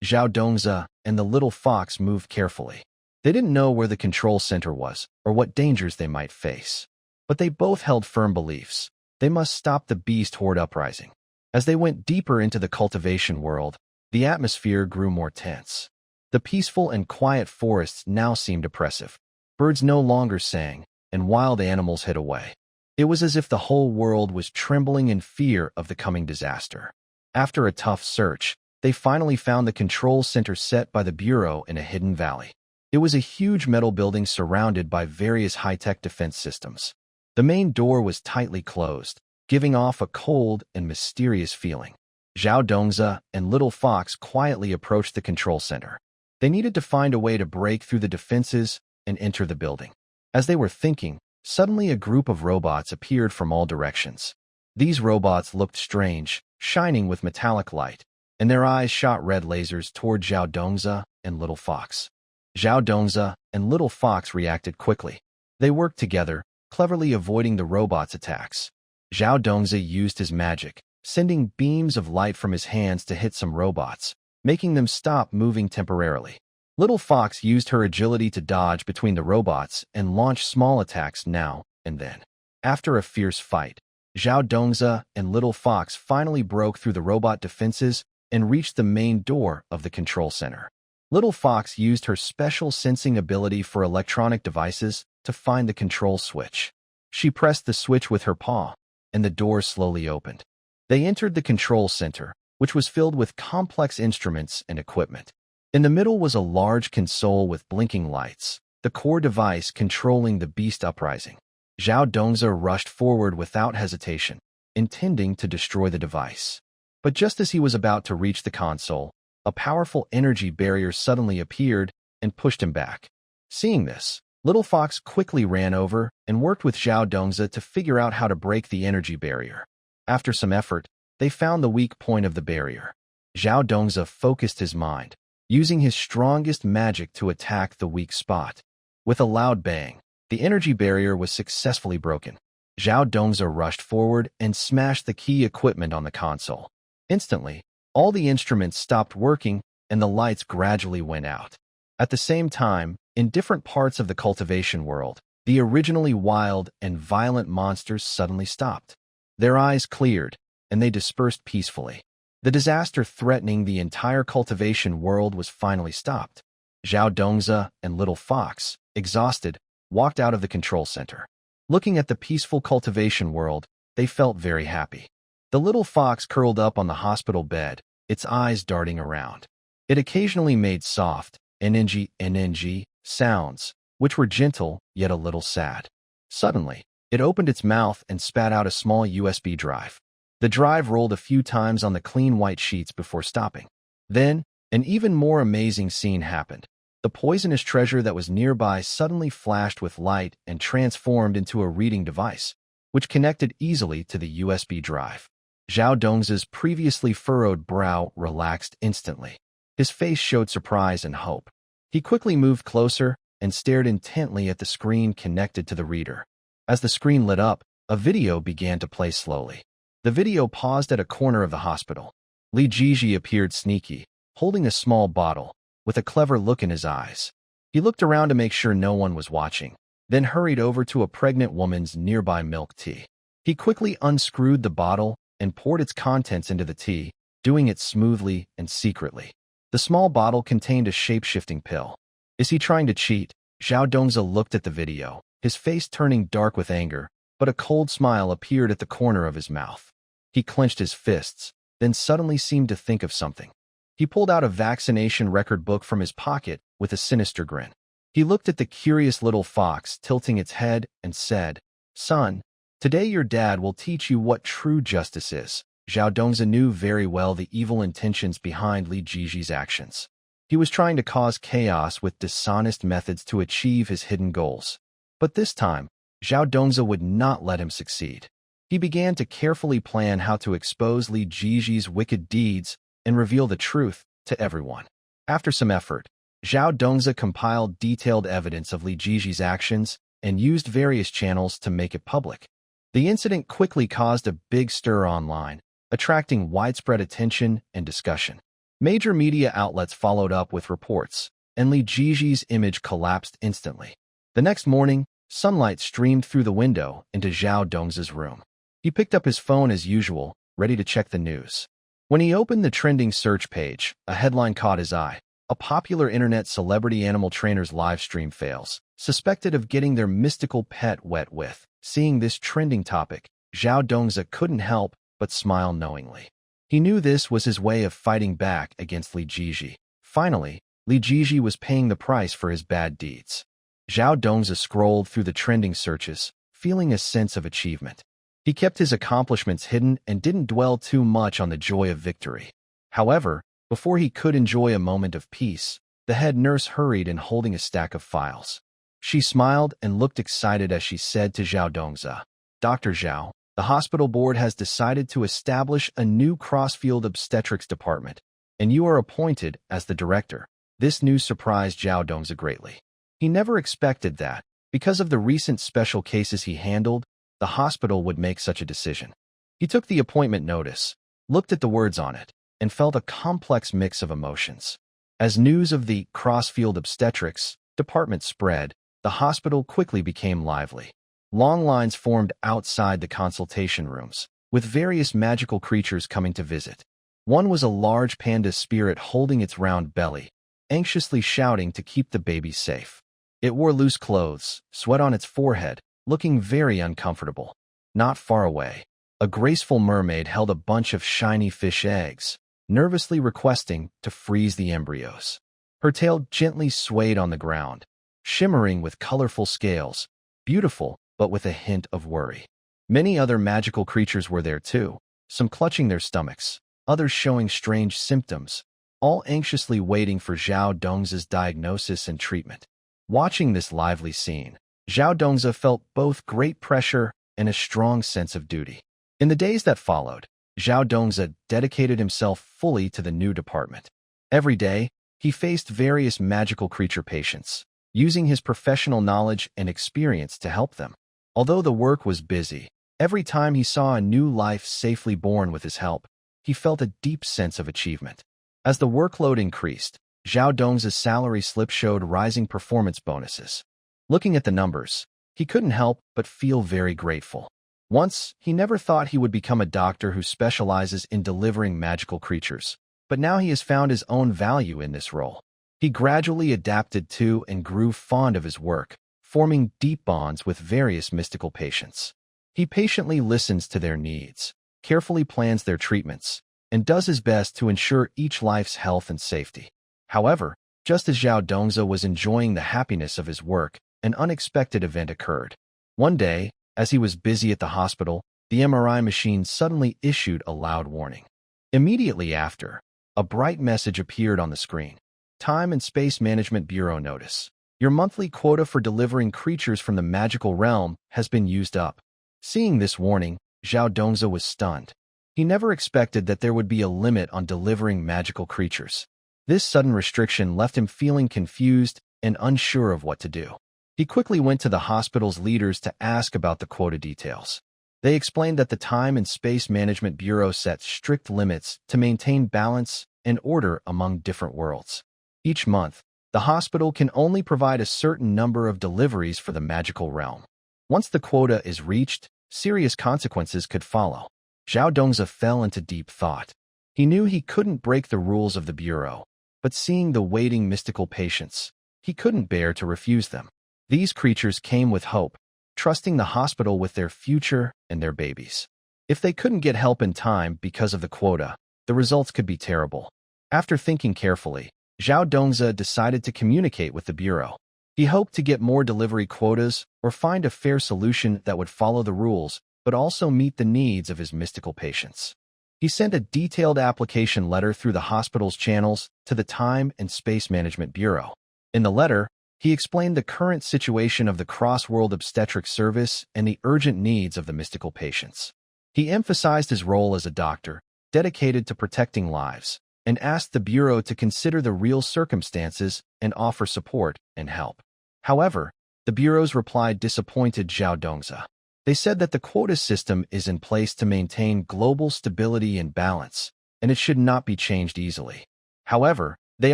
Zhao Dongzi and the little fox moved carefully. They didn't know where the control center was or what dangers they might face. But they both held firm beliefs. They must stop the Beast Horde uprising. As they went deeper into the cultivation world, the atmosphere grew more tense. The peaceful and quiet forests now seemed oppressive. Birds no longer sang, and wild animals hid away. It was as if the whole world was trembling in fear of the coming disaster. After a tough search, they finally found the control center set by the Bureau in a hidden valley. It was a huge metal building surrounded by various high-tech defense systems. The main door was tightly closed, giving off a cold and mysterious feeling. Zhao Dongzi and Little Fox quietly approached the control center. They needed to find a way to break through the defenses and enter the building. As they were thinking, suddenly a group of robots appeared from all directions. These robots looked strange, shining with metallic light, and their eyes shot red lasers toward Zhao Dongzi and Little Fox. Zhao Dongzi and Little Fox reacted quickly. They worked together, cleverly avoiding the robots' attacks. Zhao Dongzi used his magic, sending beams of light from his hands to hit some robots, making them stop moving temporarily. Little Fox used her agility to dodge between the robots and launch small attacks now and then. After a fierce fight, Zhao Dongzi and Little Fox finally broke through the robot defenses and reached the main door of the control center. Little Fox used her special sensing ability for electronic devices to find the control switch. She pressed the switch with her paw, and the door slowly opened. They entered the control center, which was filled with complex instruments and equipment. In the middle was a large console with blinking lights, the core device controlling the beast uprising. Zhao Dongzi rushed forward without hesitation, intending to destroy the device. But just as he was about to reach the console, a powerful energy barrier suddenly appeared and pushed him back. Seeing this, Little Fox quickly ran over and worked with Zhao Dongzi to figure out how to break the energy barrier. After some effort, they found the weak point of the barrier. Zhao Dongzi focused his mind, using his strongest magic to attack the weak spot. With a loud bang, The energy barrier was successfully broken. Zhao Dongzi rushed forward and smashed the key equipment on the console. Instantly, all the instruments stopped working and the lights gradually went out. At the same time, in different parts of the cultivation world, the originally wild and violent monsters suddenly stopped. Their eyes cleared, and they dispersed peacefully. The disaster threatening the entire cultivation world was finally stopped. Zhao Dongzi and Little Fox, exhausted, walked out of the control center. Looking at the peaceful cultivation world, they felt very happy. The little fox curled up on the hospital bed, its eyes darting around. It occasionally made soft, NNG sounds, which were gentle yet a little sad. Suddenly, it opened its mouth and spat out a small USB drive. The drive rolled a few times on the clean white sheets before stopping. Then, an even more amazing scene happened. The poisonous treasure that was nearby suddenly flashed with light and transformed into a reading device, which connected easily to the USB drive. Zhao Dongzi's previously furrowed brow relaxed instantly. His face showed surprise and hope. He quickly moved closer and stared intently at the screen connected to the reader. As the screen lit up, a video began to play slowly. The video paused at a corner of the hospital. Li Jiji appeared sneaky, holding a small bottle, with a clever look in his eyes. He looked around to make sure no one was watching, then hurried over to a pregnant woman's nearby milk tea. He quickly unscrewed the bottle and poured its contents into the tea, doing it smoothly and secretly. The small bottle contained a shape-shifting pill. Is he trying to cheat? Zhao Dongzi looked at the video, his face turning dark with anger, but a cold smile appeared at the corner of his mouth. He clenched his fists, then suddenly seemed to think of something. He pulled out a vaccination record book from his pocket with a sinister grin. He looked at the curious little fox tilting its head and said, "Son, today your dad will teach you what true justice is." Zhao Dongzi knew very well the evil intentions behind Li Jiji's actions. He was trying to cause chaos with dishonest methods to achieve his hidden goals. But this time, Zhao Dongzi would not let him succeed. He began to carefully plan how to expose Li Jiji's wicked deeds and reveal the truth to everyone. After some effort, Zhao Dongzi compiled detailed evidence of Li Jiji's actions and used various channels to make it public. The incident quickly caused a big stir online, attracting widespread attention and discussion. Major media outlets followed up with reports, and Li Jiji's image collapsed instantly. The next morning, sunlight streamed through the window into Zhao Dongzi's room. He picked up his phone as usual, ready to check the news. When he opened the trending search page, a headline caught his eye. A popular internet celebrity animal trainer's live stream fails, suspected of getting their mystical pet wet with. Seeing this trending topic, Zhao Dongzi couldn't help but smile knowingly. He knew this was his way of fighting back against Li Jiji. Finally, Li Jiji was paying the price for his bad deeds. Zhao Dongzi scrolled through the trending searches, feeling a sense of achievement. He kept his accomplishments hidden and didn't dwell too much on the joy of victory. However, before he could enjoy a moment of peace, the head nurse hurried in holding a stack of files. She smiled and looked excited as she said to Zhao Dongzi, "Dr. Zhao, the hospital board has decided to establish a new cross-field obstetrics department, and you are appointed as the director." This news surprised Zhao Dongzi greatly. He never expected that, because of the recent special cases he handled, the hospital would make such a decision. He took the appointment notice, looked at the words on it, and felt a complex mix of emotions. As news of the cross-field obstetrics department spread, the hospital quickly became lively. Long lines formed outside the consultation rooms, with various magical creatures coming to visit. One was a large panda spirit holding its round belly, anxiously shouting to keep the baby safe. It wore loose clothes, sweat on its forehead, looking very uncomfortable. Not far away, a graceful mermaid held a bunch of shiny fish eggs, nervously requesting to freeze the embryos. Her tail gently swayed on the ground, shimmering with colorful scales, beautiful but with a hint of worry. Many other magical creatures were there too, some clutching their stomachs, others showing strange symptoms, all anxiously waiting for Zhao Dongzi's diagnosis and treatment. Watching this lively scene, Zhao Dongzi felt both great pressure and a strong sense of duty. In the days that followed, Zhao Dongzi dedicated himself fully to the new department. Every day, he faced various magical creature patients, using his professional knowledge and experience to help them. Although the work was busy, every time he saw a new life safely born with his help, he felt a deep sense of achievement. As the workload increased, Zhao Dong's salary slip showed rising performance bonuses. Looking at the numbers, he couldn't help but feel very grateful. Once, he never thought he would become a doctor who specializes in delivering magical creatures, but now he has found his own value in this role. He gradually adapted to and grew fond of his work, forming deep bonds with various mystical patients. He patiently listens to their needs, carefully plans their treatments, and does his best to ensure each life's health and safety. However, just as Zhao Dongzi was enjoying the happiness of his work, an unexpected event occurred. One day, as he was busy at the hospital, the MRI machine suddenly issued a loud warning. Immediately after, a bright message appeared on the screen. Time and Space Management Bureau notice. Your monthly quota for delivering creatures from the magical realm has been used up. Seeing this warning, Zhao Dongzi was stunned. He never expected that there would be a limit on delivering magical creatures. This sudden restriction left him feeling confused and unsure of what to do. He quickly went to the hospital's leaders to ask about the quota details. They explained that the Time and Space Management Bureau sets strict limits to maintain balance and order among different worlds. Each month, the hospital can only provide a certain number of deliveries for the magical realm. Once the quota is reached, serious consequences could follow. Zhao Dongzi fell into deep thought. He knew he couldn't break the rules of the Bureau, but seeing the waiting mystical patients, he couldn't bear to refuse them. These creatures came with hope, trusting the hospital with their future and their babies. If they couldn't get help in time because of the quota, the results could be terrible. After thinking carefully, Zhao Dongzi decided to communicate with the Bureau. He hoped to get more delivery quotas or find a fair solution that would follow the rules, but also meet the needs of his mystical patients. He sent a detailed application letter through the hospital's channels to the Time and Space Management Bureau. In the letter, he explained the current situation of the cross-world obstetric service and the urgent needs of the mystical patients. He emphasized his role as a doctor, dedicated to protecting lives, and asked the Bureau to consider the real circumstances and offer support and help. However, the Bureau's reply disappointed Zhao Dongzi. They said that the quota system is in place to maintain global stability and balance, and it should not be changed easily. However, they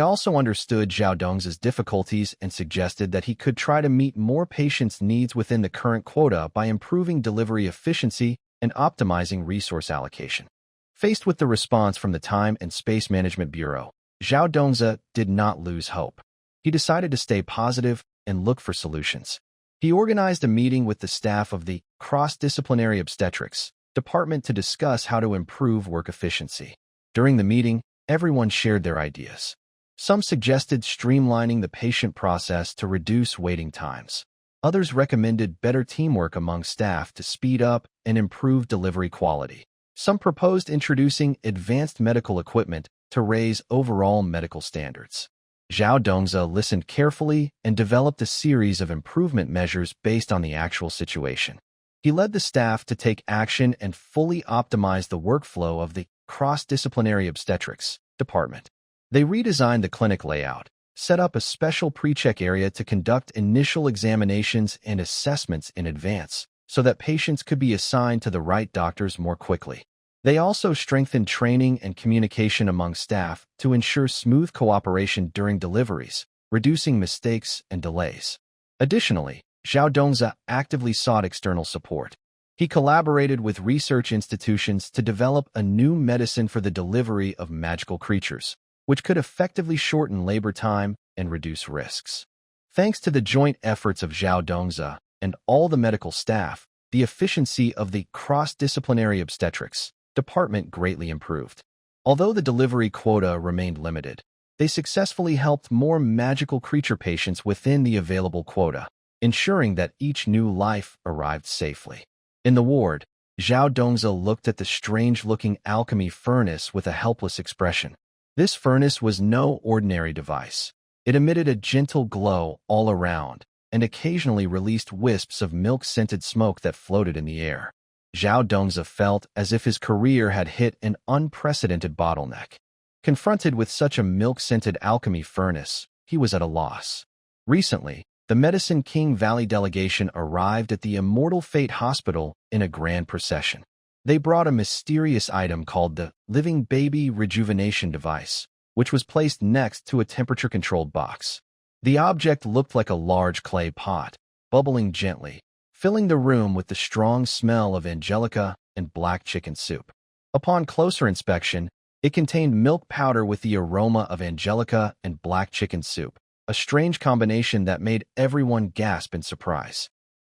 also understood Zhao Dongzi's difficulties and suggested that he could try to meet more patients' needs within the current quota by improving delivery efficiency and optimizing resource allocation. Faced with the response from the Time and Space Management Bureau, Zhao Dongzi did not lose hope. He decided to stay positive and look for solutions. He organized a meeting with the staff of the Cross-Disciplinary Obstetrics Department to discuss how to improve work efficiency. During the meeting, everyone shared their ideas. Some suggested streamlining the patient process to reduce waiting times. Others recommended better teamwork among staff to speed up and improve delivery quality. Some proposed introducing advanced medical equipment to raise overall medical standards. Zhao Dongzi listened carefully and developed a series of improvement measures based on the actual situation. He led the staff to take action and fully optimize the workflow of the Cross-Disciplinary Obstetrics Department. They redesigned the clinic layout, set up a special pre-check area to conduct initial examinations and assessments in advance, so that patients could be assigned to the right doctors more quickly. They also strengthened training and communication among staff to ensure smooth cooperation during deliveries, reducing mistakes and delays. Additionally, Zhao Dongzi actively sought external support. He collaborated with research institutions to develop a new medicine for the delivery of magical creatures, which could effectively shorten labor time and reduce risks. Thanks to the joint efforts of Zhao Dongzi and all the medical staff, the efficiency of the Cross-Disciplinary Obstetrics Department greatly improved. Although the delivery quota remained limited, they successfully helped more magical creature patients within the available quota, ensuring that each new life arrived safely. In the ward, Zhao Dongzi looked at the strange-looking alchemy furnace with a helpless expression. This furnace was no ordinary device. It emitted a gentle glow all around and occasionally released wisps of milk-scented smoke that floated in the air. Zhao Dongzi felt as if his career had hit an unprecedented bottleneck. Confronted with such a milk-scented alchemy furnace, he was at a loss. Recently, the Medicine King Valley delegation arrived at the Immortal Fate Hospital in a grand procession. They brought a mysterious item called the Living Baby Rejuvenation Device, which was placed next to a temperature-controlled box. The object looked like a large clay pot, bubbling gently, filling the room with the strong smell of angelica and black chicken soup. Upon closer inspection, it contained milk powder with the aroma of angelica and black chicken soup, a strange combination that made everyone gasp in surprise.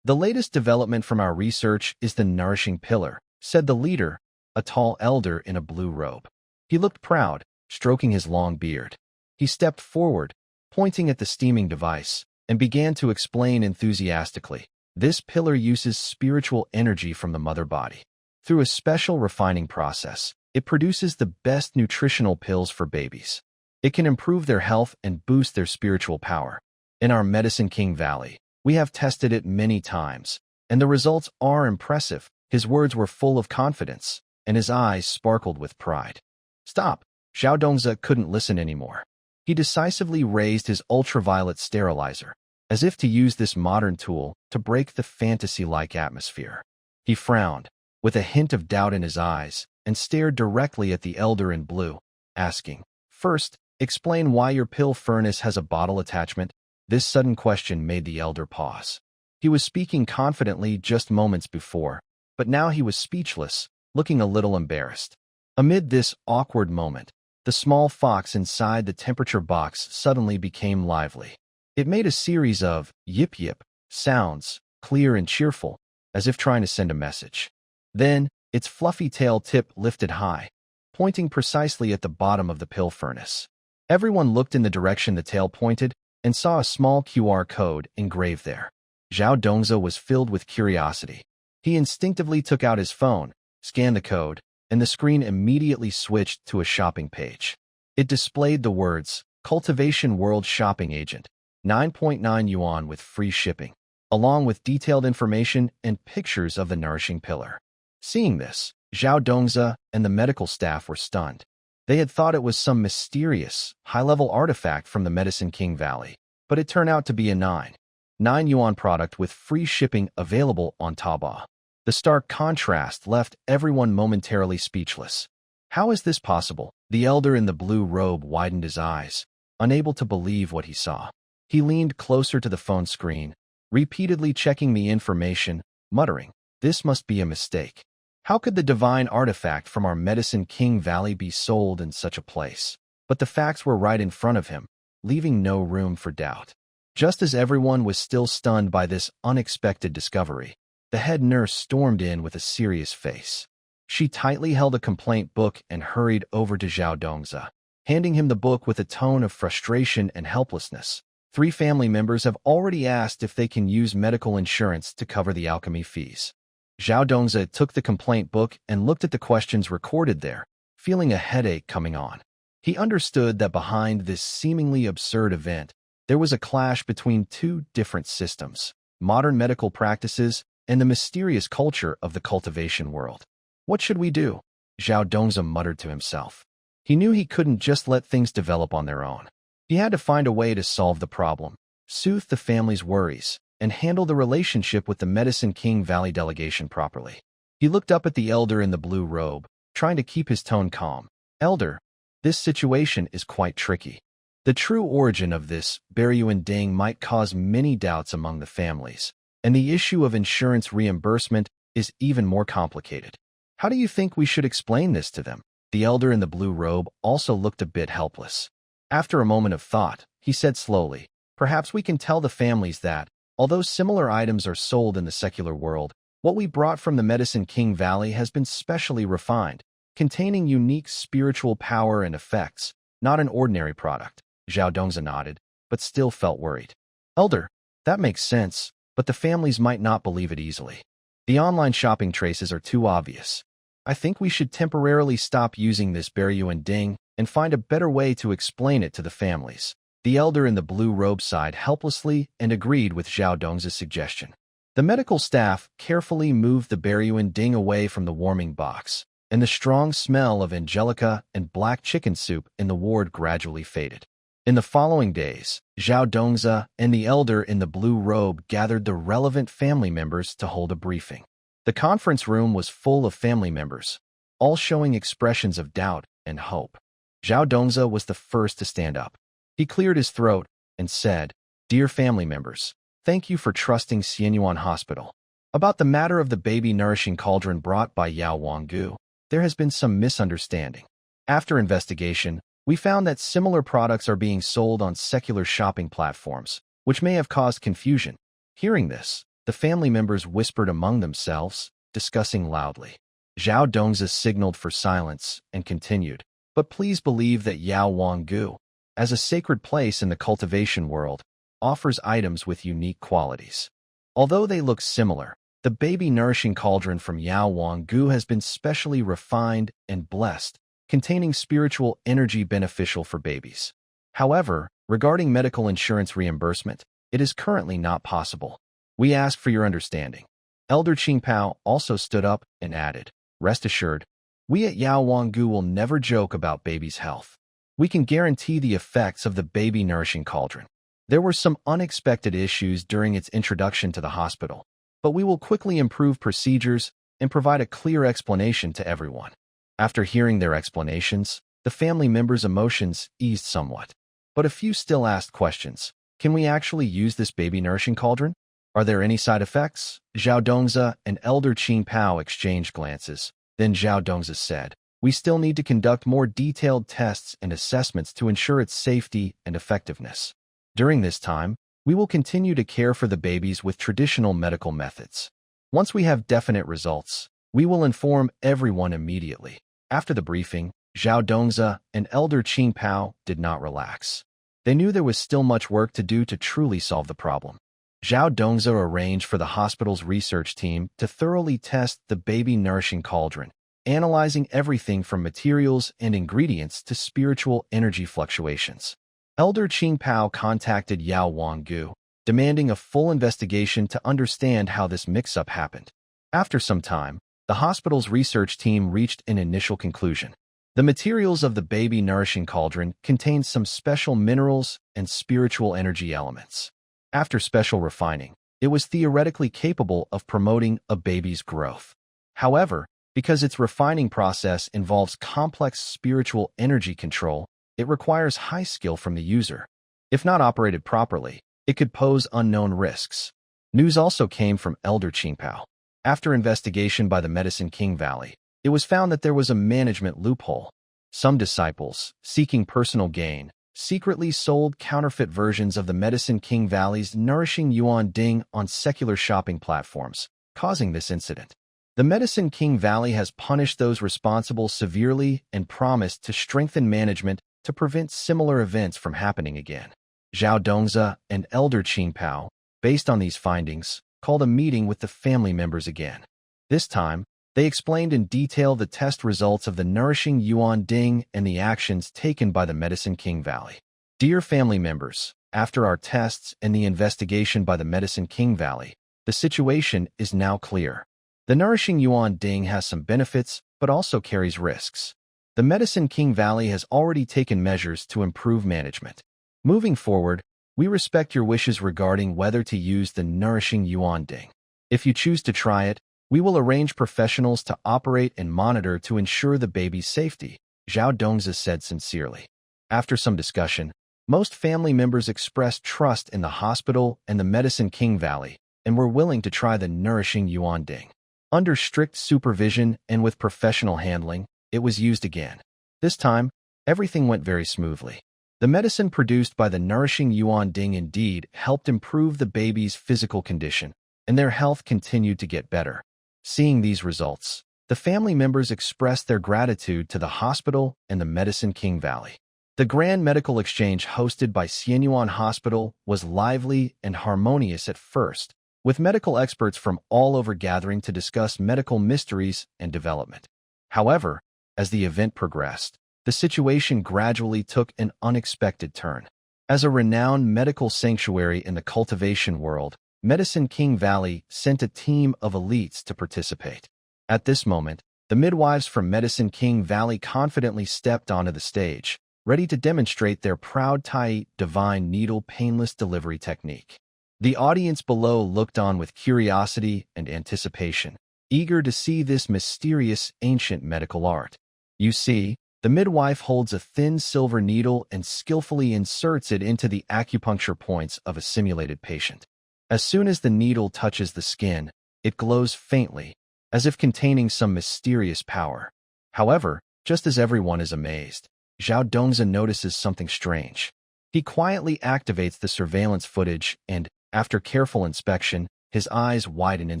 "The latest development from our research is the nourishing pillar," said the leader, a tall elder in a blue robe. He looked proud, stroking his long beard. He stepped forward, pointing at the steaming device, and began to explain enthusiastically. "This pillar uses spiritual energy from the mother body. Through a special refining process, it produces the best nutritional pills for babies. It can improve their health and boost their spiritual power. In our Medicine King Valley, we have tested it many times, and the results are impressive." His words were full of confidence, and his eyes sparkled with pride. "Stop!" Zhao Dongzi couldn't listen anymore. He decisively raised his ultraviolet sterilizer, as if to use this modern tool to break the fantasy-like atmosphere. He frowned, with a hint of doubt in his eyes, and stared directly at the elder in blue, asking, "First, explain why your pill furnace has a bottle attachment." This sudden question made the elder pause. He was speaking confidently just moments before, but now he was speechless, looking a little embarrassed. Amid this awkward moment, the small fox inside the temperature box suddenly became lively. It made a series of yip-yip sounds, clear and cheerful, as if trying to send a message. Then, its fluffy tail tip lifted high, pointing precisely at the bottom of the pill furnace. Everyone looked in the direction the tail pointed and saw a small QR code engraved there. Zhao Dongzi was filled with curiosity. He instinctively took out his phone, scanned the code, and the screen immediately switched to a shopping page. It displayed the words, "Cultivation World Shopping Agent, 9.9 yuan with free shipping," along with detailed information and pictures of the nourishing pillar. Seeing this, Zhao Dongzi and the medical staff were stunned. They had thought it was some mysterious, high-level artifact from the Medicine King Valley, but it turned out to be a 9 yuan product with free shipping available on Taobao. The stark contrast left everyone momentarily speechless. "How is this possible?" The elder in the blue robe widened his eyes, unable to believe what he saw. He leaned closer to the phone screen, repeatedly checking the information, muttering, "This must be a mistake. How could the divine artifact from our Medicine King Valley be sold in such a place?" But the facts were right in front of him, leaving no room for doubt. Just as everyone was still stunned by this unexpected discovery, the head nurse stormed in with a serious face. She tightly held a complaint book and hurried over to Zhao Dongzi, handing him the book with a tone of frustration and helplessness. "3 family members have already asked if they can use medical insurance to cover the alchemy fees." Zhao Dongzi took the complaint book and looked at the questions recorded there, feeling a headache coming on. He understood that behind this seemingly absurd event, there was a clash between 2 different systems, modern medical practices and the mysterious culture of the cultivation world. "What should we do?" Zhao Dongzi muttered to himself. He knew he couldn't just let things develop on their own. He had to find a way to solve the problem, soothe the family's worries, and handle the relationship with the Medicine King Valley delegation properly. He looked up at the elder in the blue robe, trying to keep his tone calm. "Elder, this situation is quite tricky. The true origin of this Beryuan Ding might cause many doubts among the families, and the issue of insurance reimbursement is even more complicated. How do you think we should explain this to them?" The elder in the blue robe also looked a bit helpless. After a moment of thought, he said slowly, "Perhaps we can tell the families that, although similar items are sold in the secular world, what we brought from the Medicine King Valley has been specially refined, containing unique spiritual power and effects, not an ordinary product." Zhao Dongzi nodded, but still felt worried. "Elder, that makes sense, but the families might not believe it easily. The online shopping traces are too obvious. I think we should temporarily stop using this Beryuan Ding and find a better way to explain it to the families." The elder in the blue robe sighed helplessly and agreed with Zhao Dongzi's suggestion. The medical staff carefully moved the Beryuan Ding away from the warming box, and the strong smell of angelica and black chicken soup in the ward gradually faded. In the following days, Zhao Dongzi and the elder in the blue robe gathered the relevant family members to hold a briefing. The conference room was full of family members, all showing expressions of doubt and hope. Zhao Dongzi was the first to stand up. He cleared his throat and said, "Dear family members, thank you for trusting Xianyuan Hospital. About the matter of the baby nourishing cauldron brought by Yao Wanggu, there has been some misunderstanding. After investigation, we found that similar products are being sold on secular shopping platforms, which may have caused confusion." Hearing this, the family members whispered among themselves, discussing loudly. Zhao Dongzi signaled for silence and continued, "But please believe that Yao Wanggu, as a sacred place in the cultivation world, offers items with unique qualities. Although they look similar, the baby nourishing cauldron from Yao Wanggu has been specially refined and blessed, containing spiritual energy beneficial for babies. However, regarding medical insurance reimbursement, it is currently not possible. We ask for your understanding." Elder Qingpao also stood up and added, "Rest assured, we at Yao Wanggu will never joke about babies' health. We can guarantee the effects of the baby nourishing cauldron. There were some unexpected issues during its introduction to the hospital, but we will quickly improve procedures and provide a clear explanation to everyone." After hearing their explanations, the family members' emotions eased somewhat. But a few still asked questions. Can we actually use this baby nourishing cauldron? Are there any side effects? Zhao Dongzi and Elder Qingpao exchanged glances. Then Zhao Dongzi said, "We still need to conduct more detailed tests and assessments to ensure its safety and effectiveness. During this time, we will continue to care for the babies with traditional medical methods. Once we have definite results, we will inform everyone immediately." After the briefing, Zhao Dongzi and Elder Qingpao did not relax. They knew there was still much work to do to truly solve the problem. Zhao Dongzi arranged for the hospital's research team to thoroughly test the baby nourishing cauldron, analyzing everything from materials and ingredients to spiritual energy fluctuations. Elder Qingpao contacted Yao Wanggu, demanding a full investigation to understand how this mix-up happened. After some time, the hospital's research team reached an initial conclusion. The materials of the baby nourishing cauldron contained some special minerals and spiritual energy elements. After special refining, it was theoretically capable of promoting a baby's growth. However, because its refining process involves complex spiritual energy control, it requires high skill from the user. If not operated properly, it could pose unknown risks. News also came from Elder Qingpao. After investigation by the Medicine King Valley, it was found that there was a management loophole. Some disciples, seeking personal gain, secretly sold counterfeit versions of the Medicine King Valley's nourishing Yuan Ding on secular shopping platforms, causing this incident. The Medicine King Valley has punished those responsible severely and promised to strengthen management to prevent similar events from happening again. Zhao Dongzi and Elder Qingpao, based on these findings, called a meeting with the family members again. This time, they explained in detail the test results of the nourishing Yuan Ding and the actions taken by the Medicine King Valley. "Dear family members, after our tests and the investigation by the Medicine King Valley, the situation is now clear. The nourishing Yuan Ding has some benefits, but also carries risks. The Medicine King Valley has already taken measures to improve management. Moving forward, we respect your wishes regarding whether to use the nourishing Yuan Ding. If you choose to try it, we will arrange professionals to operate and monitor to ensure the baby's safety," Zhao Dongzi said sincerely. After some discussion, most family members expressed trust in the hospital and the Medicine King Valley and were willing to try the nourishing Yuan Ding. Under strict supervision and with professional handling, it was used again. This time, everything went very smoothly. The medicine produced by the nourishing Yuan Ding indeed helped improve the baby's physical condition, and their health continued to get better. Seeing these results, the family members expressed their gratitude to the hospital and the Medicine King Valley. The Grand Medical Exchange hosted by Xianyuan Hospital was lively and harmonious at first, with medical experts from all over gathering to discuss medical mysteries and development. However, as the event progressed, the situation gradually took an unexpected turn. As a renowned medical sanctuary in the cultivation world, Medicine King Valley sent a team of elites to participate. At this moment, the midwives from Medicine King Valley confidently stepped onto the stage, ready to demonstrate their proud Tai divine needle painless delivery technique. The audience below looked on with curiosity and anticipation, eager to see this mysterious ancient medical art. You see, the midwife holds a thin silver needle and skillfully inserts it into the acupuncture points of a simulated patient. As soon as the needle touches the skin, it glows faintly, as if containing some mysterious power. However, just as everyone is amazed, Zhao Dongzi notices something strange. He quietly activates the surveillance footage and, after careful inspection, his eyes widen in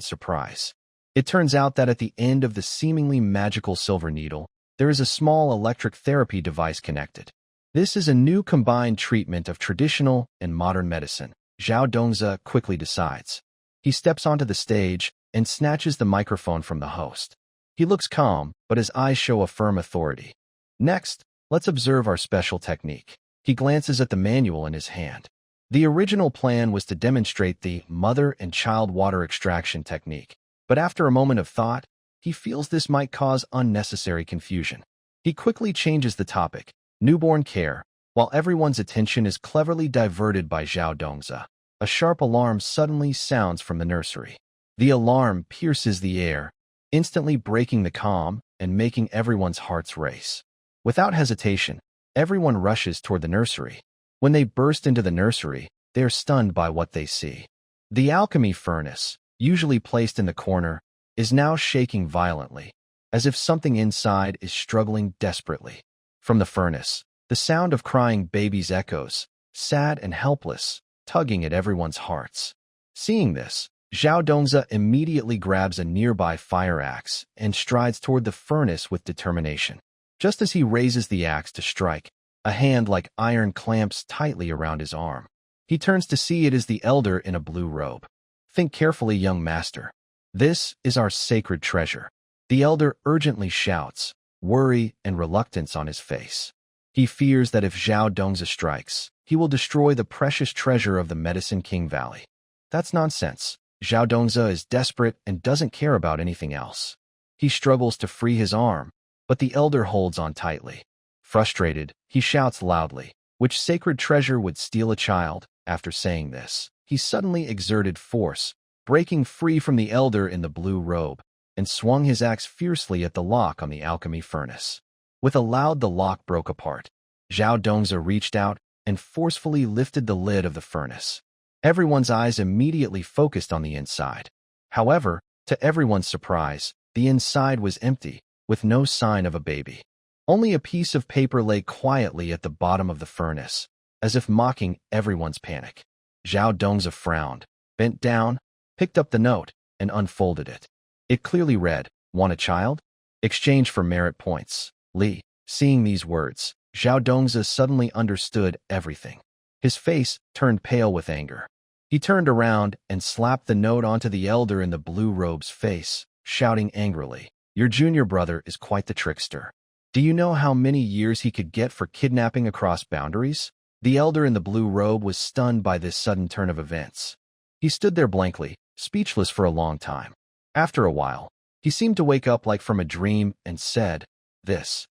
surprise. It turns out that at the end of the seemingly magical silver needle, there is a small electric therapy device connected. This is a new combined treatment of traditional and modern medicine, Zhao Dongzi quickly decides. He steps onto the stage and snatches the microphone from the host. He looks calm, but his eyes show a firm authority. Next, let's observe our special technique. He glances at the manual in his hand. The original plan was to demonstrate the mother and child water extraction technique, but after a moment of thought, he feels this might cause unnecessary confusion. He quickly changes the topic, newborn care, while everyone's attention is cleverly diverted by Zhao Dongzi. A sharp alarm suddenly sounds from the nursery. The alarm pierces the air, instantly breaking the calm and making everyone's hearts race. Without hesitation, everyone rushes toward the nursery. When they burst into the nursery, they are stunned by what they see. The alchemy furnace, usually placed in the corner, is now shaking violently, as if something inside is struggling desperately. From the furnace, the sound of crying babies echoes, sad and helpless, tugging at everyone's hearts. Seeing this, Zhao Dongzi immediately grabs a nearby fire axe and strides toward the furnace with determination. Just as he raises the axe to strike, a hand like iron clamps tightly around his arm. He turns to see it is the elder in a blue robe. Think carefully, young master. This is our sacred treasure. The elder urgently shouts, worry and reluctance on his face. He fears that if Zhao Dongzi strikes, he will destroy the precious treasure of the Medicine King Valley. That's nonsense. Zhao Dongzi is desperate and doesn't care about anything else. He struggles to free his arm, but the elder holds on tightly. Frustrated, he shouts loudly, which sacred treasure would steal a child? After saying this, he suddenly exerted force, breaking free from the elder in the blue robe, and swung his axe fiercely at the lock on the alchemy furnace. With a loud, the lock broke apart. Zhao Dongzi reached out and forcefully lifted the lid of the furnace. Everyone's eyes immediately focused on the inside. However, to everyone's surprise, the inside was empty, with no sign of a baby. Only a piece of paper lay quietly at the bottom of the furnace, as if mocking everyone's panic. Zhao Dongzi frowned, bent down, picked up the note, and unfolded it. It clearly read, "Want a child? Exchange for merit points. Li." Seeing these words, Zhao Dongzi suddenly understood everything. His face turned pale with anger. He turned around and slapped the note onto the elder in the blue robe's face, shouting angrily, "Your junior brother is quite the trickster. Do you know how many years he could get for kidnapping across boundaries?" The elder in the blue robe was stunned by this sudden turn of events. He stood there blankly, speechless for a long time. After a while, he seemed to wake up like from a dream and said, This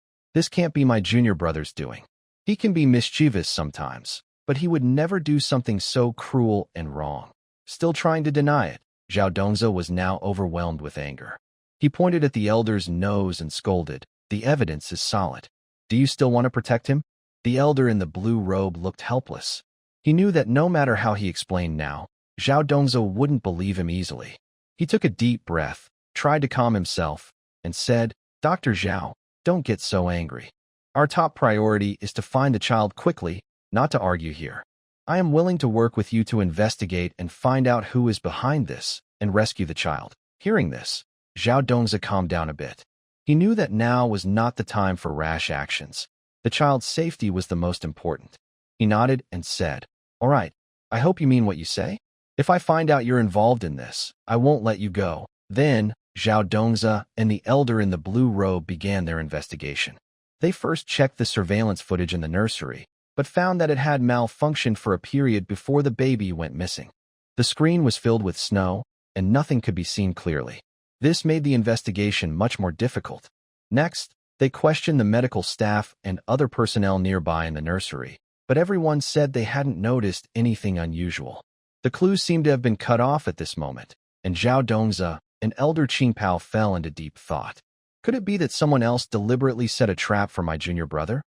can't be my junior brother's doing. He can be mischievous sometimes, but he would never do something so cruel and wrong." Still trying to deny it, Zhao Dongzi was now overwhelmed with anger. He pointed at the elder's nose and scolded, "The evidence is solid. Do you still want to protect him?" The elder in the blue robe looked helpless. He knew that no matter how he explained now, Zhao Dongzi wouldn't believe him easily. He took a deep breath, tried to calm himself, and said, "Dr. Zhao, don't get so angry. Our top priority is to find the child quickly, not to argue here. I am willing to work with you to investigate and find out who is behind this and rescue the child." Hearing this, Zhao Dongzi calmed down a bit. He knew that now was not the time for rash actions. The child's safety was the most important. He nodded and said, "All right, I hope you mean what you say. If I find out you're involved in this, I won't let you go." Then, Zhao Dongzi and the elder in the blue robe began their investigation. They first checked the surveillance footage in the nursery, but found that it had malfunctioned for a period before the baby went missing. The screen was filled with snow, and nothing could be seen clearly. This made the investigation much more difficult. Next, They questioned the medical staff and other personnel nearby in the nursery, but everyone said they hadn't noticed anything unusual. The clues seemed to have been cut off at this moment, and Zhao Dongzi and Elder Qingpao fell into deep thought. Could it be that someone else deliberately set a trap for my junior brother?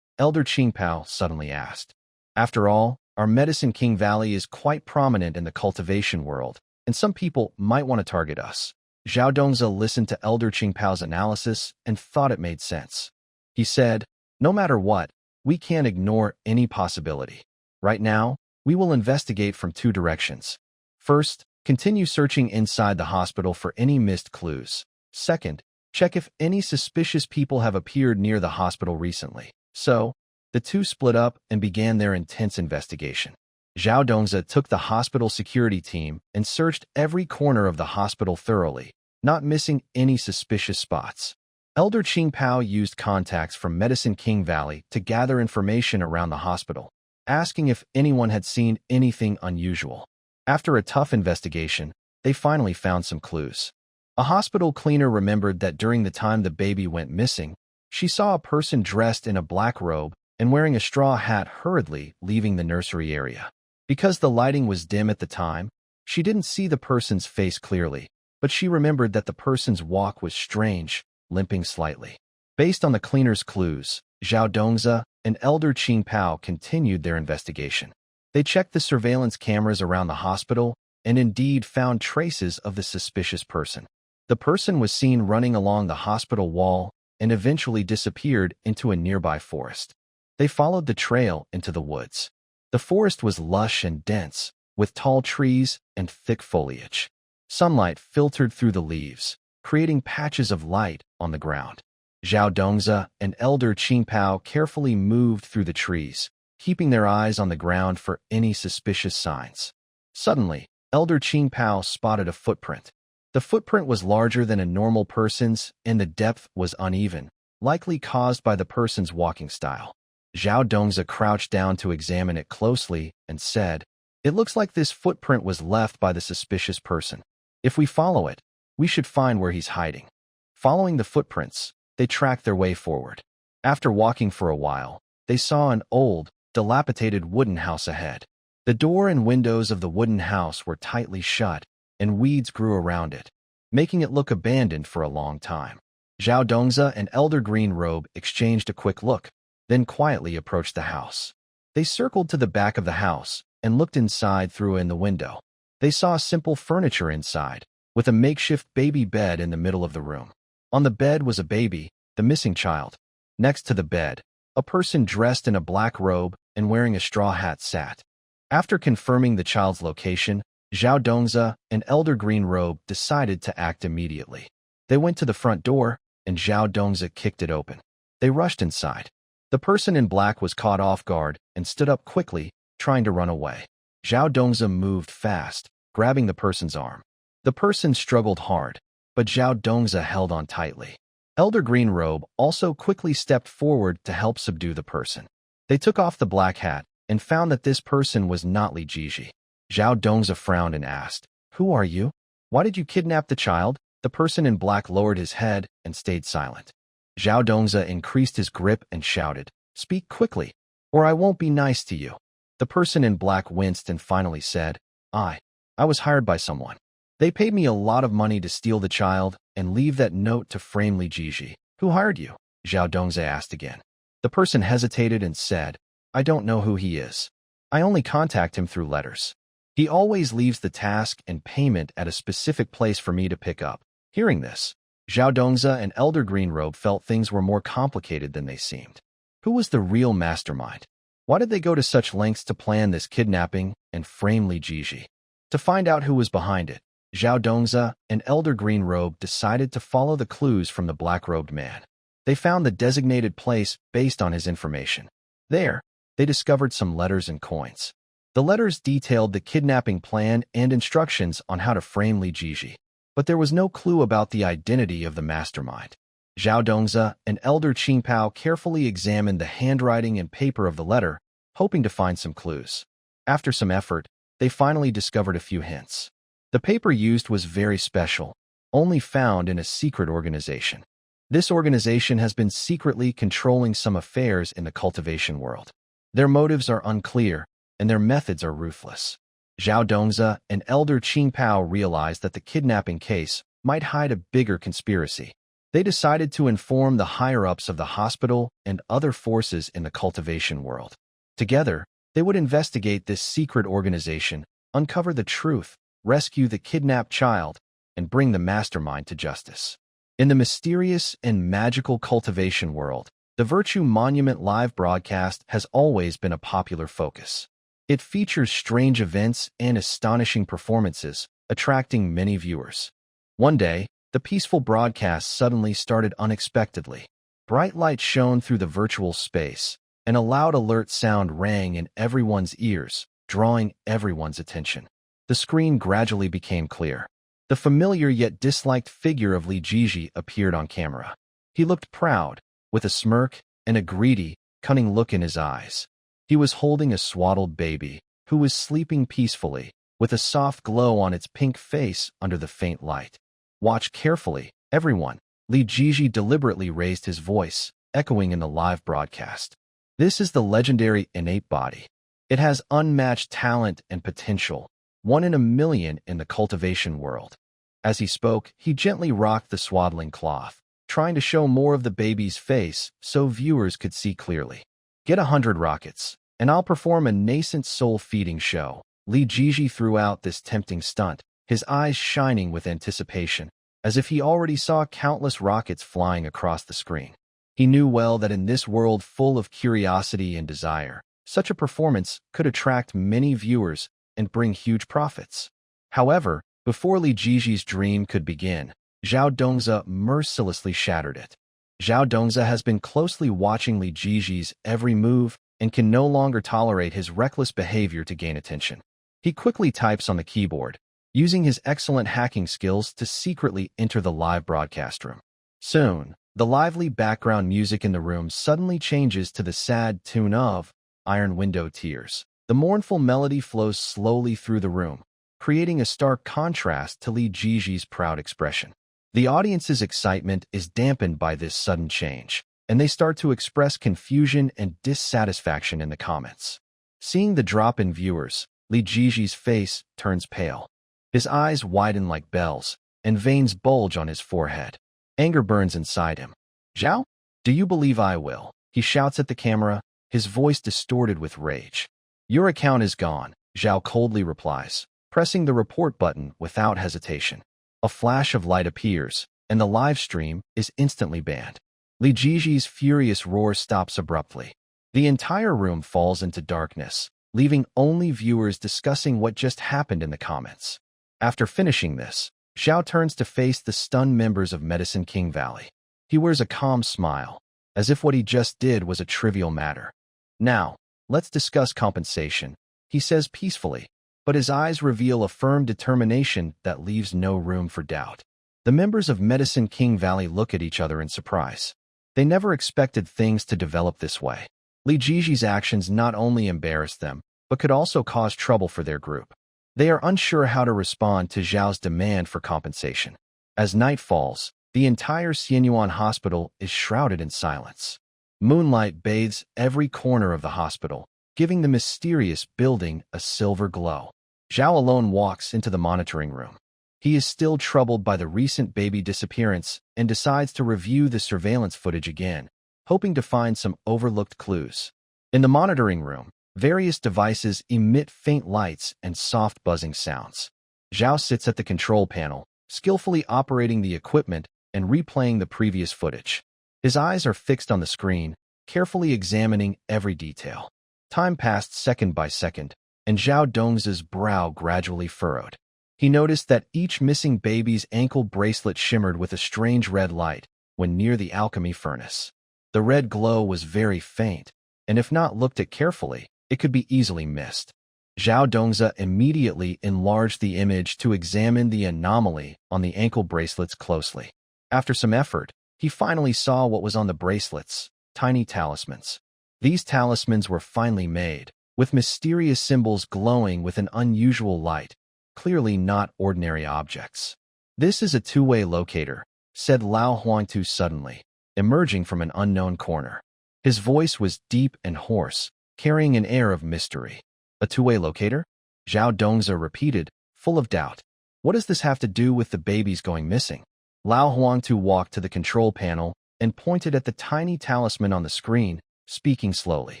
Elder Qingpao suddenly asked. After all, our Medicine King Valley is quite prominent in the cultivation world, and some people might want to target us. Zhao Dongzi listened to Elder Qingpao's analysis and thought it made sense. He said, no matter what, we can't ignore any possibility. Right now, we will investigate from two directions. First, continue searching inside the hospital for any missed clues. Second, check if any suspicious people have appeared near the hospital recently. So, the two split up and began their intense investigation. Zhao Dongzi took the hospital security team and searched every corner of the hospital thoroughly, not missing any suspicious spots. Elder Qingpao used contacts from Medicine King Valley to gather information around the hospital, asking if anyone had seen anything unusual. After a tough investigation, they finally found some clues. A hospital cleaner remembered that during the time the baby went missing, she saw a person dressed in a black robe and wearing a straw hat hurriedly leaving the nursery area. Because the lighting was dim at the time, she didn't see the person's face clearly, but she remembered that the person's walk was strange, limping slightly. Based on the cleaner's clues, Zhao Dongzi and Elder Qingpao continued their investigation. They checked the surveillance cameras around the hospital and indeed found traces of the suspicious person. The person was seen running along the hospital wall and eventually disappeared into a nearby forest. They followed the trail into the woods. The forest was lush and dense, with tall trees and thick foliage. Sunlight filtered through the leaves, creating patches of light on the ground. Zhao Dongzi and Elder Qingpao carefully moved through the trees, keeping their eyes on the ground for any suspicious signs. Suddenly, Elder Qingpao spotted a footprint. The footprint was larger than a normal person's, and the depth was uneven, likely caused by the person's walking style. Zhao Dongzi crouched down to examine it closely and said, "It looks like this footprint was left by the suspicious person. If we follow it, we should find where he's hiding." Following the footprints, they tracked their way forward. After walking for a while, they saw an old, dilapidated wooden house ahead. The door and windows of the wooden house were tightly shut, and weeds grew around it, making it look abandoned for a long time. Zhao Dongzi and Elder Green Robe exchanged a quick look, then quietly approached the house. They circled to the back of the house and looked inside through in the window. They saw simple furniture inside, with a makeshift baby bed in the middle of the room. On the bed was a baby, the missing child. Next to the bed, a person dressed in a black robe and wearing a straw hat sat. After confirming the child's location, Zhao Dongzi and Elder Green Robe decided to act immediately. They went to the front door, and Zhao Dongzi kicked it open. They rushed inside. The person in black was caught off guard and stood up quickly, trying to run away. Zhao Dongzi moved fast, grabbing the person's arm. The person struggled hard, but Zhao Dongzi held on tightly. Elder Green Robe also quickly stepped forward to help subdue the person. They took off the black hat and found that this person was not Li Jiji. Zhao Dongzi frowned and asked, "Who are you? Why did you kidnap the child?" The person in black lowered his head and stayed silent. Zhao Dongzi increased his grip and shouted, "Speak quickly, or I won't be nice to you." The person in black winced and finally said, I was hired by someone. They paid me a lot of money to steal the child and leave that note to frame Li Jiji." "Who hired you?" Zhao Dongzi asked again. The person hesitated and said, "I don't know who he is. I only contact him through letters. He always leaves the task and payment at a specific place for me to pick up." Hearing this, Zhao Dongzi and Elder Green Robe felt things were more complicated than they seemed. Who was the real mastermind? Why did they go to such lengths to plan this kidnapping and frame Li Jiji? To find out who was behind it, Zhao Dongzi and Elder Green Robe decided to follow the clues from the black-robed man. They found the designated place based on his information. There, they discovered some letters and coins. The letters detailed the kidnapping plan and instructions on how to frame Li Jiji, but there was no clue about the identity of the mastermind. Zhao Dongzi and Elder Qingpao carefully examined the handwriting and paper of the letter, hoping to find some clues. After some effort, they finally discovered a few hints. The paper used was very special, only found in a secret organization. This organization has been secretly controlling some affairs in the cultivation world. Their motives are unclear, and their methods are ruthless. Zhao Dongzi and Elder Qing Pao realized that the kidnapping case might hide a bigger conspiracy. They decided to inform the higher-ups of the hospital and other forces in the cultivation world. Together, they would investigate this secret organization, uncover the truth, rescue the kidnapped child, and bring the mastermind to justice. In the mysterious and magical cultivation world, the Virtue Monument live broadcast has always been a popular focus. It features strange events and astonishing performances, attracting many viewers. One day, the peaceful broadcast suddenly started unexpectedly. Bright light shone through the virtual space, and a loud alert sound rang in everyone's ears, drawing everyone's attention. The screen gradually became clear. The familiar yet disliked figure of Li Jiji appeared on camera. He looked proud, with a smirk and a greedy, cunning look in his eyes. He was holding a swaddled baby, who was sleeping peacefully, with a soft glow on its pink face under the faint light. "Watch carefully, everyone." Li Jiji deliberately raised his voice, echoing in the live broadcast. "This is the legendary innate body. It has unmatched talent and potential, 1 in a million in the cultivation world." As he spoke, he gently rocked the swaddling cloth, trying to show more of the baby's face so viewers could see clearly. "Get 100 rockets, and I'll perform a nascent soul-feeding show." Li Jiji threw out this tempting stunt, his eyes shining with anticipation, as if he already saw countless rockets flying across the screen. He knew well that in this world full of curiosity and desire, such a performance could attract many viewers and bring huge profits. However, before Li Jiji's dream could begin, Zhao Dongzi mercilessly shattered it. Zhao Dongzi has been closely watching Li Jiji's every move and can no longer tolerate his reckless behavior to gain attention. He quickly types on the keyboard, using his excellent hacking skills to secretly enter the live broadcast room. Soon, the lively background music in the room suddenly changes to the sad tune of Iron Window Tears. The mournful melody flows slowly through the room, creating a stark contrast to Li Jiji's proud expression. The audience's excitement is dampened by this sudden change, and they start to express confusion and dissatisfaction in the comments. Seeing the drop in viewers, Li Jiji's face turns pale. His eyes widen like bells, and veins bulge on his forehead. Anger burns inside him. "Zhao, do you believe I will?" he shouts at the camera, his voice distorted with rage. "Your account is gone," Zhao coldly replies, pressing the report button without hesitation. A flash of light appears, and the live stream is instantly banned. Li Jiji's furious roar stops abruptly. The entire room falls into darkness, leaving only viewers discussing what just happened in the comments. After finishing this, Zhao turns to face the stunned members of Medicine King Valley. He wears a calm smile, as if what he just did was a trivial matter. "Now, let's discuss compensation," he says peacefully, but his eyes reveal a firm determination that leaves no room for doubt. The members of Medicine King Valley look at each other in surprise. They never expected things to develop this way. Li Jiji's actions not only embarrassed them, but could also cause trouble for their group. They are unsure how to respond to Zhao's demand for compensation. As night falls, the entire Xianyuan hospital is shrouded in silence. Moonlight bathes every corner of the hospital, giving the mysterious building a silver glow. Zhao alone walks into the monitoring room. He is still troubled by the recent baby disappearance and decides to review the surveillance footage again, hoping to find some overlooked clues. In the monitoring room, various devices emit faint lights and soft buzzing sounds. Zhao sits at the control panel, skillfully operating the equipment and replaying the previous footage. His eyes are fixed on the screen, carefully examining every detail. Time passed second by second, and Zhao Dongzi's brow gradually furrowed. He noticed that each missing baby's ankle bracelet shimmered with a strange red light when near the alchemy furnace. The red glow was very faint, and if not looked at carefully, it could be easily missed. Zhao Dongzi immediately enlarged the image to examine the anomaly on the ankle bracelets closely. After some effort, he finally saw what was on the bracelets: tiny talismans. These talismans were finely made, with mysterious symbols glowing with an unusual light, clearly not ordinary objects. "This is a two-way locator," said Lao Huangtu suddenly, emerging from an unknown corner. His voice was deep and hoarse, carrying an air of mystery. A two-way locator? Zhao Dongzi repeated, full of doubt. What does this have to do with the babies going missing? Lao Huangtu walked to the control panel and pointed at the tiny talisman on the screen, speaking slowly.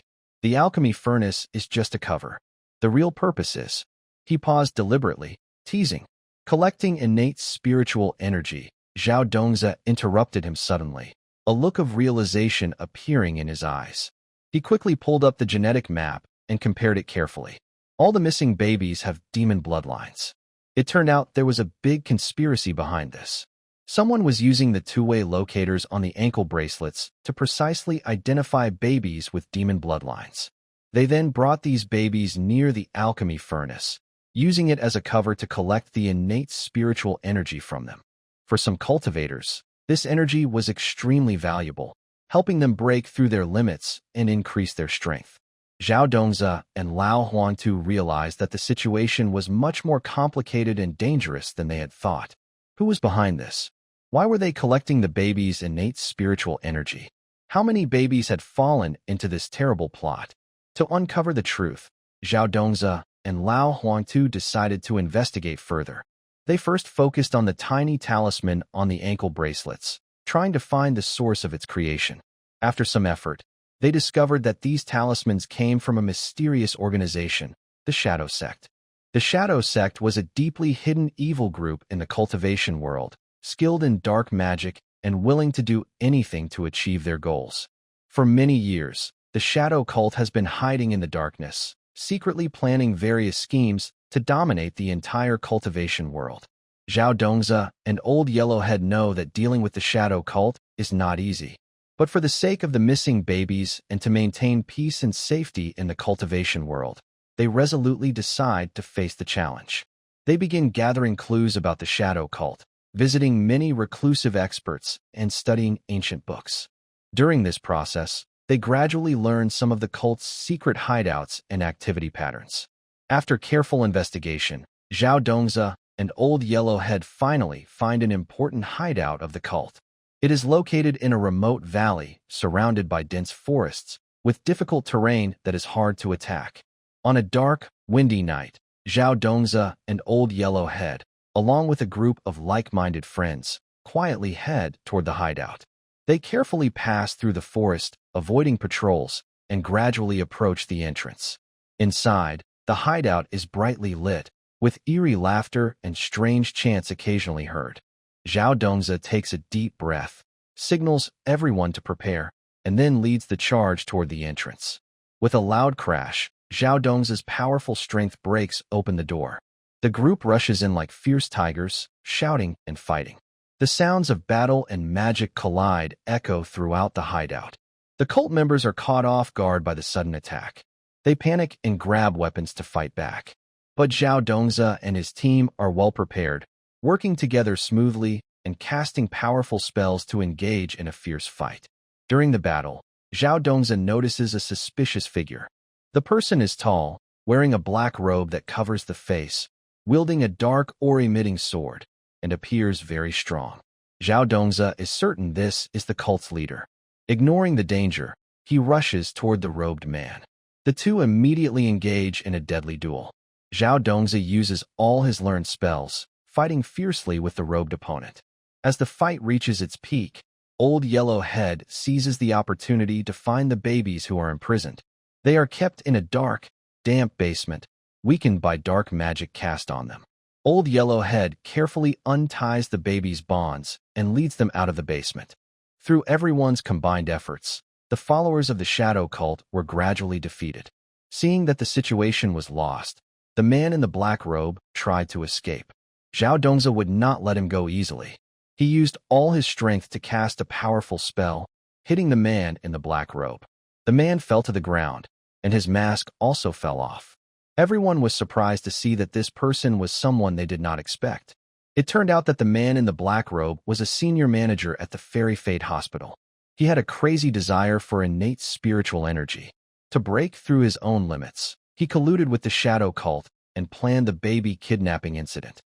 The alchemy furnace is just a cover. The real purpose is… He paused deliberately, teasing. Collecting innate spiritual energy. Zhao Dongzi interrupted him suddenly, a look of realization appearing in his eyes. He quickly pulled up the genetic map and compared it carefully. All the missing babies have demon bloodlines. It turned out there was a big conspiracy behind this. Someone was using the two-way locators on the ankle bracelets to precisely identify babies with demon bloodlines. They then brought these babies near the alchemy furnace, using it as a cover to collect the innate spiritual energy from them. For some cultivators, this energy was extremely valuable, helping them break through their limits and increase their strength. Zhao Dongzi and Lao Huangtu realized that the situation was much more complicated and dangerous than they had thought. Who was behind this? Why were they collecting the babies' innate spiritual energy? How many babies had fallen into this terrible plot? To uncover the truth, Zhao Dongzi and Lao Huangtu decided to investigate further. They first focused on the tiny talisman on the ankle bracelets, trying to find the source of its creation. After some effort, they discovered that these talismans came from a mysterious organization, the Shadow Sect. The Shadow Sect was a deeply hidden evil group in the cultivation world, skilled in dark magic and willing to do anything to achieve their goals. For many years, the Shadow Cult has been hiding in the darkness, secretly planning various schemes to dominate the entire cultivation world. Zhao Dongzi and Old Yellowhead know that dealing with the Shadow Cult is not easy. But for the sake of the missing babies and to maintain peace and safety in the cultivation world, they resolutely decide to face the challenge. They begin gathering clues about the Shadow Cult, visiting many reclusive experts and studying ancient books. During this process, they gradually learn some of the cult's secret hideouts and activity patterns. After careful investigation, Zhao Dongzi and Old Yellowhead finally find an important hideout of the cult. It is located in a remote valley surrounded by dense forests, with difficult terrain that is hard to attack. On a dark, windy night, Zhao Dongzi and Old Yellowhead, along with a group of like-minded friends, quietly head toward the hideout. They carefully pass through the forest, avoiding patrols, and gradually approach the entrance. Inside, the hideout is brightly lit, with eerie laughter and strange chants occasionally heard. Zhao Dongzi takes a deep breath, signals everyone to prepare, and then leads the charge toward the entrance. With a loud crash, Zhao Dongzi's powerful strength breaks open the door. The group rushes in like fierce tigers, shouting and fighting. The sounds of battle and magic collide echo throughout the hideout. The cult members are caught off guard by the sudden attack. They panic and grab weapons to fight back. But Zhao Dongzi and his team are well prepared, working together smoothly and casting powerful spells to engage in a fierce fight. During the battle, Zhao Dongzi notices a suspicious figure. The person is tall, wearing a black robe that covers the face, wielding a dark aura-emitting sword, and appears very strong. Zhao Dongzi is certain this is the cult's leader. Ignoring the danger, he rushes toward the robed man. The two immediately engage in a deadly duel. Zhao Dongzi uses all his learned spells, fighting fiercely with the robed opponent. As the fight reaches its peak, Old Yellowhead seizes the opportunity to find the babies who are imprisoned. They are kept in a dark, damp basement, weakened by dark magic cast on them. Old Yellowhead carefully unties the babies' bonds and leads them out of the basement. Through everyone's combined efforts, the followers of the Shadow Cult were gradually defeated. Seeing that the situation was lost, the man in the black robe tried to escape. Zhao Dongzi would not let him go easily. He used all his strength to cast a powerful spell, hitting the man in the black robe. The man fell to the ground, and his mask also fell off. Everyone was surprised to see that this person was someone they did not expect. It turned out that the man in the black robe was a senior manager at the Fairy Fate Hospital. He had a crazy desire for innate spiritual energy. To break through his own limits, he colluded with the Shadow Cult and planned the baby kidnapping incident.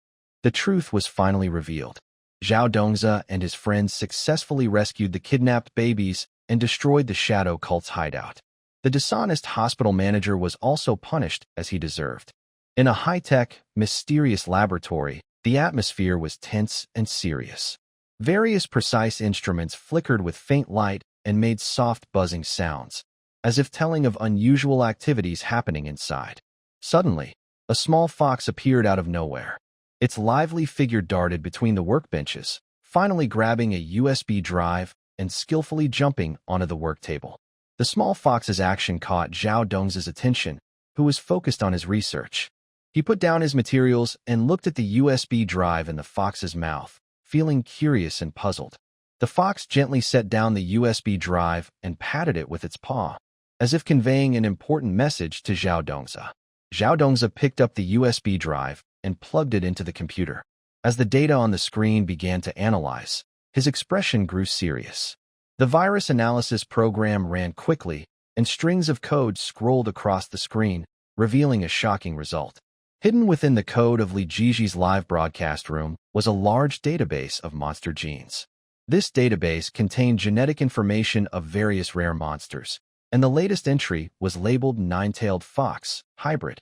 The truth was finally revealed. Zhao Dongzi and his friends successfully rescued the kidnapped babies and destroyed the Shadow Cult's hideout. The dishonest hospital manager was also punished as he deserved. In a high-tech, mysterious laboratory, the atmosphere was tense and serious. Various precise instruments flickered with faint light and made soft buzzing sounds, as if telling of unusual activities happening inside. Suddenly, a small fox appeared out of nowhere. Its lively figure darted between the workbenches, finally grabbing a USB drive and skillfully jumping onto the work table. The small fox's action caught Zhao Dongzi's attention, who was focused on his research. He put down his materials and looked at the USB drive in the fox's mouth, feeling curious and puzzled. The fox gently set down the USB drive and patted it with its paw, as if conveying an important message to Zhao Dongzi. Zhao Dongzi picked up the USB drive and plugged it into the computer. As the data on the screen began to analyze, his expression grew serious. The virus analysis program ran quickly, and strings of code scrolled across the screen, revealing a shocking result. Hidden within the code of Li Jiji's live broadcast room was a large database of monster genes. This database contained genetic information of various rare monsters, and the latest entry was labeled Nine-Tailed Fox Hybrid.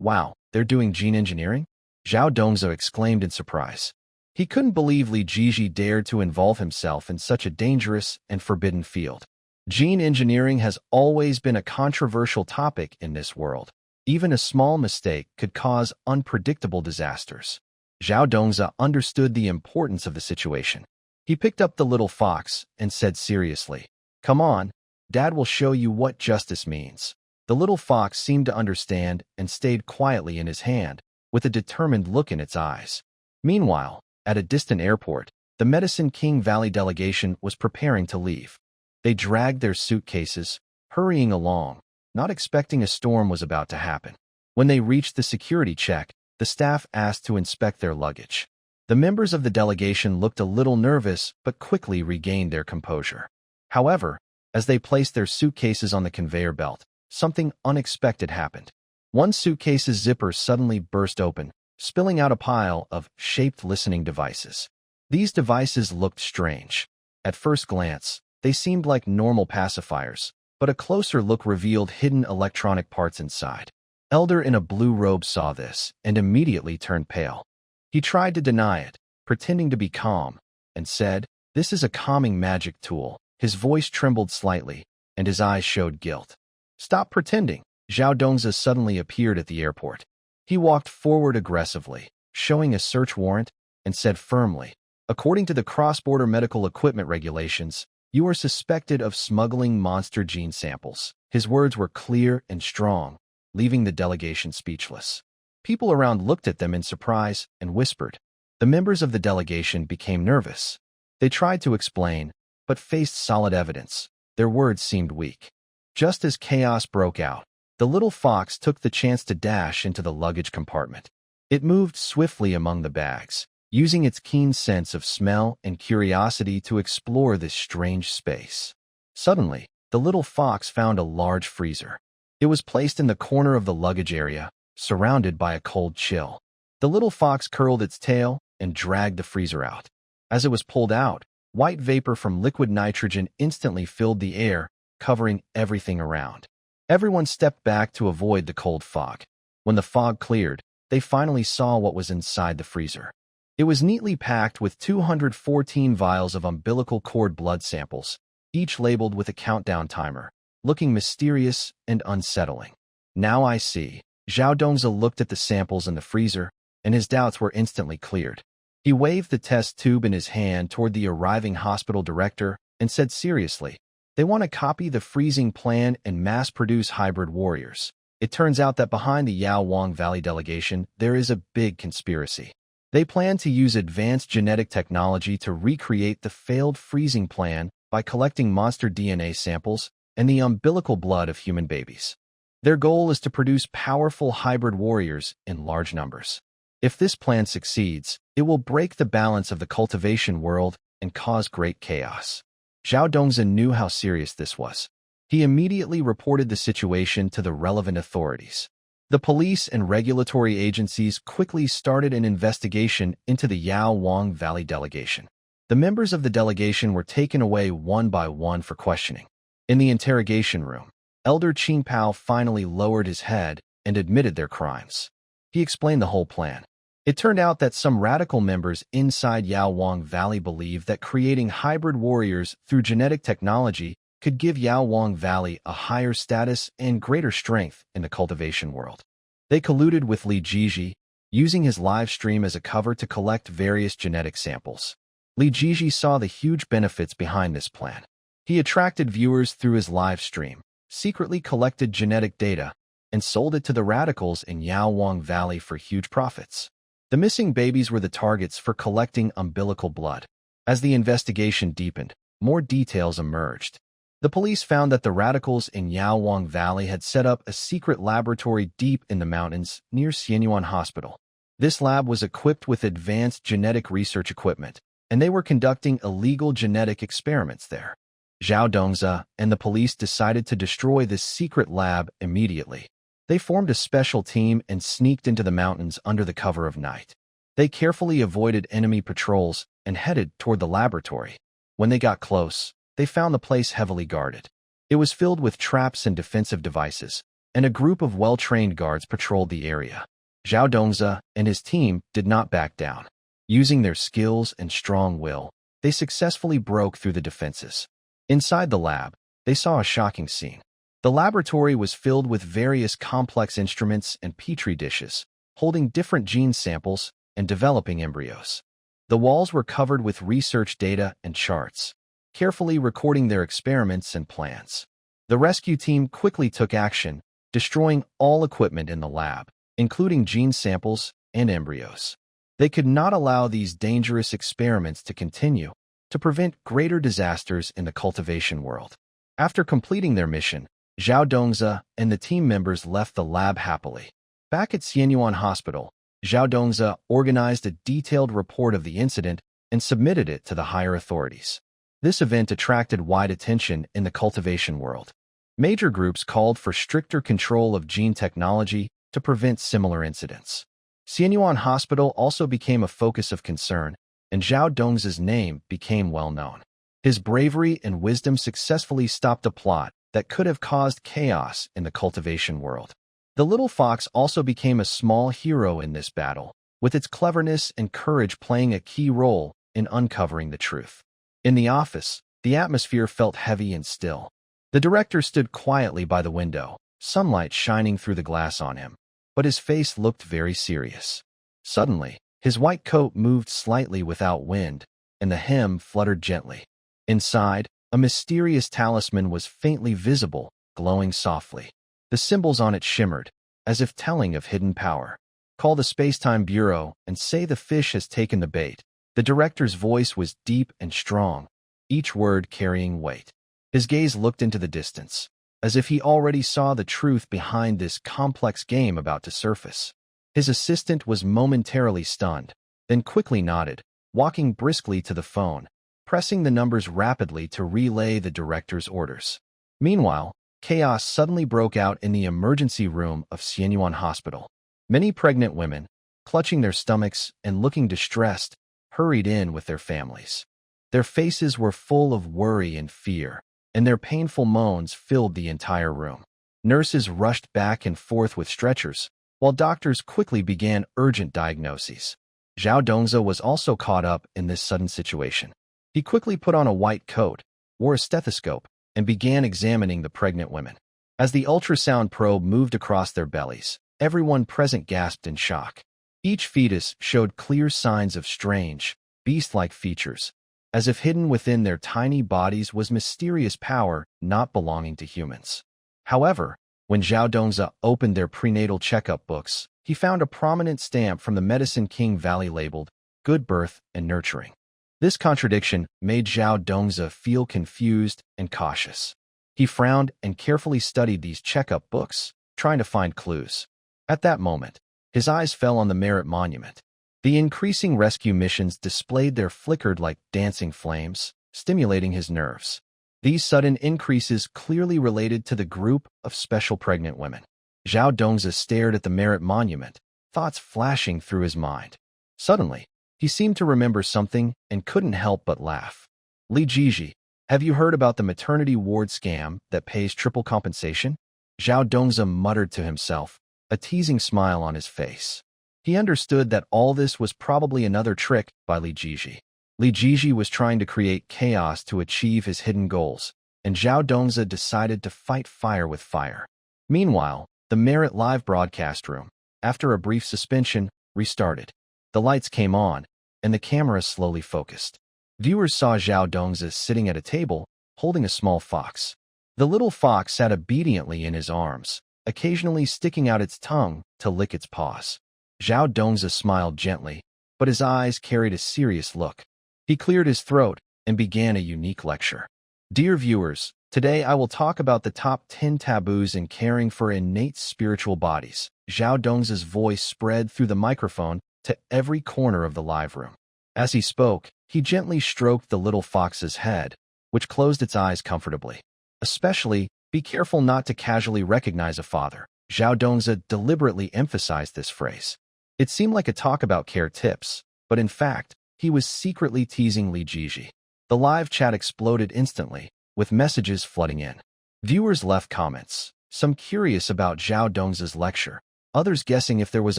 Wow, they're doing gene engineering? Zhao Dongzi exclaimed in surprise. He couldn't believe Li Jiji dared to involve himself in such a dangerous and forbidden field. Gene engineering has always been a controversial topic in this world. Even a small mistake could cause unpredictable disasters. Zhao Dongzi understood the importance of the situation. He picked up the little fox and said seriously, "Come on, Dad will show you what justice means." The little fox seemed to understand and stayed quietly in his hand, with a determined look in its eyes. Meanwhile, at a distant airport, the Medicine King Valley delegation was preparing to leave. They dragged their suitcases, hurrying along, not expecting a storm was about to happen. When they reached the security check, the staff asked to inspect their luggage. The members of the delegation looked a little nervous but quickly regained their composure. However, as they placed their suitcases on the conveyor belt, something unexpected happened. One suitcase's zipper suddenly burst open, spilling out a pile of shaped listening devices. These devices looked strange. At first glance, they seemed like normal pacifiers, but a closer look revealed hidden electronic parts inside. Elder in a blue robe saw this and immediately turned pale. He tried to deny it, pretending to be calm, and said, "This is a calming magic tool." His voice trembled slightly, and his eyes showed guilt. "Stop pretending." Zhao Dongzi suddenly appeared at the airport. He walked forward aggressively, showing a search warrant, and said firmly, "According to the cross-border medical equipment regulations, you are suspected of smuggling monster gene samples." His words were clear and strong, leaving the delegation speechless. People around looked at them in surprise and whispered. The members of the delegation became nervous. They tried to explain, but faced solid evidence. Their words seemed weak. Just as chaos broke out, the little fox took the chance to dash into the luggage compartment. It moved swiftly among the bags, using its keen sense of smell and curiosity to explore this strange space. Suddenly, the little fox found a large freezer. It was placed in the corner of the luggage area, surrounded by a cold chill. The little fox curled its tail and dragged the freezer out. As it was pulled out, white vapor from liquid nitrogen instantly filled the air, covering everything around. Everyone stepped back to avoid the cold fog. When the fog cleared, they finally saw what was inside the freezer. It was neatly packed with 214 vials of umbilical cord blood samples, each labeled with a countdown timer, looking mysterious and unsettling. "Now I see." Zhao Dongzi looked at the samples in the freezer, and his doubts were instantly cleared. He waved the test tube in his hand toward the arriving hospital director and said seriously, "They want to copy the freezing plan and mass-produce hybrid warriors." It turns out that behind the Yao Wang Valley delegation, there is a big conspiracy. They plan to use advanced genetic technology to recreate the failed freezing plan by collecting monster DNA samples and the umbilical blood of human babies. Their goal is to produce powerful hybrid warriors in large numbers. If this plan succeeds, it will break the balance of the cultivation world and cause great chaos. Zhao Dongzi knew how serious this was. He immediately reported the situation to the relevant authorities. The police and regulatory agencies quickly started an investigation into the Yao Wang Valley delegation. The members of the delegation were taken away one by one for questioning. In the interrogation room, Elder Qingpao finally lowered his head and admitted their crimes. He explained the whole plan. It turned out that some radical members inside Yao Wang Valley believed that creating hybrid warriors through genetic technology could give Yao Wang Valley a higher status and greater strength in the cultivation world. They colluded with Li Jiji, using his live stream as a cover to collect various genetic samples. Li Jiji saw the huge benefits behind this plan. He attracted viewers through his live stream, secretly collected genetic data, and sold it to the radicals in Yao Wang Valley for huge profits. The missing babies were the targets for collecting umbilical blood. As the investigation deepened, more details emerged. The police found that the radicals in Yao Wang Valley had set up a secret laboratory deep in the mountains near Xianyuan Hospital. This lab was equipped with advanced genetic research equipment, and they were conducting illegal genetic experiments there. Zhao Dongzi and the police decided to destroy this secret lab immediately. They formed a special team and sneaked into the mountains under the cover of night. They carefully avoided enemy patrols and headed toward the laboratory. When they got close, they found the place heavily guarded. It was filled with traps and defensive devices, and a group of well-trained guards patrolled the area. Zhao Dongzi and his team did not back down. Using their skills and strong will, they successfully broke through the defenses. Inside the lab, they saw a shocking scene. The laboratory was filled with various complex instruments and petri dishes, holding different gene samples and developing embryos. The walls were covered with research data and charts, carefully recording their experiments and plans. The rescue team quickly took action, destroying all equipment in the lab, including gene samples and embryos. They could not allow these dangerous experiments to continue to prevent greater disasters in the cultivation world. After completing their mission, Zhao Dongzi and the team members left the lab happily. Back at Xianyuan Hospital, Zhao Dongzi organized a detailed report of the incident and submitted it to the higher authorities. This event attracted wide attention in the cultivation world. Major groups called for stricter control of gene technology to prevent similar incidents. Xianyuan Hospital also became a focus of concern, and Zhao Dongzi's name became well known. His bravery and wisdom successfully stopped a plot that could have caused chaos in the cultivation world. The little fox also became a small hero in this battle, with its cleverness and courage playing a key role in uncovering the truth. In the office, the atmosphere felt heavy and still. The director stood quietly by the window, sunlight shining through the glass on him, but his face looked very serious. Suddenly, his white coat moved slightly without wind, and the hem fluttered gently. Inside, a mysterious talisman was faintly visible, glowing softly. The symbols on it shimmered, as if telling of hidden power. Call the Space-Time Bureau and say the fish has taken the bait. The director's voice was deep and strong, each word carrying weight. His gaze looked into the distance, as if he already saw the truth behind this complex game about to surface. His assistant was momentarily stunned, then quickly nodded, walking briskly to the phone, pressing the numbers rapidly to relay the director's orders. Meanwhile, chaos suddenly broke out in the emergency room of Xianyuan Hospital. Many pregnant women, clutching their stomachs and looking distressed, hurried in with their families. Their faces were full of worry and fear, and their painful moans filled the entire room. Nurses rushed back and forth with stretchers, while doctors quickly began urgent diagnoses. Zhao Dongzi was also caught up in this sudden situation. He quickly put on a white coat, wore a stethoscope, and began examining the pregnant women. As the ultrasound probe moved across their bellies, everyone present gasped in shock. Each fetus showed clear signs of strange, beast-like features, as if hidden within their tiny bodies was mysterious power not belonging to humans. However, when Zhao Dongzi opened their prenatal checkup books, he found a prominent stamp from the Medicine King Valley labeled, Good Birth and Nurturing. This contradiction made Zhao Dongzi feel confused and cautious. He frowned and carefully studied these checkup books, trying to find clues. At that moment, his eyes fell on the Merit Monument. The increasing rescue missions displayed their flickered like dancing flames, stimulating his nerves. These sudden increases clearly related to the group of special pregnant women. Zhao Dongzi stared at the merit monument, thoughts flashing through his mind. Suddenly, he seemed to remember something and couldn't help but laugh. Li Jiji, have you heard about the maternity ward scam that pays triple compensation? Zhao Dongzi muttered to himself, a teasing smile on his face. He understood that all this was probably another trick by Li Jiji. Li Jiji was trying to create chaos to achieve his hidden goals, and Zhao Dongzi decided to fight fire with fire. Meanwhile, the Merit live broadcast room, after a brief suspension, restarted. The lights came on, and the camera slowly focused. Viewers saw Zhao Dongzi sitting at a table, holding a small fox. The little fox sat obediently in his arms, occasionally sticking out its tongue to lick its paws. Zhao Dongzi smiled gently, but his eyes carried a serious look. He cleared his throat and began a unique lecture. Dear viewers, today I will talk about the top 10 taboos in caring for innate spiritual bodies. Zhao Dongzi's voice spread through the microphone to every corner of the live room. As he spoke, he gently stroked the little fox's head, which closed its eyes comfortably. Especially, be careful not to casually recognize a father. Zhao Dongzi deliberately emphasized this phrase. It seemed like a talk about care tips, but in fact, he was secretly teasing Li Jiji. The live chat exploded instantly, with messages flooding in. Viewers left comments, some curious about Zhao Dongzi's lecture, others guessing if there was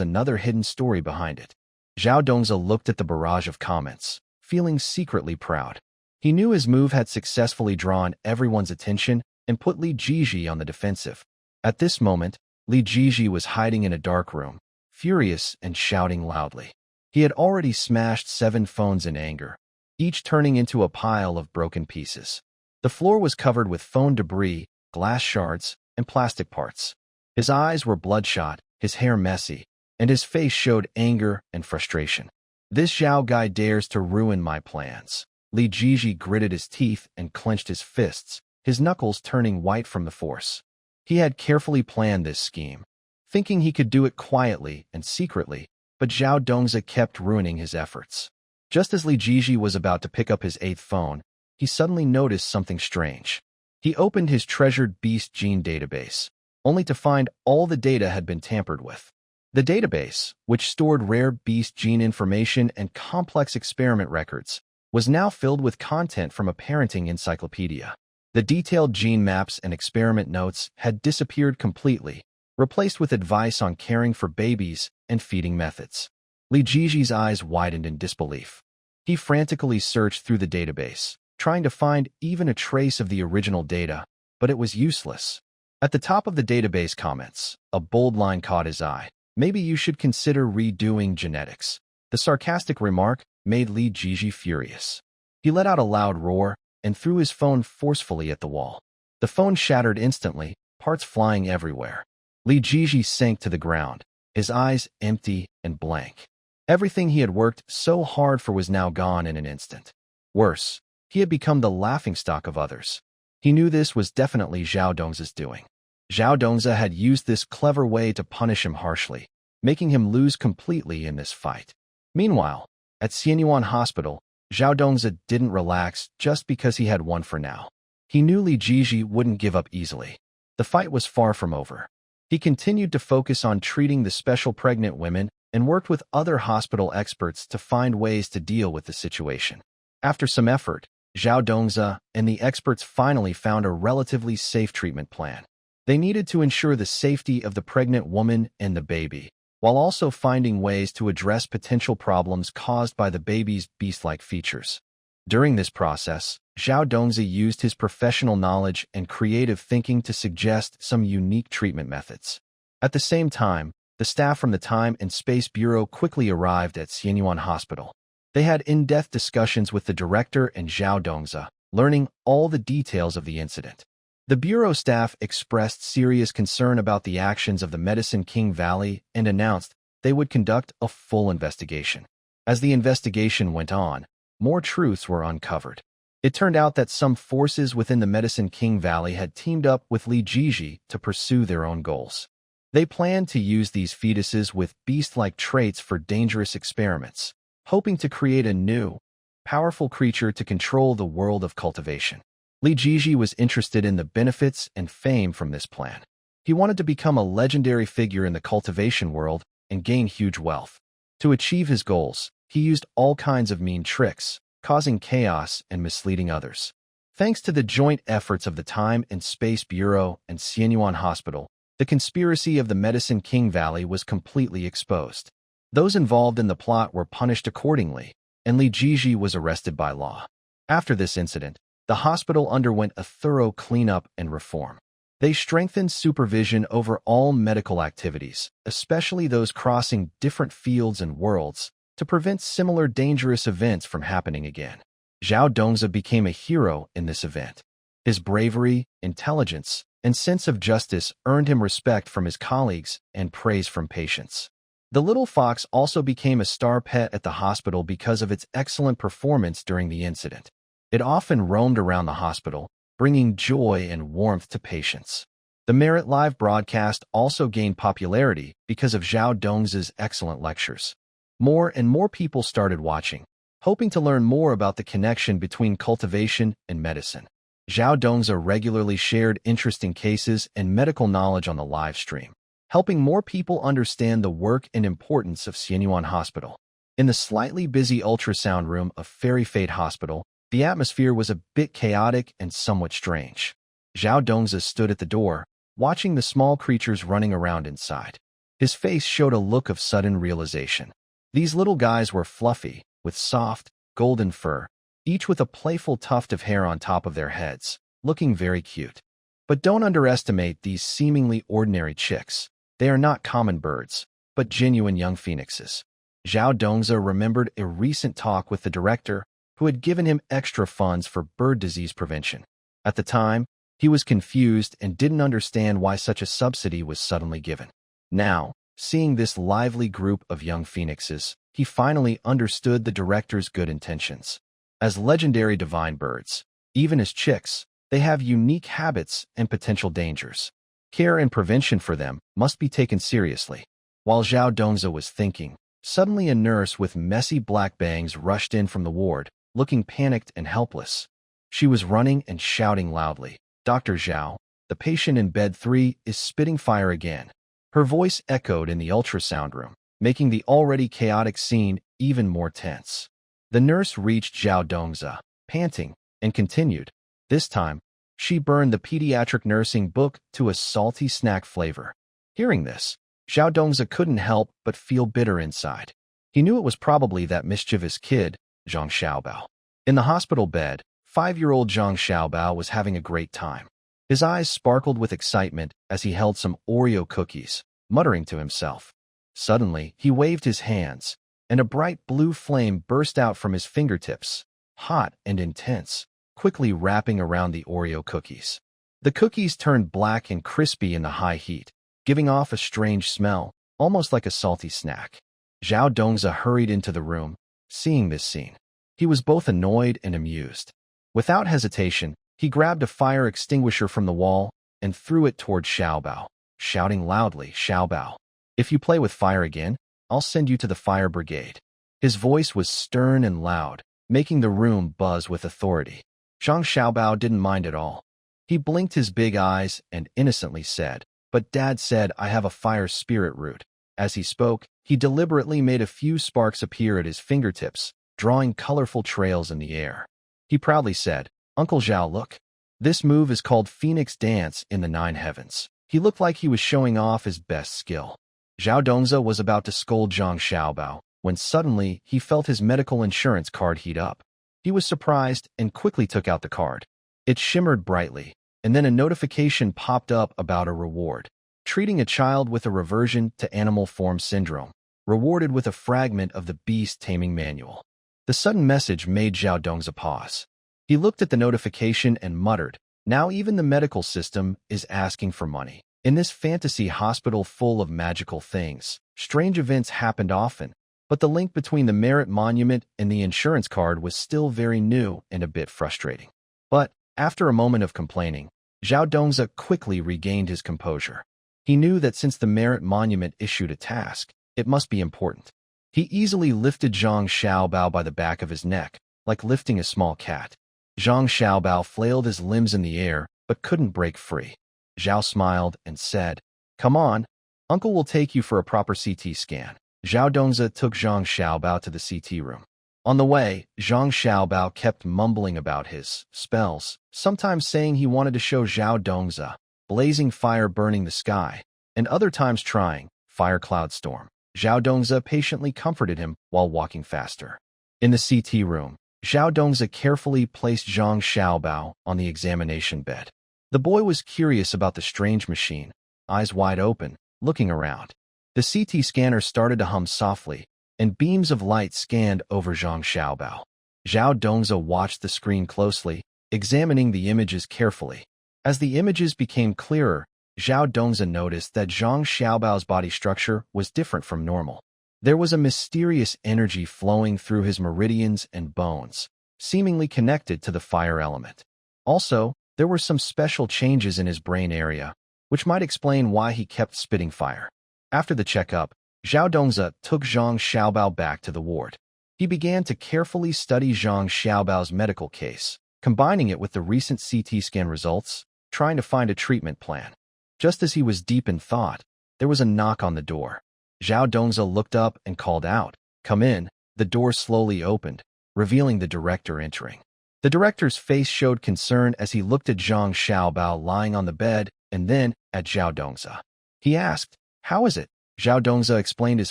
another hidden story behind it. Zhao Dongzi looked at the barrage of comments, feeling secretly proud. He knew his move had successfully drawn everyone's attention and put Li Jiji on the defensive. At this moment, Li Jiji was hiding in a dark room, furious and shouting loudly. He had already smashed 7 phones in anger, each turning into a pile of broken pieces. The floor was covered with phone debris, glass shards, and plastic parts. His eyes were bloodshot, his hair messy, and his face showed anger and frustration. This Zhao guy dares to ruin my plans. Li Jiji gritted his teeth and clenched his fists, his knuckles turning white from the force. He had carefully planned this scheme, thinking he could do it quietly and secretly, but Zhao Dongzi kept ruining his efforts. Just as Li Jiji was about to pick up his 8th phone, he suddenly noticed something strange. He opened his treasured beast gene database, only to find all the data had been tampered with. The database, which stored rare beast gene information and complex experiment records, was now filled with content from a parenting encyclopedia. The detailed gene maps and experiment notes had disappeared completely, replaced with advice on caring for babies and feeding methods. Li Jiji's eyes widened in disbelief. He frantically searched through the database, trying to find even a trace of the original data, but it was useless. At the top of the database comments, a bold line caught his eye. Maybe you should consider redoing genetics. The sarcastic remark made Li Jiji furious. He let out a loud roar and threw his phone forcefully at the wall. The phone shattered instantly, parts flying everywhere. Li Jiji sank to the ground, his eyes empty and blank. Everything he had worked so hard for was now gone in an instant. Worse, he had become the laughingstock of others. He knew this was definitely Zhao Dongzi's doing. Zhao Dongzi had used this clever way to punish him harshly, making him lose completely in this fight. Meanwhile, at Xianyuan Hospital, Zhao Dongzi didn't relax just because he had won for now. He knew Li Jiji wouldn't give up easily. The fight was far from over. He continued to focus on treating the special pregnant women and worked with other hospital experts to find ways to deal with the situation. After some effort, Zhao Dongzi and the experts finally found a relatively safe treatment plan. They needed to ensure the safety of the pregnant woman and the baby, while also finding ways to address potential problems caused by the baby's beast-like features. During this process, Zhao Dongzi used his professional knowledge and creative thinking to suggest some unique treatment methods. At the same time, the staff from the Time and Space Bureau quickly arrived at Xianyuan Hospital. They had in-depth discussions with the director and Zhao Dongzi, learning all the details of the incident. The Bureau staff expressed serious concern about the actions of the Medicine King Valley and announced they would conduct a full investigation. As the investigation went on, more truths were uncovered. It turned out that some forces within the Medicine King Valley had teamed up with Li Jiji to pursue their own goals. They planned to use these fetuses with beast-like traits for dangerous experiments, hoping to create a new, powerful creature to control the world of cultivation. Li Jiji was interested in the benefits and fame from this plan. He wanted to become a legendary figure in the cultivation world and gain huge wealth. To achieve his goals, he used all kinds of mean tricks, causing chaos and misleading others. Thanks to the joint efforts of the Time and Space Bureau and Xianyuan Hospital, the conspiracy of the Medicine King Valley was completely exposed. Those involved in the plot were punished accordingly, and Li Jiji was arrested by law. After this incident, the hospital underwent a thorough cleanup and reform. They strengthened supervision over all medical activities, especially those crossing different fields and worlds, to prevent similar dangerous events from happening again. Zhao Dongzi became a hero in this event. His bravery, intelligence, and sense of justice earned him respect from his colleagues and praise from patients. The little fox also became a star pet at the hospital because of its excellent performance during the incident. It often roamed around the hospital, bringing joy and warmth to patients. The Merit Live broadcast also gained popularity because of Zhao Dongzi's excellent lectures. More and more people started watching, hoping to learn more about the connection between cultivation and medicine. Zhao Dongzi regularly shared interesting cases and medical knowledge on the live stream, helping more people understand the work and importance of Xianyuan Hospital. In the slightly busy ultrasound room of Fairy Fate Hospital, the atmosphere was a bit chaotic and somewhat strange. Zhao Dongzi stood at the door, watching the small creatures running around inside. His face showed a look of sudden realization. These little guys were fluffy, with soft, golden fur, each with a playful tuft of hair on top of their heads, looking very cute. But don't underestimate these seemingly ordinary chicks. They are not common birds, but genuine young phoenixes. Zhao Dongzi remembered a recent talk with the director, who had given him extra funds for bird disease prevention. At the time, he was confused and didn't understand why such a subsidy was suddenly given. Now, seeing this lively group of young phoenixes, he finally understood the director's good intentions. As legendary divine birds, even as chicks, they have unique habits and potential dangers. Care and prevention for them must be taken seriously. While Zhao Dongzi was thinking, suddenly a nurse with messy black bangs rushed in from the ward, looking panicked and helpless. She was running and shouting loudly, "Dr. Zhao, the patient in bed 3 is spitting fire again." Her voice echoed in the ultrasound room, making the already chaotic scene even more tense. The nurse reached Zhao Dongzi, panting, and continued. This time, she burned the pediatric nursing book to a salty snack flavor. Hearing this, Zhao Dongzi couldn't help but feel bitter inside. He knew it was probably that mischievous kid, Zhang Xiaobao. In the hospital bed, 5-year-old Zhang Xiaobao was having a great time. His eyes sparkled with excitement as he held some Oreo cookies, muttering to himself. Suddenly, he waved his hands, and a bright blue flame burst out from his fingertips, hot and intense, quickly wrapping around the Oreo cookies. The cookies turned black and crispy in the high heat, giving off a strange smell, almost like a salty snack. Zhao Dongzi hurried into the room, seeing this scene. He was both annoyed and amused. Without hesitation, he grabbed a fire extinguisher from the wall and threw it toward Xiaobao, shouting loudly, "Xiaobao, if you play with fire again, I'll send you to the fire brigade." His voice was stern and loud, making the room buzz with authority. Zhang Xiaobao didn't mind at all. He blinked his big eyes and innocently said, "But Dad said I have a fire spirit root." As he spoke, he deliberately made a few sparks appear at his fingertips, drawing colorful trails in the air. He proudly said, "Uncle Zhao, look. This move is called Phoenix Dance in the 9 heavens." He looked like he was showing off his best skill. Zhao Dongzi was about to scold Zhang Xiaobao when suddenly he felt his medical insurance card heat up. He was surprised and quickly took out the card. It shimmered brightly, and then a notification popped up about a reward. Treating a child with a reversion to animal form syndrome, rewarded with a fragment of the beast taming manual. The sudden message made Zhao Dongzi pause. He looked at the notification and muttered, "Now even the medical system is asking for money." In this fantasy hospital full of magical things, strange events happened often, but the link between the merit monument and the insurance card was still very new and a bit frustrating. But, after a moment of complaining, Zhao Dongzi quickly regained his composure. He knew that since the merit monument issued a task, it must be important. He easily lifted Zhang Xiaobao by the back of his neck, like lifting a small cat. Zhang Xiaobao flailed his limbs in the air, but couldn't break free. Zhao smiled and said, "Come on, Uncle will take you for a proper CT scan." Zhao Dongzi took Zhang Xiaobao to the CT room. On the way, Zhang Xiaobao kept mumbling about his spells, sometimes saying he wanted to show Zhao Dongzi, blazing fire burning the sky, and other times trying, fire cloud storm. Zhao Dongzi patiently comforted him while walking faster. In the CT room, Zhao Dongzi carefully placed Zhang Xiaobao on the examination bed. The boy was curious about the strange machine, eyes wide open, looking around. The CT scanner started to hum softly, and beams of light scanned over Zhang Xiaobao. Zhao Dongzi watched the screen closely, examining the images carefully. As the images became clearer, Zhao Dongzi noticed that Zhang Xiaobao's body structure was different from normal. There was a mysterious energy flowing through his meridians and bones, seemingly connected to the fire element. Also, there were some special changes in his brain area, which might explain why he kept spitting fire. After the checkup, Zhao Dongzi took Zhang Xiaobao back to the ward. He began to carefully study Zhang Xiaobao's medical case, combining it with the recent CT scan results, trying to find a treatment plan. Just as he was deep in thought, there was a knock on the door. Zhao Dongzi looked up and called out, "Come in." The door slowly opened, revealing the director entering. The director's face showed concern as he looked at Zhang Xiaobao lying on the bed and then at Zhao Dongzi. He asked, "How is it?" Zhao Dongzi explained his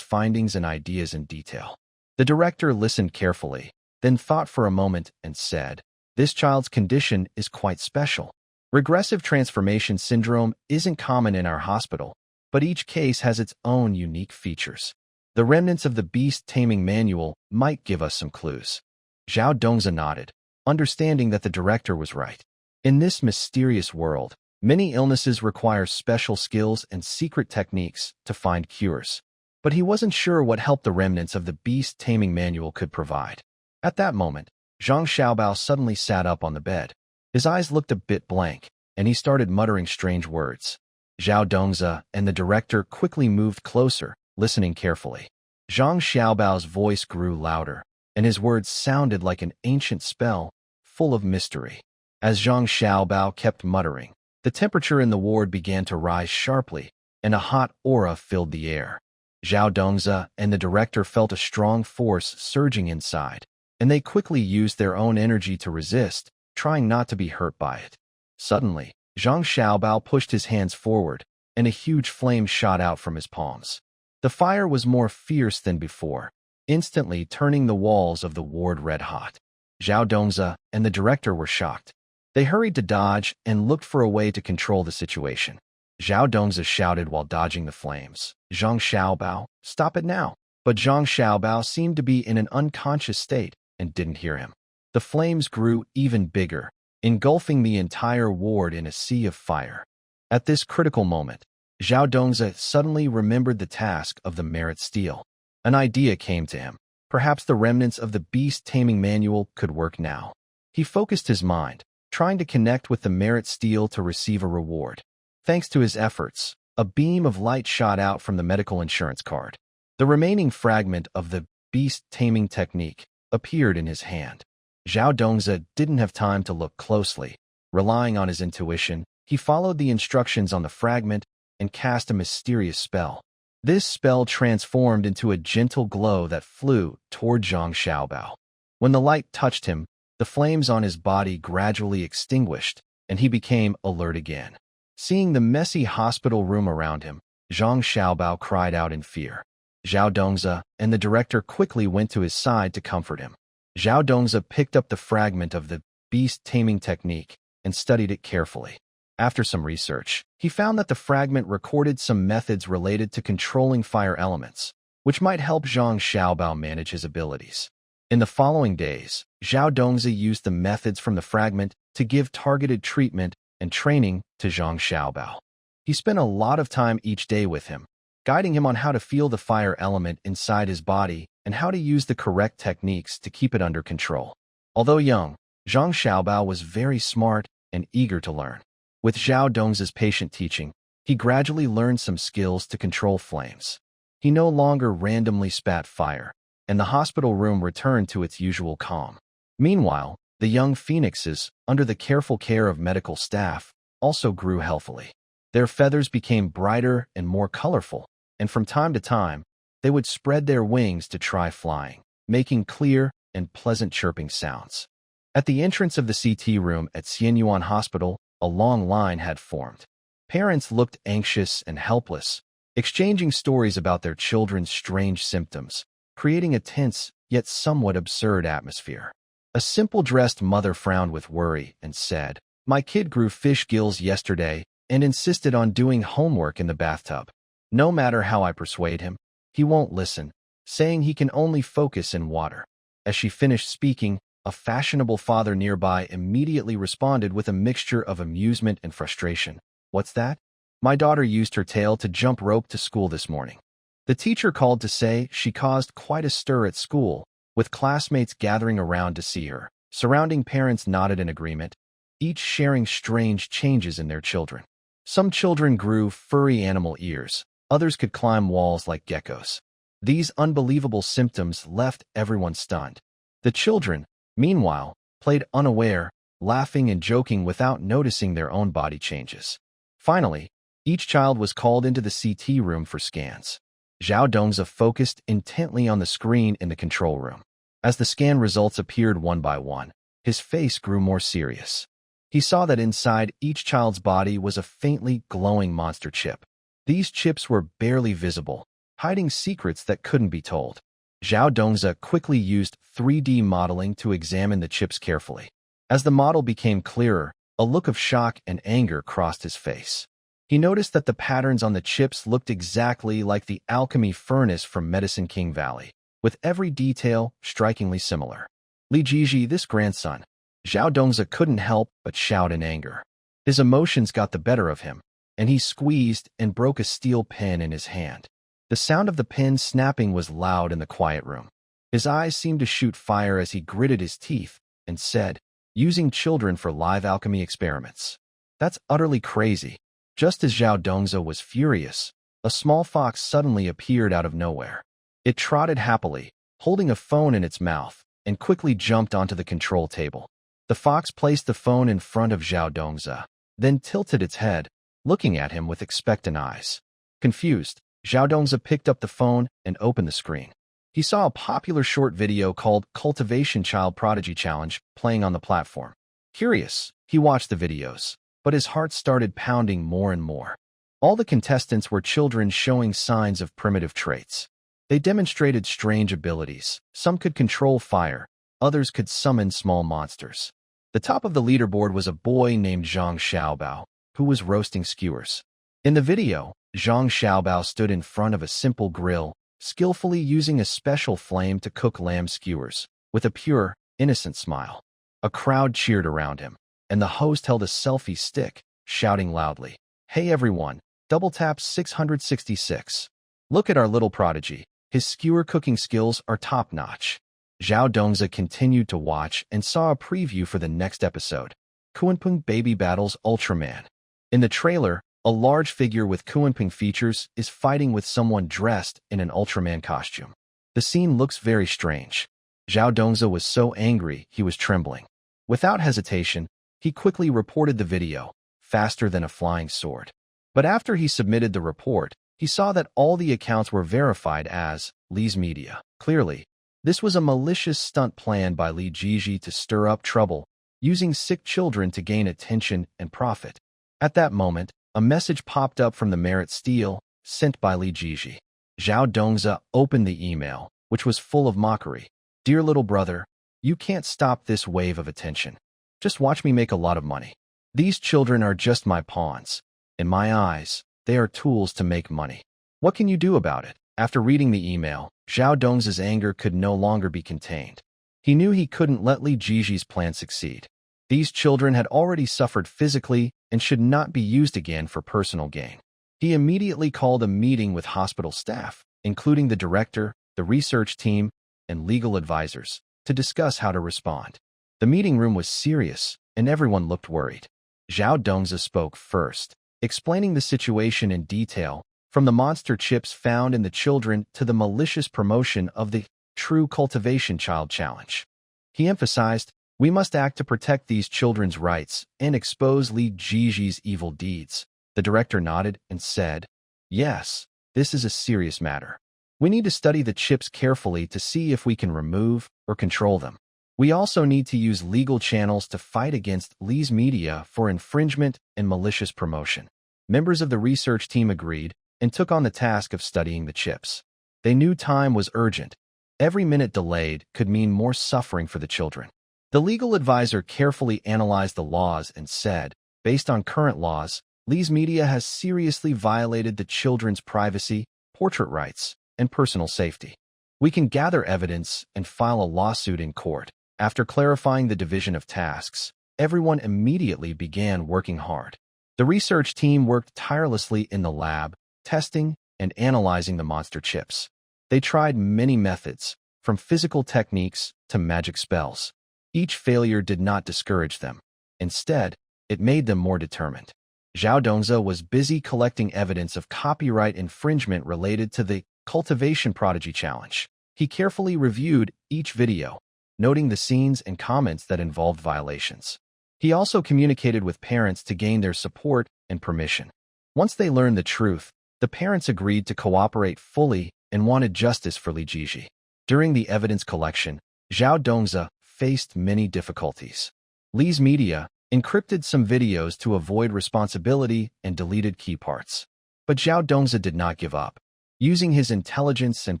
findings and ideas in detail. The director listened carefully, then thought for a moment and said, "This child's condition is quite special. Regressive transformation syndrome isn't common in our hospital, but each case has its own unique features. The remnants of the beast taming manual might give us some clues." Zhao Dongzi nodded, understanding that the director was right. In this mysterious world, many illnesses require special skills and secret techniques to find cures. But he wasn't sure what help the remnants of the beast taming manual could provide. At that moment, Zhang Xiaobao suddenly sat up on the bed. His eyes looked a bit blank, and he started muttering strange words. Zhao Dongzi and the director quickly moved closer, listening carefully. Zhang Xiaobao's voice grew louder, and his words sounded like an ancient spell, full of mystery. As Zhang Xiaobao kept muttering, the temperature in the ward began to rise sharply, and a hot aura filled the air. Zhao Dongzi and the director felt a strong force surging inside, and they quickly used their own energy to resist, trying not to be hurt by it. Suddenly, Zhang Xiaobao pushed his hands forward, and a huge flame shot out from his palms. The fire was more fierce than before, instantly turning the walls of the ward red-hot. Zhao Dongzi and the director were shocked. They hurried to dodge and looked for a way to control the situation. Zhao Dongzi shouted while dodging the flames, "Zhang Xiaobao, stop it now!" But Zhang Xiaobao seemed to be in an unconscious state and didn't hear him. The flames grew even bigger, engulfing the entire ward in a sea of fire. At this critical moment, Zhao Dongzi suddenly remembered the task of the Merit Steel. An idea came to him. Perhaps the remnants of the beast taming manual could work now. He focused his mind, trying to connect with the Merit Steel to receive a reward. Thanks to his efforts, a beam of light shot out from the medical insurance card. The remaining fragment of the beast taming technique appeared in his hand. Zhao Dongzi didn't have time to look closely. Relying on his intuition, he followed the instructions on the fragment and cast a mysterious spell. This spell transformed into a gentle glow that flew toward Zhang Xiaobao. When the light touched him, the flames on his body gradually extinguished, and he became alert again. Seeing the messy hospital room around him, Zhang Xiaobao cried out in fear. Zhao Dongzi and the director quickly went to his side to comfort him. Zhao Dongzi picked up the fragment of the beast taming technique and studied it carefully. After some research, he found that the fragment recorded some methods related to controlling fire elements, which might help Zhang Xiaobao manage his abilities. In the following days, Zhao Dongzi used the methods from the fragment to give targeted treatment and training to Zhang Xiaobao. He spent a lot of time each day with him, guiding him on how to feel the fire element inside his body and how to use the correct techniques to keep it under control. Although young, Zhang Xiaobao was very smart and eager to learn. With Zhao Dongzi's patient teaching, he gradually learned some skills to control flames. He no longer randomly spat fire, and the hospital room returned to its usual calm. Meanwhile, the young phoenixes, under the careful care of medical staff, also grew healthily. Their feathers became brighter and more colorful, and from time to time, they would spread their wings to try flying, making clear and pleasant chirping sounds. At the entrance of the CT room at Xianyuan Hospital, a long line had formed. Parents looked anxious and helpless, exchanging stories about their children's strange symptoms, creating a tense yet somewhat absurd atmosphere. A simple-dressed mother frowned with worry and said, "My kid grew fish gills yesterday and insisted on doing homework in the bathtub. No matter how I persuade him, he won't listen, saying he can only focus in water." As she finished speaking, a fashionable father nearby immediately responded with a mixture of amusement and frustration. "What's that? My daughter used her tail to jump rope to school this morning." The teacher called to say she caused quite a stir at school, with classmates gathering around to see her. Surrounding parents nodded in agreement, each sharing strange changes in their children. Some children grew furry animal ears, others could climb walls like geckos. These unbelievable symptoms left everyone stunned. The children, meanwhile, played unaware, laughing and joking without noticing their own body changes. Finally, each child was called into the CT room for scans. Zhao Dongzi focused intently on the screen in the control room. As the scan results appeared one by one, his face grew more serious. He saw that inside each child's body was a faintly glowing monster chip. These chips were barely visible, hiding secrets that couldn't be told. Zhao Dongzi quickly used 3D modeling to examine the chips carefully. As the model became clearer, a look of shock and anger crossed his face. He noticed that the patterns on the chips looked exactly like the alchemy furnace from Medicine King Valley, with every detail strikingly similar. Li Jiji, this grandson. Zhao Dongzi couldn't help but shout in anger. His emotions got the better of him, and he squeezed and broke a steel pen in his hand. The sound of the pen snapping was loud in the quiet room. His eyes seemed to shoot fire as he gritted his teeth and said, "Using children for live alchemy experiments. That's utterly crazy." Just as Zhao Dongzi was furious, a small fox suddenly appeared out of nowhere. It trotted happily, holding a phone in its mouth, and quickly jumped onto the control table. The fox placed the phone in front of Zhao Dongzi, then tilted its head, looking at him with expectant eyes. Confused, Zhao Dongzi picked up the phone and opened the screen. He saw a popular short video called Cultivation Child Prodigy Challenge playing on the platform. Curious, he watched the videos, but his heart started pounding more and more. All the contestants were children showing signs of primitive traits. They demonstrated strange abilities. Some could control fire, others could summon small monsters. The top of the leaderboard was a boy named Zhang Xiaobao, who was roasting skewers. In the video, Zhang Xiaobao stood in front of a simple grill, skillfully using a special flame to cook lamb skewers, with a pure, innocent smile. A crowd cheered around him, and the host held a selfie stick, shouting loudly, "Hey everyone, double tap 666. Look at our little prodigy. His skewer cooking skills are top-notch." Zhao Dongzi continued to watch and saw a preview for the next episode, Kuanping Baby Battles Ultraman. In the trailer, a large figure with Kuanping features is fighting with someone dressed in an Ultraman costume. The scene looks very strange. Zhao Dongzi was so angry he was trembling. Without hesitation, he quickly reported the video, faster than a flying sword. But after he submitted the report, he saw that all the accounts were verified as Li's Media. Clearly, this was a malicious stunt planned by Li Jiji to stir up trouble, using sick children to gain attention and profit. At that moment, a message popped up from the Merit Steel, sent by Li Jiji. Zhao Dongzi opened the email, which was full of mockery. "Dear little brother, you can't stop this wave of attention. Just watch me make a lot of money. These children are just my pawns. In my eyes, they are tools to make money. What can you do about it?" After reading the email, Zhao Dongzi's anger could no longer be contained. He knew he couldn't let Li Jiji's plan succeed. These children had already suffered physically and should not be used again for personal gain. He immediately called a meeting with hospital staff, including the director, the research team, and legal advisors, to discuss how to respond. The meeting room was serious, and everyone looked worried. Zhao Dongzi spoke first, explaining the situation in detail, from the monster chips found in the children to the malicious promotion of the True Cultivation Child Challenge. He emphasized, "We must act to protect these children's rights and expose Li Jiji's evil deeds. The director nodded and said, "Yes, this is a serious matter. We need to study the chips carefully to see if we can remove or control them. We also need to use legal channels to fight against Lee's media for infringement and malicious promotion." Members of the research team agreed and took on the task of studying the chips. They knew time was urgent. Every minute delayed could mean more suffering for the children. The legal advisor carefully analyzed the laws and said, based on current laws, Lee's media has seriously violated the children's privacy, portrait rights, and personal safety. We can gather evidence and file a lawsuit in court. After clarifying the division of tasks, everyone immediately began working hard. The research team worked tirelessly in the lab, testing and analyzing the monster chips. They tried many methods, from physical techniques to magic spells. Each failure did not discourage them. Instead, it made them more determined. Zhao Dongzi was busy collecting evidence of copyright infringement related to the Cultivation Prodigy Challenge. He carefully reviewed each video, noting the scenes and comments that involved violations. He also communicated with parents to gain their support and permission. Once they learned the truth, the parents agreed to cooperate fully and wanted justice for Li Jiji. During the evidence collection, Zhao Dongzi faced many difficulties. Lee's media encrypted some videos to avoid responsibility and deleted key parts. But Zhao Dongzi did not give up. Using his intelligence and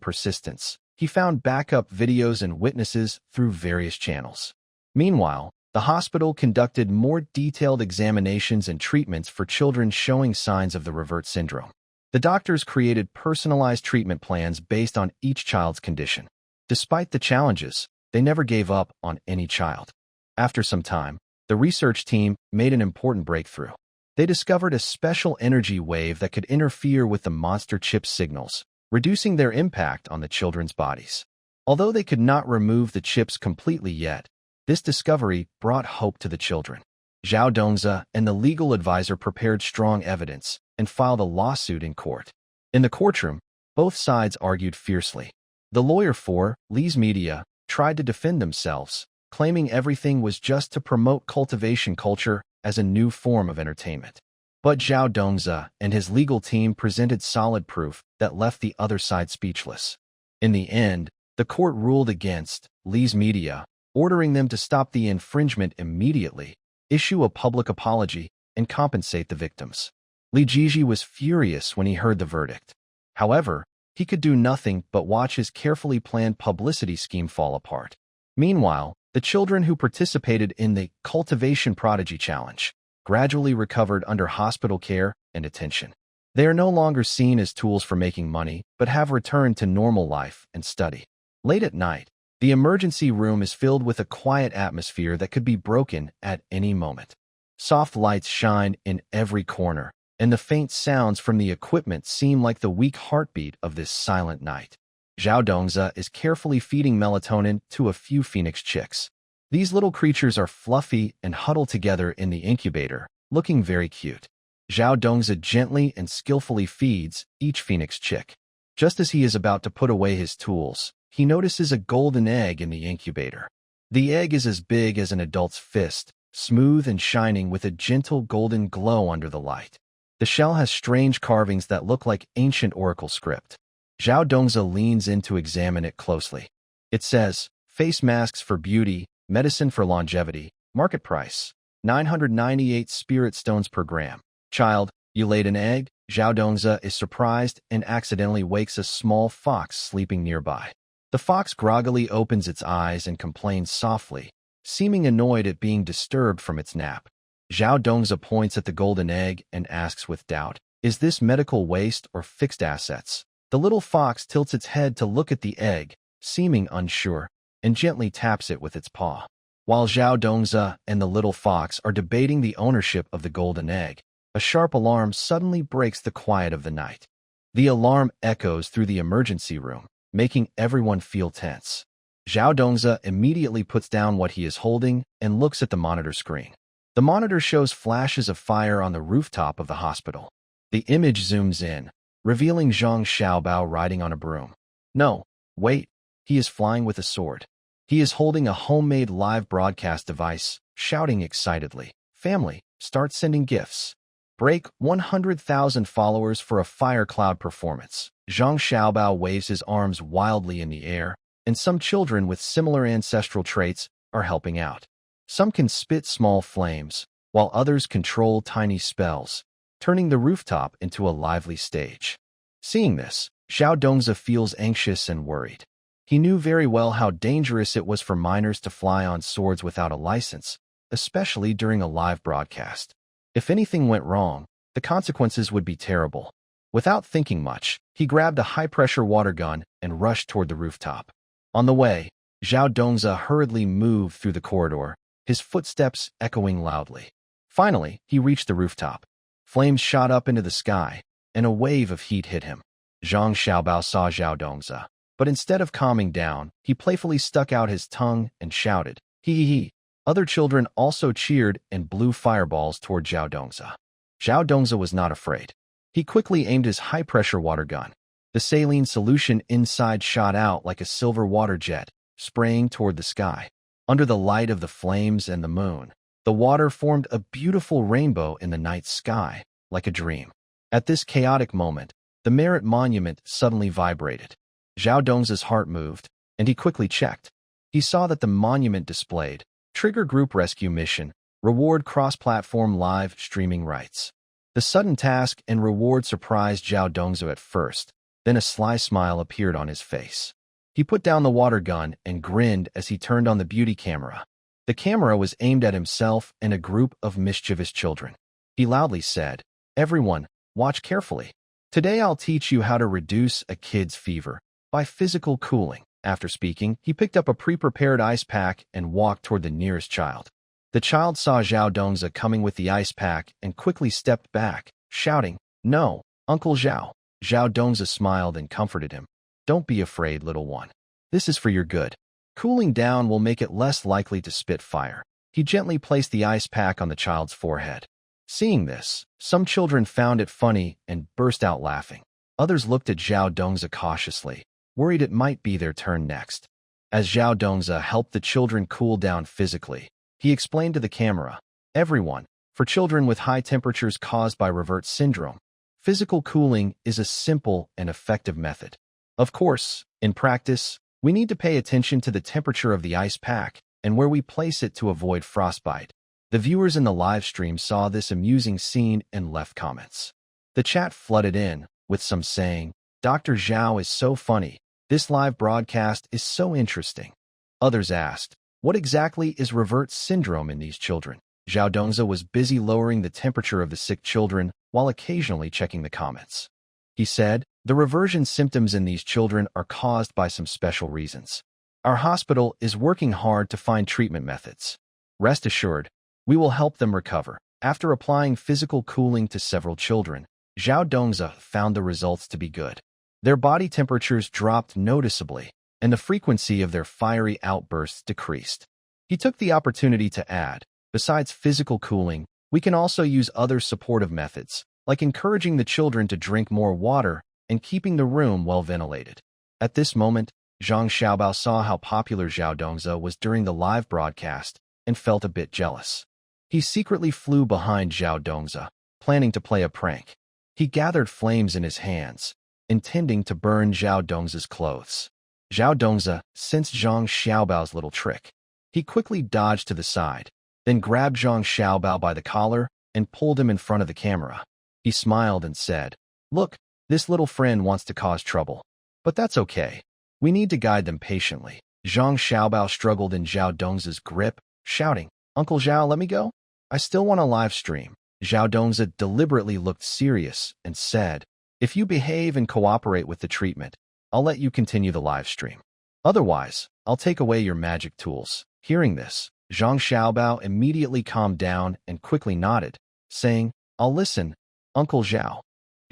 persistence, he found backup videos and witnesses through various channels. Meanwhile, the hospital conducted more detailed examinations and treatments for children showing signs of the revert syndrome. The doctors created personalized treatment plans based on each child's condition. Despite the challenges, they never gave up on any child. After some time, the research team made an important breakthrough. They discovered a special energy wave that could interfere with the monster chip signals, reducing their impact on the children's bodies. Although they could not remove the chips completely yet, this discovery brought hope to the children. Zhao Dongzi and the legal advisor prepared strong evidence and filed a lawsuit in court. In the courtroom, both sides argued fiercely. The lawyer for Lee's media tried to defend themselves, claiming everything was just to promote cultivation culture as a new form of entertainment. But Zhao Dongzi and his legal team presented solid proof that left the other side speechless. In the end, the court ruled against Lee's media, ordering them to stop the infringement immediately, issue a public apology, and compensate the victims. Li Jiji was furious when he heard the verdict. However, he could do nothing but watch his carefully planned publicity scheme fall apart. Meanwhile, the children who participated in the Cultivation Prodigy Challenge gradually recovered under hospital care and attention. They are no longer seen as tools for making money, but have returned to normal life and study. Late at night, the emergency room is filled with a quiet atmosphere that could be broken at any moment. Soft lights shine in every corner, and the faint sounds from the equipment seem like the weak heartbeat of this silent night. Zhao Dongzi is carefully feeding melatonin to a few phoenix chicks. These little creatures are fluffy and huddle together in the incubator, looking very cute. Zhao Dongzi gently and skillfully feeds each phoenix chick. Just as he is about to put away his tools, he notices a golden egg in the incubator. The egg is as big as an adult's fist, smooth and shining with a gentle golden glow under the light. The shell has strange carvings that look like ancient oracle script. Zhao Dongzi leans in to examine it closely. It says, "Face masks for beauty, medicine for longevity, market price, 998 spirit stones per gram. Child, you laid an egg?" Zhao Dongzi is surprised and accidentally wakes a small fox sleeping nearby. The fox groggily opens its eyes and complains softly, seeming annoyed at being disturbed from its nap. Zhao Dongzi points at the golden egg and asks with doubt, "Is this medical waste or fixed assets?" The little fox tilts its head to look at the egg, seeming unsure, and gently taps it with its paw. While Zhao Dongzi and the little fox are debating the ownership of the golden egg, a sharp alarm suddenly breaks the quiet of the night. The alarm echoes through the emergency room, making everyone feel tense. Zhao Dongzi immediately puts down what he is holding and looks at the monitor screen. The monitor shows flashes of fire on the rooftop of the hospital. The image zooms in, revealing Zhang Xiaobao riding on a broom. No, wait, he is flying with a sword. He is holding a homemade live broadcast device, shouting excitedly, "Family, start sending gifts." break 100,000 followers for a fire cloud performance. Zhang Xiaobao waves his arms wildly in the air, and some children with similar ancestral traits are helping out. Some can spit small flames, while others control tiny spells, turning the rooftop into a lively stage. Seeing this, Zhao Dongzi feels anxious and worried. He knew very well how dangerous it was for minors to fly on swords without a license, especially during a live broadcast. If anything went wrong, the consequences would be terrible. Without thinking much, he grabbed a high-pressure water gun and rushed toward the rooftop. On the way, Zhao Dongzi hurriedly moved through the corridor, his footsteps echoing loudly. Finally, he reached the rooftop. Flames shot up into the sky, and a wave of heat hit him. Zhang Xiaobao saw Zhao Dongzi, but instead of calming down, he playfully stuck out his tongue and shouted, "Hee hee hee." Other children also cheered and blew fireballs toward Zhao Dongzi. Zhao Dongzi was not afraid. He quickly aimed his high-pressure water gun. The saline solution inside shot out like a silver water jet, spraying toward the sky. Under the light of the flames and the moon, the water formed a beautiful rainbow in the night sky, like a dream. At this chaotic moment, the Merit Monument suddenly vibrated. Zhao Dongzi's heart moved, and he quickly checked. He saw that the monument displayed Trigger Group Rescue Mission, Reward Cross-Platform Live Streaming Rights. The sudden task and reward surprised Zhao Dongzi at first, then a sly smile appeared on his face. He put down the water gun and grinned as he turned on the beauty camera. The camera was aimed at himself and a group of mischievous children. He loudly said, "Everyone, watch carefully. Today I'll teach you how to reduce a kid's fever by physical cooling." After speaking, he picked up a pre-prepared ice pack and walked toward the nearest child. The child saw Zhao Dongzi coming with the ice pack and quickly stepped back, shouting, "No, Uncle Zhao." Zhao Dongzi smiled and comforted him. "Don't be afraid, little one. This is for your good. Cooling down will make it less likely to spit fire." He gently placed the ice pack on the child's forehead. Seeing this, some children found it funny and burst out laughing. Others looked at Zhao Dongzi cautiously, worried it might be their turn next. As Zhao Dongzi helped the children cool down physically, he explained to the camera, "Everyone, for children with high temperatures caused by revert syndrome, physical cooling is a simple and effective method. Of course, in practice, we need to pay attention to the temperature of the ice pack and where we place it to avoid frostbite." The viewers in the live stream saw this amusing scene and left comments. The chat flooded in, with some saying, "Dr. Zhao is so funny. This live broadcast is so interesting." Others asked, "What exactly is revert syndrome in these children?" Zhao Dongzi was busy lowering the temperature of the sick children while occasionally checking the comments. He said, "The reversion symptoms in these children are caused by some special reasons. Our hospital is working hard to find treatment methods. Rest assured, we will help them recover." After applying physical cooling to several children, Zhao Dongzi found the results to be good. Their body temperatures dropped noticeably, and the frequency of their fiery outbursts decreased. He took the opportunity to add, "Besides physical cooling, we can also use other supportive methods, like encouraging the children to drink more water and keeping the room well ventilated." At this moment, Zhang Xiaobao saw how popular Zhao Dongzi was during the live broadcast and felt a bit jealous. He secretly flew behind Zhao Dongzi, planning to play a prank. He gathered flames in his hands, intending to burn Zhao Dongzi's clothes. Zhao Dongzi sensed Zhang Xiaobao's little trick. He quickly dodged to the side, then grabbed Zhang Xiaobao by the collar and pulled him in front of the camera. He smiled and said, "Look, this little friend wants to cause trouble. But that's okay. We need to guide them patiently." Zhang Xiaobao struggled in Zhao Dongzi's grip, shouting, "Uncle Zhao, let me go. I still want a live stream." Zhao Dongzi deliberately looked serious and said, "If you behave and cooperate with the treatment, I'll let you continue the live stream. Otherwise, I'll take away your magic tools." Hearing this, Zhang Xiaobao immediately calmed down and quickly nodded, saying, "I'll listen, Uncle Zhao."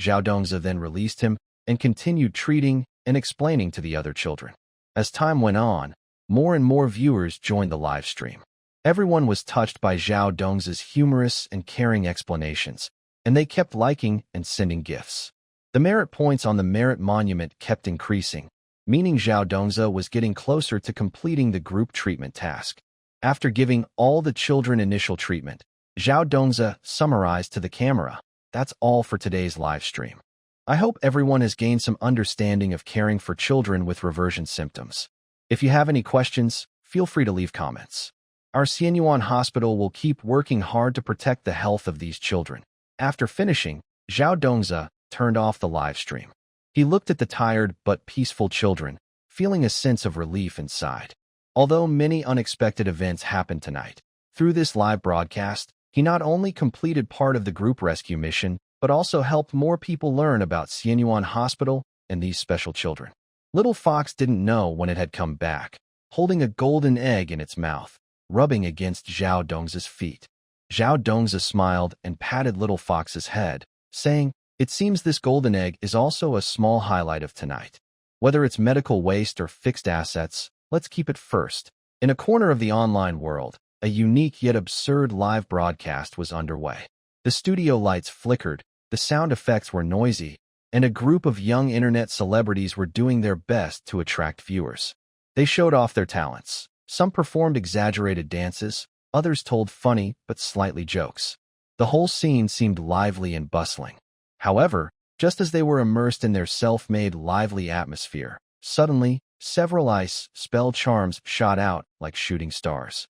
Zhao Dongzi then released him and continued treating and explaining to the other children. As time went on, more and more viewers joined the live stream. Everyone was touched by Zhao Dongzi's humorous and caring explanations, and they kept liking and sending gifts. The merit points on the Merit Monument kept increasing, meaning Zhao Dongzi was getting closer to completing the group treatment task. After giving all the children initial treatment, Zhao Dongzi summarized to the camera, that's all for today's live stream. I hope everyone has gained some understanding of caring for children with reversion symptoms. If you have any questions, feel free to leave comments. Our Xianyuan hospital will keep working hard to protect the health of these children. After finishing, Zhao Dongzi turned off the live stream. He looked at the tired but peaceful children, feeling a sense of relief inside. Although many unexpected events happened tonight, through this live broadcast, he not only completed part of the group rescue mission, but also helped more people learn about Xianyuan Hospital and these special children. Little Fox didn't know when it had come back, holding a golden egg in its mouth, rubbing against Zhao Dongzi's feet. Zhao Dongzi smiled and patted Little Fox's head, saying, "It seems this golden egg is also a small highlight of tonight. Whether it's medical waste or fixed assets, let's keep it first." In a corner of the online world, a unique yet absurd live broadcast was underway. The studio lights flickered, the sound effects were noisy, and a group of young internet celebrities were doing their best to attract viewers. They showed off their talents. Some performed exaggerated dances, others told funny but slightly jokes. The whole scene seemed lively and bustling. However, just as they were immersed in their self-made lively atmosphere, suddenly, several ice spell charms shot out like shooting stars.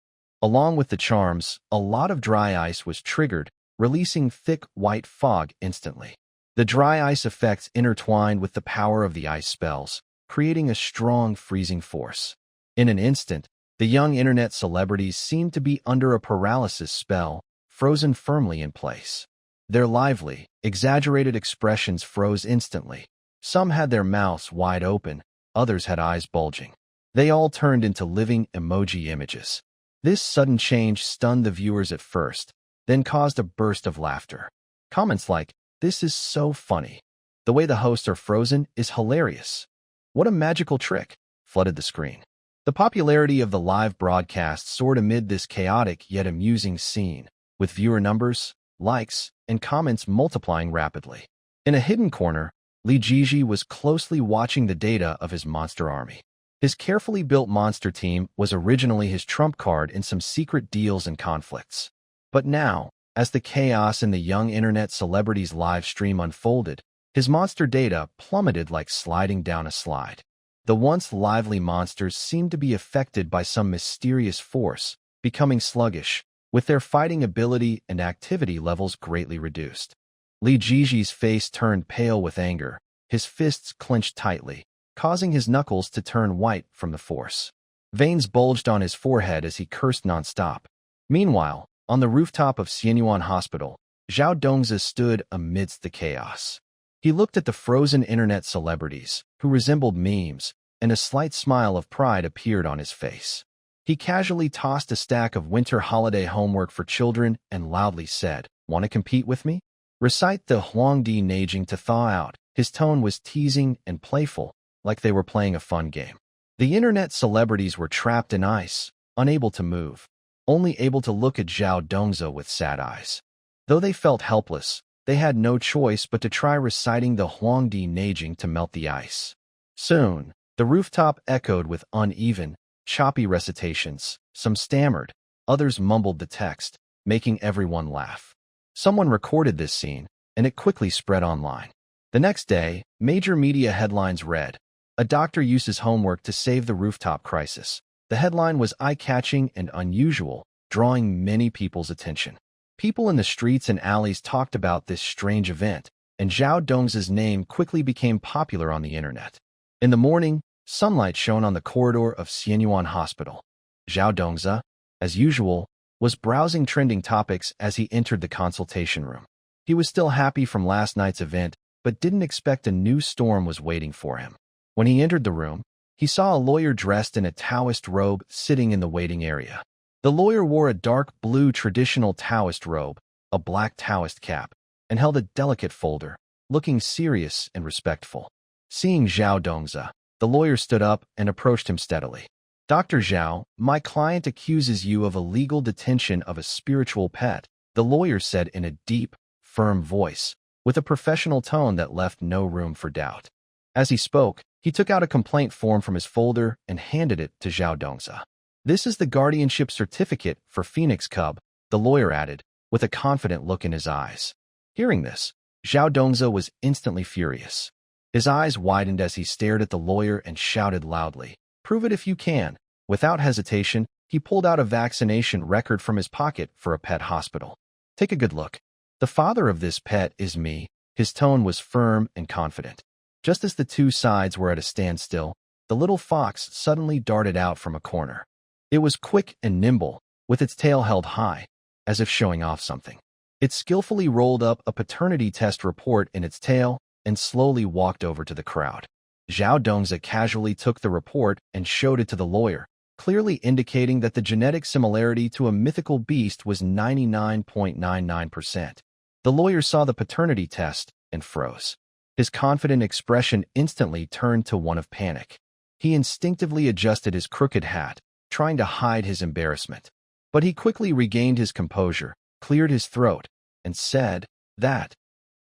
Along with the charms, a lot of dry ice was triggered, releasing thick white fog instantly. The dry ice effects intertwined with the power of the ice spells, creating a strong freezing force. In an instant, the young internet celebrities seemed to be under a paralysis spell, frozen firmly in place. Their lively, exaggerated expressions froze instantly. Some had their mouths wide open, others had eyes bulging. They all turned into living emoji images. This sudden change stunned the viewers at first, then caused a burst of laughter. Comments like, "This is so funny. The way the hosts are frozen is hilarious. What a magical trick," flooded the screen. The popularity of the live broadcast soared amid this chaotic yet amusing scene, with viewer numbers, likes, and comments multiplying rapidly. In a hidden corner, Li Jiji was closely watching the data of his monster army. His carefully built monster team was originally his trump card in some secret deals and conflicts. But now, as the chaos in the young internet celebrities' live stream unfolded, his monster data plummeted like sliding down a slide. The once lively monsters seemed to be affected by some mysterious force, becoming sluggish, with their fighting ability and activity levels greatly reduced. Li Jiji's face turned pale with anger, his fists clenched tightly, causing his knuckles to turn white from the force. Veins bulged on his forehead as he cursed nonstop. Meanwhile, on the rooftop of Xianyuan Hospital, Zhao Dongzi stood amidst the chaos. He looked at the frozen internet celebrities, who resembled memes, and a slight smile of pride appeared on his face. He casually tossed a stack of winter holiday homework for children and loudly said, "Want to compete with me? Recite the Huangdi Neijing to thaw out." His tone was teasing and playful, like they were playing a fun game. The internet celebrities were trapped in ice, unable to move, only able to look at Zhao Dongzi with sad eyes. Though they felt helpless, they had no choice but to try reciting the Huangdi Neijing to melt the ice. Soon, the rooftop echoed with uneven, choppy recitations. Some stammered, others mumbled the text, making everyone laugh. Someone recorded this scene, and it quickly spread online. The next day, major media headlines read, "A doctor uses homework to save the rooftop crisis." The headline was eye-catching and unusual, drawing many people's attention. People in the streets and alleys talked about this strange event, and Zhao Dongzi's name quickly became popular on the internet. In the morning, sunlight shone on the corridor of Xianyuan Hospital. Zhao Dongzi, as usual, was browsing trending topics as he entered the consultation room. He was still happy from last night's event, but didn't expect a new storm was waiting for him. When he entered the room, he saw a lawyer dressed in a Taoist robe sitting in the waiting area. The lawyer wore a dark blue traditional Taoist robe, a black Taoist cap, and held a delicate folder, looking serious and respectful. Seeing Zhao Dongzi, the lawyer stood up and approached him steadily. "Dr. Zhao, my client accuses you of illegal detention of a spiritual pet," the lawyer said in a deep, firm voice, with a professional tone that left no room for doubt. As he spoke, he took out a complaint form from his folder and handed it to Zhao Dongzi. "This is the guardianship certificate for Phoenix Cub," the lawyer added, with a confident look in his eyes. Hearing this, Zhao Dongzi was instantly furious. His eyes widened as he stared at the lawyer and shouted loudly, "Prove it if you can." Without hesitation, he pulled out a vaccination record from his pocket for a pet hospital. "Take a good look. The father of this pet is me." His tone was firm and confident. Just as the two sides were at a standstill, the little fox suddenly darted out from a corner. It was quick and nimble, with its tail held high, as if showing off something. It skillfully rolled up a paternity test report in its tail and slowly walked over to the crowd. Zhao Dongzi casually took the report and showed it to the lawyer, clearly indicating that the genetic similarity to a mythical beast was 99.99%. The lawyer saw the paternity test and froze. His confident expression instantly turned to one of panic. He instinctively adjusted his crooked hat, trying to hide his embarrassment. But he quickly regained his composure, cleared his throat, and said that,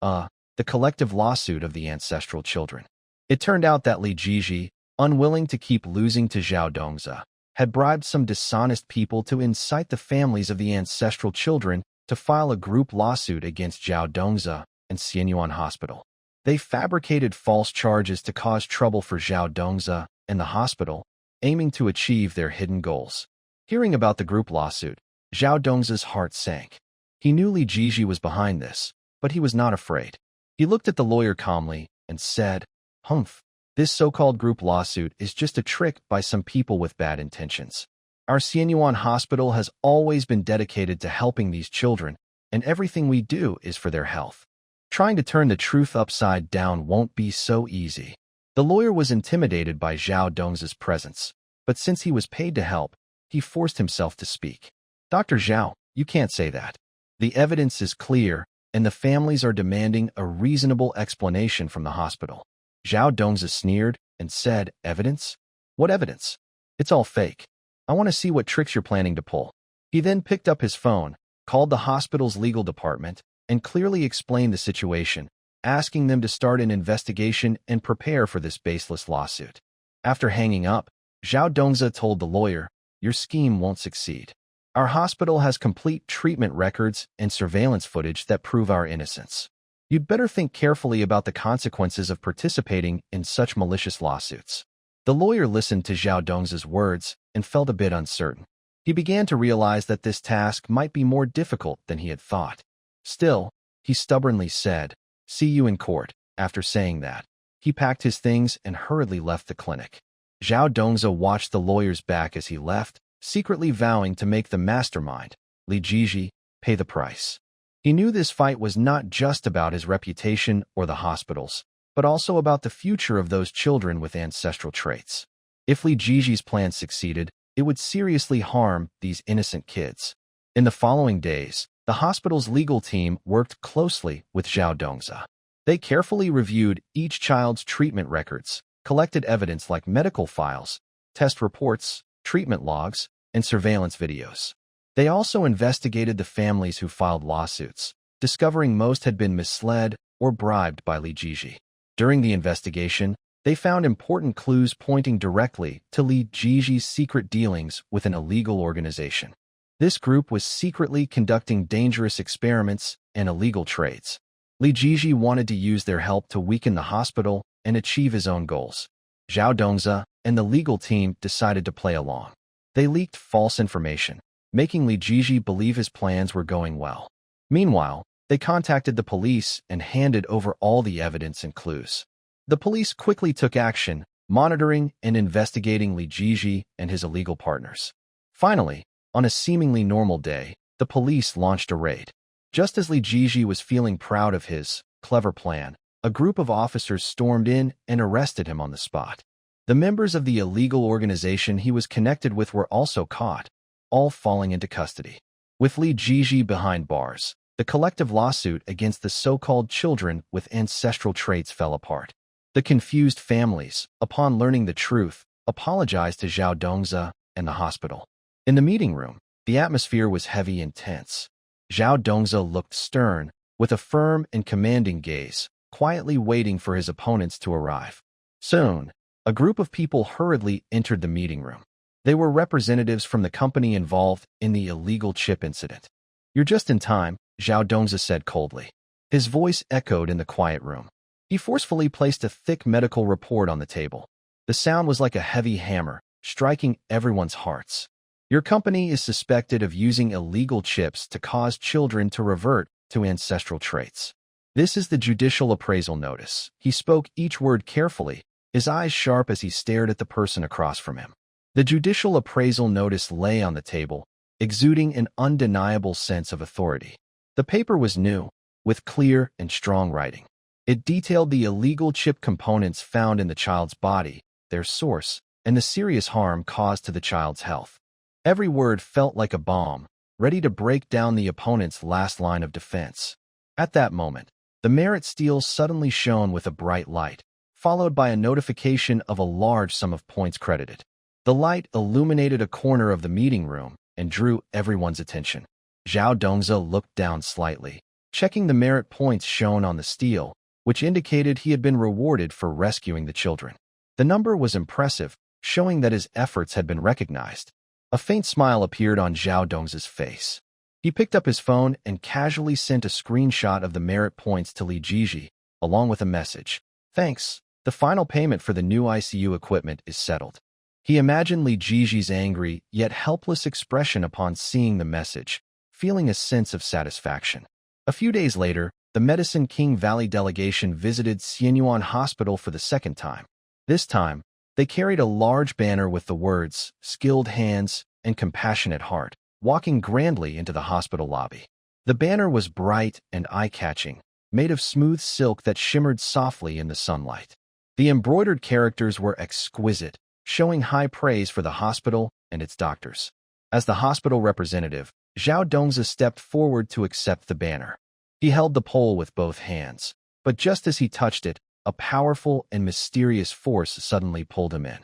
the collective lawsuit of the ancestral children. It turned out that Li Jiji, unwilling to keep losing to Zhao Dongzi, had bribed some dishonest people to incite the families of the ancestral children to file a group lawsuit against Zhao Dongzi and Xianyuan Hospital. They fabricated false charges to cause trouble for Zhao Dongzi and the hospital, aiming to achieve their hidden goals. Hearing about the group lawsuit, Zhao Dongzi's heart sank. He knew Li Jiji was behind this, but he was not afraid. He looked at the lawyer calmly and said, "Humph, this so-called group lawsuit is just a trick by some people with bad intentions. Our Xianyuan Hospital has always been dedicated to helping these children, and everything we do is for their health. Trying to turn the truth upside down won't be so easy." The lawyer was intimidated by Zhao Dongzi's presence, but since he was paid to help, he forced himself to speak. "Dr. Zhao, you can't say that. The evidence is clear, and the families are demanding a reasonable explanation from the hospital." Zhao Dongzi sneered and said, "Evidence? What evidence? It's all fake. I want to see what tricks you're planning to pull." He then picked up his phone, called the hospital's legal department, and clearly explained the situation, asking them to start an investigation and prepare for this baseless lawsuit. After hanging up, Zhao Dongzi told the lawyer, "Your scheme won't succeed. Our hospital has complete treatment records and surveillance footage that prove our innocence. You'd better think carefully about the consequences of participating in such malicious lawsuits." The lawyer listened to Zhao Dongzi's words and felt a bit uncertain. He began to realize that this task might be more difficult than he had thought. Still, he stubbornly said, "See you in court." After saying that, he packed his things and hurriedly left the clinic. Zhao Dongzi watched the lawyer's back as he left, secretly vowing to make the mastermind, Li Jiji, pay the price. He knew this fight was not just about his reputation or the hospitals, but also about the future of those children with ancestral traits. If Li Jiji's plan succeeded, it would seriously harm these innocent kids. In the following days, the hospital's legal team worked closely with Zhao Dongzi. They carefully reviewed each child's treatment records, collected evidence like medical files, test reports, treatment logs, and surveillance videos. They also investigated the families who filed lawsuits, discovering most had been misled or bribed by Li Jiji. During the investigation, they found important clues pointing directly to Li Jiji's secret dealings with an illegal organization. This group was secretly conducting dangerous experiments and illegal trades. Li Jiji wanted to use their help to weaken the hospital and achieve his own goals. Zhao Dongzi and the legal team decided to play along. They leaked false information, making Li Jiji believe his plans were going well. Meanwhile, they contacted the police and handed over all the evidence and clues. The police quickly took action, monitoring and investigating Li Jiji and his illegal partners. Finally, on a seemingly normal day, the police launched a raid. Just as Li Jiji was feeling proud of his clever plan, a group of officers stormed in and arrested him on the spot. The members of the illegal organization he was connected with were also caught, all falling into custody. With Li Jiji behind bars, the collective lawsuit against the so-called children with ancestral traits fell apart. The confused families, upon learning the truth, apologized to Zhao Dongzi and the hospital. In the meeting room, the atmosphere was heavy and tense. Zhao Dongzi looked stern, with a firm and commanding gaze, quietly waiting for his opponents to arrive. Soon, a group of people hurriedly entered the meeting room. They were representatives from the company involved in the illegal chip incident. "You're just in time," Zhao Dongzi said coldly. His voice echoed in the quiet room. He forcefully placed a thick medical report on the table. The sound was like a heavy hammer, striking everyone's hearts. Your company is suspected of using illegal chips to cause children to revert to ancestral traits. This is the judicial appraisal notice. He spoke each word carefully, his eyes sharp as he stared at the person across from him. The judicial appraisal notice lay on the table, exuding an undeniable sense of authority. The paper was new, with clear and strong writing. It detailed the illegal chip components found in the child's body, their source, and the serious harm caused to the child's health. Every word felt like a bomb, ready to break down the opponent's last line of defense. At that moment, the merit steel suddenly shone with a bright light, followed by a notification of a large sum of points credited. The light illuminated a corner of the meeting room and drew everyone's attention. Zhao Dongzi looked down slightly, checking the merit points shown on the steel, which indicated he had been rewarded for rescuing the children. The number was impressive, showing that his efforts had been recognized. A faint smile appeared on Zhao Dongzi's face. He picked up his phone and casually sent a screenshot of the merit points to Li Jiji, along with a message. Thanks. The final payment for the new ICU equipment is settled. He imagined Li Jiji's angry yet helpless expression upon seeing the message, feeling a sense of satisfaction. A few days later, the Medicine King Valley delegation visited Xianyuan Hospital for the second time. This time, they carried a large banner with the words, "Skilled Hands and Compassionate Heart," walking grandly into the hospital lobby. The banner was bright and eye-catching, made of smooth silk that shimmered softly in the sunlight. The embroidered characters were exquisite, showing high praise for the hospital and its doctors. As the hospital representative, Zhao Dongzi stepped forward to accept the banner. He held the pole with both hands, but just as he touched it, a powerful and mysterious force suddenly pulled him in.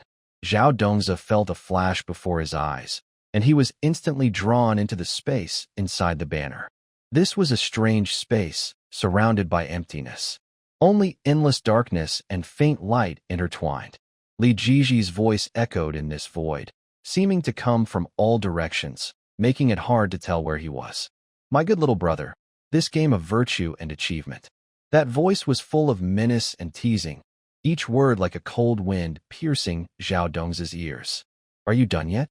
Zhao Dongzi felt a flash before his eyes, and he was instantly drawn into the space inside the banner. This was a strange space, surrounded by emptiness. Only endless darkness and faint light intertwined. Li Jiji's voice echoed in this void, seeming to come from all directions, making it hard to tell where he was. My good little brother, this game of virtue and achievement. That voice was full of menace and teasing, each word like a cold wind piercing Zhao Dongzi's ears. Are you done yet?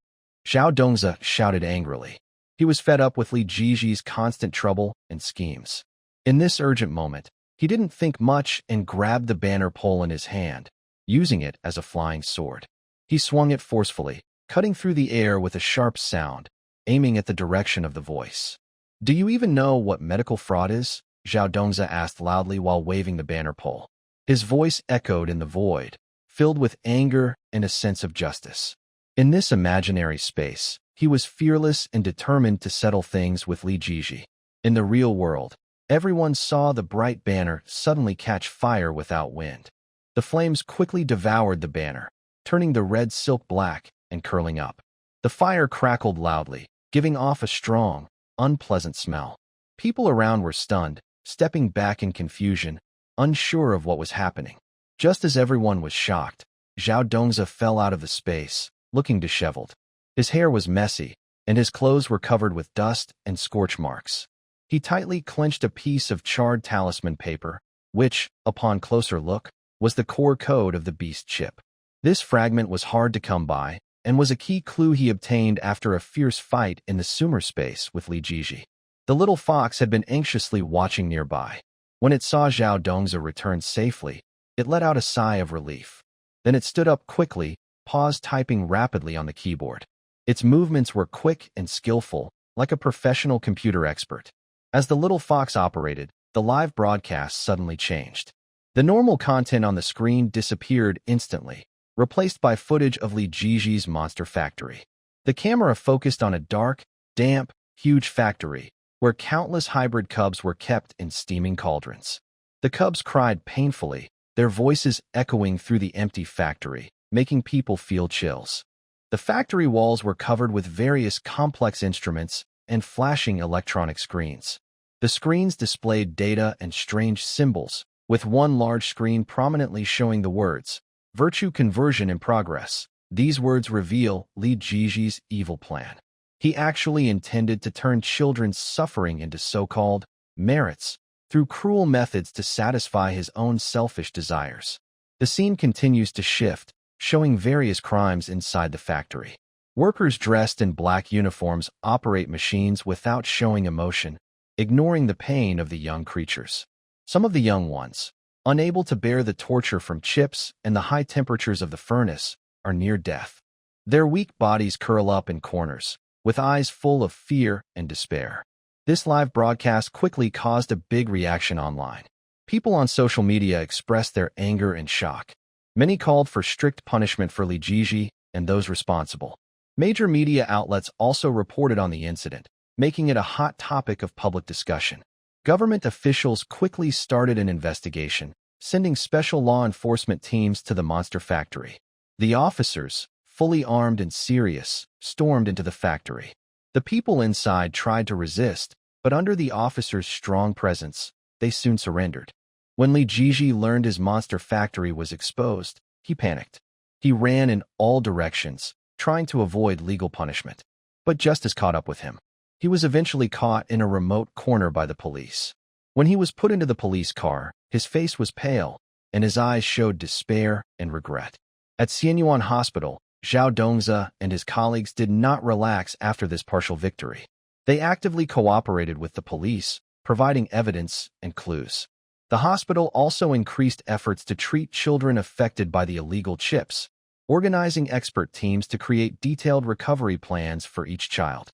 Zhao Dongzi shouted angrily. He was fed up with Li Jiji's constant trouble and schemes. In this urgent moment, he didn't think much and grabbed the banner pole in his hand, using it as a flying sword. He swung it forcefully, cutting through the air with a sharp sound, aiming at the direction of the voice. Do you even know what medical fraud is? Zhao Dongzi asked loudly while waving the banner pole. His voice echoed in the void, filled with anger and a sense of justice. In this imaginary space, he was fearless and determined to settle things with Li Jiji. In the real world, everyone saw the bright banner suddenly catch fire without wind. The flames quickly devoured the banner, turning the red silk black and curling up. The fire crackled loudly, giving off a strong, unpleasant smell. People around were stunned, stepping back in confusion, unsure of what was happening. Just as everyone was shocked, Zhao Dongzi fell out of the space, looking disheveled. His hair was messy, and his clothes were covered with dust and scorch marks. He tightly clenched a piece of charred talisman paper, which, upon closer look, was the core code of the beast chip. This fragment was hard to come by, and was a key clue he obtained after a fierce fight in the Sumer space with Li Jiji. The little fox had been anxiously watching nearby. When it saw Zhao Dongzi return safely, it let out a sigh of relief. Then it stood up quickly, paused typing rapidly on the keyboard. Its movements were quick and skillful, like a professional computer expert. As the little fox operated, the live broadcast suddenly changed. The normal content on the screen disappeared instantly, replaced by footage of Li Jiji's monster factory. The camera focused on a dark, damp, huge factory, where countless hybrid cubs were kept in steaming cauldrons. The cubs cried painfully, their voices echoing through the empty factory, making people feel chills. The factory walls were covered with various complex instruments and flashing electronic screens. The screens displayed data and strange symbols, with one large screen prominently showing the words, "Virtue conversion in progress." These words reveal Li Jiji's evil plan. He actually intended to turn children's suffering into so-called merits through cruel methods to satisfy his own selfish desires. The scene continues to shift, showing various crimes inside the factory. Workers dressed in black uniforms operate machines without showing emotion, ignoring the pain of the young creatures. Some of the young ones, unable to bear the torture from chips and the high temperatures of the furnace, are near death. Their weak bodies curl up in corners, with eyes full of fear and despair. This live broadcast quickly caused a big reaction online. People on social media expressed their anger and shock. Many called for strict punishment for Li Jiji and those responsible. Major media outlets also reported on the incident, making it a hot topic of public discussion. Government officials quickly started an investigation, sending special law enforcement teams to the monster factory. The officers, fully armed and serious, stormed into the factory. The people inside tried to resist, but under the officers' strong presence, they soon surrendered. When Li Jiji learned his monster factory was exposed, he panicked. He ran in all directions, trying to avoid legal punishment. But justice caught up with him. He was eventually caught in a remote corner by the police. When he was put into the police car, his face was pale, and his eyes showed despair and regret. At Xianyuan Hospital, Zhao Dongzi and his colleagues did not relax after this partial victory. They actively cooperated with the police, providing evidence and clues. The hospital also increased efforts to treat children affected by the illegal chips, organizing expert teams to create detailed recovery plans for each child.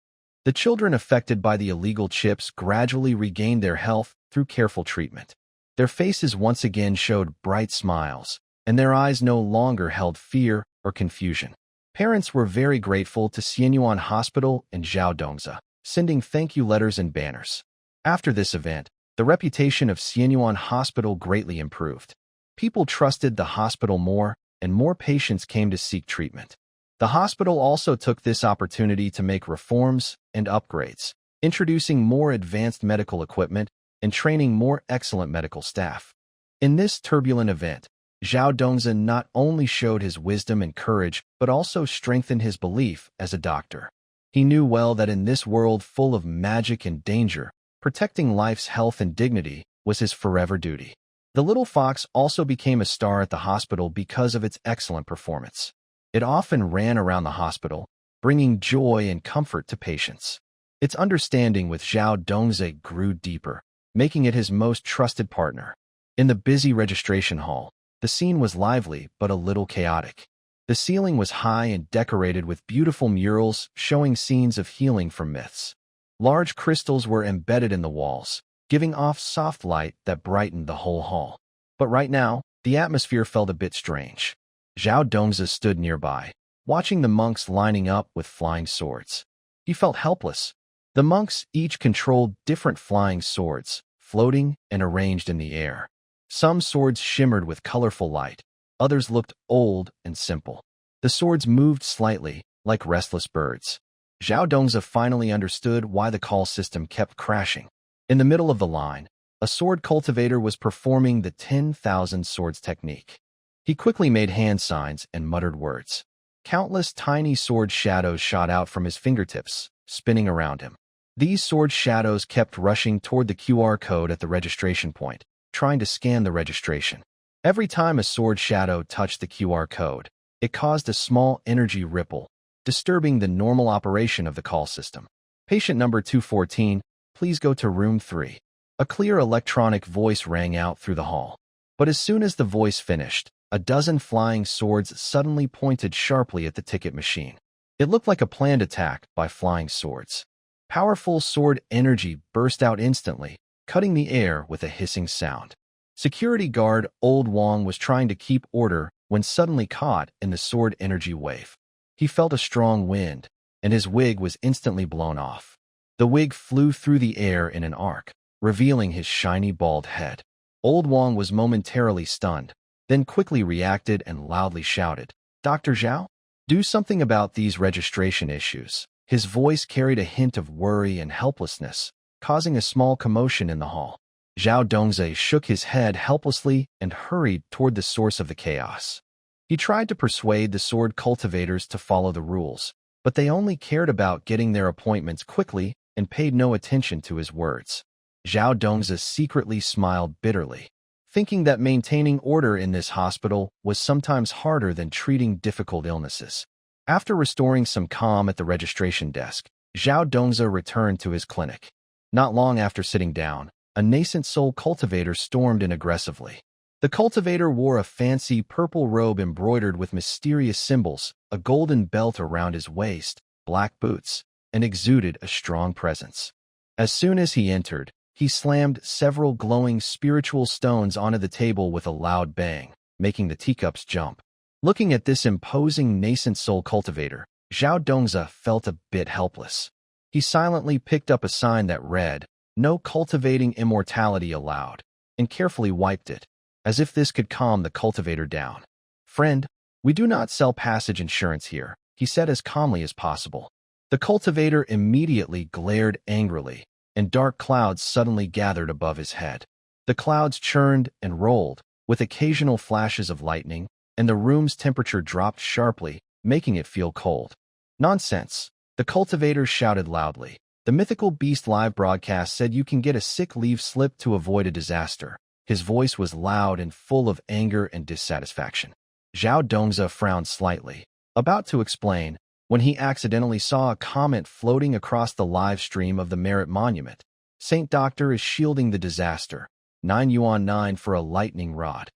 The children affected by the illegal chips gradually regained their health through careful treatment. Their faces once again showed bright smiles, and their eyes no longer held fear or confusion. Parents were very grateful to Xianyuan Hospital and Zhao Dongzi, sending thank you letters and banners. After this event, the reputation of Xianyuan Hospital greatly improved. People trusted the hospital more, and more patients came to seek treatment. The hospital also took this opportunity to make reforms and upgrades, introducing more advanced medical equipment and training more excellent medical staff. In this turbulent event, Zhao Dongzi not only showed his wisdom and courage, but also strengthened his belief as a doctor. He knew well that in this world full of magic and danger, protecting life's health and dignity was his forever duty. The little fox also became a star at the hospital because of its excellent performance. It often ran around the hospital, bringing joy and comfort to patients. Its understanding with Zhao Dongzi grew deeper, making it his most trusted partner. In the busy registration hall, the scene was lively but a little chaotic. The ceiling was high and decorated with beautiful murals showing scenes of healing from myths. Large crystals were embedded in the walls, giving off soft light that brightened the whole hall. But right now, the atmosphere felt a bit strange. Zhao Dongzi stood nearby, watching the monks lining up with flying swords. He felt helpless. The monks each controlled different flying swords, floating and arranged in the air. Some swords shimmered with colorful light, others looked old and simple. The swords moved slightly, like restless birds. Zhao Dongzi finally understood why the call system kept crashing. In the middle of the line, a sword cultivator was performing the 10,000 swords technique. He quickly made hand signs and muttered words. Countless tiny sword shadows shot out from his fingertips, spinning around him. These sword shadows kept rushing toward the QR code at the registration point, trying to scan the registration. Every time a sword shadow touched the QR code, it caused a small energy ripple, disturbing the normal operation of the call system. Patient number 214, please go to room 3. A clear electronic voice rang out through the hall. But as soon as the voice finished, a dozen flying swords suddenly pointed sharply at the ticket machine. It looked like a planned attack by flying swords. Powerful sword energy burst out instantly, cutting the air with a hissing sound. Security guard Old Wang was trying to keep order when suddenly caught in the sword energy wave. He felt a strong wind, and his wig was instantly blown off. The wig flew through the air in an arc, revealing his shiny bald head. Old Wang was momentarily stunned, then quickly reacted and loudly shouted, "Dr. Zhao, do something about these registration issues." His voice carried a hint of worry and helplessness, causing a small commotion in the hall. Zhao Dongzi shook his head helplessly and hurried toward the source of the chaos. He tried to persuade the sword cultivators to follow the rules, but they only cared about getting their appointments quickly and paid no attention to his words. Zhao Dongzi secretly smiled bitterly, thinking that maintaining order in this hospital was sometimes harder than treating difficult illnesses. After restoring some calm at the registration desk, Zhao Dongzi returned to his clinic. Not long after sitting down, a nascent soul cultivator stormed in aggressively. The cultivator wore a fancy purple robe embroidered with mysterious symbols, a golden belt around his waist, black boots, and exuded a strong presence. As soon as he entered, he slammed several glowing spiritual stones onto the table with a loud bang, making the teacups jump. Looking at this imposing nascent soul cultivator, Zhao Dongzi felt a bit helpless. He silently picked up a sign that read, "No cultivating immortality allowed," and carefully wiped it, as if this could calm the cultivator down. "Friend, we do not sell passage insurance here," he said as calmly as possible. The cultivator immediately glared angrily, and dark clouds suddenly gathered above his head. The clouds churned and rolled, with occasional flashes of lightning, and the room's temperature dropped sharply, making it feel cold. "Nonsense," the cultivator shouted loudly. "The mythical beast live broadcast said you can get a sick leave slip to avoid a disaster." His voice was loud and full of anger and dissatisfaction. Zhao Dongzi frowned slightly, about to explain, when he accidentally saw a comment floating across the live stream of the Merit Monument. "Saint Doctor is shielding the disaster. 9 yuan 9 for a lightning rod."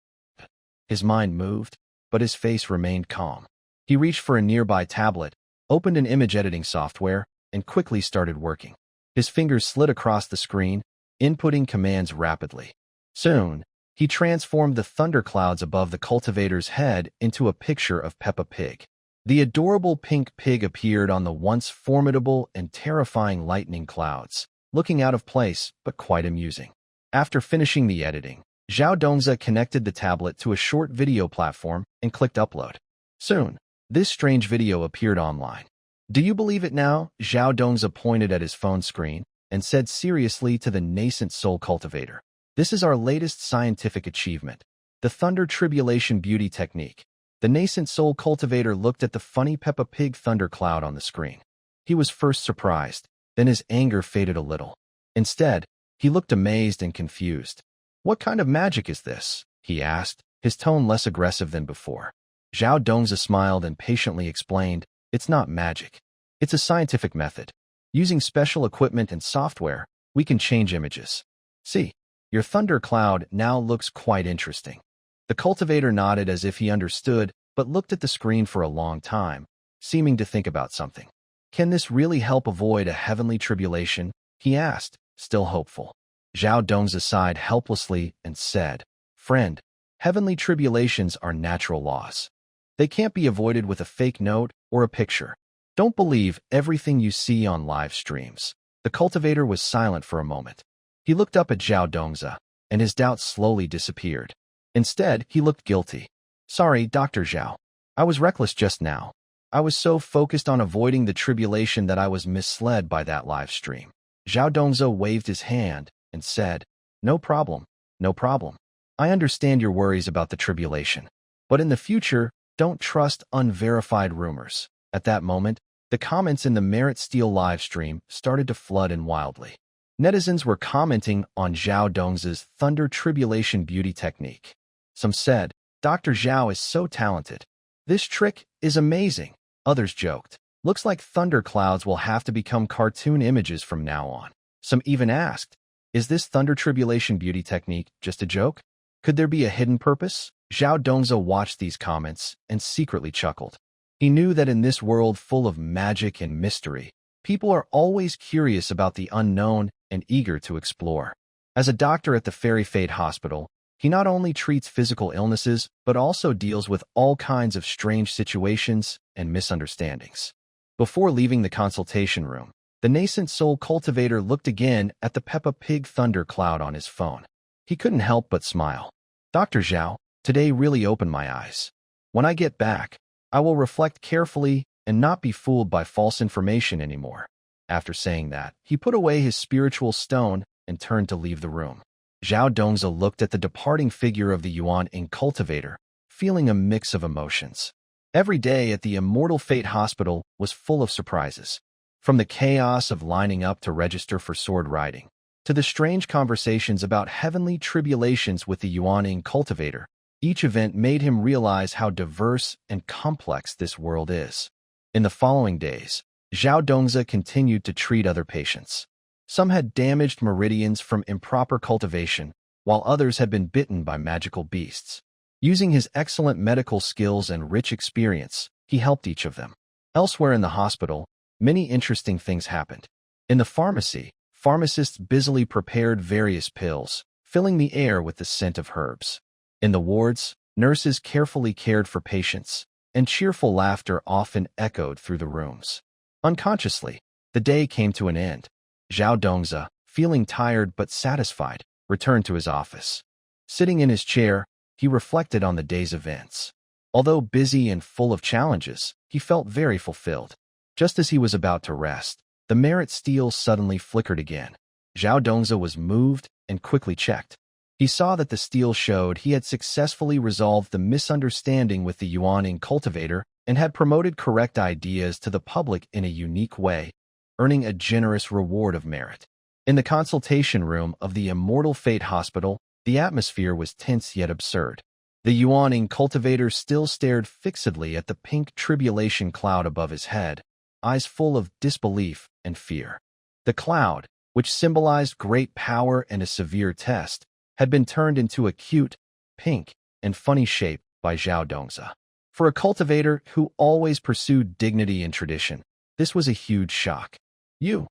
His mind moved, but his face remained calm. He reached for a nearby tablet, opened an image editing software, and quickly started working. His fingers slid across the screen, inputting commands rapidly. Soon, he transformed the thunderclouds above the cultivator's head into a picture of Peppa Pig. The adorable pink pig appeared on the once formidable and terrifying lightning clouds, looking out of place but quite amusing. After finishing the editing, Zhao Dongzi connected the tablet to a short video platform and clicked upload. Soon, this strange video appeared online. "Do you believe it now?" Zhao Dongzi pointed at his phone screen and said seriously to the nascent soul cultivator. "This is our latest scientific achievement, the Thunder Tribulation Beauty Technique." The nascent soul cultivator looked at the funny Peppa Pig thundercloud on the screen. He was first surprised, then his anger faded a little. Instead, he looked amazed and confused. "What kind of magic is this?" he asked, his tone less aggressive than before. Zhao Dongzi smiled and patiently explained, "It's not magic. It's a scientific method. Using special equipment and software, we can change images. See, your thunder cloud now looks quite interesting." The cultivator nodded as if he understood, but looked at the screen for a long time, seeming to think about something. "Can this really help avoid a heavenly tribulation?" he asked, still hopeful. Zhao Dongzi sighed helplessly and said, "Friend, heavenly tribulations are natural laws. They can't be avoided with a fake note or a picture. Don't believe everything you see on live streams." The cultivator was silent for a moment. He looked up at Zhao Dongzi, and his doubts slowly disappeared. Instead, he looked guilty. "Sorry, Dr. Zhao. I was reckless just now. I was so focused on avoiding the tribulation that I was misled by that live stream." Zhao Dongzi waved his hand and said, "No problem, no problem. I understand your worries about the tribulation. But in the future, don't trust unverified rumors." At that moment, the comments in the Merit Steel live stream started to flood in wildly. Netizens were commenting on Zhao Dongzi's Thunder Tribulation Beauty Technique. Some said, "Dr. Zhao is so talented. This trick is amazing." Others joked, "Looks like thunder clouds will have to become cartoon images from now on." Some even asked, "Is this Thunder Tribulation Beauty Technique just a joke? Could there be a hidden purpose?" Zhao Dongzi watched these comments and secretly chuckled. He knew that in this world full of magic and mystery, people are always curious about the unknown and eager to explore. As a doctor at the Fairy Fate Hospital, he not only treats physical illnesses, but also deals with all kinds of strange situations and misunderstandings. Before leaving the consultation room, the nascent soul cultivator looked again at the Peppa Pig thunder cloud on his phone. He couldn't help but smile. "Dr. Zhao, today really opened my eyes. When I get back, I will reflect carefully and not be fooled by false information anymore." After saying that, he put away his spiritual stone and turned to leave the room. Zhao Dongzi looked at the departing figure of the Yuan Ing cultivator, feeling a mix of emotions. Every day at the Immortal Fate Hospital was full of surprises. From the chaos of lining up to register for sword riding, to the strange conversations about heavenly tribulations with the Yuan cultivator. Each event made him realize how diverse and complex this world is. In the following days, Zhao Dongzi continued to treat other patients. Some had damaged meridians from improper cultivation, while others had been bitten by magical beasts. Using his excellent medical skills and rich experience, he helped each of them. Elsewhere in the hospital, many interesting things happened. In the pharmacy, pharmacists busily prepared various pills, filling the air with the scent of herbs. In the wards, nurses carefully cared for patients, and cheerful laughter often echoed through the rooms. Unconsciously, the day came to an end. Zhao Dongzi, feeling tired but satisfied, returned to his office. Sitting in his chair, he reflected on the day's events. Although busy and full of challenges, he felt very fulfilled. Just as he was about to rest, the merit steel suddenly flickered again. Zhao Dongzi was moved and quickly checked. He saw that the steel showed he had successfully resolved the misunderstanding with the Yuan cultivator and had promoted correct ideas to the public in a unique way, earning a generous reward of merit. In the consultation room of the Immortal Fate Hospital, the atmosphere was tense yet absurd. The Yuan cultivator still stared fixedly at the pink tribulation cloud above his head, eyes full of disbelief and fear. The cloud, which symbolized great power and a severe test, had been turned into a cute, pink, and funny shape by Zhao Dongzi. For a cultivator who always pursued dignity and tradition, this was a huge shock. You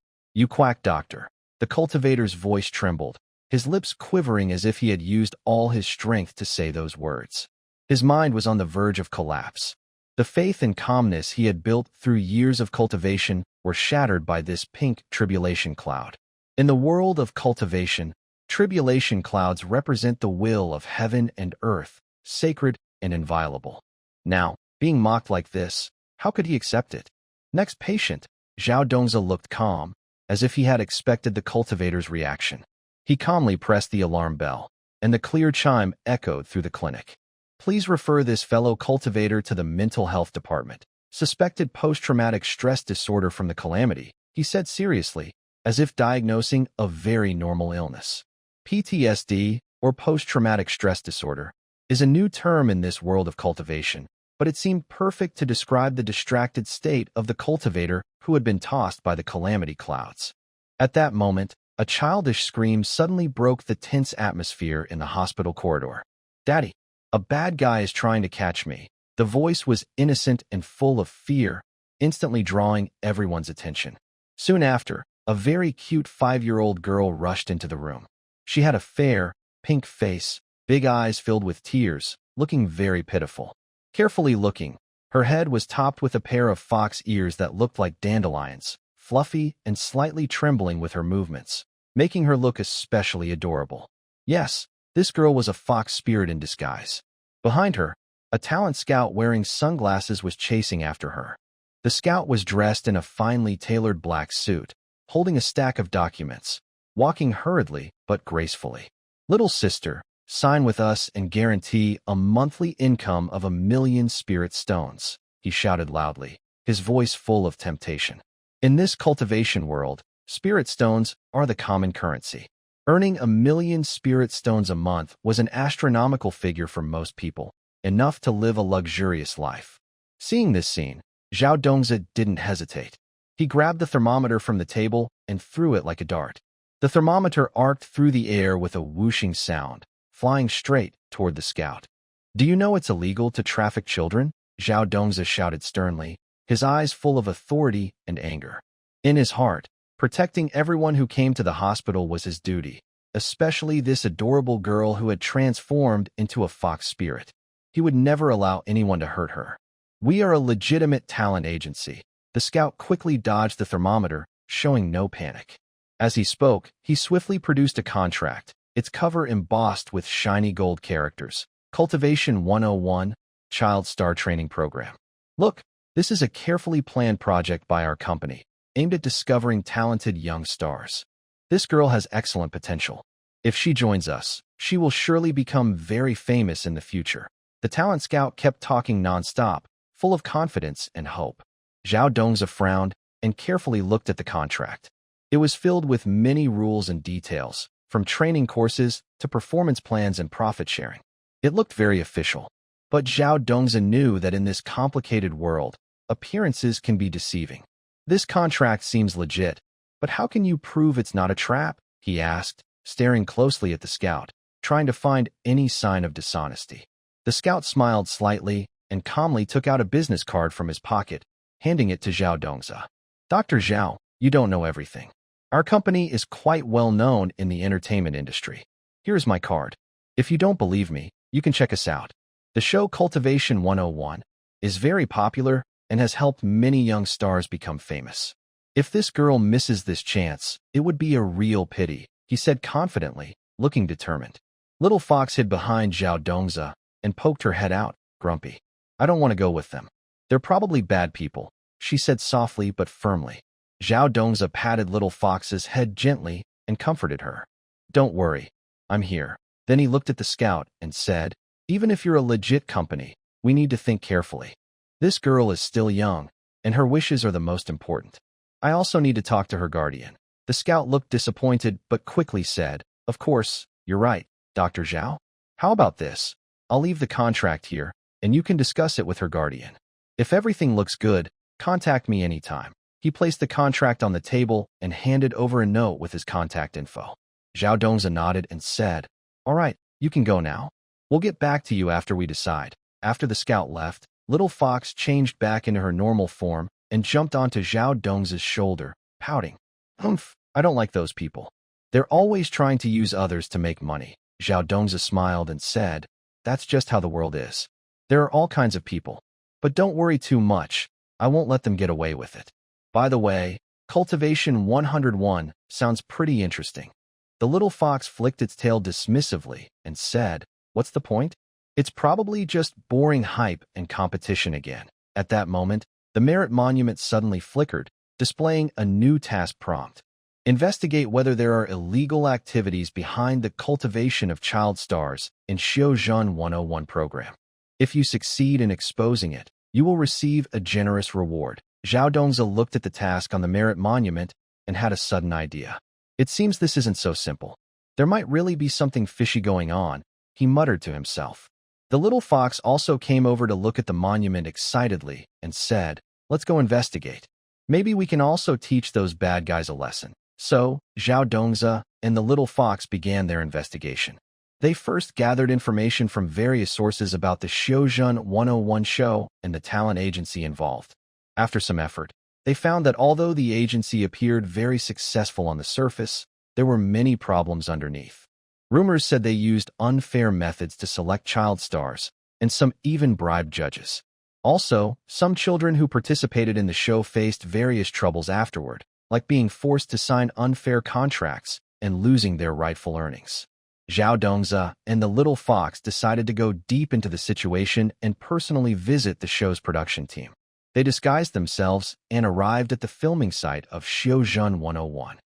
quack doctor. The cultivator's voice trembled, his lips quivering as if he had used all his strength to say those words. His mind was on the verge of collapse. The faith and calmness he had built through years of cultivation were shattered by this pink tribulation cloud. In the world of cultivation, tribulation clouds represent the will of heaven and earth, sacred and inviolable. Now, being mocked like this, how could he accept it? Next patient, Zhao Dongzi looked calm, as if he had expected the cultivator's reaction. He calmly pressed the alarm bell, and the clear chime echoed through the clinic. Please refer this fellow cultivator to the mental health department. Suspected post-traumatic stress disorder from the calamity, he said seriously, as if diagnosing a very normal illness. PTSD, or post-traumatic stress disorder, is a new term in this world of cultivation, but it seemed perfect to describe the distracted state of the cultivator who had been tossed by the calamity clouds. At that moment, a childish scream suddenly broke the tense atmosphere in the hospital corridor. Daddy, a bad guy is trying to catch me. The voice was innocent and full of fear, instantly drawing everyone's attention. Soon after, a very cute 5-year-old girl rushed into the room. She had a fair, pink face, big eyes filled with tears, looking very pitiful. Carefully looking, her head was topped with a pair of fox ears that looked like dandelions, fluffy and slightly trembling with her movements, making her look especially adorable. Yes, this girl was a fox spirit in disguise. Behind her, a talent scout wearing sunglasses was chasing after her. The scout was dressed in a finely tailored black suit, holding a stack of documents, walking hurriedly but gracefully. Little sister, sign with us and guarantee a monthly income of 1,000,000 spirit stones, he shouted loudly, his voice full of temptation. In this cultivation world, spirit stones are the common currency. Earning 1,000,000 spirit stones a month was an astronomical figure for most people, enough to live a luxurious life. Seeing this scene, Zhao Dongzi didn't hesitate. He grabbed the thermometer from the table and threw it like a dart. The thermometer arced through the air with a whooshing sound, flying straight toward the scout. Do you know it's illegal to traffic children? Zhao Dongzi shouted sternly, his eyes full of authority and anger. In his heart, protecting everyone who came to the hospital was his duty, especially this adorable girl who had transformed into a fox spirit. He would never allow anyone to hurt her. We are a legitimate talent agency. The scout quickly dodged the thermometer, showing no panic. As he spoke, he swiftly produced a contract, its cover embossed with shiny gold characters. Cultivation 101, Child Star Training Program. Look, this is a carefully planned project by our company, aimed at discovering talented young stars. This girl has excellent potential. If she joins us, she will surely become very famous in the future. The talent scout kept talking nonstop, full of confidence and hope. Zhao Dongzi frowned and carefully looked at the contract. It was filled with many rules and details, from training courses to performance plans and profit sharing. It looked very official. But Zhao Dongzi knew that in this complicated world, appearances can be deceiving. This contract seems legit, but how can you prove it's not a trap? He asked, staring closely at the scout, trying to find any sign of dishonesty. The scout smiled slightly and calmly took out a business card from his pocket, handing it to Zhao Dongzi. Dr. Zhao, you don't know everything. Our company is quite well known in the entertainment industry. Here's my card. If you don't believe me, you can check us out. The show Cultivation 101 is very popular and has helped many young stars become famous. If this girl misses this chance, it would be a real pity, he said confidently, looking determined. Little Fox hid behind Zhao Dongzi and poked her head out, grumpy. I don't want to go with them. They're probably bad people, she said softly but firmly. Zhao Dongzi patted Little Fox's head gently and comforted her. Don't worry, I'm here. Then he looked at the scout and said, even if you're a legit company, we need to think carefully. This girl is still young, and her wishes are the most important. I also need to talk to her guardian. The scout looked disappointed but quickly said, of course, you're right, Dr. Zhao. How about this? I'll leave the contract here, and you can discuss it with her guardian. If everything looks good, contact me anytime. He placed the contract on the table and handed over a note with his contact info. Zhao Dongzi nodded and said, all right, you can go now. We'll get back to you after we decide. After the scout left, Little Fox changed back into her normal form and jumped onto Zhao Dongzi's shoulder, pouting. Humph, I don't like those people. They're always trying to use others to make money. Zhao Dongzi smiled and said, that's just how the world is. There are all kinds of people. But don't worry too much. I won't let them get away with it. By the way, Cultivation 101 sounds pretty interesting. The little fox flicked its tail dismissively and said, what's the point? It's probably just boring hype and competition again. At that moment, the merit monument suddenly flickered, displaying a new task prompt. Investigate whether there are illegal activities behind the cultivation of child stars in Xiaozhan 101 program. If you succeed in exposing it, you will receive a generous reward. Zhao Dongzi looked at the task on the merit monument and had a sudden idea. It seems this isn't so simple. There might really be something fishy going on, he muttered to himself. The little fox also came over to look at the monument excitedly and said, let's go investigate. Maybe we can also teach those bad guys a lesson. So, Zhao Dongzi and the little fox began their investigation. They first gathered information from various sources about the Xiaozhan 101 show and the talent agency involved. After some effort, they found that although the agency appeared very successful on the surface, there were many problems underneath. Rumors said they used unfair methods to select child stars, and some even bribed judges. Also, some children who participated in the show faced various troubles afterward, like being forced to sign unfair contracts and losing their rightful earnings. Zhao Dongzi and the little fox decided to go deep into the situation and personally visit the show's production team. They disguised themselves and arrived at the filming site of Xiaozhan 101.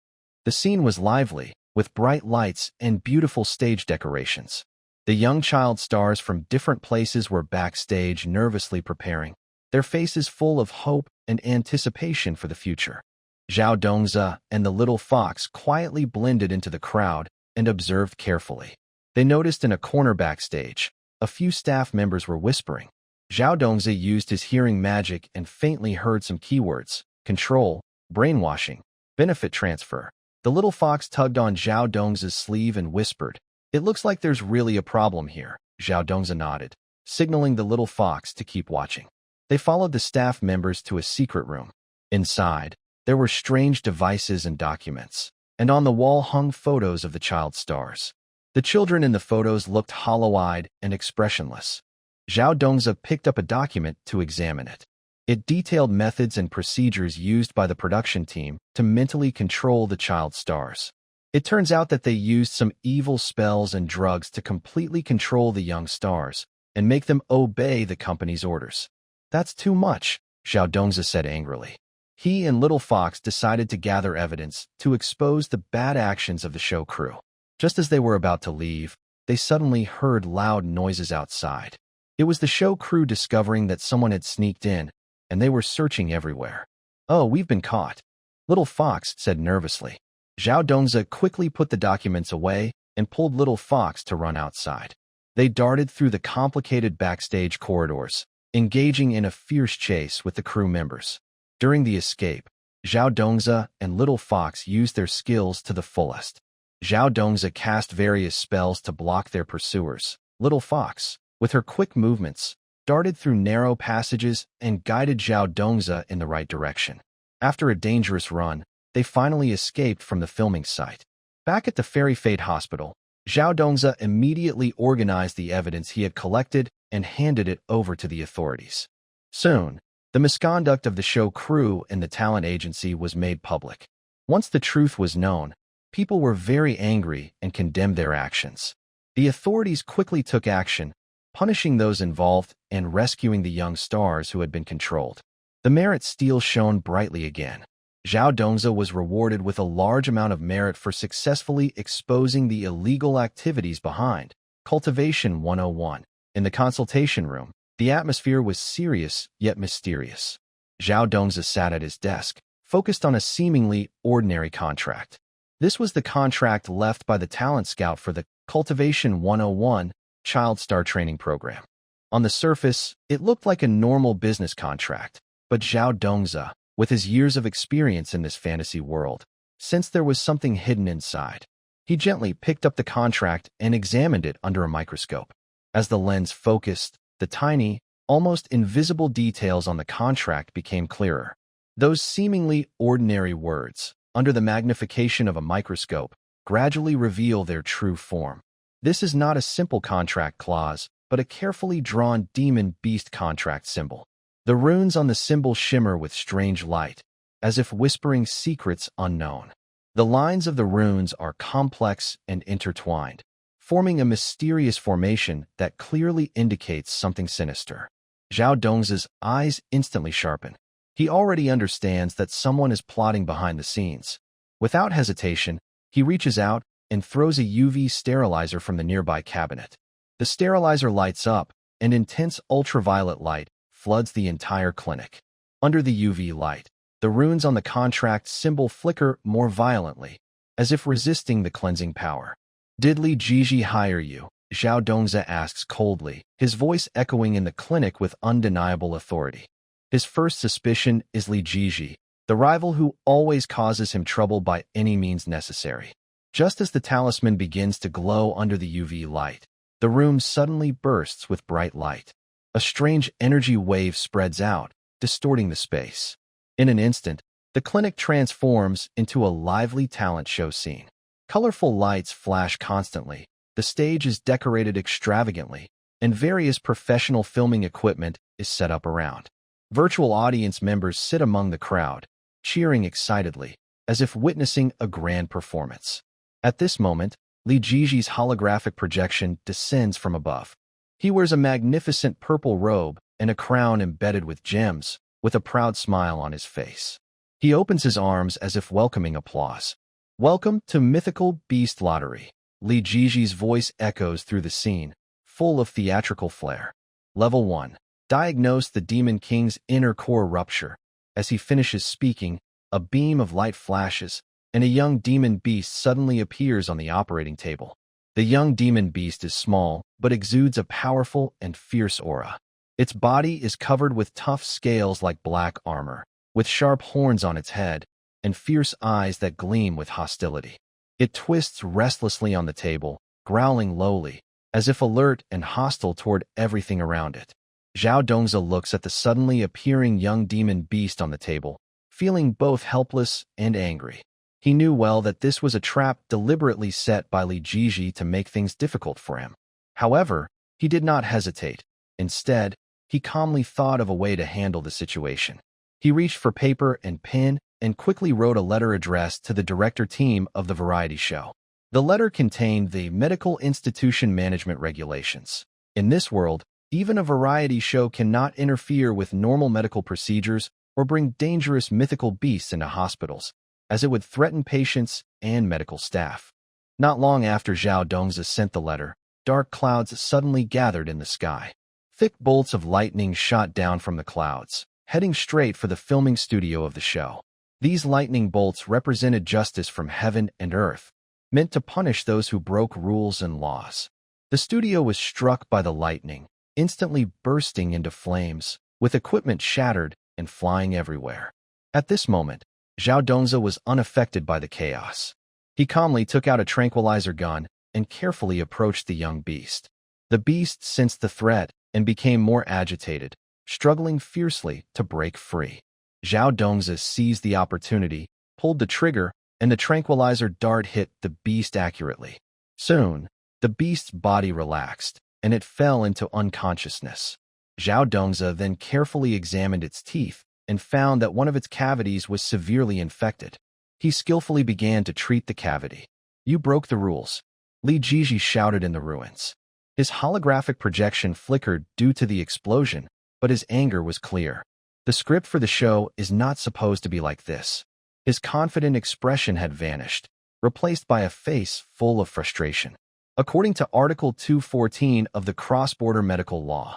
The scene was lively, with bright lights and beautiful stage decorations. The young child stars from different places were backstage nervously preparing, their faces full of hope and anticipation for the future. Zhao Dongzi and the little fox quietly blended into the crowd and observed carefully. They noticed in a corner backstage, a few staff members were whispering. Zhao Dongzi used his hearing magic and faintly heard some keywords: control, brainwashing, benefit transfer. The little fox tugged on Zhao Dongzi's sleeve and whispered, "It looks like there's really a problem here." Zhao Dongzi nodded, signaling the little fox to keep watching. They followed the staff members to a secret room. Inside, there were strange devices and documents, and on the wall hung photos of the child stars. The children in the photos looked hollow-eyed and expressionless. Zhao Dongzi picked up a document to examine it. It detailed methods and procedures used by the production team to mentally control the child stars. It turns out that they used some evil spells and drugs to completely control the young stars and make them obey the company's orders. "That's too much," Zhao Dongzi said angrily. He and Little Fox decided to gather evidence to expose the bad actions of the show crew. Just as they were about to leave, they suddenly heard loud noises outside. It was the show crew discovering that someone had sneaked in, and they were searching everywhere. "Oh, we've been caught." Little Fox said nervously. Zhao Dongzi quickly put the documents away and pulled Little Fox to run outside. They darted through the complicated backstage corridors, engaging in a fierce chase with the crew members. During the escape, Zhao Dongzi and Little Fox used their skills to the fullest. Zhao Dongzi cast various spells to block their pursuers. Little Fox, with her quick movements, darted through narrow passages and guided Zhao Dongzi in the right direction. After a dangerous run, they finally escaped from the filming site. Back at the Fairy Fate Hospital, Zhao Dongzi immediately organized the evidence he had collected and handed it over to the authorities. Soon, the misconduct of the show crew and the talent agency was made public. Once the truth was known, people were very angry and condemned their actions. The authorities quickly took action, punishing those involved and rescuing the young stars who had been controlled. The merit steel shone brightly again. Zhao Dongzi was rewarded with a large amount of merit for successfully exposing the illegal activities behind Cultivation 101. In the consultation room, the atmosphere was serious yet mysterious. Zhao Dongzi sat at his desk, focused on a seemingly ordinary contract. This was the contract left by the talent scout for the Cultivation 101 Child Star Training Program. On the surface, it looked like a normal business contract, but Zhao Dongzi, with his years of experience in this fantasy world, sensed there was something hidden inside. He gently picked up the contract and examined it under a microscope. As the lens focused, the tiny, almost invisible details on the contract became clearer. Those seemingly ordinary words, under the magnification of a microscope, gradually reveal their true form. This is not a simple contract clause, but a carefully drawn demon-beast contract symbol. The runes on the symbol shimmer with strange light, as if whispering secrets unknown. The lines of the runes are complex and intertwined, forming a mysterious formation that clearly indicates something sinister. Zhao Dongzi's eyes instantly sharpen. He already understands that someone is plotting behind the scenes. Without hesitation, he reaches out and throws a UV sterilizer from the nearby cabinet. The sterilizer lights up, and intense ultraviolet light floods the entire clinic. Under the UV light, the runes on the contract symbol flicker more violently, as if resisting the cleansing power. "Did Li Jiji hire you?" Zhao Dongzi asks coldly, his voice echoing in the clinic with undeniable authority. His first suspicion is Li Jiji, the rival who always causes him trouble by any means necessary. Just as the talisman begins to glow under the UV light, the room suddenly bursts with bright light. A strange energy wave spreads out, distorting the space. In an instant, the clinic transforms into a lively talent show scene. Colorful lights flash constantly, the stage is decorated extravagantly, and various professional filming equipment is set up around. Virtual audience members sit among the crowd, cheering excitedly, as if witnessing a grand performance. At this moment, Li Jiji's holographic projection descends from above. He wears a magnificent purple robe and a crown embedded with gems, with a proud smile on his face. He opens his arms as if welcoming applause. "Welcome to Mythical Beast Lottery." Li Jiji's voice echoes through the scene, full of theatrical flair. Level 1. Diagnose the Demon King's inner core rupture. As he finishes speaking, a beam of light flashes, and a young demon beast suddenly appears on the operating table. The young demon beast is small, but exudes a powerful and fierce aura. Its body is covered with tough scales like black armor, with sharp horns on its head, and fierce eyes that gleam with hostility. It twists restlessly on the table, growling lowly, as if alert and hostile toward everything around it. Zhao Dongzi looks at the suddenly appearing young demon beast on the table, feeling both helpless and angry. He knew well that this was a trap deliberately set by Li Jiji to make things difficult for him. However, he did not hesitate. Instead, he calmly thought of a way to handle the situation. He reached for paper and pen and quickly wrote a letter addressed to the director team of the variety show. The letter contained the medical institution management regulations. In this world, even a variety show cannot interfere with normal medical procedures or bring dangerous mythical beasts into hospitals, as it would threaten patients and medical staff. Not long after Zhao Dongzi sent the letter, dark clouds suddenly gathered in the sky. Thick bolts of lightning shot down from the clouds, heading straight for the filming studio of the show. These lightning bolts represented justice from heaven and earth, meant to punish those who broke rules and laws. The studio was struck by the lightning, instantly bursting into flames, with equipment shattered and flying everywhere. At this moment, Zhao Dongzi was unaffected by the chaos. He calmly took out a tranquilizer gun and carefully approached the young beast. The beast sensed the threat and became more agitated, struggling fiercely to break free. Zhao Dongzi seized the opportunity, pulled the trigger, and the tranquilizer dart hit the beast accurately. Soon, the beast's body relaxed, and it fell into unconsciousness. Zhao Dongzi then carefully examined its teeth and found that one of its cavities was severely infected. He skillfully began to treat the cavity. "You broke the rules," Li Jiji shouted in the ruins. His holographic projection flickered due to the explosion, but his anger was clear. The script for the show is not supposed to be like this. His confident expression had vanished, replaced by a face full of frustration. According to Article 214 of the Cross-Border Medical Law,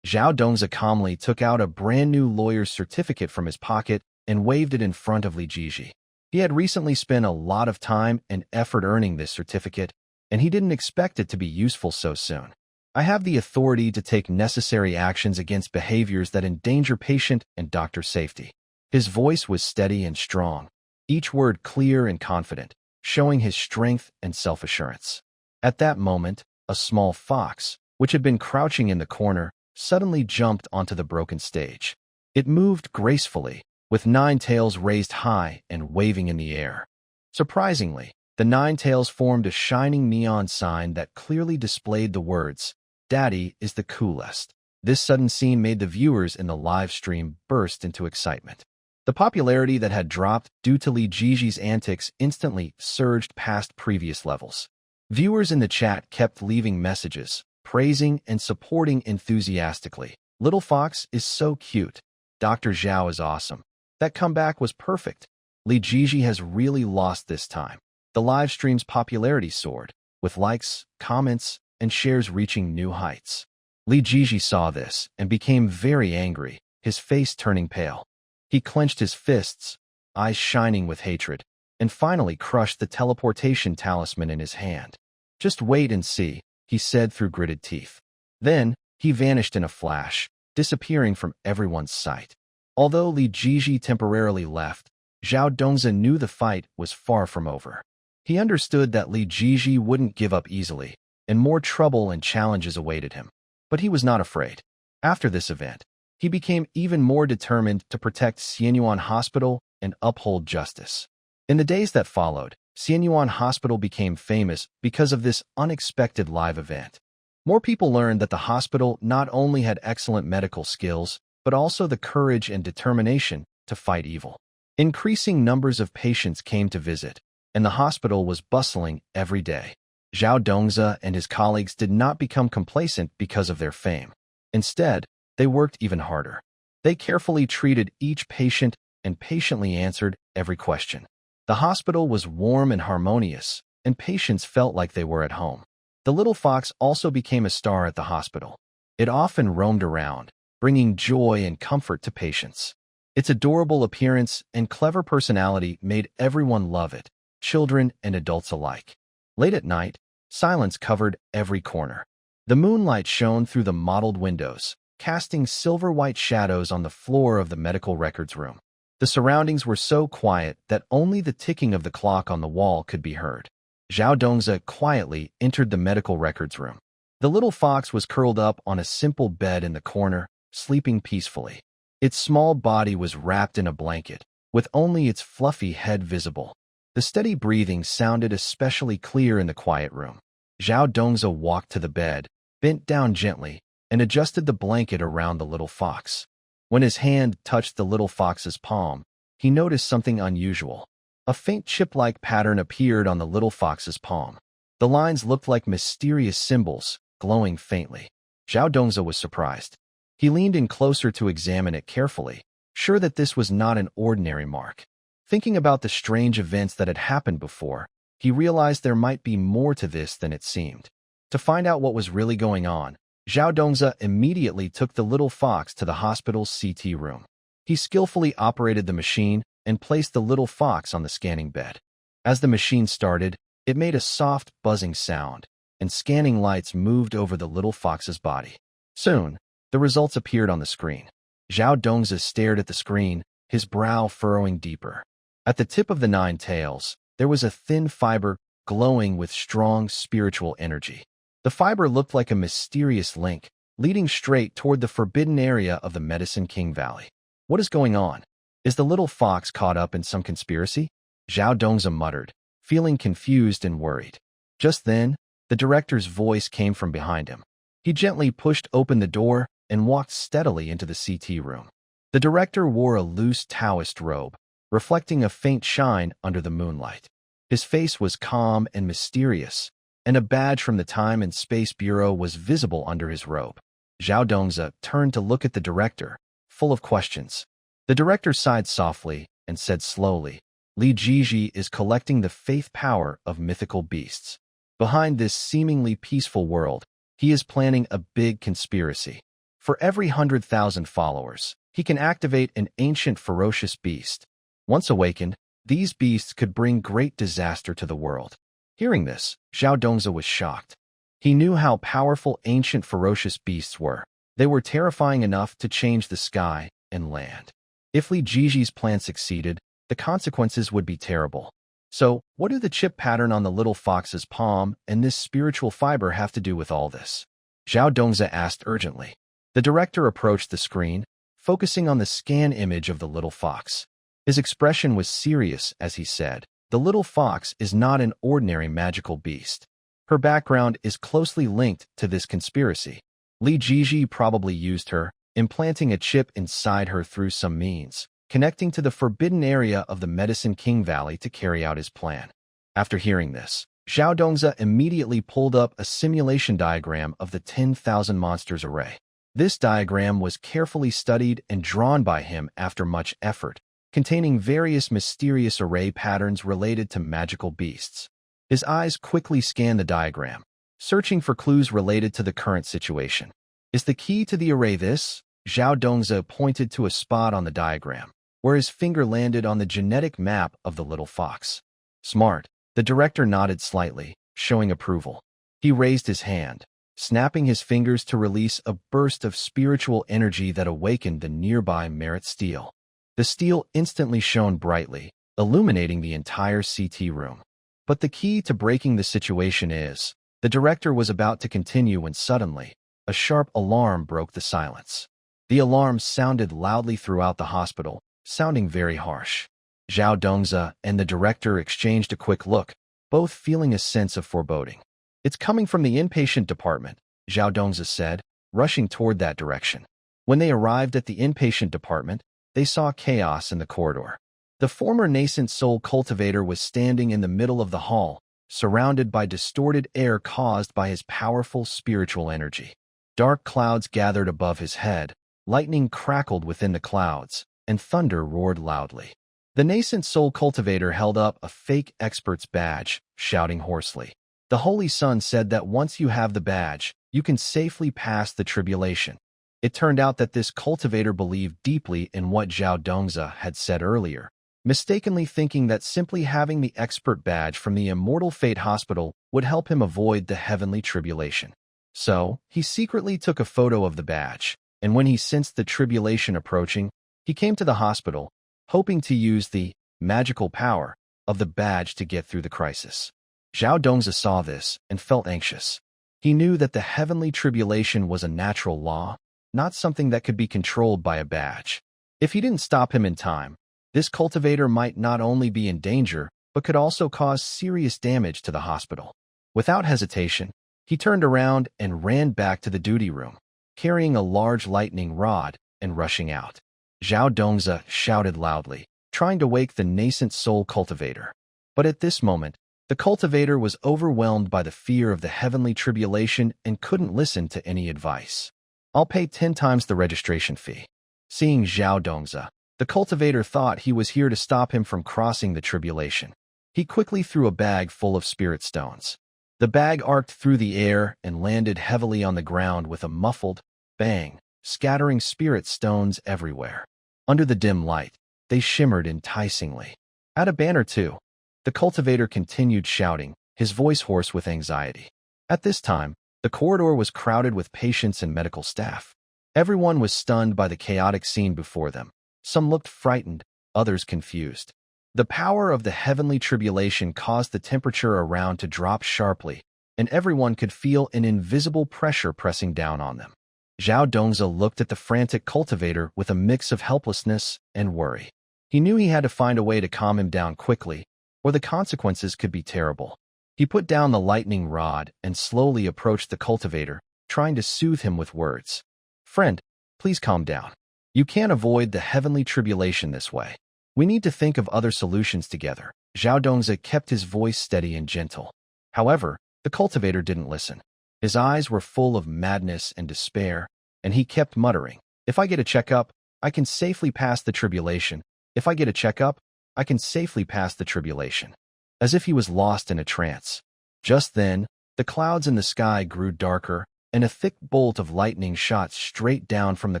Zhao Dongzi calmly took out a brand-new lawyer's certificate from his pocket and waved it in front of Li Jiji. He had recently spent a lot of time and effort earning this certificate, and he didn't expect it to be useful so soon. "I have the authority to take necessary actions against behaviors that endanger patient and doctor safety." His voice was steady and strong, each word clear and confident, showing his strength and self-assurance. At that moment, a small fox, which had been crouching in the corner, suddenly jumped onto the broken stage. It moved gracefully, with 9 tails raised high and waving in the air. Surprisingly, the 9 tails formed a shining neon sign that clearly displayed the words, "Daddy is the coolest." This sudden scene made the viewers in the live stream burst into excitement. The popularity that had dropped due to Li Jiji's antics instantly surged past previous levels. Viewers in the chat kept leaving messages, praising and supporting enthusiastically. "Little Fox is so cute. Dr. Zhao is awesome. That comeback was perfect. Li Jiji has really lost this time." The live stream's popularity soared, with likes, comments, and shares reaching new heights. Li Jiji saw this and became very angry, his face turning pale. He clenched his fists, eyes shining with hatred, and finally crushed the teleportation talisman in his hand. "Just wait and see," he said through gritted teeth. Then, he vanished in a flash, disappearing from everyone's sight. Although Li Jiji temporarily left, Zhao Dongzi knew the fight was far from over. He understood that Li Jiji wouldn't give up easily, and more trouble and challenges awaited him. But he was not afraid. After this event, he became even more determined to protect Xianyuan Hospital and uphold justice. In the days that followed, Xianyuan Hospital became famous because of this unexpected live event. More people learned that the hospital not only had excellent medical skills, but also the courage and determination to fight evil. Increasing numbers of patients came to visit, and the hospital was bustling every day. Zhao Dongzi and his colleagues did not become complacent because of their fame. Instead, they worked even harder. They carefully treated each patient and patiently answered every question. The hospital was warm and harmonious, and patients felt like they were at home. The little fox also became a star at the hospital. It often roamed around, bringing joy and comfort to patients. Its adorable appearance and clever personality made everyone love it, children and adults alike. Late at night, silence covered every corner. The moonlight shone through the mottled windows, casting silver-white shadows on the floor of the medical records room. The surroundings were so quiet that only the ticking of the clock on the wall could be heard. Zhao Dongzi quietly entered the medical records room. The little fox was curled up on a simple bed in the corner, sleeping peacefully. Its small body was wrapped in a blanket, with only its fluffy head visible. The steady breathing sounded especially clear in the quiet room. Zhao Dongzi walked to the bed, bent down gently, and adjusted the blanket around the little fox. When his hand touched the little fox's palm, he noticed something unusual. A faint chip-like pattern appeared on the little fox's palm. The lines looked like mysterious symbols, glowing faintly. Zhao Dongzi was surprised. He leaned in closer to examine it carefully, sure that this was not an ordinary mark. Thinking about the strange events that had happened before, he realized there might be more to this than it seemed. To find out what was really going on, Zhao Dongzi immediately took the little fox to the hospital's CT room. He skillfully operated the machine, and placed the little fox on the scanning bed. As the machine started, it made a soft, buzzing sound, and scanning lights moved over the little fox's body. Soon, the results appeared on the screen. Zhao Dongzi stared at the screen, his brow furrowing deeper. At the tip of the 9 tails, there was a thin fiber glowing with strong spiritual energy. The fiber looked like a mysterious link, leading straight toward the forbidden area of the Medicine King Valley. What is going on? Is the little fox caught up in some conspiracy? Zhao Dongzi muttered, feeling confused and worried. Just then, the director's voice came from behind him. He gently pushed open the door and walked steadily into the CT room. The director wore a loose Taoist robe, reflecting a faint shine under the moonlight. His face was calm and mysterious, and a badge from the Time and Space Bureau was visible under his robe. Zhao Dongzi turned to look at the director, full of questions. The director sighed softly and said slowly, Li Jiji is collecting the faith power of mythical beasts. Behind this seemingly peaceful world, he is planning a big conspiracy. For every 100,000 followers, he can activate an ancient ferocious beast. Once awakened, these beasts could bring great disaster to the world. Hearing this, Zhao Dongzi was shocked. He knew how powerful ancient ferocious beasts were. They were terrifying enough to change the sky and land. If Li Jiji's plan succeeded, the consequences would be terrible. So, what do the chip pattern on the little fox's palm and this spiritual fiber have to do with all this? Zhao Dongzi asked urgently. The director approached the screen, focusing on the scan image of the little fox. His expression was serious as he said, The little fox is not an ordinary magical beast. Her background is closely linked to this conspiracy. Li Jiji probably used her, implanting a chip inside her through some means, connecting to the forbidden area of the Medicine King Valley to carry out his plan. After hearing this, Zhao Dongzi immediately pulled up a simulation diagram of the 10,000 monsters array. This diagram was carefully studied and drawn by him after much effort, containing various mysterious array patterns related to magical beasts. His eyes quickly scanned the diagram, searching for clues related to the current situation. Is the key to the array this? Zhao Dongzi pointed to a spot on the diagram, where his finger landed on the genetic map of the little fox. Smart. The director nodded slightly, showing approval. He raised his hand, snapping his fingers to release a burst of spiritual energy that awakened the nearby Merit steel. The steel instantly shone brightly, illuminating the entire CT room. But the key to breaking the situation is, the director was about to continue when suddenly, a sharp alarm broke the silence. The alarm sounded loudly throughout the hospital, sounding very harsh. Zhao Dongzi and the director exchanged a quick look, both feeling a sense of foreboding. It's coming from the inpatient department, Zhao Dongzi said, rushing toward that direction. When they arrived at the inpatient department, they saw chaos in the corridor. The former nascent soul cultivator was standing in the middle of the hall, surrounded by distorted air caused by his powerful spiritual energy. Dark clouds gathered above his head, lightning crackled within the clouds, and thunder roared loudly. The nascent soul cultivator held up a fake expert's badge, shouting hoarsely. The Holy Sun said that once you have the badge, you can safely pass the tribulation. It turned out that this cultivator believed deeply in what Zhao Dongzi had said earlier, mistakenly thinking that simply having the expert badge from the Immortal Fate Hospital would help him avoid the heavenly tribulation. So, he secretly took a photo of the badge, and when he sensed the tribulation approaching, he came to the hospital, hoping to use the magical power of the badge to get through the crisis. Zhao Dongzi saw this and felt anxious. He knew that the heavenly tribulation was a natural law, not something that could be controlled by a badge. If he didn't stop him in time, this cultivator might not only be in danger, but could also cause serious damage to the hospital. Without hesitation, he turned around and ran back to the duty room, carrying a large lightning rod and rushing out. Zhao Dongzi shouted loudly, trying to wake the nascent soul cultivator. But at this moment, the cultivator was overwhelmed by the fear of the heavenly tribulation and couldn't listen to any advice. I'll pay 10 times the registration fee. Seeing Zhao Dongzi, the cultivator thought he was here to stop him from crossing the tribulation. He quickly threw a bag full of spirit stones. The bag arced through the air and landed heavily on the ground with a muffled bang, scattering spirit stones everywhere. Under the dim light, they shimmered enticingly. Add a banner too. The cultivator continued shouting, his voice hoarse with anxiety. At this time, the corridor was crowded with patients and medical staff. Everyone was stunned by the chaotic scene before them. Some looked frightened, others confused. The power of the heavenly tribulation caused the temperature around to drop sharply, and everyone could feel an invisible pressure pressing down on them. Zhao Dongzi looked at the frantic cultivator with a mix of helplessness and worry. He knew he had to find a way to calm him down quickly, or the consequences could be terrible. He put down the lightning rod and slowly approached the cultivator, trying to soothe him with words. "Friend, please calm down. You can't avoid the heavenly tribulation this way. We need to think of other solutions together." Zhao Dongzi kept his voice steady and gentle. However, the cultivator didn't listen. His eyes were full of madness and despair, and he kept muttering, "If I get a checkup, I can safely pass the tribulation. If I get a checkup, I can safely pass the tribulation." As if he was lost in a trance. Just then, the clouds in the sky grew darker, and a thick bolt of lightning shot straight down from the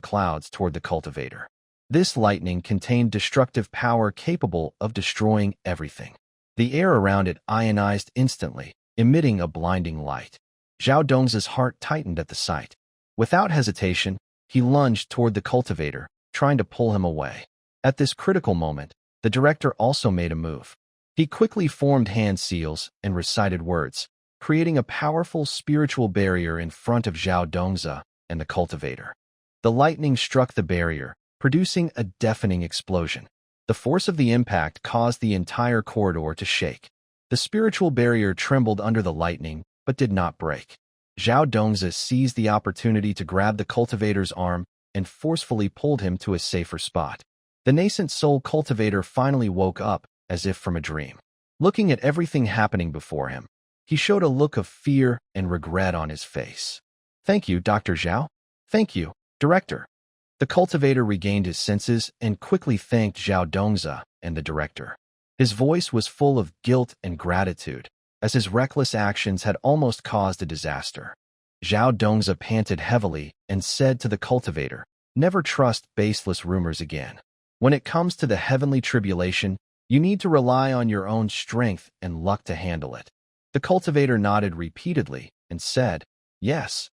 clouds toward the cultivator. This lightning contained destructive power capable of destroying everything. The air around it ionized instantly, emitting a blinding light. Zhao Dongzi's heart tightened at the sight. Without hesitation, he lunged toward the cultivator, trying to pull him away. At this critical moment, the director also made a move. He quickly formed hand seals and recited words, creating a powerful spiritual barrier in front of Zhao Dongzi and the cultivator. The lightning struck the barrier, producing a deafening explosion. The force of the impact caused the entire corridor to shake. The spiritual barrier trembled under the lightning, but did not break. Zhao Dongzi seized the opportunity to grab the cultivator's arm and forcefully pulled him to a safer spot. The nascent soul cultivator finally woke up, as if from a dream. Looking at everything happening before him, he showed a look of fear and regret on his face. "Thank you, Dr. Zhao. Thank you, Director." The cultivator regained his senses and quickly thanked Zhao Dongzi and the director. His voice was full of guilt and gratitude, as his reckless actions had almost caused a disaster. Zhao Dongzi panted heavily and said to the cultivator, "Never trust baseless rumors again. When it comes to the heavenly tribulation, you need to rely on your own strength and luck to handle it." The cultivator nodded repeatedly and said, Yes,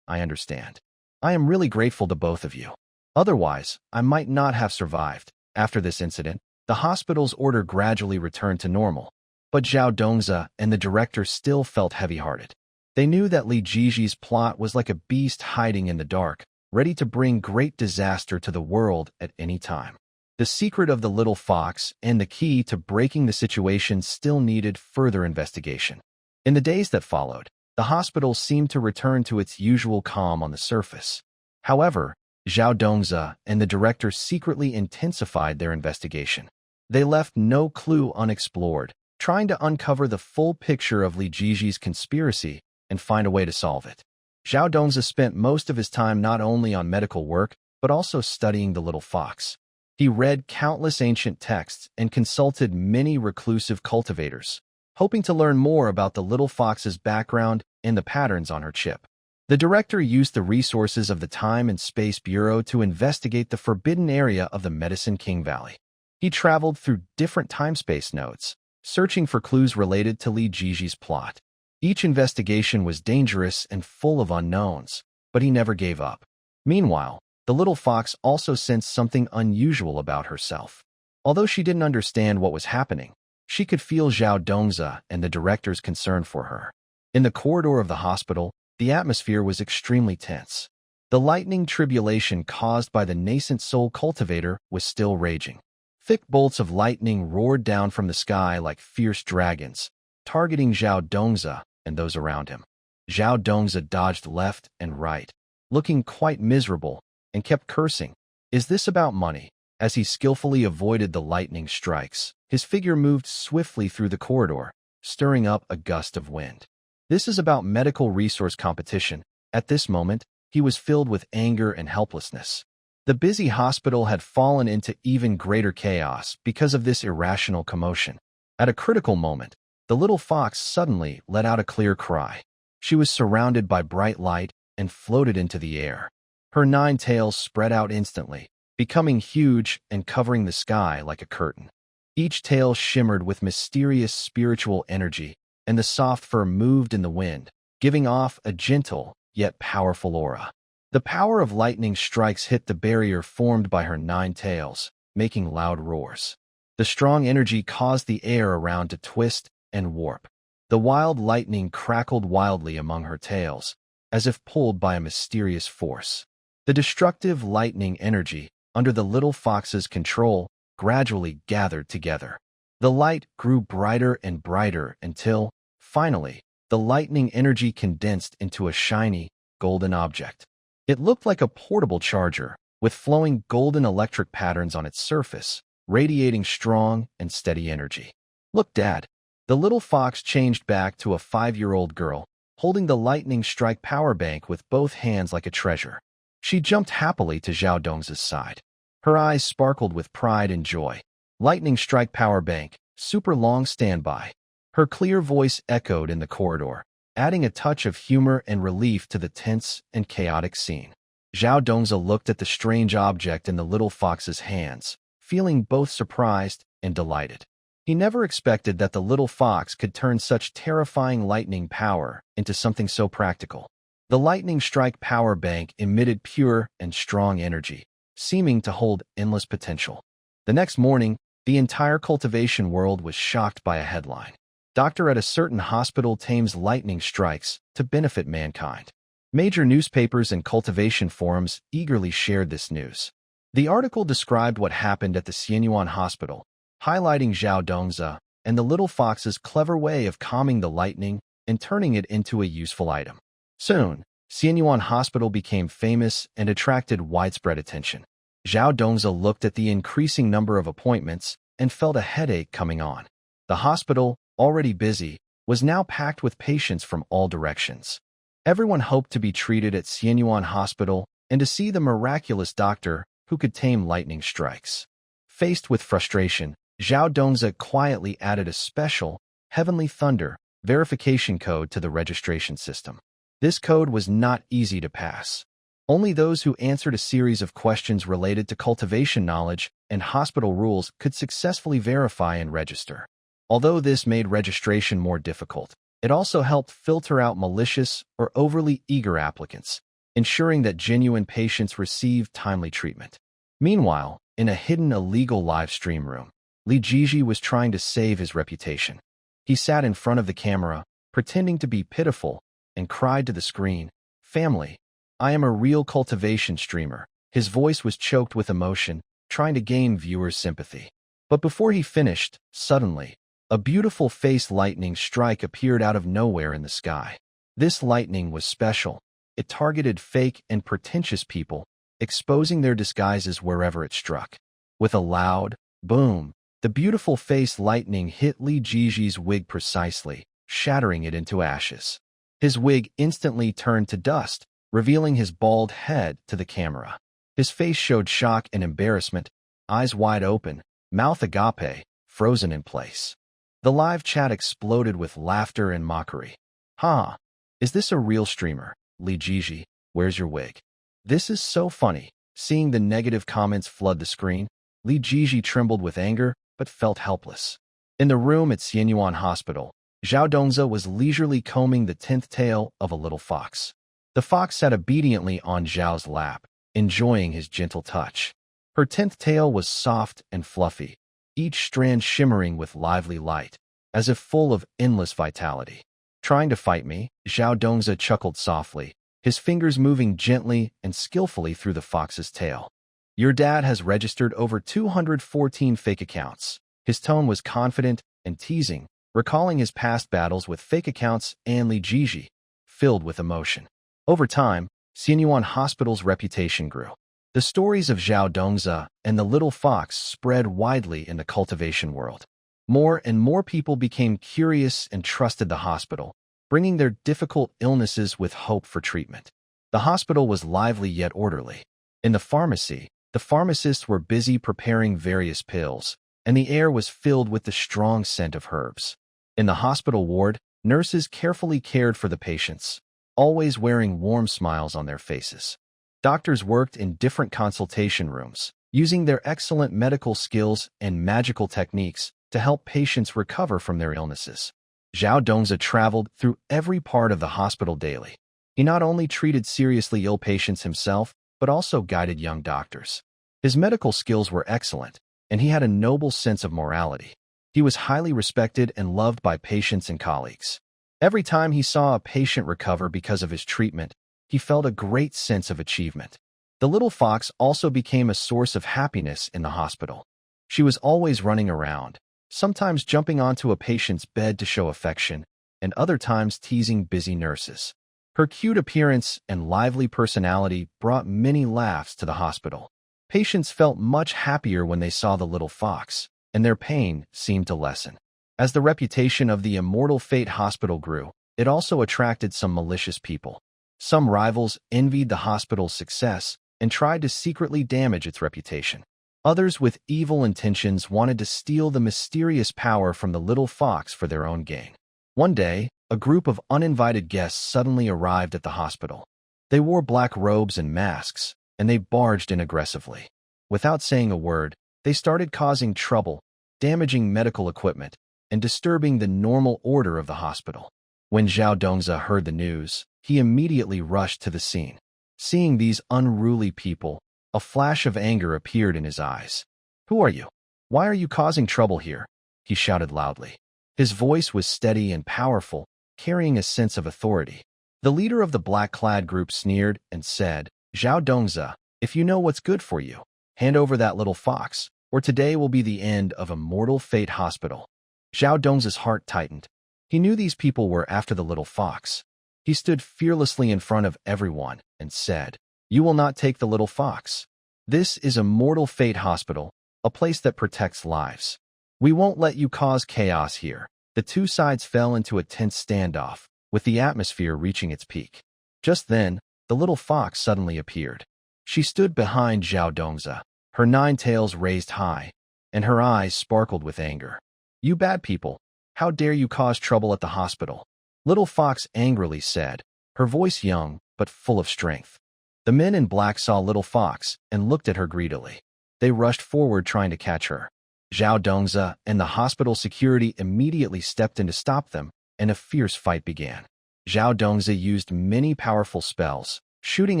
I understand. I am really grateful to both of you. Otherwise, I might not have survived." After this incident, the hospital's order gradually returned to normal, but Zhao Dongzi and the director still felt heavy-hearted. They knew that Li Jiji's plot was like a beast hiding in the dark, ready to bring great disaster to the world at any time. The secret of the little fox and the key to breaking the situation still needed further investigation. In the days that followed, the hospital seemed to return to its usual calm on the surface. However, Zhao Dongzi and the director secretly intensified their investigation. They left no clue unexplored, trying to uncover the full picture of Li Jiji's conspiracy and find a way to solve it. Zhao Dongzi spent most of his time not only on medical work, but also studying the little fox. He read countless ancient texts and consulted many reclusive cultivators, hoping to learn more about the little fox's background and the patterns on her chip. The director used the resources of the Time and Space Bureau to investigate the forbidden area of the Medicine King Valley. He traveled through different time-space nodes, searching for clues related to Li Jiji's plot. Each investigation was dangerous and full of unknowns, but he never gave up. Meanwhile, the little fox also sensed something unusual about herself. Although she didn't understand what was happening, she could feel Zhao Dongzi and the director's concern for her. In the corridor of the hospital, the atmosphere was extremely tense. The lightning tribulation caused by the nascent soul cultivator was still raging. Thick bolts of lightning roared down from the sky like fierce dragons, targeting Zhao Dongzi and those around him. Zhao Dongzi dodged left and right, looking quite miserable, and kept cursing. "Is this about money?" As he skillfully avoided the lightning strikes, his figure moved swiftly through the corridor, stirring up a gust of wind. This is about medical resource competition. At this moment, he was filled with anger and helplessness. The busy hospital had fallen into even greater chaos because of this irrational commotion. At a critical moment, the little fox suddenly let out a clear cry. She was surrounded by bright light and floated into the air. Her 9 tails spread out instantly, becoming huge and covering the sky like a curtain. Each tail shimmered with mysterious spiritual energy, and the soft fur moved in the wind, giving off a gentle yet powerful aura. The power of lightning strikes hit the barrier formed by her 9 tails, making loud roars. The strong energy caused the air around to twist and warp. The wild lightning crackled wildly among her tails, as if pulled by a mysterious force. The destructive lightning energy, under the little fox's control, gradually gathered together. The light grew brighter and brighter until, finally, the lightning energy condensed into a shiny, golden object. It looked like a portable charger, with flowing golden electric patterns on its surface, radiating strong and steady energy. "Look, Dad." The little fox changed back to a 5-year-old girl, holding the lightning strike power bank with both hands like a treasure. She jumped happily to Zhao Dong's side. Her eyes sparkled with pride and joy. "Lightning strike power bank, super long standby." Her clear voice echoed in the corridor, adding a touch of humor and relief to the tense and chaotic scene. Zhao Dongza looked at the strange object in the little fox's hands, feeling both surprised and delighted. He never expected that the little fox could turn such terrifying lightning power into something so practical. The lightning strike power bank emitted pure and strong energy, seeming to hold endless potential. The next morning, the entire cultivation world was shocked by a headline. "Doctor at a certain hospital tames lightning strikes to benefit mankind." Major newspapers and cultivation forums eagerly shared this news. The article described what happened at the Xianyuan hospital, highlighting Zhao Dongza and the little fox's clever way of calming the lightning and turning it into a useful item. Soon, Xianyuan Hospital became famous and attracted widespread attention. Zhao Dongza looked at the increasing number of appointments and felt a headache coming on. The hospital, already busy, was now packed with patients from all directions. Everyone hoped to be treated at Xianyuan Hospital and to see the miraculous doctor who could tame lightning strikes. Faced with frustration, Zhao Dongza quietly added a special, Heavenly Thunder, verification code to the registration system. This code was not easy to pass. Only those who answered a series of questions related to cultivation knowledge and hospital rules could successfully verify and register. Although this made registration more difficult, it also helped filter out malicious or overly eager applicants, ensuring that genuine patients received timely treatment. Meanwhile, in a hidden illegal live stream room, Li Jiji was trying to save his reputation. He sat in front of the camera, pretending to be pitiful, and cried to the screen, "Family, I am a real cultivation streamer." His voice was choked with emotion, trying to gain viewers' sympathy. But before he finished, suddenly, a beautiful face lightning strike appeared out of nowhere in the sky. This lightning was special. It targeted fake and pretentious people, exposing their disguises wherever it struck. With a loud boom, the beautiful face lightning hit Li Jiji's wig precisely, shattering it into ashes. His wig instantly turned to dust, revealing his bald head to the camera. His face showed shock and embarrassment, eyes wide open, mouth agape, frozen in place. The live chat exploded with laughter and mockery. "Ha! Is this a real streamer? Li Jiji, where's your wig? This is so funny." Seeing the negative comments flood the screen, Li Jiji trembled with anger but felt helpless. In the room at Xianyuan Hospital, Zhao Dongza was leisurely combing the 10th tail of a little fox. The fox sat obediently on Zhao's lap, enjoying his gentle touch. Her 10th tail was soft and fluffy, each strand shimmering with lively light, as if full of endless vitality. "Trying to fight me?" Zhao Dongza chuckled softly, his fingers moving gently and skillfully through the fox's tail. "Your dad has registered over 214 fake accounts." His tone was confident and teasing, recalling his past battles with fake accounts and Li Jiji, filled with emotion. Over time, Xianyuan Hospital's reputation grew. The stories of Zhao Dongza and the little fox spread widely in the cultivation world. More and more people became curious and trusted the hospital, bringing their difficult illnesses with hope for treatment. The hospital was lively yet orderly. In the pharmacy, the pharmacists were busy preparing various pills, and the air was filled with the strong scent of herbs. In the hospital ward, nurses carefully cared for the patients, always wearing warm smiles on their faces. Doctors worked in different consultation rooms, using their excellent medical skills and magical techniques to help patients recover from their illnesses. Zhao Dongzi traveled through every part of the hospital daily. He not only treated seriously ill patients himself, but also guided young doctors. His medical skills were excellent, and he had a noble sense of morality. He was highly respected and loved by patients and colleagues. Every time he saw a patient recover because of his treatment, he felt a great sense of achievement. The little fox also became a source of happiness in the hospital. She was always running around, sometimes jumping onto a patient's bed to show affection, and other times teasing busy nurses. Her cute appearance and lively personality brought many laughs to the hospital. Patients felt much happier when they saw the little fox, and their pain seemed to lessen. As the reputation of the Immortal Fate Hospital grew, it also attracted some malicious people. Some rivals envied the hospital's success and tried to secretly damage its reputation. Others with evil intentions wanted to steal the mysterious power from the little fox for their own gain. One day, a group of uninvited guests suddenly arrived at the hospital. They wore black robes and masks, and they barged in aggressively. Without saying a word, they started causing trouble, damaging medical equipment, and disturbing the normal order of the hospital. When Zhao Dongzi heard the news, he immediately rushed to the scene. Seeing these unruly people, a flash of anger appeared in his eyes. "Who are you? Why are you causing trouble here?" he shouted loudly. His voice was steady and powerful, carrying a sense of authority. The leader of the black-clad group sneered and said, "Zhao Dongzi, if you know what's good for you, hand over that little fox, or today will be the end of Immortal Fate Hospital." Zhao Dongzi's heart tightened. He knew these people were after the little fox. He stood fearlessly in front of everyone and said, "You will not take the little fox. This is Immortal Fate Hospital, a place that protects lives. We won't let you cause chaos here." The two sides fell into a tense standoff, with the atmosphere reaching its peak. Just then, the little fox suddenly appeared. She stood behind Zhao Dongzi, her 9 tails raised high, and her eyes sparkled with anger. "You bad people, how dare you cause trouble at the hospital?" Little Fox angrily said, her voice young but full of strength. The men in black saw Little Fox and looked at her greedily. They rushed forward trying to catch her. Zhao Dongzi and the hospital security immediately stepped in to stop them, and a fierce fight began. Zhao Dongzi used many powerful spells, shooting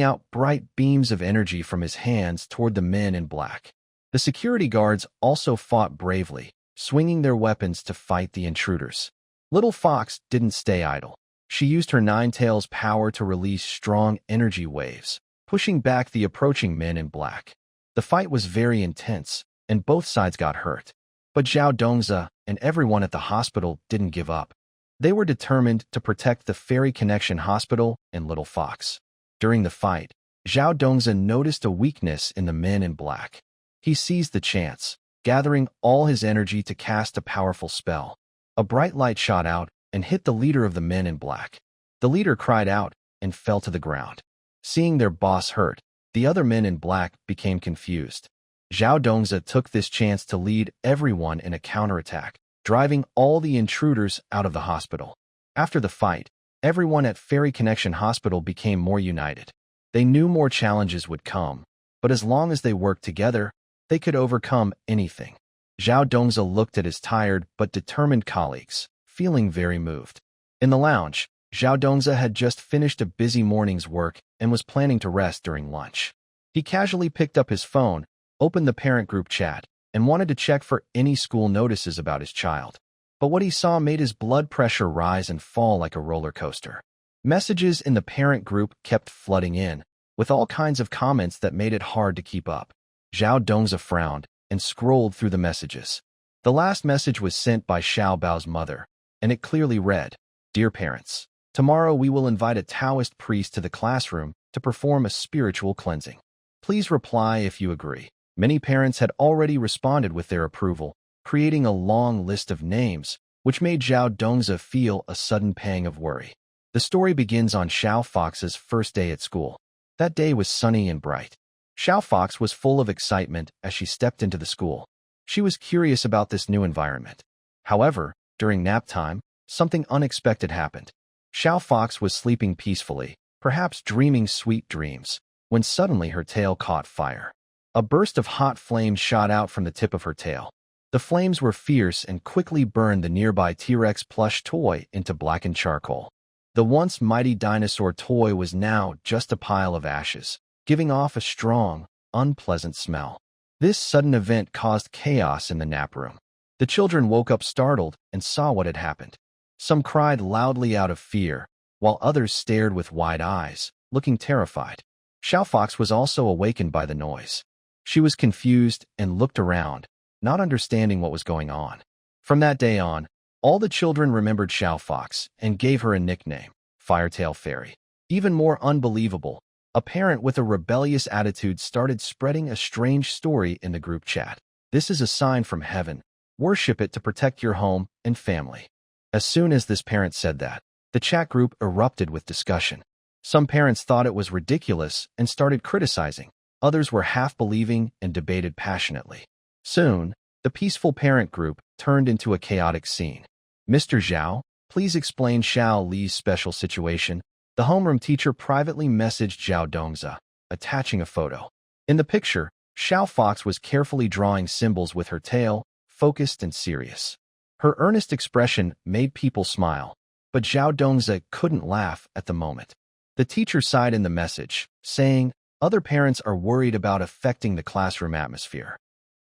out bright beams of energy from his hands toward the men in black. The security guards also fought bravely, swinging their weapons to fight the intruders. Little Fox didn't stay idle. She used her 9 tails power to release strong energy waves, pushing back the approaching men in black. The fight was very intense, and both sides got hurt. But Zhao Dongzi and everyone at the hospital didn't give up. They were determined to protect the Fairy Connection Hospital and Little Fox. During the fight, Zhao Dongzi noticed a weakness in the men in black. He seized the chance, gathering all his energy to cast a powerful spell. A bright light shot out and hit the leader of the men in black. The leader cried out and fell to the ground. Seeing their boss hurt, the other men in black became confused. Zhao Dongzi took this chance to lead everyone in a counterattack, driving all the intruders out of the hospital. After the fight, everyone at Fairy Connection Hospital became more united. They knew more challenges would come, but as long as they worked together, they could overcome anything. Zhao Dongzi looked at his tired but determined colleagues, feeling very moved. In the lounge, Zhao Dongzi had just finished a busy morning's work and was planning to rest during lunch. He casually picked up his phone, opened the parent group chat, and wanted to check for any school notices about his child. But what he saw made his blood pressure rise and fall like a roller coaster. Messages in the parent group kept flooding in, with all kinds of comments that made it hard to keep up. Zhao Dongzi frowned and scrolled through the messages. The last message was sent by Xiao Bao's mother, and it clearly read, "Dear parents, tomorrow we will invite a Taoist priest to the classroom to perform a spiritual cleansing. Please reply if you agree." Many parents had already responded with their approval, creating a long list of names, which made Zhao Dongzi feel a sudden pang of worry. The story begins on Xiao Fox's first day at school. That day was sunny and bright. Xiao Fox was full of excitement as she stepped into the school. She was curious about this new environment. However, during nap time, something unexpected happened. Xiao Fox was sleeping peacefully, perhaps dreaming sweet dreams, when suddenly her tail caught fire. A burst of hot flames shot out from the tip of her tail. The flames were fierce and quickly burned the nearby T-Rex plush toy into blackened charcoal. The once mighty dinosaur toy was now just a pile of ashes, giving off a strong, unpleasant smell. This sudden event caused chaos in the nap room. The children woke up startled and saw what had happened. Some cried loudly out of fear, while others stared with wide eyes, looking terrified. Xiao Fox was also awakened by the noise. She was confused and looked around, not understanding what was going on. From that day on, all the children remembered Xiao Fox and gave her a nickname, Firetail Fairy. Even more unbelievable, a parent with a rebellious attitude started spreading a strange story in the group chat. This is a sign from heaven. Worship it to protect your home and family. As soon as this parent said that, the chat group erupted with discussion. Some parents thought it was ridiculous and started criticizing. Others were half-believing and debated passionately. Soon, the peaceful parent group turned into a chaotic scene. Mr. Zhao, please explain Xiao Li's special situation. The homeroom teacher privately messaged Zhao Dongzi, attaching a photo. In the picture, Xiao Fox was carefully drawing symbols with her tail, focused and serious. Her earnest expression made people smile, but Zhao Dongzi couldn't laugh at the moment. The teacher sighed in the message, saying, "Other parents are worried about affecting the classroom atmosphere."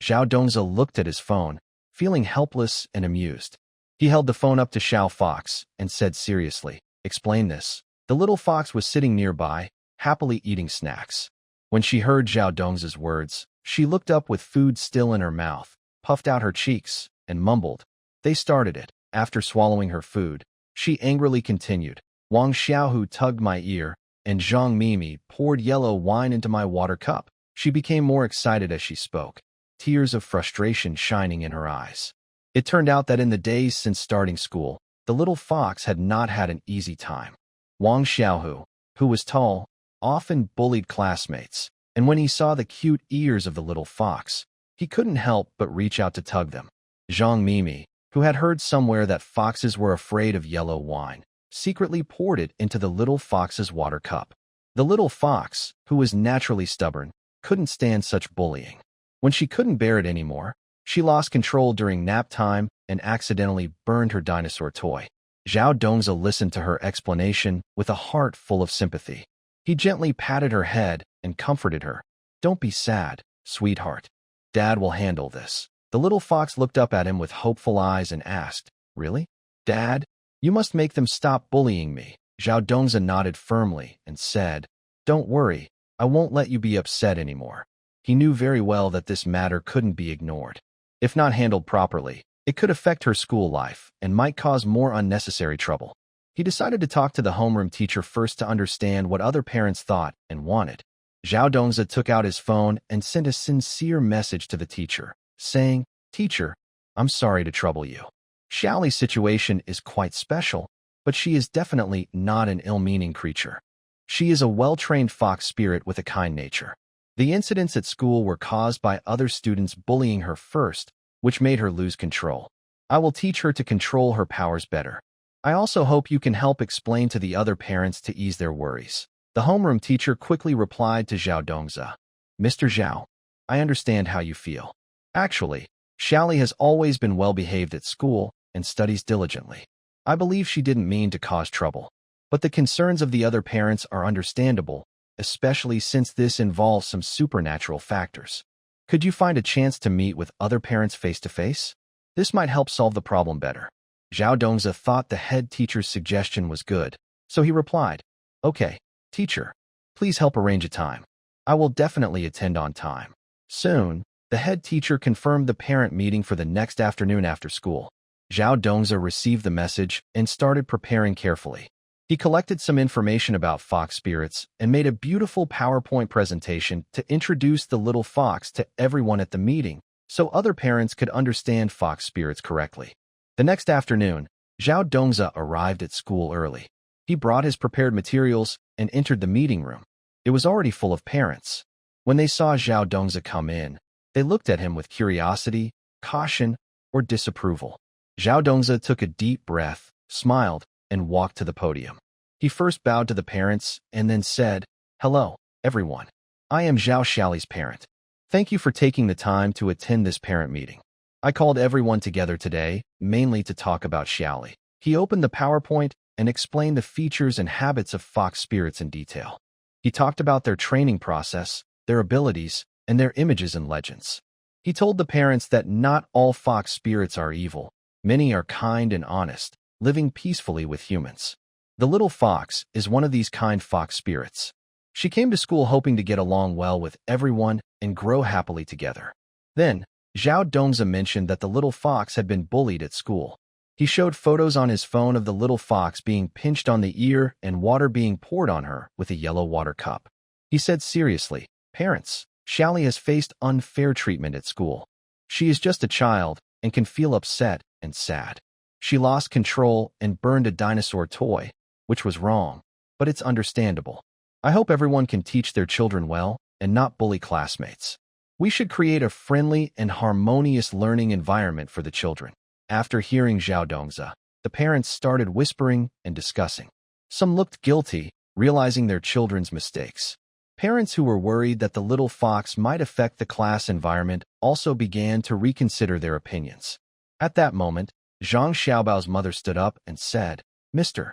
Zhao Dongzi looked at his phone, feeling helpless and amused. He held the phone up to Xiao Fox and said seriously, "Explain this." The little fox was sitting nearby, happily eating snacks. When she heard Zhao Dongzi's words, she looked up with food still in her mouth, puffed out her cheeks, and mumbled. They started it. After swallowing her food, she angrily continued, "Wang Xiaohu tugged my ear, and Zhang Mimi poured yellow wine into my water cup." She became more excited as she spoke, tears of frustration shining in her eyes. It turned out that in the days since starting school, the little fox had not had an easy time. Wang Xiaohu, who was tall, often bullied classmates, and when he saw the cute ears of the little fox, he couldn't help but reach out to tug them. Zhang Mimi, who had heard somewhere that foxes were afraid of yellow wine, secretly poured it into the little fox's water cup. The little fox, who was naturally stubborn, couldn't stand such bullying. When she couldn't bear it anymore, she lost control during nap time and accidentally burned her dinosaur toy. Zhao Dongzi listened to her explanation with a heart full of sympathy. He gently patted her head and comforted her. "Don't be sad, sweetheart. Dad will handle this." The little fox looked up at him with hopeful eyes and asked, "Really? Dad? You must make them stop bullying me." Zhao Dongzi nodded firmly and said, "Don't worry, I won't let you be upset anymore." He knew very well that this matter couldn't be ignored. If not handled properly, it could affect her school life and might cause more unnecessary trouble. He decided to talk to the homeroom teacher first to understand what other parents thought and wanted. Zhao Dongzi took out his phone and sent a sincere message to the teacher, saying, "Teacher, I'm sorry to trouble you. Xiaoli's situation is quite special, but she is definitely not an ill-meaning creature. She is a well-trained fox spirit with a kind nature. The incidents at school were caused by other students bullying her first, which made her lose control. I will teach her to control her powers better. I also hope you can help explain to the other parents to ease their worries." The homeroom teacher quickly replied to Zhao Dongzi, "Mr. Zhao, I understand how you feel. Actually, Xiaoli has always been well-behaved at school and studies diligently. I believe she didn't mean to cause trouble. But the concerns of the other parents are understandable, especially since this involves some supernatural factors. Could you find a chance to meet with other parents face-to-face? This might help solve the problem better." Zhao Dongzi thought the head teacher's suggestion was good, so he replied, "Okay, teacher, please help arrange a time. I will definitely attend on time." Soon, the head teacher confirmed the parent meeting for the next afternoon after school. Zhao Dongzi received the message and started preparing carefully. He collected some information about fox spirits and made a beautiful PowerPoint presentation to introduce the little fox to everyone at the meeting, so other parents could understand fox spirits correctly. The next afternoon, Zhao Dongzi arrived at school early. He brought his prepared materials and entered the meeting room. It was already full of parents. When they saw Zhao Dongzi come in, they looked at him with curiosity, caution, or disapproval. Zhao Dongzi took a deep breath, smiled, and walked to the podium. He first bowed to the parents and then said, "Hello, everyone. I am Zhao Xiaoli's parent. Thank you for taking the time to attend this parent meeting. I called everyone together today, mainly to talk about Xiaoli. He opened the PowerPoint and explained the features and habits of fox spirits in detail. He talked about their training process, their abilities, and their images and legends. He told the parents that not all fox spirits are evil. Many are kind and honest, living peacefully with humans. The little fox is one of these kind fox spirits. She came to school hoping to get along well with everyone and grow happily together. Then, Zhao Dongzi mentioned that the little fox had been bullied at school. He showed photos on his phone of the little fox being pinched on the ear and water being poured on her with a yellow water cup. He said seriously, "Parents, Xiaoli has faced unfair treatment at school. She is just a child and can feel upset and sad. She lost control and burned a dinosaur toy, which was wrong, but it's understandable. I hope everyone can teach their children well and not bully classmates. We should create a friendly and harmonious learning environment for the children." After hearing Zhao Dongzi, the parents started whispering and discussing. Some looked guilty, realizing their children's mistakes. Parents who were worried that the little fox might affect the class environment also began to reconsider their opinions. At that moment, Zhang Xiaobao's mother stood up and said, "Mr.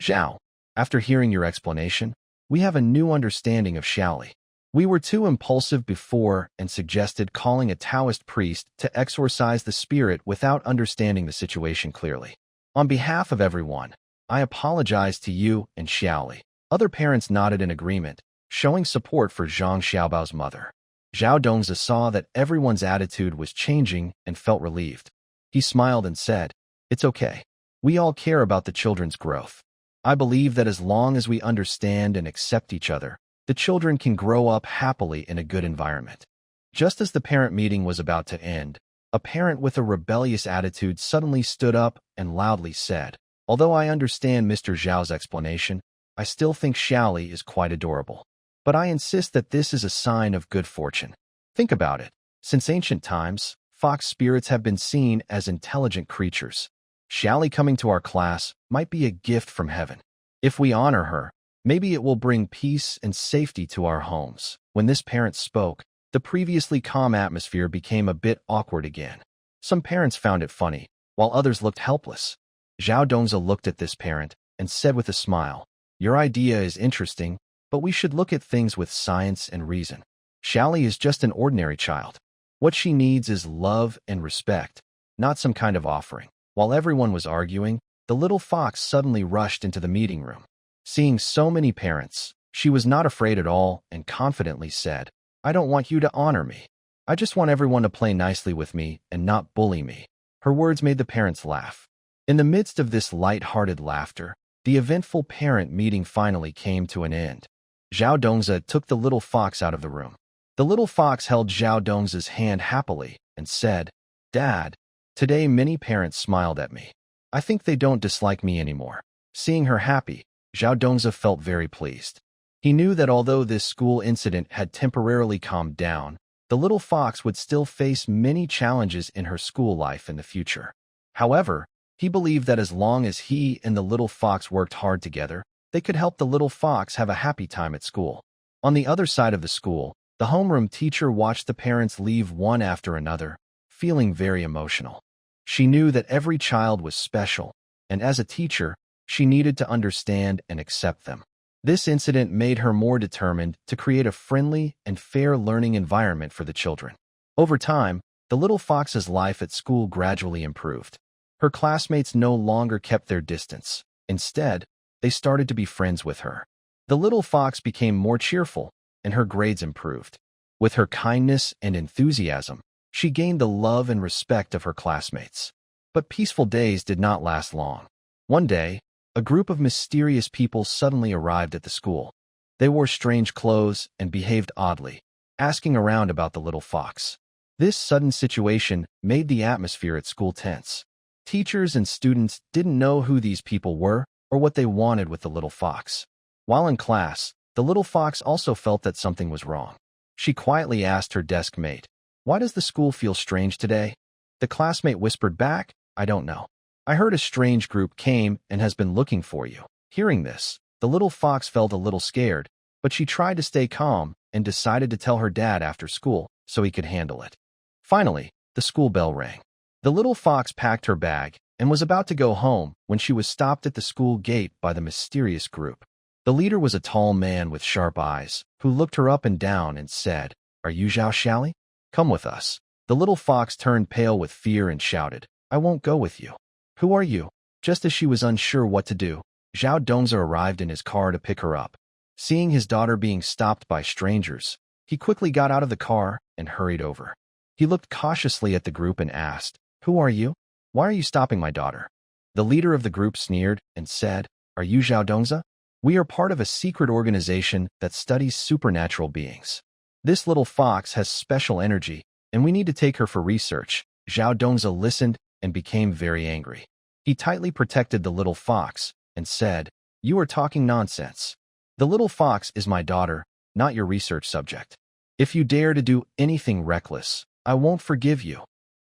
Zhao, after hearing your explanation, we have a new understanding of Xiaoli. We were too impulsive before and suggested calling a Taoist priest to exorcise the spirit without understanding the situation clearly. On behalf of everyone, I apologize to you and Xiaoli." Other parents nodded in agreement, showing support for Zhang Xiaobao's mother. Zhao Dongzi saw that everyone's attitude was changing and felt relieved. He smiled and said, "It's okay. We all care about the children's growth. I believe that as long as we understand and accept each other, the children can grow up happily in a good environment." Just as the parent meeting was about to end, a parent with a rebellious attitude suddenly stood up and loudly said, "Although I understand Mr. Zhao's explanation, I still think Xiaoli is quite adorable. But I insist that this is a sign of good fortune. Think about it. Since ancient times, fox spirits have been seen as intelligent creatures. Xiaoli coming to our class might be a gift from heaven. If we honor her, maybe it will bring peace and safety to our homes." When this parent spoke, the previously calm atmosphere became a bit awkward again. Some parents found it funny, while others looked helpless. Zhao Dongzi looked at this parent and said with a smile, "Your idea is interesting, but we should look at things with science and reason. Xiaoli is just an ordinary child. What she needs is love and respect, not some kind of offering." While everyone was arguing, the little fox suddenly rushed into the meeting room. Seeing so many parents, she was not afraid at all and confidently said, "I don't want you to honor me. I just want everyone to play nicely with me and not bully me." Her words made the parents laugh. In the midst of this light-hearted laughter, the eventful parent meeting finally came to an end. Zhao Dongzi took the little fox out of the room. The little fox held Zhao Dongzi's hand happily and said, "Dad, today many parents smiled at me. I think they don't dislike me anymore." Seeing her happy, Zhao Dongzi felt very pleased. He knew that although this school incident had temporarily calmed down, the little fox would still face many challenges in her school life in the future. However, he believed that as long as he and the little fox worked hard together, they could help the little fox have a happy time at school. On the other side of the school, the homeroom teacher watched the parents leave one after another, feeling very emotional. She knew that every child was special, and as a teacher, she needed to understand and accept them. This incident made her more determined to create a friendly and fair learning environment for the children. Over time, the little fox's life at school gradually improved. Her classmates no longer kept their distance. Instead, they started to be friends with her. The little fox became more cheerful, and her grades improved. With her kindness and enthusiasm, she gained the love and respect of her classmates. But peaceful days did not last long. One day, a group of mysterious people suddenly arrived at the school. They wore strange clothes and behaved oddly, asking around about the little fox. This sudden situation made the atmosphere at school tense. Teachers and students didn't know who these people were or what they wanted with the little fox. While in class, the little fox also felt that something was wrong. She quietly asked her desk mate, "Why does the school feel strange today?" The classmate whispered back, "I don't know. I heard a strange group came and has been looking for you." Hearing this, the little fox felt a little scared, but she tried to stay calm and decided to tell her dad after school. so he could handle it. Finally, the school bell rang. The little fox packed her bag and was about to go home when she was stopped at the school gate by the mysterious group. The leader was a tall man with sharp eyes, who looked her up and down and said, "Are you Zhao Xiaoli? Come with us." The little fox turned pale with fear and shouted, "I won't go with you." "Who are you?" Just as she was unsure what to do, Zhao Dongza arrived in his car to pick her up. Seeing his daughter being stopped by strangers, he quickly got out of the car and hurried over. He looked cautiously at the group and asked, "Who are you? Why are you stopping my daughter?" The leader of the group sneered and said, "Are you Zhao Dongza? We are part of a secret organization that studies supernatural beings. This little fox has special energy, and we need to take her for research." Zhao Dongza listened and became very angry. He tightly protected the little fox and said, "You are talking nonsense. The little fox is my daughter, not your research subject. If you dare to do anything reckless, I won't forgive you."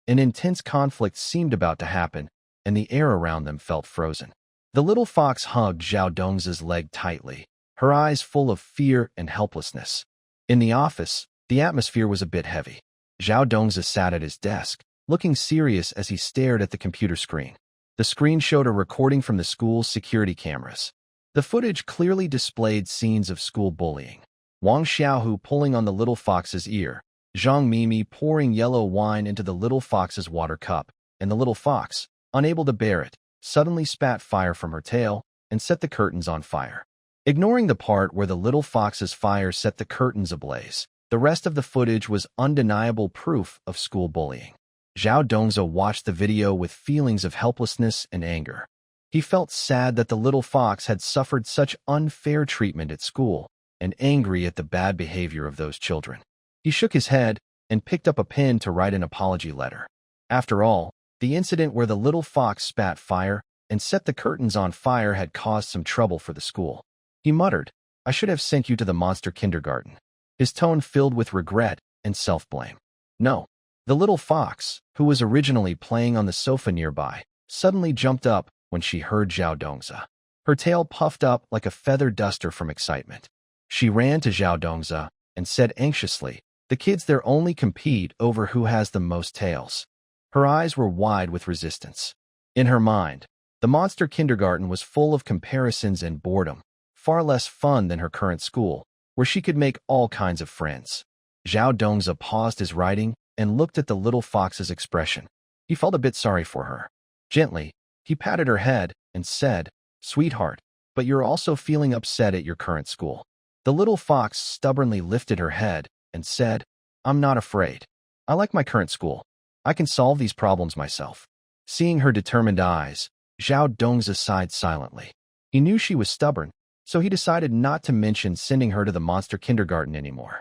An intense conflict seemed about to happen, and the air around them felt frozen. The little fox hugged Zhao Dongza's leg tightly, her eyes full of fear and helplessness. In the office, the atmosphere was a bit heavy. Zhao Dongza sat at his desk, looking serious as he stared at the computer screen. The screen showed a recording from the school's security cameras. The footage clearly displayed scenes of school bullying. Wang Xiaohu pulling on the little fox's ear, Zhang Mimi pouring yellow wine into the little fox's water cup, and the little fox, unable to bear it, suddenly spat fire from her tail and set the curtains on fire. Ignoring the part where the little fox's fire set the curtains ablaze, the rest of the footage was undeniable proof of school bullying. Zhao Dongza watched the video with feelings of helplessness and anger. He felt sad that the little fox had suffered such unfair treatment at school, and angry at the bad behavior of those children. He shook his head and picked up a pen to write an apology letter. After all, the incident where the little fox spat fire and set the curtains on fire had caused some trouble for the school. He muttered, "I should have sent you to the monster kindergarten," his tone filled with regret and self-blame. No. The little fox, who was originally playing on the sofa nearby, suddenly jumped up when she heard Zhao Dongza. Her tail puffed up like a feather duster from excitement. She ran to Zhao Dongza and said anxiously, "The kids there only compete over who has the most tails." Her eyes were wide with resistance. In her mind, the monster kindergarten was full of comparisons and boredom, far less fun than her current school, where she could make all kinds of friends. Zhao Dongza paused his writing and looked at the little fox's expression. He felt a bit sorry for her. Gently, he patted her head and said, "Sweetheart, but you're also feeling upset at your current school." The little fox stubbornly lifted her head and said, "I'm not afraid. I like my current school. I can solve these problems myself." Seeing her determined eyes, Zhao Dongza sighed silently. He knew she was stubborn, so he decided not to mention sending her to the monster kindergarten anymore.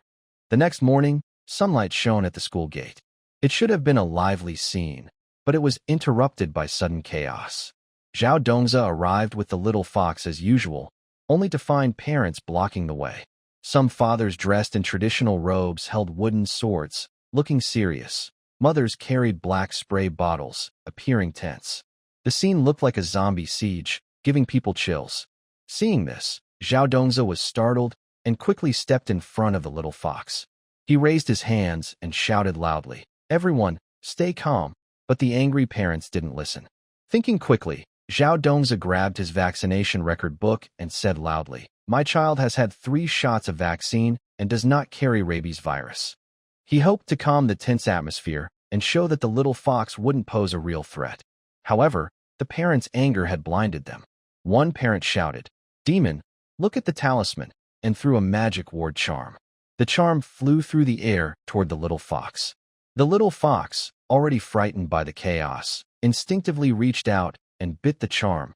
The next morning, sunlight shone at the school gate. It should have been a lively scene, but it was interrupted by sudden chaos. Zhao Dongza arrived with the little fox as usual, only to find parents blocking the way. Some fathers dressed in traditional robes held wooden swords, looking serious. Mothers carried black spray bottles, appearing tense. The scene looked like a zombie siege, giving people chills. Seeing this, Zhao Dongza was startled and quickly stepped in front of the little fox. He raised his hands and shouted loudly, "Everyone, stay calm," but the angry parents didn't listen. Thinking quickly, Zhao Dongza grabbed his vaccination record book and said loudly, "My child has had 3 shots of vaccine and does not carry rabies virus." He hoped to calm the tense atmosphere and show that the little fox wouldn't pose a real threat. However, the parents' anger had blinded them. One parent shouted, "Demon, look at the talisman," and threw a magic ward charm. The charm flew through the air toward the little fox. The little fox, already frightened by the chaos, instinctively reached out and bit the charm,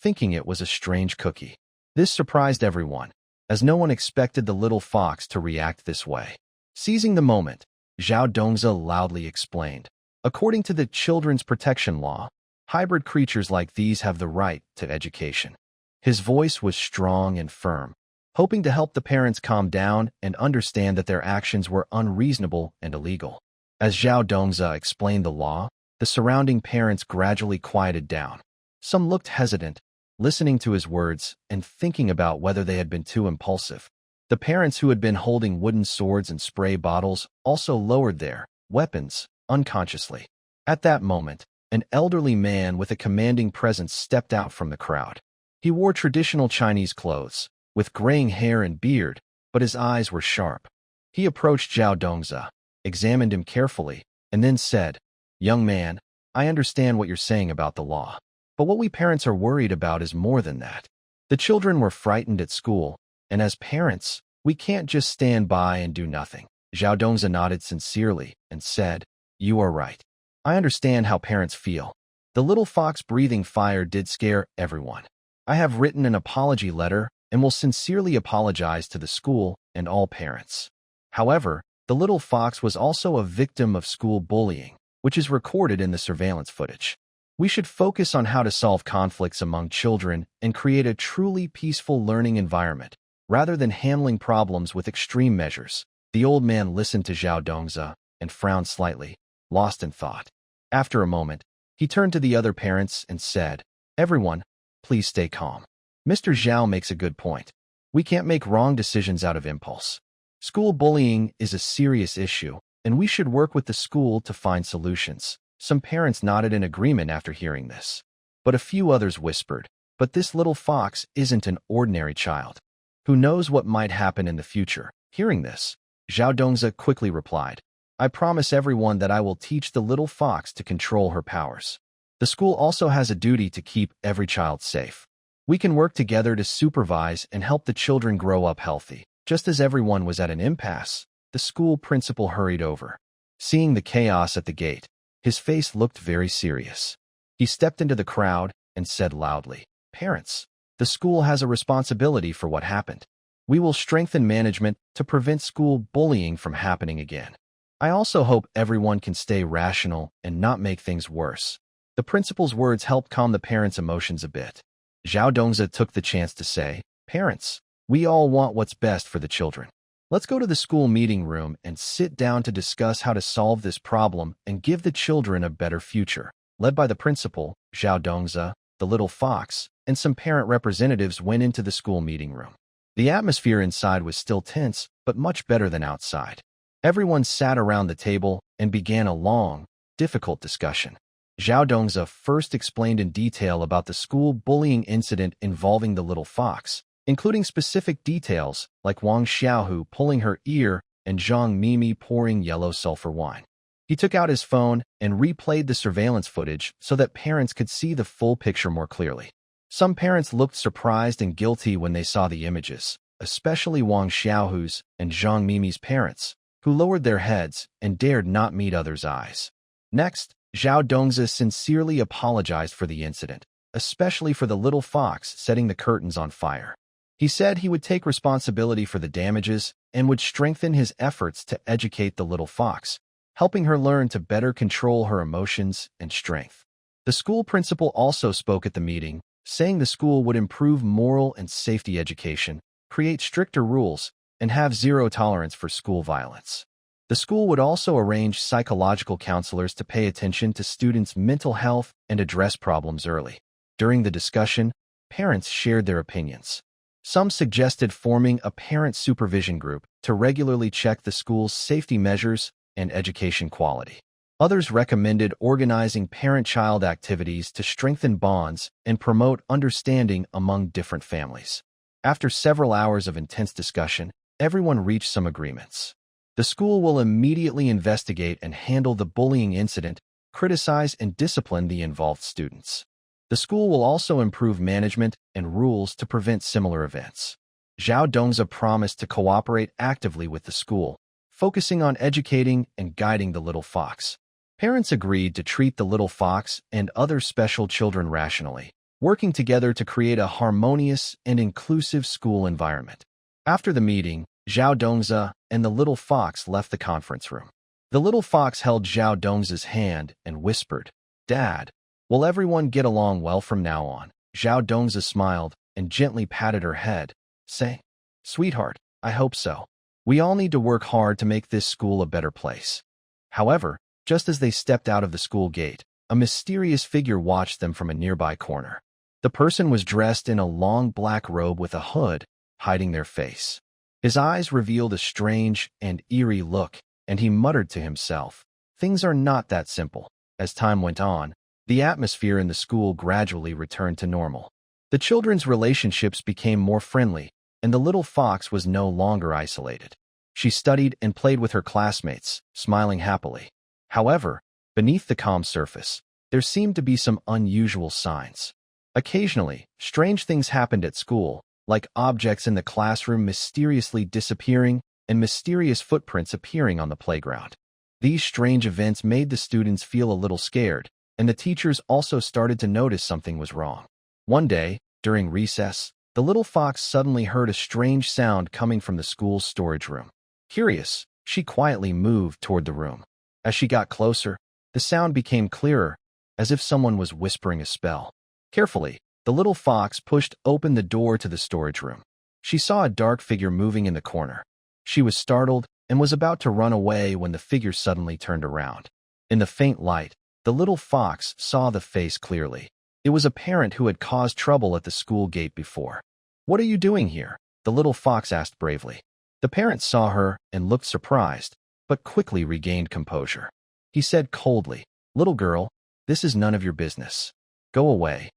thinking it was a strange cookie. This surprised everyone, as no one expected the little fox to react this way. Seizing the moment, Zhao Dongza loudly explained, "According to the Children's Protection Law, hybrid creatures like these have the right to education." His voice was strong and firm, hoping to help the parents calm down and understand that their actions were unreasonable and illegal. As Zhao Dongza explained the law, the surrounding parents gradually quieted down. Some looked hesitant, listening to his words and thinking about whether they had been too impulsive. The parents who had been holding wooden swords and spray bottles also lowered their weapons unconsciously. At that moment, an elderly man with a commanding presence stepped out from the crowd. He wore traditional Chinese clothes, with graying hair and beard, but his eyes were sharp. He approached Zhao Dongzi, examined him carefully, and then said, "Young man, I understand what you're saying about the law. But what we parents are worried about is more than that. The children were frightened at school, and as parents, we can't just stand by and do nothing." Zhao Dongzi nodded sincerely and said, "You are right. I understand how parents feel. The little fox breathing fire did scare everyone. I have written an apology letter and will sincerely apologize to the school and all parents. However, the little fox was also a victim of school bullying, which is recorded in the surveillance footage. We should focus on how to solve conflicts among children and create a truly peaceful learning environment, rather than handling problems with extreme measures." The old man listened to Zhao Dongzi and frowned slightly, lost in thought. After a moment, he turned to the other parents and said, "Everyone, please stay calm. Mr. Zhao makes a good point. We can't make wrong decisions out of impulse. School bullying is a serious issue, and we should work with the school to find solutions." Some parents nodded in agreement after hearing this. But a few others whispered, "But this little fox isn't an ordinary child. Who knows what might happen in the future?" Hearing this, Zhao Dongzi quickly replied, "I promise everyone that I will teach the little fox to control her powers. The school also has a duty to keep every child safe. We can work together to supervise and help the children grow up healthy." Just as everyone was at an impasse, the school principal hurried over. Seeing the chaos at the gate, his face looked very serious. He stepped into the crowd and said loudly, "Parents, the school has a responsibility for what happened. We will strengthen management to prevent school bullying from happening again. I also hope everyone can stay rational and not make things worse." The principal's words helped calm the parents' emotions a bit. Zhao Dongzi took the chance to say, "Parents, we all want what's best for the children. Let's go to the school meeting room and sit down to discuss how to solve this problem and give the children a better future." Led by the principal, Zhao Dongzi, the little fox, and some parent representatives went into the school meeting room. The atmosphere inside was still tense, but much better than outside. Everyone sat around the table and began a long, difficult discussion. Zhao Dongzi first explained in detail about the school bullying incident involving the little fox, including specific details like Wang Xiaohu pulling her ear and Zhang Mimi pouring yellow sulfur wine. He took out his phone and replayed the surveillance footage so that parents could see the full picture more clearly. Some parents looked surprised and guilty when they saw the images, especially Wang Xiaohu's and Zhang Mimi's parents, who lowered their heads and dared not meet others' eyes. Next, Zhao Dongzi sincerely apologized for the incident, especially for the little fox setting the curtains on fire. He said he would take responsibility for the damages and would strengthen his efforts to educate the little fox, helping her learn to better control her emotions and strength. The school principal also spoke at the meeting, saying the school would improve moral and safety education, create stricter rules, and have zero tolerance for school violence. The school would also arrange psychological counselors to pay attention to students' mental health and address problems early. During the discussion, parents shared their opinions. Some suggested forming a parent supervision group to regularly check the school's safety measures and education quality. Others recommended organizing parent-child activities to strengthen bonds and promote understanding among different families. After several hours of intense discussion, everyone reached some agreements. The school will immediately investigate and handle the bullying incident, criticize and discipline the involved students. The school will also improve management and rules to prevent similar events. Zhao Dongzi promised to cooperate actively with the school, focusing on educating and guiding the little fox. Parents agreed to treat the little fox and other special children rationally, working together to create a harmonious and inclusive school environment. After the meeting, Zhao Dongzi and the little fox left the conference room. The little fox held Zhao Dongzi's hand and whispered, "Dad, will everyone get along well from now on?" Zhao Dongzi smiled and gently patted her head, saying, "Sweetheart, I hope so. We all need to work hard to make this school a better place." However, just as they stepped out of the school gate, a mysterious figure watched them from a nearby corner. The person was dressed in a long black robe with a hood, hiding their face. His eyes revealed a strange and eerie look, and he muttered to himself, "Things are not that simple." As time went on, the atmosphere in the school gradually returned to normal. The children's relationships became more friendly, and the little fox was no longer isolated. She studied and played with her classmates, smiling happily. However, beneath the calm surface, there seemed to be some unusual signs. Occasionally, strange things happened at school, like objects in the classroom mysteriously disappearing and mysterious footprints appearing on the playground. These strange events made the students feel a little scared, and the teachers also started to notice something was wrong. One day, during recess, the little fox suddenly heard a strange sound coming from the school's storage room. Curious, she quietly moved toward the room. As she got closer, the sound became clearer, as if someone was whispering a spell. Carefully, the little fox pushed open the door to the storage room. She saw a dark figure moving in the corner. She was startled and was about to run away when the figure suddenly turned around. In the faint light, the little fox saw the face clearly. It was a parent who had caused trouble at the school gate before. "What are you doing here?" the little fox asked bravely. The parent saw her and looked surprised, but quickly regained composure. He said coldly, "Little girl, this is none of your business. Go away."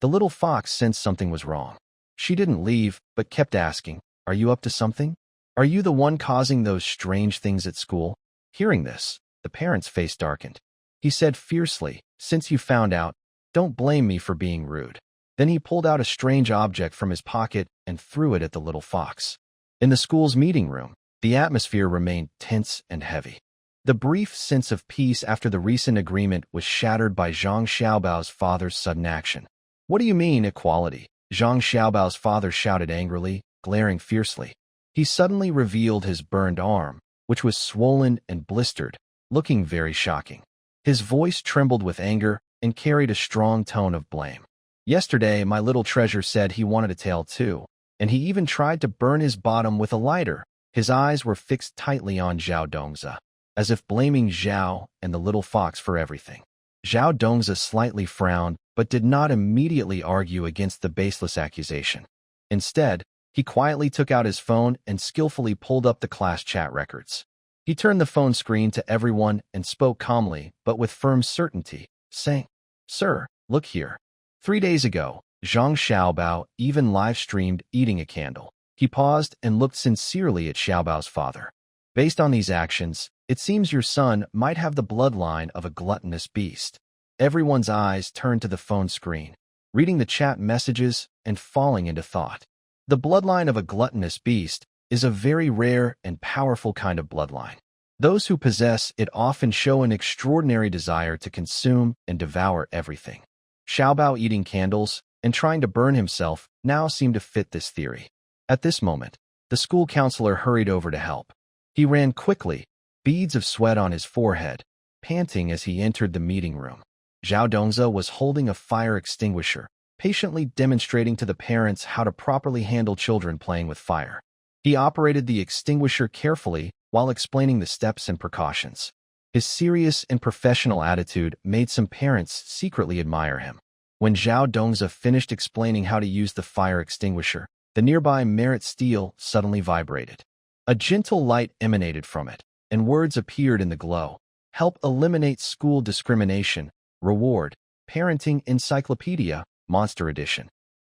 The little fox sensed something was wrong. She didn't leave, but kept asking, "Are you up to something? Are you the one causing those strange things at school?" Hearing this, the parent's face darkened. He said fiercely, "Since you found out, don't blame me for being rude." Then he pulled out a strange object from his pocket and threw it at the little fox. In the school's meeting room, the atmosphere remained tense and heavy. The brief sense of peace after the recent agreement was shattered by Zhang Xiaobao's father's sudden action. "What do you mean, equality?" Zhang Xiaobao's father shouted angrily, glaring fiercely. He suddenly revealed his burned arm, which was swollen and blistered, looking very shocking. His voice trembled with anger and carried a strong tone of blame. "Yesterday, my little treasure said he wanted a tail too, and he even tried to burn his bottom with a lighter." His eyes were fixed tightly on Zhao Dongzi, as if blaming Zhao and the little fox for everything. Zhao Dongzi slightly frowned, but did not immediately argue against the baseless accusation. Instead, he quietly took out his phone and skillfully pulled up the class chat records. He turned the phone screen to everyone and spoke calmly, but with firm certainty, saying, "Sir, look here. 3 days ago, Zhang Xiaobao even live-streamed eating a candle." He paused and looked sincerely at Xiaobao's father. "Based on these actions, it seems your son might have the bloodline of a gluttonous beast." Everyone's eyes turned to the phone screen, reading the chat messages and falling into thought. The bloodline of a gluttonous beast is a very rare and powerful kind of bloodline. Those who possess it often show an extraordinary desire to consume and devour everything. Xiaobao eating candles and trying to burn himself now seemed to fit this theory. At this moment, the school counselor hurried over to help. He ran quickly, beads of sweat on his forehead, panting as he entered the meeting room. Zhao Dongzi was holding a fire extinguisher, patiently demonstrating to the parents how to properly handle children playing with fire. He operated the extinguisher carefully while explaining the steps and precautions. His serious and professional attitude made some parents secretly admire him. When Zhao Dongzi finished explaining how to use the fire extinguisher, the nearby Merit steel suddenly vibrated. A gentle light emanated from it, and words appeared in the glow. "Help eliminate school discrimination. Reward. Parenting Encyclopedia, Monster Edition."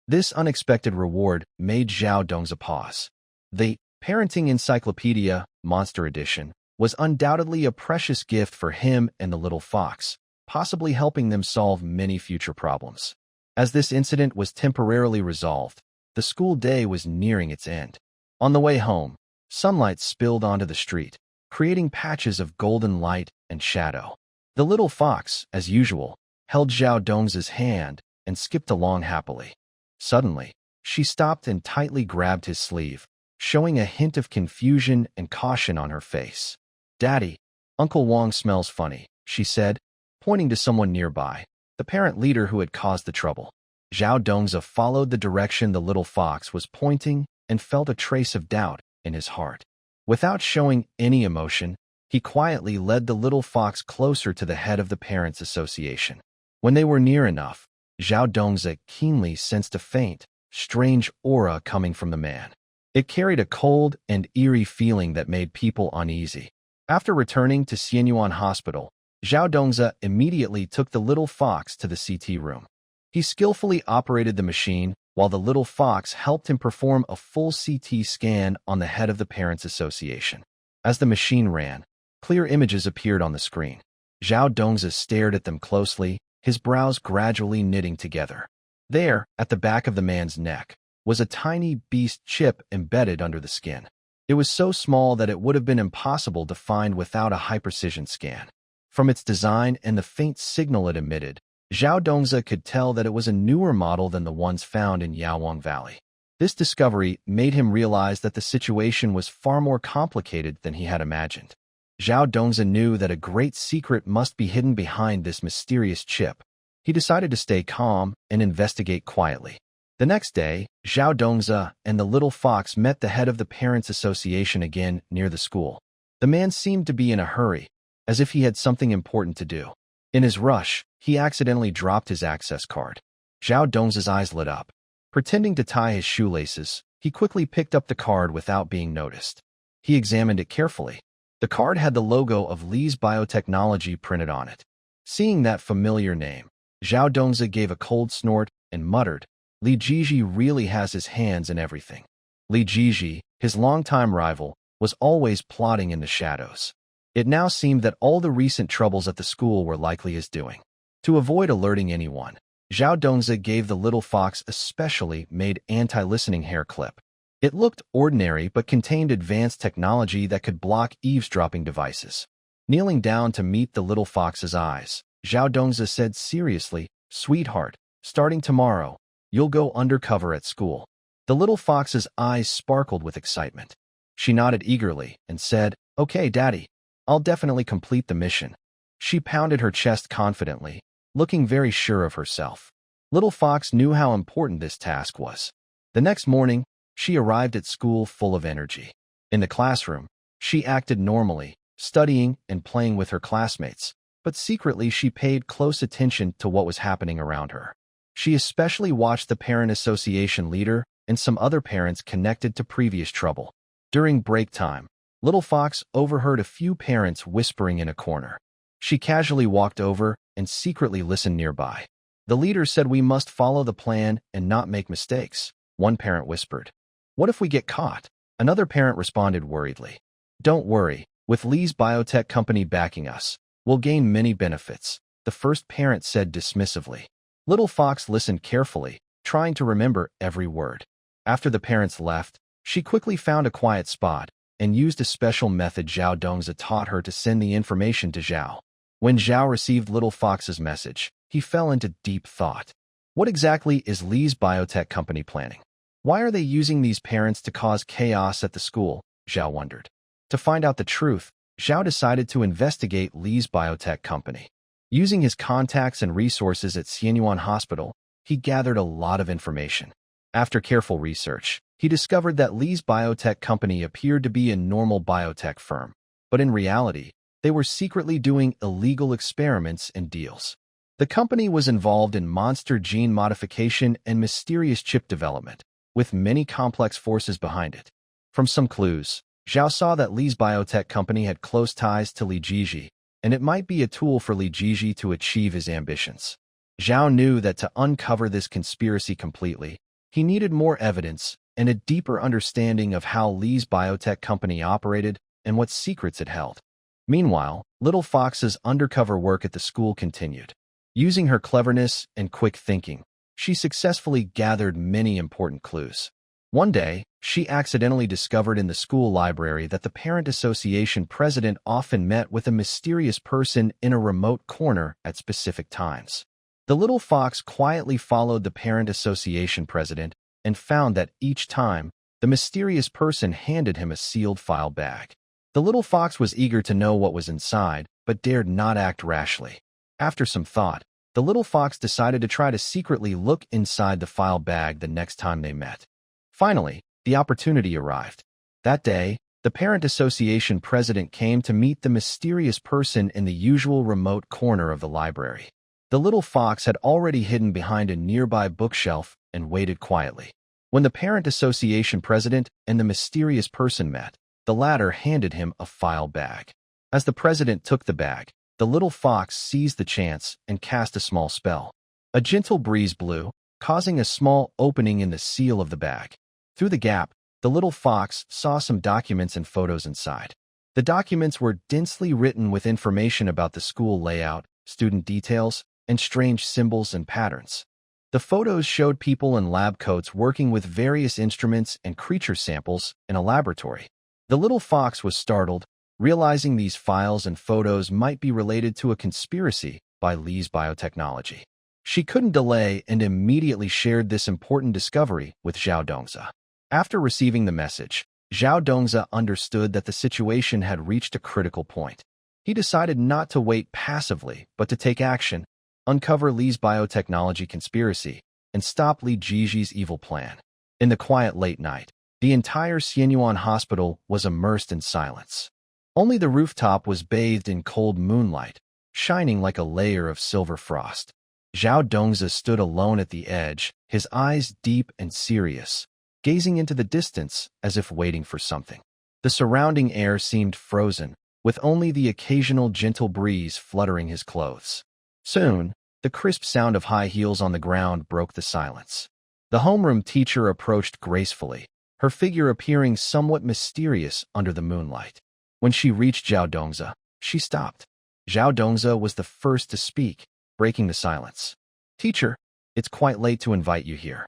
This unexpected reward made Zhao Dongzi pause. The Parenting Encyclopedia, Monster Edition was undoubtedly a precious gift for him and the little fox, possibly helping them solve many future problems. As this incident was temporarily resolved, the school day was nearing its end. On the way home, sunlight spilled onto the street, creating patches of golden light and shadow. The little fox, as usual, held Zhao Dongzi's hand and skipped along happily. Suddenly, she stopped and tightly grabbed his sleeve, showing a hint of confusion and caution on her face. "Daddy, Uncle Wang smells funny," she said, pointing to someone nearby, the parent leader who had caused the trouble. Zhao Dongzi followed the direction the little fox was pointing and felt a trace of doubt in his heart. Without showing any emotion, he quietly led the little fox closer to the head of the Parents' Association. When they were near enough, Zhao Dongzi keenly sensed a faint, strange aura coming from the man. It carried a cold and eerie feeling that made people uneasy. After returning to Xianyuan Hospital, Zhao Dongzi immediately took the little fox to the CT room. He skillfully operated the machine while the little fox helped him perform a full CT scan on the head of the Parents Association. As the machine ran, clear images appeared on the screen. Zhao Dongzi stared at them closely, his brows gradually knitting together. There, at the back of the man's neck, was a tiny beast chip embedded under the skin. It was so small that it would have been impossible to find without a high-precision scan. From its design and the faint signal it emitted, Zhao Dongzi could tell that it was a newer model than the ones found in Yaowang Valley. This discovery made him realize that the situation was far more complicated than he had imagined. Zhao Dongzi knew that a great secret must be hidden behind this mysterious chip. He decided to stay calm and investigate quietly. The next day, Zhao Dongzi and the little fox met the head of the Parents Association again near the school. The man seemed to be in a hurry, as if he had something important to do. In his rush, he accidentally dropped his access card. Zhao Dongzi's eyes lit up. Pretending to tie his shoelaces, he quickly picked up the card without being noticed. He examined it carefully. The card had the logo of Li's Biotechnology printed on it. Seeing that familiar name, Zhao Dongzi gave a cold snort and muttered, "Li Jiji really has his hands in everything." Li Jiji, his longtime rival, was always plotting in the shadows. It now seemed that all the recent troubles at the school were likely his doing. To avoid alerting anyone, Zhao Dongzi gave the little fox a specially made anti-listening hair clip. It looked ordinary but contained advanced technology that could block eavesdropping devices. Kneeling down to meet the little fox's eyes, Zhao Dongzi said seriously, "Sweetheart, starting tomorrow, you'll go undercover at school." The little fox's eyes sparkled with excitement. She nodded eagerly and said, "Okay, Daddy, I'll definitely complete the mission." She pounded her chest confidently, looking very sure of herself. Little Fox knew how important this task was. The next morning, she arrived at school full of energy. In the classroom, she acted normally, studying and playing with her classmates, but secretly she paid close attention to what was happening around her. She especially watched the Parent Association leader and some other parents connected to previous trouble. During break time, Little Fox overheard a few parents whispering in a corner. She casually walked over and secretly listened nearby. "The leader said we must follow the plan and not make mistakes," one parent whispered. "What if we get caught?" Another parent responded worriedly. "Don't worry, with Li's biotech company backing us, we'll gain many benefits," the first parent said dismissively. Little Fox listened carefully, trying to remember every word. After the parents left, she quickly found a quiet spot and used a special method Zhao Dongzi taught her to send the information to Zhao. When Zhao received Little Fox's message, he fell into deep thought. What exactly is Li's biotech company planning? Why are they using these parents to cause chaos at the school? Zhao wondered. To find out the truth, Zhao decided to investigate Li's biotech company. Using his contacts and resources at Xianyuan Hospital, he gathered a lot of information. After careful research, he discovered that Li's biotech company appeared to be a normal biotech firm, but in reality, they were secretly doing illegal experiments and deals. The company was involved in monster gene modification and mysterious chip development, with many complex forces behind it. From some clues, Zhao saw that Li's biotech company had close ties to Li Jiji, and it might be a tool for Li Jiji to achieve his ambitions. Zhao knew that to uncover this conspiracy completely, he needed more evidence and a deeper understanding of how Li's biotech company operated and what secrets it held. Meanwhile, Little Fox's undercover work at the school continued. Using her cleverness and quick thinking, she successfully gathered many important clues. One day, she accidentally discovered in the school library that the Parent Association president often met with a mysterious person in a remote corner at specific times. The little fox quietly followed the Parent Association president and found that each time, the mysterious person handed him a sealed file bag. The little fox was eager to know what was inside, but dared not act rashly. After some thought, the little fox decided to try to secretly look inside the file bag the next time they met. Finally, the opportunity arrived. That day, the Parent Association president came to meet the mysterious person in the usual remote corner of the library. The little fox had already hidden behind a nearby bookshelf and waited quietly. When the parent association president and the mysterious person met, the latter handed him a file bag. As the president took the bag, the little fox seized the chance and cast a small spell. A gentle breeze blew, causing a small opening in the seal of the bag. Through the gap, the little fox saw some documents and photos inside. The documents were densely written with information about the school layout, student details, and strange symbols and patterns. The photos showed people in lab coats working with various instruments and creature samples in a laboratory. The little fox was startled, realizing these files and photos might be related to a conspiracy by Lee's biotechnology. She couldn't delay and immediately shared this important discovery with Zhao Dongzi. After receiving the message, Zhao Dongzi understood that the situation had reached a critical point. He decided not to wait passively, but to take action, uncover Lee's biotechnology conspiracy, and stop Li Jiji's evil plan. In the quiet late night, the entire Xianyuan hospital was immersed in silence. Only the rooftop was bathed in cold moonlight, shining like a layer of silver frost. Zhao Dongzi stood alone at the edge, his eyes deep and serious, gazing into the distance as if waiting for something. The surrounding air seemed frozen, with only the occasional gentle breeze fluttering his clothes. Soon, the crisp sound of high heels on the ground broke the silence. The homeroom teacher approached gracefully, her figure appearing somewhat mysterious under the moonlight. When she reached Zhao Dongzi, she stopped. Zhao Dongzi was the first to speak, breaking the silence. "Teacher, it's quite late to invite you here.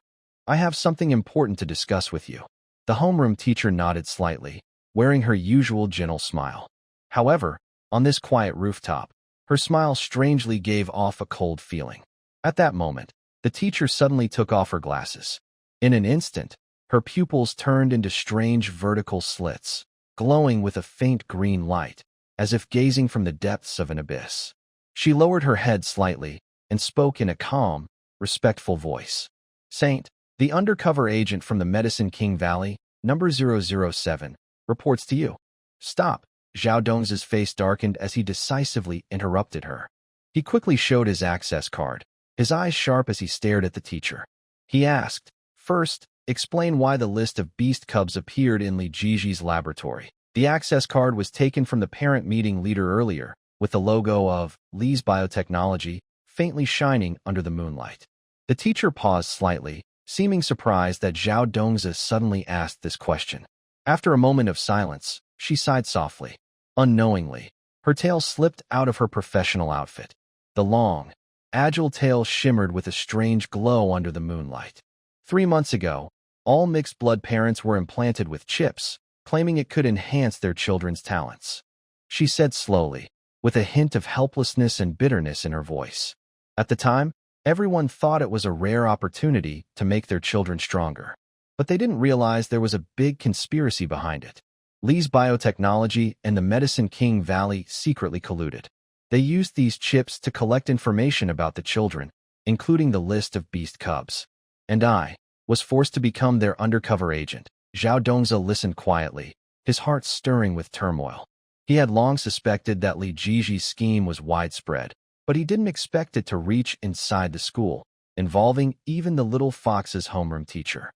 I have something important to discuss with you." The homeroom teacher nodded slightly, wearing her usual gentle smile. However, on this quiet rooftop, her smile strangely gave off a cold feeling. At that moment, the teacher suddenly took off her glasses. In an instant, her pupils turned into strange vertical slits, glowing with a faint green light, as if gazing from the depths of an abyss. She lowered her head slightly and spoke in a calm, respectful voice. "Saint, the undercover agent from the Medicine King Valley, number 007, reports to you." "Stop." Zhao Dongzi's face darkened as he decisively interrupted her. He quickly showed his access card, his eyes sharp as he stared at the teacher. He asked, "First, explain why the list of beast cubs appeared in Li Jiji's laboratory." The access card was taken from the parent meeting leader earlier, with the logo of Lee's biotechnology faintly shining under the moonlight. The teacher paused slightly, seeming surprised that Zhao Dongzi suddenly asked this question. After a moment of silence, she sighed softly. Unknowingly, her tail slipped out of her professional outfit. The long, agile tail shimmered with a strange glow under the moonlight. 3 months ago, all mixed-blood parents were implanted with chips, claiming it could enhance their children's talents. She said slowly, with a hint of helplessness and bitterness in her voice. At the time, everyone thought it was a rare opportunity to make their children stronger. But they didn't realize there was a big conspiracy behind it. Lee's biotechnology and the Medicine King Valley secretly colluded. They used these chips to collect information about the children, including the list of beast cubs. And I was forced to become their undercover agent. Zhao Dongzi listened quietly, his heart stirring with turmoil. He had long suspected that Li Jiji's scheme was widespread, but he didn't expect it to reach inside the school, involving even the little fox's homeroom teacher.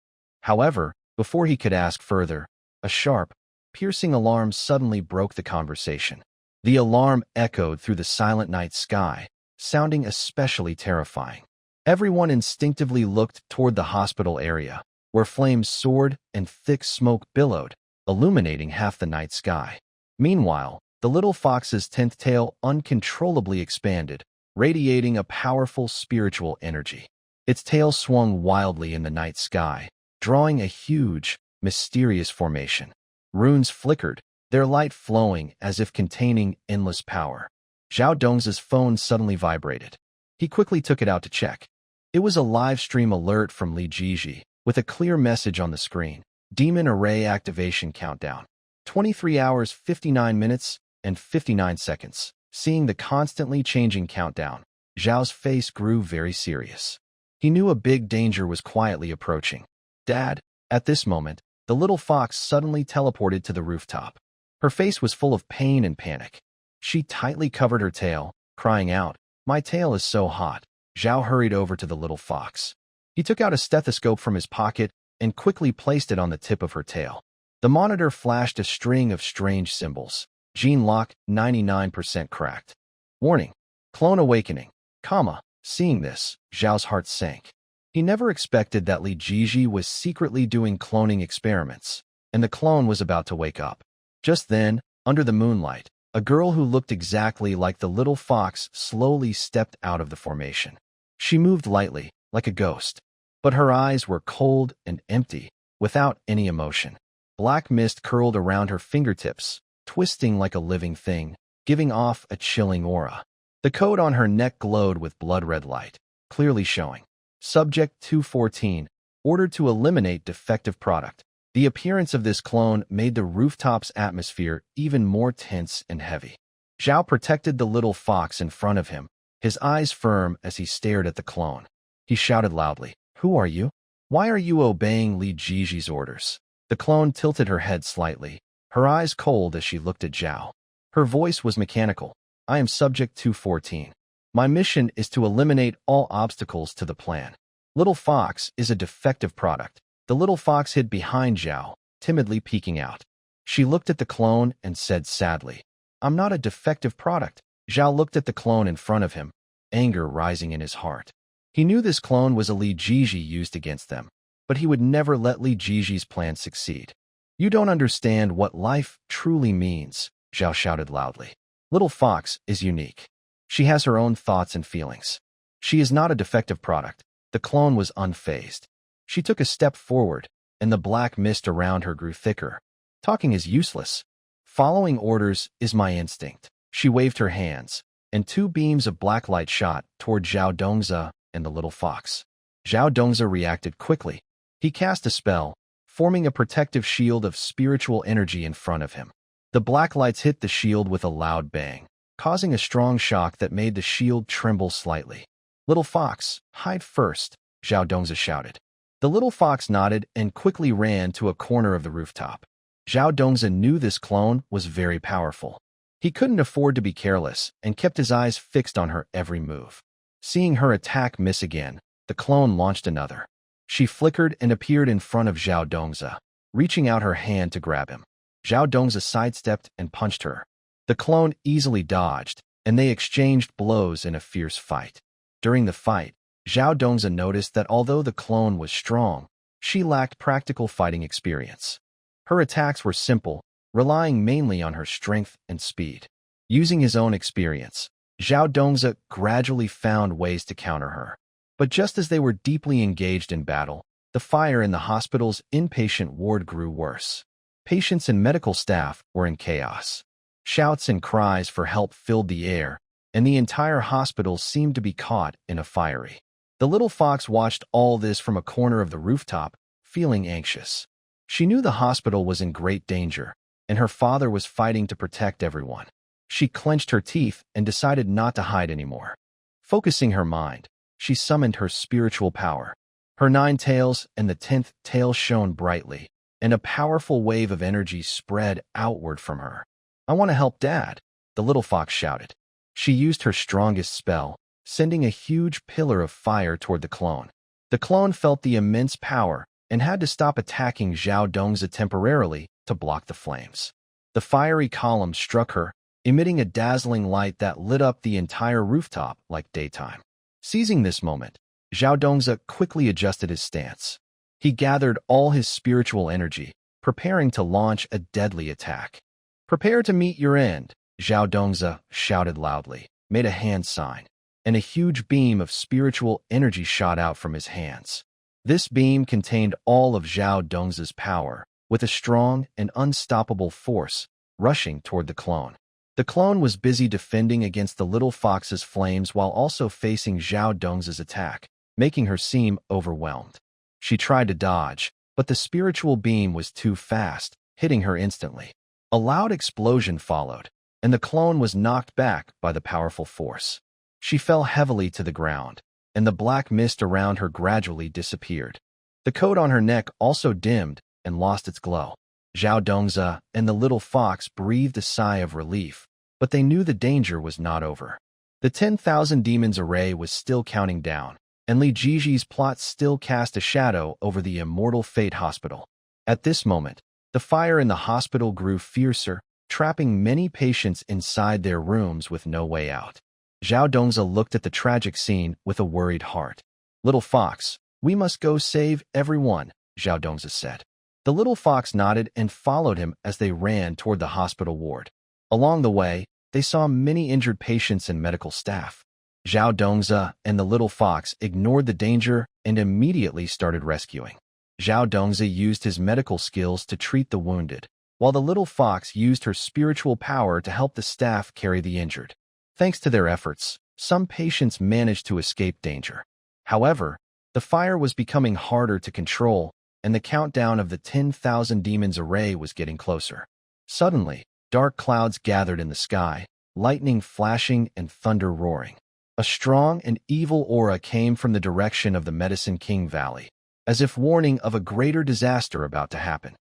However, before he could ask further, a sharp, piercing alarm suddenly broke the conversation. The alarm echoed through the silent night sky, sounding especially terrifying. Everyone instinctively looked toward the hospital area, where flames soared and thick smoke billowed, illuminating half the night sky. Meanwhile, the little fox's 10th tail uncontrollably expanded, radiating a powerful spiritual energy. Its tail swung wildly in the night sky, drawing a huge, mysterious formation. Runes flickered, their light flowing as if containing endless power. Zhao Dongzi's phone suddenly vibrated. He quickly took it out to check. It was a live stream alert from Li Jiji, with a clear message on the screen. Demon Array Activation Countdown. 23 hours 59 minutes and 59 seconds. Seeing the constantly changing countdown, Zhao's face grew very serious. He knew a big danger was quietly approaching. "Dad," at this moment, the little fox suddenly teleported to the rooftop. Her face was full of pain and panic. She tightly covered her tail, crying out, "My tail is so hot." Zhao hurried over to the little fox. He took out a stethoscope from his pocket and quickly placed it on the tip of her tail. The monitor flashed a string of strange symbols. Gene lock, 99% cracked. Warning, clone awakening, comma. Seeing this, Zhao's heart sank. He never expected that Li Jiji was secretly doing cloning experiments, and the clone was about to wake up. Just then, under the moonlight, a girl who looked exactly like the little fox slowly stepped out of the formation. She moved lightly, like a ghost, but her eyes were cold and empty, without any emotion. Black mist curled around her fingertips, twisting like a living thing, giving off a chilling aura. The code on her neck glowed with blood-red light, clearly showing. Subject 214, ordered to eliminate defective product. The appearance of this clone made the rooftop's atmosphere even more tense and heavy. Zhao protected the little fox in front of him, his eyes firm as he stared at the clone. He shouted loudly, "Who are you? Why are you obeying Li Jiji's orders?" The clone tilted her head slightly, her eyes cold as she looked at Zhao. Her voice was mechanical. "I am Subject 214. My mission is to eliminate all obstacles to the plan. Little Fox is a defective product." The little fox hid behind Zhao, timidly peeking out. She looked at the clone and said sadly, "I'm not a defective product." Zhao looked at the clone in front of him, anger rising in his heart. He knew this clone was a Li Jiji used against them, but he would never let Li Jiji's plan succeed. "You don't understand what life truly means," Zhao shouted loudly. "Little Fox is unique. She has her own thoughts and feelings. She is not a defective product." The clone was unfazed. She took a step forward, and the black mist around her grew thicker. "Talking is useless. Following orders is my instinct." She waved her hands, and two beams of black light shot toward Zhao Dongzi and the little fox. Zhao Dongzi reacted quickly. He cast a spell, forming a protective shield of spiritual energy in front of him. The black lights hit the shield with a loud bang, causing a strong shock that made the shield tremble slightly. "Little fox, hide first," Zhao Dongzi shouted. The little fox nodded and quickly ran to a corner of the rooftop. Zhao Dongzi knew this clone was very powerful. He couldn't afford to be careless and kept his eyes fixed on her every move. Seeing her attack miss again, the clone launched another. She flickered and appeared in front of Zhao Dongzi, reaching out her hand to grab him. Zhao Dongzi sidestepped and punched her. The clone easily dodged, and they exchanged blows in a fierce fight. During the fight, Zhao Dongzi noticed that although the clone was strong, she lacked practical fighting experience. Her attacks were simple, relying mainly on her strength and speed. Using his own experience, Zhao Dongzi gradually found ways to counter her. But just as they were deeply engaged in battle, the fire in the hospital's inpatient ward grew worse. Patients and medical staff were in chaos. Shouts and cries for help filled the air, and the entire hospital seemed to be caught in a fury. The little fox watched all this from a corner of the rooftop, feeling anxious. She knew the hospital was in great danger, and her father was fighting to protect everyone. She clenched her teeth and decided not to hide anymore. Focusing her mind, she summoned her spiritual power. Her 9 tails and the 10th tail shone brightly, and a powerful wave of energy spread outward from her. "I want to help Dad," the little fox shouted. She used her strongest spell, sending a huge pillar of fire toward the clone. The clone felt the immense power and had to stop attacking Zhao Dongzi temporarily to block the flames. The fiery column struck her, emitting a dazzling light that lit up the entire rooftop like daytime. Seizing this moment, Zhao Dongzi quickly adjusted his stance. He gathered all his spiritual energy, preparing to launch a deadly attack. "Prepare to meet your end," Zhao Dongzi shouted loudly, made a hand sign, and a huge beam of spiritual energy shot out from his hands. This beam contained all of Zhao Dongzi's power, with a strong and unstoppable force, rushing toward the clone. The clone was busy defending against the little fox's flames while also facing Zhao Dongzi's attack, making her seem overwhelmed. She tried to dodge, but the spiritual beam was too fast, hitting her instantly. A loud explosion followed, and the clone was knocked back by the powerful force. She fell heavily to the ground, and the black mist around her gradually disappeared. The coat on her neck also dimmed and lost its glow. Zhao Dongzi and the little fox breathed a sigh of relief, but they knew the danger was not over. The 10,000 demons array was still counting down, and Li Jiji's plot still cast a shadow over the immortal Fate Hospital. At this moment, the fire in the hospital grew fiercer, trapping many patients inside their rooms with no way out. Zhao Dongzi looked at the tragic scene with a worried heart. "Little fox, we must go save everyone," Zhao Dongzi said. The little fox nodded and followed him as they ran toward the hospital ward. Along the way, they saw many injured patients and medical staff. Zhao Dongzi and the little fox ignored the danger and immediately started rescuing. Zhao Dongzi used his medical skills to treat the wounded, while the little fox used her spiritual power to help the staff carry the injured. Thanks to their efforts, some patients managed to escape danger. However, the fire was becoming harder to control, and the countdown of the 10,000 demons array was getting closer. Suddenly, dark clouds gathered in the sky, lightning flashing and thunder roaring. A strong and evil aura came from the direction of the Medicine King Valley, as if warning of a greater disaster about to happen.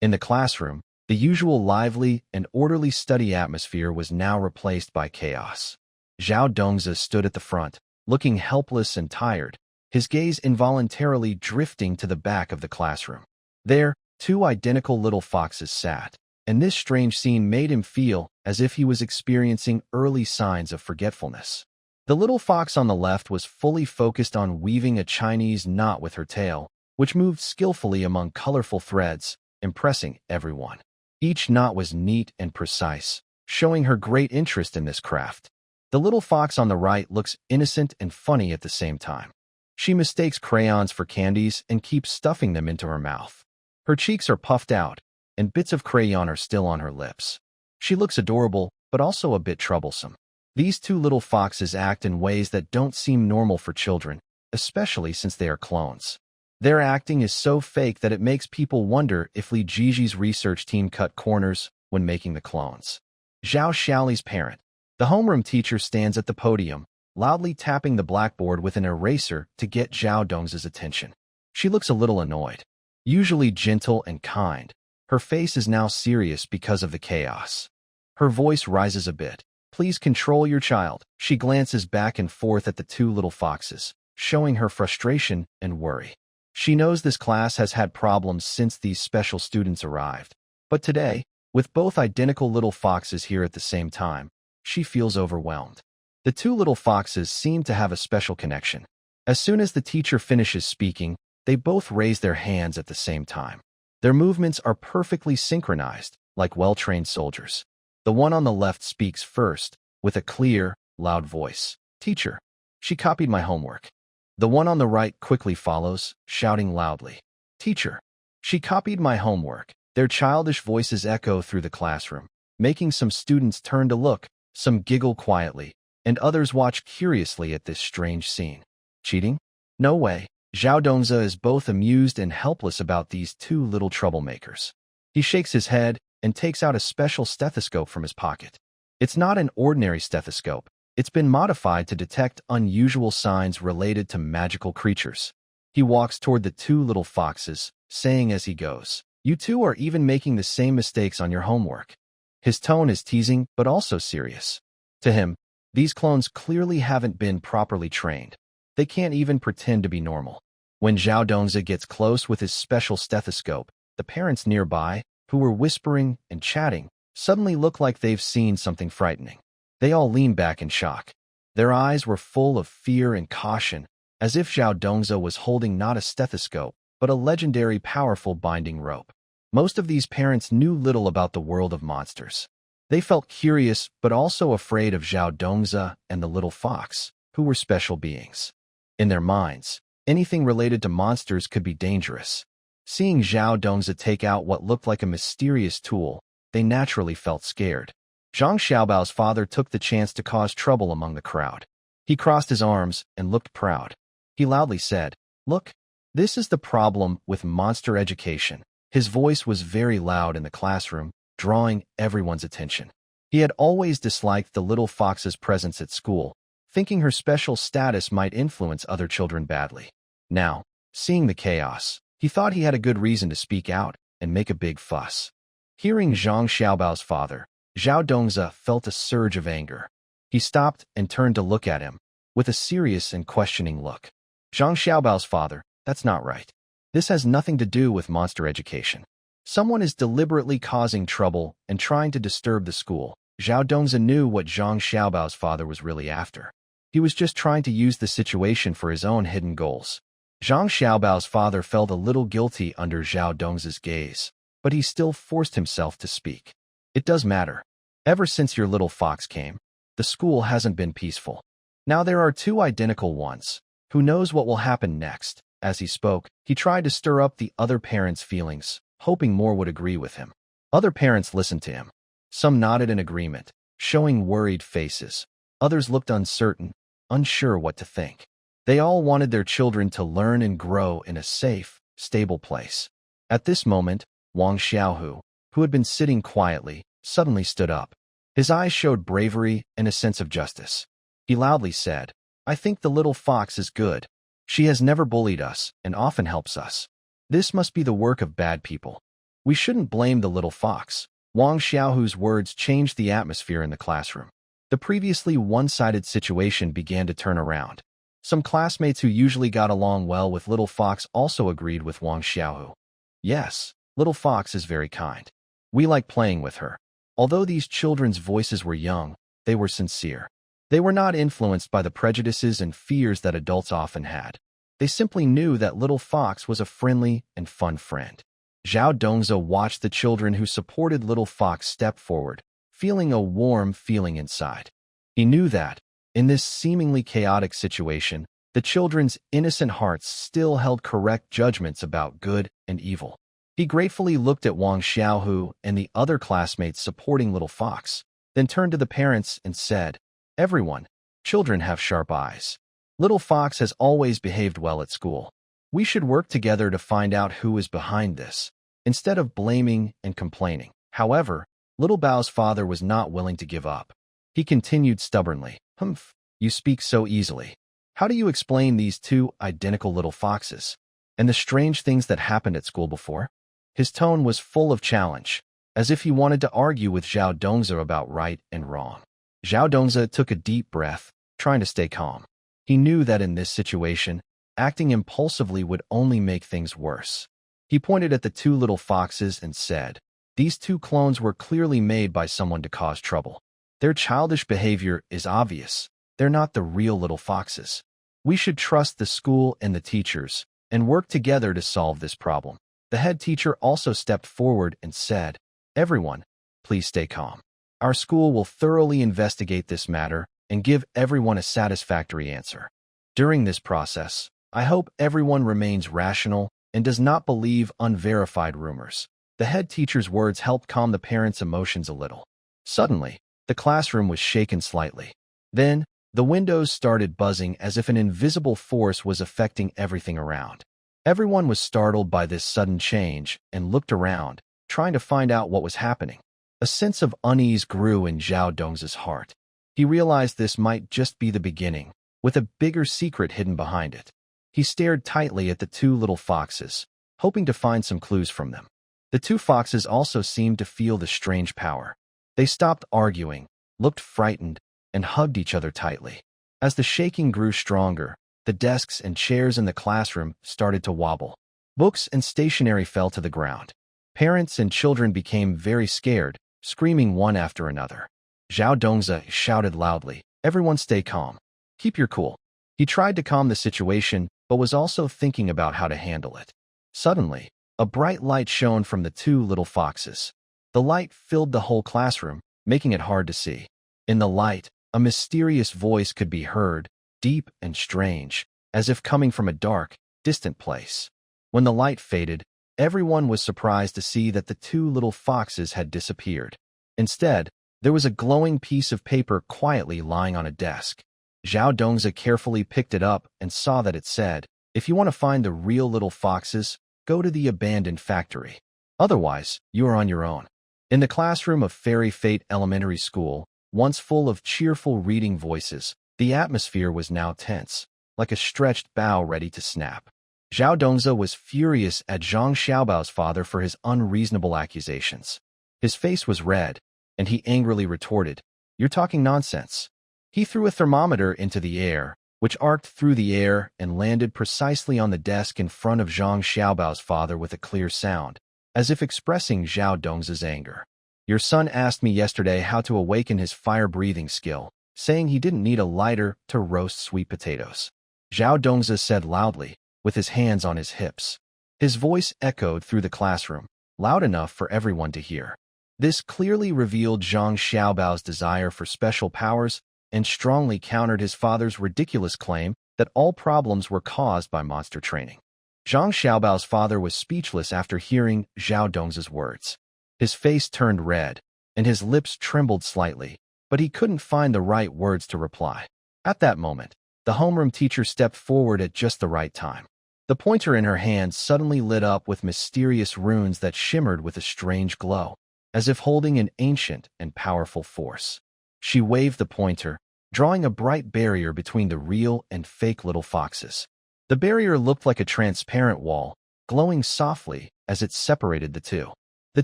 In the classroom, the usual lively and orderly study atmosphere was now replaced by chaos. Zhao Dongzi stood at the front, looking helpless and tired, his gaze involuntarily drifting to the back of the classroom. There, two identical little foxes sat, and this strange scene made him feel as if he was experiencing early signs of forgetfulness. The little fox on the left was fully focused on weaving a Chinese knot with her tail, which moved skillfully among colorful threads, impressing everyone. Each knot was neat and precise, showing her great interest in this craft. The little fox on the right looks innocent and funny at the same time. She mistakes crayons for candies and keeps stuffing them into her mouth. Her cheeks are puffed out, and bits of crayon are still on her lips. She looks adorable, but also a bit troublesome. These two little foxes act in ways that don't seem normal for children, especially since they are clones. Their acting is so fake that it makes people wonder if Li Jiji's research team cut corners when making the clones. Zhao Xiaoli's parent, the homeroom teacher, stands at the podium, loudly tapping the blackboard with an eraser to get Zhao Dongzi's attention. She looks a little annoyed. Usually gentle and kind, her face is now serious because of the chaos. Her voice rises a bit. "Please control your child." She glances back and forth at the two little foxes, showing her frustration and worry. She knows this class has had problems since these special students arrived. But today, with both identical little foxes here at the same time, she feels overwhelmed. The two little foxes seem to have a special connection. As soon as the teacher finishes speaking, they both raise their hands at the same time. Their movements are perfectly synchronized, like well-trained soldiers. The one on the left speaks first, with a clear, loud voice. "Teacher." "She copied my homework." The one on the right quickly follows, shouting loudly. "Teacher." "She copied my homework." Their childish voices echo through the classroom, making some students turn to look, some giggle quietly, and others watch curiously at this strange scene. Cheating? No way. Zhao Dongzi is both amused and helpless about these two little troublemakers. He shakes his head and takes out a special stethoscope from his pocket. It's not an ordinary stethoscope. It's been modified to detect unusual signs related to magical creatures. He walks toward the two little foxes, saying as he goes, "You two are even making the same mistakes on your homework." His tone is teasing but also serious. To him, these clones clearly haven't been properly trained. They can't even pretend to be normal. When Zhao Dongzi gets close with his special stethoscope, the parents nearby, who were whispering and chatting, suddenly look like they've seen something frightening. They all lean back in shock. Their eyes were full of fear and caution, as if Zhao Dongzi was holding not a stethoscope, but a legendary powerful binding rope. Most of these parents knew little about the world of monsters. They felt curious but also afraid of Zhao Dongzi and the little fox, who were special beings. In their minds, anything related to monsters could be dangerous. Seeing Zhao Dongzi take out what looked like a mysterious tool, they naturally felt scared. Zhang Xiaobao's father took the chance to cause trouble among the crowd. He crossed his arms and looked proud. He loudly said, "Look, this is the problem with monster education." His voice was very loud in the classroom, drawing everyone's attention. He had always disliked the little fox's presence at school, thinking her special status might influence other children badly. Now, seeing the chaos, he thought he had a good reason to speak out and make a big fuss. Hearing Zhang Xiaobao's father, Zhao Dongzi felt a surge of anger. He stopped and turned to look at him, with a serious and questioning look. Zhang Xiaobao's father, that's not right. This has nothing to do with monster education. Someone is deliberately causing trouble and trying to disturb the school. Zhao Dongzi knew what Zhang Xiaobao's father was really after. He was just trying to use the situation for his own hidden goals. Zhang Xiaobao's father felt a little guilty under Zhao Dongzi's gaze, but he still forced himself to speak. It does matter. Ever since your little fox came, the school hasn't been peaceful. Now there are two identical ones. Who knows what will happen next? As he spoke, he tried to stir up the other parents' feelings, hoping more would agree with him. Other parents listened to him. Some nodded in agreement, showing worried faces. Others looked uncertain, unsure what to think. They all wanted their children to learn and grow in a safe, stable place. At this moment, Wang Xiaohu, who had been sitting quietly, suddenly stood up. His eyes showed bravery and a sense of justice. He loudly said, "I think the little fox is good. She has never bullied us and often helps us. This must be the work of bad people. We shouldn't blame the little fox." Wang Xiaohu's words changed the atmosphere in the classroom. The previously one-sided situation began to turn around. Some classmates who usually got along well with Little Fox also agreed with Wang Xiaohu. Yes, Little Fox is very kind. We like playing with her. Although these children's voices were young, they were sincere. They were not influenced by the prejudices and fears that adults often had. They simply knew that Little Fox was a friendly and fun friend. Zhao Dongzi watched the children who supported Little Fox step forward, feeling a warm feeling inside. He knew that, in this seemingly chaotic situation, the children's innocent hearts still held correct judgments about good and evil. He gratefully looked at Wang Xiaohu and the other classmates supporting Little Fox, then turned to the parents and said, "Everyone, children have sharp eyes. Little Fox has always behaved well at school. We should work together to find out who is behind this, instead of blaming and complaining." However, Little Bao's father was not willing to give up. He continued stubbornly, "Humph, you speak so easily. How do you explain these two identical little foxes, and the strange things that happened at school before?" His tone was full of challenge, as if he wanted to argue with Zhao Dongzi about right and wrong. Zhao Dongzi took a deep breath, trying to stay calm. He knew that in this situation, acting impulsively would only make things worse. He pointed at the two little foxes and said, "These two clones were clearly made by someone to cause trouble. Their childish behavior is obvious. They're not the real little foxes. We should trust the school and the teachers and work together to solve this problem." The head teacher also stepped forward and said, "Everyone, please stay calm. Our school will thoroughly investigate this matter and give everyone a satisfactory answer. During this process, I hope everyone remains rational and does not believe unverified rumors." The head teacher's words helped calm the parents' emotions a little. Suddenly, the classroom was shaken slightly. Then, the windows started buzzing as if an invisible force was affecting everything around. Everyone was startled by this sudden change and looked around, trying to find out what was happening. A sense of unease grew in Zhao Dongzi's heart. He realized this might just be the beginning, with a bigger secret hidden behind it. He stared tightly at the two little foxes, hoping to find some clues from them. The two foxes also seemed to feel the strange power. They stopped arguing, looked frightened, and hugged each other tightly. As the shaking grew stronger, the desks and chairs in the classroom started to wobble. Books and stationery fell to the ground. Parents and children became very scared, screaming one after another. Zhao Dongzi shouted loudly, "Everyone stay calm. Keep your cool." He tried to calm the situation, but was also thinking about how to handle it. Suddenly, a bright light shone from the two little foxes. The light filled the whole classroom, making it hard to see. In the light, a mysterious voice could be heard, deep and strange, as if coming from a dark, distant place. When the light faded, everyone was surprised to see that the two little foxes had disappeared. Instead, there was a glowing piece of paper quietly lying on a desk. Zhao Dongzi carefully picked it up and saw that it said, "If you want to find the real little foxes, go to the abandoned factory. Otherwise, you are on your own." In the classroom of Fairy Fate Elementary School, once full of cheerful reading voices, the atmosphere was now tense, like a stretched bow ready to snap. Zhao Dongzi was furious at Zhang Xiaobao's father for his unreasonable accusations. His face was red, and he angrily retorted, "You're talking nonsense." He threw a thermometer into the air, which arced through the air and landed precisely on the desk in front of Zhang Xiaobao's father with a clear sound, as if expressing Zhao Dongzi's anger. Your son asked me yesterday how to awaken his fire-breathing skill, saying he didn't need a lighter to roast sweet potatoes. Zhao Dongzi said loudly, with his hands on his hips. His voice echoed through the classroom, loud enough for everyone to hear. This clearly revealed Zhang Xiaobao's desire for special powers and strongly countered his father's ridiculous claim that all problems were caused by monster training. Zhang Xiaobao's father was speechless after hearing Zhao Dongzi's words. His face turned red, and his lips trembled slightly, but he couldn't find the right words to reply. At that moment, the homeroom teacher stepped forward at just the right time. The pointer in her hand suddenly lit up with mysterious runes that shimmered with a strange glow, as if holding an ancient and powerful force. She waved the pointer, drawing a bright barrier between the real and fake little foxes. The barrier looked like a transparent wall, glowing softly as it separated the two. The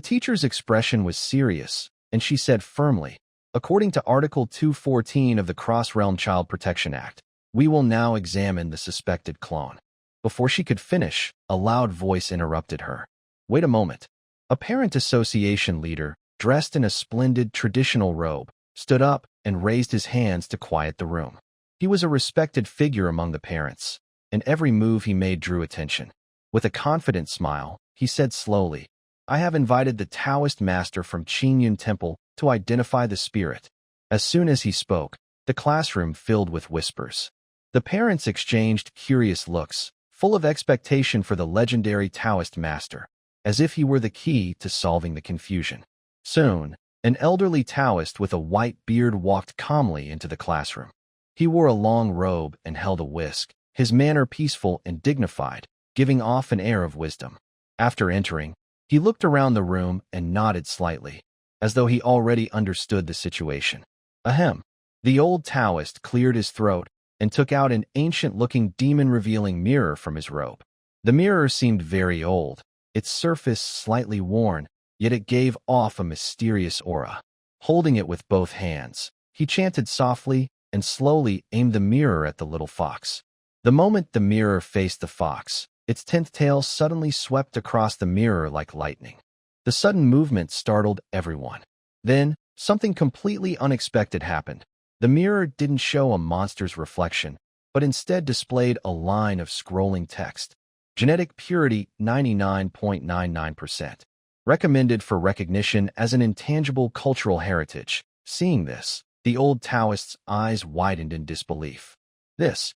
teacher's expression was serious, and she said firmly, "According to Article 214 of the Cross-Realm Child Protection Act, we will now examine the suspected clone." Before she could finish, a loud voice interrupted her. "Wait a moment." A parent association leader, dressed in a splendid traditional robe, stood up and raised his hands to quiet the room. He was a respected figure among the parents, and every move he made drew attention. With a confident smile, he said slowly, "I have invited the Taoist master from Qingyun Temple to identify the spirit." As soon as he spoke, the classroom filled with whispers. The parents exchanged curious looks, full of expectation for the legendary Taoist master, as if he were the key to solving the confusion. Soon, an elderly Taoist with a white beard walked calmly into the classroom. He wore a long robe and held a whisk, his manner peaceful and dignified, giving off an air of wisdom. After entering, he looked around the room and nodded slightly, as though he already understood the situation. Ahem. The old Taoist cleared his throat and took out an ancient-looking demon-revealing mirror from his robe. The mirror seemed very old, its surface slightly worn, yet it gave off a mysterious aura. Holding it with both hands, he chanted softly and slowly aimed the mirror at the little fox. The moment the mirror faced the fox, its 10th tail suddenly swept across the mirror like lightning. The sudden movement startled everyone. Then, something completely unexpected happened. The mirror didn't show a monster's reflection, but instead displayed a line of scrolling text. Genetic purity 99.99%. Recommended for recognition as an intangible cultural heritage. Seeing this, the old Taoist's eyes widened in disbelief. This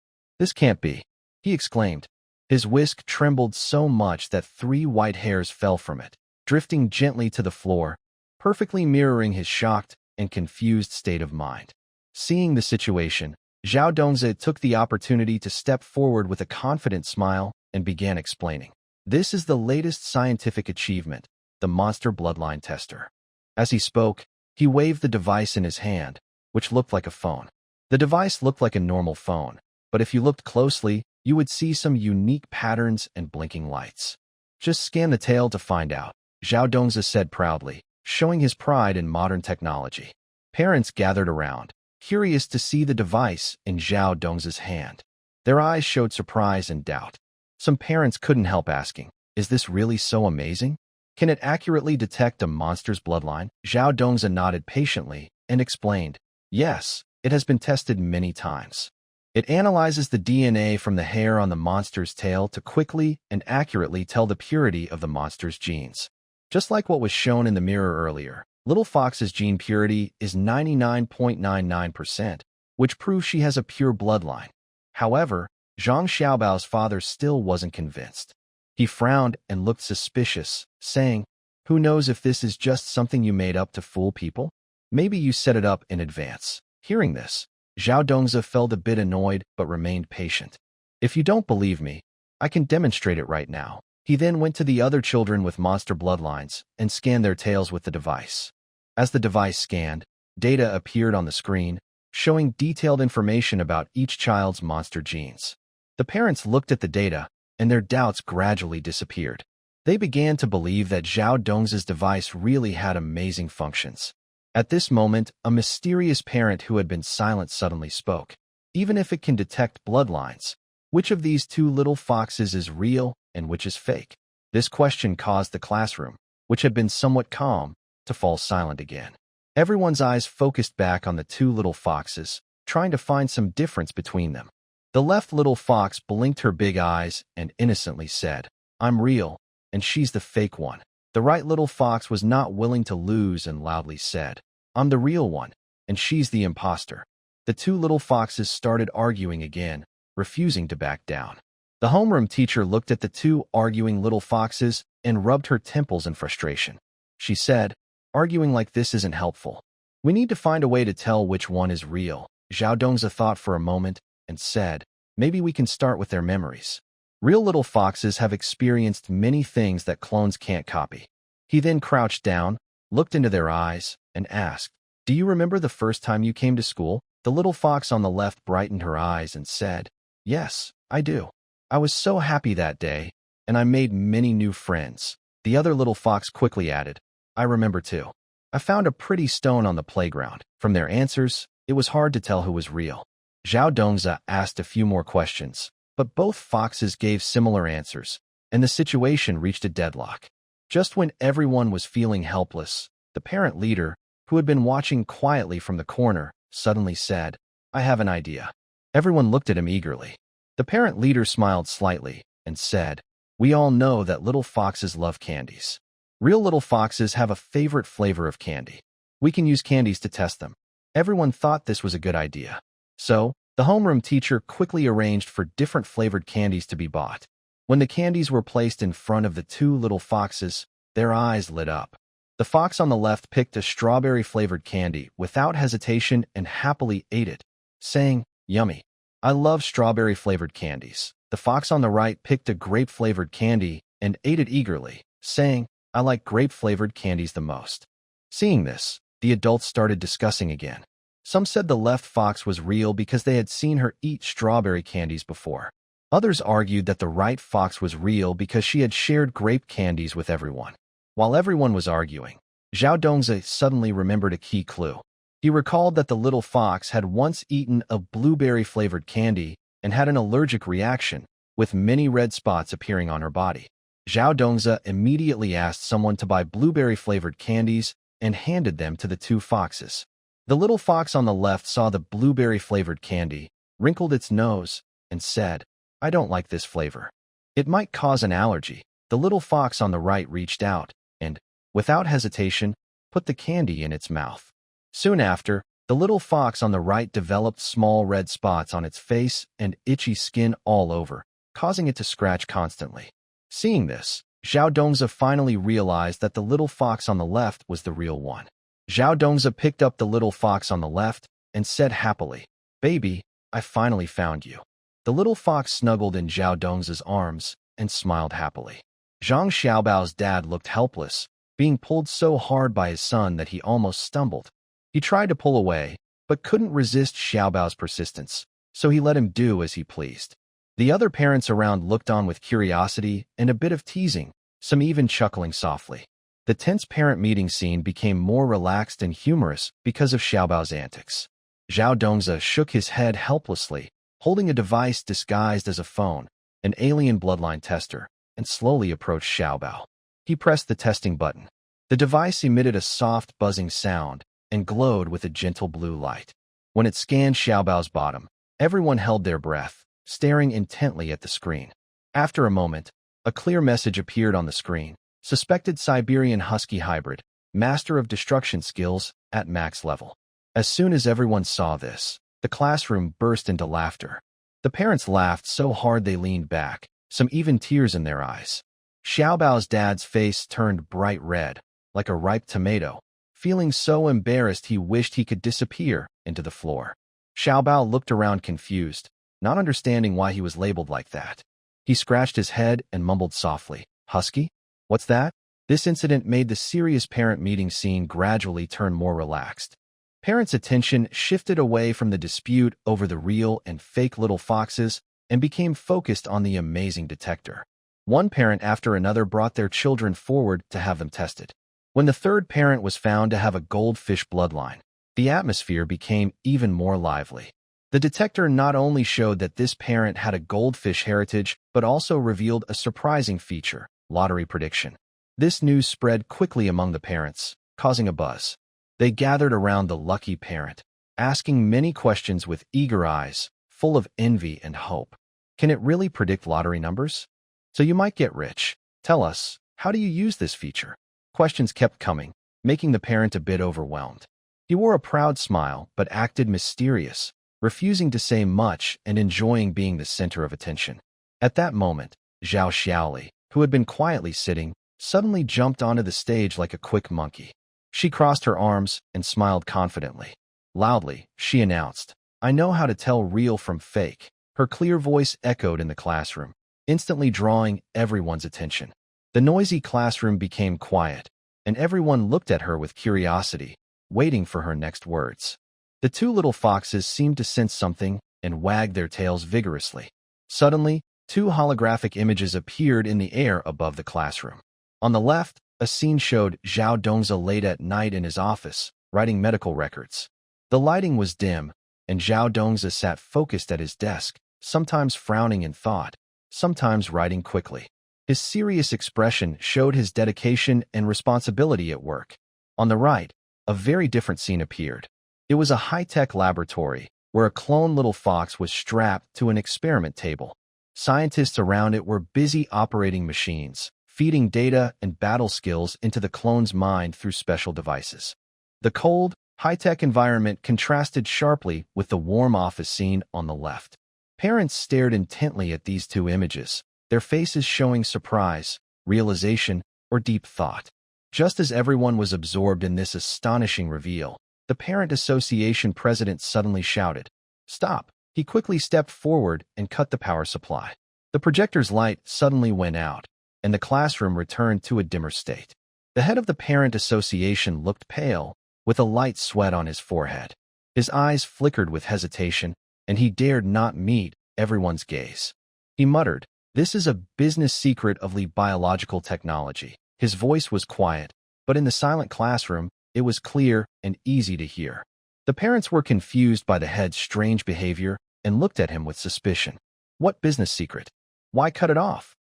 can't be," he exclaimed. His whisk trembled so much that 3 white hairs fell from it, drifting gently to the floor, perfectly mirroring his shocked and confused state of mind. Seeing the situation, Zhao Dongzi took the opportunity to step forward with a confident smile and began explaining. "This is the latest scientific achievement, the monster bloodline tester." As he spoke, he waved the device in his hand, which looked like a phone. The device looked like a normal phone, but if you looked closely, you would see some unique patterns and blinking lights. "Just scan the tail to find out," Zhao Dongzi said proudly, showing his pride in modern technology. Parents gathered around, curious to see the device in Zhao Dongzi's hand. Their eyes showed surprise and doubt. Some parents couldn't help asking, "Is this really so amazing? Can it accurately detect a monster's bloodline?" Zhao Dongzi nodded patiently and explained, "Yes, it has been tested many times. It analyzes the DNA from the hair on the monster's tail to quickly and accurately tell the purity of the monster's genes. Just like what was shown in the mirror earlier, Little Fox's gene purity is 99.99%, which proves she has a pure bloodline." However, Zhang Xiaobao's father still wasn't convinced. He frowned and looked suspicious, saying, "Who knows if this is just something you made up to fool people? Maybe you set it up in advance." Hearing this, Zhao Dongzi felt a bit annoyed but remained patient. "If you don't believe me, I can demonstrate it right now." He then went to the other children with monster bloodlines and scanned their tails with the device. As the device scanned, data appeared on the screen, showing detailed information about each child's monster genes. The parents looked at the data, and their doubts gradually disappeared. They began to believe that Zhao Dongzi's device really had amazing functions. At this moment, a mysterious parent who had been silent suddenly spoke. even if it can detect bloodlines. Which of these two little foxes is real and which is fake? This question caused the classroom, which had been somewhat calm, to fall silent again. Everyone's eyes focused back on the two little foxes, trying to find some difference between them. The left little fox blinked her big eyes and innocently said, "I'm real, and she's the fake one." The right little fox was not willing to lose and loudly said, "I'm the real one, and she's the imposter." The two little foxes started arguing again, refusing to back down. The homeroom teacher looked at the two arguing little foxes and rubbed her temples in frustration. She said, "Arguing like this isn't helpful. We need to find a way to tell which one is real." Zhao Dongzi thought for a moment and said, "Maybe we can start with their memories. Real little foxes have experienced many things that clones can't copy." He then crouched down, looked into their eyes, and asked, "Do you remember the first time you came to school?" The little fox on the left brightened her eyes and said, "Yes, I do. I was so happy that day, and I made many new friends." The other little fox quickly added, "I remember too. I found a pretty stone on the playground." From their answers, it was hard to tell who was real. Zhao Dongzi asked a few more questions, but both foxes gave similar answers, and the situation reached a deadlock. Just when everyone was feeling helpless, the parent leader, who had been watching quietly from the corner, suddenly said, "I have an idea." Everyone looked at him eagerly. The parent leader smiled slightly and said, "We all know that little foxes love candies. Real little foxes have a favorite flavor of candy. We can use candies to test them." Everyone thought this was a good idea. So, the homeroom teacher quickly arranged for different flavored candies to be bought. When the candies were placed in front of the two little foxes, their eyes lit up. The fox on the left picked a strawberry-flavored candy without hesitation and happily ate it, saying, "Yummy. I love strawberry-flavored candies." The fox on the right picked a grape-flavored candy and ate it eagerly, saying, "I like grape-flavored candies the most." Seeing this, the adults started discussing again. Some said the left fox was real because they had seen her eat strawberry candies before. Others argued that the right fox was real because she had shared grape candies with everyone. While everyone was arguing, Zhao Dongzi suddenly remembered a key clue. He recalled that the little fox had once eaten a blueberry-flavored candy and had an allergic reaction, with many red spots appearing on her body. Zhao Dongzi immediately asked someone to buy blueberry-flavored candies and handed them to the two foxes. The little fox on the left saw the blueberry-flavored candy, wrinkled its nose, and said, "I don't like this flavor. It might cause an allergy." The little fox on the right reached out and, without hesitation, put the candy in its mouth. Soon after, the little fox on the right developed small red spots on its face and itchy skin all over, causing it to scratch constantly. Seeing this, Zhao Dongzi finally realized that the little fox on the left was the real one. Zhao Dongzi picked up the little fox on the left and said happily, "Baby, I finally found you." The little fox snuggled in Zhao Dongzi's arms and smiled happily. Zhang Xiaobao's dad looked helpless, being pulled so hard by his son that he almost stumbled. He tried to pull away, but couldn't resist Xiaobao's persistence, so he let him do as he pleased. The other parents around looked on with curiosity and a bit of teasing, some even chuckling softly. The tense parent meeting scene became more relaxed and humorous because of Xiaobao's antics. Zhao Dongzi shook his head helplessly, holding a device disguised as a phone, an alien bloodline tester, and slowly approached Xiaobao. He pressed the testing button. The device emitted a soft, buzzing sound and glowed with a gentle blue light. When it scanned Xiaobao's bottom, everyone held their breath, staring intently at the screen. After a moment, a clear message appeared on the screen. Suspected Siberian Husky hybrid, master of destruction skills at max level. As soon as everyone saw this, the classroom burst into laughter. The parents laughed so hard they leaned back, some even tears in their eyes. Xiaobao's dad's face turned bright red, like a ripe tomato, feeling so embarrassed he wished he could disappear into the floor. Xiaobao looked around confused, not understanding why he was labeled like that. He scratched his head and mumbled softly, "Husky? What's that?" This incident made the serious parent meeting scene gradually turn more relaxed. Parents' attention shifted away from the dispute over the real and fake little foxes and became focused on the amazing detector. One parent after another brought their children forward to have them tested. When the third parent was found to have a goldfish bloodline, the atmosphere became even more lively. The detector not only showed that this parent had a goldfish heritage, but also revealed a surprising feature: lottery prediction. This news spread quickly among the parents, causing a buzz. They gathered around the lucky parent, asking many questions with eager eyes, full of envy and hope. Can it really predict lottery numbers? So you might get rich. Tell us, how do you use this feature? Questions kept coming, making the parent a bit overwhelmed. He wore a proud smile, but acted mysterious, refusing to say much and enjoying being the center of attention. At that moment, Zhao Xiaoli, who had been quietly sitting, suddenly jumped onto the stage like a quick monkey. She crossed her arms and smiled confidently. Loudly, she announced, "I know how to tell real from fake." Her clear voice echoed in the classroom, instantly drawing everyone's attention. The noisy classroom became quiet, and everyone looked at her with curiosity, waiting for her next words. The two little foxes seemed to sense something and wagged their tails vigorously. Suddenly, two holographic images appeared in the air above the classroom. On the left, a scene showed Zhao Dongzi late at night in his office, writing medical records. The lighting was dim, and Zhao Dongzi sat focused at his desk, sometimes frowning in thought, sometimes writing quickly. His serious expression showed his dedication and responsibility at work. On the right, a very different scene appeared. It was a high-tech laboratory, where a clone little fox was strapped to an experiment table. Scientists around it were busy operating machines, feeding data and battle skills into the clone's mind through special devices. The cold, high-tech environment contrasted sharply with the warm office scene on the left. Parents stared intently at these two images, their faces showing surprise, realization, or deep thought. Just as everyone was absorbed in this astonishing reveal, the Parent Association president suddenly shouted, "Stop!" He quickly stepped forward and cut the power supply. The projector's light suddenly went out, and the classroom returned to a dimmer state. The head of the Parent Association looked pale, with a light sweat on his forehead. His eyes flickered with hesitation, and he dared not meet everyone's gaze. He muttered, "This is a business secret of Li biological technology." His voice was quiet, but in the silent classroom, it was clear and easy to hear. The parents were confused by the head's strange behavior and looked at him with suspicion. What business secret? Why cut it off?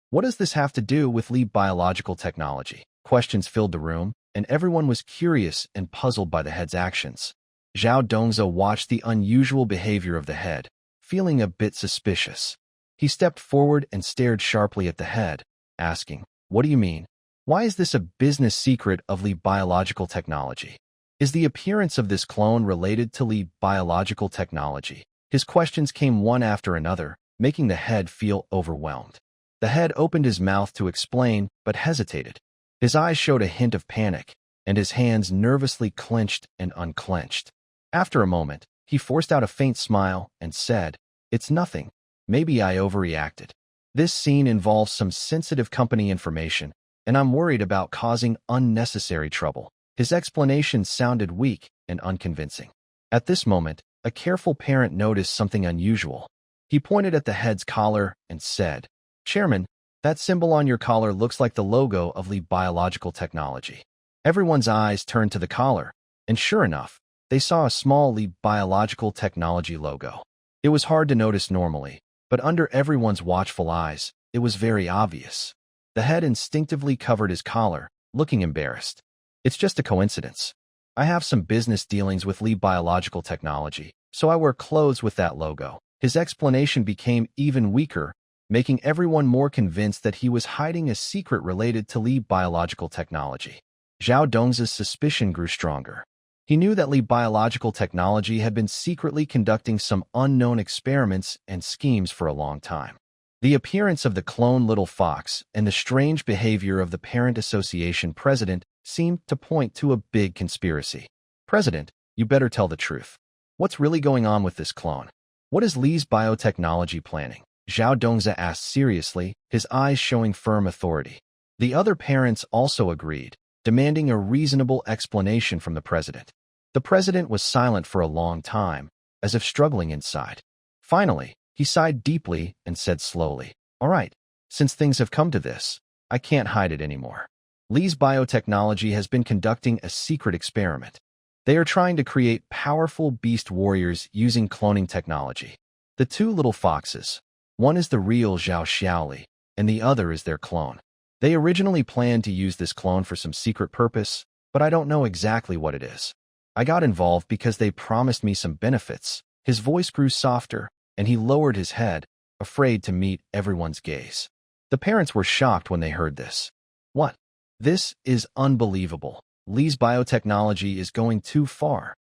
What does this have to do with Li biological technology? Questions filled the room, and everyone was curious and puzzled by the head's actions. Zhao Dongzi watched the unusual behavior of the head, feeling a bit suspicious. He stepped forward and stared sharply at the head, asking, "What do you mean? Why is this a business secret of Li biological technology? Is the appearance of this clone related to Li biological technology?" His questions came one after another, making the head feel overwhelmed. The head opened his mouth to explain, but hesitated. His eyes showed a hint of panic, and his hands nervously clenched and unclenched. After a moment, he forced out a faint smile and said, "It's nothing. Maybe I overreacted. This scene involves some sensitive company information, and I'm worried about causing unnecessary trouble." His explanation sounded weak and unconvincing. At this moment, a careful parent noticed something unusual. He pointed at the head's collar and said, "Chairman, that symbol on your collar looks like the logo of Li biological technology." Everyone's eyes turned to the collar, and sure enough, they saw a small Li biological technology logo. It was hard to notice normally, but under everyone's watchful eyes, it was very obvious. The head instinctively covered his collar, looking embarrassed. "It's just a coincidence. I have some business dealings with Li biological technology, so I wear clothes with that logo." His explanation became even weaker, making everyone more convinced that he was hiding a secret related to Li biological technology. Zhao Dongzi's suspicion grew stronger. He knew that Li biological technology had been secretly conducting some unknown experiments and schemes for a long time. The appearance of the clone little fox and the strange behavior of the Parent Association president seemed to point to a big conspiracy. "President, you better tell the truth. What's really going on with this clone? What is Li's biotechnology planning?" Zhao Dongzi asked seriously, his eyes showing firm authority. The other parents also agreed, demanding a reasonable explanation from the president. The president was silent for a long time, as if struggling inside. Finally, he sighed deeply and said slowly, "All right, since things have come to this, I can't hide it anymore. Li's biotechnology has been conducting a secret experiment. They are trying to create powerful beast warriors using cloning technology. The two little foxes, one is the real Zhao Xiaoli, and the other is their clone. They originally planned to use this clone for some secret purpose, but I don't know exactly what it is. I got involved because they promised me some benefits. His voice grew softer, and he lowered his head, afraid to meet everyone's gaze. The parents were shocked when they heard this. What? This is unbelievable. Li's biotechnology is going too far.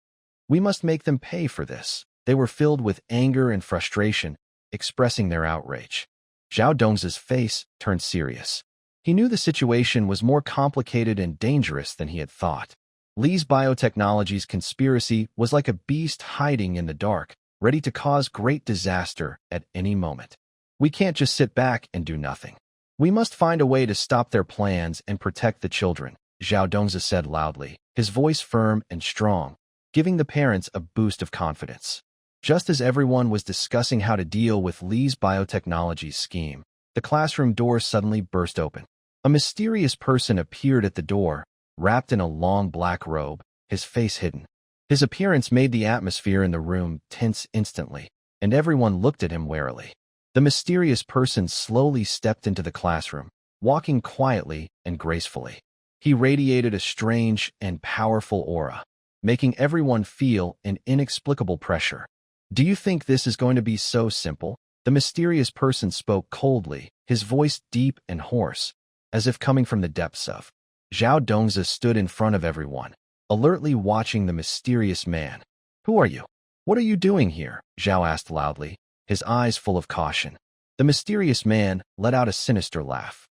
We must make them pay for this. They were filled with anger and frustration, expressing their outrage. Zhao Dongza's face turned serious. He knew the situation was more complicated and dangerous than he had thought. Li's biotechnology's conspiracy was like a beast hiding in the dark, ready to cause great disaster at any moment. We can't just sit back and do nothing. We must find a way to stop their plans and protect the children, Zhao Dongza said loudly, his voice firm and strong, giving the parents a boost of confidence. Just as everyone was discussing how to deal with Li's biotechnology scheme, the classroom door suddenly burst open. A mysterious person appeared at the door, wrapped in a long black robe, his face hidden. His appearance made the atmosphere in the room tense instantly, and everyone looked at him warily. The mysterious person slowly stepped into the classroom, walking quietly and gracefully. He radiated a strange and powerful aura, making everyone feel an inexplicable pressure. Do you think this is going to be so simple? The mysterious person spoke coldly, his voice deep and hoarse, as if coming from the depths of. Zhao Dongza stood in front of everyone, alertly watching the mysterious man. Who are you? What are you doing here? Zhao asked loudly, his eyes full of caution. The mysterious man let out a sinister laugh.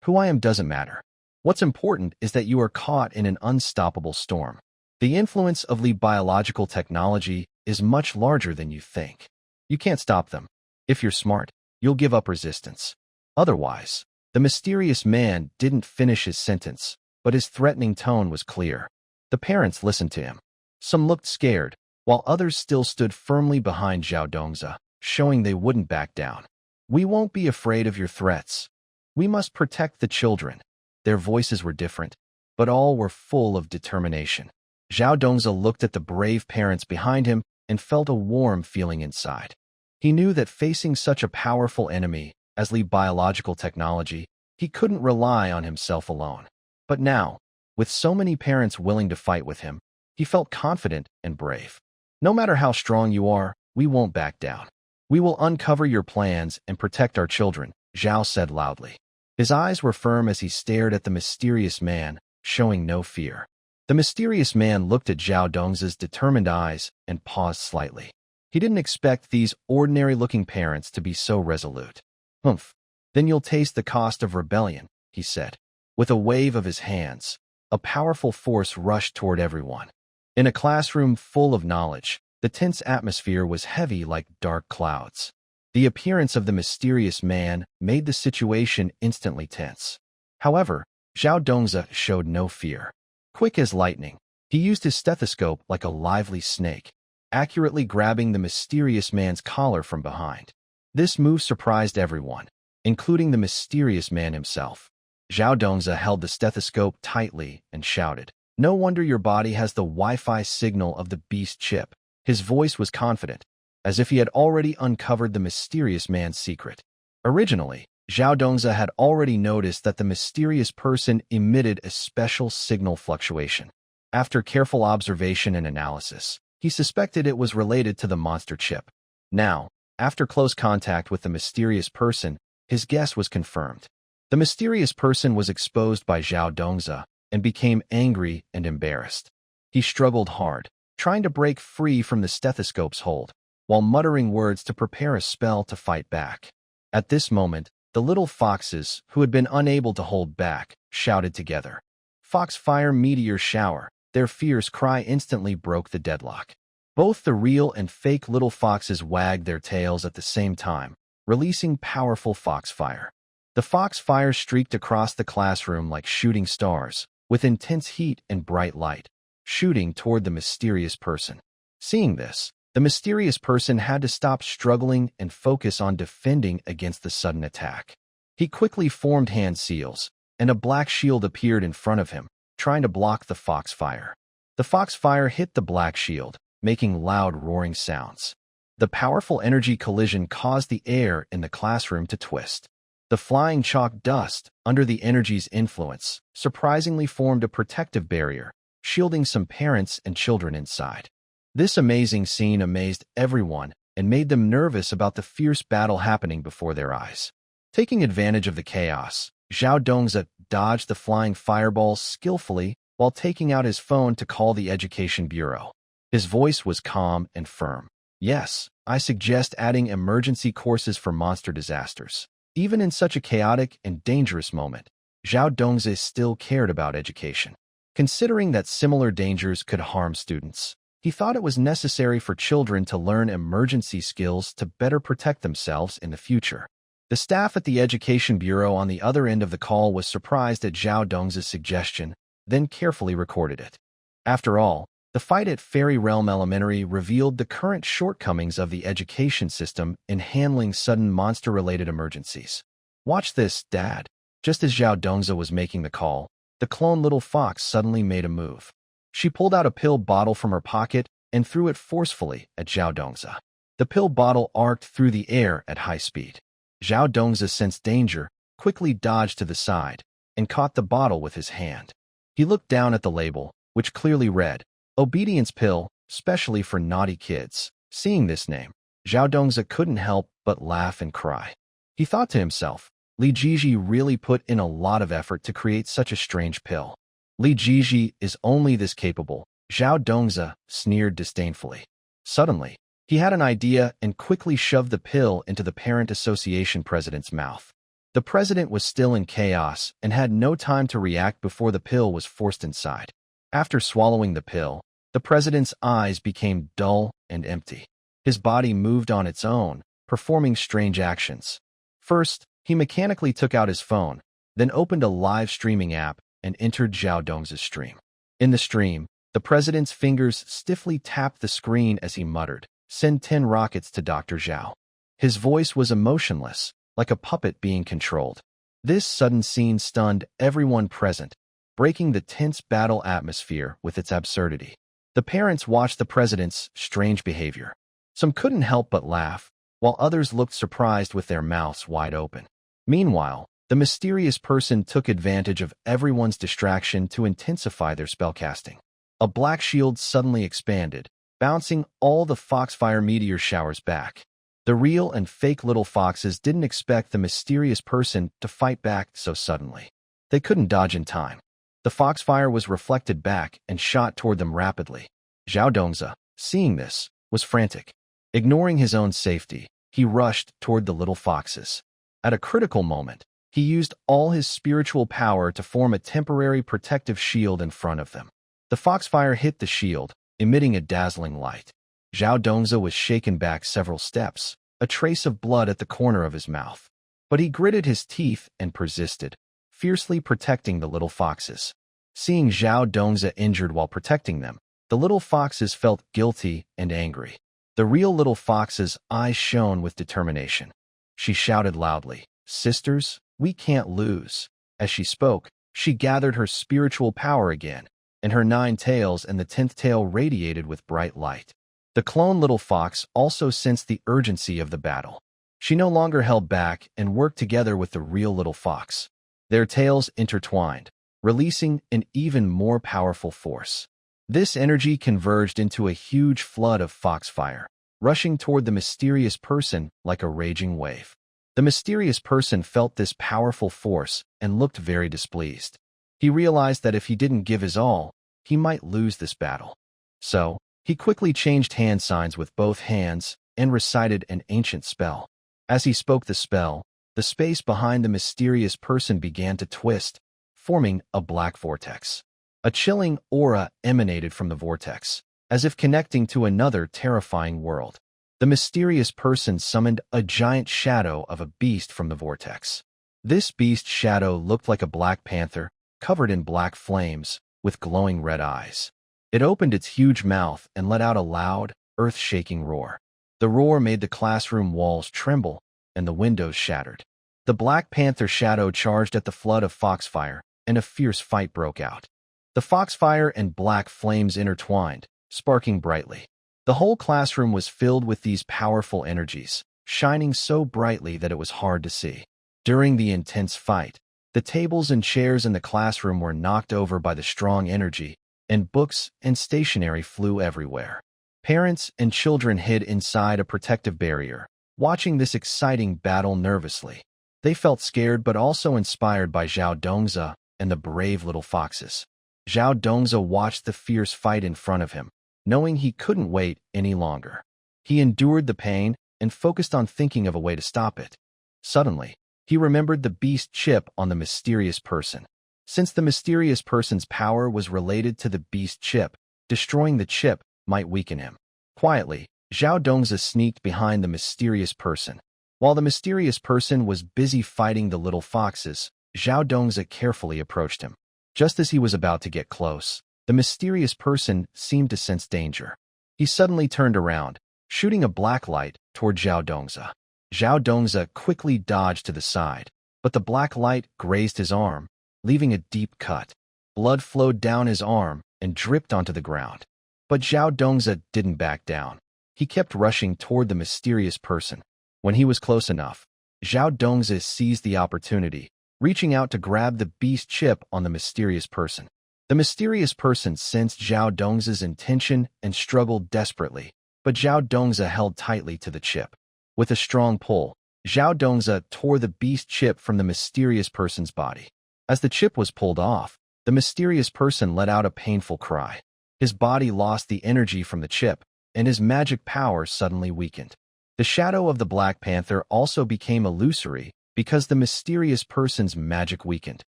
Who I am doesn't matter. What's important is that you are caught in an unstoppable storm. The influence of Li biological technology is much larger than you think. You can't stop them. If you're smart, you'll give up resistance. Otherwise, the mysterious man didn't finish his sentence, but his threatening tone was clear. The parents listened to him. Some looked scared, while others still stood firmly behind Zhao Dongza, showing they wouldn't back down. We won't be afraid of your threats. We must protect the children. Their voices were different, but all were full of determination. Zhao Dongza looked at the brave parents behind him and felt a warm feeling inside. He knew that facing such a powerful enemy as Li biological technology, he couldn't rely on himself alone. But now, with so many parents willing to fight with him, he felt confident and brave. No matter how strong you are, we won't back down. We will uncover your plans and protect our children, Zhao said loudly. His eyes were firm as he stared at the mysterious man, showing no fear. The mysterious man looked at Zhao Dongza's determined eyes and paused slightly. He didn't expect these ordinary-looking parents to be so resolute. Humph. Then you'll taste the cost of rebellion, he said. With a wave of his hands, a powerful force rushed toward everyone. In a classroom full of knowledge, the tense atmosphere was heavy like dark clouds. The appearance of the mysterious man made the situation instantly tense. However, Zhao Dongza showed no fear. Quick as lightning, he used his stethoscope like a lively snake, accurately grabbing the mysterious man's collar from behind. This move surprised everyone, including the mysterious man himself. Zhao Dongza held the stethoscope tightly and shouted, "No wonder your body has the Wi-Fi signal of the beast chip." His voice was confident, as if he had already uncovered the mysterious man's secret. Originally, Zhao Dongza had already noticed that the mysterious person emitted a special signal fluctuation. After careful observation and analysis, he suspected it was related to the monster chip. Now, after close contact with the mysterious person, his guess was confirmed. The mysterious person was exposed by Zhao Dongza and became angry and embarrassed. He struggled hard, trying to break free from the stethoscope's hold, while muttering words to prepare a spell to fight back. At this moment, the little foxes, who had been unable to hold back, shouted together. Foxfire meteor shower. Their fierce cry instantly broke the deadlock. Both the real and fake little foxes wagged their tails at the same time, releasing powerful foxfire. The foxfire streaked across the classroom like shooting stars, with intense heat and bright light, shooting toward the mysterious person. Seeing this, the mysterious person had to stop struggling and focus on defending against the sudden attack. He quickly formed hand seals, and a black shield appeared in front of him, trying to block the foxfire. The foxfire hit the black shield, making loud roaring sounds. The powerful energy collision caused the air in the classroom to twist. The flying chalk dust, under the energy's influence, surprisingly formed a protective barrier, shielding some parents and children inside. This amazing scene amazed everyone and made them nervous about the fierce battle happening before their eyes. Taking advantage of the chaos, Zhao Dongzi dodged the flying fireballs skillfully while taking out his phone to call the Education Bureau. His voice was calm and firm. Yes, I suggest adding emergency courses for monster disasters. Even in such a chaotic and dangerous moment, Zhao Dongzi still cared about education. Considering that similar dangers could harm students, he thought it was necessary for children to learn emergency skills to better protect themselves in the future. The staff at the Education Bureau on the other end of the call was surprised at Zhao Dongzi's suggestion, then carefully recorded it. After all, the fight at Fairy Realm Elementary revealed the current shortcomings of the education system in handling sudden monster-related emergencies. Watch this, Dad. Just as Zhao Dongzi was making the call, the clone little fox suddenly made a move. She pulled out a pill bottle from her pocket and threw it forcefully at Zhao Dongzi. The pill bottle arced through the air at high speed. Zhao Dongzi sensed danger, quickly dodged to the side, and caught the bottle with his hand. He looked down at the label, which clearly read, Obedience Pill, specially for naughty kids. Seeing this name, Zhao Dongzi couldn't help but laugh and cry. He thought to himself, Li Jiji really put in a lot of effort to create such a strange pill. Li Jiji is only this capable, Zhao Dongzi sneered disdainfully. Suddenly, he had an idea and quickly shoved the pill into the Parent Association president's mouth. The president was still in chaos and had no time to react before the pill was forced inside. After swallowing the pill, the president's eyes became dull and empty. His body moved on its own, performing strange actions. First, he mechanically took out his phone, then opened a live streaming app and entered Zhao Dongzi's stream. In the stream, the president's fingers stiffly tapped the screen as he muttered, Send 10 rockets to Dr. Zhao. His voice was emotionless, like a puppet being controlled. This sudden scene stunned everyone present, breaking the tense battle atmosphere with its absurdity. The parents watched the president's strange behavior. Some couldn't help but laugh, while others looked surprised with their mouths wide open. Meanwhile, the mysterious person took advantage of everyone's distraction to intensify their spellcasting. A black shield suddenly expanded, bouncing all the foxfire meteor showers back. The real and fake little foxes didn't expect the mysterious person to fight back so suddenly. They couldn't dodge in time. The foxfire was reflected back and shot toward them rapidly. Zhao Dongzi, seeing this, was frantic. Ignoring his own safety, he rushed toward the little foxes. At a critical moment, he used all his spiritual power to form a temporary protective shield in front of them. The foxfire hit the shield, emitting a dazzling light. Zhao Dongzi was shaken back several steps, a trace of blood at the corner of his mouth. But he gritted his teeth and persisted, fiercely protecting the little foxes. Seeing Zhao Dongzi injured while protecting them, the little foxes felt guilty and angry. The real little fox's eyes shone with determination. She shouted loudly, Sisters, we can't lose. As she spoke, she gathered her spiritual power again, and her 9 tails and the 10th tail radiated with bright light. The clone little fox also sensed the urgency of the battle. She no longer held back and worked together with the real little fox. Their tails intertwined, releasing an even more powerful force. This energy converged into a huge flood of foxfire, rushing toward the mysterious person like a raging wave. The mysterious person felt this powerful force and looked very displeased. He realized that if he didn't give his all, he might lose this battle. So, he quickly changed hand signs with both hands and recited an ancient spell. As he spoke the spell, the space behind the mysterious person began to twist, forming a black vortex. A chilling aura emanated from the vortex, as if connecting to another terrifying world. The mysterious person summoned a giant shadow of a beast from the vortex. This beast shadow looked like a black panther, covered in black flames, with glowing red eyes. It opened its huge mouth and let out a loud, earth-shaking roar. The roar made the classroom walls tremble, and the windows shattered. The Black Panther shadow charged at the flood of foxfire, and a fierce fight broke out. The The foxfire and black flames intertwined, sparking brightly. The whole classroom was filled with these powerful energies, shining so brightly that it was hard to see. During the intense fight, the tables and chairs in the classroom were knocked over by the strong energy, and books and stationery flew everywhere. Parents and children hid inside a protective barrier, watching this exciting battle nervously. They felt scared but also inspired by Zhao Dongzi and the brave little foxes. Zhao Dongzi watched the fierce fight in front of him, knowing he couldn't wait any longer. He endured the pain and focused on thinking of a way to stop it. Suddenly, he remembered the beast chip on the mysterious person. Since the mysterious person's power was related to the beast chip, destroying the chip might weaken him. Quietly, Zhao Dongzi sneaked behind the mysterious person. While the mysterious person was busy fighting the little foxes, Zhao Dongzi carefully approached him. Just as he was about to get close, the mysterious person seemed to sense danger. He suddenly turned around, shooting a black light toward Zhao Dongzi. Zhao Dongzi quickly dodged to the side, but the black light grazed his arm, leaving a deep cut. Blood flowed down his arm and dripped onto the ground. But Zhao Dongzi didn't back down. He kept rushing toward the mysterious person. When he was close enough, Zhao Dongzi seized the opportunity, reaching out to grab the beast chip on the mysterious person. The mysterious person sensed Zhao Dongzi's intention and struggled desperately, but Zhao Dongzi held tightly to the chip. With a strong pull, Zhao Dongzi tore the beast chip from the mysterious person's body. As the chip was pulled off, the mysterious person let out a painful cry. His body lost the energy from the chip, and his magic power suddenly weakened. The shadow of the Black Panther also became illusory because the mysterious person's magic weakened.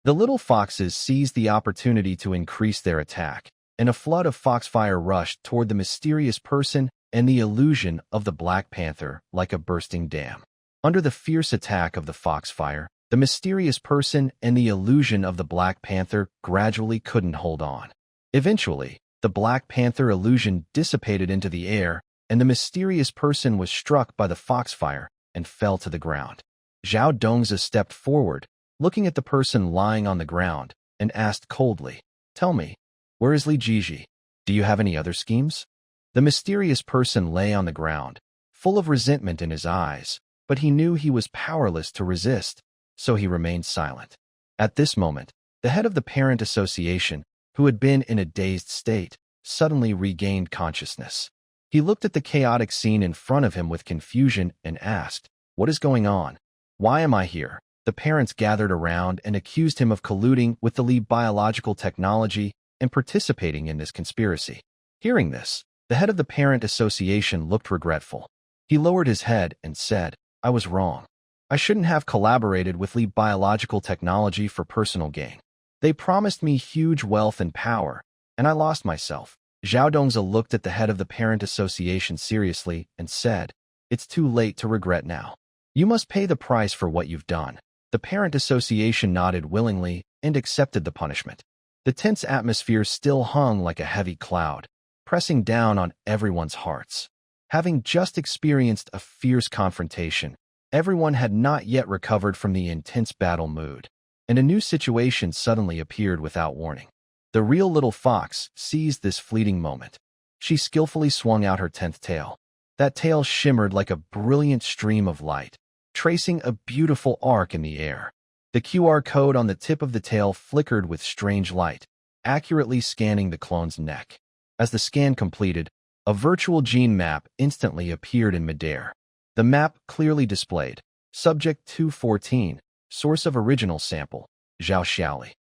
The little foxes seized the opportunity to increase their attack, and a flood of foxfire rushed toward the mysterious person and the illusion of the Black Panther like a bursting dam. Under the fierce attack of the foxfire, the mysterious person and the illusion of the Black Panther gradually couldn't hold on. Eventually, the Black Panther illusion dissipated into the air, and the mysterious person was struck by the foxfire and fell to the ground. Zhao Dongzi stepped forward, looking at the person lying on the ground, and asked coldly, "Tell me, where is Li Jiji? Do you have any other schemes?" The mysterious person lay on the ground, full of resentment in his eyes, but he knew he was powerless to resist, so he remained silent. At this moment, the head of the parent association, who had been in a dazed state, suddenly regained consciousness. He looked at the chaotic scene in front of him with confusion and asked, "What is going on? Why am I here?" The parents gathered around and accused him of colluding with the Li biological technology and participating in this conspiracy. Hearing this, the head of the parent association looked regretful. He lowered his head and said, "I was wrong. I shouldn't have collaborated with Li biological technology for personal gain. They promised me huge wealth and power, and I lost myself." Zhao Dongzi looked at the head of the parent association seriously and said, "It's too late to regret now. You must pay the price for what you've done." The parent association nodded willingly and accepted the punishment. The tense atmosphere still hung like a heavy cloud, pressing down on everyone's hearts. Having just experienced a fierce confrontation, everyone had not yet recovered from the intense battle mood, and a new situation suddenly appeared without warning. The real little fox seized this fleeting moment. She skillfully swung out her 10th tail. That tail shimmered like a brilliant stream of light, tracing a beautiful arc in the air. The QR code on the tip of the tail flickered with strange light, accurately scanning the clone's neck. As the scan completed, a virtual gene map instantly appeared in midair. The map clearly displayed, Subject 214, Source of Original Sample, Zhao Xiaoli.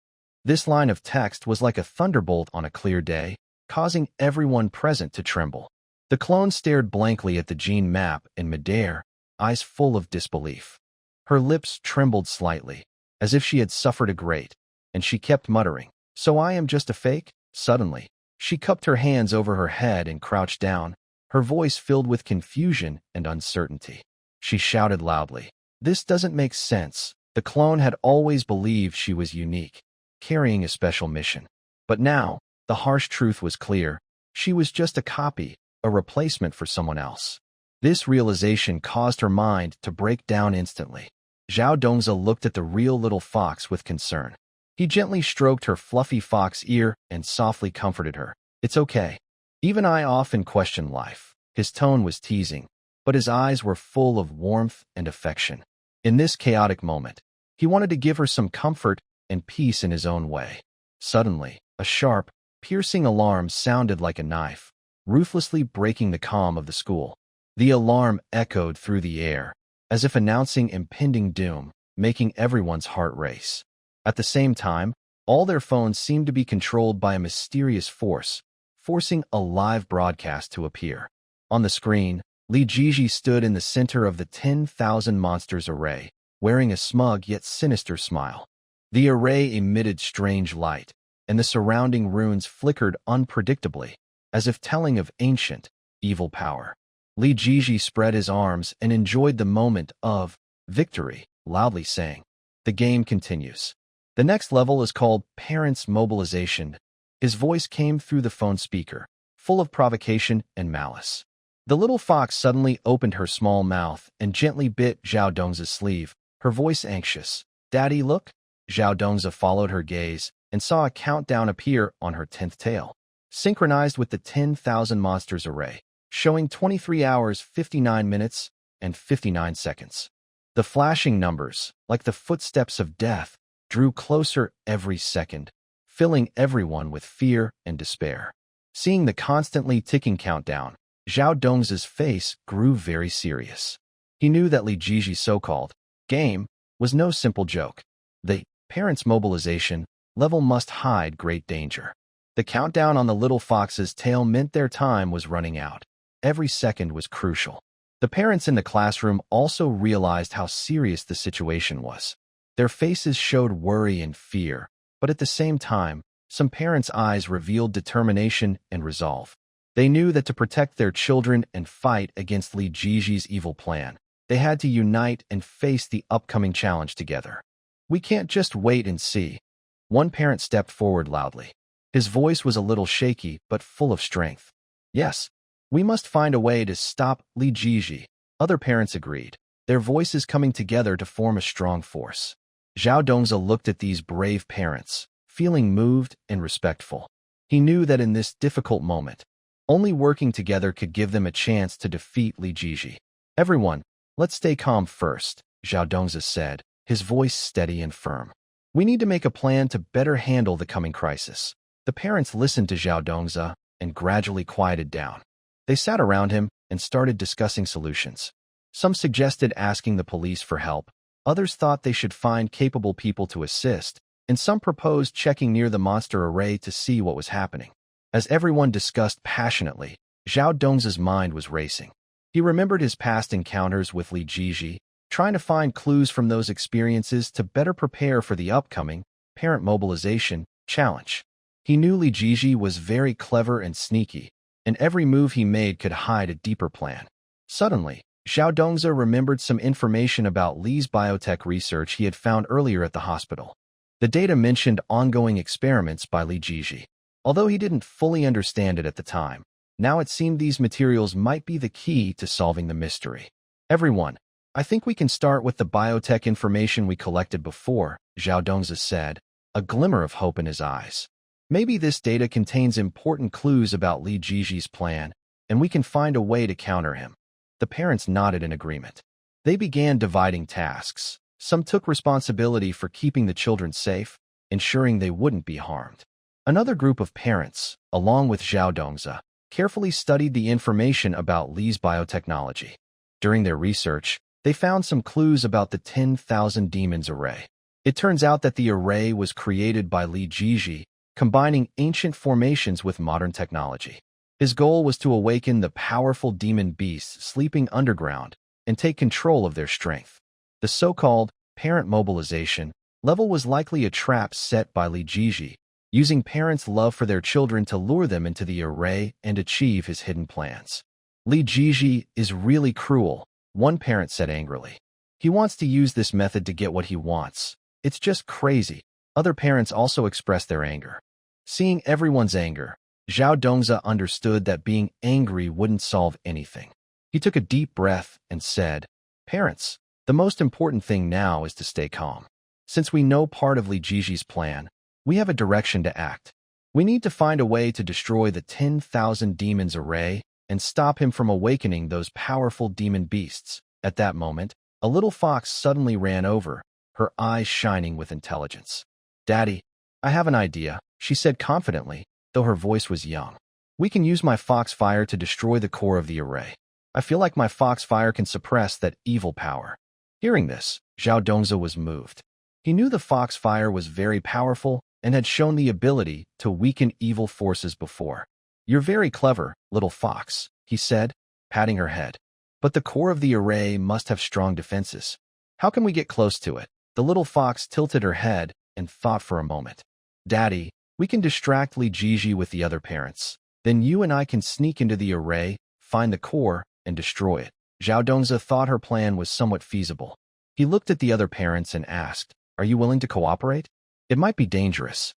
This line of text was like a thunderbolt on a clear day, causing everyone present to tremble. The clone stared blankly at the gene map in midair, eyes full of disbelief. Her lips trembled slightly, as if she had suffered a great, and she kept muttering, "So I am just a fake?" Suddenly, she cupped her hands over her head and crouched down, her voice filled with confusion and uncertainty. She shouted loudly, "This doesn't make sense." The clone had always believed she was unique, carrying a special mission. But now, the harsh truth was clear. She was just a copy, a replacement for someone else. This realization caused her mind to break down instantly. Zhao Dongzi looked at the real little fox with concern. He gently stroked her fluffy fox ear and softly comforted her. It's okay. Even I often question life. His tone was teasing, but his eyes were full of warmth and affection. In this chaotic moment, he wanted to give her some comfort and peace in his own way. Suddenly, a sharp, piercing alarm sounded like a knife, ruthlessly breaking the calm of the school. The alarm echoed through the air, as if announcing impending doom, making everyone's heart race. At the same time, all their phones seemed to be controlled by a mysterious force, forcing a live broadcast to appear. On the screen, Li Jiji stood in the center of the 10,000 monsters array, wearing a smug yet sinister smile. The array emitted strange light, and the surrounding runes flickered unpredictably, as if telling of ancient, evil power. Li Jiji spread his arms and enjoyed the moment of victory, loudly saying, "The game continues." The next level is called Parents' Mobilization. His voice came through the phone speaker, full of provocation and malice. The little fox suddenly opened her small mouth and gently bit Zhao Dongza's sleeve, her voice anxious. "Daddy, look." Zhao Dongza followed her gaze and saw a countdown appear on her 10th tail, synchronized with the 10,000 monsters array, showing 23 hours, 59 minutes, and 59 seconds. The flashing numbers, like the footsteps of death, drew closer every second, filling everyone with fear and despair. Seeing the constantly ticking countdown, Zhao Dongza's face grew very serious. He knew that Li Jiji's so-called game was no simple joke. The parents' mobilization level must hide great danger. The countdown on the little fox's tail meant their time was running out. Every second was crucial. The parents in the classroom also realized how serious the situation was. Their faces showed worry and fear, but at the same time, some parents' eyes revealed determination and resolve. They knew that to protect their children and fight against Li Jiji's evil plan, they had to unite and face the upcoming challenge together. "We can't just wait and see." One parent stepped forward loudly. His voice was a little shaky, but full of strength. "Yes, we must find a way to stop Li Jiji." Other parents agreed, their voices coming together to form a strong force. Zhao Dongza looked at these brave parents, feeling moved and respectful. He knew that in this difficult moment, only working together could give them a chance to defeat Li Jiji. "Everyone, let's stay calm first," Zhao Dongza said, his voice steady and firm. "We need to make a plan to better handle the coming crisis." The parents listened to Zhao Dongza and gradually quieted down. They sat around him and started discussing solutions. Some suggested asking the police for help, others thought they should find capable people to assist, and some proposed checking near the monster array to see what was happening. As everyone discussed passionately, Zhao Dongza's mind was racing. He remembered his past encounters with Li Jiji, trying to find clues from those experiences to better prepare for the upcoming parent mobilization challenge. He knew Li Jiji was very clever and sneaky, and every move he made could hide a deeper plan. Suddenly, Zhao Dongza remembered some information about Li's biotech research he had found earlier at the hospital. The data mentioned ongoing experiments by Li Jiji. Although he didn't fully understand it at the time, now it seemed these materials might be the key to solving the mystery. "Everyone, I think we can start with the biotech information we collected before," Zhao Dongza said, a glimmer of hope in his eyes. "Maybe this data contains important clues about Li Jiji's plan, and we can find a way to counter him." The parents nodded in agreement. They began dividing tasks. Some took responsibility for keeping the children safe, ensuring they wouldn't be harmed. Another group of parents, along with Zhao Dongza, carefully studied the information about Li's biotechnology. During their research, they found some clues about the 10,000 demons array. It turns out that the array was created by Li Jiji, combining ancient formations with modern technology. His goal was to awaken the powerful demon beasts sleeping underground and take control of their strength. The so-called parent mobilization level was likely a trap set by Li Jiji, using parents' love for their children to lure them into the array and achieve his hidden plans. "Li Jiji is really cruel," one parent said angrily. "He wants to use this method to get what he wants. It's just crazy." Other parents also expressed their anger. Seeing everyone's anger, Zhao Dongza understood that being angry wouldn't solve anything. He took a deep breath and said, "Parents, the most important thing now is to stay calm. Since we know part of Li Jiji's plan, we have a direction to act. We need to find a way to destroy the 10,000 demons array and stop him from awakening those powerful demon beasts. At that moment, a little fox suddenly ran over, her eyes shining with intelligence. "Daddy, I have an idea," she said confidently, though her voice was young. "We can use my foxfire to destroy the core of the array. I feel like my foxfire can suppress that evil power." Hearing this, Zhao Dongzi was moved. He knew the foxfire was very powerful and had shown the ability to weaken evil forces before. "You're very clever, little fox," he said, patting her head. "But the core of the array must have strong defenses. How can we get close to it?" The little fox tilted her head and thought for a moment. "Daddy, we can distract Li Jiji with the other parents. Then you and I can sneak into the array, find the core, and destroy it." Zhao Dongzi thought her plan was somewhat feasible. He looked at the other parents and asked, "Are you willing to cooperate? It might be dangerous."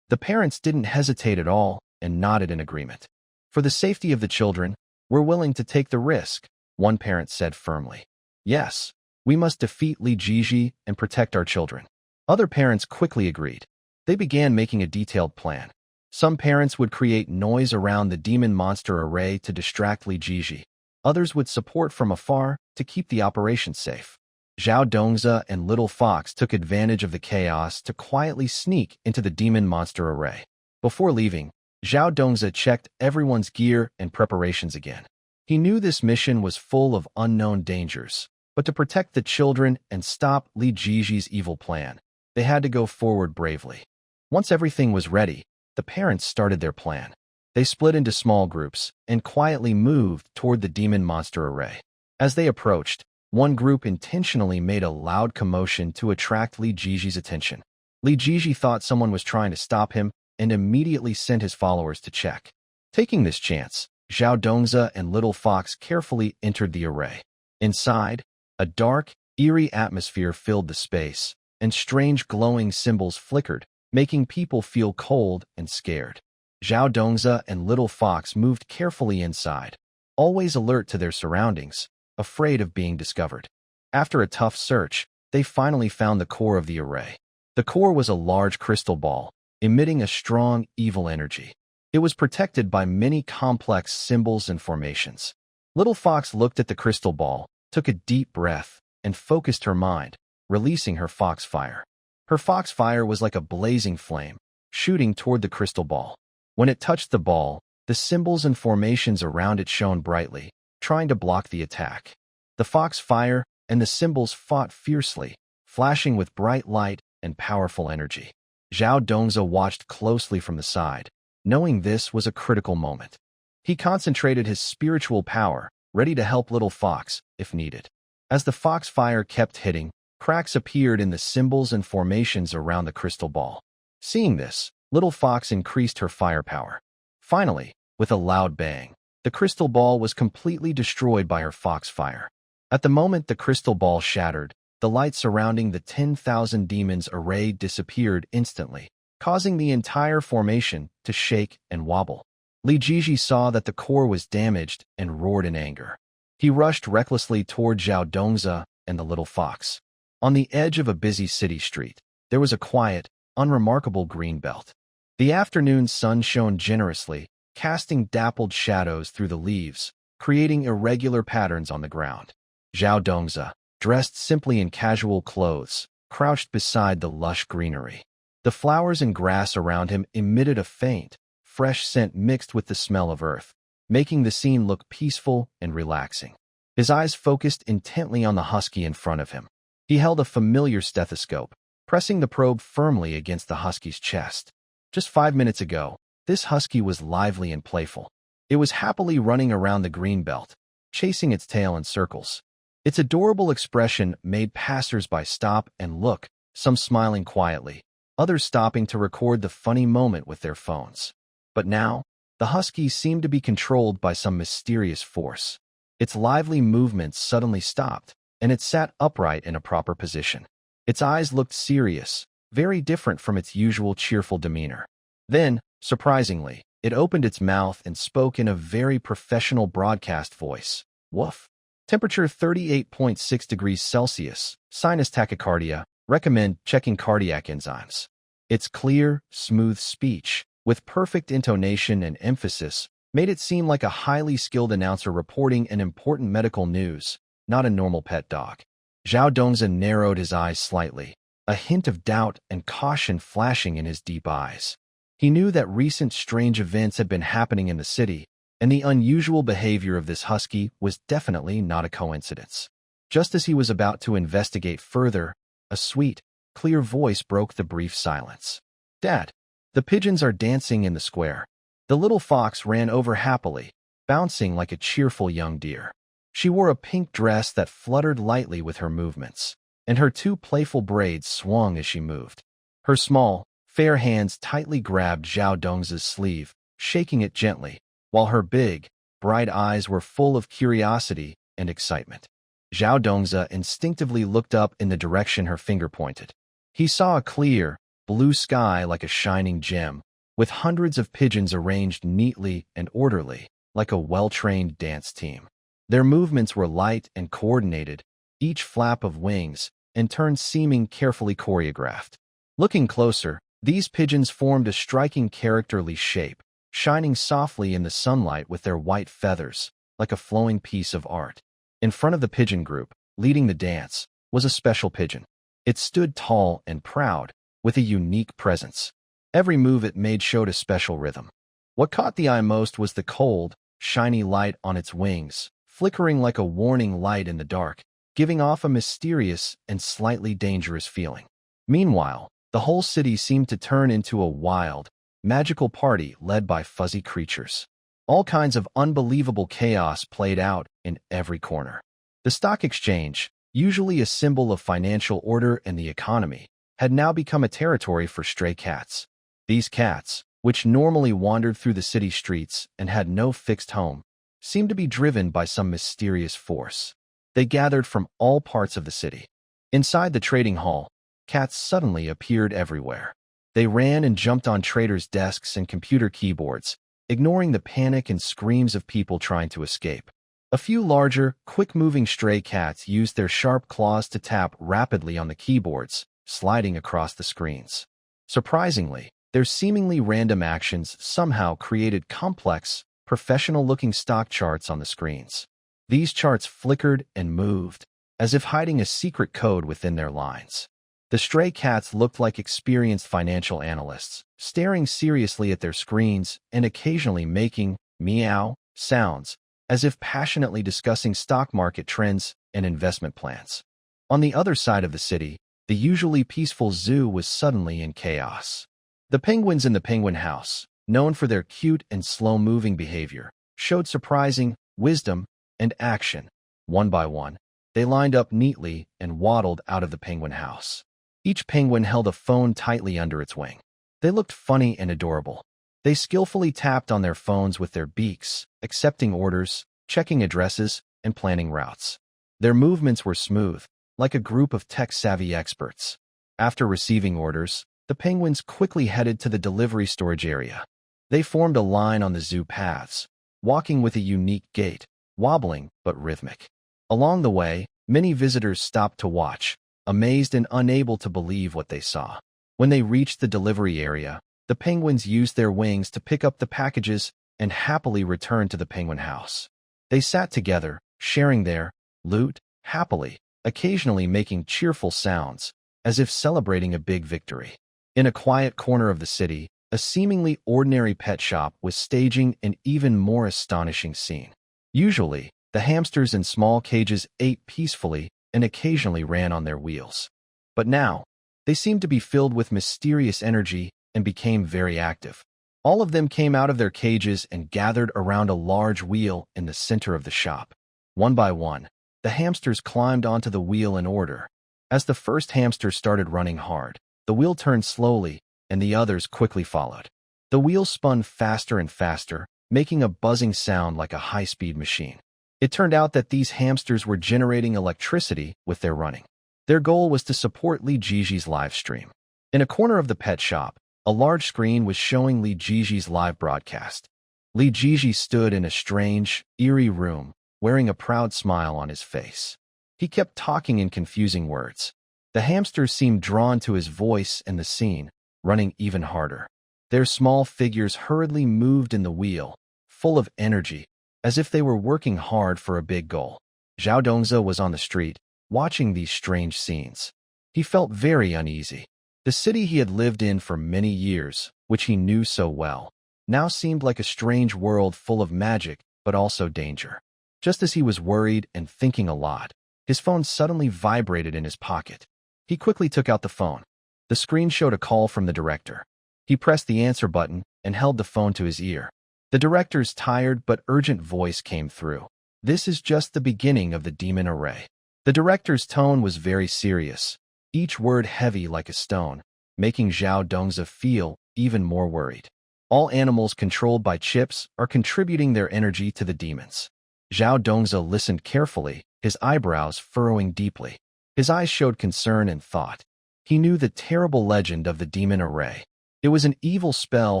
The parents didn't hesitate at all and nodded in agreement. "For the safety of the children, we're willing to take the risk," one parent said firmly. "Yes, we must defeat Li Jiji and protect our children." Other parents quickly agreed. They began making a detailed plan. Some parents would create noise around the demon monster array to distract Li Jiji. Others would support from afar to keep the operation safe. Zhao Dongzi and Little Fox took advantage of the chaos to quietly sneak into the demon monster array. Before leaving, Zhao Dongzi checked everyone's gear and preparations again. He knew this mission was full of unknown dangers, but to protect the children and stop Li Jiji's evil plan, they had to go forward bravely. Once everything was ready, the parents started their plan. They split into small groups and quietly moved toward the demon monster array. As they approached, one group intentionally made a loud commotion to attract Li Jiji's attention. Li Jiji thought someone was trying to stop him and immediately sent his followers to check. Taking this chance, Zhao Dongzi and Little Fox carefully entered the array. Inside, a dark, eerie atmosphere filled the space, and strange glowing symbols flickered, making people feel cold and scared. Zhao Dongzi and Little Fox moved carefully inside, always alert to their surroundings, afraid of being discovered. After a tough search, they finally found the core of the array. The core was a large crystal ball, emitting a strong, evil energy. It was protected by many complex symbols and formations. Little Fox looked at the crystal ball, took a deep breath, and focused her mind, releasing her foxfire. Her foxfire was like a blazing flame, shooting toward the crystal ball. When it touched the ball, the symbols and formations around it shone brightly, trying to block the attack. The foxfire and the symbols fought fiercely, flashing with bright light and powerful energy. Zhao Dongzi watched closely from the side, knowing this was a critical moment. He concentrated his spiritual power, ready to help Little Fox if needed. As the foxfire kept hitting, cracks appeared in the symbols and formations around the crystal ball. Seeing this, Little Fox increased her firepower. Finally, with a loud bang, the crystal ball was completely destroyed by her foxfire. At the moment the crystal ball shattered, the light surrounding the 10,000 demons array disappeared instantly, causing the entire formation to shake and wobble. Li Jiji saw that the core was damaged and roared in anger. He rushed recklessly toward Zhao Dongzi and the Little Fox. On the edge of a busy city street, there was a quiet, unremarkable green belt. The afternoon sun shone generously, casting dappled shadows through the leaves, creating irregular patterns on the ground. Zhao Dongzi, dressed simply in casual clothes, crouched beside the lush greenery. The flowers and grass around him emitted a faint, fresh scent mixed with the smell of earth, making the scene look peaceful and relaxing. His eyes focused intently on the husky in front of him. He held a familiar stethoscope, pressing the probe firmly against the husky's chest. Just 5 minutes ago, this husky was lively and playful. It was happily running around the green belt, chasing its tail in circles. Its adorable expression made passers-by stop and look, some smiling quietly, others stopping to record the funny moment with their phones. But now, the husky seemed to be controlled by some mysterious force. Its lively movements suddenly stopped, and it sat upright in a proper position. Its eyes looked serious, very different from its usual cheerful demeanor. Then, surprisingly, it opened its mouth and spoke in a very professional broadcast voice. "Woof. Temperature 38.6 degrees Celsius, sinus tachycardia, Recommend checking cardiac enzymes. Its clear, smooth speech, with perfect intonation and emphasis, made it seem like a highly skilled announcer reporting an important medical news, not a normal pet dog. Zhao Dongzhen narrowed his eyes slightly, a hint of doubt and caution flashing in his deep eyes. He knew that recent strange events had been happening in the city, and the unusual behavior of this husky was definitely not a coincidence. Just as he was about to investigate further, a sweet, clear voice broke the brief silence. "Dad, the pigeons are dancing in the square." The little fox ran over happily, bouncing like a cheerful young deer. She wore a pink dress that fluttered lightly with her movements, and her two playful braids swung as she moved. Her small, fair hands tightly grabbed Zhao Dongz's sleeve, shaking it gently, while her big, bright eyes were full of curiosity and excitement. Zhao Dongze instinctively looked up in the direction her finger pointed. He saw a clear, blue sky like a shining gem, with hundreds of pigeons arranged neatly and orderly, like a well-trained dance team. Their movements were light and coordinated, each flap of wings and turn seeming carefully choreographed. Looking closer, these pigeons formed a striking characterly shape, shining softly in the sunlight with their white feathers, like a flowing piece of art. In front of the pigeon group, leading the dance, was a special pigeon. It stood tall and proud, with a unique presence. Every move it made showed a special rhythm. What caught the eye most was the cold, shiny light on its wings, flickering like a warning light in the dark, giving off a mysterious and slightly dangerous feeling. Meanwhile, the whole city seemed to turn into a wild, magical party led by fuzzy creatures. All kinds of unbelievable chaos played out in every corner. The stock exchange, usually a symbol of financial order and the economy, had now become a territory for stray cats. These cats, which normally wandered through the city streets and had no fixed home, seemed to be driven by some mysterious force. They gathered from all parts of the city. Inside the trading hall, cats suddenly appeared everywhere. They ran and jumped on traders' desks and computer keyboards, ignoring the panic and screams of people trying to escape. A few larger, quick-moving stray cats used their sharp claws to tap rapidly on the keyboards, sliding across the screens. Surprisingly, their seemingly random actions somehow created complex, professional-looking stock charts on the screens. These charts flickered and moved, as if hiding a secret code within their lines. The stray cats looked like experienced financial analysts, staring seriously at their screens and occasionally making meow sounds, as if passionately discussing stock market trends and investment plans. On the other side of the city, the usually peaceful zoo was suddenly in chaos. The penguins in the penguin house, known for their cute and slow-moving behavior, showed surprising wisdom and action. One by one, they lined up neatly and waddled out of the penguin house. Each penguin held a phone tightly under its wing. They looked funny and adorable. They skillfully tapped on their phones with their beaks, accepting orders, checking addresses, and planning routes. Their movements were smooth, like a group of tech-savvy experts. After receiving orders, the penguins quickly headed to the delivery storage area. They formed a line on the zoo paths, walking with a unique gait, wobbling but rhythmic. Along the way, many visitors stopped to watch, amazed and unable to believe what they saw. When they reached the delivery area, the penguins used their wings to pick up the packages and happily returned to the penguin house. They sat together, sharing their loot happily, occasionally making cheerful sounds, as if celebrating a big victory. In a quiet corner of the city, a seemingly ordinary pet shop was staging an even more astonishing scene. Usually, the hamsters in small cages ate peacefully and occasionally ran on their wheels. But now, they seemed to be filled with mysterious energy and became very active. All of them came out of their cages and gathered around a large wheel in the center of the shop. One by one, the hamsters climbed onto the wheel in order. As the first hamster started running hard, the wheel turned slowly, and the others quickly followed. The wheel spun faster and faster, making a buzzing sound like a high-speed machine. It turned out that these hamsters were generating electricity with their running. Their goal was to support Li Jiji's live stream. In a corner of the pet shop, a large screen was showing Li Jiji's live broadcast. Li Jiji stood in a strange, eerie room, wearing a proud smile on his face. He kept talking in confusing words. The hamsters seemed drawn to his voice and the scene, running even harder. Their small figures hurriedly moved in the wheel, full of energy, as if they were working hard for a big goal. Zhao Dongzi was on the street, watching these strange scenes. He felt very uneasy. The city he had lived in for many years, which he knew so well, now seemed like a strange world full of magic, but also danger. Just as he was worried and thinking a lot, his phone suddenly vibrated in his pocket. He quickly took out the phone. The screen showed a call from the director. He pressed the answer button and held the phone to his ear. The director's tired but urgent voice came through. "This is just the beginning of the demon array." The director's tone was very serious, each word heavy like a stone, making Zhao Dongzi feel even more worried. All animals controlled by chips are contributing their energy to the demons. Zhao Dongzi listened carefully, his eyebrows furrowing deeply. His eyes showed concern and thought. He knew the terrible legend of the demon array. It was an evil spell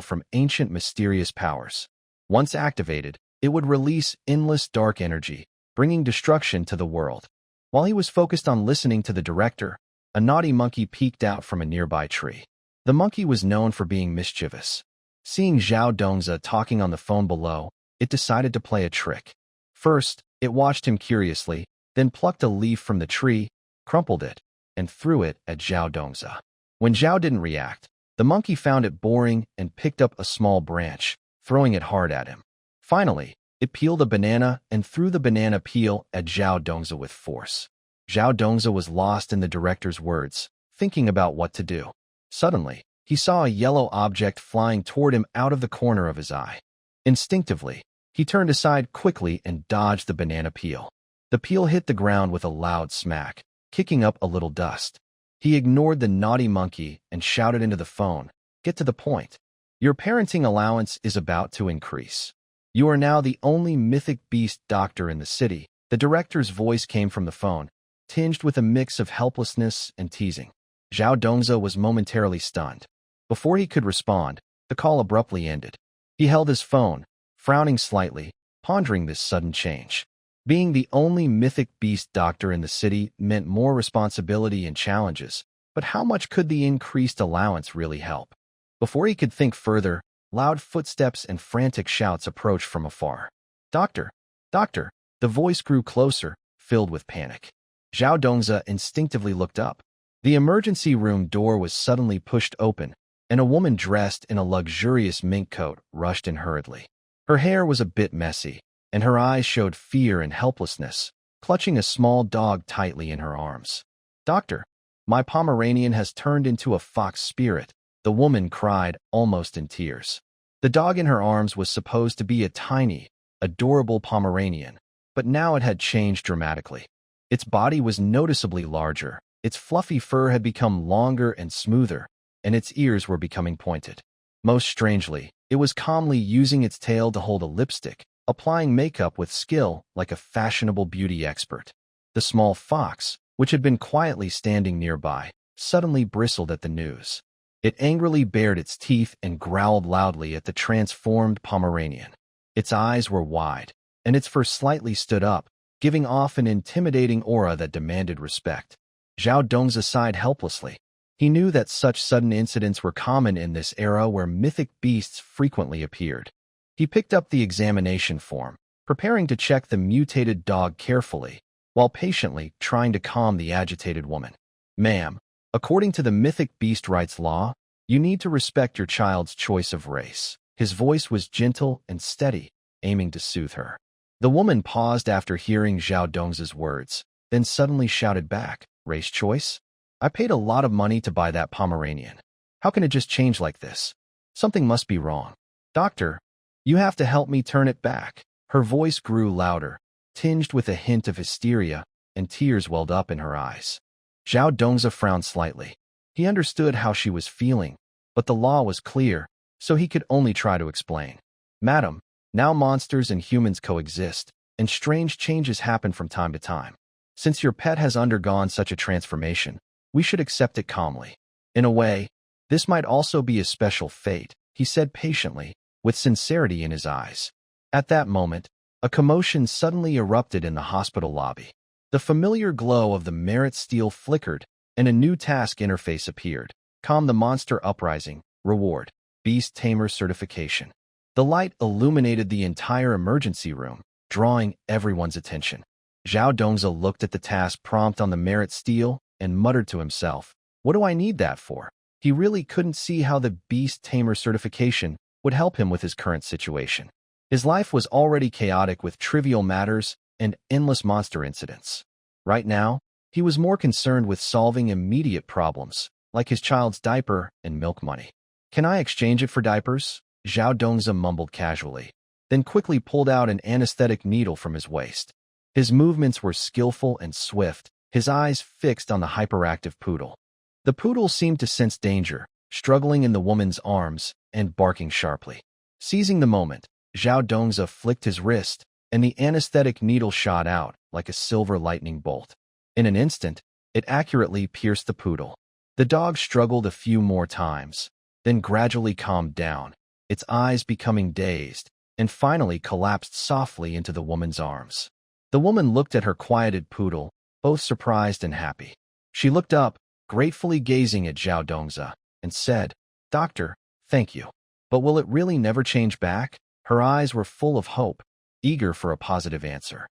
from ancient mysterious powers. Once activated, it would release endless dark energy, bringing destruction to the world. While he was focused on listening to the director, a naughty monkey peeked out from a nearby tree. The monkey was known for being mischievous. Seeing Zhao Dongzi talking on the phone below, it decided to play a trick. First, it watched him curiously, then plucked a leaf from the tree, crumpled it, and threw it at Zhao Dongzi. When Zhao didn't react, the monkey found it boring and picked up a small branch, throwing it hard at him. Finally, it peeled a banana and threw the banana peel at Zhao Dongzi with force. Zhao Dongzi was lost in the director's words, thinking about what to do. Suddenly, he saw a yellow object flying toward him out of the corner of his eye. Instinctively, he turned aside quickly and dodged the banana peel. The peel hit the ground with a loud smack, kicking up a little dust. He ignored the naughty monkey and shouted into the phone, "Get to the point. Your parenting allowance is about to increase. You are now the only mythic beast doctor in the city." The director's voice came from the phone, tinged with a mix of helplessness and teasing. Zhao Dongzi was momentarily stunned. Before he could respond, the call abruptly ended. He held his phone, frowning slightly, pondering this sudden change. Being the only mythic beast doctor in the city meant more responsibility and challenges, but how much could the increased allowance really help? Before he could think further, loud footsteps and frantic shouts approached from afar. "Doctor! Doctor!" The voice grew closer, filled with panic. Zhao Dongzi instinctively looked up. The emergency room door was suddenly pushed open, and a woman dressed in a luxurious mink coat rushed in hurriedly. Her hair was a bit messy, and her eyes showed fear and helplessness, clutching a small dog tightly in her arms. "Doctor, my Pomeranian has turned into a fox spirit," the woman cried, almost in tears. The dog in her arms was supposed to be a tiny, adorable Pomeranian, but now it had changed dramatically. Its body was noticeably larger, its fluffy fur had become longer and smoother, and its ears were becoming pointed. Most strangely, it was calmly using its tail to hold a lipstick, applying makeup with skill like a fashionable beauty expert. The small fox, which had been quietly standing nearby, suddenly bristled at the news. It angrily bared its teeth and growled loudly at the transformed Pomeranian. Its eyes were wide, and its fur slightly stood up, giving off an intimidating aura that demanded respect. Zhao Dongzi sighed helplessly. He knew that such sudden incidents were common in this era where mythic beasts frequently appeared. He picked up the examination form, preparing to check the mutated dog carefully, while patiently trying to calm the agitated woman. "Ma'am, according to the mythic beast rights law, you need to respect your child's choice of race." His voice was gentle and steady, aiming to soothe her. The woman paused after hearing Zhao Dongzi's words, then suddenly shouted back, "Race choice? I paid a lot of money to buy that Pomeranian. How can it just change like this? Something must be wrong. Doctor, you have to help me turn it back." Her voice grew louder, tinged with a hint of hysteria, and tears welled up in her eyes. Zhao Dongzi frowned slightly. He understood how she was feeling, but the law was clear, so he could only try to explain. "Madam, now monsters and humans coexist, and strange changes happen from time to time. Since your pet has undergone such a transformation, we should accept it calmly. In a way, this might also be a special fate," he said patiently, with sincerity in his eyes. At that moment, a commotion suddenly erupted in the hospital lobby. The familiar glow of the Merit steel flickered, and a new task interface appeared. Calm the monster uprising. Reward. Beast Tamer certification. The light illuminated the entire emergency room, drawing everyone's attention. Zhao Dongzi looked at the task prompt on the merit stele and muttered to himself, "What do I need that for?" He really couldn't see how the Beast Tamer certification would help him with his current situation. His life was already chaotic with trivial matters and endless monster incidents. Right now, he was more concerned with solving immediate problems, like his child's diaper and milk money. "Can I exchange it for diapers?" Zhao Dongzi mumbled casually, then quickly pulled out an anesthetic needle from his waist. His movements were skillful and swift, his eyes fixed on the hyperactive poodle. The poodle seemed to sense danger, struggling in the woman's arms and barking sharply. Seizing the moment, Zhao Dongzi flicked his wrist, and the anesthetic needle shot out like a silver lightning bolt. In an instant, it accurately pierced the poodle. The dog struggled a few more times, then gradually calmed down, its eyes becoming dazed, and finally collapsed softly into the woman's arms. The woman looked at her quieted poodle, both surprised and happy. She looked up, gratefully gazing at Zhao Dongzi, and said, "Doctor, thank you. But will it really never change back?" Her eyes were full of hope, eager for a positive answer.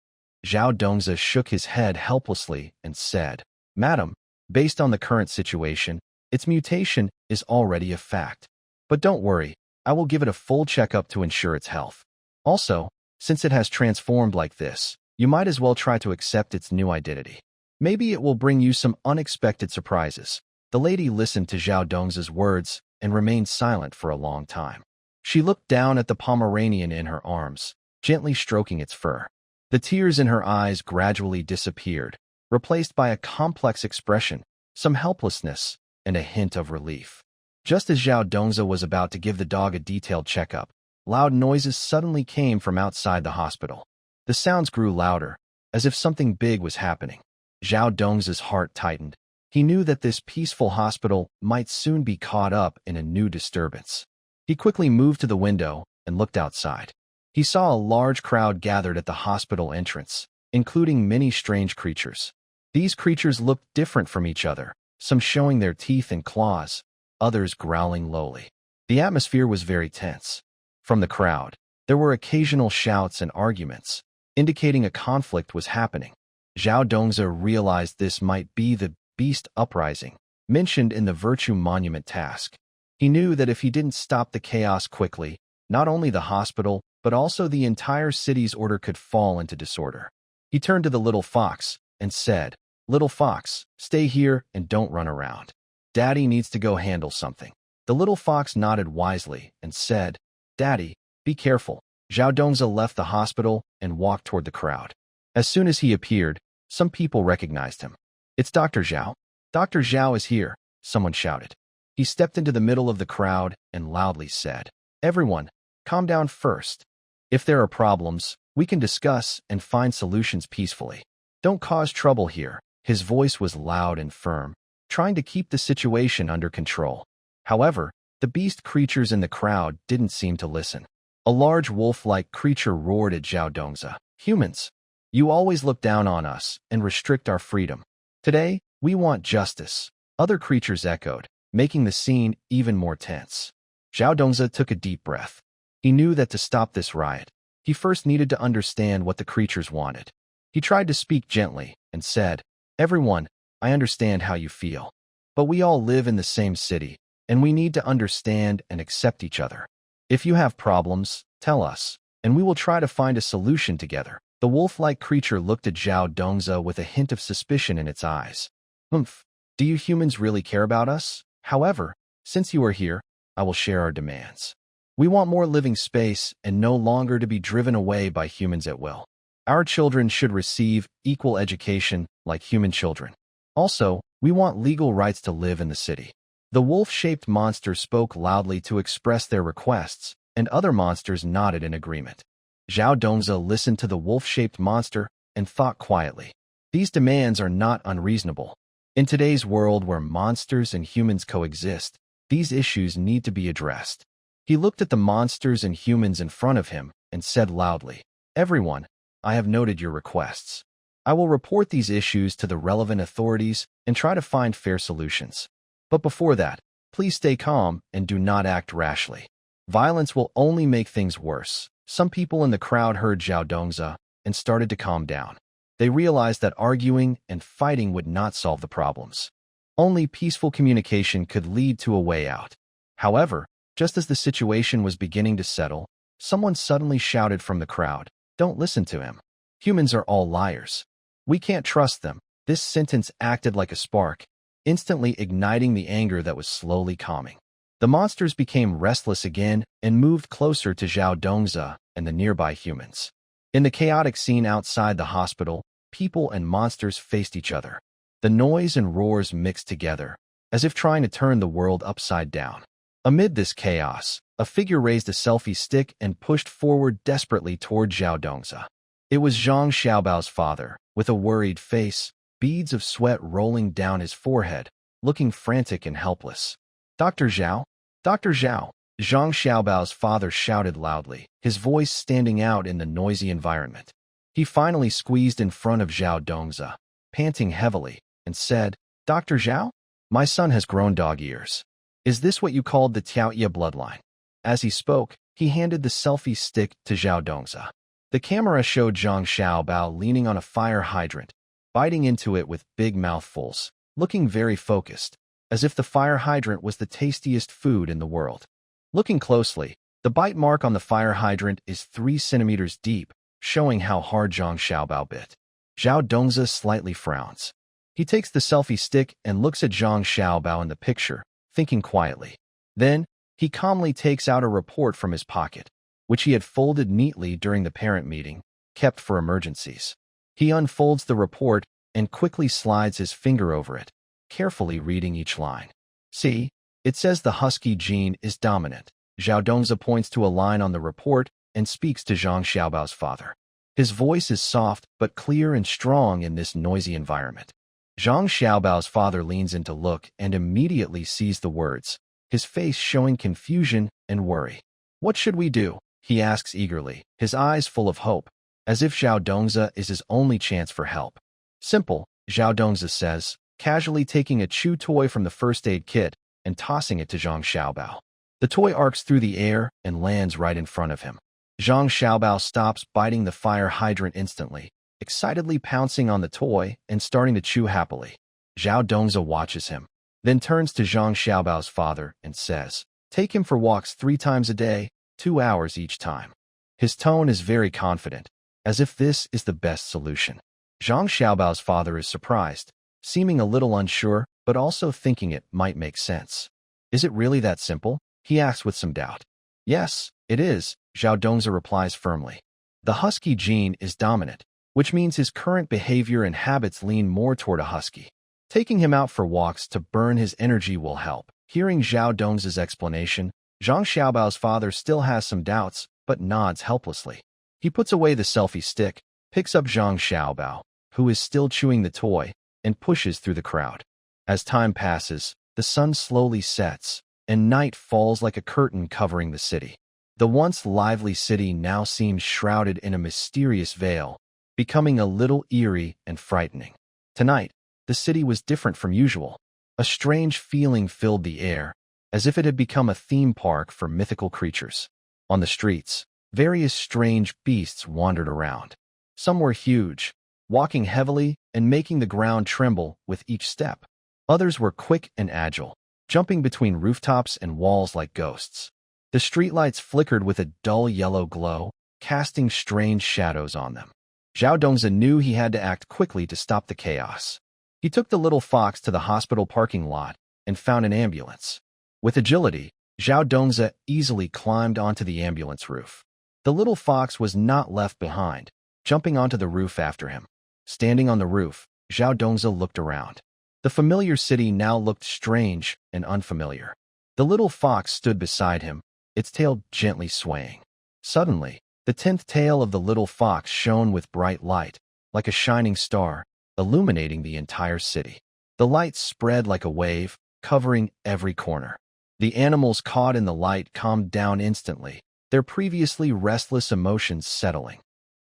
Zhao Dongzi shook his head helplessly and said, "Madam, based on the current situation, its mutation is already a fact. But don't worry, I will give it a full checkup to ensure its health. Also, since it has transformed like this, you might as well try to accept its new identity. Maybe it will bring you some unexpected surprises." The lady listened to Zhao Dongzi's words and remained silent for a long time. She looked down at the Pomeranian in her arms, gently stroking its fur. The tears in her eyes gradually disappeared, replaced by a complex expression, some helplessness, and a hint of relief. Just as Zhao Dongzi was about to give the dog a detailed checkup, loud noises suddenly came from outside the hospital. The sounds grew louder, as if something big was happening. Zhao Dongzi's heart tightened. He knew that this peaceful hospital might soon be caught up in a new disturbance. He quickly moved to the window and looked outside. He saw a large crowd gathered at the hospital entrance, including many strange creatures. These creatures looked different from each other, some showing their teeth and claws, others growling lowly. The atmosphere was very tense. From the crowd, there were occasional shouts and arguments, indicating a conflict was happening. Zhao Dongzi realized this might be the Beast Uprising, mentioned in the Virtue Monument task. He knew that if he didn't stop the chaos quickly, not only the hospital, but also the entire city's order could fall into disorder. He turned to the little fox and said, "Little fox, stay here and don't run around. Daddy needs to go handle something." The little fox nodded wisely and said, "Daddy, be careful." Zhao Dongzi left the hospital and walked toward the crowd. As soon as he appeared, some people recognized him. "It's Dr. Zhao. Dr. Zhao is here," someone shouted. He stepped into the middle of the crowd and loudly said, "Everyone, calm down first. If there are problems, we can discuss and find solutions peacefully. Don't cause trouble here." His voice was loud and firm, trying to keep the situation under control. However, the beast creatures in the crowd didn't seem to listen. A large wolf-like creature roared at Zhao Dongzi. "Humans, you always look down on us and restrict our freedom. Today, we want justice." Other creatures echoed, making the scene even more tense. Zhao Dongzi took a deep breath. He knew that to stop this riot, he first needed to understand what the creatures wanted. He tried to speak gently and said, "Everyone, I understand how you feel. But we all live in the same city, and we need to understand and accept each other. If you have problems, tell us, and we will try to find a solution together." The wolf-like creature looked at Zhao Dongzi with a hint of suspicion in its eyes. "Humph, do you humans really care about us? However, since you are here, I will share our demands. We want more living space and no longer to be driven away by humans at will. Our children should receive equal education like human children. Also, we want legal rights to live in the city." The wolf-shaped monster spoke loudly to express their requests, and other monsters nodded in agreement. Zhao Dongzi listened to the wolf-shaped monster and thought quietly. These demands are not unreasonable. In today's world where monsters and humans coexist, these issues need to be addressed. He looked at the monsters and humans in front of him and said loudly, "Everyone, I have noted your requests. I will report these issues to the relevant authorities and try to find fair solutions. But before that, please stay calm and do not act rashly. Violence will only make things worse. Some people in the crowd heard Zhao Dongzi and started to calm down. They realized that arguing and fighting would not solve the problems. Only peaceful communication could lead to a way out. However, just as the situation was beginning to settle, someone suddenly shouted from the crowd, "Don't listen to him. Humans are all liars. We can't trust them." This sentence acted like a spark, instantly igniting the anger that was slowly calming. The monsters became restless again and moved closer to Zhao Dongzi and the nearby humans. In the chaotic scene outside the hospital, people and monsters faced each other. The noise and roars mixed together, as if trying to turn the world upside down. Amid this chaos, a figure raised a selfie stick and pushed forward desperately toward Zhao Dongzi. It was Zhang Xiaobao's father, with a worried face, beads of sweat rolling down his forehead, looking frantic and helpless. "Dr. Zhao? Dr. Zhao!" Zhang Xiaobao's father shouted loudly, his voice standing out in the noisy environment. He finally squeezed in front of Zhao Dongzi, panting heavily, and said, "Dr. Zhao? My son has grown dog ears. Is this what you called the Tiaoye bloodline?" As he spoke, he handed the selfie stick to Zhao Dongzi. The camera showed Zhang Xiaobao leaning on a fire hydrant, biting into it with big mouthfuls, looking very focused, as if the fire hydrant was the tastiest food in the world. Looking closely, the bite mark on the fire hydrant is 3 centimeters deep, showing how hard Zhang Xiaobao bit. Zhao Dongzi slightly frowns. He takes the selfie stick and looks at Zhang Xiaobao in the picture, thinking quietly. Then, he calmly takes out a report from his pocket, which he had folded neatly during the parent meeting, kept for emergencies. He unfolds the report and quickly slides his finger over it, carefully reading each line. "See, it says the husky gene is dominant." Zhao Dongzi points to a line on the report and speaks to Zhang Xiaobao's father. His voice is soft but clear and strong in this noisy environment. Zhang Xiaobao's father leans in to look and immediately sees the words, his face showing confusion and worry. "What should we do?" he asks eagerly, his eyes full of hope, as if Zhao Dongzi is his only chance for help. "Simple," Zhao Dongzi says, casually taking a chew toy from the first aid kit and tossing it to Zhang Xiaobao. The toy arcs through the air and lands right in front of him. Zhang Xiaobao stops biting the fire hydrant instantly, excitedly pouncing on the toy and starting to chew happily. Zhao Dongzi watches him, then turns to Zhang Xiaobao's father and says, "Take him for walks 3 times a day, 2 hours each time." His tone is very confident, as if this is the best solution. Zhang Xiaobao's father is surprised, seeming a little unsure, but also thinking it might make sense. "Is it really that simple?" he asks with some doubt. "Yes, it is," Zhao Dongzi replies firmly. "The husky gene is dominant, which means his current behavior and habits lean more toward a husky. Taking him out for walks to burn his energy will help." Hearing Zhao Dongzi's explanation, Zhang Xiaobao's father still has some doubts, but nods helplessly. He puts away the selfie stick, picks up Zhang Xiaobao, who is still chewing the toy, and pushes through the crowd. As time passes, the sun slowly sets, and night falls like a curtain covering the city. The once lively city now seems shrouded in a mysterious veil, becoming a little eerie and frightening. Tonight, the city was different from usual. A strange feeling filled the air, as if it had become a theme park for mythical creatures. On the streets, various strange beasts wandered around. Some were huge, walking heavily and making the ground tremble with each step. Others were quick and agile, jumping between rooftops and walls like ghosts. The streetlights flickered with a dull yellow glow, casting strange shadows on them. Zhao Dongzi knew he had to act quickly to stop the chaos. He took the little fox to the hospital parking lot and found an ambulance. With agility, Zhao Dongzi easily climbed onto the ambulance roof. The little fox was not left behind, jumping onto the roof after him. Standing on the roof, Zhao Dongzi looked around. The familiar city now looked strange and unfamiliar. The little fox stood beside him, its tail gently swaying. Suddenly, the 10th tail of the little fox shone with bright light, like a shining star, illuminating the entire city. The light spread like a wave, covering every corner. The animals caught in the light calmed down instantly, their previously restless emotions settling.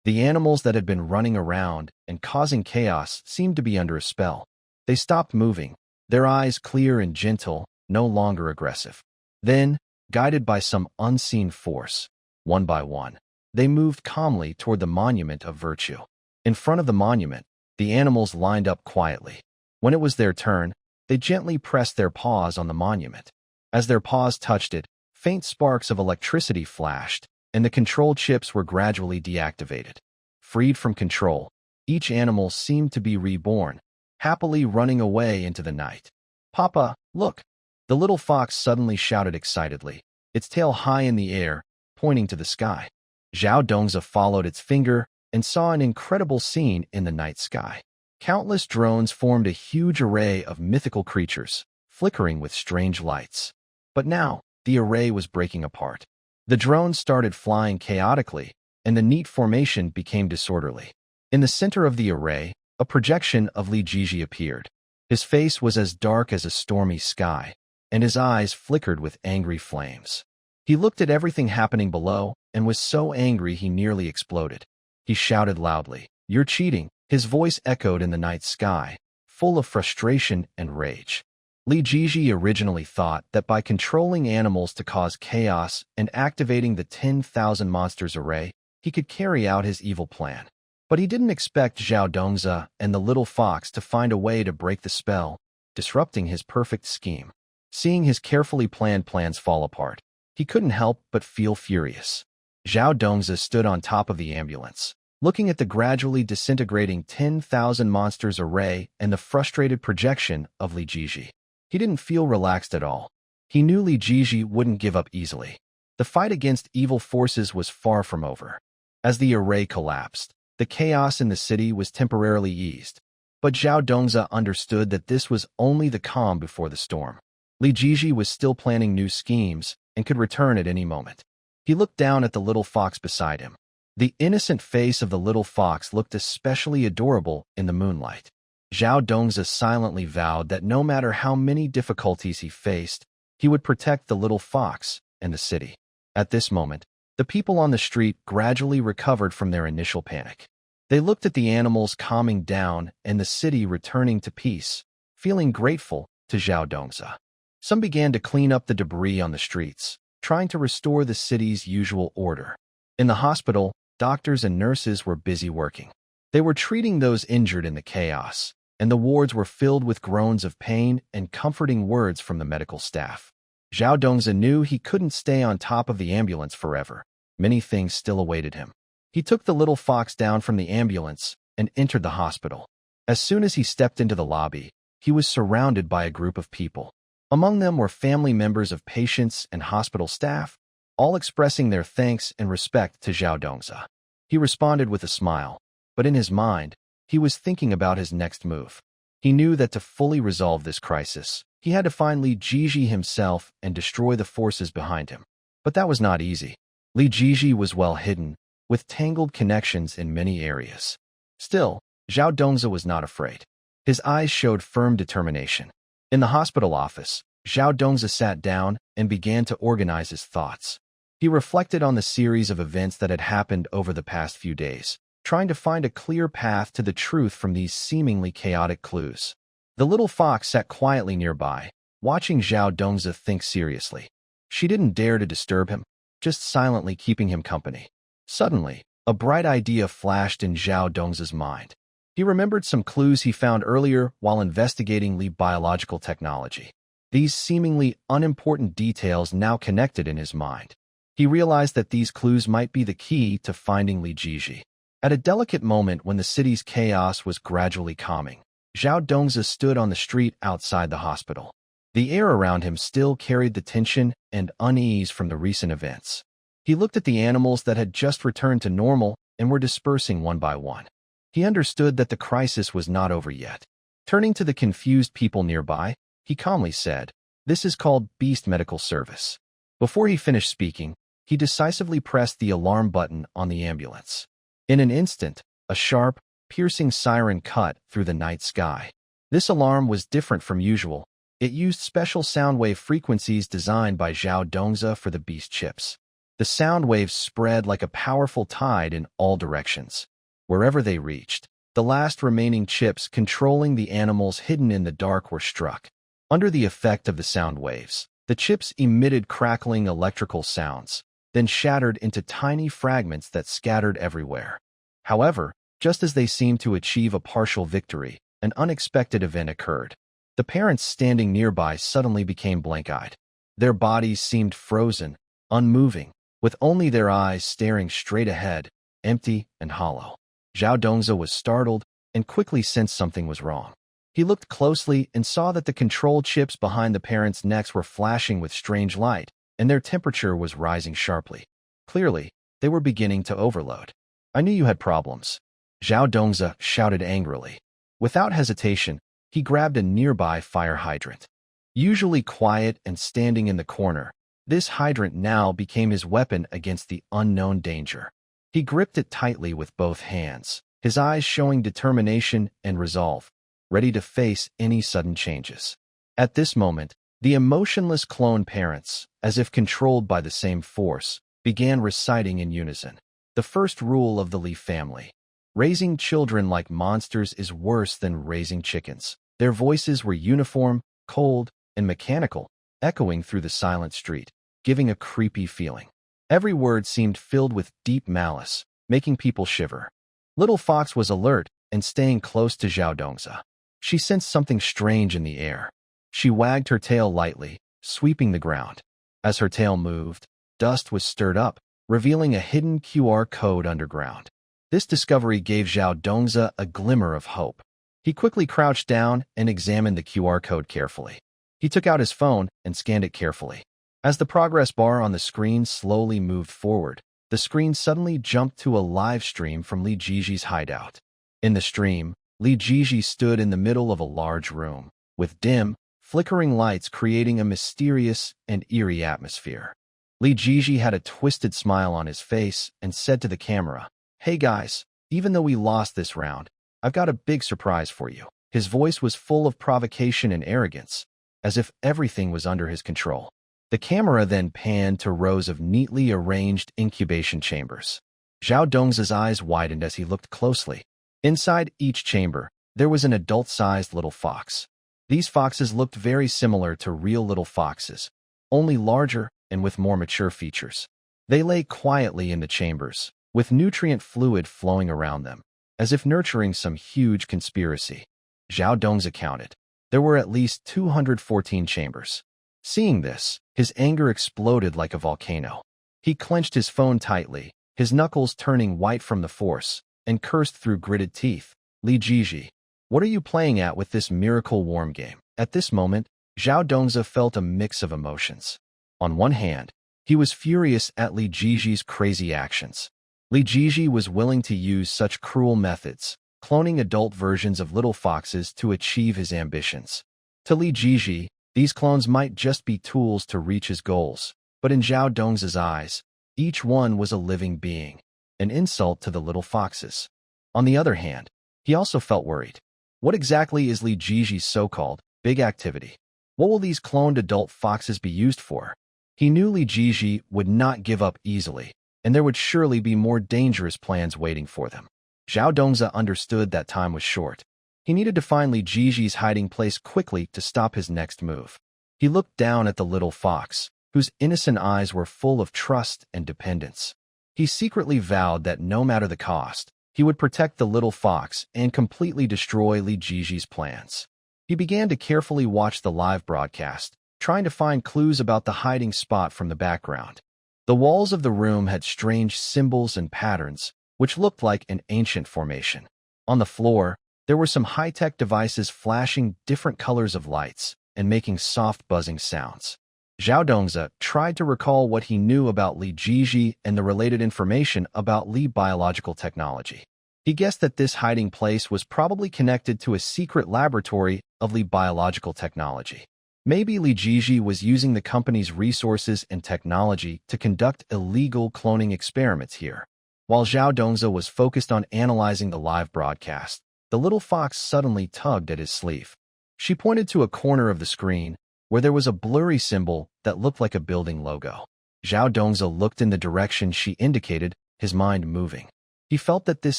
The animals that had been running around and causing chaos seemed to be under a spell. They stopped moving, their eyes clear and gentle, no longer aggressive. Then, guided by some unseen force, one by one, they moved calmly toward the monument of virtue. In front of the monument, the animals lined up quietly. When it was their turn, they gently pressed their paws on the monument. As their paws touched it, faint sparks of electricity flashed, and the control chips were gradually deactivated. Freed from control, each animal seemed to be reborn, happily running away into the night. "Papa, look!" The little fox suddenly shouted excitedly, its tail high in the air, pointing to the sky. Zhao Dongzi followed its finger and saw an incredible scene in the night sky. Countless drones formed a huge array of mythical creatures, flickering with strange lights. But now, the array was breaking apart. The drones started flying chaotically, and the neat formation became disorderly. In the center of the array, a projection of Li Jiji appeared. His face was as dark as a stormy sky, and his eyes flickered with angry flames. He looked at everything happening below and was so angry he nearly exploded. He shouted loudly, "You're cheating!" His voice echoed in the night sky, full of frustration and rage. Li Jiji originally thought that by controlling animals to cause chaos and activating the 10,000 monsters array, he could carry out his evil plan. But he didn't expect Zhao Dongzi and the little fox to find a way to break the spell, disrupting his perfect scheme. Seeing his carefully planned plans fall apart, he couldn't help but feel furious. Zhao Dongzi stood on top of the ambulance, looking at the gradually disintegrating 10,000 monsters array and the frustrated projection of Li Jiji. He didn't feel relaxed at all. He knew Li Jiji wouldn't give up easily. The fight against evil forces was far from over. As the array collapsed, the chaos in the city was temporarily eased. But Zhao Dongzi understood that this was only the calm before the storm. Li Jiji was still planning new schemes and could return at any moment. He looked down at the little fox beside him. The innocent face of the little fox looked especially adorable in the moonlight. Zhao Dongzi silently vowed that no matter how many difficulties he faced, he would protect the little fox and the city. At this moment, the people on the street gradually recovered from their initial panic. They looked at the animals calming down and the city returning to peace, feeling grateful to Zhao Dongzi. Some began to clean up the debris on the streets, trying to restore the city's usual order. In the hospital, doctors and nurses were busy working. They were treating those injured in the chaos, and the wards were filled with groans of pain and comforting words from the medical staff. Zhao Dongzi knew he couldn't stay on top of the ambulance forever. Many things still awaited him. He took the little fox down from the ambulance and entered the hospital. As soon as he stepped into the lobby, he was surrounded by a group of people. Among them were family members of patients and hospital staff, all expressing their thanks and respect to Zhao Dongzi. He responded with a smile, but in his mind, he was thinking about his next move. He knew that to fully resolve this crisis, he had to find Li Jiji himself and destroy the forces behind him. But that was not easy. Li Jiji was well hidden, with tangled connections in many areas. Still, Zhao Dongzi was not afraid. His eyes showed firm determination. In the hospital office, Zhao Dongzi sat down and began to organize his thoughts. He reflected on the series of events that had happened over the past few days, trying to find a clear path to the truth from these seemingly chaotic clues. The little fox sat quietly nearby, watching Zhao Dongzi think seriously. She didn't dare to disturb him, just silently keeping him company. Suddenly, a bright idea flashed in Zhao Dongzi's mind. He remembered some clues he found earlier while investigating Li biological technology. These seemingly unimportant details now connected in his mind. He realized that these clues might be the key to finding Li Jiji. At a delicate moment when the city's chaos was gradually calming, Zhao Dongzi stood on the street outside the hospital. The air around him still carried the tension and unease from the recent events. He looked at the animals that had just returned to normal and were dispersing one by one. He understood that the crisis was not over yet. Turning to the confused people nearby, he calmly said, "This is called Beast Medical Service." Before he finished speaking, he decisively pressed the alarm button on the ambulance. In an instant, a sharp, piercing siren cut through the night sky. This alarm was different from usual. It used special sound wave frequencies designed by Zhao Dongzi for the beast chips. The sound waves spread like a powerful tide in all directions. Wherever they reached, the last remaining chips controlling the animals hidden in the dark were struck. Under the effect of the sound waves, the chips emitted crackling electrical sounds, then shattered into tiny fragments that scattered everywhere. However, just as they seemed to achieve a partial victory, an unexpected event occurred. The parents standing nearby suddenly became blank-eyed. Their bodies seemed frozen, unmoving, with only their eyes staring straight ahead, empty and hollow. Zhao Dongzi was startled and quickly sensed something was wrong. He looked closely and saw that the control chips behind the parents' necks were flashing with strange light, and their temperature was rising sharply. Clearly, they were beginning to overload. "I knew you had problems," Zhao Dongzi shouted angrily. Without hesitation, he grabbed a nearby fire hydrant. Usually quiet and standing in the corner, this hydrant now became his weapon against the unknown danger. He gripped it tightly with both hands, his eyes showing determination and resolve, ready to face any sudden changes. At this moment, the emotionless clone parents, as if controlled by the same force, began reciting in unison. The first rule of the Li family. Raising children like monsters is worse than raising chickens. Their voices were uniform, cold, and mechanical, echoing through the silent street, giving a creepy feeling. Every word seemed filled with deep malice, making people shiver. Little Fox was alert and staying close to Zhao Dongzi. She sensed something strange in the air. She wagged her tail lightly, sweeping the ground. As her tail moved, dust was stirred up, revealing a hidden QR code underground. This discovery gave Zhao Dongzi a glimmer of hope. He quickly crouched down and examined the QR code carefully. He took out his phone and scanned it carefully. As the progress bar on the screen slowly moved forward, the screen suddenly jumped to a live stream from Li Jiji's hideout. In the stream, Li Jiji stood in the middle of a large room, with dim, flickering lights creating a mysterious and eerie atmosphere. Li Jiji had a twisted smile on his face and said to the camera, "Hey guys, even though we lost this round, I've got a big surprise for you." His voice was full of provocation and arrogance, as if everything was under his control. The camera then panned to rows of neatly arranged incubation chambers. Zhao Dongzi's eyes widened as he looked closely. Inside each chamber, there was an adult-sized little fox. These foxes looked very similar to real little foxes, only larger and with more mature features. They lay quietly in the chambers, with nutrient fluid flowing around them, as if nurturing some huge conspiracy. Zhao Dongzi counted. There were at least 214 chambers. Seeing this, his anger exploded like a volcano. He clenched his phone tightly, his knuckles turning white from the force, and cursed through gritted teeth. "Li Jiji, what are you playing at with this miracle worm game?" At this moment, Zhao Dongzi felt a mix of emotions. On one hand, he was furious at Li Jiji's crazy actions. Li Jiji was willing to use such cruel methods, cloning adult versions of little foxes to achieve his ambitions. To Li Jiji, these clones might just be tools to reach his goals, but in Zhao Dongzi's eyes, each one was a living being, an insult to the little foxes. On the other hand, he also felt worried. What exactly is Li Jiji's so-called big activity? What will these cloned adult foxes be used for? He knew Li Jiji would not give up easily, and there would surely be more dangerous plans waiting for them. Zhao Dongzi understood that time was short. He needed to find Li Jiji's hiding place quickly to stop his next move. He looked down at the little fox, whose innocent eyes were full of trust and dependence. He secretly vowed that no matter the cost, he would protect the little fox and completely destroy Li Jiji's plans. He began to carefully watch the live broadcast, trying to find clues about the hiding spot from the background. The walls of the room had strange symbols and patterns, which looked like an ancient formation. On the floor, there were some high-tech devices flashing different colors of lights and making soft buzzing sounds. Zhao Dongzi tried to recall what he knew about Li Jiji and the related information about Li biological technology. He guessed that this hiding place was probably connected to a secret laboratory of Li biological technology. Maybe Li Jiji was using the company's resources and technology to conduct illegal cloning experiments here. While Zhao Dongzi was focused on analyzing the live broadcast, the little fox suddenly tugged at his sleeve. She pointed to a corner of the screen, where there was a blurry symbol that looked like a building logo. Zhao Dongzi looked in the direction she indicated, his mind moving. He felt that this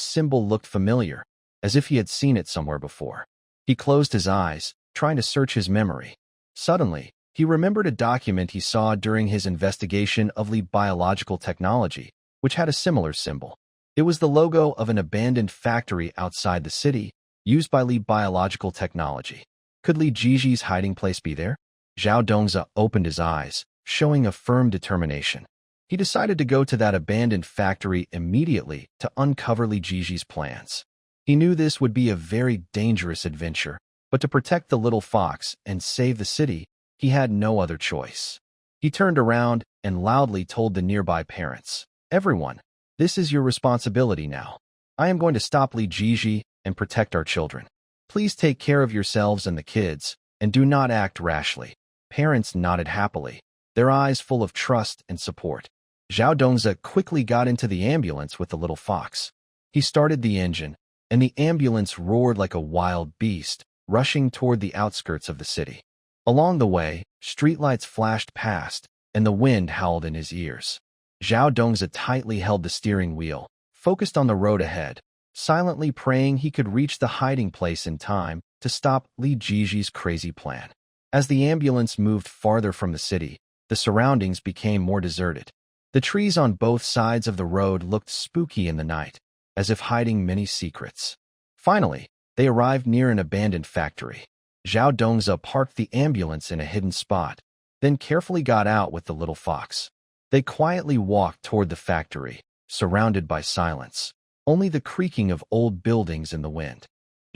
symbol looked familiar, as if he had seen it somewhere before. He closed his eyes, trying to search his memory. Suddenly, he remembered a document he saw during his investigation of Li biological technology, which had a similar symbol. It was the logo of an abandoned factory outside the city, used by Li biological technology. Could Li Jiji's hiding place be there? Zhao Dongzi opened his eyes, showing a firm determination. He decided to go to that abandoned factory immediately to uncover Li Jiji's plans. He knew this would be a very dangerous adventure, but to protect the little fox and save the city, he had no other choice. He turned around and loudly told the nearby parents, "Everyone, this is your responsibility now. I am going to stop Li Jiji and protect our children. Please take care of yourselves and the kids, and do not act rashly." Parents nodded happily, their eyes full of trust and support. Zhao Dongzi quickly got into the ambulance with the little fox. He started the engine, and the ambulance roared like a wild beast, rushing toward the outskirts of the city. Along the way, streetlights flashed past, and the wind howled in his ears. Zhao Dongzi tightly held the steering wheel, focused on the road ahead, silently praying he could reach the hiding place in time to stop Li Jiji's crazy plan. As the ambulance moved farther from the city, the surroundings became more deserted. The trees on both sides of the road looked spooky in the night, as if hiding many secrets. Finally, they arrived near an abandoned factory. Zhao Dongzi parked the ambulance in a hidden spot, then carefully got out with the little fox. They quietly walked toward the factory, surrounded by silence, only the creaking of old buildings in the wind.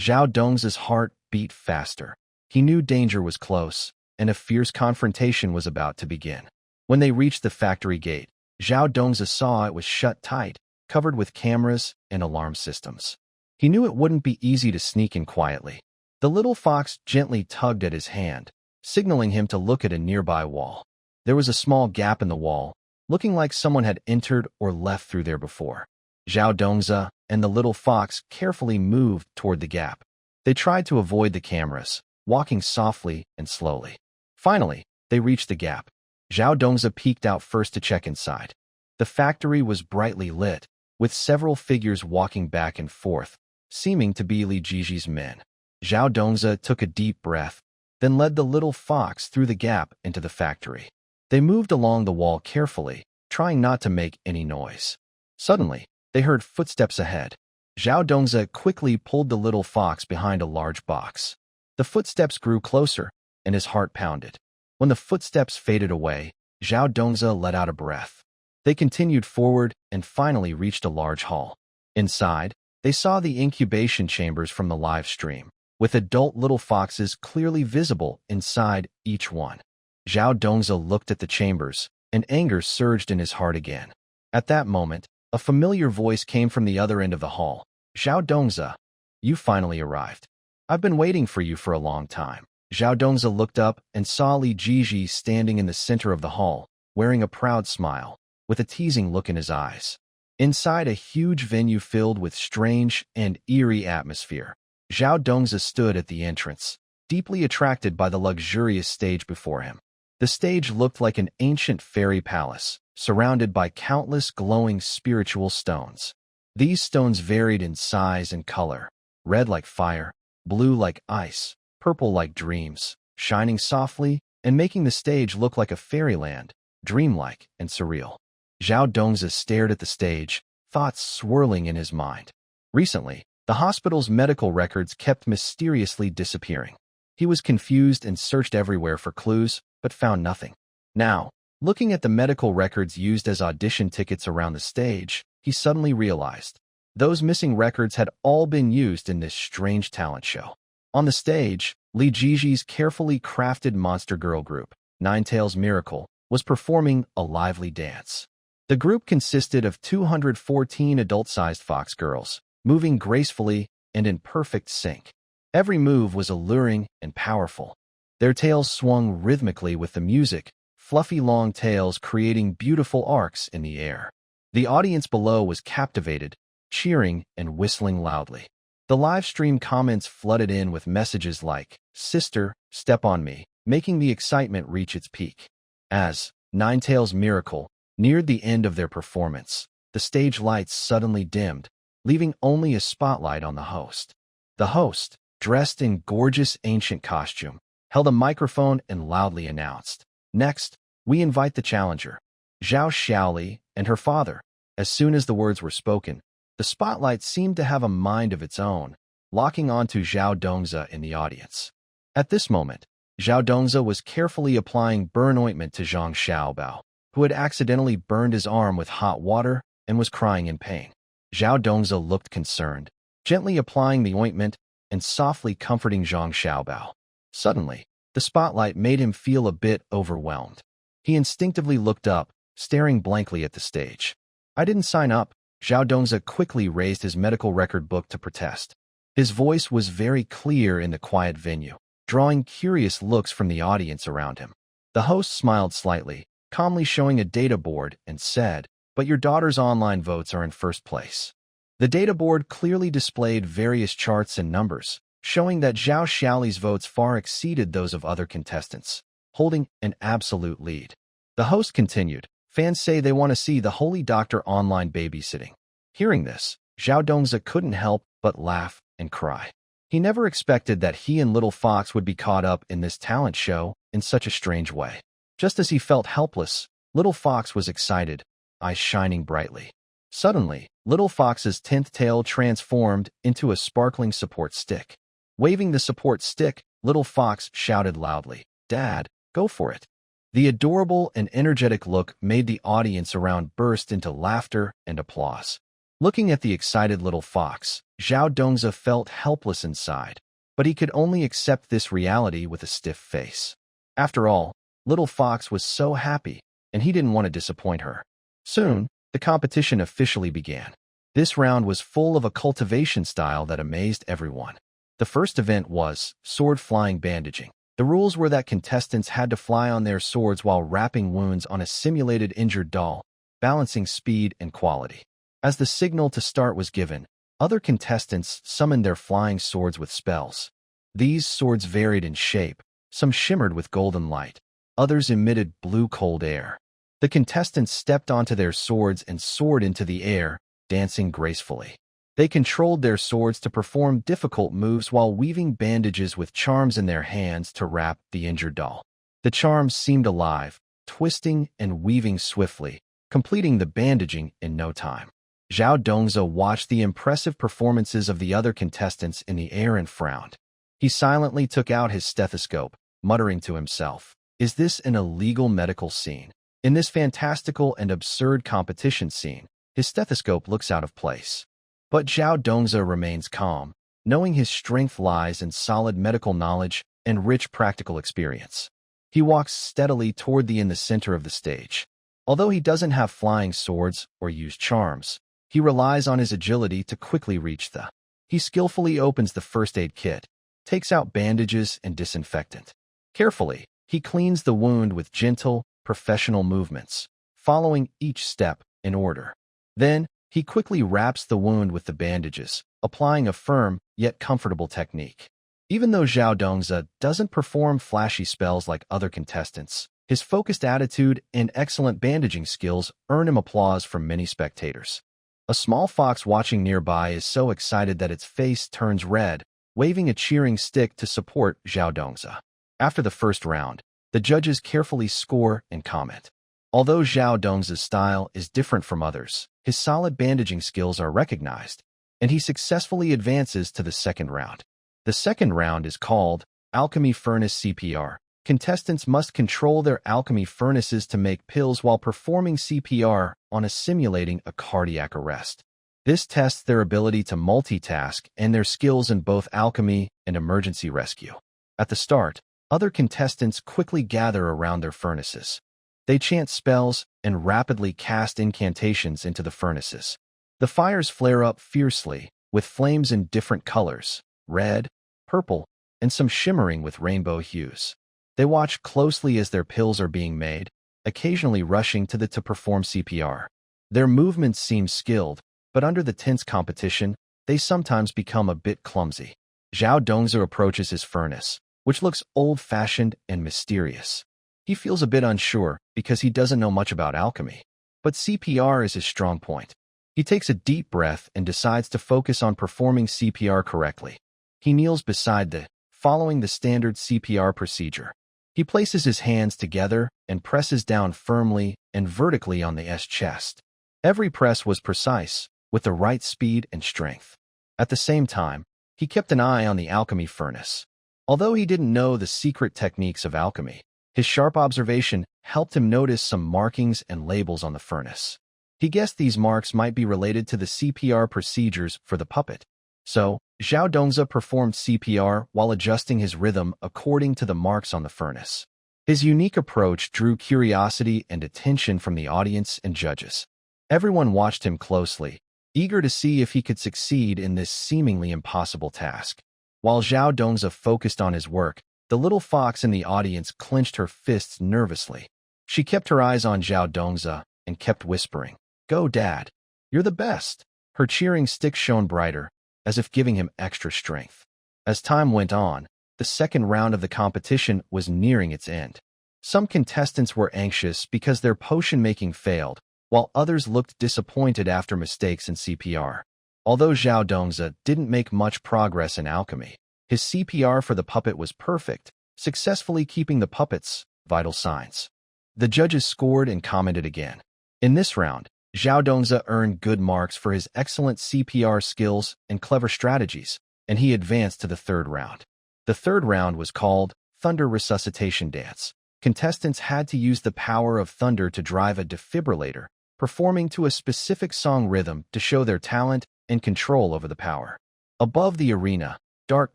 Zhao Dongzi's heart beat faster. He knew danger was close, and a fierce confrontation was about to begin. When they reached the factory gate, Zhao Dongzi saw it was shut tight, covered with cameras and alarm systems. He knew it wouldn't be easy to sneak in quietly. The little fox gently tugged at his hand, signaling him to look at a nearby wall. There was a small gap in the wall, looking like someone had entered or left through there before. Zhao Dongzi and the little fox carefully moved toward the gap. They tried to avoid the cameras, walking softly and slowly. Finally, they reached the gap. Zhao Dongzi peeked out first to check inside. The factory was brightly lit, with several figures walking back and forth, seeming to be Li Jiji's men. Zhao Dongzi took a deep breath, then led the little fox through the gap into the factory. They moved along the wall carefully, trying not to make any noise. Suddenly, they heard footsteps ahead. Zhao Dongzi quickly pulled the little fox behind a large box. The footsteps grew closer, and his heart pounded. When the footsteps faded away, Zhao Dongzi let out a breath. They continued forward and finally reached a large hall. Inside, they saw the incubation chambers from the live stream, with adult little foxes clearly visible inside each one. Zhao Dongzi looked at the chambers, and anger surged in his heart again. At that moment, a familiar voice came from the other end of the hall. "Zhao Dongzi, you finally arrived. I've been waiting for you for a long time." Zhao Dongzi looked up and saw Li Jiji standing in the center of the hall, wearing a proud smile, with a teasing look in his eyes. Inside a huge venue filled with strange and eerie atmosphere, Zhao Dongzi stood at the entrance, deeply attracted by the luxurious stage before him. The stage looked like an ancient fairy palace, surrounded by countless glowing spiritual stones. These stones varied in size and color, red like fire, blue like ice, purple like dreams, shining softly and making the stage look like a fairyland, dreamlike and surreal. Zhao Dongzi stared at the stage, thoughts swirling in his mind. Recently, the hospital's medical records kept mysteriously disappearing. He was confused and searched everywhere for clues, but found nothing. Now, looking at the medical records used as audition tickets around the stage, he suddenly realized those missing records had all been used in this strange talent show. On the stage, Li Jiji's carefully crafted monster girl group, Ninetales Miracle, was performing a lively dance. The group consisted of 214 adult-sized fox girls, moving gracefully and in perfect sync. Every move was alluring and powerful. Their tails swung rhythmically with the music, fluffy long tails creating beautiful arcs in the air. The audience below was captivated, cheering and whistling loudly. The live stream comments flooded in with messages like, "Sister, step on me," making the excitement reach its peak. As Ninetales Miracle, Near the end of their performance, the stage lights suddenly dimmed, leaving only a spotlight on the host. The host, dressed in gorgeous ancient costume, held a microphone and loudly announced, "Next, we invite the challenger, Zhao Xiaoli and her father." As soon as the words were spoken, the spotlight seemed to have a mind of its own, locking onto Zhao Dongzi in the audience. At this moment, Zhao Dongzi was carefully applying burn ointment to Zhang Xiaobao, who had accidentally burned his arm with hot water and was crying in pain. Zhao Dongzi looked concerned, gently applying the ointment and softly comforting Zhang Xiaobao. Suddenly, the spotlight made him feel a bit overwhelmed. He instinctively looked up, staring blankly at the stage. "I didn't sign up." Zhao Dongzi quickly raised his medical record book to protest. His voice was very clear in the quiet venue, drawing curious looks from the audience around him. The host smiled slightly, calmly showing a data board, and said, "But your daughter's online votes are in first place." The data board clearly displayed various charts and numbers, showing that Zhao Xiaoli's votes far exceeded those of other contestants, holding an absolute lead. The host continued, "Fans say they want to see the Holy Doctor online babysitting." Hearing this, Zhao Dongzi couldn't help but laugh and cry. He never expected that he and Little Fox would be caught up in this talent show in such a strange way. Just as he felt helpless, Little Fox was excited, eyes shining brightly. Suddenly, Little Fox's 10th tail transformed into a sparkling support stick. Waving the support stick, Little Fox shouted loudly, "Dad, go for it." The adorable and energetic look made the audience around burst into laughter and applause. Looking at the excited Little Fox, Zhao Dongzi felt helpless inside, but he could only accept this reality with a stiff face. After all, Little Fox was so happy, and he didn't want to disappoint her. Soon, the competition officially began. This round was full of a cultivation style that amazed everyone. The first event was sword flying bandaging. The rules were that contestants had to fly on their swords while wrapping wounds on a simulated injured doll, balancing speed and quality. As the signal to start was given, other contestants summoned their flying swords with spells. These swords varied in shape, some shimmered with golden light, others emitted blue cold air. The contestants stepped onto their swords and soared into the air, dancing gracefully. They controlled their swords to perform difficult moves while weaving bandages with charms in their hands to wrap the injured doll. The charms seemed alive, twisting and weaving swiftly, completing the bandaging in no time. Zhao Dongzi watched the impressive performances of the other contestants in the air and frowned. He silently took out his stethoscope, muttering to himself, "Is this an illegal medical scene? In this fantastical and absurd competition scene, his stethoscope looks out of place." But Zhao Dongzi remains calm, knowing his strength lies in solid medical knowledge and rich practical experience. He walks steadily toward the center of the stage. Although he doesn't have flying swords or use charms, he relies on his agility to quickly reach the. He skillfully opens the first aid kit, takes out bandages and disinfectant. Carefully, he cleans the wound with gentle, professional movements, following each step in order. Then, he quickly wraps the wound with the bandages, applying a firm yet comfortable technique. Even though Zhao Dongzi doesn't perform flashy spells like other contestants, his focused attitude and excellent bandaging skills earn him applause from many spectators. A small fox watching nearby is so excited that its face turns red, waving a cheering stick to support Zhao Dongzi. After the first round, the judges carefully score and comment. Although Zhao Dongzi's style is different from others, his solid bandaging skills are recognized, and he successfully advances to the second round. The second round is called Alchemy Furnace CPR. Contestants must control their alchemy furnaces to make pills while performing CPR on simulating a cardiac arrest. This tests their ability to multitask and their skills in both alchemy and emergency rescue. At the start, other contestants quickly gather around their furnaces. They chant spells and rapidly cast incantations into the furnaces. The fires flare up fiercely, with flames in different colors, red, purple, and some shimmering with rainbow hues. They watch closely as their pills are being made, occasionally rushing to perform CPR. Their movements seem skilled, but under the tense competition, they sometimes become a bit clumsy. Zhao Dongzi approaches his furnace, which looks old-fashioned and mysterious. He feels a bit unsure because he doesn't know much about alchemy. but CPR is his strong point. He takes a deep breath and decides to focus on performing CPR correctly. He kneels beside following the standard CPR procedure. He places his hands together and presses down firmly and vertically on the chest. Every press was precise, with the right speed and strength. At the same time, he kept an eye on the alchemy furnace. Although he didn't know the secret techniques of alchemy, his sharp observation helped him notice some markings and labels on the furnace. He guessed these marks might be related to the CPR procedures for the puppet. So, Zhao Dongzi performed CPR while adjusting his rhythm according to the marks on the furnace. His unique approach drew curiosity and attention from the audience and judges. Everyone watched him closely, eager to see if he could succeed in this seemingly impossible task. While Zhao Dongzi focused on his work, the little fox in the audience clenched her fists nervously. She kept her eyes on Zhao Dongzi and kept whispering, "Go, Dad. You're the best." Her cheering stick shone brighter, as if giving him extra strength. As time went on, the second round of the competition was nearing its end. Some contestants were anxious because their potion-making failed, while others looked disappointed after mistakes in CPR. Although Zhao Dongzi didn't make much progress in alchemy, his CPR for the puppet was perfect, successfully keeping the puppet's vital signs. The judges scored and commented again. In this round, Zhao Dongzi earned good marks for his excellent CPR skills and clever strategies, and he advanced to the third round. The third round was called Thunder Resuscitation Dance. Contestants had to use the power of thunder to drive a defibrillator, performing to a specific song rhythm to show their talent and control over the power. Above the arena, dark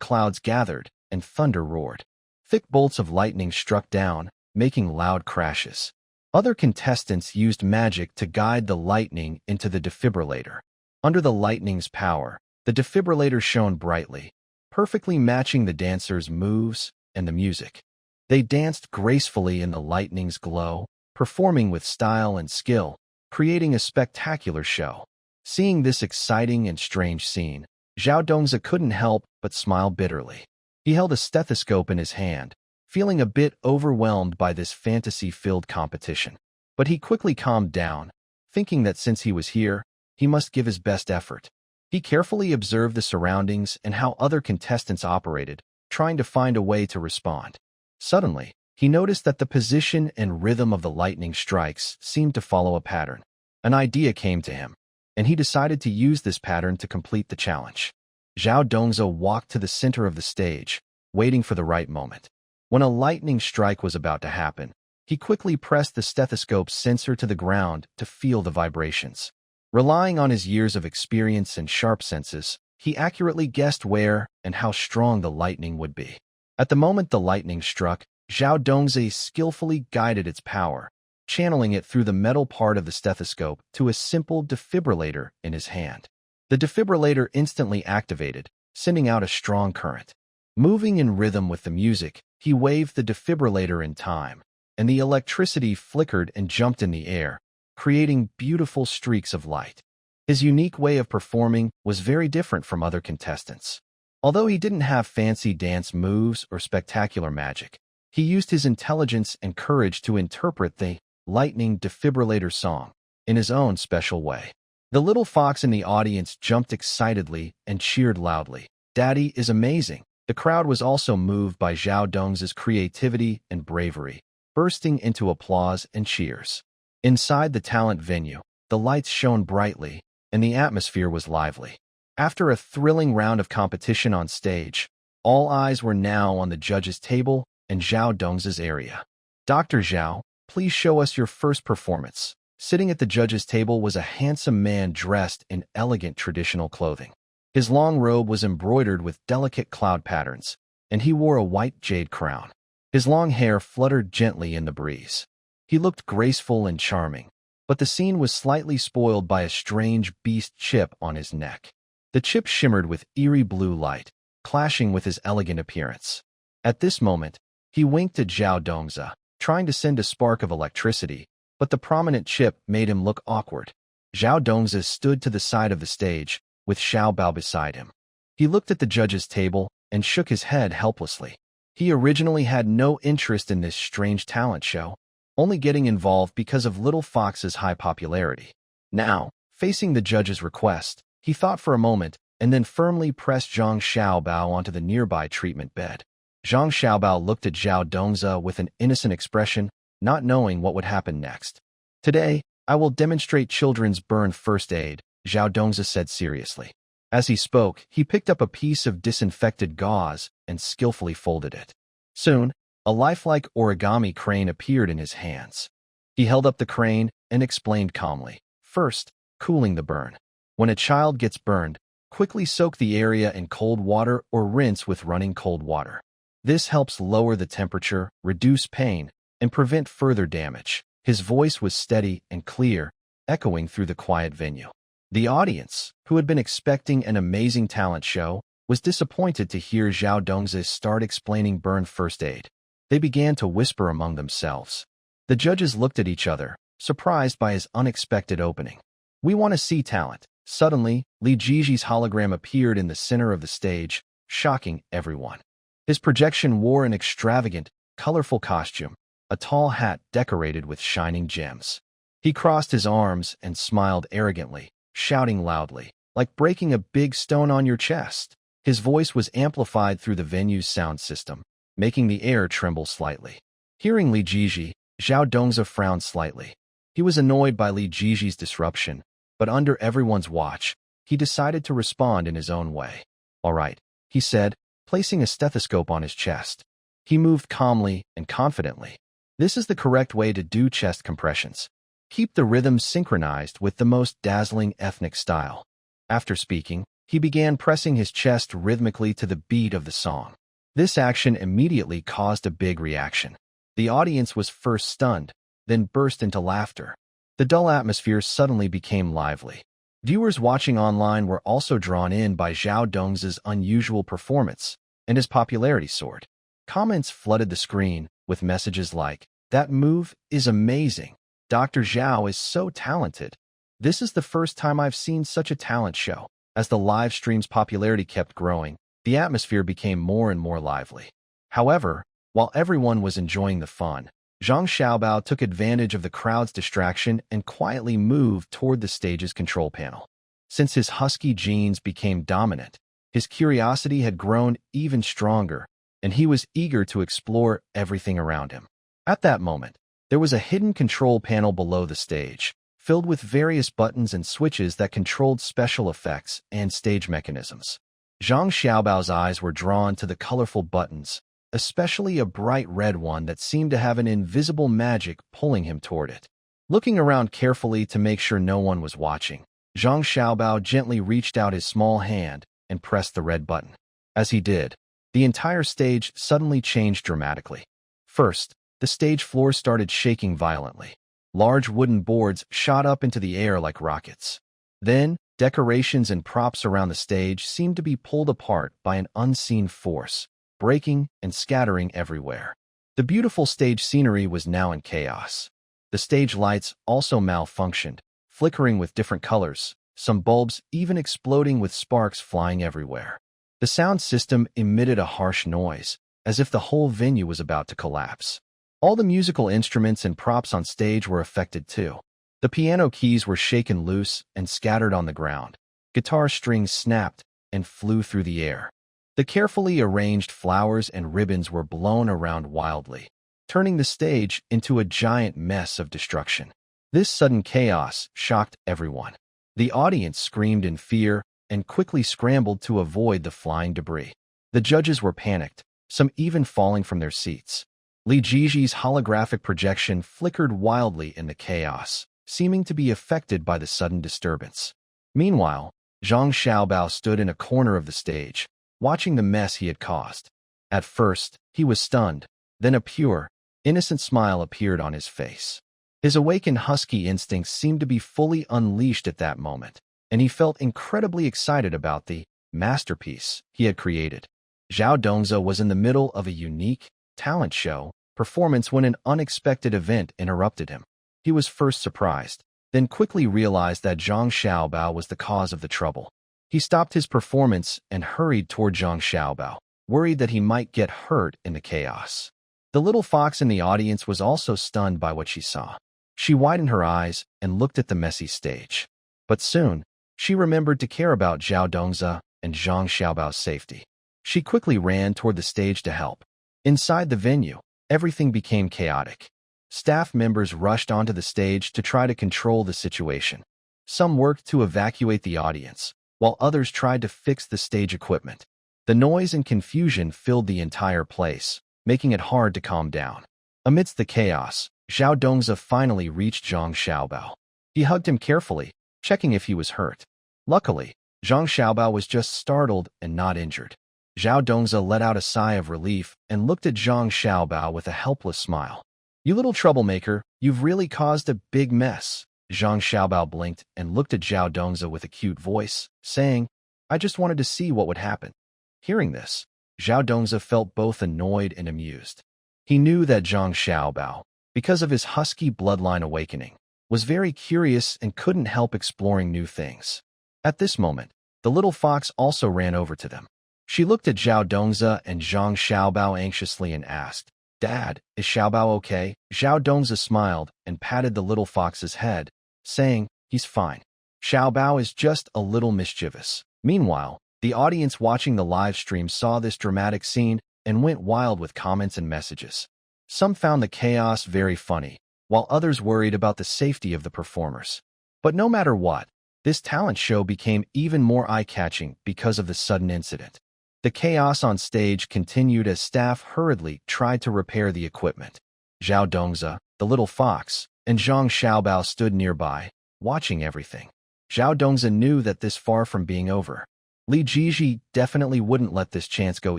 clouds gathered and thunder roared. Thick bolts of lightning struck down, making loud crashes. Other contestants used magic to guide the lightning into the defibrillator. Under the lightning's power, the defibrillator shone brightly, perfectly matching the dancers' moves and the music. They danced gracefully in the lightning's glow, performing with style and skill, creating a spectacular show. Seeing this exciting and strange scene, Zhao Dongzi couldn't help but smile bitterly. He held a stethoscope in his hand, feeling a bit overwhelmed by this fantasy-filled competition. But he quickly calmed down, thinking that since he was here, he must give his best effort. He carefully observed the surroundings and how other contestants operated, trying to find a way to respond. Suddenly, he noticed that the position and rhythm of the lightning strikes seemed to follow a pattern. An idea came to him, and he decided to use this pattern to complete the challenge. Zhao Dongzi walked to the center of the stage, waiting for the right moment. When a lightning strike was about to happen, he quickly pressed the stethoscope's sensor to the ground to feel the vibrations. Relying on his years of experience and sharp senses, he accurately guessed where and how strong the lightning would be. At the moment the lightning struck, Zhao Dongzi skillfully guided its power, channeling it through the metal part of the stethoscope to a simple defibrillator in his hand. The defibrillator instantly activated, sending out a strong current. Moving in rhythm with the music, he waved the defibrillator in time, and the electricity flickered and jumped in the air, creating beautiful streaks of light. His unique way of performing was very different from other contestants. Although he didn't have fancy dance moves or spectacular magic, he used his intelligence and courage to interpret the lightning defibrillator song in his own special way. The little fox in the audience jumped excitedly and cheered loudly. "Daddy is amazing." The crowd was also moved by Zhao Dongzi's creativity and bravery, bursting into applause and cheers. Inside the talent venue, the lights shone brightly, and the atmosphere was lively. After a thrilling round of competition on stage, all eyes were now on the judges' table and Zhao Dongzi's area. "Dr. Zhao, please show us your first performance." Sitting at the judges' table was a handsome man dressed in elegant traditional clothing. His long robe was embroidered with delicate cloud patterns, and he wore a white jade crown. His long hair fluttered gently in the breeze. He looked graceful and charming, but the scene was slightly spoiled by a strange beast chip on his neck. The chip shimmered with eerie blue light, clashing with his elegant appearance. At this moment, he winked at Zhao Dongzi, trying to send a spark of electricity, but the prominent chip made him look awkward. Zhao Dongzi stood to the side of the stage, with Xiao Bao beside him. He looked at the judges' table and shook his head helplessly. He originally had no interest in this strange talent show. only getting involved because of Little Fox's high popularity. Now, facing the judge's request, he thought for a moment and then firmly pressed Zhang Xiaobao onto the nearby treatment bed. Zhang Xiaobao looked at Zhao Dongzi with an innocent expression, not knowing what would happen next. "Today, I will demonstrate children's burn first aid," Zhao Dongzi said seriously. As he spoke, he picked up a piece of disinfected gauze and skillfully folded it. Soon, a lifelike origami crane appeared in his hands. He held up the crane and explained calmly. "First, cooling the burn. When a child gets burned, quickly soak the area in cold water or rinse with running cold water. This helps lower the temperature, reduce pain, and prevent further damage." His voice was steady and clear, echoing through the quiet venue. The audience, who had been expecting an amazing talent show, was disappointed to hear Zhao Dongzi start explaining burn first aid. They began to whisper among themselves. The judges looked at each other, surprised by his unexpected opening. "We want to see talent." Suddenly, Li Jiji's hologram appeared in the center of the stage, shocking everyone. His projection wore an extravagant, colorful costume, a tall hat decorated with shining gems. He crossed his arms and smiled arrogantly, shouting loudly, like breaking a big stone on your chest. His voice was amplified through the venue's sound system, making the air tremble slightly. Hearing Li Jiji, Zhao Dongzi frowned slightly. He was annoyed by Li Jiji's disruption, but under everyone's watch, he decided to respond in his own way. "All right," he said, placing a stethoscope on his chest. He moved calmly and confidently. "This is the correct way to do chest compressions. Keep the rhythm synchronized with the most dazzling ethnic style." After speaking, he began pressing his chest rhythmically to the beat of the song. This action immediately caused a big reaction. The audience was first stunned, then burst into laughter. The dull atmosphere suddenly became lively. Viewers watching online were also drawn in by Zhao Dongzi's unusual performance, and his popularity soared. Comments flooded the screen with messages like, "That move is amazing. Dr. Zhao is so talented. This is the first time I've seen such a talent show." As the live stream's popularity kept growing, the atmosphere became more and more lively. However, while everyone was enjoying the fun, Zhang Xiaobao took advantage of the crowd's distraction and quietly moved toward the stage's control panel. Since his husky genes became dominant, his curiosity had grown even stronger, and he was eager to explore everything around him. At that moment, there was a hidden control panel below the stage, filled with various buttons and switches that controlled special effects and stage mechanisms. Zhang Xiaobao's eyes were drawn to the colorful buttons, especially a bright red one that seemed to have an invisible magic pulling him toward it. Looking around carefully to make sure no one was watching, Zhang Xiaobao gently reached out his small hand and pressed the red button. As he did, the entire stage suddenly changed dramatically. First, the stage floor started shaking violently. Large wooden boards shot up into the air like rockets. Then, decorations and props around the stage seemed to be pulled apart by an unseen force, breaking and scattering everywhere. The beautiful stage scenery was now in chaos. The stage lights also malfunctioned, flickering with different colors, some bulbs even exploding with sparks flying everywhere. The sound system emitted a harsh noise, as if the whole venue was about to collapse. All the musical instruments and props on stage were affected too. The piano keys were shaken loose and scattered on the ground. Guitar strings snapped and flew through the air. The carefully arranged flowers and ribbons were blown around wildly, turning the stage into a giant mess of destruction. This sudden chaos shocked everyone. The audience screamed in fear and quickly scrambled to avoid the flying debris. The judges were panicked, some even falling from their seats. Li Jiji's holographic projection flickered wildly in the chaos, seeming to be affected by the sudden disturbance. Meanwhile, Zhang Xiaobao stood in a corner of the stage, watching the mess he had caused. At first, he was stunned, then a pure, innocent smile appeared on his face. His awakened husky instincts seemed to be fully unleashed at that moment, and he felt incredibly excited about the masterpiece he had created. Zhao Dongzi was in the middle of a unique talent show performance when an unexpected event interrupted him. He was first surprised, then quickly realized that Zhang Xiaobao was the cause of the trouble. He stopped his performance and hurried toward Zhang Xiaobao, worried that he might get hurt in the chaos. The little fox in the audience was also stunned by what she saw. She widened her eyes and looked at the messy stage. But soon, she remembered to care about Zhao Dongzi and Zhang Xiaobao's safety. She quickly ran toward the stage to help. Inside the venue, everything became chaotic. Staff members rushed onto the stage to try to control the situation. Some worked to evacuate the audience, while others tried to fix the stage equipment. The noise and confusion filled the entire place, making it hard to calm down. Amidst the chaos, Zhao Dongzi finally reached Zhang Xiaobao. He hugged him carefully, checking if he was hurt. Luckily, Zhang Xiaobao was just startled and not injured. Zhao Dongzi let out a sigh of relief and looked at Zhang Xiaobao with a helpless smile. "You little troublemaker, you've really caused a big mess." Zhang Xiaobao blinked and looked at Zhao Dongzi with a cute voice, saying, "I just wanted to see what would happen." Hearing this, Zhao Dongzi felt both annoyed and amused. He knew that Zhang Xiaobao, because of his husky bloodline awakening, was very curious and couldn't help exploring new things. At this moment, the little fox also ran over to them. She looked at Zhao Dongzi and Zhang Xiaobao anxiously and asked, "Dad, is Xiaobao okay?" Zhao Dongzi smiled and patted the little fox's head, saying, "He's fine. Xiaobao is just a little mischievous." Meanwhile, the audience watching the live stream saw this dramatic scene and went wild with comments and messages. Some found the chaos very funny, while others worried about the safety of the performers. But no matter what, this talent show became even more eye-catching because of the sudden incident. The chaos on stage continued as staff hurriedly tried to repair the equipment. Zhao Dongzi, the little fox, and Zhang Xiaobao stood nearby, watching everything. Zhao Dongzi knew that this far from being over. Li Jiji definitely wouldn't let this chance go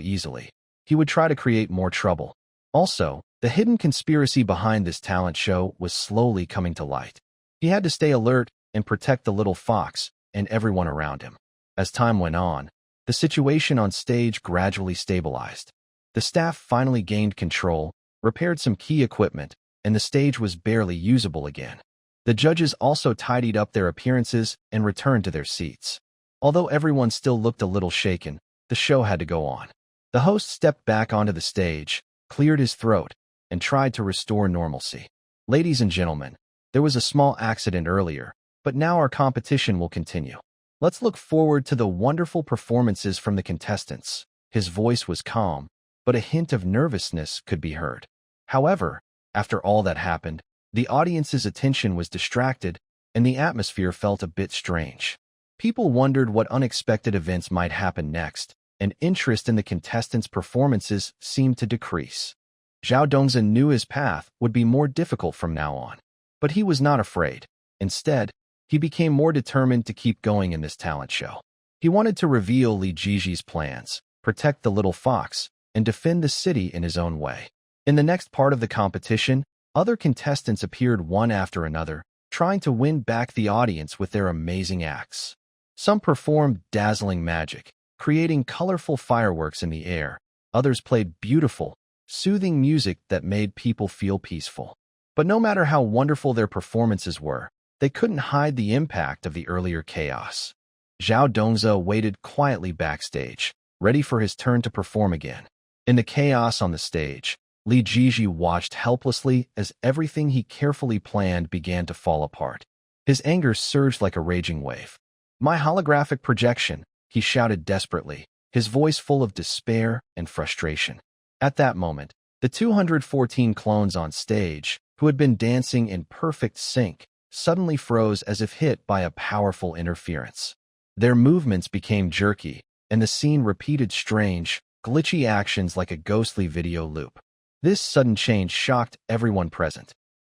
easily. He would try to create more trouble. Also, the hidden conspiracy behind this talent show was slowly coming to light. He had to stay alert and protect the little fox and everyone around him. As time went on, the situation on stage gradually stabilized. The staff finally gained control, repaired some key equipment, and the stage was barely usable again. The judges also tidied up their appearances and returned to their seats. Although everyone still looked a little shaken, the show had to go on. The host stepped back onto the stage, cleared his throat, and tried to restore normalcy. "Ladies and gentlemen, there was a small accident earlier, but now our competition will continue. Let's look forward to the wonderful performances from the contestants." His voice was calm, but a hint of nervousness could be heard. However, after all that happened, the audience's attention was distracted, and the atmosphere felt a bit strange. People wondered what unexpected events might happen next, and interest in the contestants' performances seemed to decrease. Zhao Dongzi knew his path would be more difficult from now on, but he was not afraid. Instead, he became more determined to keep going in this talent show. He wanted to reveal Li Jiji's plans, protect the little fox, and defend the city in his own way. In the next part of the competition, other contestants appeared one after another, trying to win back the audience with their amazing acts. Some performed dazzling magic, creating colorful fireworks in the air. Others played beautiful, soothing music that made people feel peaceful. But no matter how wonderful their performances were, they couldn't hide the impact of the earlier chaos. Zhao Dongzi waited quietly backstage, ready for his turn to perform again. In the chaos on the stage, Li Jiji watched helplessly as everything he carefully planned began to fall apart. His anger surged like a raging wave. "My holographic projection," he shouted desperately, his voice full of despair and frustration. At that moment, the 214 clones on stage, who had been dancing in perfect sync, suddenly froze as if hit by a powerful interference. Their movements became jerky, and the scene repeated strange, glitchy actions like a ghostly video loop. This sudden change shocked everyone present.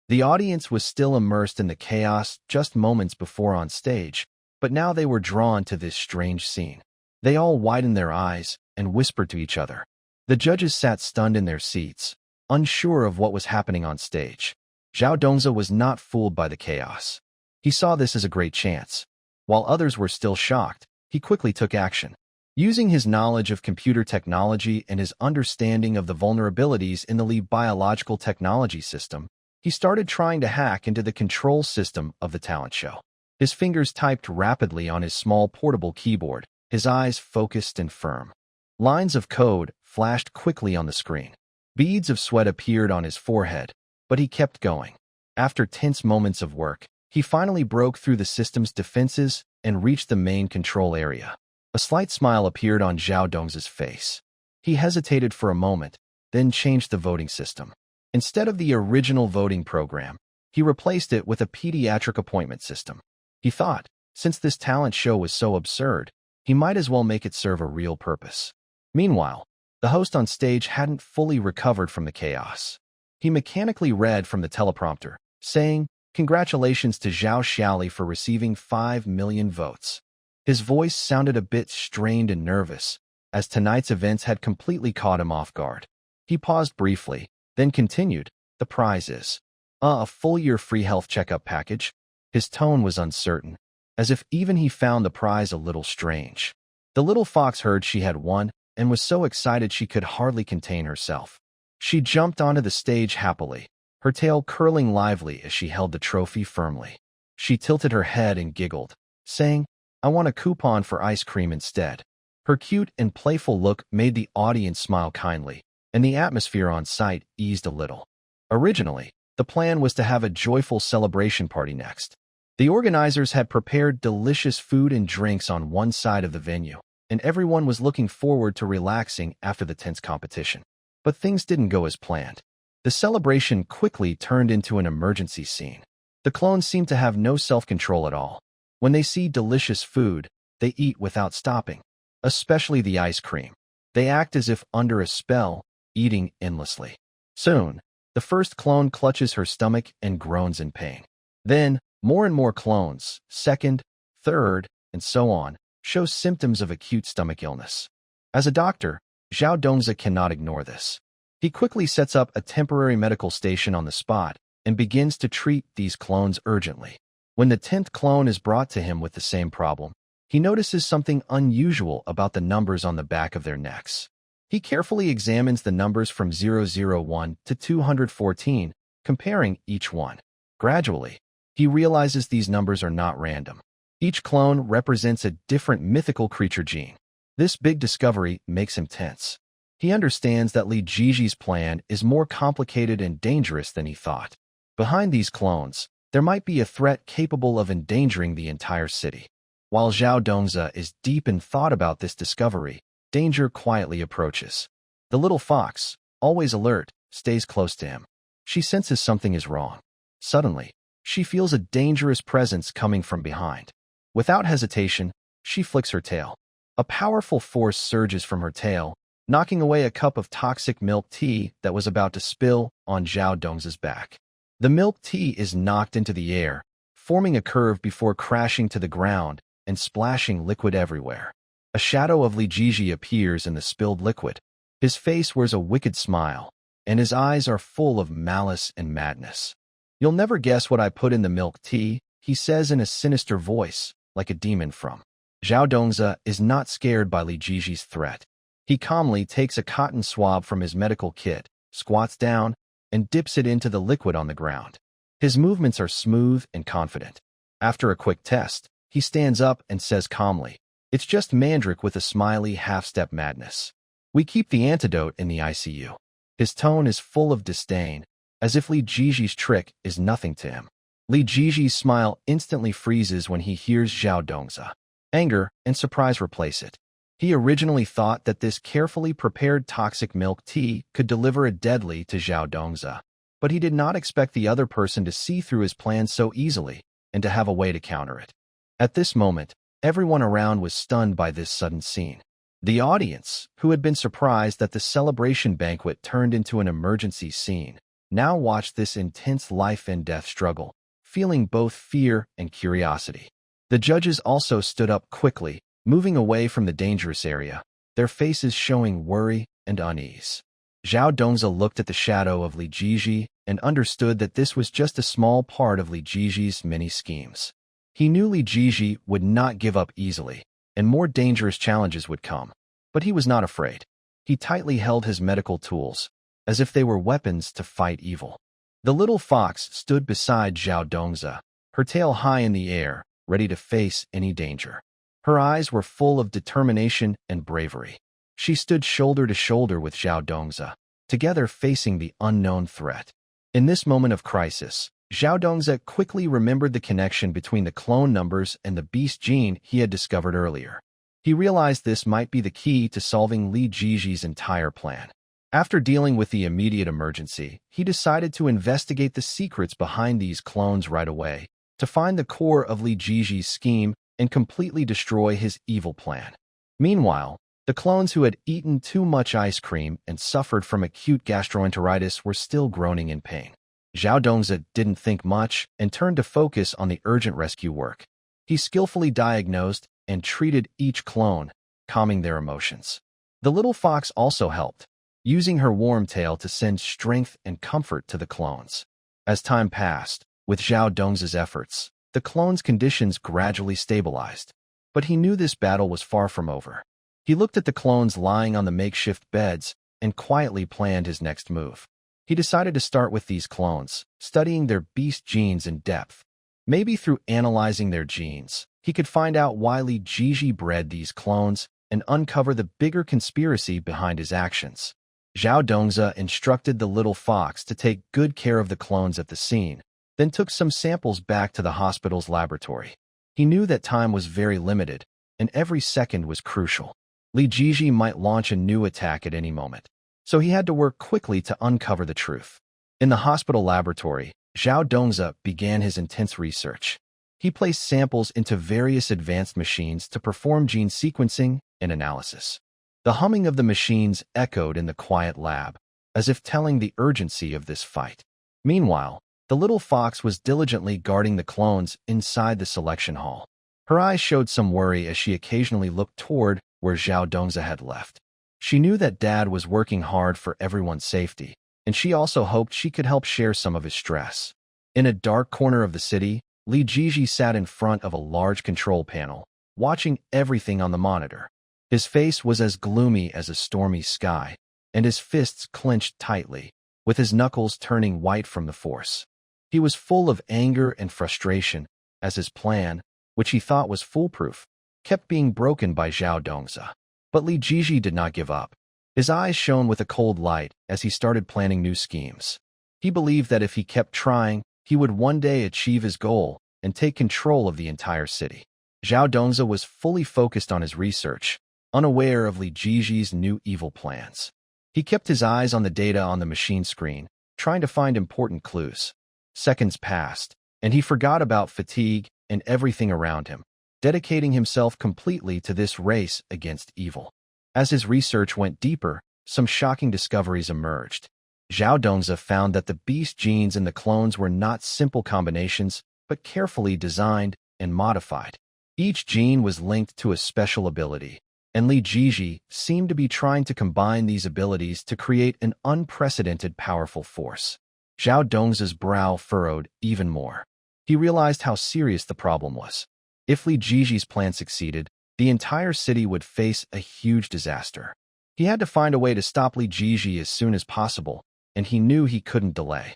The audience was still immersed in the chaos just moments before on stage, but now they were drawn to this strange scene. They all widened their eyes and whispered to each other. The judges sat stunned in their seats, unsure of what was happening on stage. Zhao Dongzi was not fooled by the chaos. He saw this as a great chance. While others were still shocked, he quickly took action. Using his knowledge of computer technology and his understanding of the vulnerabilities in the Li biological technology system, he started trying to hack into the control system of the talent show. His fingers typed rapidly on his small portable keyboard, his eyes focused and firm. Lines of code flashed quickly on the screen. Beads of sweat appeared on his forehead, but he kept going. After tense moments of work, he finally broke through the system's defenses and reached the main control area. A slight smile appeared on Zhao Dong's face. He hesitated for a moment, then changed the voting system. Instead of the original voting program, he replaced it with a pediatric appointment system. He thought, since this talent show was so absurd, he might as well make it serve a real purpose. Meanwhile, the host on stage hadn't fully recovered from the chaos. He mechanically read from the teleprompter, saying, "Congratulations to Zhao Xiaoli for receiving 5 million votes." His voice sounded a bit strained and nervous, as tonight's events had completely caught him off guard. He paused briefly, then continued, "The prize is a full-year free health checkup package." His tone was uncertain, as if even he found the prize a little strange. The little fox heard she had won and was so excited she could hardly contain herself. She jumped onto the stage happily, her tail curling lively as she held the trophy firmly. She tilted her head and giggled, saying, "I want a coupon for ice cream instead." Her cute and playful look made the audience smile kindly, and the atmosphere on site eased a little. Originally, the plan was to have a joyful celebration party next. The organizers had prepared delicious food and drinks on one side of the venue, and everyone was looking forward to relaxing after the tense competition. But things didn't go as planned. The celebration quickly turned into an emergency scene. The clones seem to have no self-control at all. When they see delicious food, they eat without stopping, especially the ice cream. They act as if under a spell, eating endlessly. Soon, the first clone clutches her stomach and groans in pain. Then, more and more clones, second, third, and so on, show symptoms of acute stomach illness. As a doctor, Zhao Dongzi cannot ignore this. He quickly sets up a temporary medical station on the spot and begins to treat these clones urgently. When the 10th clone is brought to him with the same problem, he notices something unusual about the numbers on the back of their necks. He carefully examines the numbers from 001 to 214, comparing each one. Gradually, he realizes these numbers are not random. Each clone represents a different mythical creature gene. This big discovery makes him tense. He understands that Li Jiji's plan is more complicated and dangerous than he thought. Behind these clones, there might be a threat capable of endangering the entire city. While Zhao Dongzi is deep in thought about this discovery, danger quietly approaches. The little fox, always alert, stays close to him. She senses something is wrong. Suddenly, she feels a dangerous presence coming from behind. Without hesitation, she flicks her tail. A powerful force surges from her tail, knocking away a cup of toxic milk tea that was about to spill on Zhao Dongzi's back. The milk tea is knocked into the air, forming a curve before crashing to the ground and splashing liquid everywhere. A shadow of Li Jiji appears in the spilled liquid. His face wears a wicked smile, and his eyes are full of malice and madness. "You'll never guess what I put in the milk tea," he says in a sinister voice, like a demon from. Zhao Dongzi is not scared by Li Jiji's threat. He calmly takes a cotton swab from his medical kit, squats down, and dips it into the liquid on the ground. His movements are smooth and confident. After a quick test, he stands up and says calmly, "It's just Mandrake with a smiley half-step madness. We keep the antidote in the ICU." His tone is full of disdain, as if Li Jiji's trick is nothing to him. Li Jiji's smile instantly freezes when he hears Zhao Dongzi. Anger and surprise replace it. He originally thought that this carefully prepared toxic milk tea could deliver a deadly to Zhao Dongzi, but he did not expect the other person to see through his plan so easily and to have a way to counter it. At this moment, everyone around was stunned by this sudden scene. The audience, who had been surprised that the celebration banquet turned into an emergency scene, now watched this intense life-and-death struggle, feeling both fear and curiosity. The judges also stood up quickly, moving away from the dangerous area, their faces showing worry and unease. Zhao Dongzi looked at the shadow of Li Jiji and understood that this was just a small part of Li Jiji's many schemes. He knew Li Jiji would not give up easily, and more dangerous challenges would come. But he was not afraid. He tightly held his medical tools, as if they were weapons to fight evil. The little fox stood beside Zhao Dongzi, her tail high in the air, ready to face any danger. Her eyes were full of determination and bravery. She stood shoulder to shoulder with Zhao Dongzi, together facing the unknown threat. In this moment of crisis, Zhao Dongzi quickly remembered the connection between the clone numbers and the beast gene he had discovered earlier. He realized this might be the key to solving Li Jiji's entire plan. After dealing with the immediate emergency, he decided to investigate the secrets behind these clones right away, to find the core of Li Jiji's scheme and completely destroy his evil plan. Meanwhile, the clones who had eaten too much ice cream and suffered from acute gastroenteritis were still groaning in pain. Zhao Dongzi didn't think much and turned to focus on the urgent rescue work. He skillfully diagnosed and treated each clone, calming their emotions. The little fox also helped, using her warm tail to send strength and comfort to the clones. As time passed, with Zhao Dongzi's efforts, the clones' conditions gradually stabilized. But he knew this battle was far from over. He looked at the clones lying on the makeshift beds and quietly planned his next move. He decided to start with these clones, studying their beast genes in depth. Maybe through analyzing their genes, he could find out why Li Jiji bred these clones and uncover the bigger conspiracy behind his actions. Zhao Dongzi instructed the little fox to take good care of the clones at the scene, then took some samples back to the hospital's laboratory. He knew that time was very limited, and every second was crucial. Li Jiji might launch a new attack at any moment, so he had to work quickly to uncover the truth. In the hospital laboratory, Zhao Dongzi began his intense research. He placed samples into various advanced machines to perform gene sequencing and analysis. The humming of the machines echoed in the quiet lab, as if telling the urgency of this fight. Meanwhile, the little fox was diligently guarding the clones inside the selection hall. Her eyes showed some worry as she occasionally looked toward where Zhao Dongzi had left. She knew that Dad was working hard for everyone's safety, and she also hoped she could help share some of his stress. In a dark corner of the city, Li Jiji sat in front of a large control panel, watching everything on the monitor. His face was as gloomy as a stormy sky, and his fists clenched tightly, with his knuckles turning white from the force. He was full of anger and frustration, as his plan, which he thought was foolproof, kept being broken by Zhao Dongzi. But Li Jiji did not give up. His eyes shone with a cold light as he started planning new schemes. He believed that if he kept trying, he would one day achieve his goal and take control of the entire city. Zhao Dongzi was fully focused on his research, unaware of Li Jiji's new evil plans. He kept his eyes on the data on the machine screen, trying to find important clues. Seconds passed, and he forgot about fatigue and everything around him, dedicating himself completely to this race against evil. As his research went deeper, some shocking discoveries emerged. Zhao Dongzi found that the beast genes in the clones were not simple combinations, but carefully designed and modified. Each gene was linked to a special ability, and Li Jiji seemed to be trying to combine these abilities to create an unprecedented powerful force. Zhao Dongzi's brow furrowed even more. He realized how serious the problem was. If Li Jiji's plan succeeded, the entire city would face a huge disaster. He had to find a way to stop Li Jiji as soon as possible, and he knew he couldn't delay.